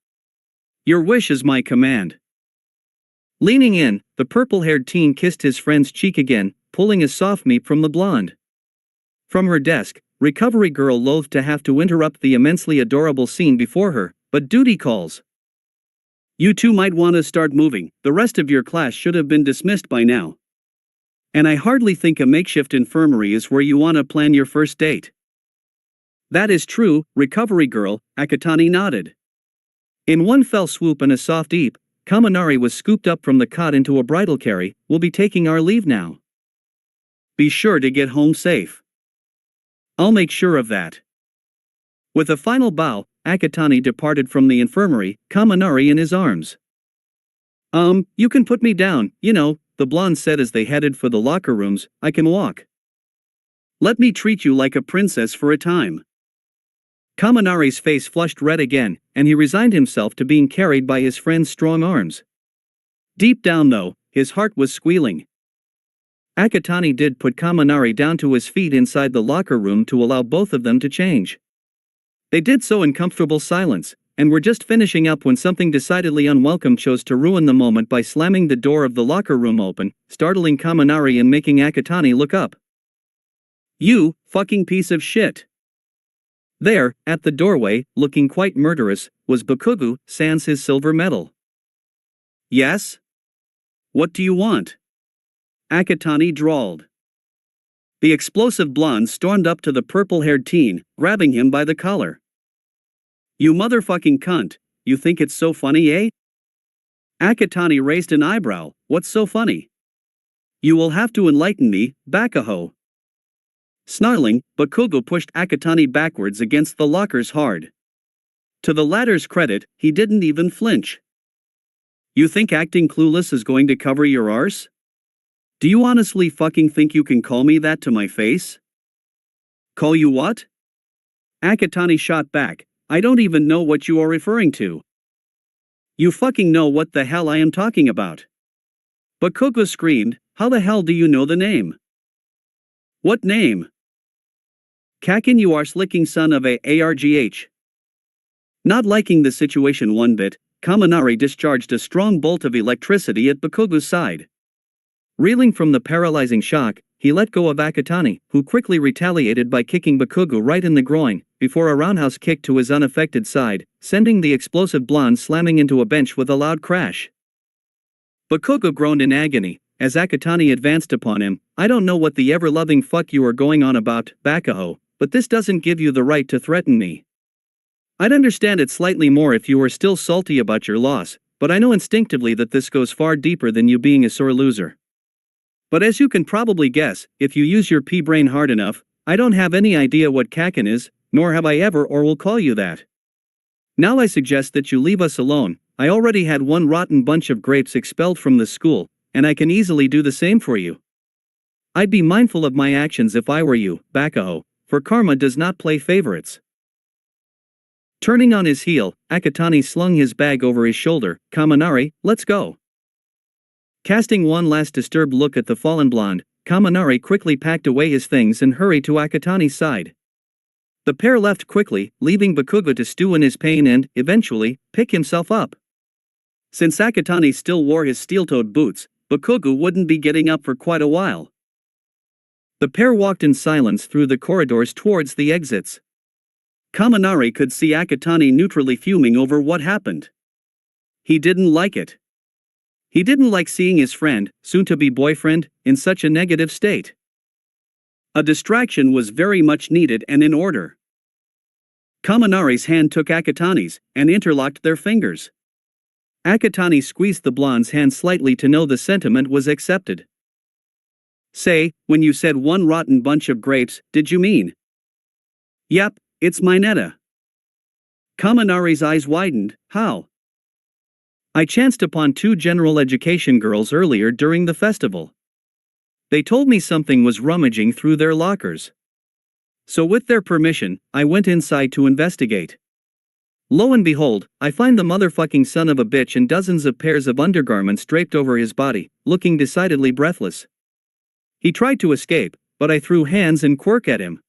Your wish is my command." Leaning in, the purple-haired teen kissed his friend's cheek again, pulling a soft meep from the blonde. From her desk, Recovery Girl loathed to have to interrupt the immensely adorable scene before her, but duty calls. "You two might want to start moving, the rest of your class should have been dismissed by now. And I hardly think a makeshift infirmary is where you want to plan your first date." "That is true, Recovery Girl," Akatani nodded. In one fell swoop and a soft eep, Kaminari was scooped up from the cot into a bridal carry. "We'll be taking our leave now. Be sure to get home safe." "I'll make sure of that." With a final bow, Akatani departed from the infirmary, Kaminari in his arms. You can put me down, you know," the blonde said as they headed for the locker rooms. "I can walk. Let me treat you like a princess for a time." Kaminari's face flushed red again, and he resigned himself to being carried by his friend's strong arms. Deep down though, his heart was squealing. Akatani did put Kaminari down to his feet inside the locker room to allow both of them to change. They did so in comfortable silence, and were just finishing up when something decidedly unwelcome chose to ruin the moment by slamming the door of the locker room open, startling Kaminari and making Akatani look up. "You fucking piece of shit." There, at the doorway, looking quite murderous, was Bakugo, sans his silver medal. "Yes? What do you want?" Akatani drawled. The explosive blonde stormed up to the purple-haired teen, grabbing him by the collar. "You motherfucking cunt, you think it's so funny, eh?" Akatani raised an eyebrow. "What's so funny?" "You will have to enlighten me, Bakaho." Snarling, Bakugo pushed Akatani backwards against the lockers hard. To the latter's credit, he didn't even flinch. "You think acting clueless is going to cover your arse? Do you honestly fucking think you can call me that to my face?" "Call you what?" Akatani shot back. "I don't even know what you are referring to." "You fucking know what the hell I am talking about." Bakugo screamed. "How the hell do you know the name?" "What name?" "Kakin, you arse-licking son of a argh." Not liking the situation one bit, Kaminari discharged a strong bolt of electricity at Bakugo's side. Reeling from the paralyzing shock, he let go of Akatani, who quickly retaliated by kicking Bakugo right in the groin, before a roundhouse kick to his unaffected side, sending the explosive blonde slamming into a bench with a loud crash. Bakugo groaned in agony, as Akatani advanced upon him. "I don't know what the ever-loving fuck you are going on about, Bakaho, but this doesn't give you the right to threaten me. I'd understand it slightly more if you were still salty about your loss, but I know instinctively that this goes far deeper than you being a sore loser. But as you can probably guess, if you use your pea-brain hard enough, I don't have any idea what Kakin is, nor have I ever or will call you that. Now I suggest that you leave us alone. I already had one rotten bunch of grapes expelled from the school, and I can easily do the same for you. I'd be mindful of my actions if I were you, Bakaho, for karma does not play favorites." Turning on his heel, Akatani slung his bag over his shoulder. "Kaminari, let's go." Casting one last disturbed look at the fallen blonde, Kaminari quickly packed away his things and hurried to Akatani's side. The pair left quickly, leaving Bakugo to stew in his pain and, eventually, pick himself up. Since Akatani still wore his steel-toed boots, Bakugo wouldn't be getting up for quite a while. The pair walked in silence through the corridors towards the exits. Kaminari could see Akatani neutrally fuming over what happened. He didn't like it. He didn't like seeing his friend, soon-to-be boyfriend, in such a negative state. A distraction was very much needed and in order. Kaminari's hand took Akatani's, and interlocked their fingers. Akatani squeezed the blonde's hand slightly to know the sentiment was accepted. "Say, when you said one rotten bunch of grapes, did you mean?" "Yep, it's Mineta." Kaminari's eyes widened. "How?" "I chanced upon two general education girls earlier during the festival. They told me something was rummaging through their lockers. So with their permission, I went inside to investigate. Lo and behold, I find the motherfucking son of a bitch in dozens of pairs of undergarments draped over his body, looking decidedly breathless. He tried to escape, but I threw hands and quirk at him.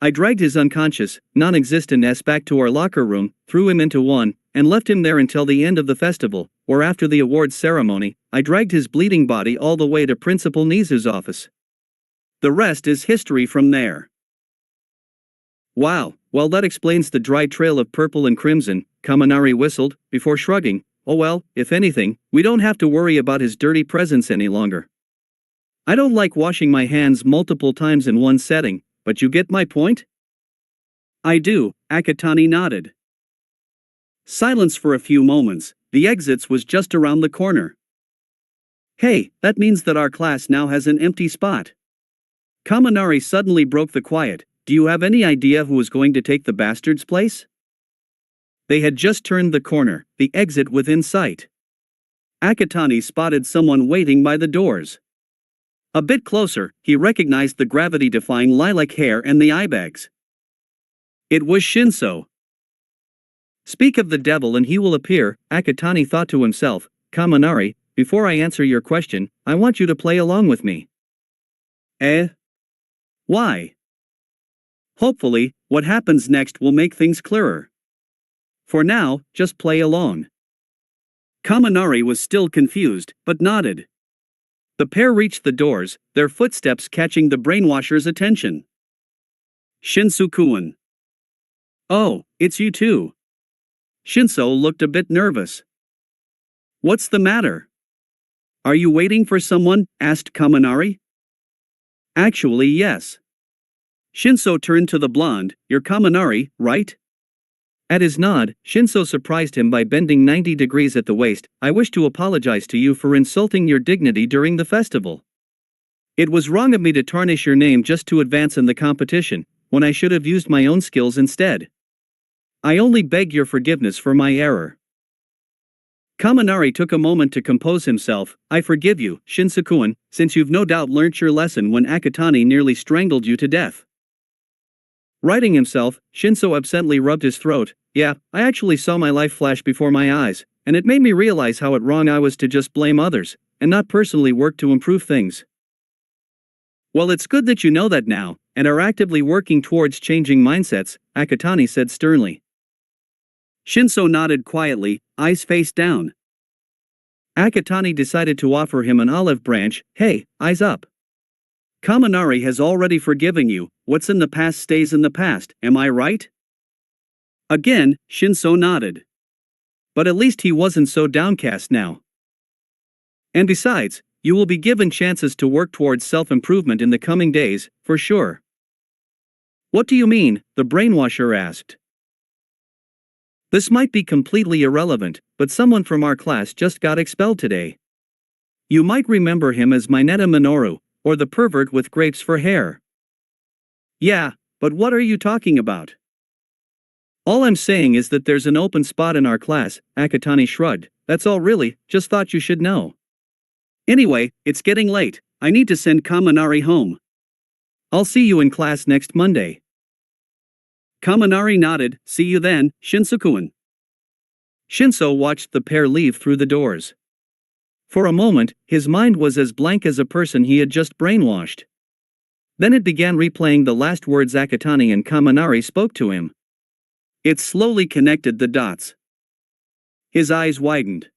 I dragged his unconscious, non-existent ass back to our locker room, threw him into one, and left him there until the end of the festival, or after the awards ceremony. I dragged his bleeding body all the way to Principal Nizu's office. The rest is history from there." "Wow, well that explains the dry trail of purple and crimson," Kaminari whistled, before shrugging. "Oh well, if anything, we don't have to worry about his dirty presence any longer. I don't like washing my hands multiple times in one setting, but you get my point?" "I do," Akatani nodded. Silence for a few moments. The exits was just around the corner. "Hey, that means that our class now has an empty spot." Kaminari suddenly broke the quiet. "Do you have any idea who is going to take the bastard's place?" They had just turned the corner, the exit within sight. Akatani spotted someone waiting by the doors. A bit closer, he recognized the gravity-defying lilac hair and the eye bags. It was Shinso. "Speak of the devil and he will appear," Akatani thought to himself. "Kaminari, before I answer your question, I want you to play along with me." "Eh? Why?" "Hopefully, what happens next will make things clearer. For now, just play along." Kaminari was still confused, but nodded. The pair reached the doors, their footsteps catching the brainwasher's attention. "Shinsu-kun. Oh, it's you too." Shinso looked a bit nervous. "What's the matter? Are you waiting for someone?" asked Kaminari. Actually, yes. Shinso turned to the blonde. You're Kaminari, right? At his nod, Shinso surprised him by bending 90 degrees at the waist. I wish to apologize to you for insulting your dignity during the festival. It was wrong of me to tarnish your name just to advance in the competition, when I should have used my own skills instead. I only beg your forgiveness for my error. Kaminari took a moment to compose himself. I forgive you, Shinso-kun, since you've no doubt learnt your lesson when Akatani nearly strangled you to death. Righting himself, Shinso absently rubbed his throat. Yeah, I actually saw my life flash before my eyes, and it made me realize how wrong I was to just blame others, and not personally work to improve things. Well, it's good that you know that now, and are actively working towards changing mindsets, Akatani said sternly. Shinso nodded quietly, eyes face down. Akatani decided to offer him an olive branch. Hey, eyes up. Kaminari has already forgiven you, what's in the past stays in the past, am I right? Again, Shinso nodded. But at least he wasn't so downcast now. And besides, you will be given chances to work towards self-improvement in the coming days, for sure. What do you mean? The brainwasher asked. This might be completely irrelevant, but someone from our class just got expelled today. You might remember him as Mineta Minoru, or the pervert with grapes for hair. Yeah, but what are you talking about? All I'm saying is that there's an open spot in our class, Akatani shrugged. That's all really, just thought you should know. Anyway, it's getting late, I need to send Kaminari home. I'll see you in class next Monday. Kaminari nodded. See you then, Shinso-kun. Shinso watched the pair leave through the doors. For a moment, his mind was as blank as a person he had just brainwashed. Then it began replaying the last words Akatani and Kaminari spoke to him. It slowly connected the dots. His eyes widened.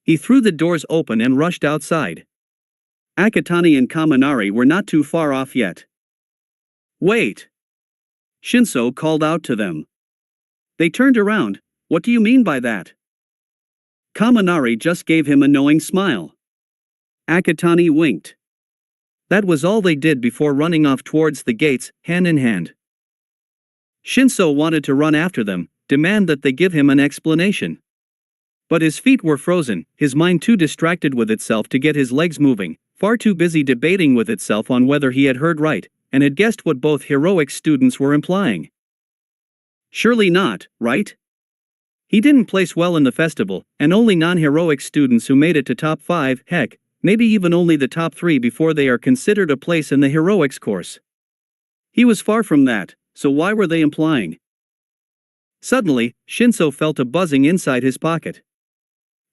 He threw the doors open and rushed outside. Akatani and Kaminari were not too far off yet. Wait! Shinso called out to them. They turned around. What do you mean by that? Kaminari just gave him a knowing smile. Akatani winked. That was all they did before running off towards the gates, hand in hand. Shinso wanted to run after them, demand that they give him an explanation. But his feet were frozen, his mind too distracted with itself to get his legs moving, far too busy debating with itself on whether he had heard right, and had guessed what both heroic students were implying. Surely not, right? He didn't place well in the festival, and only non-heroic students who made it to top 5, heck, maybe even only the top 3 before they are considered a place in the heroics course. He was far from that, so why were they implying? Suddenly, Shinso felt a buzzing inside his pocket.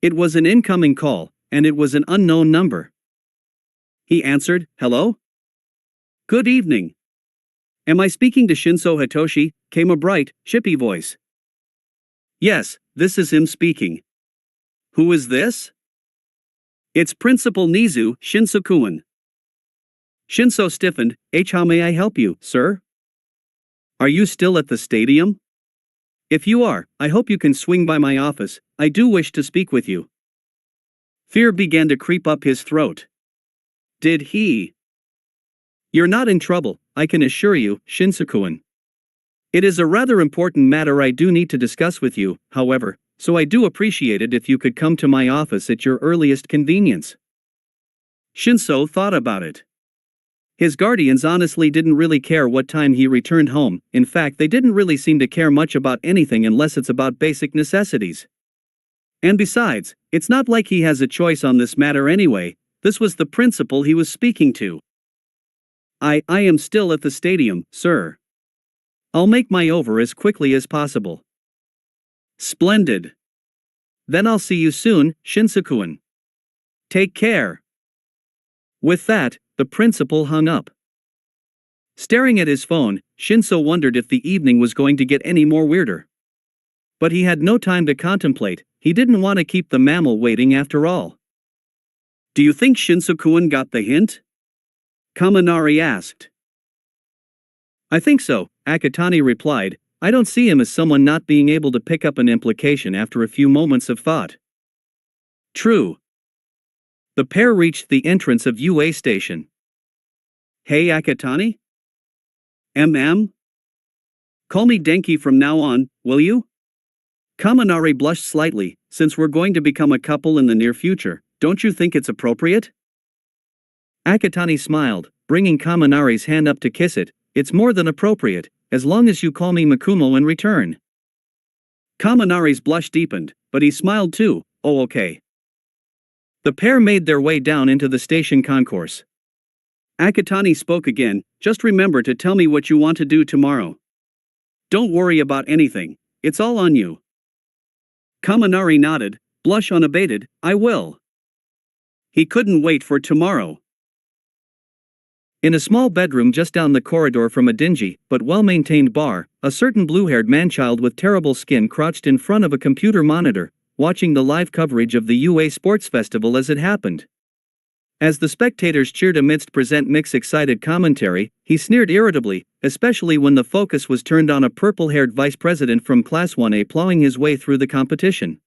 It was an incoming call, and it was an unknown number. He answered, hello? Good evening. Am I speaking to Shinso Hitoshi? Came a bright, chippy voice. Yes, this is him speaking. Who is this? It's Principal Nizu, Shinso-kun. Shinso stiffened. How may I help you, sir? Are you still at the stadium? If you are, I hope you can swing by my office, I do wish to speak with you. Fear began to creep up his throat. Did he? You're not in trouble, I can assure you, Shinso-kun. It is a rather important matter I do need to discuss with you, however, so I do appreciate it if you could come to my office at your earliest convenience. Shinso thought about it. His guardians honestly didn't really care what time he returned home, in fact they didn't really seem to care much about anything unless it's about basic necessities. And besides, it's not like he has a choice on this matter anyway, this was the principal he was speaking to. I am still at the stadium, sir. I'll make my over as quickly as possible. Splendid. Then I'll see you soon, Shinso-kun. Take care. With that, the principal hung up. Staring at his phone, Shinso wondered if the evening was going to get any more weirder. But he had no time to contemplate, he didn't want to keep the mammal waiting after all. Do you think Shinso-kun got the hint? Kaminari asked. I think so, Akatani replied. I don't see him as someone not being able to pick up an implication after a few moments of thought. True. The pair reached the entrance of UA Station. Hey Akatani? Call me Denki from now on, will you? Kaminari blushed slightly. Since we're going to become a couple in the near future, don't you think it's appropriate? Akatani smiled, bringing Kaminari's hand up to kiss it. It's more than appropriate, as long as you call me Makumo in return. Kaminari's blush deepened, but he smiled too. Oh okay. The pair made their way down into the station concourse. Akatani spoke again. Just remember to tell me what you want to do tomorrow. Don't worry about anything, it's all on you. Kaminari nodded, blush unabated. I will. He couldn't wait for tomorrow. In a small bedroom just down the corridor from a dingy, but well-maintained bar, a certain blue-haired man-child with terrible skin crouched in front of a computer monitor, watching the live coverage of the UA Sports Festival as it happened. As the spectators cheered amidst present mixed excited commentary, he sneered irritably, especially when the focus was turned on a purple-haired vice president from Class 1A plowing his way through the competition.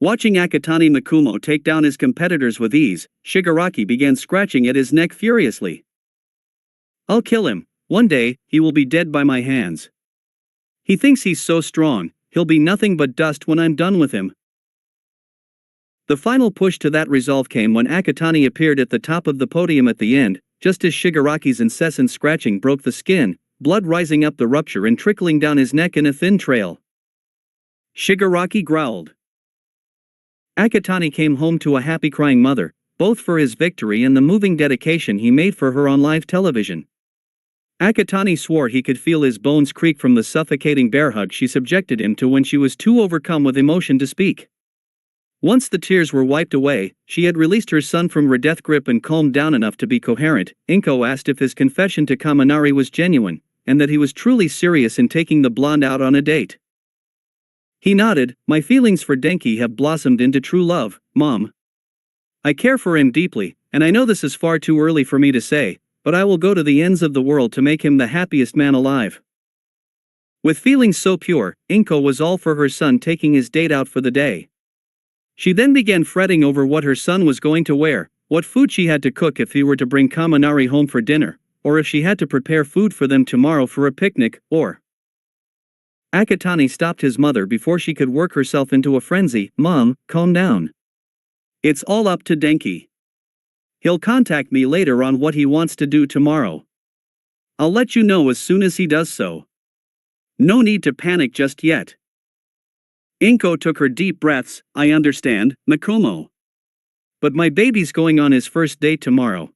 Watching Akatani Makumo take down his competitors with ease, Shigaraki began scratching at his neck furiously. I'll kill him. One day, he will be dead by my hands. He thinks he's so strong, he'll be nothing but dust when I'm done with him. The final push to that resolve came when Akatani appeared at the top of the podium at the end, just as Shigaraki's incessant scratching broke the skin, blood rising up the rupture and trickling down his neck in a thin trail. Shigaraki growled. Akatani came home to a happy crying mother, both for his victory and the moving dedication he made for her on live television. Akatani swore he could feel his bones creak from the suffocating bear hug she subjected him to when she was too overcome with emotion to speak. Once the tears were wiped away, she had released her son from her death grip and calmed down enough to be coherent. Inko asked if his confession to Kaminari was genuine, and that he was truly serious in taking the blonde out on a date. He nodded. My feelings for Denki have blossomed into true love, Mom. I care for him deeply, and I know this is far too early for me to say, but I will go to the ends of the world to make him the happiest man alive. With feelings so pure, Inko was all for her son taking his date out for the day. She then began fretting over what her son was going to wear, what food she had to cook if he were to bring Kaminari home for dinner, or if she had to prepare food for them tomorrow for a picnic, or... Akatani stopped his mother before she could work herself into a frenzy. Mom, calm down. It's all up to Denki. He'll contact me later on what he wants to do tomorrow. I'll let you know as soon as he does so. No need to panic just yet. Inko took her deep breaths. I understand, Makumo. But my baby's going on his first date tomorrow.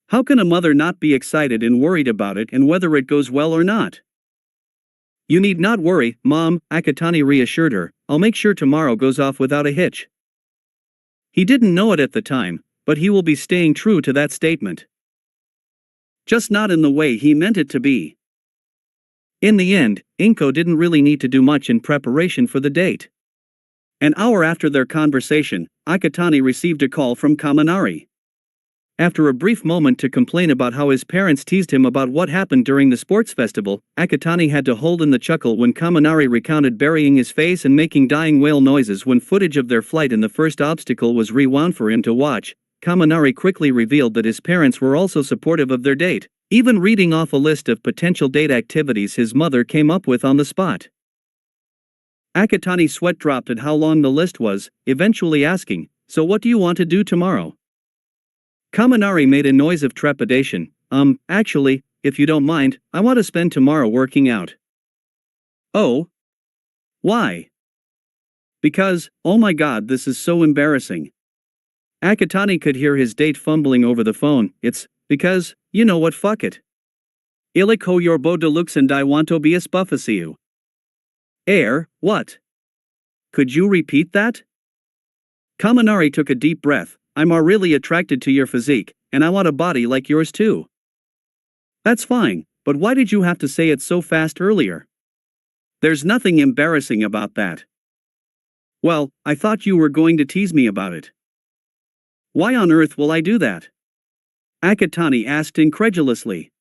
How can a mother not be excited and worried about it and whether it goes well or not? You need not worry, Mom, Akatani reassured her. I'll make sure tomorrow goes off without a hitch. He didn't know it at the time, but he will be staying true to that statement. Just not in the way he meant it to be. In the end, Inko didn't really need to do much in preparation for the date. An hour after their conversation, Akatani received a call from Kaminari. After a brief moment to complain about how his parents teased him about what happened during the sports festival, Akatani had to hold in the chuckle when Kaminari recounted burying his face and making dying whale noises when footage of their flight in the first obstacle was rewound for him to watch. Kaminari quickly revealed that his parents were also supportive of their date, even reading off a list of potential date activities his mother came up with on the spot. Akatani's sweat dropped at how long the list was, eventually asking, "So what do you want to do tomorrow?" Kaminari made a noise of trepidation. Actually, if you don't mind, I want to spend tomorrow working out." "Oh? Why?" "Because, oh my god, this is so embarrassing." Akatani could hear his date fumbling over the phone. "It's because, you know what, fuck it. Iliko yorbo deluxe and I want to be a spuffasiu." What? Could you repeat that?" Kaminari took a deep breath. "I'm really attracted to your physique, and I want a body like yours too." "That's fine, but why did you have to say it so fast earlier?" "There's nothing embarrassing about that." "Well, I thought you were going to tease me about it." "Why on earth will I do that?" Akatani asked incredulously.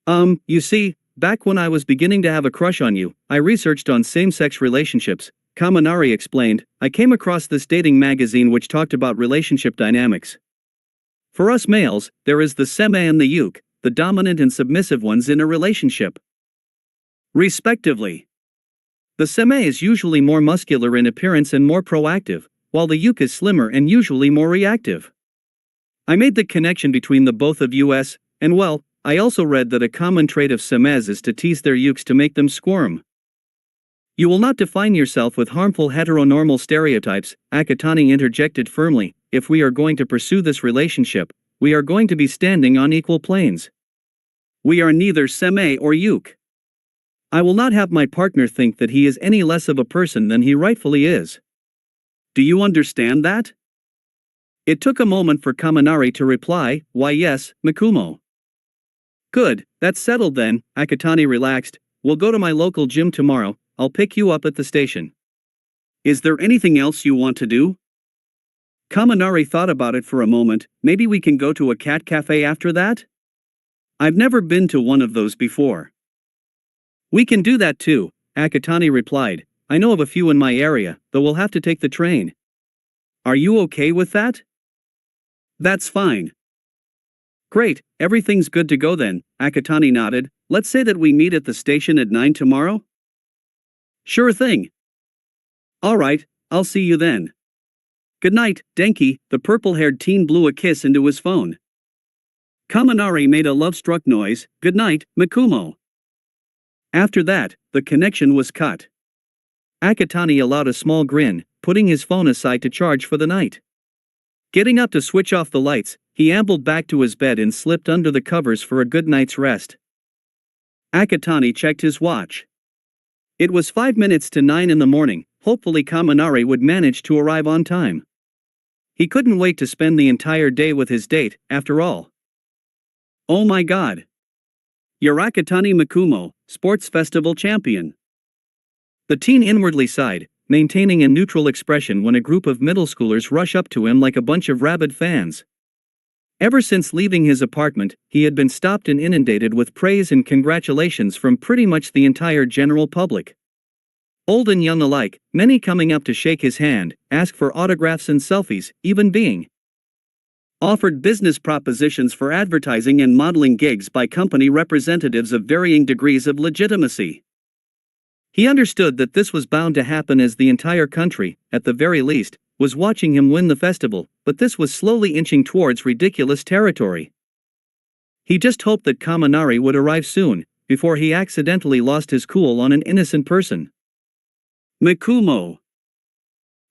You see, back when I was beginning to have a crush on you, I researched on same-sex relationships," Kaminari explained. "I came across this dating magazine which talked about relationship dynamics. For us males, there is the seme and the yuke, the dominant and submissive ones in a relationship, respectively. The seme is usually more muscular in appearance and more proactive, while the yuke is slimmer and usually more reactive. I made the connection between the both of us, and well, I also read that a common trait of semes is to tease their yukes to make them squirm. You will not define yourself with harmful heteronormal stereotypes, Akatani interjected firmly. If we are going to pursue this relationship, we are going to be standing on equal planes. We are neither seme or yuke. I will not have my partner think that he is any less of a person than he rightfully is. Do you understand that? It took a moment for Kaminari to reply, why yes, Mikumo. Good, that's settled then, Akatani relaxed. We'll go to my local gym tomorrow, I'll pick you up at the station. Is there anything else you want to do? Kaminari thought about it for a moment. Maybe we can go to a cat cafe after that? I've never been to one of those before. We can do that too, Akatani replied. I know of a few in my area, though we'll have to take the train. Are you okay with that? That's fine. Great, everything's good to go then, Akatani nodded. Let's say that we meet at the station at 9 tomorrow? Sure thing. Alright, I'll see you then. Good night, Denki. The purple-haired teen blew a kiss into his phone. Kaminari made a love-struck noise. Good night, Mikumo. After that, the connection was cut. Akatani allowed a small grin, putting his phone aside to charge for the night. Getting up to switch off the lights, he ambled back to his bed and slipped under the covers for a good night's rest. Akatani checked his watch. It was 5 minutes to 9 in the morning. Hopefully Kaminari would manage to arrive on time. He couldn't wait to spend the entire day with his date, after all. Oh my god. You're Akatani Mikumo, sports festival champion. The teen inwardly sighed, maintaining a neutral expression when a group of middle schoolers rush up to him like a bunch of rabid fans. Ever since leaving his apartment, he had been stopped and inundated with praise and congratulations from pretty much the entire general public. Old and young alike, many coming up to shake his hand, ask for autographs and selfies, even being offered business propositions for advertising and modeling gigs by company representatives of varying degrees of legitimacy. He understood that this was bound to happen as the entire country, at the very least, was watching him win the festival, but this was slowly inching towards ridiculous territory. He just hoped that Kaminari would arrive soon, before he accidentally lost his cool on an innocent person. Mikumo.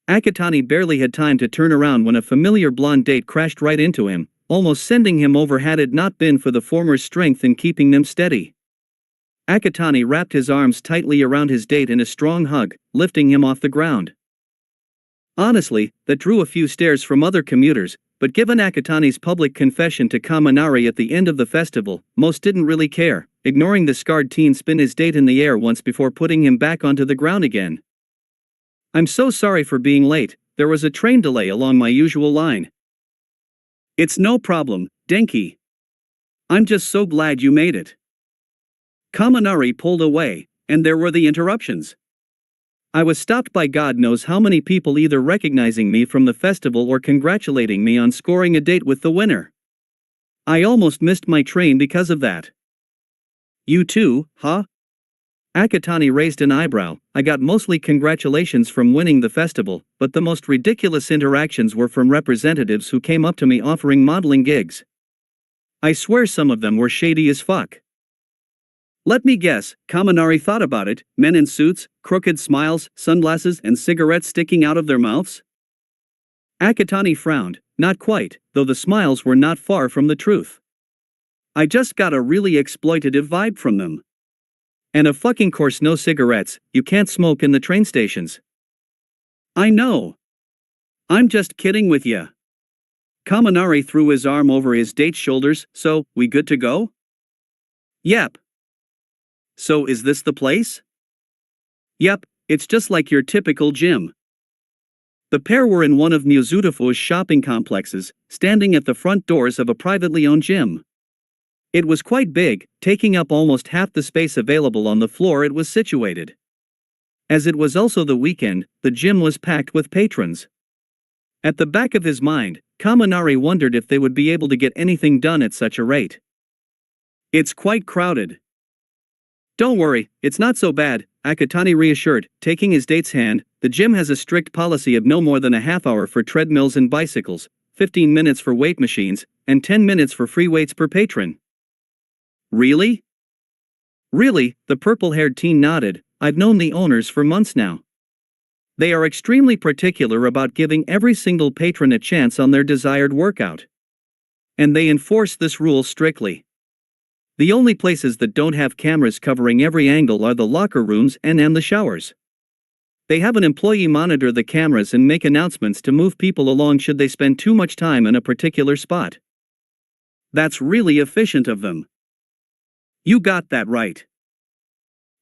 Akatani barely had time to turn around when a familiar blonde date crashed right into him, almost sending him over had it not been for the former's strength in keeping them steady. Akatani wrapped his arms tightly around his date in a strong hug, lifting him off the ground. Honestly, that drew a few stares from other commuters, but given Akatani's public confession to Kaminari at the end of the festival, most didn't really care, ignoring the scarred teen spin his date in the air once before putting him back onto the ground again. I'm so sorry for being late, there was a train delay along my usual line. It's no problem, Denki. I'm just so glad you made it. Kaminari pulled away, and there were the interruptions. I was stopped by God knows how many people either recognizing me from the festival or congratulating me on scoring a date with the winner. I almost missed my train because of that. You too, huh? Akatani raised an eyebrow. I got mostly congratulations from winning the festival, but the most ridiculous interactions were from representatives who came up to me offering modeling gigs. I swear some of them were shady as fuck. Let me guess, Kaminari thought about it, men in suits, crooked smiles, sunglasses and cigarettes sticking out of their mouths? Akatani frowned, not quite, though the smiles were not far from the truth. I just got a really exploitative vibe from them. And of fucking course no cigarettes, you can't smoke in the train stations. I know. I'm just kidding with ya. Kaminari threw his arm over his date's shoulders. So, we good to go? Yep. So is this the place? Yep, it's just like your typical gym. The pair were in one of Mizutofu's shopping complexes, standing at the front doors of a privately owned gym. It was quite big, taking up almost half the space available on the floor it was situated. As it was also the weekend, the gym was packed with patrons. At the back of his mind, Kaminari wondered if they would be able to get anything done at such a rate. It's quite crowded. Don't worry, it's not so bad, Akatani reassured, taking his date's hand. The gym has a strict policy of no more than a half hour for treadmills and bicycles, 15 minutes for weight machines, and 10 minutes for free weights per patron. Really? Really, the purple-haired teen nodded. I've known the owners for months now. They are extremely particular about giving every single patron a chance on their desired workout. And they enforce this rule strictly. The only places that don't have cameras covering every angle are the locker rooms and the showers. They have an employee monitor the cameras and make announcements to move people along should they spend too much time in a particular spot. That's really efficient of them. You got that right.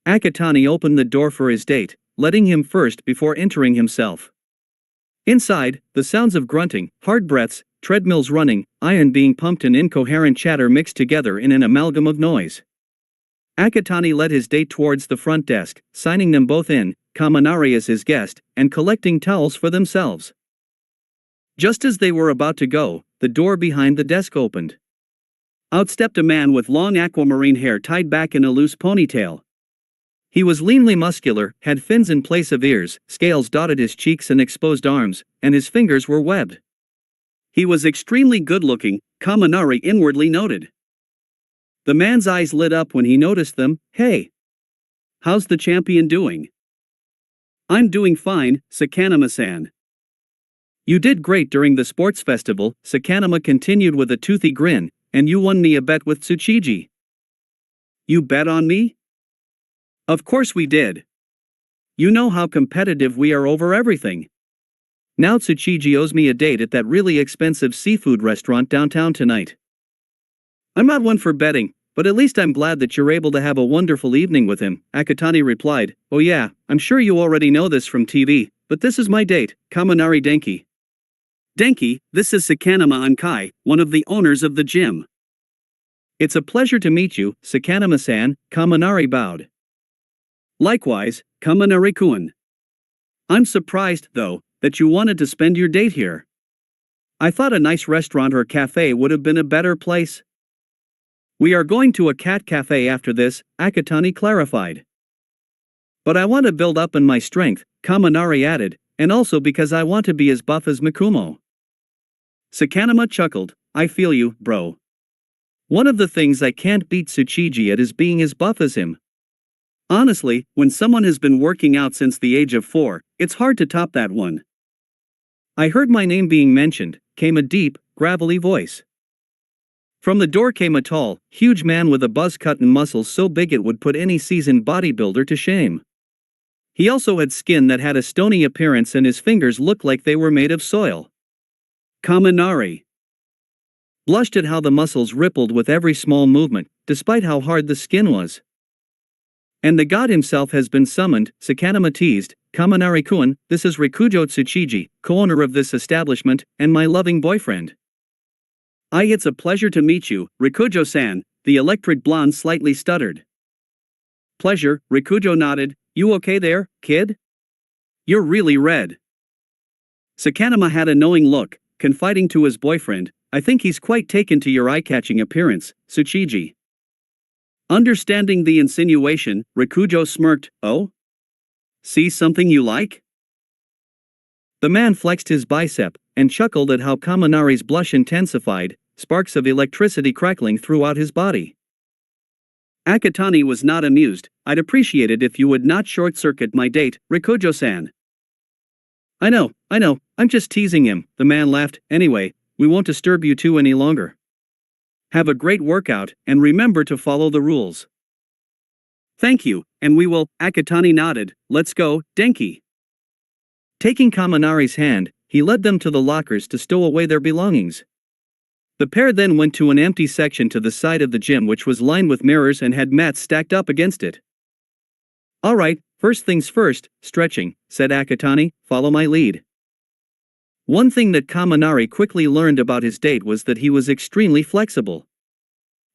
Akatani opened the door for his date, letting him first before entering himself. Inside, the sounds of grunting, hard breaths, treadmills running, iron being pumped and incoherent chatter mixed together in an amalgam of noise. Akatani led his date towards the front desk, signing them both in, Kaminari as his guest, and collecting towels for themselves. Just as they were about to go, the door behind the desk opened. Out stepped a man with long aquamarine hair tied back in a loose ponytail. He was leanly muscular, had fins in place of ears, scales dotted his cheeks and exposed arms, and his fingers were webbed. He was extremely good-looking, Kaminari inwardly noted. The man's eyes lit up when he noticed them. Hey! How's the champion doing? I'm doing fine, Sakanama-san. You did great during the sports festival, Sakanama continued with a toothy grin, and you won me a bet with Tsuchiji. You bet on me? Of course we did. You know how competitive we are over everything. Now Tsuchiji owes me a date at that really expensive seafood restaurant downtown tonight. I'm not one for betting, but at least I'm glad that you're able to have a wonderful evening with him, Akatani replied. Oh yeah, I'm sure you already know this from TV, but this is my date, Kaminari Denki. Denki, this is Sakanama Ankai, one of the owners of the gym. It's a pleasure to meet you, Sakanama-san, Kaminari bowed. Likewise, Kaminari-kun. I'm surprised, though, that you wanted to spend your date here. I thought a nice restaurant or cafe would have been a better place. We are going to a cat cafe after this, Akatani clarified. But I want to build up in my strength, Kaminari added, and also because I want to be as buff as Mikumo. Sakanama chuckled. I feel you, bro. One of the things I can't beat Tsuchiji at is being as buff as him. Honestly, when someone has been working out since the age of 4, it's hard to top that one. I heard my name being mentioned, came a deep, gravelly voice. From the door came a tall, huge man with a buzz cut and muscles so big it would put any seasoned bodybuilder to shame. He also had skin that had a stony appearance and his fingers looked like they were made of soil. Kaminari blushed at how the muscles rippled with every small movement, despite how hard the skin was. And the god himself has been summoned, Sakanama teased. Kaminari-kun, this is Rikujo Tsuchiji, co-owner of this establishment, and my loving boyfriend. It's a pleasure to meet you, Rikujo-san, the electric blonde slightly stuttered. Pleasure, Rikujo nodded. You okay there, kid? You're really red. Sakanama had a knowing look, confiding to his boyfriend, I think he's quite taken to your eye-catching appearance, Tsuchiji. Understanding the insinuation, Rikujo smirked. Oh? See something you like? The man flexed his bicep, and chuckled at how Kaminari's blush intensified, sparks of electricity crackling throughout his body. Akatani was not amused. I'd appreciate it if you would not short-circuit my date, Rikujo-san. I know, I'm just teasing him, the man laughed. Anyway, we won't disturb you two any longer. Have a great workout, and remember to follow the rules. Thank you, and we will, Akatani nodded. Let's go, Denki. Taking Kaminari's hand, he led them to the lockers to stow away their belongings. The pair then went to an empty section to the side of the gym which was lined with mirrors and had mats stacked up against it. Alright, first things first, stretching, said Akatani, follow my lead. One thing that Kaminari quickly learned about his date was that he was extremely flexible.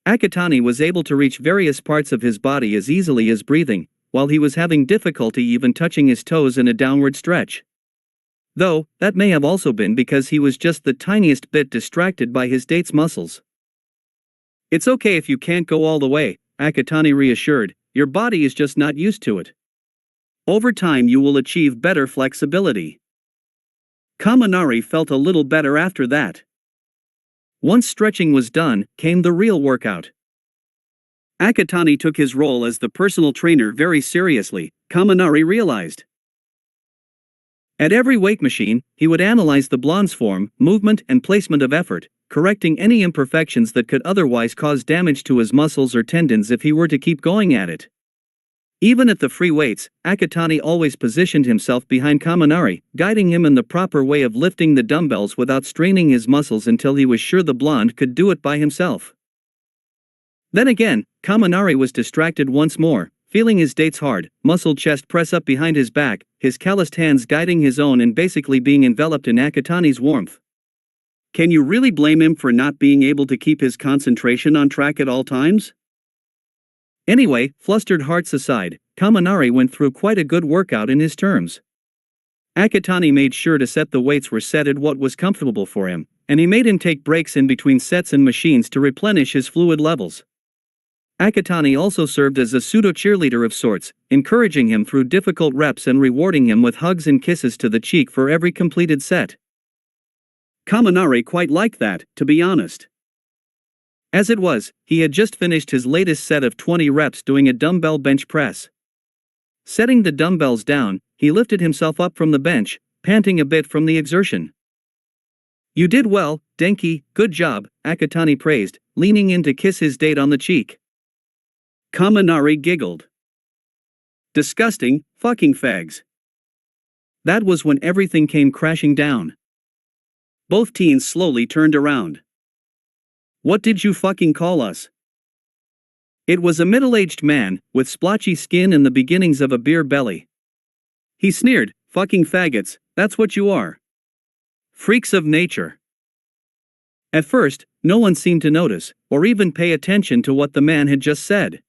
Akatani was able to reach various parts of his body as easily as breathing, while he was having difficulty even touching his toes in a downward stretch. Though, that may have also been because he was just the tiniest bit distracted by his date's muscles. It's okay if you can't go all the way, Akatani reassured, your body is just not used to it. Over time you will achieve better flexibility. Kaminari felt a little better after that. Once stretching was done, came the real workout. Akatani took his role as the personal trainer very seriously, Kaminari realized. At every weight machine, he would analyze the blonde's form, movement and placement of effort, correcting any imperfections that could otherwise cause damage to his muscles or tendons if he were to keep going at it. Even at the free weights, Akatani always positioned himself behind Kaminari, guiding him in the proper way of lifting the dumbbells without straining his muscles until he was sure the blonde could do it by himself. Then again, Kaminari was distracted once more, feeling his date's hard, muscled chest press up behind his back, his calloused hands guiding his own and basically being enveloped in Akatani's warmth. Can you really blame him for not being able to keep his concentration on track at all times? Anyway, flustered hearts aside, Kaminari went through quite a good workout in his terms. Akatani made sure to set the weights were set at what was comfortable for him, and he made him take breaks in between sets and machines to replenish his fluid levels. Akatani also served as a pseudo-cheerleader of sorts, encouraging him through difficult reps and rewarding him with hugs and kisses to the cheek for every completed set. Kaminari quite liked that, to be honest. As it was, he had just finished his latest set of 20 reps doing a dumbbell bench press. Setting the dumbbells down, he lifted himself up from the bench, panting a bit from the exertion. You did well, Denki, good job, Akatani praised, leaning in to kiss his date on the cheek. Kaminari giggled. Disgusting, fucking fags. That was when everything came crashing down. Both teens slowly turned around. What did you fucking call us? It was a middle-aged man, with splotchy skin and the beginnings of a beer belly. He sneered, fucking faggots, that's what you are. Freaks of nature. At first, no one seemed to notice, or even pay attention to what the man had just said.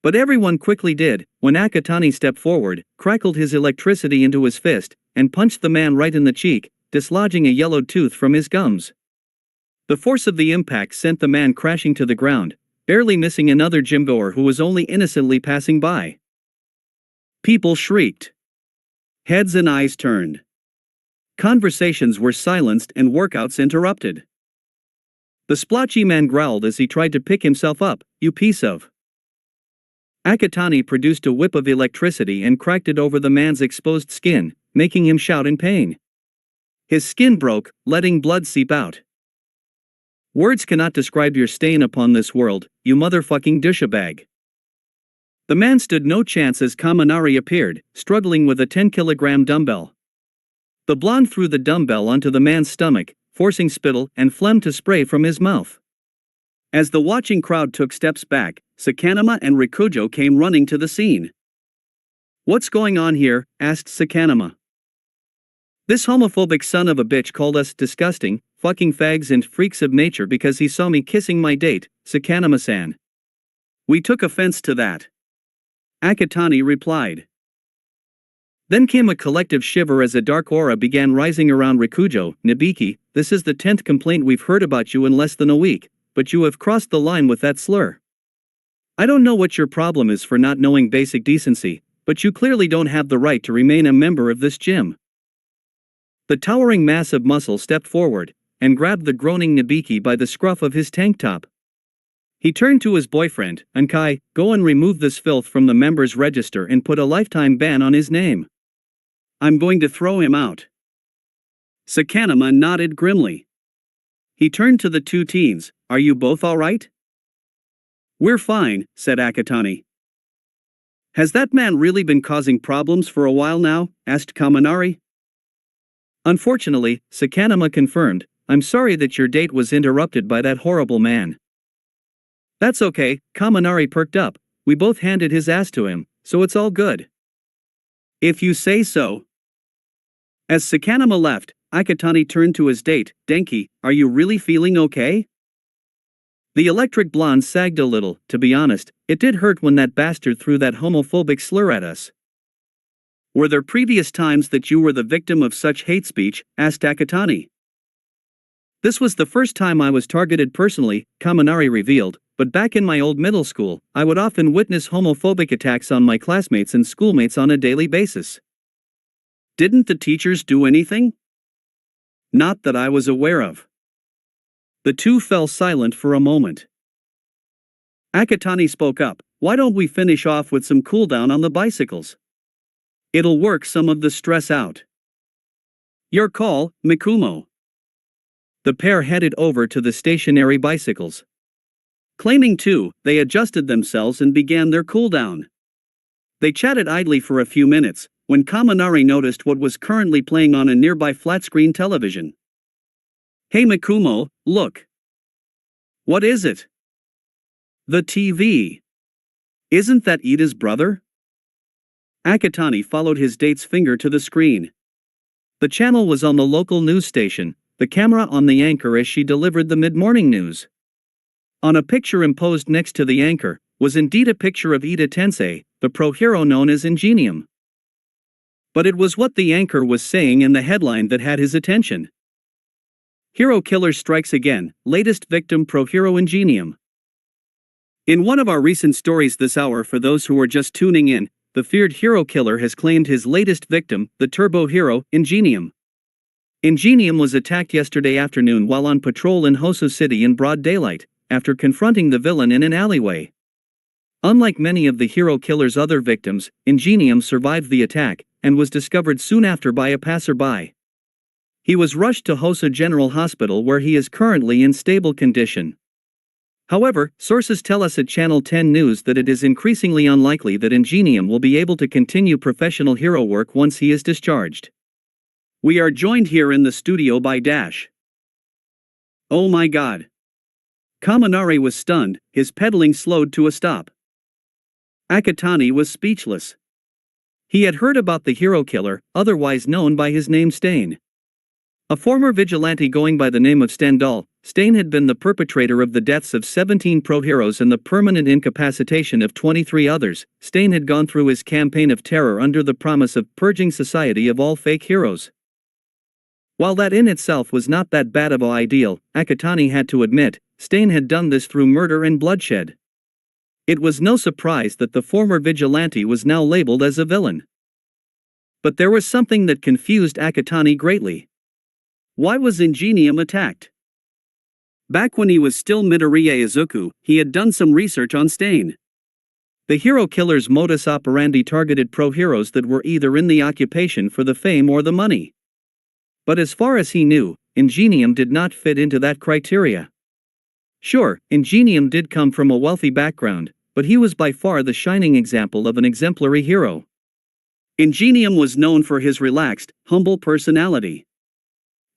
But everyone quickly did, when Akatani stepped forward, crackled his electricity into his fist, and punched the man right in the cheek, dislodging a yellowed tooth from his gums. The force of the impact sent the man crashing to the ground, barely missing another gymgoer who was only innocently passing by. People shrieked. Heads and eyes turned. Conversations were silenced and workouts interrupted. The splotchy man growled as he tried to pick himself up, you piece of. Akatani produced a whip of electricity and cracked it over the man's exposed skin, making him shout in pain. His skin broke, letting blood seep out. Words cannot describe your stain upon this world, you motherfucking douchebag. The man stood no chance as Kaminari appeared, struggling with a 10-kilogram dumbbell. The blonde threw the dumbbell onto the man's stomach, forcing spittle and phlegm to spray from his mouth. As the watching crowd took steps back, Sakanama and Rikujo came running to the scene. What's going on here? Asked Sakanama. This homophobic son of a bitch called us disgusting, fucking fags and freaks of nature because he saw me kissing my date, Sakanama-san. We took offense to that. Akatani replied. Then came a collective shiver as a dark aura began rising around Rikujo. Nibiki, this is the 10th complaint we've heard about you in less than a week, but you have crossed the line with that slur. I don't know what your problem is for not knowing basic decency, but you clearly don't have the right to remain a member of this gym. The towering mass of muscle stepped forward, and grabbed the groaning Nibiki by the scruff of his tank top. He turned to his boyfriend, Ankai, go and remove this filth from the members' register and put a lifetime ban on his name. I'm going to throw him out. Sakanama nodded grimly. He turned to the two teens, are you both alright? We're fine, said Akatani. Has that man really been causing problems for a while now? Asked Kaminari. Unfortunately, Sakanama confirmed, I'm sorry that your date was interrupted by that horrible man. That's okay, Kaminari perked up, we both handed his ass to him, so it's all good. If you say so. As Sakanama left, Akatani turned to his date, Denki, are you really feeling okay? The electric blonde sagged a little, to be honest, it did hurt when that bastard threw that homophobic slur at us. Were there previous times that you were the victim of such hate speech? Asked Akatani. This was the first time I was targeted personally, Kaminari revealed, but back in my old middle school, I would often witness homophobic attacks on my classmates and schoolmates on a daily basis. Didn't the teachers do anything? Not that I was aware of. The two fell silent for a moment. Akatani spoke up, "Why don't we finish off with some cooldown on the bicycles? It'll work some of the stress out." "Your call, Mikumo." The pair headed over to the stationary bicycles. Claiming two, they adjusted themselves and began their cooldown. They chatted idly for a few minutes, when Kaminari noticed what was currently playing on a nearby flat-screen television. "Hey Mikumo, look." "What is it?" "The TV. Isn't that Ida's brother?" Akatani followed his date's finger to the screen. The channel was on the local news station, the camera on the anchor as she delivered the mid-morning news. On a picture imposed next to the anchor, was indeed a picture of Ida Tensei, the pro-hero known as Ingenium. But it was what the anchor was saying in the headline that had his attention. "Hero killer strikes again, latest victim pro-hero Ingenium." In one of our recent stories this hour, for those who are just tuning in, the feared hero killer has claimed his latest victim, the turbo hero, Ingenium. Ingenium was attacked yesterday afternoon while on patrol in Hoso City in broad daylight, after confronting the villain in an alleyway. Unlike many of the hero killer's other victims, Ingenium survived the attack, and was discovered soon after by a passerby. He was rushed to Hoso General Hospital where he is currently in stable condition. However, sources tell us at Channel 10 News that it is increasingly unlikely that Ingenium will be able to continue professional hero work once he is discharged. We are joined here in the studio by Dash. "Oh my god." Kaminari was stunned, his pedaling slowed to a stop. Akatani was speechless. He had heard about the hero killer, otherwise known by his name Stain. A former vigilante going by the name of Stendhal, Stain had been the perpetrator of the deaths of 17 pro-heroes and the permanent incapacitation of 23 others. Stain had gone through his campaign of terror under the promise of purging society of all fake heroes. While that in itself was not that bad of an ideal, Akatani had to admit, Stain had done this through murder and bloodshed. It was no surprise that the former vigilante was now labeled as a villain. But there was something that confused Akatani greatly. Why was Ingenium attacked? Back when he was still Midoriya Izuku, he had done some research on Stain. The hero killer's modus operandi targeted pro-heroes that were either in the occupation for the fame or the money. But as far as he knew, Ingenium did not fit into that criteria. Sure, Ingenium did come from a wealthy background, but he was by far the shining example of an exemplary hero. Ingenium was known for his relaxed, humble personality.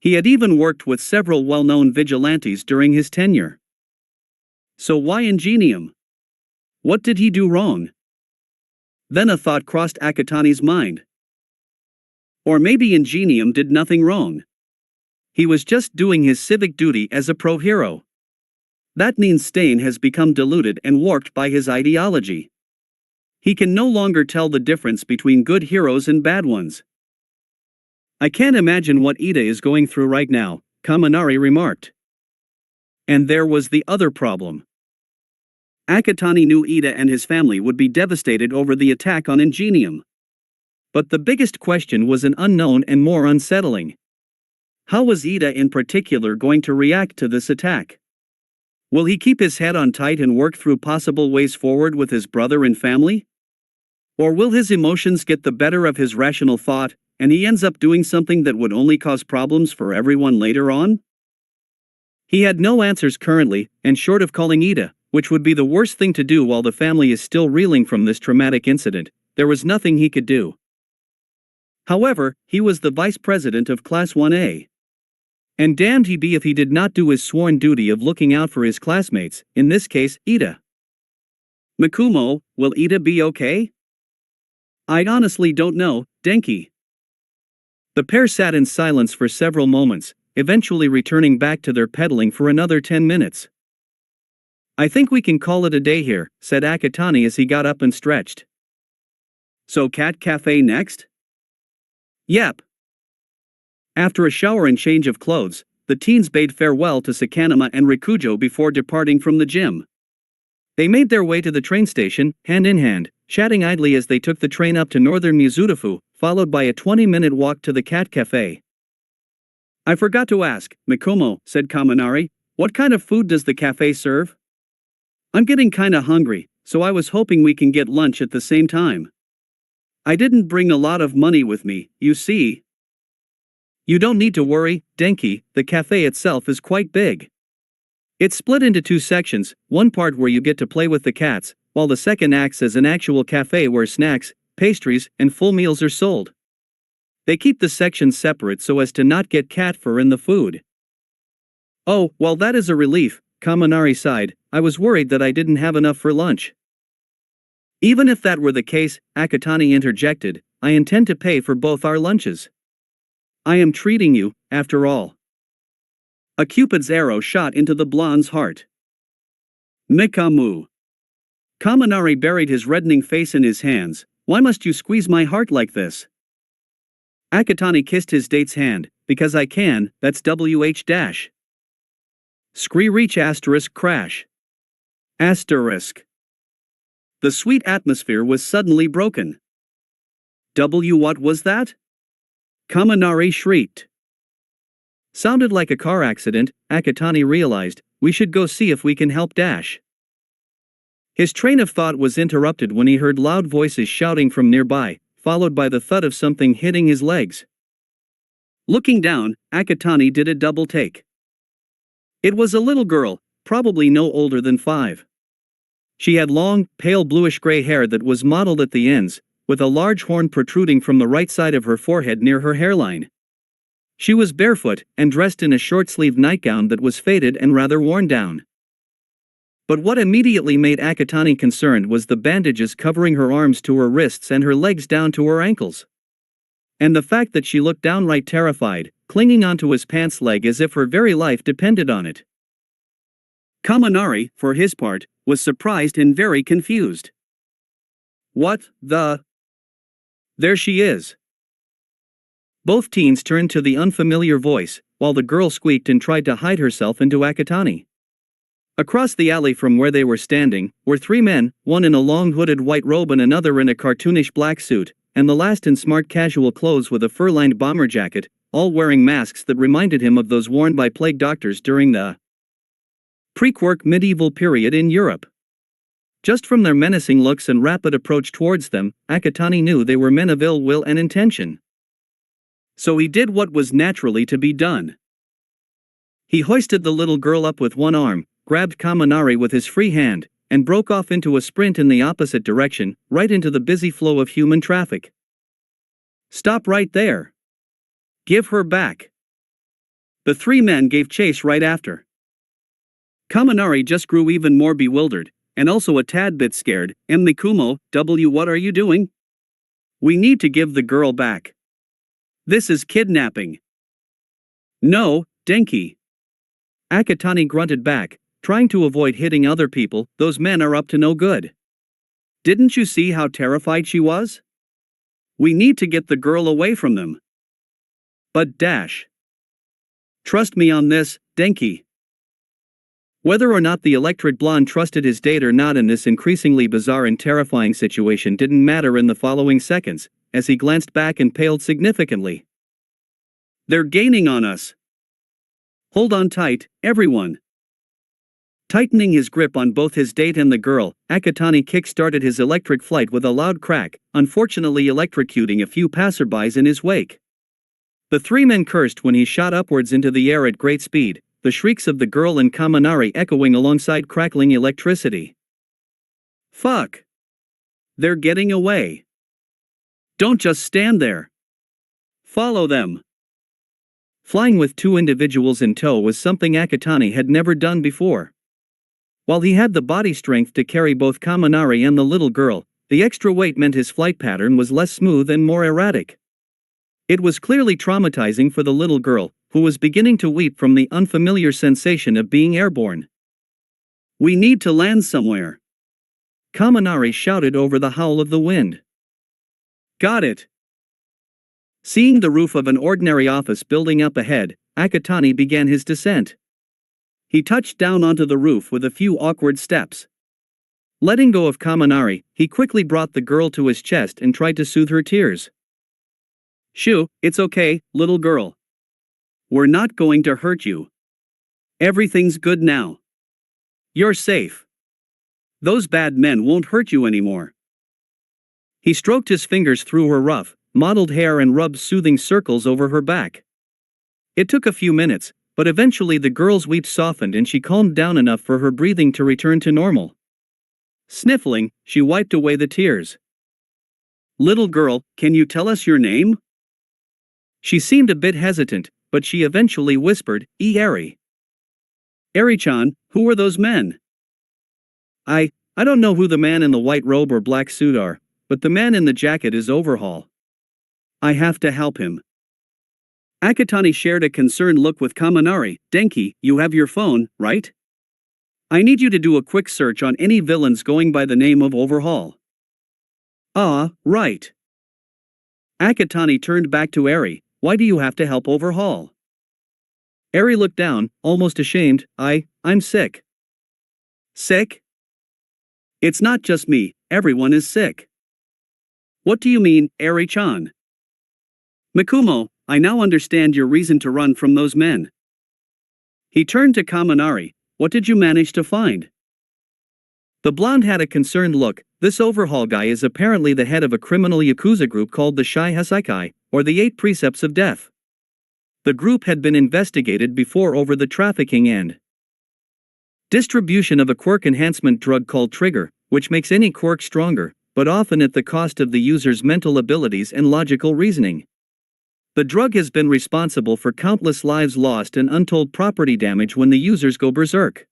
He had even worked with several well-known vigilantes during his tenure. So why Ingenium? What did he do wrong? Then a thought crossed Akatani's mind. Or maybe Ingenium did nothing wrong. He was just doing his civic duty as a pro-hero. That means Stain has become deluded and warped by his ideology. He can no longer tell the difference between good heroes and bad ones. "I can't imagine what Ida is going through right now," Kaminari remarked. And there was the other problem. Akatani knew Ida and his family would be devastated over the attack on Ingenium. But the biggest question was an unknown and more unsettling. How was Ida in particular going to react to this attack? Will he keep his head on tight and work through possible ways forward with his brother and family? Or will his emotions get the better of his rational thought, and he ends up doing something that would only cause problems for everyone later on? He had no answers currently, and short of calling Ida, which would be the worst thing to do while the family is still reeling from this traumatic incident, there was nothing he could do. However, he was the vice president of Class 1A. And damned he be if he did not do his sworn duty of looking out for his classmates, in this case, Ida. "Mikumo, will Ida be okay?" "I honestly don't know, Denki." The pair sat in silence for several moments, eventually returning back to their pedaling for another 10 minutes. "I think we can call it a day here," said Akatani as he got up and stretched. "So Cat Cafe next?" Yep. After a shower and change of clothes, the teens bade farewell to Sakanama and Rikujo before departing from the gym. They made their way to the train station, hand in hand, chatting idly as they took the train up to northern Mizutofu, followed by a 20-minute walk to the cat cafe. I forgot to ask, Mikomo, said Kaminari, what kind of food does the cafe serve? I'm getting kinda hungry, so I was hoping we can get lunch at the same time. I didn't bring a lot of money with me, you see. You don't need to worry, Denki, the cafe itself is quite big. It's split into two sections, one part where you get to play with the cats, while the second acts as an actual cafe where snacks, pastries, and full meals are sold. They keep the sections separate so as to not get cat fur in the food. Oh, well that is a relief, Kaminari sighed, I was worried that I didn't have enough for lunch. Even if that were the case, Akatani interjected, I intend to pay for both our lunches. I am treating you, after all. A Cupid's arrow shot into the blonde's heart. Mikamu. Kaminari buried his reddening face in his hands, why must you squeeze my heart like this? Akatani kissed his date's hand, because I can, that's WH dash. Scree reach asterisk crash. Asterisk. The sweet atmosphere was suddenly broken. What was that? Kaminari shrieked. Sounded like a car accident, Akatani realized, we should go see if we can help dash. His train of thought was interrupted when he heard loud voices shouting from nearby, followed by the thud of something hitting his legs. Looking down, Akatani did a double take. It was a little girl, probably no older than 5. She had long, pale bluish-gray hair that was mottled at the ends, with a large horn protruding from the right side of her forehead near her hairline. She was barefoot and dressed in a short-sleeved nightgown that was faded and rather worn down. But what immediately made Akatani concerned was the bandages covering her arms to her wrists and her legs down to her ankles. And the fact that she looked downright terrified, clinging onto his pants leg as if her very life depended on it. Kaminari, for his part, was surprised and very confused. What the? There she is. Both teens turned to the unfamiliar voice, while the girl squeaked and tried to hide herself into Akatani. Across the alley from where they were standing, were 3 men, one in a long hooded white robe and another in a cartoonish black suit, and the last in smart casual clothes with a fur-lined bomber jacket, all wearing masks that reminded him of those worn by plague doctors during the pre-Quark medieval period in Europe. Just from their menacing looks and rapid approach towards them, Akatani knew they were men of ill will and intention. So he did what was naturally to be done. He hoisted the little girl up with one arm, grabbed Kaminari with his free hand, and broke off into a sprint in the opposite direction, right into the busy flow of human traffic. Stop right there. Give her back. The 3 men gave chase right after. Kaminari just grew even more bewildered, and also a tad bit scared. Mikumo, what are you doing? We need to give the girl back. This is kidnapping. No, Denki. Akatani grunted back, trying to avoid hitting other people, those men are up to no good. Didn't you see how terrified she was? We need to get the girl away from them. But dash. Trust me on this, Denki. Whether or not the electric blonde trusted his date or not in this increasingly bizarre and terrifying situation didn't matter in the following seconds, as he glanced back and paled significantly. They're gaining on us. Hold on tight, everyone. Tightening his grip on both his date and the girl, Akatani kick-started his electric flight with a loud crack, unfortunately electrocuting a few passerbys in his wake. The 3 men cursed when he shot upwards into the air at great speed, the shrieks of the girl and Kaminari echoing alongside crackling electricity. Fuck! They're getting away. Don't just stand there. Follow them. Flying with 2 individuals in tow was something Akatani had never done before. While he had the body strength to carry both Kaminari and the little girl, the extra weight meant his flight pattern was less smooth and more erratic. It was clearly traumatizing for the little girl, who was beginning to weep from the unfamiliar sensation of being airborne. We need to land somewhere. Kaminari shouted over the howl of the wind. Got it. Seeing the roof of an ordinary office building up ahead, Akatani began his descent. He touched down onto the roof with a few awkward steps. Letting go of Kaminari, he quickly brought the girl to his chest and tried to soothe her tears. "Shoo, it's okay, little girl. We're not going to hurt you. Everything's good now. You're safe. Those bad men won't hurt you anymore." He stroked his fingers through her rough, mottled hair and rubbed soothing circles over her back. It took a few minutes, but eventually the girl's weeps softened and she calmed down enough for her breathing to return to normal. Sniffling, she wiped away the tears. "Little girl, can you tell us your name?" She seemed a bit hesitant, but she eventually whispered, "Eri." "Eri-chan, who are those men?" I don't know who the man in the white robe or black suit are, but the man in the jacket is Overhaul. I have to help him." Akatani shared a concerned look with Kaminari. "Denki, you have your phone, right? I need you to do a quick search on any villains going by the name of Overhaul." "Ah, right." Akatani turned back to Eri. "Why do you have to help Overhaul?" Eri looked down, almost ashamed. I'm sick." "Sick? It's not just me, everyone is sick." "What do you mean, Eri-chan?" "Mikumo, I now understand your reason to run from those men." He turned to Kaminari. "What did you manage to find?" The blonde had a concerned look. "This Overhaul guy is apparently the head of a criminal yakuza group called the Shai Hasaikai, or the 8 Precepts of Death. The group had been investigated before over the trafficking and distribution of a quirk enhancement drug called Trigger, which makes any quirk stronger, but often at the cost of the user's mental abilities and logical reasoning. The drug has been responsible for countless lives lost and untold property damage when the users go berserk."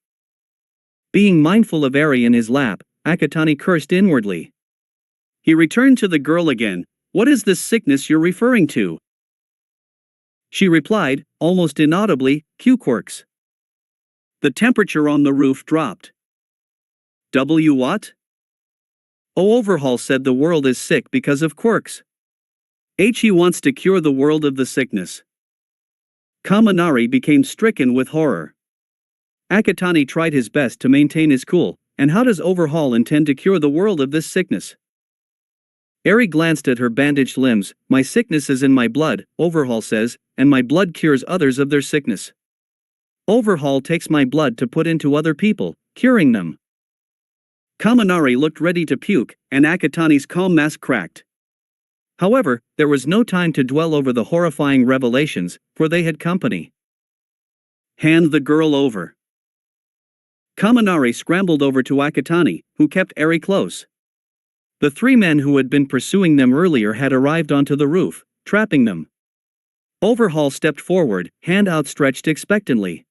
Being mindful of Eri in his lap, Akatani cursed inwardly. He returned to the girl again. "What is this sickness you're referring to?" She replied, almost inaudibly, "Q-quirks." The temperature on the roof dropped. "W what?" "Oh, Overhaul said the world is sick because of quirks. He wants to cure the world of the sickness." Kaminari became stricken with horror. Akatani tried his best to maintain his cool. "And how does Overhaul intend to cure the world of this sickness?" Eri glanced at her bandaged limbs. "My sickness is in my blood," Overhaul says, "and my blood cures others of their sickness. Overhaul takes my blood to put into other people, curing them." Kaminari looked ready to puke, and Akatani's calm mask cracked. However, there was no time to dwell over the horrifying revelations, for they had company. "Hand the girl over." Kaminari scrambled over to Akatani, who kept Eri close. The 3 men who had been pursuing them earlier had arrived onto the roof, trapping them. Overhaul stepped forward, hand outstretched expectantly.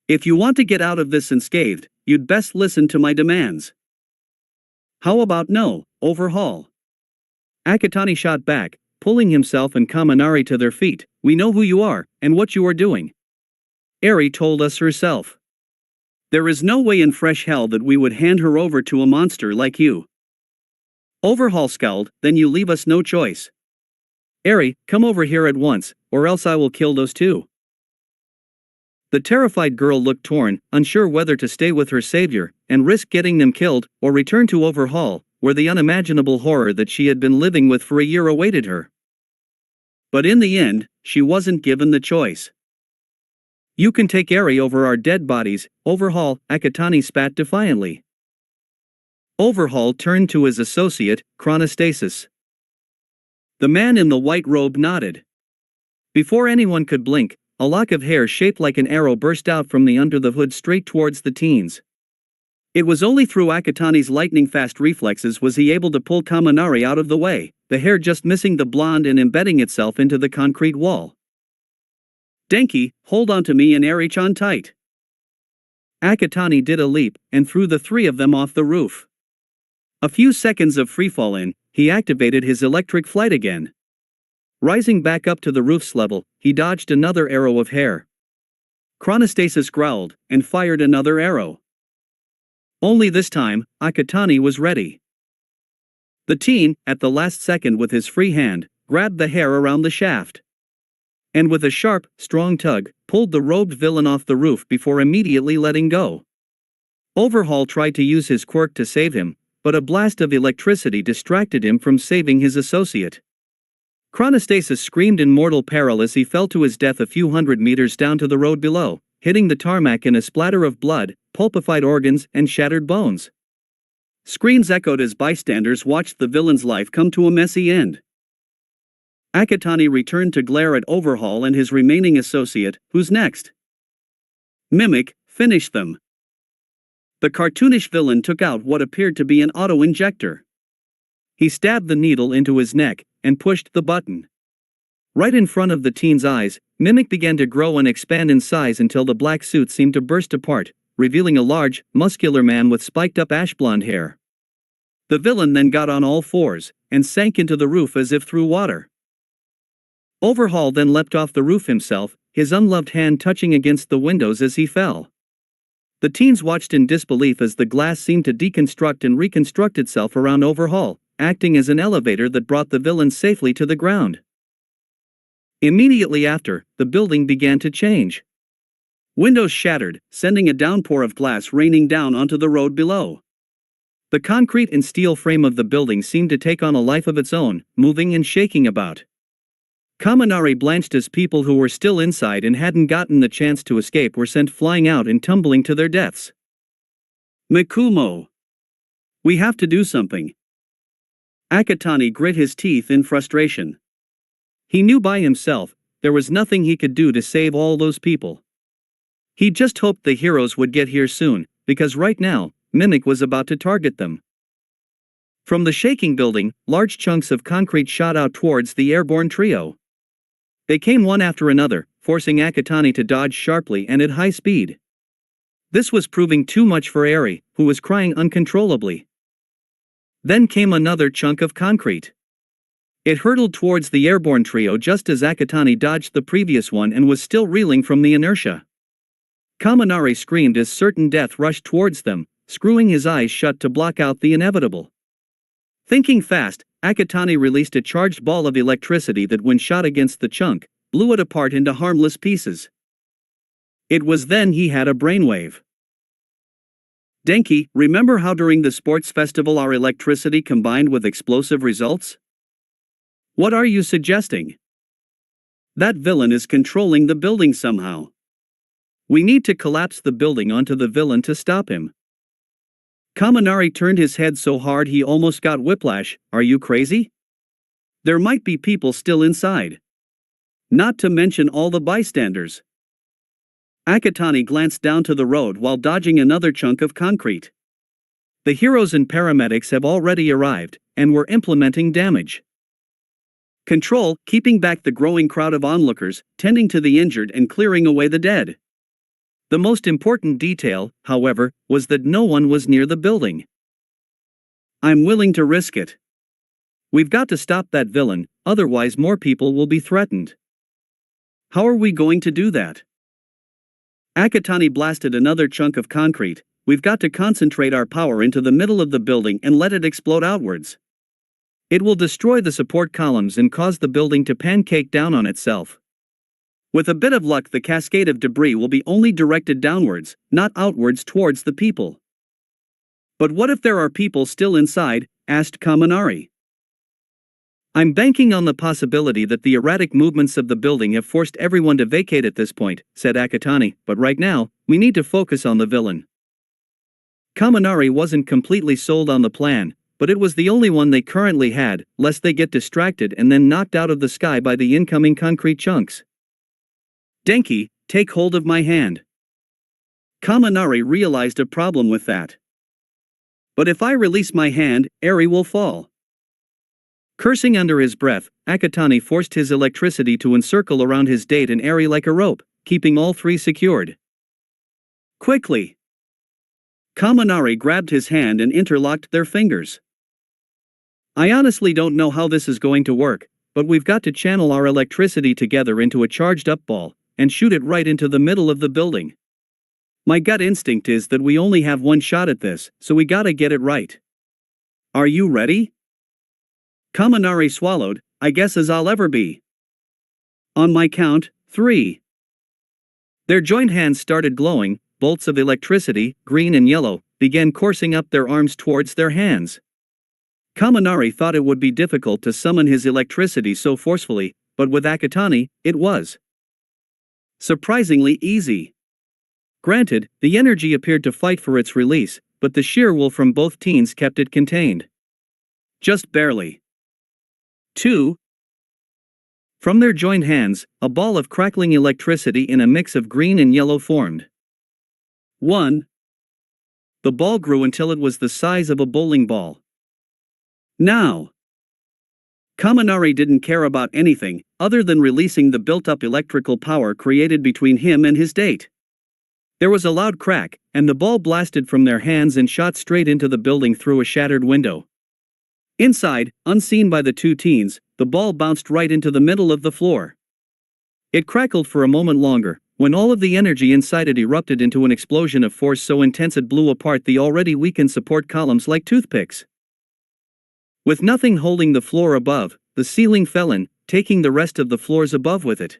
"If you want to get out of this unscathed, you'd best listen to my demands." "How about no, Overhaul?" Akatani shot back, pulling himself and Kaminari to their feet. "We know who you are, and what you are doing. Eri told us herself. There is no way in fresh hell that we would hand her over to a monster like you." Overhaul scowled. "Then you leave us no choice. Eri, come over here at once, or else I will kill those 2. The terrified girl looked torn, unsure whether to stay with her savior, and risk getting them killed, or return to Overhaul, where the unimaginable horror that she had been living with for a year awaited her. But in the end, she wasn't given the choice. "You can take Eri over our dead bodies, Overhaul," Akatani spat defiantly. Overhaul turned to his associate, Chronostasis. The man in the white robe nodded. Before anyone could blink, a lock of hair shaped like an arrow burst out from the under the hood straight towards the teens. It was only through Akatani's lightning-fast reflexes was he able to pull Kaminari out of the way, the hair just missing the blonde and embedding itself into the concrete wall. "Denki, hold on to me and Eri-chan tight." Akatani did a leap, and threw the 3 of them off the roof. A few seconds of freefall in, he activated his electric flight again. Rising back up to the roof's level, he dodged another arrow of hair. Chronostasis growled, and fired another arrow. Only this time, Akatani was ready. The teen, at the last second with his free hand, grabbed the hair around the shaft. And with a sharp, strong tug, pulled the robed villain off the roof before immediately letting go. Overhaul tried to use his quirk to save him, but a blast of electricity distracted him from saving his associate. Chronostasis screamed in mortal peril as he fell to his death a few hundred meters down to the road below, hitting the tarmac in a splatter of blood, pulpified organs, and shattered bones. Screams echoed as bystanders watched the villain's life come to a messy end. Akatani returned to glare at Overhaul and his remaining associate. Who's next? Mimic, finish them. The cartoonish villain took out what appeared to be an auto-injector. He stabbed the needle into his neck and pushed the button. Right in front of the teen's eyes, Mimic began to grow and expand in size until the black suit seemed to burst apart, revealing a large, muscular man with spiked-up ash-blonde hair. The villain then got on all fours and sank into the roof as if through water. Overhaul then leapt off the roof himself, his unloved hand touching against the windows as he fell. The teens watched in disbelief as the glass seemed to deconstruct and reconstruct itself around Overhaul, acting as an elevator that brought the villain safely to the ground. Immediately after, the building began to change. Windows shattered, sending a downpour of glass raining down onto the road below. The concrete and steel frame of the building seemed to take on a life of its own, moving and shaking about. Kaminari blanched as people who were still inside and hadn't gotten the chance to escape were sent flying out and tumbling to their deaths. Mikumo. We have to do something. Akatani grit his teeth in frustration. He knew by himself, there was nothing he could do to save all those people. He just hoped the heroes would get here soon, because right now, Mimic was about to target them. From the shaking building, large chunks of concrete shot out towards the airborne trio. They came one after another, forcing Akatani to dodge sharply and at high speed. This was proving too much for Eri, who was crying uncontrollably. Then came another chunk of concrete. It hurtled towards the airborne trio just as Akatani dodged the previous one and was still reeling from the inertia. Kaminari screamed as certain death rushed towards them, screwing his eyes shut to block out the inevitable. Thinking fast, Akatani released a charged ball of electricity that when shot against the chunk, blew it apart into harmless pieces. It was then he had a brainwave. Denki, remember how during the sports festival our electricity combined with explosive results? What are you suggesting? That villain is controlling the building somehow. We need to collapse the building onto the villain to stop him. Kaminari turned his head so hard he almost got whiplash. Are you crazy? There might be people still inside. Not to mention all the bystanders. Akatani glanced down to the road while dodging another chunk of concrete. The heroes and paramedics have already arrived, and were implementing damage control, keeping back the growing crowd of onlookers, tending to the injured and clearing away the dead. The most important detail, however, was that no one was near the building. I'm willing to risk it. We've got to stop that villain, otherwise more people will be threatened. How are we going to do that? Akatani blasted another chunk of concrete. We've got to concentrate our power into the middle of the building and let it explode outwards. It will destroy the support columns and cause the building to pancake down on itself. With a bit of luck, the cascade of debris will be only directed downwards, not outwards towards the people. But what if there are people still inside? Asked Kaminari. I'm banking on the possibility that the erratic movements of the building have forced everyone to vacate at this point, said Akatani, but right now, we need to focus on the villain. Kaminari wasn't completely sold on the plan, but it was the only one they currently had, lest they get distracted and then knocked out of the sky by the incoming concrete chunks. Denki, take hold of my hand. Kaminari realized a problem with that. But if I release my hand, Eri will fall. Cursing under his breath, Akatani forced his electricity to encircle around his date and Eri like a rope, keeping all three secured. Quickly! Kaminari grabbed his hand and interlocked their fingers. I honestly don't know how this is going to work, but we've got to channel our electricity together into a charged-up ball, and shoot it right into the middle of the building. My gut instinct is that we only have one shot at this, so we gotta get it right. Are you ready? Kaminari swallowed. I guess as I'll ever be. On my count, 3. Their joined hands started glowing, bolts of electricity, green and yellow, began coursing up their arms towards their hands. Kaminari thought it would be difficult to summon his electricity so forcefully, but with Akatani, it was surprisingly easy. Granted, the energy appeared to fight for its release, but the sheer will from both teens kept it contained. Just barely. 2. From their joined hands, a ball of crackling electricity in a mix of green and yellow formed. 1. The ball grew until it was the size of a bowling ball. Now, Kaminari didn't care about anything other than releasing the built-up electrical power created between him and his date. There was a loud crack, and the ball blasted from their hands and shot straight into the building through a shattered window. Inside, unseen by the two teens, the ball bounced right into the middle of the floor. It crackled for a moment longer, when all of the energy inside it erupted into an explosion of force so intense it blew apart the already weakened support columns like toothpicks. With nothing holding the floor above, the ceiling fell in, taking the rest of the floors above with it.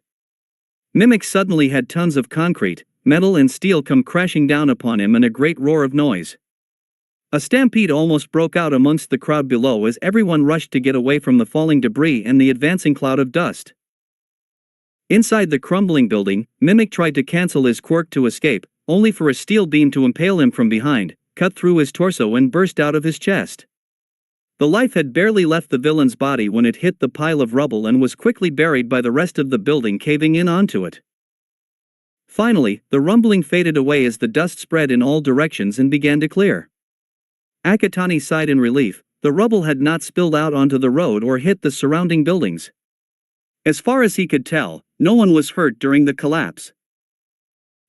Mimic suddenly had tons of concrete, metal and steel come crashing down upon him and a great roar of noise. A stampede almost broke out amongst the crowd below as everyone rushed to get away from the falling debris and the advancing cloud of dust. Inside the crumbling building, Mimic tried to cancel his quirk to escape, only for a steel beam to impale him from behind, cut through his torso and burst out of his chest. The life had barely left the villain's body when it hit the pile of rubble and was quickly buried by the rest of the building caving in onto it. Finally, the rumbling faded away as the dust spread in all directions and began to clear. Akatani sighed in relief. The rubble had not spilled out onto the road or hit the surrounding buildings. As far as he could tell, no one was hurt during the collapse.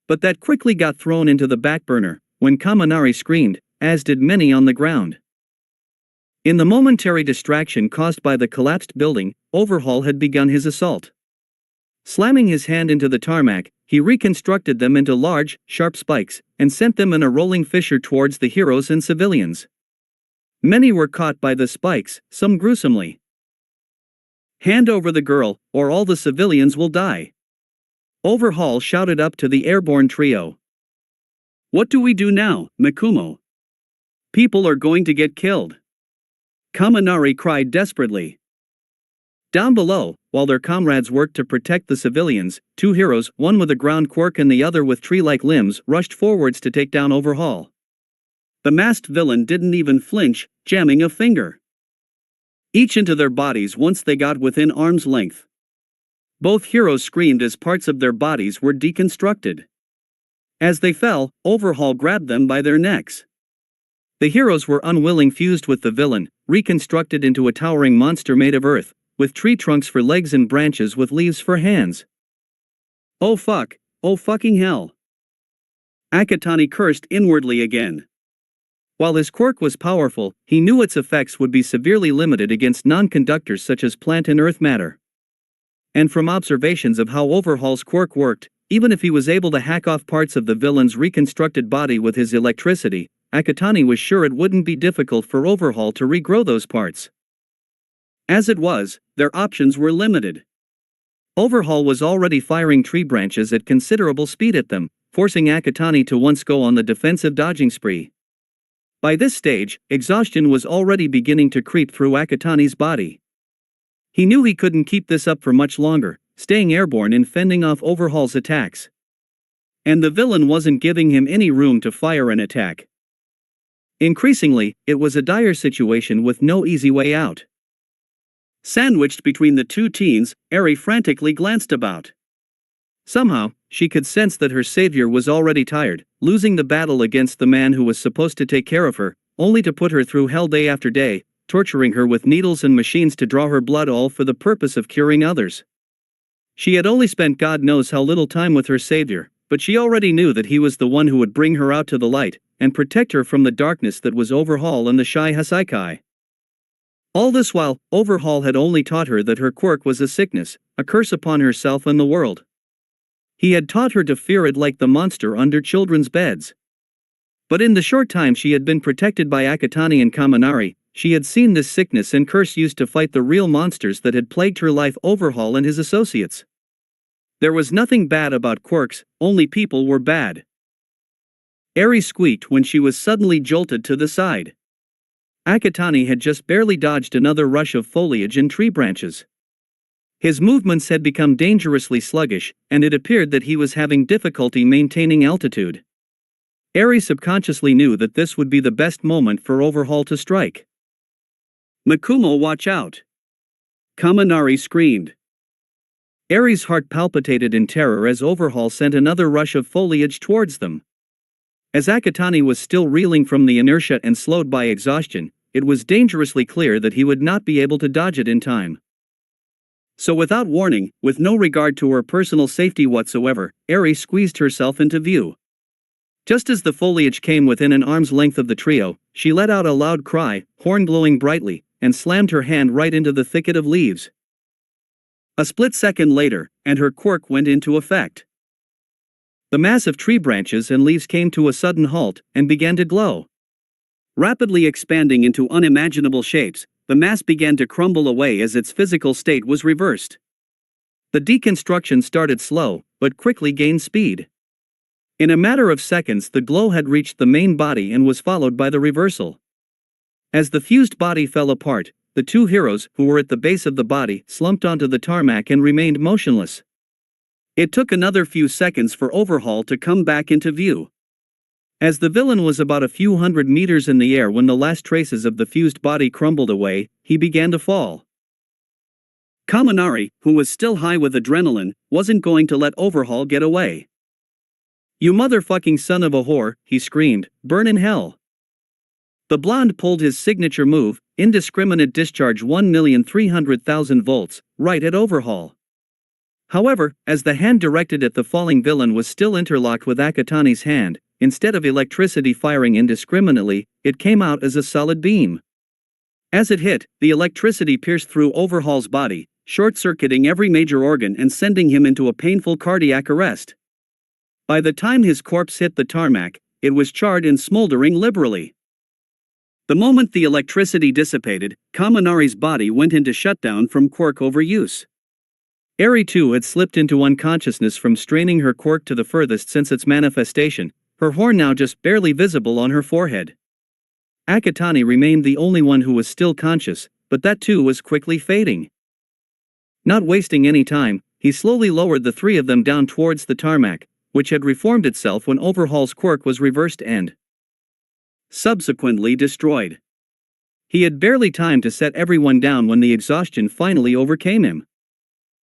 But that quickly got thrown into the back burner when Kaminari screamed, as did many on the ground. In the momentary distraction caused by the collapsed building, Overhaul had begun his assault. Slamming his hand into the tarmac, he reconstructed them into large, sharp spikes, and sent them in a rolling fissure towards the heroes and civilians. Many were caught by the spikes, some gruesomely. "Hand over the girl, or all the civilians will die," Overhaul shouted up to the airborne trio. "What do we do now, Mikumo? People are going to get killed," Kaminari cried desperately. Down below, while their comrades worked to protect the civilians, two heroes, one with a ground quirk and the other with tree-like limbs, rushed forwards to take down Overhaul. The masked villain didn't even flinch, jamming a finger each into their bodies once they got within arm's length. Both heroes screamed as parts of their bodies were deconstructed. As they fell, Overhaul grabbed them by their necks. The heroes were unwilling fused with the villain, reconstructed into a towering monster made of earth, with tree trunks for legs and branches with leaves for hands. "Oh fuck, oh fucking hell." Akatani cursed inwardly again. While his quirk was powerful, he knew its effects would be severely limited against non-conductors such as plant and earth matter. And from observations of how Overhaul's quirk worked, even if he was able to hack off parts of the villain's reconstructed body with his electricity, Akatani was sure it wouldn't be difficult for Overhaul to regrow those parts. As it was, their options were limited. Overhaul was already firing tree branches at considerable speed at them, forcing Akatani to once go on the defensive dodging spree. By this stage, exhaustion was already beginning to creep through Akatani's body. He knew he couldn't keep this up for much longer, staying airborne and fending off Overhaul's attacks. And the villain wasn't giving him any room to fire an attack. Increasingly, it was a dire situation with no easy way out. Sandwiched between the two teens, Eri frantically glanced about. Somehow, she could sense that her savior was already tired, losing the battle against the man who was supposed to take care of her, only to put her through hell day after day, torturing her with needles and machines to draw her blood, all for the purpose of curing others. She had only spent God knows how little time with her savior, but she already knew that he was the one who would bring her out to the light, and protect her from the darkness that was Overhaul and the shy Hasaikai. All this while, Overhaul had only taught her that her quirk was a sickness, a curse upon herself and the world. He had taught her to fear it like the monster under children's beds. But in the short time she had been protected by Akatani and Kaminari, she had seen this sickness and curse used to fight the real monsters that had plagued her life. Overhaul and his associates. There was nothing bad about quirks, only people were bad. Eri squeaked when she was suddenly jolted to the side. Akatani had just barely dodged another rush of foliage and tree branches. His movements had become dangerously sluggish, and it appeared that he was having difficulty maintaining altitude. Eri subconsciously knew that this would be the best moment for Overhaul to strike. "Makumo, watch out!" Kaminari screamed. Eri's heart palpitated in terror as Overhaul sent another rush of foliage towards them. As Akatani was still reeling from the inertia and slowed by exhaustion, it was dangerously clear that he would not be able to dodge it in time. So without warning, with no regard to her personal safety whatsoever, Eri squeezed herself into view. Just as the foliage came within an arm's length of the trio, she let out a loud cry, horn glowing brightly, and slammed her hand right into the thicket of leaves. A split second later, and her quirk went into effect. The mass of tree branches and leaves came to a sudden halt, and began to glow. Rapidly expanding into unimaginable shapes, the mass began to crumble away as its physical state was reversed. The deconstruction started slow, but quickly gained speed. In a matter of seconds, the glow had reached the main body and was followed by the reversal. As the fused body fell apart, the two heroes, who were at the base of the body, slumped onto the tarmac and remained motionless. It took another few seconds for Overhaul to come back into view. As the villain was about a few hundred meters in the air when the last traces of the fused body crumbled away, he began to fall. Kaminari, who was still high with adrenaline, wasn't going to let Overhaul get away. "You motherfucking son of a whore," he screamed, "burn in hell." The blonde pulled his signature move, indiscriminate discharge 1,300,000 volts, right at Overhaul. However, as the hand directed at the falling villain was still interlocked with Akatani's hand, instead of electricity firing indiscriminately, it came out as a solid beam. As it hit, the electricity pierced through Overhaul's body, short-circuiting every major organ and sending him into a painful cardiac arrest. By the time his corpse hit the tarmac, it was charred and smoldering liberally. The moment the electricity dissipated, Kaminari's body went into shutdown from quirk overuse. Eri too had slipped into unconsciousness from straining her quirk to the furthest since its manifestation, her horn now just barely visible on her forehead. Akatani remained the only one who was still conscious, but that too was quickly fading. Not wasting any time, he slowly lowered the three of them down towards the tarmac, which had reformed itself when Overhaul's quirk was reversed and subsequently destroyed. He had barely time to set everyone down when the exhaustion finally overcame him.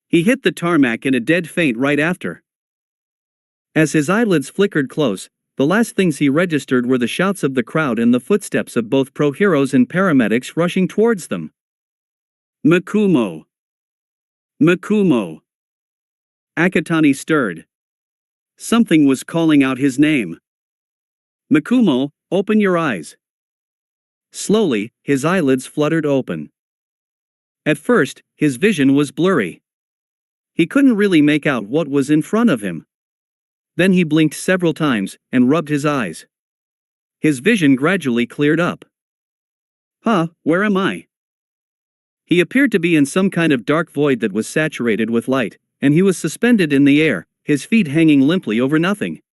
He hit the tarmac in a dead faint right after. As his eyelids flickered close, the last things he registered were the shouts of the crowd and the footsteps of both pro-heroes and paramedics rushing towards them. "Makumo! Makumo!" Akatani stirred. Something was calling out his name. "Makumo, open your eyes." Slowly, his eyelids fluttered open. At first, his vision was blurry. He couldn't really make out what was in front of him. Then he blinked several times, and rubbed his eyes. His vision gradually cleared up. Where am I? He appeared to be in some kind of dark void that was saturated with light, and he was suspended in the air, his feet hanging limply over nothing.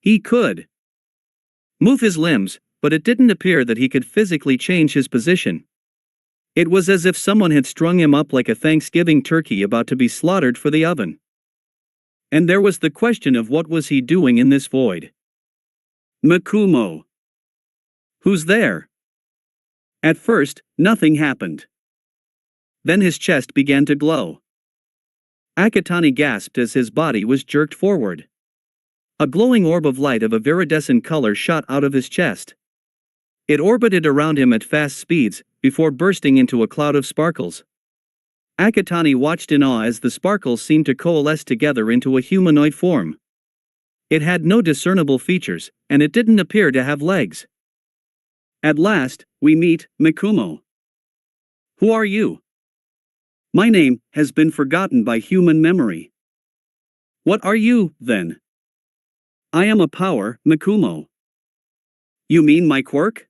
He could move his limbs, but it didn't appear that he could physically change his position. It was as if someone had strung him up like a Thanksgiving turkey about to be slaughtered for the oven. And there was the question of what was he doing in this void? "Makumo! Who's there?" At first, nothing happened. Then his chest began to glow. Akatani gasped as his body was jerked forward. A glowing orb of light of a viridescent color shot out of his chest. It orbited around him at fast speeds, before bursting into a cloud of sparkles. Akatani watched in awe as the sparkles seemed to coalesce together into a humanoid form. It had no discernible features, and it didn't appear to have legs. "At last, we meet, Makumo. Who are you?" "My name has been forgotten by human memory." "What are you, then?" "I am a power, Makumo." "You mean my quirk?"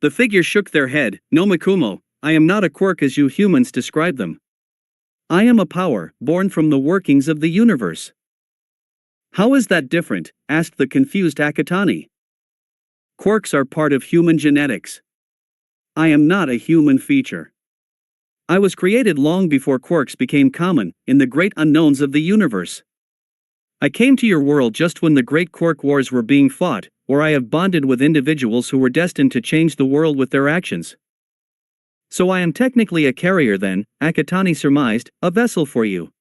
The figure shook their head. No, Mikumo, I am not a quirk as you humans describe them. I am a power, born from the workings of the universe. How is that different? Asked the confused Akatani. Quirks are part of human genetics. I am not a human feature. I was created long before quirks became common, in the great unknowns of the universe. I came to your world just when the great quirk wars were being fought, where I have bonded with individuals who were destined to change the world with their actions. So I am technically a carrier then, Akatani surmised, a vessel for you.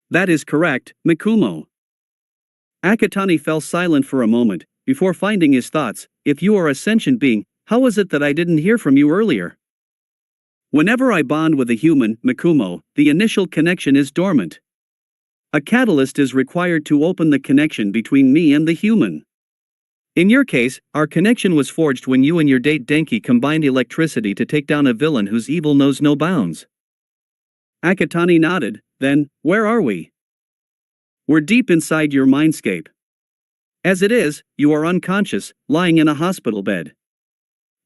That is correct, Mikumo. Akatani fell silent for a moment, before finding his thoughts. If you are a sentient being, how is it that I didn't hear from you earlier? Whenever I bond with a human, Mikumo, the initial connection is dormant. A catalyst is required to open the connection between me and the human. In your case, our connection was forged when you and your date Denki combined electricity to take down a villain whose evil knows no bounds. Akatani nodded. Then, where are we? We're deep inside your mindscape. As it is, you are unconscious, lying in a hospital bed.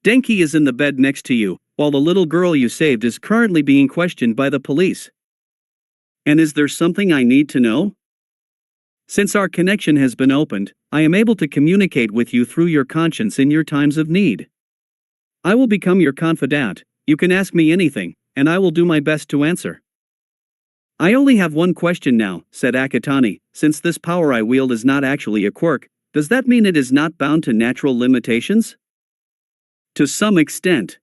Denki is in the bed next to you, while the little girl you saved is currently being questioned by the police. And is there something I need to know? Since our connection has been opened, I am able to communicate with you through your conscience in your times of need. I will become your confidant. You can ask me anything, and I will do my best to answer. I only have one question now, said Akatani. Since this power I wield is not actually a quirk, does that mean it is not bound to natural limitations? To some extent.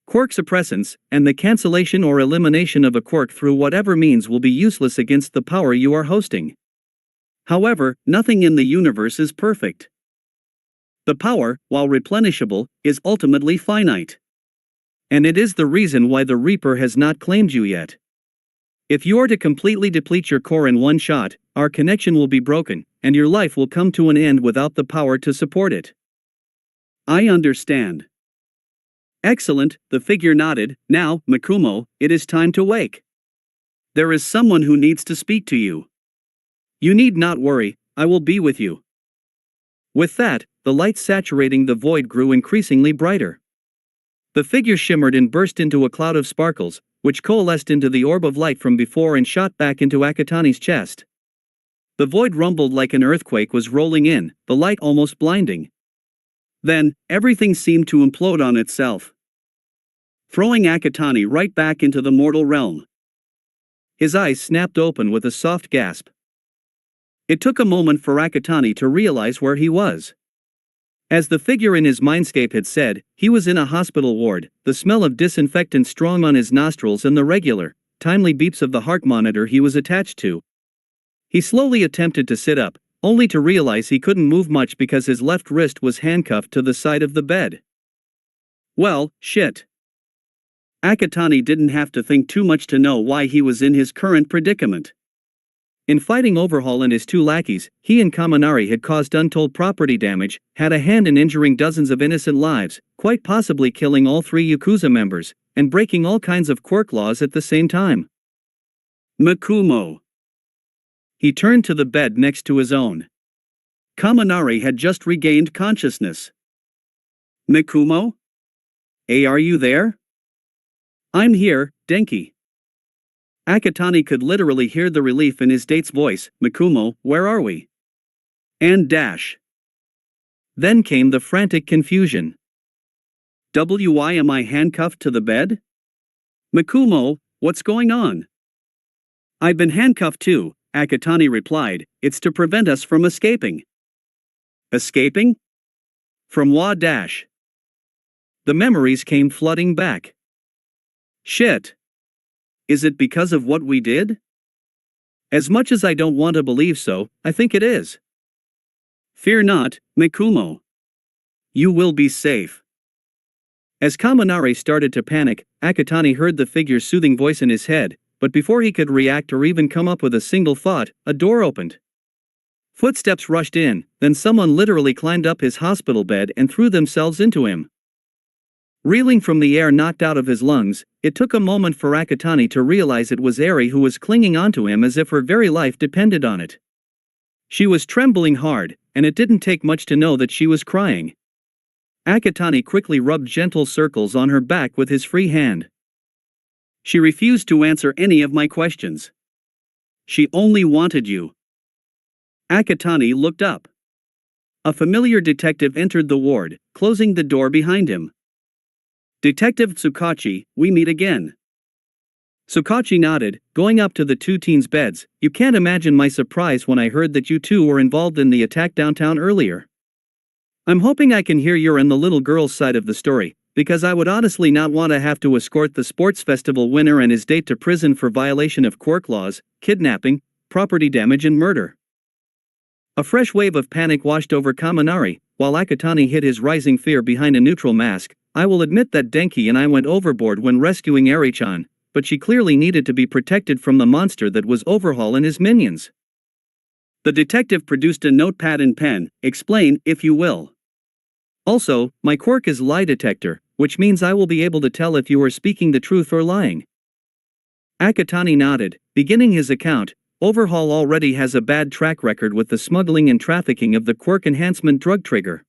Quirk suppressance, and the cancellation or elimination of a quirk through whatever means will be useless against the power you are hosting. However, nothing in the universe is perfect. The power, while replenishable, is ultimately finite. And it is the reason why the Reaper has not claimed you yet. If you are to completely deplete your core in one shot, our connection will be broken, and your life will come to an end without the power to support it. I understand. Excellent, the figure nodded. Now, Mikumo, it is time to wake. There is someone who needs to speak to you. You need not worry, I will be with you. With that, the light saturating the void grew increasingly brighter. The figure shimmered and burst into a cloud of sparkles, which coalesced into the orb of light from before and shot back into Akatani's chest. The void rumbled like an earthquake was rolling in, the light almost blinding. Then, everything seemed to implode on itself, throwing Akatani right back into the mortal realm. His eyes snapped open with a soft gasp. It took a moment for Akatani to realize where he was. As the figure in his mindscape had said, he was in a hospital ward, the smell of disinfectant strong on his nostrils and the regular, timely beeps of the heart monitor he was attached to. He slowly attempted to sit up, only to realize he couldn't move much because his left wrist was handcuffed to the side of the bed. Well, shit. Akatani didn't have to think too much to know why he was in his current predicament. In fighting Overhaul and his two lackeys, he and Kaminari had caused untold property damage, had a hand in injuring dozens of innocent lives, quite possibly killing all 3 Yakuza members, and breaking all kinds of quirk laws at the same time. Mikumo. He turned to the bed next to his own. Kaminari had just regained consciousness. Mikumo? Are you there? I'm here, Denki. Akatani could literally hear the relief in his date's voice. Mikumo, where are we? And dash. Then came the frantic confusion. Why am I handcuffed to the bed? Mikumo, what's going on? I've been handcuffed too, Akatani replied. It's to prevent us from escaping. Escaping? From Wa dash. The memories came flooding back. Shit. Is it because of what we did? As much as I don't want to believe so, I think it is. Fear not, Mikumo. You will be safe. As Kaminari started to panic, Akatani heard the figure's soothing voice in his head, but before he could react or even come up with a single thought, a door opened. Footsteps rushed in, then someone literally climbed up his hospital bed and threw themselves into him. Reeling from the air knocked out of his lungs, it took a moment for Akatani to realize it was Eri who was clinging onto him as if her very life depended on it. She was trembling hard, and it didn't take much to know that she was crying. Akatani quickly rubbed gentle circles on her back with his free hand. She refused to answer any of my questions. She only wanted you. Akatani looked up. A familiar detective entered the ward, closing the door behind him. Detective Tsukachi, we meet again. Tsukachi nodded, going up to the two teens' beds. You can't imagine my surprise when I heard that you two were involved in the attack downtown earlier. I'm hoping I can hear you're on the little girl's side of the story, because I would honestly not want to have to escort the sports festival winner and his date to prison for violation of quirk laws, kidnapping, property damage and murder. A fresh wave of panic washed over Kaminari, while Akatani hid his rising fear behind a neutral mask. I will admit that Denki and I went overboard when rescuing Eri-chan, but she clearly needed to be protected from the monster that was Overhaul and his minions. The detective produced a notepad and pen. Explain, if you will. Also, my quirk is lie detector, which means I will be able to tell if you are speaking the truth or lying. Akatani nodded, beginning his account. Overhaul already has a bad track record with the smuggling and trafficking of the quirk enhancement drug trigger.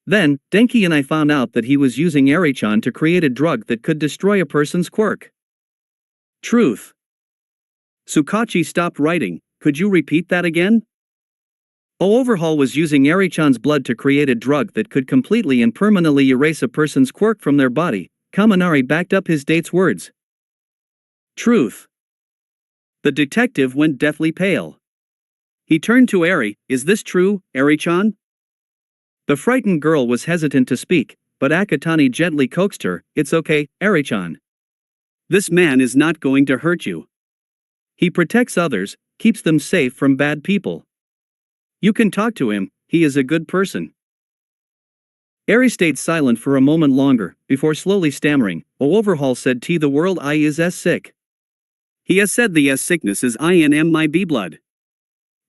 Then, Denki and I found out that he was using Eri-chan to create a drug that could destroy a person's quirk. Truth. Tsukachi stopped writing. Could you repeat that again? Overhaul was using Eri-chan's blood to create a drug that could completely and permanently erase a person's quirk from their body. Kaminari backed up his date's words. Truth. The detective went deathly pale. He turned to Eri. Is this true, Eri-chan? The frightened girl was hesitant to speak, but Akatani gently coaxed her. It's okay, Eri-chan. This man is not going to hurt you. He protects others, keeps them safe from bad people. You can talk to him, he is a good person. Eri stayed silent for a moment longer, before slowly stammering. Overhaul said the world I is sick. He has said the sickness is in my B-blood.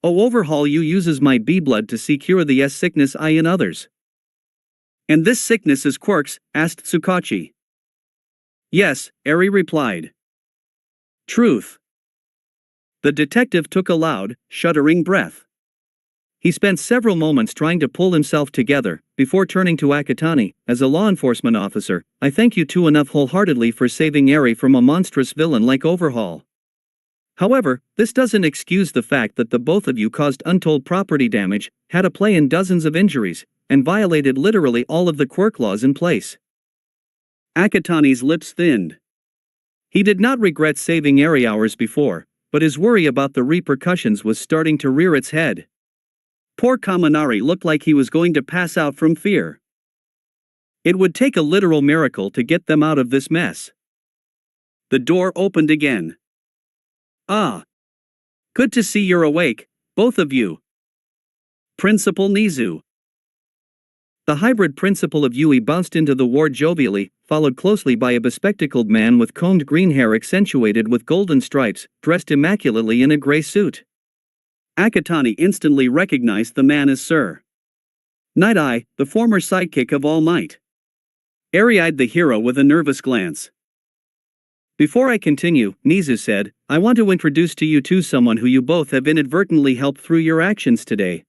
Overhaul you uses my B-blood to secure the sickness in others. And this sickness is quirks, asked Tsukachi. Yes, Eri replied. Truth. The detective took a loud, shuddering breath. He spent several moments trying to pull himself together, before turning to Akatani. As a law enforcement officer, I thank you two enough wholeheartedly for saving Eri from a monstrous villain like Overhaul. However, this doesn't excuse the fact that the both of you caused untold property damage, had a play in dozens of injuries, and violated literally all of the quirk laws in place. Akatani's lips thinned. He did not regret saving Eri hours before, but his worry about the repercussions was starting to rear its head. Poor Kaminari looked like he was going to pass out from fear. It would take a literal miracle to get them out of this mess. The door opened again. Ah. Good to see you're awake, both of you. Principal Nizu. The hybrid principal of Yui bounced into the ward jovially, followed closely by a bespectacled man with combed green hair accentuated with golden stripes, dressed immaculately in a gray suit. Akatani instantly recognized the man as Sir Night Eye, the former sidekick of All Might. Eri eyed the hero with a nervous glance. Before I continue, Nizu said, I want to introduce to you two someone who you both have inadvertently helped through your actions today.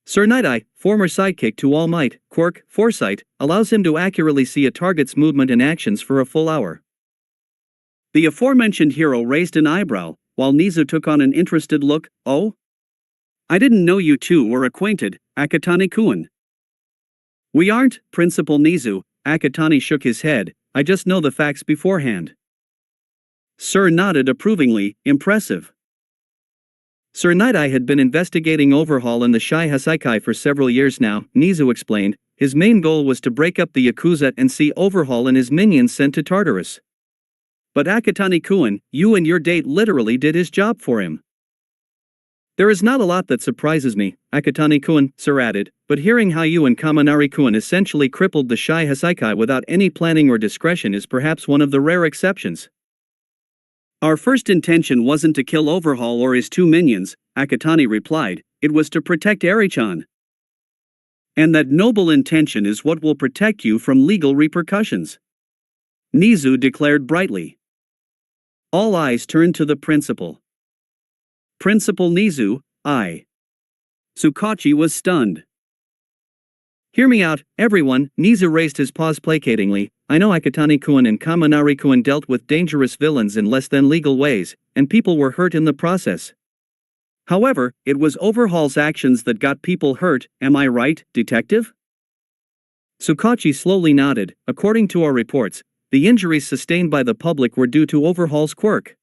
Sir Night Eye, former sidekick to All Might, quirk, Foresight, allows him to accurately see a target's movement and actions for a full hour. The aforementioned hero raised an eyebrow, while Nizu took on an interested look. Oh? I didn't know you two were acquainted, Akatani-kun. We aren't, Principal Nizu. Akatani shook his head. I just know the facts beforehand. Sir nodded approvingly. Impressive. Sir Night Eye had been investigating Overhaul and the Shai Hasaikai for several years now, Nizu explained. His main goal was to break up the Yakuza and see Overhaul and his minions sent to Tartarus. But Akatani-kun, you and your date literally did his job for him. There is not a lot that surprises me, Akatani-kun, Sir added, but hearing how you and Kaminari-kun essentially crippled the Shai Hasaikai without any planning or discretion is perhaps one of the rare exceptions. Our first intention wasn't to kill Overhaul or his two minions, Akatani replied, it was to protect Eri-chan. And that noble intention is what will protect you from legal repercussions. Nizu declared brightly. All eyes turned to the principal. Principal Nizu, I. Tsukachi was stunned. Hear me out, everyone, Nizu raised his paws placatingly. I know Akatani-kun and Kaminari-kun dealt with dangerous villains in less than legal ways, and people were hurt in the process. However, it was Overhaul's actions that got people hurt, am I right, detective? Tsukachi slowly nodded. According to our reports, the injuries sustained by the public were due to Overhaul's quirk.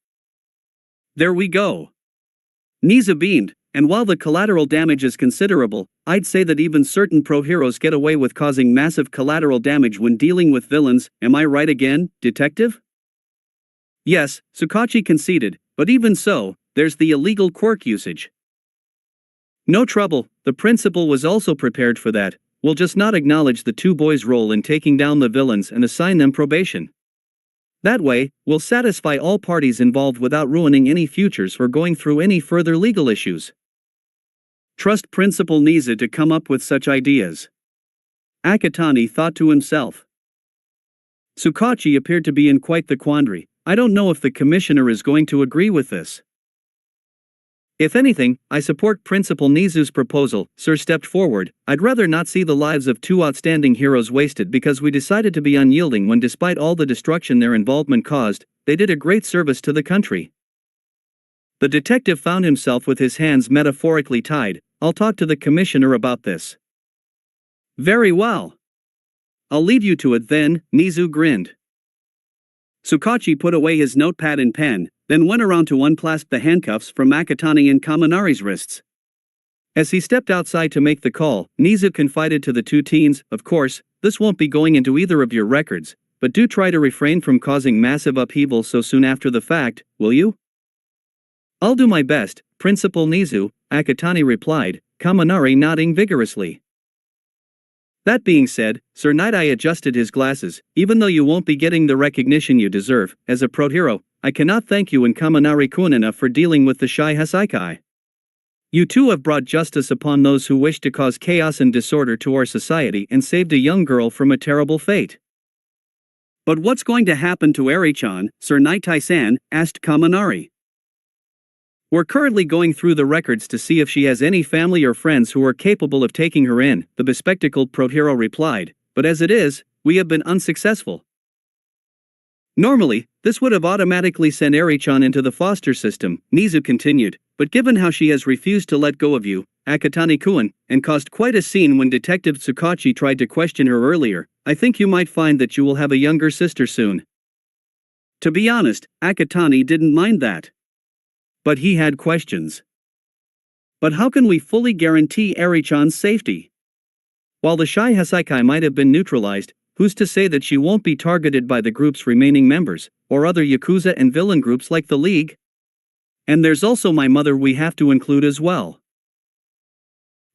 There we go. Nizu beamed, and while the collateral damage is considerable, I'd say that even certain pro-heroes get away with causing massive collateral damage when dealing with villains, am I right again, detective? Yes, Tsukachi conceded, but even so, there's the illegal quirk usage. No trouble, the principal was also prepared for that. We'll just not acknowledge the two boys' role in taking down the villains and assign them probation. That way, we'll satisfy all parties involved without ruining any futures or going through any further legal issues. Trust Principal Nizu to come up with such ideas. Akatani thought to himself. Tsukachi appeared to be in quite the quandary. I don't know if the commissioner is going to agree with this. If anything, I support Principal Nizu's proposal. Sir stepped forward. I'd rather not see the lives of two outstanding heroes wasted because we decided to be unyielding when, despite all the destruction their involvement caused, they did a great service to the country. The detective found himself with his hands metaphorically tied. I'll talk to the commissioner about this. Very well. I'll leave you to it then, Nizu grinned. Tsukachi put away his notepad and pen, then went around to unclasp the handcuffs from Akatani and Kaminari's wrists. As he stepped outside to make the call, Nizu confided to the two teens, of course, this won't be going into either of your records, but do try to refrain from causing massive upheaval so soon after the fact, will you? I'll do my best, Principal Nizu, Akatani replied, Kaminari nodding vigorously. That being said, Sir Night-Eye adjusted his glasses. Even though you won't be getting the recognition you deserve, as a pro-hero, I cannot thank you and Kaminari-kun enough for dealing with the Shy Hasaikai. You too have brought justice upon those who wish to cause chaos and disorder to our society and saved a young girl from a terrible fate. But what's going to happen to Eri-chan, Sir Night-Eye-san, asked Kaminari. We're currently going through the records to see if she has any family or friends who are capable of taking her in, the bespectacled pro-hero replied, but as it is, we have been unsuccessful. Normally, this would have automatically sent Eri-chan into the foster system, Nizu continued, but given how she has refused to let go of you, Akatani-kun, and caused quite a scene when Detective Tsukachi tried to question her earlier, I think you might find that you will have a younger sister soon. To be honest, Akatani didn't mind that. But he had questions. But how can we fully guarantee Eri-chan's safety? While the Shy Hasaikai might have been neutralized, who's to say that she won't be targeted by the group's remaining members, or other Yakuza and villain groups like the League? And there's also my mother we have to include as well.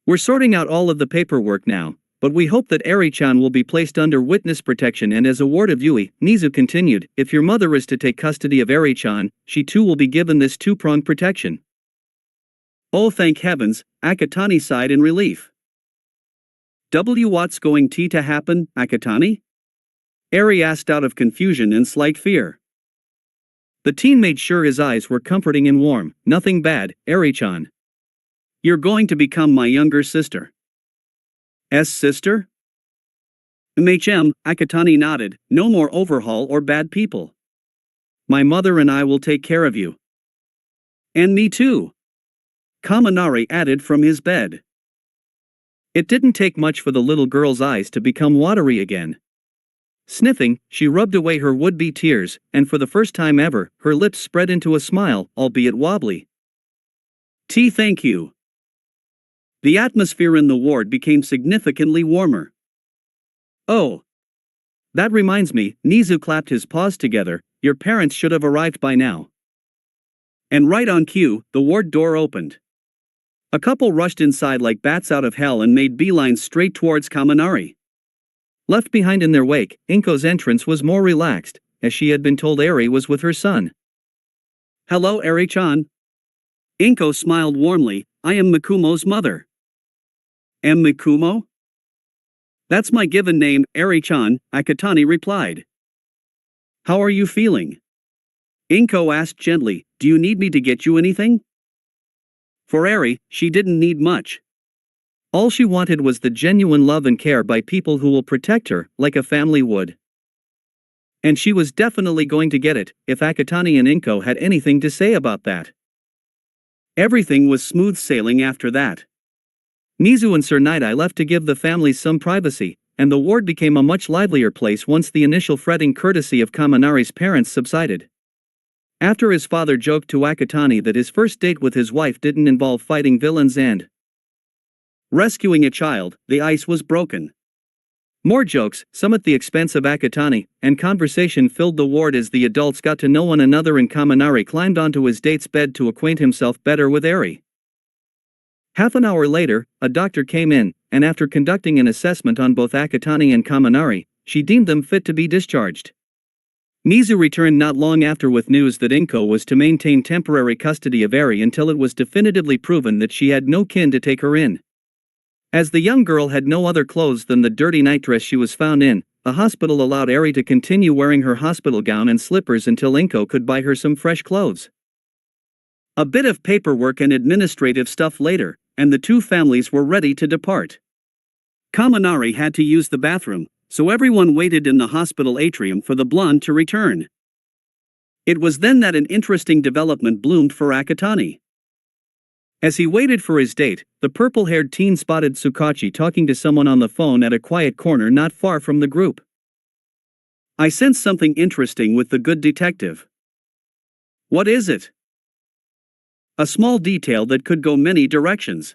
We're sorting out all of the paperwork now, but we hope that Eri-chan will be placed under witness protection and as a ward of Yui, Nizu continued, if your mother is to take custody of Eri-chan, she too will be given this two-pronged protection. Oh thank heavens, Akatani sighed in relief. What's going to happen, Akatani? Eri asked out of confusion and slight fear. The teen made sure his eyes were comforting and warm. Nothing bad, Eri-chan. You're going to become my younger sister. Sister? Akatani nodded, no more Overhaul or bad people. My mother and I will take care of you. And me too. Kaminari added from his bed. It didn't take much for the little girl's eyes to become watery again. Sniffing, she rubbed away her would-be tears, and for the first time ever, her lips spread into a smile, albeit wobbly. Thank you. The atmosphere in the ward became significantly warmer. Oh. That reminds me, Nizu clapped his paws together, your parents should have arrived by now. And right on cue, the ward door opened. A couple rushed inside like bats out of hell and made beelines straight towards Kaminari. Left behind in their wake, Inko's entrance was more relaxed, as she had been told Eri was with her son. Hello Eri-chan. Inko smiled warmly, I am Mikumo's mother. Am Mikumo? That's my given name, Eri-chan, Akatani replied. How are you feeling? Inko asked gently, do you need me to get you anything? For Eri, she didn't need much. All she wanted was the genuine love and care by people who will protect her, like a family would. And she was definitely going to get it, if Akatani and Inko had anything to say about that. Everything was smooth sailing after that. Mizu and Sir Night-Eye left to give the families some privacy, and the ward became a much livelier place once the initial fretting courtesy of Kaminari's parents subsided. After his father joked to Akatani that his first date with his wife didn't involve fighting villains and rescuing a child, the ice was broken. More jokes, some at the expense of Akatani, and conversation filled the ward as the adults got to know one another and Kaminari climbed onto his date's bed to acquaint himself better with Eri. Half an hour later, a doctor came in, and after conducting an assessment on both Akatani and Kaminari, she deemed them fit to be discharged. Mizu returned not long after with news that Inko was to maintain temporary custody of Eri until it was definitively proven that she had no kin to take her in. As the young girl had no other clothes than the dirty nightdress she was found in, the hospital allowed Eri to continue wearing her hospital gown and slippers until Inko could buy her some fresh clothes. A bit of paperwork and administrative stuff later, and the two families were ready to depart. Kaminari had to use the bathroom, so everyone waited in the hospital atrium for the blonde to return. It was then that an interesting development bloomed for Akatani. As he waited for his date, the purple-haired teen spotted Tsukachi talking to someone on the phone at a quiet corner not far from the group. "I sense something interesting with the good detective." "What is it?" "A small detail that could go many directions."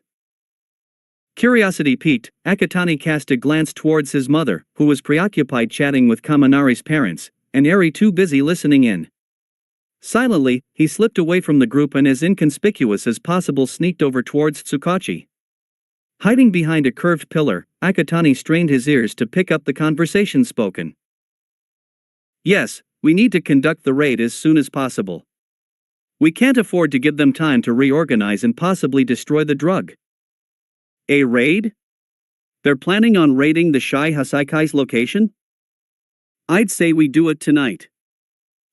Curiosity piqued, Akatani cast a glance towards his mother, who was preoccupied chatting with Kaminari's parents, and Eri too busy listening in. Silently, he slipped away from the group and as inconspicuous as possible sneaked over towards Tsukachi. Hiding behind a curved pillar, Akatani strained his ears to pick up the conversation spoken. "Yes, we need to conduct the raid as soon as possible. We can't afford to give them time to reorganize and possibly destroy the drug." "A raid? They're planning on raiding the Shai Hasaikai's location?" "I'd say we do it tonight.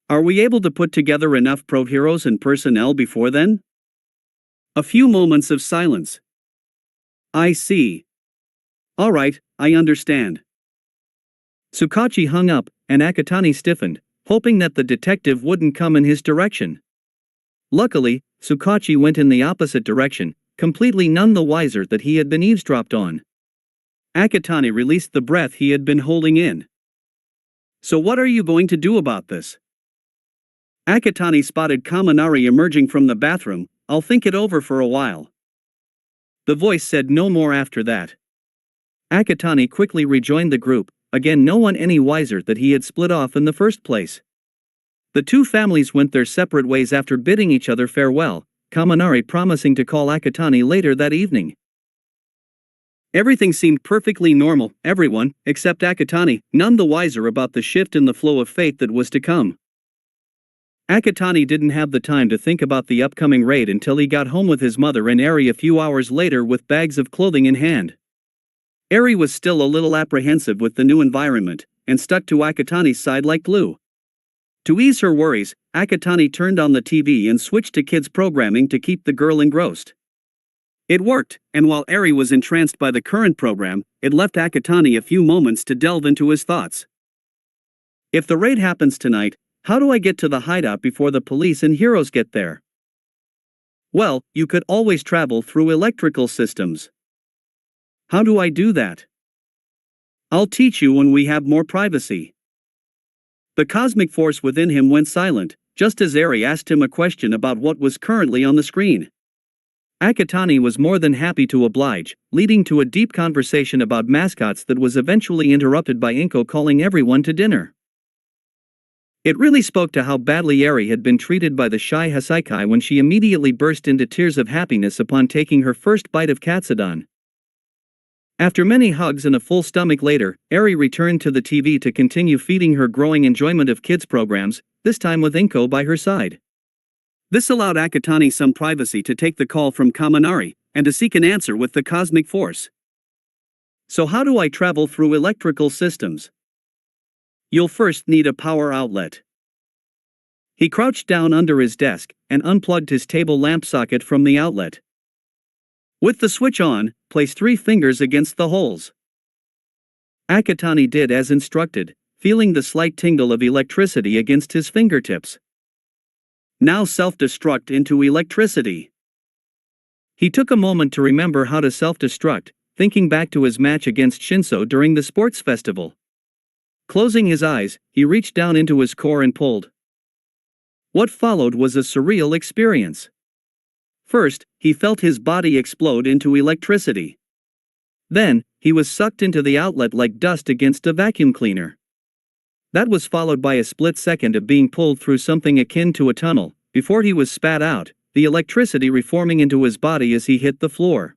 Are we able to put together enough pro-heroes and personnel before then?" A few moments of silence. "I see. All right, I understand." Tsukachi hung up, and Akatani stiffened, hoping that the detective wouldn't come in his direction. Luckily, Tsukachi went in the opposite direction, completely none the wiser that he had been eavesdropped on. Akatani released the breath he had been holding in. "So what are you going to do about this?" Akatani spotted Kaminari emerging from the bathroom. "I'll think it over for a while." The voice said no more after that. Akatani quickly rejoined the group, again no one any wiser that he had split off in the first place. The two families went their separate ways after bidding each other farewell, Kaminari promising to call Akatani later that evening. Everything seemed perfectly normal, everyone, except Akatani, none the wiser about the shift in the flow of fate that was to come. Akatani didn't have the time to think about the upcoming raid until he got home with his mother and Eri a few hours later with bags of clothing in hand. Eri was still a little apprehensive with the new environment, and stuck to Akatani's side like glue. To ease her worries, Akatani turned on the TV and switched to kids programming to keep the girl engrossed. It worked, and while Eri was entranced by the current program, it left Akatani a few moments to delve into his thoughts. If the raid happens tonight, how do I get to the hideout before the police and heroes get there? Well, you could always travel through electrical systems. How do I do that? I'll teach you when we have more privacy. The cosmic force within him went silent, just as Eri asked him a question about what was currently on the screen. Akatani was more than happy to oblige, leading to a deep conversation about mascots that was eventually interrupted by Inko calling everyone to dinner. It really spoke to how badly Eri had been treated by the Shai Hasaikai when she immediately burst into tears of happiness upon taking her first bite of katsudon. After many hugs and a full stomach later, Eri returned to the TV to continue feeding her growing enjoyment of kids programs, this time with Inko by her side. This allowed Akatani some privacy to take the call from Kaminari, and to seek an answer with the cosmic force. So how do I travel through electrical systems? You'll first need a power outlet. He crouched down under his desk, and unplugged his table lamp socket from the outlet. With the switch on, place 3 fingers against the holes. Akatani did as instructed, feeling the slight tingle of electricity against his fingertips. Now self-destruct into electricity. He took a moment to remember how to self-destruct, thinking back to his match against Shinso during the sports festival. Closing his eyes, he reached down into his core and pulled. What followed was a surreal experience. First, he felt his body explode into electricity. Then, he was sucked into the outlet like dust against a vacuum cleaner. That was followed by a split second of being pulled through something akin to a tunnel, before he was spat out, the electricity reforming into his body as he hit the floor.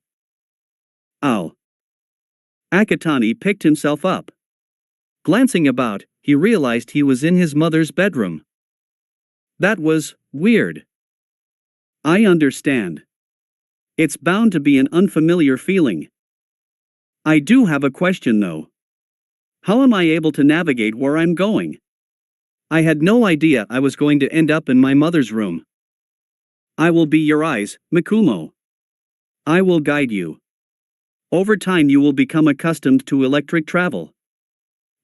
Ow! Akatani picked himself up. Glancing about, he realized he was in his mother's bedroom. That was weird. I understand. It's bound to be an unfamiliar feeling. I do have a question though. How am I able to navigate where I'm going? I had no idea I was going to end up in my mother's room. I will be your eyes, Mikumo. I will guide you. Over time you will become accustomed to electric travel.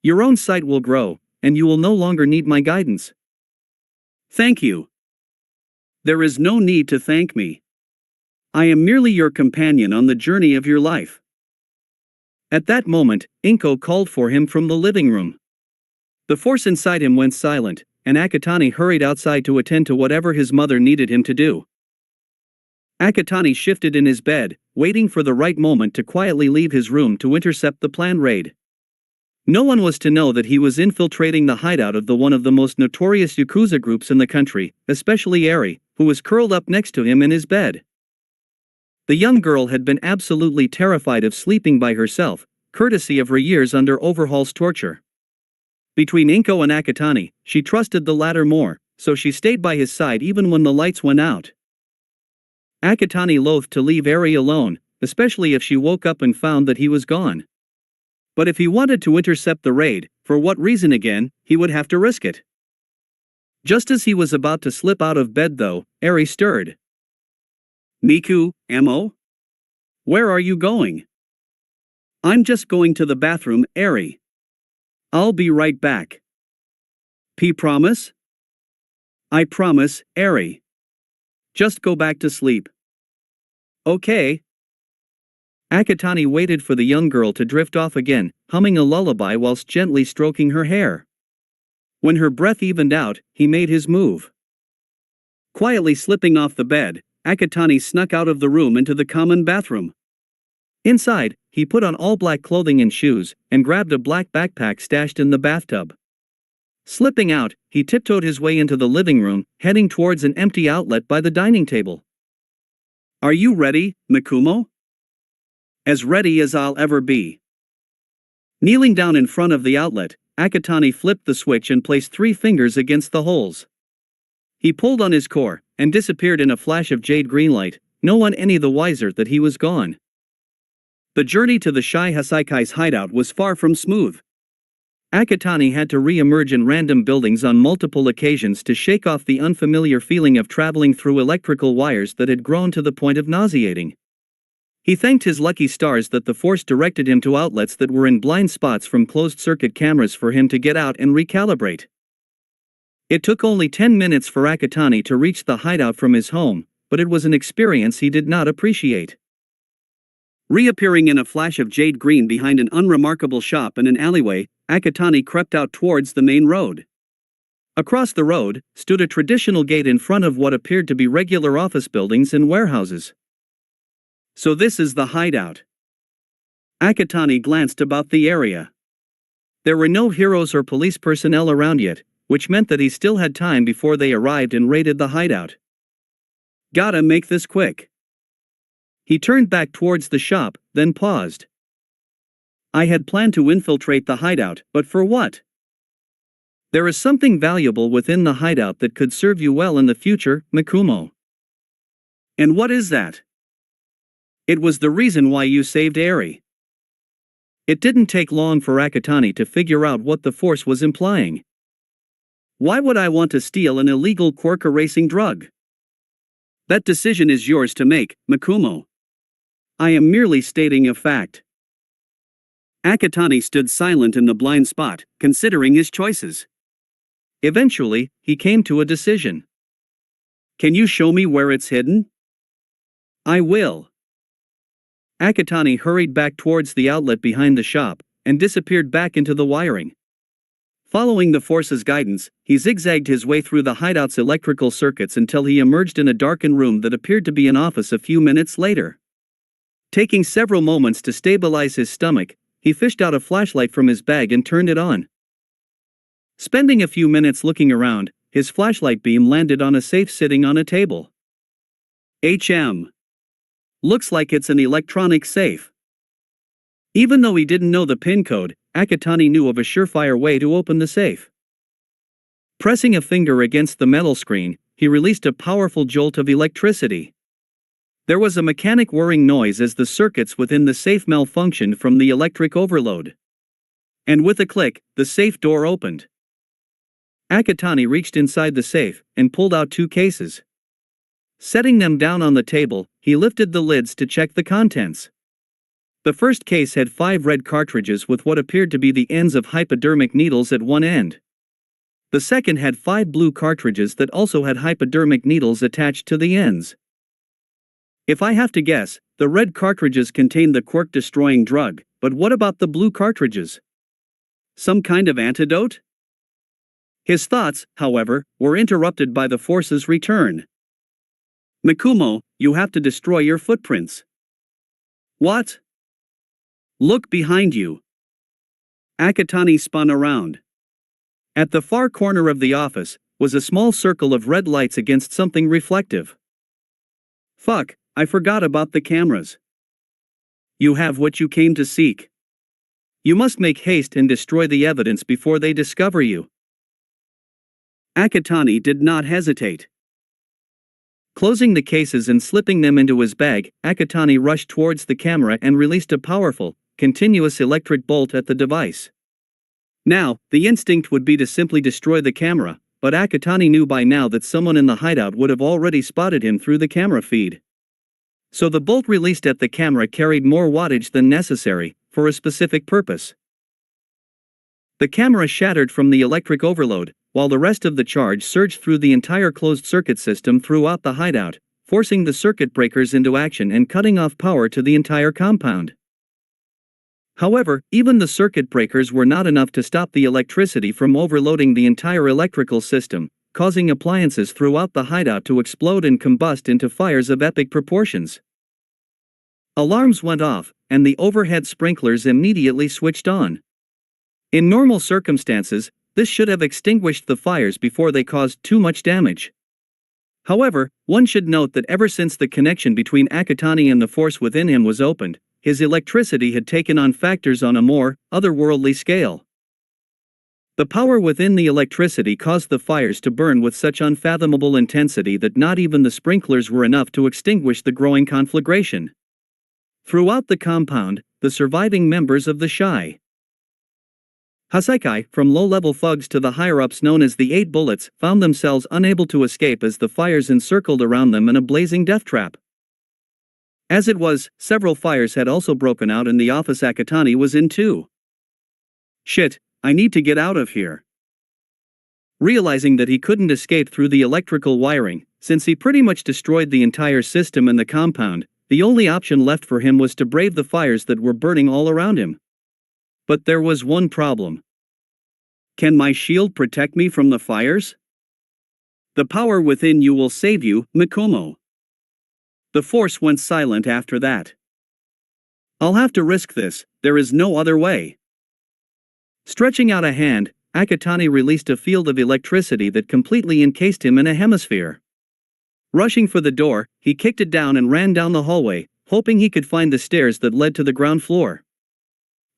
Your own sight will grow, and you will no longer need my guidance. Thank you. There is no need to thank me. I am merely your companion on the journey of your life. At that moment, Inko called for him from the living room. The force inside him went silent, and Akatani hurried outside to attend to whatever his mother needed him to do. Akatani shifted in his bed, waiting for the right moment to quietly leave his room to intercept the planned raid. No one was to know that he was infiltrating the hideout of one of the most notorious Yakuza groups in the country, especially Eri, who was curled up next to him in his bed. The young girl had been absolutely terrified of sleeping by herself, courtesy of her years under Overhaul's torture. Between Inko and Akatani, she trusted the latter more, so she stayed by his side even when the lights went out. Akatani loathed to leave Eri alone, especially if she woke up and found that he was gone. But if he wanted to intercept the raid, for what reason again, he would have to risk it. Just as he was about to slip out of bed though, Eri stirred. Miku, Amo? Where are you going? I'm just going to the bathroom, Eri. I'll be right back. Promise? I promise, Eri. Just go back to sleep. Okay. Akatani waited for the young girl to drift off again, humming a lullaby whilst gently stroking her hair. When her breath evened out, he made his move. Quietly slipping off the bed, Akatani snuck out of the room into the common bathroom. Inside, he put on all black clothing and shoes, and grabbed a black backpack stashed in the bathtub. Slipping out, he tiptoed his way into the living room, heading towards an empty outlet by the dining table. Are you ready, Mikumo? As ready as I'll ever be. Kneeling down in front of the outlet, Akatani flipped the switch and placed 3 fingers against the holes. He pulled on his core, and disappeared in a flash of jade green light, no one any the wiser that he was gone. The journey to the Shai Hasaikai's hideout was far from smooth. Akatani had to re-emerge in random buildings on multiple occasions to shake off the unfamiliar feeling of traveling through electrical wires that had grown to the point of nauseating. He thanked his lucky stars that the force directed him to outlets that were in blind spots from closed-circuit cameras for him to get out and recalibrate. It took only 10 minutes for Akatani to reach the hideout from his home, but it was an experience he did not appreciate. Reappearing in a flash of jade green behind an unremarkable shop in an alleyway, Akatani crept out towards the main road. Across the road, stood a traditional gate in front of what appeared to be regular office buildings and warehouses. So this is the hideout. Akatani glanced about the area. There were no heroes or police personnel around yet, which meant that he still had time before they arrived and raided the hideout. Gotta make this quick. He turned back towards the shop, then paused. I had planned to infiltrate the hideout, but for what? There is something valuable within the hideout that could serve you well in the future, Mikumo. And what is that? It was the reason why you saved Eri. It didn't take long for Akatani to figure out what the force was implying. Why would I want to steal an illegal quirk-erasing drug? That decision is yours to make, Mikumo. I am merely stating a fact. Akatani stood silent in the blind spot, considering his choices. Eventually, he came to a decision. Can you show me where it's hidden? I will. Akatani hurried back towards the outlet behind the shop, and disappeared back into the wiring. Following the force's guidance, he zigzagged his way through the hideout's electrical circuits until he emerged in a darkened room that appeared to be an office a few minutes later. Taking several moments to stabilize his stomach, he fished out a flashlight from his bag and turned it on. Spending a few minutes looking around, his flashlight beam landed on a safe sitting on a table. Looks like it's an electronic safe. Even though he didn't know the PIN code, Akatani knew of a surefire way to open the safe. Pressing a finger against the metal screen, he released a powerful jolt of electricity. There was a mechanic whirring noise as the circuits within the safe malfunctioned from the electric overload. And with a click, the safe door opened. Akatani reached inside the safe and pulled out 2 cases. Setting them down on the table, he lifted the lids to check the contents. The first case had 5 red cartridges with what appeared to be the ends of hypodermic needles at one end. The second had 5 blue cartridges that also had hypodermic needles attached to the ends. If I have to guess, the red cartridges contained the quirk-destroying drug, but what about the blue cartridges? Some kind of antidote? His thoughts, however, were interrupted by the force's return. Mikumo, you have to destroy your footprints. What? Look behind you. Akatani spun around. At the far corner of the office was a small circle of red lights against something reflective. Fuck, I forgot about the cameras. You have what you came to seek. You must make haste and destroy the evidence before they discover you. Akatani did not hesitate. Closing the cases and slipping them into his bag, Akatani rushed towards the camera and released a powerful, continuous electric bolt at the device. Now, the instinct would be to simply destroy the camera, but Akatani knew by now that someone in the hideout would have already spotted him through the camera feed. So the bolt released at the camera carried more wattage than necessary, for a specific purpose. The camera shattered from the electric overload, while the rest of the charge surged through the entire closed circuit system throughout the hideout, forcing the circuit breakers into action and cutting off power to the entire compound. However, even the circuit breakers were not enough to stop the electricity from overloading the entire electrical system, causing appliances throughout the hideout to explode and combust into fires of epic proportions. Alarms went off, and the overhead sprinklers immediately switched on. In normal circumstances, this should have extinguished the fires before they caused too much damage. However, one should note that ever since the connection between Akatani and the force within him was opened, his electricity had taken on factors on a more otherworldly scale. The power within the electricity caused the fires to burn with such unfathomable intensity that not even the sprinklers were enough to extinguish the growing conflagration. Throughout the compound, the surviving members of the Shy Hasaikai, from low-level thugs to the higher-ups known as the 8 Bullets, found themselves unable to escape as the fires encircled around them in a blazing death trap. As it was, several fires had also broken out in the office Akatani was in too. Shit, I need to get out of here. Realizing that he couldn't escape through the electrical wiring, since he pretty much destroyed the entire system and the compound, the only option left for him was to brave the fires that were burning all around him. But there was one problem. Can my shield protect me from the fires? The power within you will save you, Mikumo. The force went silent after that. I'll have to risk this, there is no other way. Stretching out a hand, Akatani released a field of electricity that completely encased him in a hemisphere. Rushing for the door, he kicked it down and ran down the hallway, hoping he could find the stairs that led to the ground floor.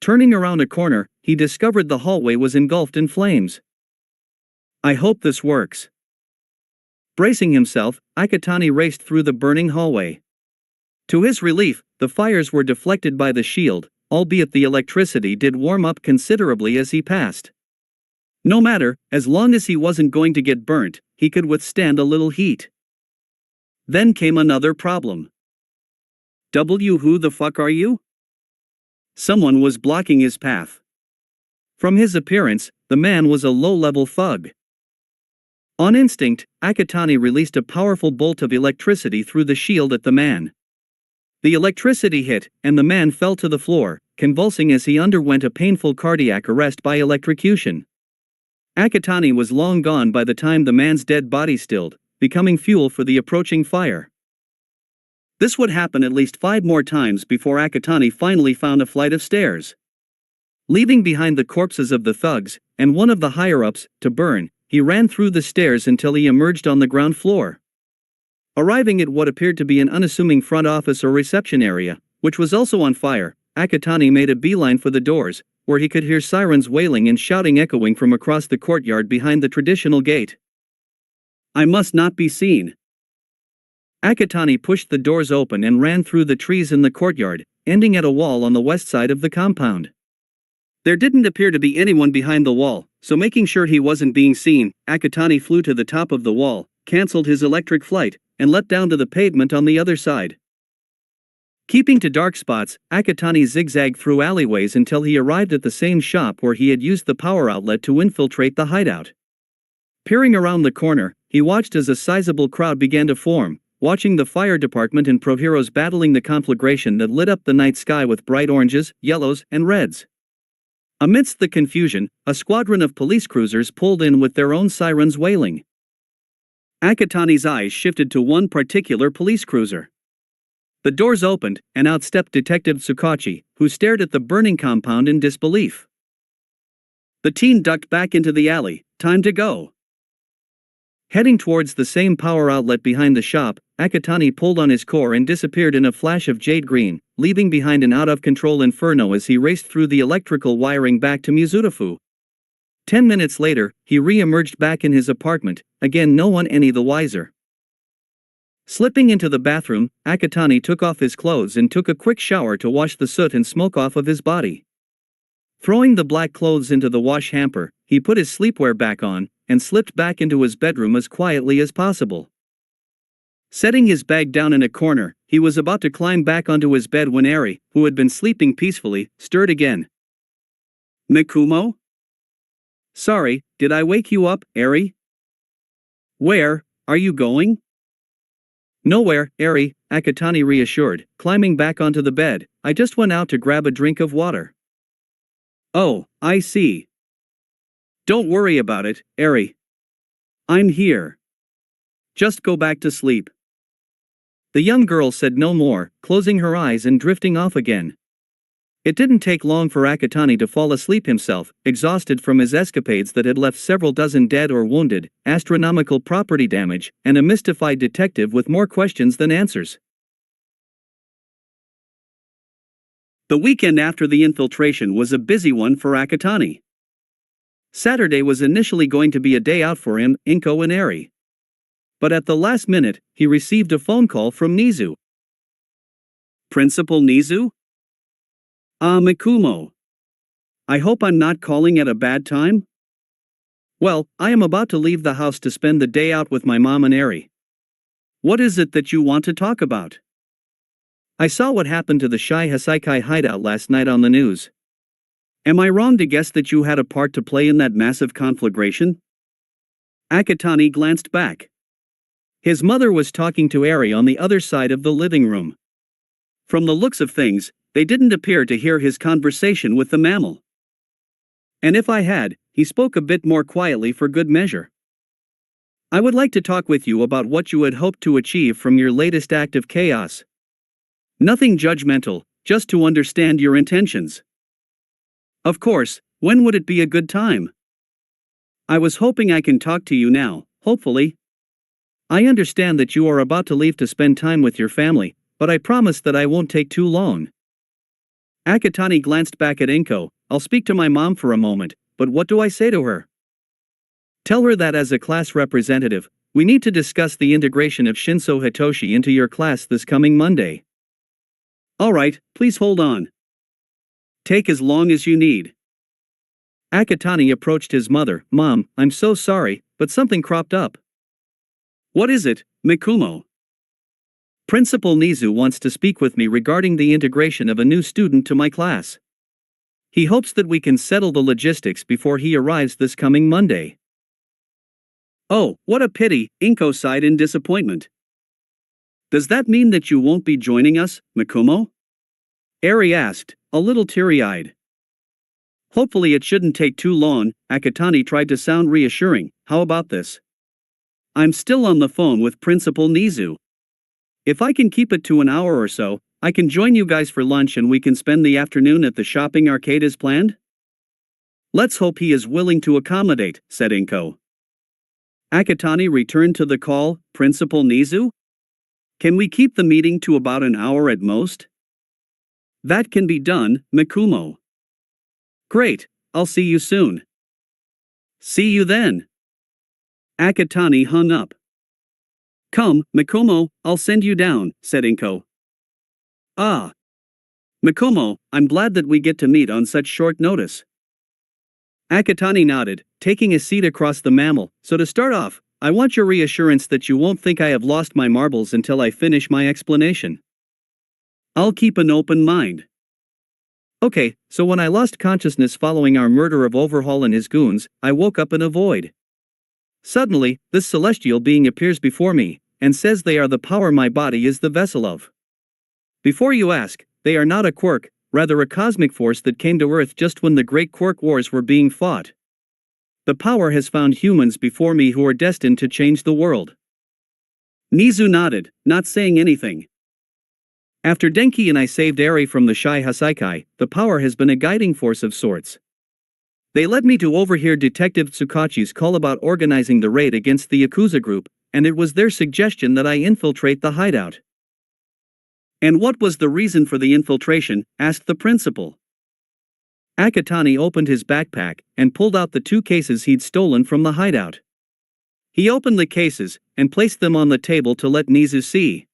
Turning around a corner, he discovered the hallway was engulfed in flames. I hope this works. Bracing himself, Akatani raced through the burning hallway. To his relief, the fires were deflected by the shield, albeit the electricity did warm up considerably as he passed. No matter, as long as he wasn't going to get burnt, he could withstand a little heat. Then came another problem. Who the fuck are you? Someone was blocking his path. From his appearance, the man was a low-level thug. On instinct, Akatani released a powerful bolt of electricity through the shield at the man. The electricity hit, and the man fell to the floor, convulsing as he underwent a painful cardiac arrest by electrocution. Akatani was long gone by the time the man's dead body stilled, becoming fuel for the approaching fire. This would happen at least 5 more times before Akatani finally found a flight of stairs. Leaving behind the corpses of the thugs, and one of the higher-ups, to burn, he ran through the stairs until he emerged on the ground floor. Arriving at what appeared to be an unassuming front office or reception area, which was also on fire, Akatani made a beeline for the doors, where he could hear sirens wailing and shouting echoing from across the courtyard behind the traditional gate. I must not be seen. Akatani pushed the doors open and ran through the trees in the courtyard, ending at a wall on the west side of the compound. There didn't appear to be anyone behind the wall, so making sure he wasn't being seen, Akatani flew to the top of the wall, cancelled his electric flight, and let down to the pavement on the other side. Keeping to dark spots, Akatani zigzagged through alleyways until he arrived at the same shop where he had used the power outlet to infiltrate the hideout. Peering around the corner, he watched as a sizable crowd began to form, watching the fire department and pro heroes battling the conflagration that lit up the night sky with bright oranges, yellows, and reds. Amidst the confusion, a squadron of police cruisers pulled in with their own sirens wailing. Akatani's eyes shifted to one particular police cruiser. The doors opened, and out stepped Detective Tsukachi, who stared at the burning compound in disbelief. The teen ducked back into the alley. Time to go. Heading towards the same power outlet behind the shop, Akatani pulled on his core and disappeared in a flash of jade green, leaving behind an out-of-control inferno as he raced through the electrical wiring back to Mizutafu. 10 minutes later, he re-emerged back in his apartment, again no one any the wiser. Slipping into the bathroom, Akatani took off his clothes and took a quick shower to wash the soot and smoke off of his body. Throwing the black clothes into the wash hamper, he put his sleepwear back on, and slipped back into his bedroom as quietly as possible. Setting his bag down in a corner, he was about to climb back onto his bed when Eri, who had been sleeping peacefully, stirred again. Mikumo? Sorry, did I wake you up, Eri? Where are you going? Nowhere, Eri, Akatani reassured, climbing back onto the bed. I just went out to grab a drink of water. Oh, I see. Don't worry about it, Eri. I'm here. Just go back to sleep. The young girl said no more, closing her eyes and drifting off again. It didn't take long for Akatani to fall asleep himself, exhausted from his escapades that had left several dozen dead or wounded, astronomical property damage, and a mystified detective with more questions than answers. The weekend after the infiltration was a busy one for Akatani. Saturday was initially going to be a day out for him, Inko and Eri. But at the last minute, he received a phone call from Nizu. Principal Nizu? Mikumo. I hope I'm not calling at a bad time? Well, I am about to leave the house to spend the day out with my mom and Eri. What is it that you want to talk about? I saw what happened to the Shai Hasaikai hideout last night on the news. Am I wrong to guess that you had a part to play in that massive conflagration? Akatani glanced back. His mother was talking to Eri on the other side of the living room. From the looks of things, they didn't appear to hear his conversation with the mammal. And if I had, he spoke a bit more quietly for good measure. I would like to talk with you about what you had hoped to achieve from your latest act of chaos. Nothing judgmental, just to understand your intentions. Of course, when would it be a good time? I was hoping I can talk to you now, hopefully. I understand that you are about to leave to spend time with your family, but I promise that I won't take too long. Akatani glanced back at Inko. I'll speak to my mom for a moment, but what do I say to her? Tell her that as a class representative, we need to discuss the integration of Shinso Hitoshi into your class this coming Monday. Alright, please hold on. Take as long as you need. Akatani approached his mother. Mom, I'm so sorry, but something cropped up. What is it, Mikumo? Principal Nizu wants to speak with me regarding the integration of a new student to my class. He hopes that we can settle the logistics before he arrives this coming Monday. Oh, what a pity, Inko sighed in disappointment. Does that mean that you won't be joining us, Mikumo? Eri asked, a little teary-eyed. Hopefully it shouldn't take too long, Akatani tried to sound reassuring. How about this? I'm still on the phone with Principal Nizu. If I can keep it to an hour or so, I can join you guys for lunch and we can spend the afternoon at the shopping arcade as planned? Let's hope he is willing to accommodate, said Inko. Akatani returned to the call. Principal Nizu? Can we keep the meeting to about an hour at most? That can be done, Mikumo. Great, I'll see you soon. See you then. Akatani hung up. Come, Mikumo, I'll send you down, said Inko. Ah. Mikumo, I'm glad that we get to meet on such short notice. Akatani nodded, taking a seat across the mammal. So to start off, I want your reassurance that you won't think I have lost my marbles until I finish my explanation. I'll keep an open mind. Okay, so when I lost consciousness following our murder of Overhaul and his goons, I woke up in a void. Suddenly, this celestial being appears before me, and says they are the power my body is the vessel of. Before you ask, they are not a quirk, rather a cosmic force that came to Earth just when the Great Quirk Wars were being fought. The power has found humans before me who are destined to change the world. Nizu nodded, not saying anything. After Denki and I saved Eri from the Shai Hasaikai, the power has been a guiding force of sorts. They led me to overhear Detective Tsukachi's call about organizing the raid against the Yakuza group, and it was their suggestion that I infiltrate the hideout. And what was the reason for the infiltration? Asked the principal. Akatani opened his backpack and pulled out the 2 cases he'd stolen from the hideout. He opened the cases and placed them on the table to let Nizu see.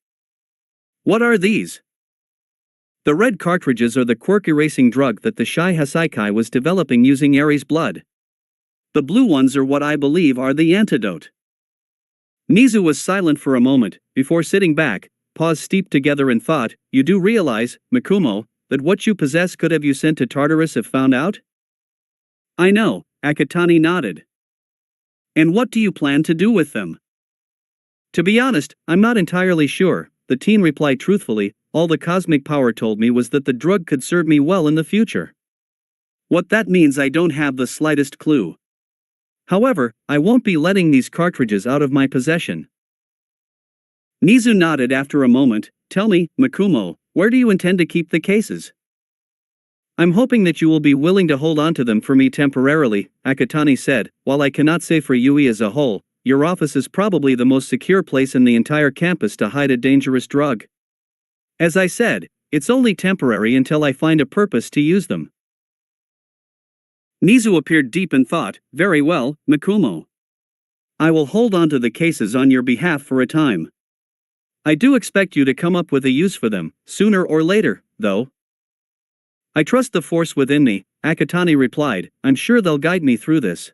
What are these? The red cartridges are the quirk-erasing drug that the Shai Hasaikai was developing using Eri's blood. The blue ones are what I believe are the antidote. Nizu was silent for a moment, before sitting back, paws steeped together in thought. You do realize, Mikumo, that what you possess could have you sent to Tartarus if found out? I know, Akatani nodded. And what do you plan to do with them? To be honest, I'm not entirely sure, the teen replied truthfully. All the cosmic power told me was that the drug could serve me well in the future. What that means I don't have the slightest clue. However, I won't be letting these cartridges out of my possession. Nizu nodded after a moment. Tell me, Mikumo, where do you intend to keep the cases? I'm hoping that you will be willing to hold on to them for me temporarily, Akatani said. While I cannot say for Yui as a whole, your office is probably the most secure place in the entire campus to hide a dangerous drug. As I said, it's only temporary until I find a purpose to use them. Nizu appeared deep in thought. Very well, Mikumo. I will hold on to the cases on your behalf for a time. I do expect you to come up with a use for them, sooner or later, though. I trust the force within me, Akatani replied. I'm sure they'll guide me through this.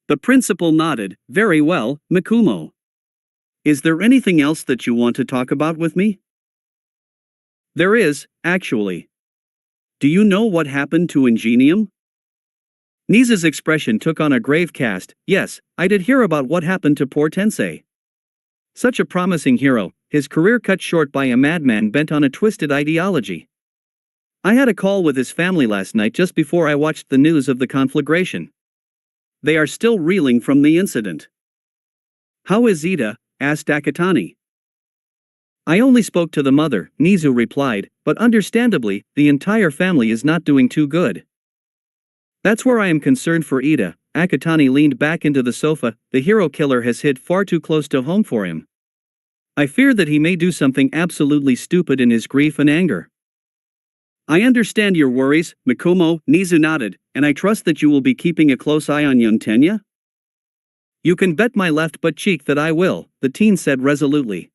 The principal nodded. Very well, Mikumo. Is there anything else that you want to talk about with me? There is, actually. Do you know what happened to Ingenium? Nizu's expression took on a grave cast. Yes, I did hear about what happened to poor Tensei. Such a promising hero, his career cut short by a madman bent on a twisted ideology. I had a call with his family last night just before I watched the news of the conflagration. They are still reeling from the incident. How is Ida? Asked Akatani. I only spoke to the mother, Nizu replied, but understandably, the entire family is not doing too good. That's where I am concerned for Ida. Akatani leaned back into the sofa. The hero killer has hit far too close to home for him. I fear that he may do something absolutely stupid in his grief and anger. I understand your worries, Mikumo, Nizu nodded, and I trust that you will be keeping a close eye on young Tenya? You can bet my left butt cheek that I will, the teen said resolutely.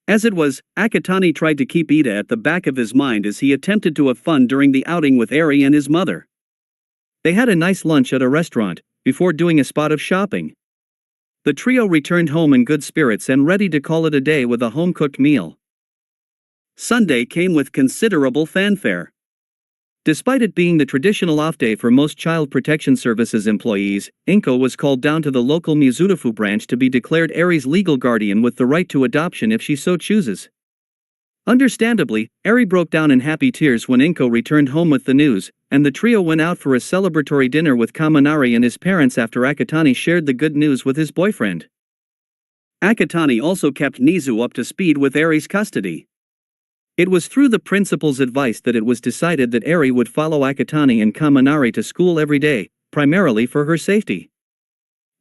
As it was, Akatani tried to keep Ida at the back of his mind as he attempted to have fun during the outing with Eri and his mother. They had a nice lunch at a restaurant, before doing a spot of shopping. The trio returned home in good spirits and ready to call it a day with a home-cooked meal. Sunday came with considerable fanfare. Despite it being the traditional off day for most Child Protection Services employees, Inko was called down to the local Mizutafu branch to be declared Eri's legal guardian with the right to adoption if she so chooses. Understandably, Eri broke down in happy tears when Inko returned home with the news, and the trio went out for a celebratory dinner with Kaminari and his parents after Akatani shared the good news with his boyfriend. Akatani also kept Nizu up to speed with Eri's custody. It was through the principal's advice that it was decided that Eri would follow Akatani and Kaminari to school every day, primarily for her safety.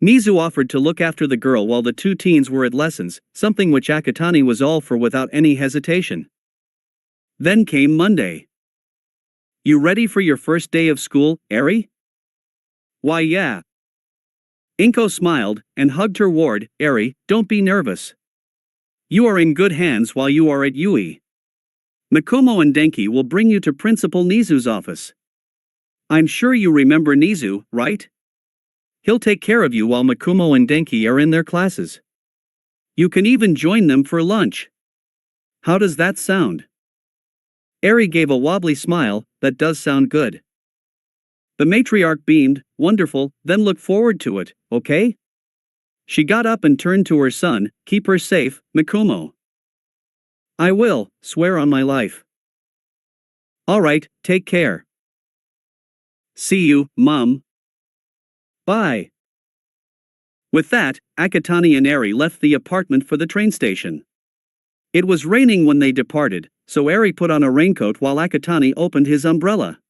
Nizu offered to look after the girl while the two teens were at lessons, something which Akatani was all for without any hesitation. Then came Monday. "You ready for your first day of school, Eri?" "Why yeah." Inko smiled and hugged her ward. "Eri, don't be nervous. You are in good hands while you are at Yui. Mikumo and Denki will bring you to Principal Nizu's office. I'm sure you remember Nizu, right? He'll take care of you while Mikumo and Denki are in their classes. You can even join them for lunch. How does that sound?" Eri gave a wobbly smile. "That does sound good." The matriarch beamed. "Wonderful, then look forward to it, okay?" She got up and turned to her son. "Keep her safe, Mikumo." "I will, swear on my life." "All right, take care." "See you, Mom." "Bye." With that, Akatani and Eri left the apartment for the train station. It was raining when they departed, so Eri put on a raincoat while Akatani opened his umbrella.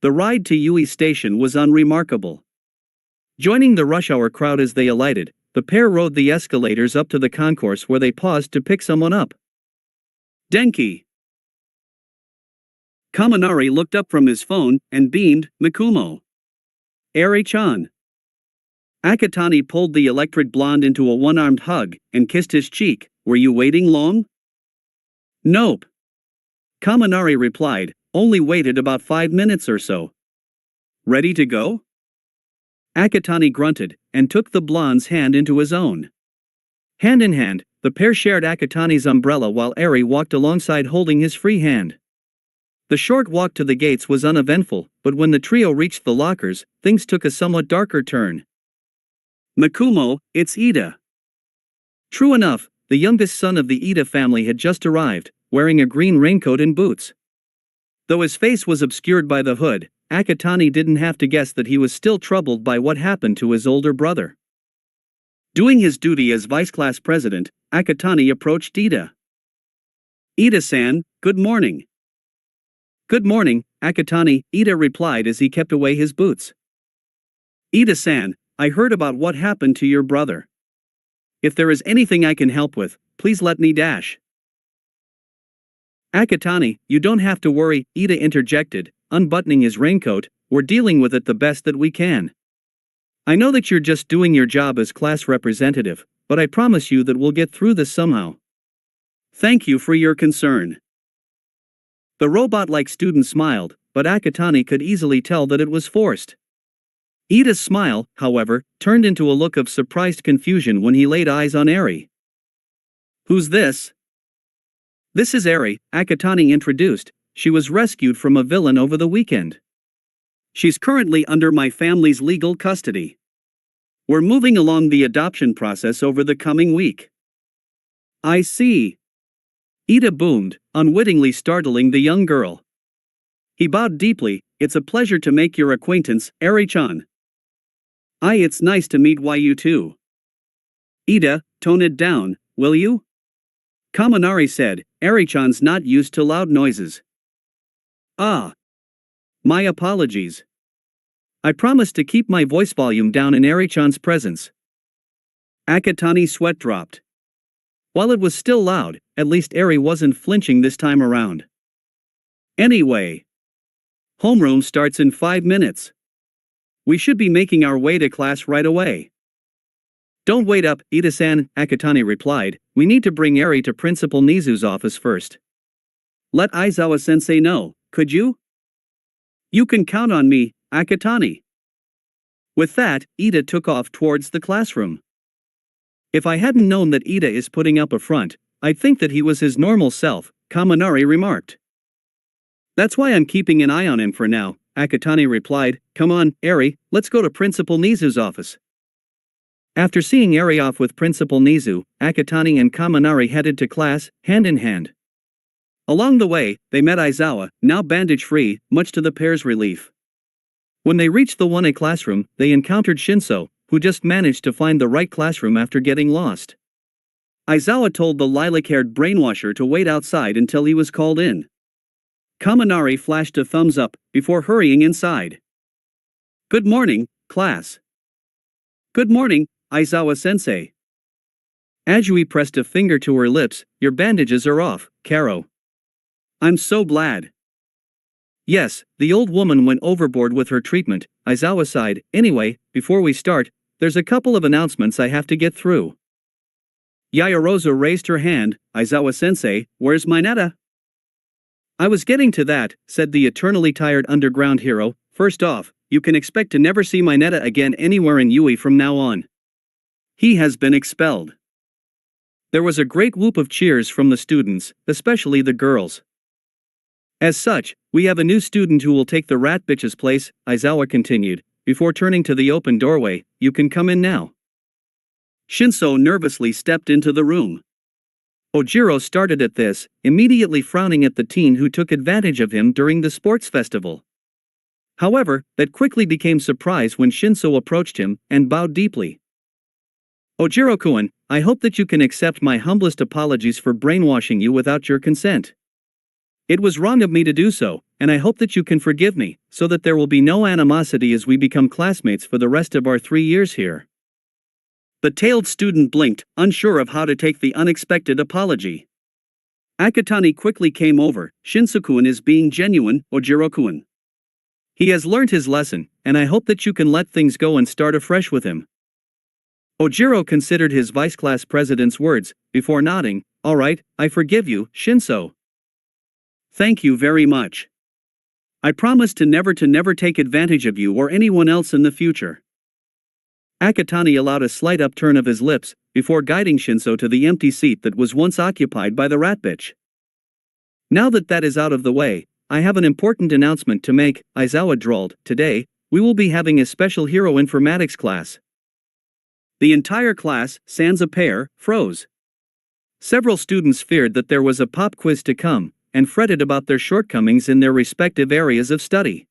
The ride to Yui Station was unremarkable. Joining the rush hour crowd as they alighted, the pair rode the escalators up to the concourse where they paused to pick someone up. "Denki." Kaminari looked up from his phone and beamed. "Mikumo." "Eri-chan." Akatani pulled the electric blonde into a one-armed hug and kissed his cheek. "Were you waiting long?" "Nope." Kaminari replied, "Only waited about 5 minutes or so." "Ready to go?" Akatani grunted and took the blonde's hand into his own. Hand in hand, the pair shared Akatani's umbrella while Eri walked alongside holding his free hand. The short walk to the gates was uneventful, but when the trio reached the lockers, things took a somewhat darker turn. "Mikumo, it's Ida." True enough, the youngest son of the Ida family had just arrived, wearing a green raincoat and boots. Though his face was obscured by the hood, Akatani didn't have to guess that he was still troubled by what happened to his older brother. Doing his duty as vice-class president, Akatani approached Ida. "Ida-san, good morning." "Good morning, Akatani," Ida replied as he kept away his boots. "Ida-san, I heard about what happened to your brother. If there is anything I can help with, please let me dash." "Akatani, you don't have to worry," Ida interjected, unbuttoning his raincoat. "We're dealing with it the best that we can. I know that you're just doing your job as class representative, but I promise you that we'll get through this somehow. Thank you for your concern." The robot-like student smiled, but Akatani could easily tell that it was forced. Ida's smile, however, turned into a look of surprised confusion when he laid eyes on Eri. "Who's this?" "This is Eri," Akatani introduced. "She was rescued from a villain over the weekend. She's currently under my family's legal custody. We're moving along the adoption process over the coming week." "I see." Ida boomed, unwittingly startling the young girl. He bowed deeply. "It's a pleasure to make your acquaintance, Eri-chan." "Aye, it's nice to meet you too." "Ida, tone it down, will you?" Kaminari said. "Eri-chan's not used to loud noises." "Ah. My apologies. I promise to keep my voice volume down in Eri-chan's presence." Akatani's sweat dropped. While it was still loud, at least Eri wasn't flinching this time around. "Anyway. Homeroom starts in 5 minutes. We should be making our way to class right away." "Don't wait up, Ida-san," Akatani replied. "We need to bring Eri to Principal Nizu's office first. Let Aizawa-sensei know, could you?" "You can count on me, Akatani." With that, Ida took off towards the classroom. If I hadn't known that Ida is putting up a front, I'd think that he was his normal self, Kaminari remarked. That's why I'm keeping an eye on him for now, Akatani replied. Come on, Eri, let's go to Principal Nizu's office. After seeing Eri off with Principal Nizu, Akatani and Kaminari headed to class, hand in hand. Along the way, they met Aizawa, now bandage-free, much to the pair's relief. When they reached the 1A classroom, they encountered Shinso, who just managed to find the right classroom after getting lost. Aizawa told the lilac-haired brainwasher to wait outside until he was called in. Kaminari flashed a thumbs up, before hurrying inside. Good morning, class. Good morning, Aizawa-sensei. Ajui pressed a finger to her lips. Your bandages are off, Karo. I'm so glad. Yes, the old woman went overboard with her treatment, Aizawa sighed. Anyway, before we start, there's a couple of announcements I have to get through. Yayarosa raised her hand. Aizawa-sensei, where's Mineta? I was getting to that, said the eternally tired underground hero. First off, you can expect to never see Mineta again anywhere in Yui from now on. He has been expelled. There was a great whoop of cheers from the students, especially the girls. As such, we have a new student who will take the rat bitch's place, Aizawa continued, before turning to the open doorway. You can come in now. Shinso nervously stepped into the room. Ojiro started at this, immediately frowning at the teen who took advantage of him during the sports festival. However, that quickly became surprise when Shinso approached him and bowed deeply. Ojiro-kun, I hope that you can accept my humblest apologies for brainwashing you without your consent. It was wrong of me to do so, and I hope that you can forgive me, so that there will be no animosity as we become classmates for the rest of our 3 years here. The tailed student blinked, unsure of how to take the unexpected apology. Akatani quickly came over. Shinso-kun is being genuine, Ojiro-kun. He has learned his lesson, and I hope that you can let things go and start afresh with him. Ojiro considered his vice-class president's words, before nodding. All right, I forgive you, Shinso. Thank you very much. I promise to never take advantage of you or anyone else in the future. Akatani allowed a slight upturn of his lips, before guiding Shinso to the empty seat that was once occupied by the rat bitch. Now that is out of the way, I have an important announcement to make, Aizawa drawled. Today, we will be having a special hero informatics class. The entire class, sans a pair, froze. Several students feared that there was a pop quiz to come, and fretted about their shortcomings in their respective areas of study.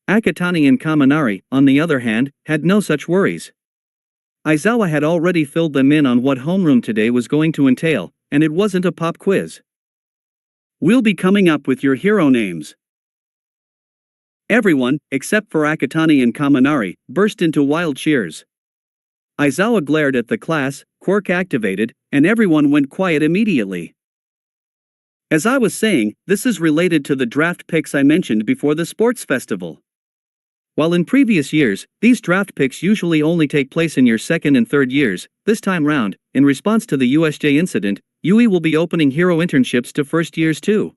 Akatani and Kaminari, on the other hand, had no such worries. Aizawa had already filled them in on what homeroom today was going to entail, and it wasn't a pop quiz. We'll be coming up with your hero names. Everyone, except for Akatani and Kaminari, burst into wild cheers. Aizawa glared at the class, quirk activated, and everyone went quiet immediately. As I was saying, this is related to the draft picks I mentioned before the sports festival. While in previous years, these draft picks usually only take place in your second and third years, this time round, in response to the USJ incident, Yui will be opening hero internships to first years too.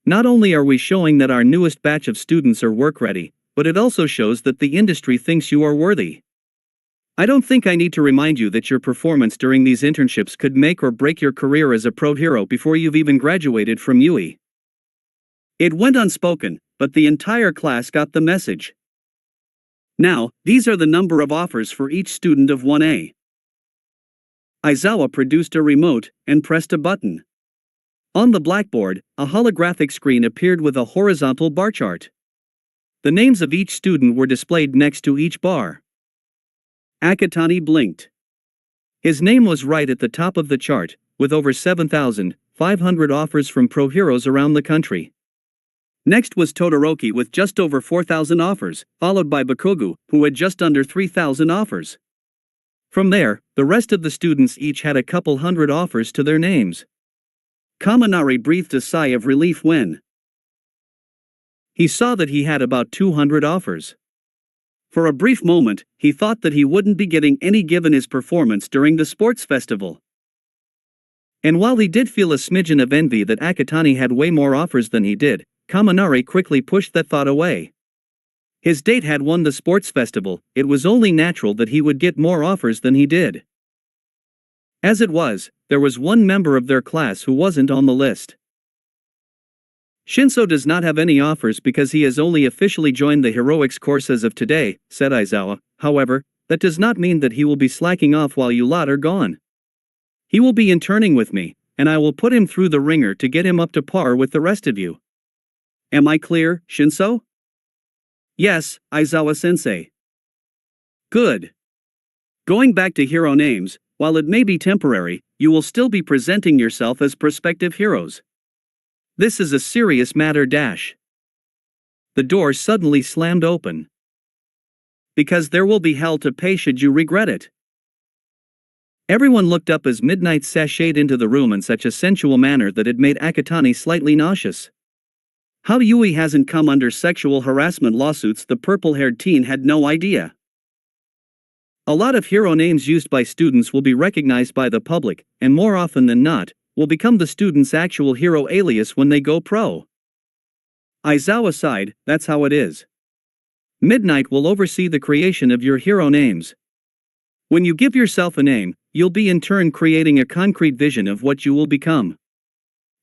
Not only are we showing that our newest batch of students are work ready, but it also shows that the industry thinks you are worthy. I don't think I need to remind you that your performance during these internships could make or break your career as a pro hero before you've even graduated from Yui. It went unspoken, but the entire class got the message. Now, these are the number of offers for each student of 1A. Aizawa produced a remote, and pressed a button. On the blackboard, a holographic screen appeared with a horizontal bar chart. The names of each student were displayed next to each bar. Akatani blinked. His name was right at the top of the chart, with over 7,500 offers from pro heroes around the country. Next was Todoroki with just over 4,000 offers, followed by Bakugo, who had just under 3,000 offers. From there, the rest of the students each had a couple hundred offers to their names. Kaminari breathed a sigh of relief when he saw that he had about 200 offers. For a brief moment, he thought that he wouldn't be getting any given his performance during the sports festival. And while he did feel a smidgen of envy that Akatani had way more offers than he did, Kaminari quickly pushed that thought away. His date had won the sports festival, it was only natural that he would get more offers than he did. As it was, there was one member of their class who wasn't on the list. Shinso does not have any offers because he has only officially joined the heroics course as of today, said Aizawa. However, that does not mean that he will be slacking off while you lot are gone. He will be interning with me, and I will put him through the ringer to get him up to par with the rest of you. Am I clear, Shinso? Yes, Aizawa-sensei. Good. Going back to hero names, while it may be temporary, you will still be presenting yourself as prospective heroes. This is a serious matter. The door suddenly slammed open. Because there will be hell to pay should you regret it. Everyone looked up as Midnight sashayed into the room in such a sensual manner that it made Akatani slightly nauseous. How Yui hasn't come under sexual harassment lawsuits, the purple-haired teen had no idea. A lot of hero names used by students will be recognized by the public, and more often than not, will become the student's actual hero alias when they go pro. Aizawa sighed, that's how it is. Midnight will oversee the creation of your hero names. When you give yourself a name, you'll be in turn creating a concrete vision of what you will become.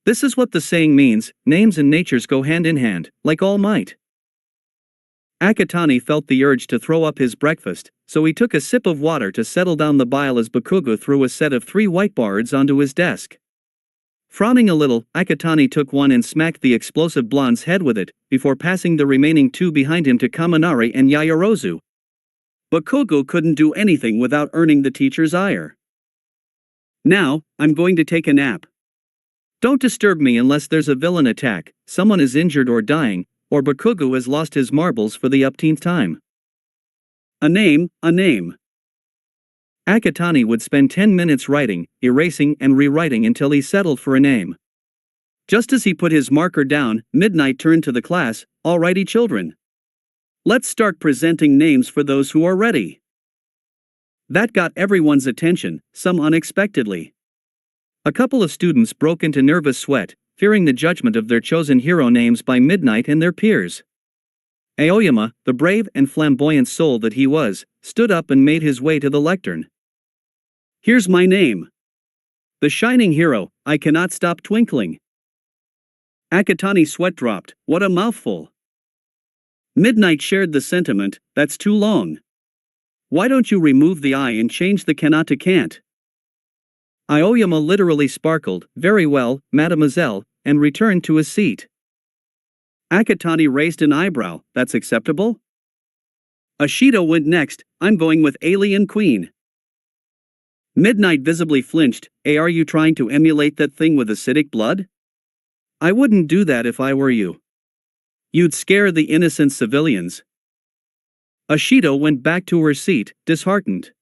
This is what the saying means, names and natures go hand in hand, like All Might. Akatani felt the urge to throw up his breakfast, so he took a sip of water to settle down the bile as Bakugo threw a set of 3 whiteboards onto his desk. Frowning a little, Akatani took one and smacked the explosive blonde's head with it, before passing the remaining 2 behind him to Kaminari and Yaoyorozu. Bakugo couldn't do anything without earning the teacher's ire. Now, I'm going to take a nap. Don't disturb me unless there's a villain attack, someone is injured or dying, or Bakugo has lost his marbles for the upteenth time. A name. Akatani would spend 10 minutes writing, erasing and rewriting until he settled for a name. Just as he put his marker down, Midnight turned to the class. Alrighty children. Let's start presenting names for those who are ready. That got everyone's attention, some unexpectedly. A couple of students broke into nervous sweat, fearing the judgment of their chosen hero names by Midnight and their peers. Aoyama, the brave and flamboyant soul that he was, stood up and made his way to the lectern. Here's my name. The shining hero, I cannot stop twinkling. Akatani's sweat dropped, what a mouthful. Midnight shared the sentiment, that's too long. Why don't you remove the I and change the cannot to can't? Aoyama literally sparkled, very well, mademoiselle, and returned to his seat. Akatani raised an eyebrow, that's acceptable? Ashido went next, I'm going with Alien Queen. Midnight visibly flinched, are you trying to emulate that thing with acidic blood? I wouldn't do that if I were you. You'd scare the innocent civilians. Ashido went back to her seat, disheartened.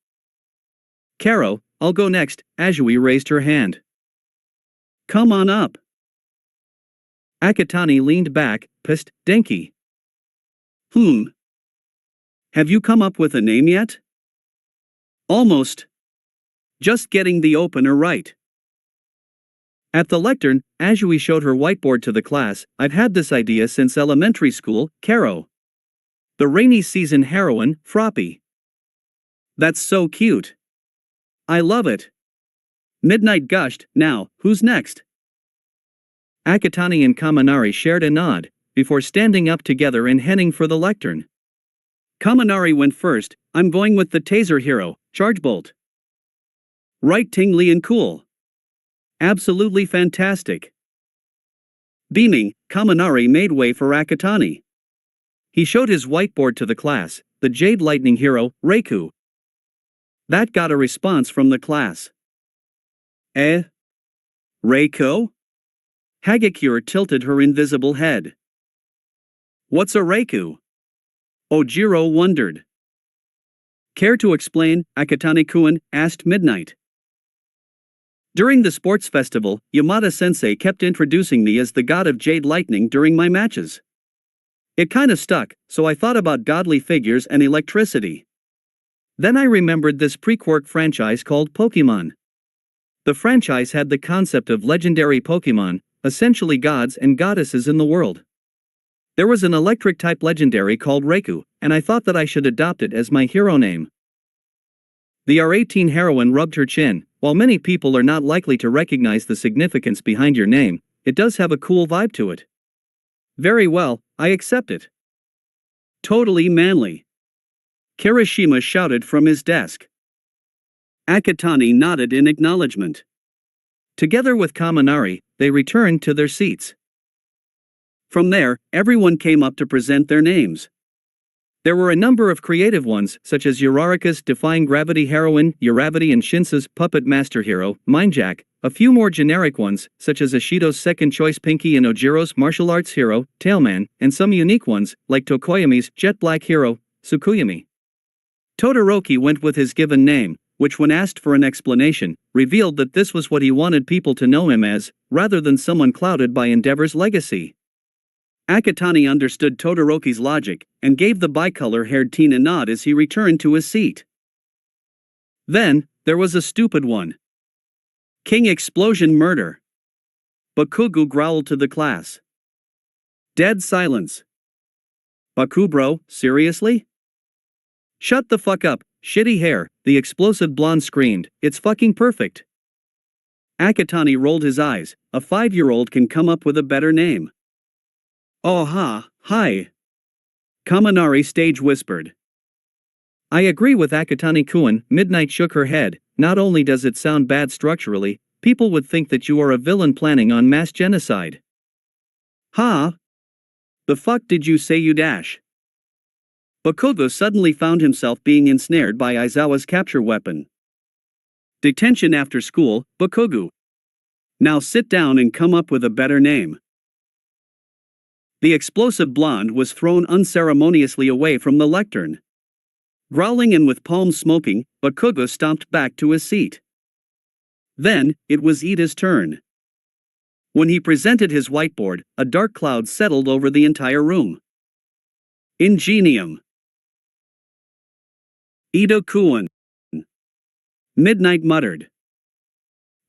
Karo, I'll go next, Azui raised her hand. Come on up. Akatani leaned back, pissed, Denki. Have you come up with a name yet? Almost. Just getting the opener right. At the lectern, Azui showed her whiteboard to the class. I've had this idea since elementary school, Karo. The rainy season heroine, Froppy. That's so cute. I love it. Midnight gushed, now, who's next? Akatani and Kaminari shared a nod, before standing up together and heading for the lectern. Kaminari went first, I'm going with the taser hero, Chargebolt. Right, tingly and cool. Absolutely fantastic. Beaming, Kaminari made way for Akatani. He showed his whiteboard to the class, the Jade Lightning hero, Reiku. That got a response from the class. Reiko? Hagakure tilted her invisible head. What's a Reiku? Ojiro wondered. Care to explain, Akatani-kun, asked Midnight. During the sports festival, Yamada-sensei kept introducing me as the god of Jade Lightning during my matches. It kinda stuck, so I thought about godly figures and electricity. Then I remembered this pre-Quark franchise called Pokemon. The franchise had the concept of legendary Pokemon, essentially gods and goddesses in the world. There was an electric-type legendary called Reiku, and I thought that I should adopt it as my hero name. The R18 heroine rubbed her chin, while many people are not likely to recognize the significance behind your name, it does have a cool vibe to it. Very well, I accept it. Totally manly. Kirishima shouted from his desk. Akatani nodded in acknowledgement. Together with Kaminari, they returned to their seats. From there, everyone came up to present their names. There were a number of creative ones, such as Uraraka's Defying Gravity Heroine, Uravity and Shinsa's Puppet Master Hero, Mindjack, a few more generic ones, such as Ashido's Second Choice Pinky and Ojiro's Martial Arts Hero, Tailman, and some unique ones, like Tokoyami's Jet Black Hero, Tsukuyami. Todoroki went with his given name, which when asked for an explanation, revealed that this was what he wanted people to know him as, rather than someone clouded by Endeavor's legacy. Akatani understood Todoroki's logic, and gave the bicolor-haired teen a nod as he returned to his seat. Then, there was a stupid one. King Explosion Murder. Bakugo growled to the class. Dead silence. Bakubro, seriously? Shut the fuck up, shitty hair, the explosive blonde screamed, it's fucking perfect. Akatani rolled his eyes, a 5-year-old can come up with a better name. Oh hi. Kaminari stage whispered. I agree with Akatani-kun, Midnight shook her head, not only does it sound bad structurally, people would think that you are a villain planning on mass genocide. Ha? The fuck did you say you dash? Bakugo suddenly found himself being ensnared by Aizawa's capture weapon. Detention after school, Bakugo. Now sit down and come up with a better name. The explosive blonde was thrown unceremoniously away from the lectern. Growling and with palms smoking, Bakugo stomped back to his seat. Then, it was Ida's turn. When he presented his whiteboard, a dark cloud settled over the entire room. Ingenium. Ida-kun. Midnight muttered.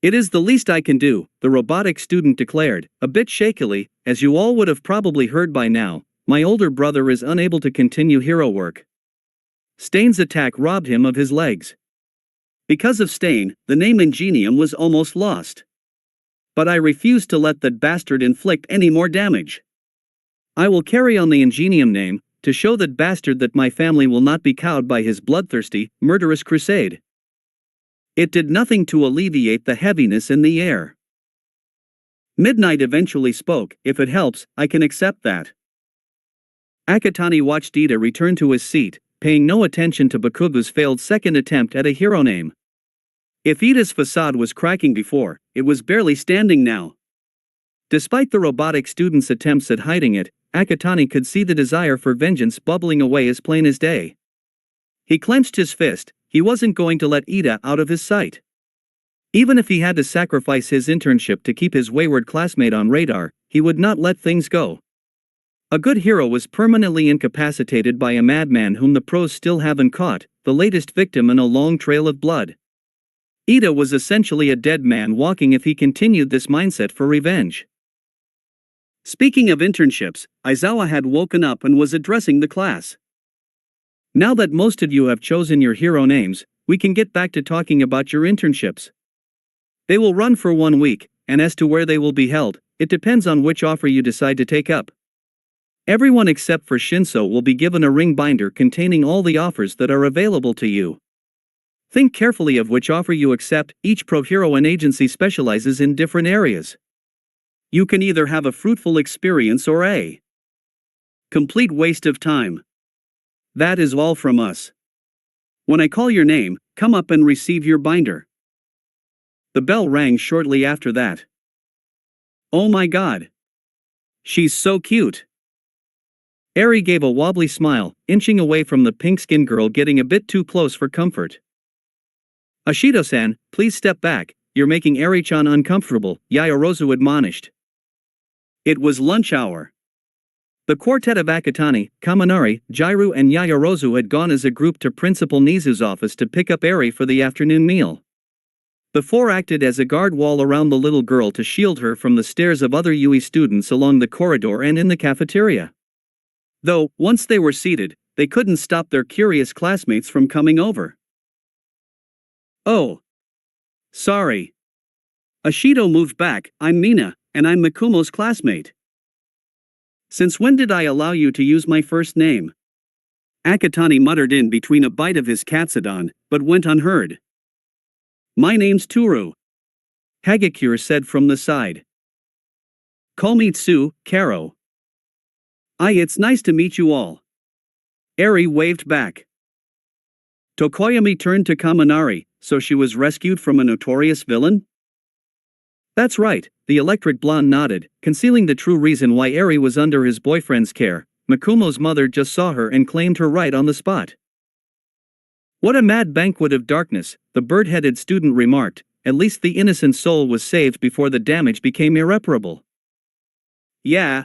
It is the least I can do, the robotic student declared, a bit shakily, as you all would have probably heard by now, my older brother is unable to continue hero work. Stain's attack robbed him of his legs. Because of Stain, the name Ingenium was almost lost. But I refuse to let that bastard inflict any more damage. I will carry on the Ingenium name, to show that bastard that my family will not be cowed by his bloodthirsty, murderous crusade. It did nothing to alleviate the heaviness in the air. Midnight eventually spoke, if it helps, I can accept that. Akatani watched Ida return to his seat, paying no attention to Bakugo's failed second attempt at a hero name. If Ida's facade was cracking before, it was barely standing now. Despite the robotic student's attempts at hiding it, Akatani could see the desire for vengeance bubbling away as plain as day. He clenched his fist. He wasn't going to let Ida out of his sight. Even if he had to sacrifice his internship to keep his wayward classmate on radar, he would not let things go. A good hero was permanently incapacitated by a madman whom the pros still haven't caught, the latest victim in a long trail of blood. Ida was essentially a dead man walking if he continued this mindset for revenge. Speaking of internships, Aizawa had woken up and was addressing the class. Now that most of you have chosen your hero names, we can get back to talking about your internships. They will run for 1 week, and as to where they will be held, it depends on which offer you decide to take up. Everyone except for Shinso will be given a ring binder containing all the offers that are available to you. Think carefully of which offer you accept, each pro-hero and agency specializes in different areas. You can either have a fruitful experience or a complete waste of time. That is all from us. When I call your name, come up and receive your binder. The bell rang shortly after that. Oh my god. She's so cute. Eri gave a wobbly smile, inching away from the pink-skinned girl getting a bit too close for comfort. Ashido-san, please step back, you're making Eri-chan uncomfortable, Yaoyorozu admonished. It was lunch hour. The quartet of Akatani, Kaminari, Jairu and Yaoyorozu had gone as a group to Principal Nizu's office to pick up Eri for the afternoon meal. The four acted as a guard wall around the little girl to shield her from the stares of other UE students along the corridor and in the cafeteria. Though, once they were seated, they couldn't stop their curious classmates from coming over. Oh. Sorry. Ashido moved back. I'm Mina, and I'm Mikumo's classmate. Since when did I allow you to use my first name? Akatani muttered in between a bite of his katsudon, but went unheard. My name's Toru. Hagakure said from the side. Call me Tsu, Karo. It's nice to meet you all. Eri waved back. Tokoyami turned to Kaminari, so she was rescued from a notorious villain? That's right, the electric blonde nodded, concealing the true reason why Eri was under his boyfriend's care. Mikumo's mother just saw her and claimed her right on the spot. What a mad banquet of darkness, the bird-headed student remarked. At least the innocent soul was saved before the damage became irreparable. Yeah.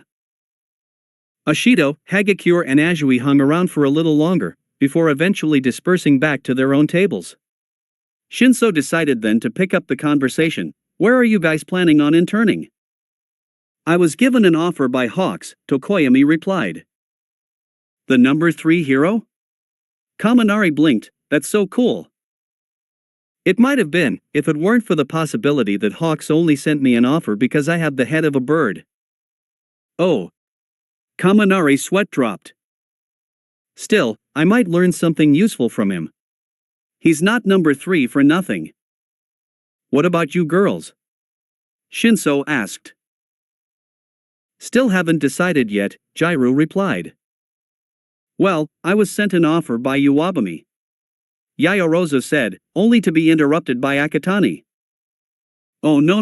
Ashido, Hagakure and Ajui hung around for a little longer, before eventually dispersing back to their own tables. Shinso decided then to pick up the conversation. Where are you guys planning on interning? I was given an offer by Hawks, Tokoyami replied. The number 3 hero? Kaminari blinked. That's so cool. It might have been, if it weren't for the possibility that Hawks only sent me an offer because I have the head of a bird. Oh. Kaminari's sweat dropped. Still, I might learn something useful from him. He's not number 3 for nothing. What about you girls? Shinso asked. Still haven't decided yet, Jairu replied. Well, I was sent an offer by Uwabami. Yayorozu said, only to be interrupted by Akatani. Oh no.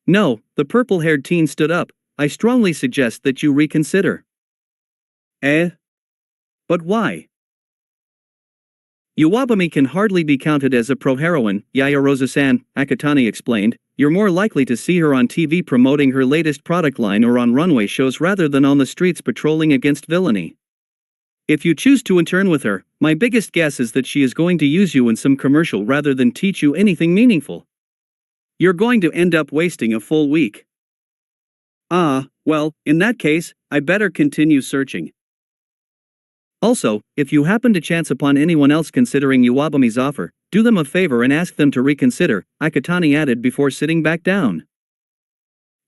No, the purple-haired teen stood up. I strongly suggest that you reconsider. But why? Uwabami can hardly be counted as a pro-heroine, Yayorozu-san, Akatani explained. You're more likely to see her on TV promoting her latest product line or on runway shows rather than on the streets patrolling against villainy. If you choose to intern with her, my biggest guess is that she is going to use you in some commercial rather than teach you anything meaningful. You're going to end up wasting a full week. Well, in that case, I better continue searching. Also, if you happen to chance upon anyone else considering Uwabami's offer, do them a favor and ask them to reconsider, Akatani added before sitting back down.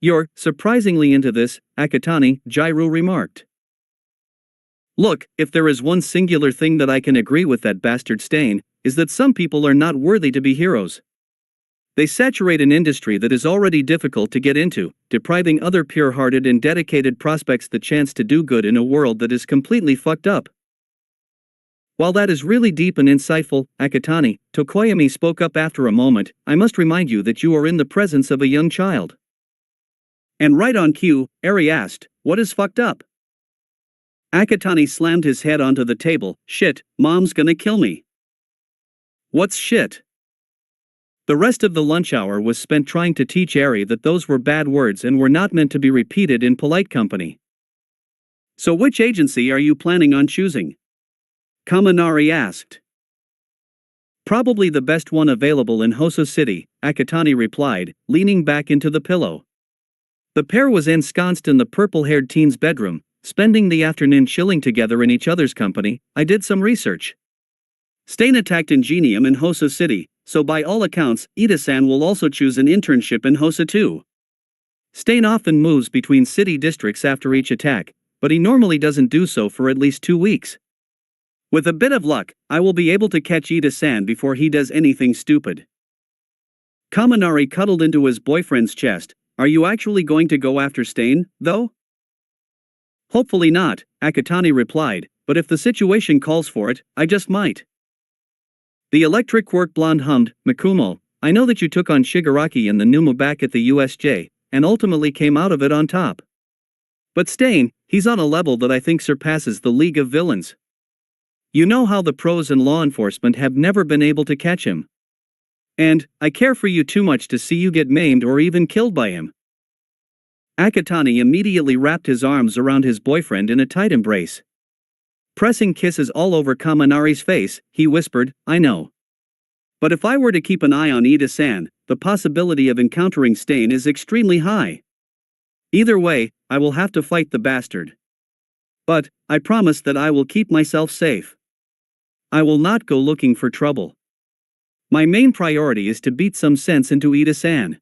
You're surprisingly into this, Akatani, Jairu remarked. Look, if there is one singular thing that I can agree with that bastard Stain, is that some people are not worthy to be heroes. They saturate an industry that is already difficult to get into, depriving other pure-hearted and dedicated prospects the chance to do good in a world that is completely fucked up. While that is really deep and insightful, Akatani, Tokoyami spoke up after a moment, I must remind you that you are in the presence of a young child. And right on cue, Eri asked, what is fucked up? Akatani slammed his head onto the table. Shit, mom's gonna kill me. What's shit? The rest of the lunch hour was spent trying to teach Eri that those were bad words and were not meant to be repeated in polite company. So which agency are you planning on choosing? Kaminari asked. Probably the best one available in Hoso City, Akatani replied, leaning back into the pillow. The pair was ensconced in the purple-haired teen's bedroom, spending the afternoon chilling together in each other's company. I did some research. Stain attacked Ingenium in Hoso City, so by all accounts, Ida-san will also choose an internship in Hoso too. Stain often moves between city districts after each attack, but he normally doesn't do so for at least 2 weeks. With a bit of luck, I will be able to catch Ida-san before he does anything stupid. Kaminari cuddled into his boyfriend's chest. Are you actually going to go after Stain, though? Hopefully not, Akatani replied, but if the situation calls for it, I just might. The electric quirk blonde hummed, Mikumo, I know that you took on Shigaraki in the Numa back at the USJ, and ultimately came out of it on top. But Stain, he's on a level that I think surpasses the League of Villains. You know how the pros and law enforcement have never been able to catch him. And, I care for you too much to see you get maimed or even killed by him. Akatani immediately wrapped his arms around his boyfriend in a tight embrace. Pressing kisses all over Kaminari's face, he whispered, I know. But if I were to keep an eye on Ida-san, the possibility of encountering Stain is extremely high. Either way, I will have to fight the bastard. But, I promise that I will keep myself safe. I will not go looking for trouble. My main priority is to beat some sense into Ida-san.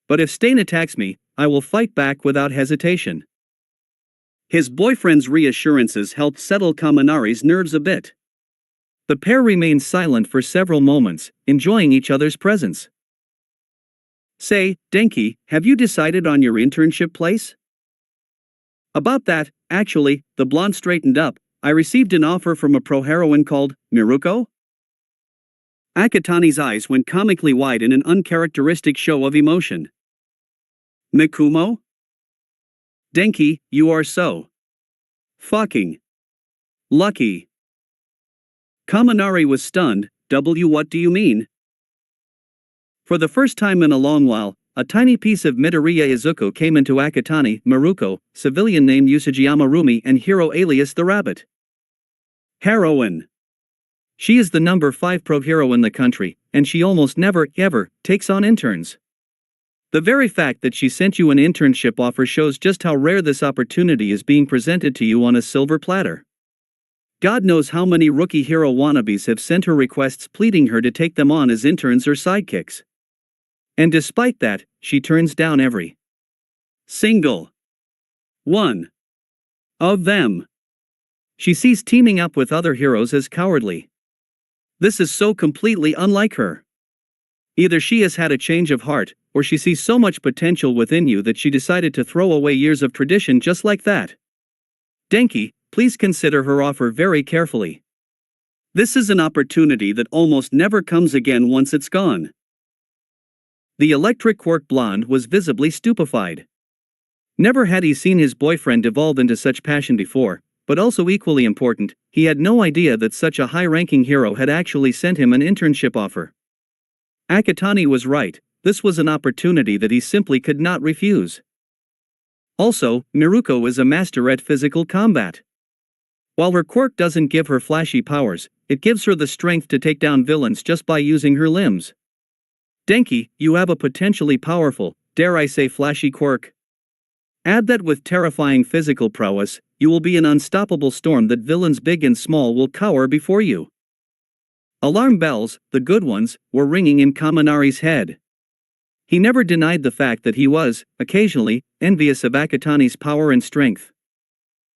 But if Stain attacks me, I will fight back without hesitation. His boyfriend's reassurances helped settle Kaminari's nerves a bit. The pair remained silent for several moments, enjoying each other's presence. Say, Denki, have you decided on your internship place? About that, actually, the blonde straightened up. I received an offer from a pro-heroine called Miruko? Akatani's eyes went comically wide in an uncharacteristic show of emotion. Mikumo? Denki, you are so fucking lucky. Kaminari was stunned. What do you mean? For the first time in a long while, a tiny piece of Midoriya Izuku came into Akatani, Maruko, civilian named Usajiyama Rumi and hero alias the Rabbit. Heroine. She is the number 5 pro hero in the country, and she almost never, ever, takes on interns. The very fact that she sent you an internship offer shows just how rare this opportunity is being presented to you on a silver platter. God knows how many rookie hero wannabes have sent her requests pleading her to take them on as interns or sidekicks. And despite that, she turns down every single one of them. She sees teaming up with other heroes as cowardly. This is so completely unlike her. Either she has had a change of heart, or she sees so much potential within you that she decided to throw away years of tradition just like that. Denki, please consider her offer very carefully. This is an opportunity that almost never comes again once it's gone. The electric quark blonde was visibly stupefied. Never had he seen his boyfriend devolve into such passion before, but also equally important, he had no idea that such a high-ranking hero had actually sent him an internship offer. Akatani was right, this was an opportunity that he simply could not refuse. Also, Miruko is a master at physical combat. While her quirk doesn't give her flashy powers, it gives her the strength to take down villains just by using her limbs. Denki, you have a potentially powerful, dare I say flashy quirk. Add that with terrifying physical prowess, you will be an unstoppable storm that villains big and small will cower before you. Alarm bells, the good ones, were ringing in Kaminari's head. He never denied the fact that he was, occasionally, envious of Akatani's power and strength.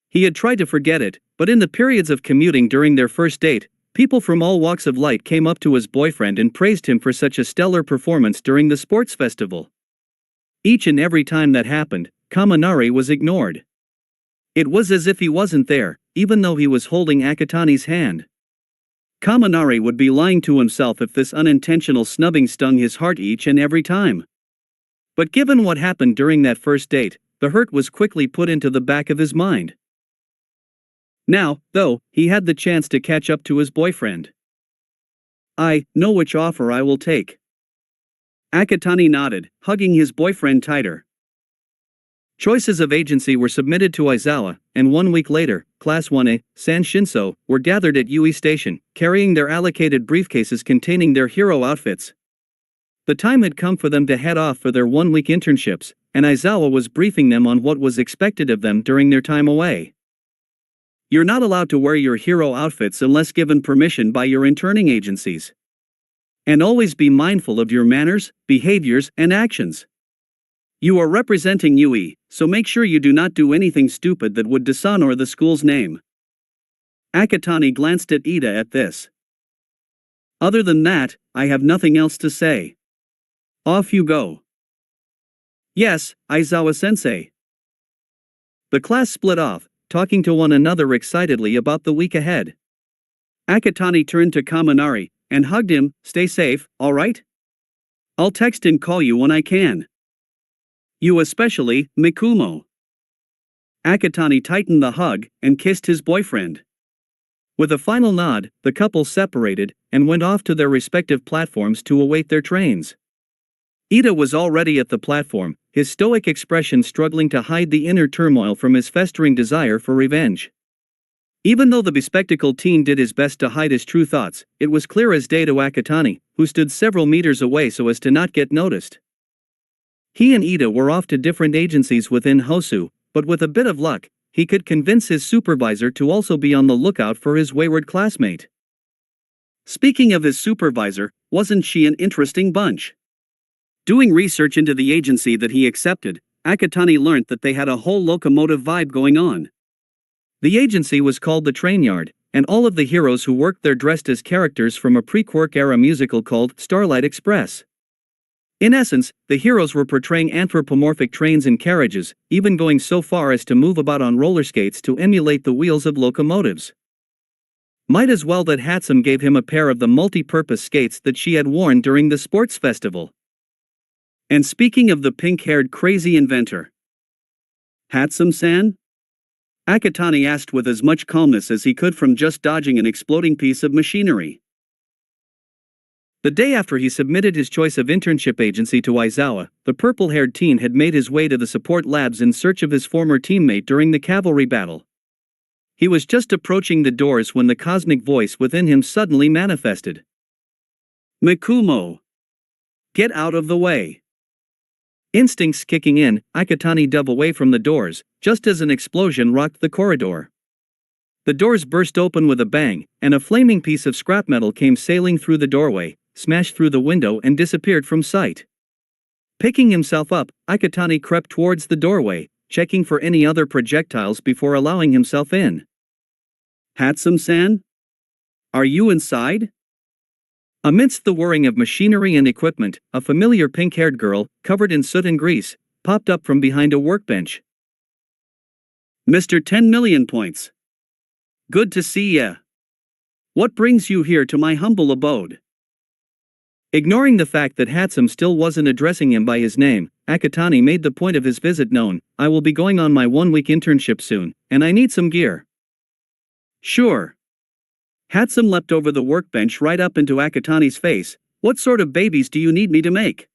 He had tried to forget it, but in the periods of commuting during their first date, people from all walks of life came up to his boyfriend and praised him for such a stellar performance during the sports festival. Each and every time that happened, Kaminari was ignored. It was as if he wasn't there, even though he was holding Akatani's hand. Kaminari would be lying to himself if this unintentional snubbing stung his heart each and every time. But given what happened during that first date, the hurt was quickly put into the back of his mind. Now, though, he had the chance to catch up to his boyfriend. I know which offer I will take. Akatani nodded, hugging his boyfriend tighter. Choices of agency were submitted to Aizawa, and 1 week later, Class 1A, San Shinso, were gathered at Yui Station, carrying their allocated briefcases containing their hero outfits. The time had come for them to head off for their 1-week internships, and Aizawa was briefing them on what was expected of them during their time away. You're not allowed to wear your hero outfits unless given permission by your interning agencies. And always be mindful of your manners, behaviors, and actions. You are representing Yui, so make sure you do not do anything stupid that would dishonor the school's name. Akatani glanced at Ida at this. Other than that, I have nothing else to say. Off you go. Yes, Aizawa-sensei. The class split off, talking to one another excitedly about the week ahead. Akatani turned to Kaminari and hugged him. Stay safe, alright? I'll text and call you when I can. You especially, Mikumo. Akatani tightened the hug and kissed his boyfriend. With a final nod, the couple separated and went off to their respective platforms to await their trains. Ida was already at the platform, his stoic expression struggling to hide the inner turmoil from his festering desire for revenge. Even though the bespectacled teen did his best to hide his true thoughts, it was clear as day to Akatani, who stood several meters away so as to not get noticed. He and Ida were off to different agencies within Hosu, but with a bit of luck, he could convince his supervisor to also be on the lookout for his wayward classmate. Speaking of his supervisor, wasn't she an interesting bunch? Doing research into the agency that he accepted, Akatani learned that they had a whole locomotive vibe going on. The agency was called the Trainyard, and all of the heroes who worked there dressed as characters from a pre-Quirk era musical called Starlight Express. In essence, the heroes were portraying anthropomorphic trains and carriages, even going so far as to move about on roller skates to emulate the wheels of locomotives. Might as well that Hatsum gave him a pair of the multi-purpose skates that she had worn during the sports festival. And speaking of the pink-haired crazy inventor, Hatsum-san? Akatani asked with as much calmness as he could from just dodging an exploding piece of machinery. The day after he submitted his choice of internship agency to Aizawa, the purple-haired teen had made his way to the support labs in search of his former teammate during the cavalry battle. He was just approaching the doors when the cosmic voice within him suddenly manifested. Mikumo! Get out of the way! Instincts kicking in, Akatani dove away from the doors, just as an explosion rocked the corridor. The doors burst open with a bang, and a flaming piece of scrap metal came sailing through the doorway, smashed through the window and disappeared from sight. Picking himself up, Akatani crept towards the doorway, checking for any other projectiles before allowing himself in. Hatsum-san? Are you inside? Amidst the whirring of machinery and equipment, a familiar pink-haired girl, covered in soot and grease, popped up from behind a workbench. Mr. 10 million points. Good to see ya. What brings you here to my humble abode? Ignoring the fact that Hatsum still wasn't addressing him by his name, Akatani made the point of his visit known. I will be going on my 1-week internship soon, and I need some gear. Sure. Hatsum leapt over the workbench right up into Akatani's face. What sort of babies do you need me to make?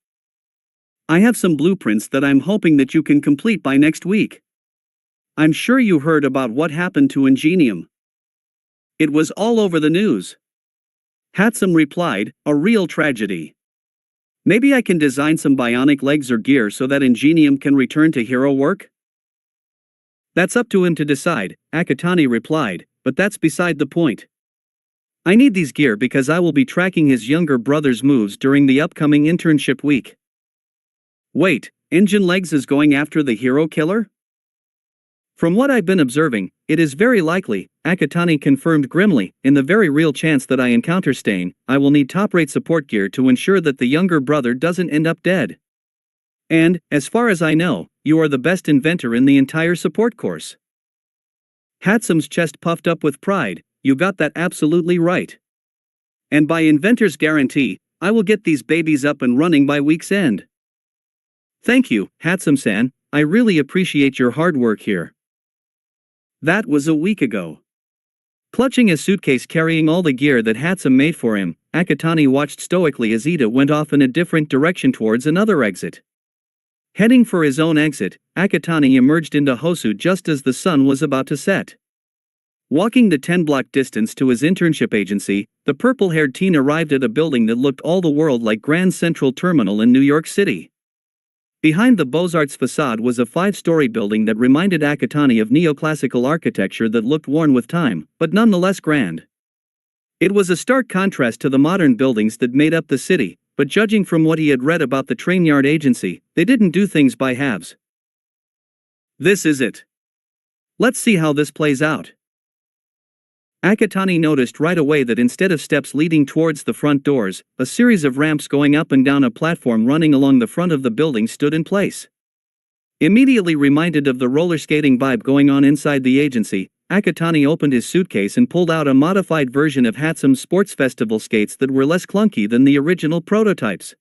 I have some blueprints that I'm hoping that you can complete by next week. I'm sure you heard about what happened to Ingenium. It was all over the news. Hatsum replied, a real tragedy. Maybe I can design some bionic legs or gear so that Ingenium can return to hero work? That's up to him to decide, Akatani replied, but that's beside the point. I need these gear because I will be tracking his younger brother's moves during the upcoming internship week. Wait, Engine Legs is going after the hero killer? From what I've been observing, it is very likely, Akatani confirmed grimly. In the very real chance that I encounter Stain, I will need top-rate support gear to ensure that the younger brother doesn't end up dead. And, as far as I know, you are the best inventor in the entire support course. Hatsum's chest puffed up with pride. You got that absolutely right. And by inventor's guarantee, I will get these babies up and running by week's end. Thank you, Hatsum-san, I really appreciate your hard work here. That was a week ago. Clutching a suitcase carrying all the gear that Hatsum made for him, Akatani watched stoically as Ida went off in a different direction towards another exit. Heading for his own exit, Akatani emerged into Hosu just as the sun was about to set. Walking the 10-block distance to his internship agency, the purple-haired teen arrived at a building that looked all the world like Grand Central Terminal in New York City. Behind the Beaux-Arts facade was a 5-story building that reminded Akatani of neoclassical architecture that looked worn with time, but nonetheless grand. It was a stark contrast to the modern buildings that made up the city, but judging from what he had read about the Trainyard agency, they didn't do things by halves. This is it. Let's see how this plays out. Akatani noticed right away that instead of steps leading towards the front doors, a series of ramps going up and down a platform running along the front of the building stood in place. Immediately reminded of the roller skating vibe going on inside the agency, Akatani opened his suitcase and pulled out a modified version of Hatsum's sports festival skates that were less clunky than the original prototypes.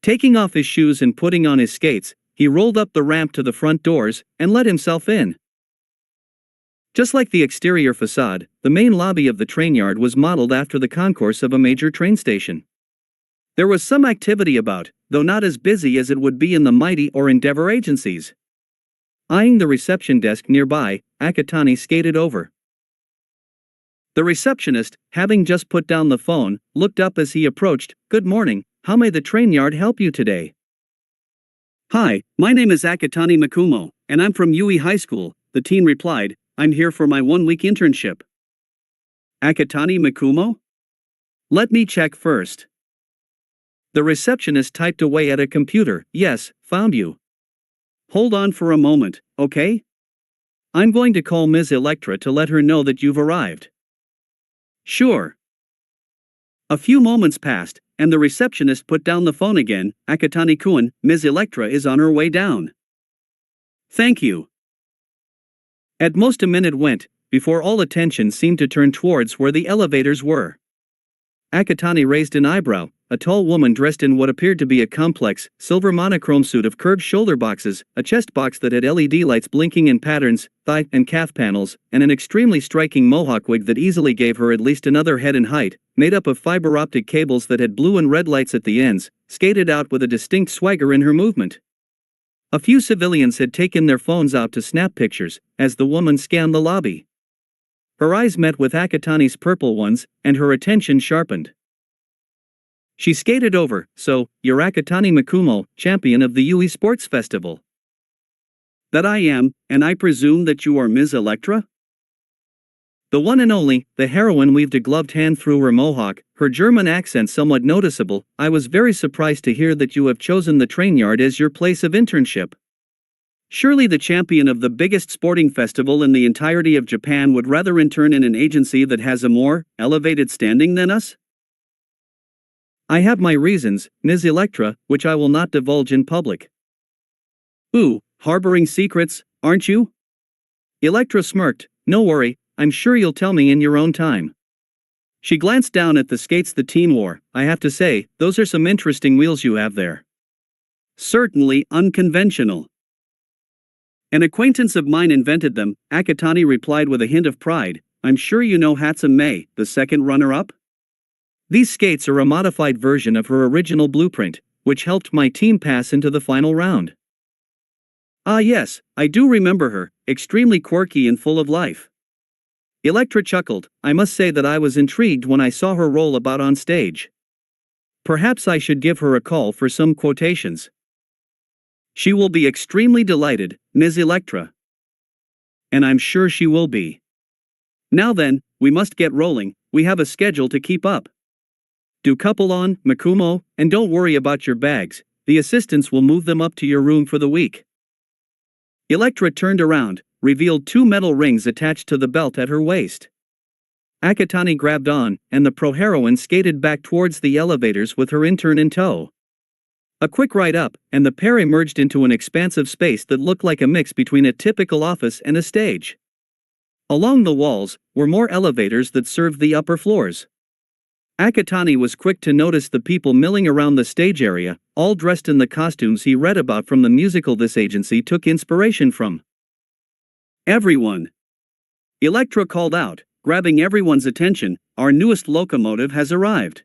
Taking off his shoes and putting on his skates, he rolled up the ramp to the front doors and let himself in. Just like the exterior facade, the main lobby of the Trainyard was modeled after the concourse of a major train station. There was some activity about, though not as busy as it would be in the Mighty or Endeavor agencies. Eyeing the reception desk nearby, Akatani skated over. The receptionist, having just put down the phone, looked up as he approached. Good morning, how may the Trainyard help you today? Hi, my name is Akatani Mikumo, and I'm from Yui High School, the teen replied. I'm here for my 1-week internship. Akatani Mikumo? Let me check first. The receptionist typed away at a computer. Yes, found you. Hold on for a moment, okay? I'm going to call Ms. Electra to let her know that you've arrived. Sure. A few moments passed, and the receptionist put down the phone again. Akatani-kun, Ms. Electra is on her way down. Thank you. At most a minute went, before all attention seemed to turn towards where the elevators were. Akatani raised an eyebrow. A tall woman dressed in what appeared to be a complex, silver monochrome suit of curved shoulder boxes, a chest box that had LED lights blinking in patterns, thigh and calf panels, and an extremely striking mohawk wig that easily gave her at least another head in height, made up of fiber optic cables that had blue and red lights at the ends, skated out with a distinct swagger in her movement. A few civilians had taken their phones out to snap pictures, as the woman scanned the lobby. Her eyes met with Akatani's purple ones, and her attention sharpened. She skated over. So, you're Akatani Makumo, champion of the Yui Sports Festival. That I am, and I presume that you are Ms. Electra? The one and only, the heroine weaved a gloved hand through her mohawk, her German accent somewhat noticeable. I was very surprised to hear that you have chosen the train yard as your place of internship. Surely the champion of the biggest sporting festival in the entirety of Japan would rather intern in an agency that has a more elevated standing than us? I have my reasons, Ms. Electra, which I will not divulge in public. Ooh, harboring secrets, aren't you? Electra smirked. No worry, I'm sure you'll tell me in your own time. She glanced down at the skates the team wore. I have to say, those are some interesting wheels you have there. Certainly unconventional. An acquaintance of mine invented them, Akatani replied with a hint of pride. I'm sure you know Hatsum Mei, the second runner-up? These skates are a modified version of her original blueprint, which helped my team pass into the final round. Ah yes, I do remember her, extremely quirky and full of life. Electra chuckled. I must say that I was intrigued when I saw her roll about on stage. Perhaps I should give her a call for some quotations. She will be extremely delighted, Ms. Electra. And I'm sure she will be. Now then, we must get rolling, we have a schedule to keep up. Do couple on, Makumo, and don't worry about your bags, the assistants will move them up to your room for the week. Electra turned around, revealed two metal rings attached to the belt at her waist. Akatani grabbed on, and the pro-heroine skated back towards the elevators with her intern in tow. A quick ride up, and the pair emerged into an expansive space that looked like a mix between a typical office and a stage. Along the walls were more elevators that served the upper floors. Akatani was quick to notice the people milling around the stage area, all dressed in the costumes he read about from the musical this agency took inspiration from. Everyone! Electra called out, grabbing everyone's attention, our newest locomotive has arrived.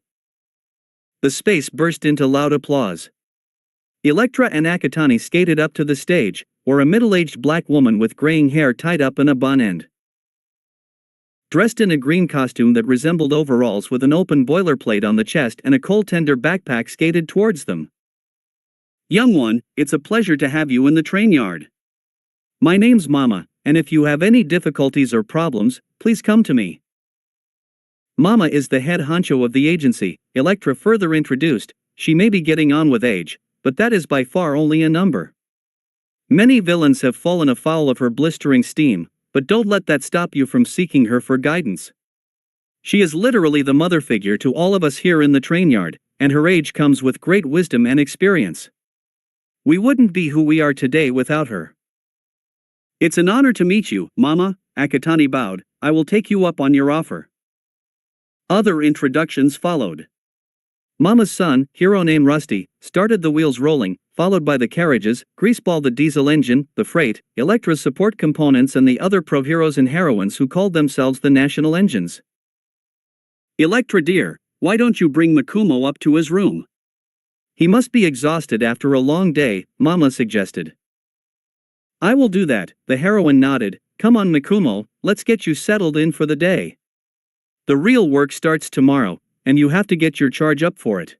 The space burst into loud applause. Electra and Akatani skated up to the stage, where a middle-aged black woman with graying hair tied up in a bun end, dressed in a green costume that resembled overalls with an open boilerplate on the chest and a coal tender backpack, skated towards them. Young one, it's a pleasure to have you in the train yard. My name's Mama, and if you have any difficulties or problems, please come to me. Mama is the head honcho of the agency, Electra further introduced. She may be getting on with age, but that is by far only a number. Many villains have fallen afoul of her blistering steam, but don't let that stop you from seeking her for guidance. She is literally the mother figure to all of us here in the train yard, and her age comes with great wisdom and experience. We wouldn't be who we are today without her. It's an honor to meet you, Mama, Akatani bowed. I will take you up on your offer. Other introductions followed. Mama's son, hero named Rusty, started the wheels rolling, followed by the carriages, Greaseball the diesel engine, the freight, Electra's support components and the other pro-heroes and heroines who called themselves the national engines. Electra dear, why don't you bring Makumo up to his room? He must be exhausted after a long day, Mama suggested. I will do that, the heroine nodded. Come on Makumo, let's get you settled in for the day. The real work starts tomorrow, and you have to get your charge up for it.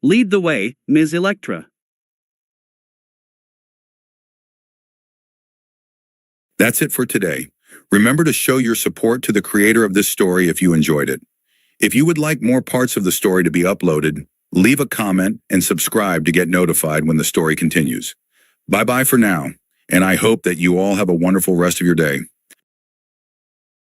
Lead the way, Ms. Electra. That's it for today. Remember to show your support to the creator of this story if you enjoyed it. If you would like more parts of the story to be uploaded, leave a comment and subscribe to get notified when the story continues. Bye-bye for now, and I hope that you all have a wonderful rest of your day.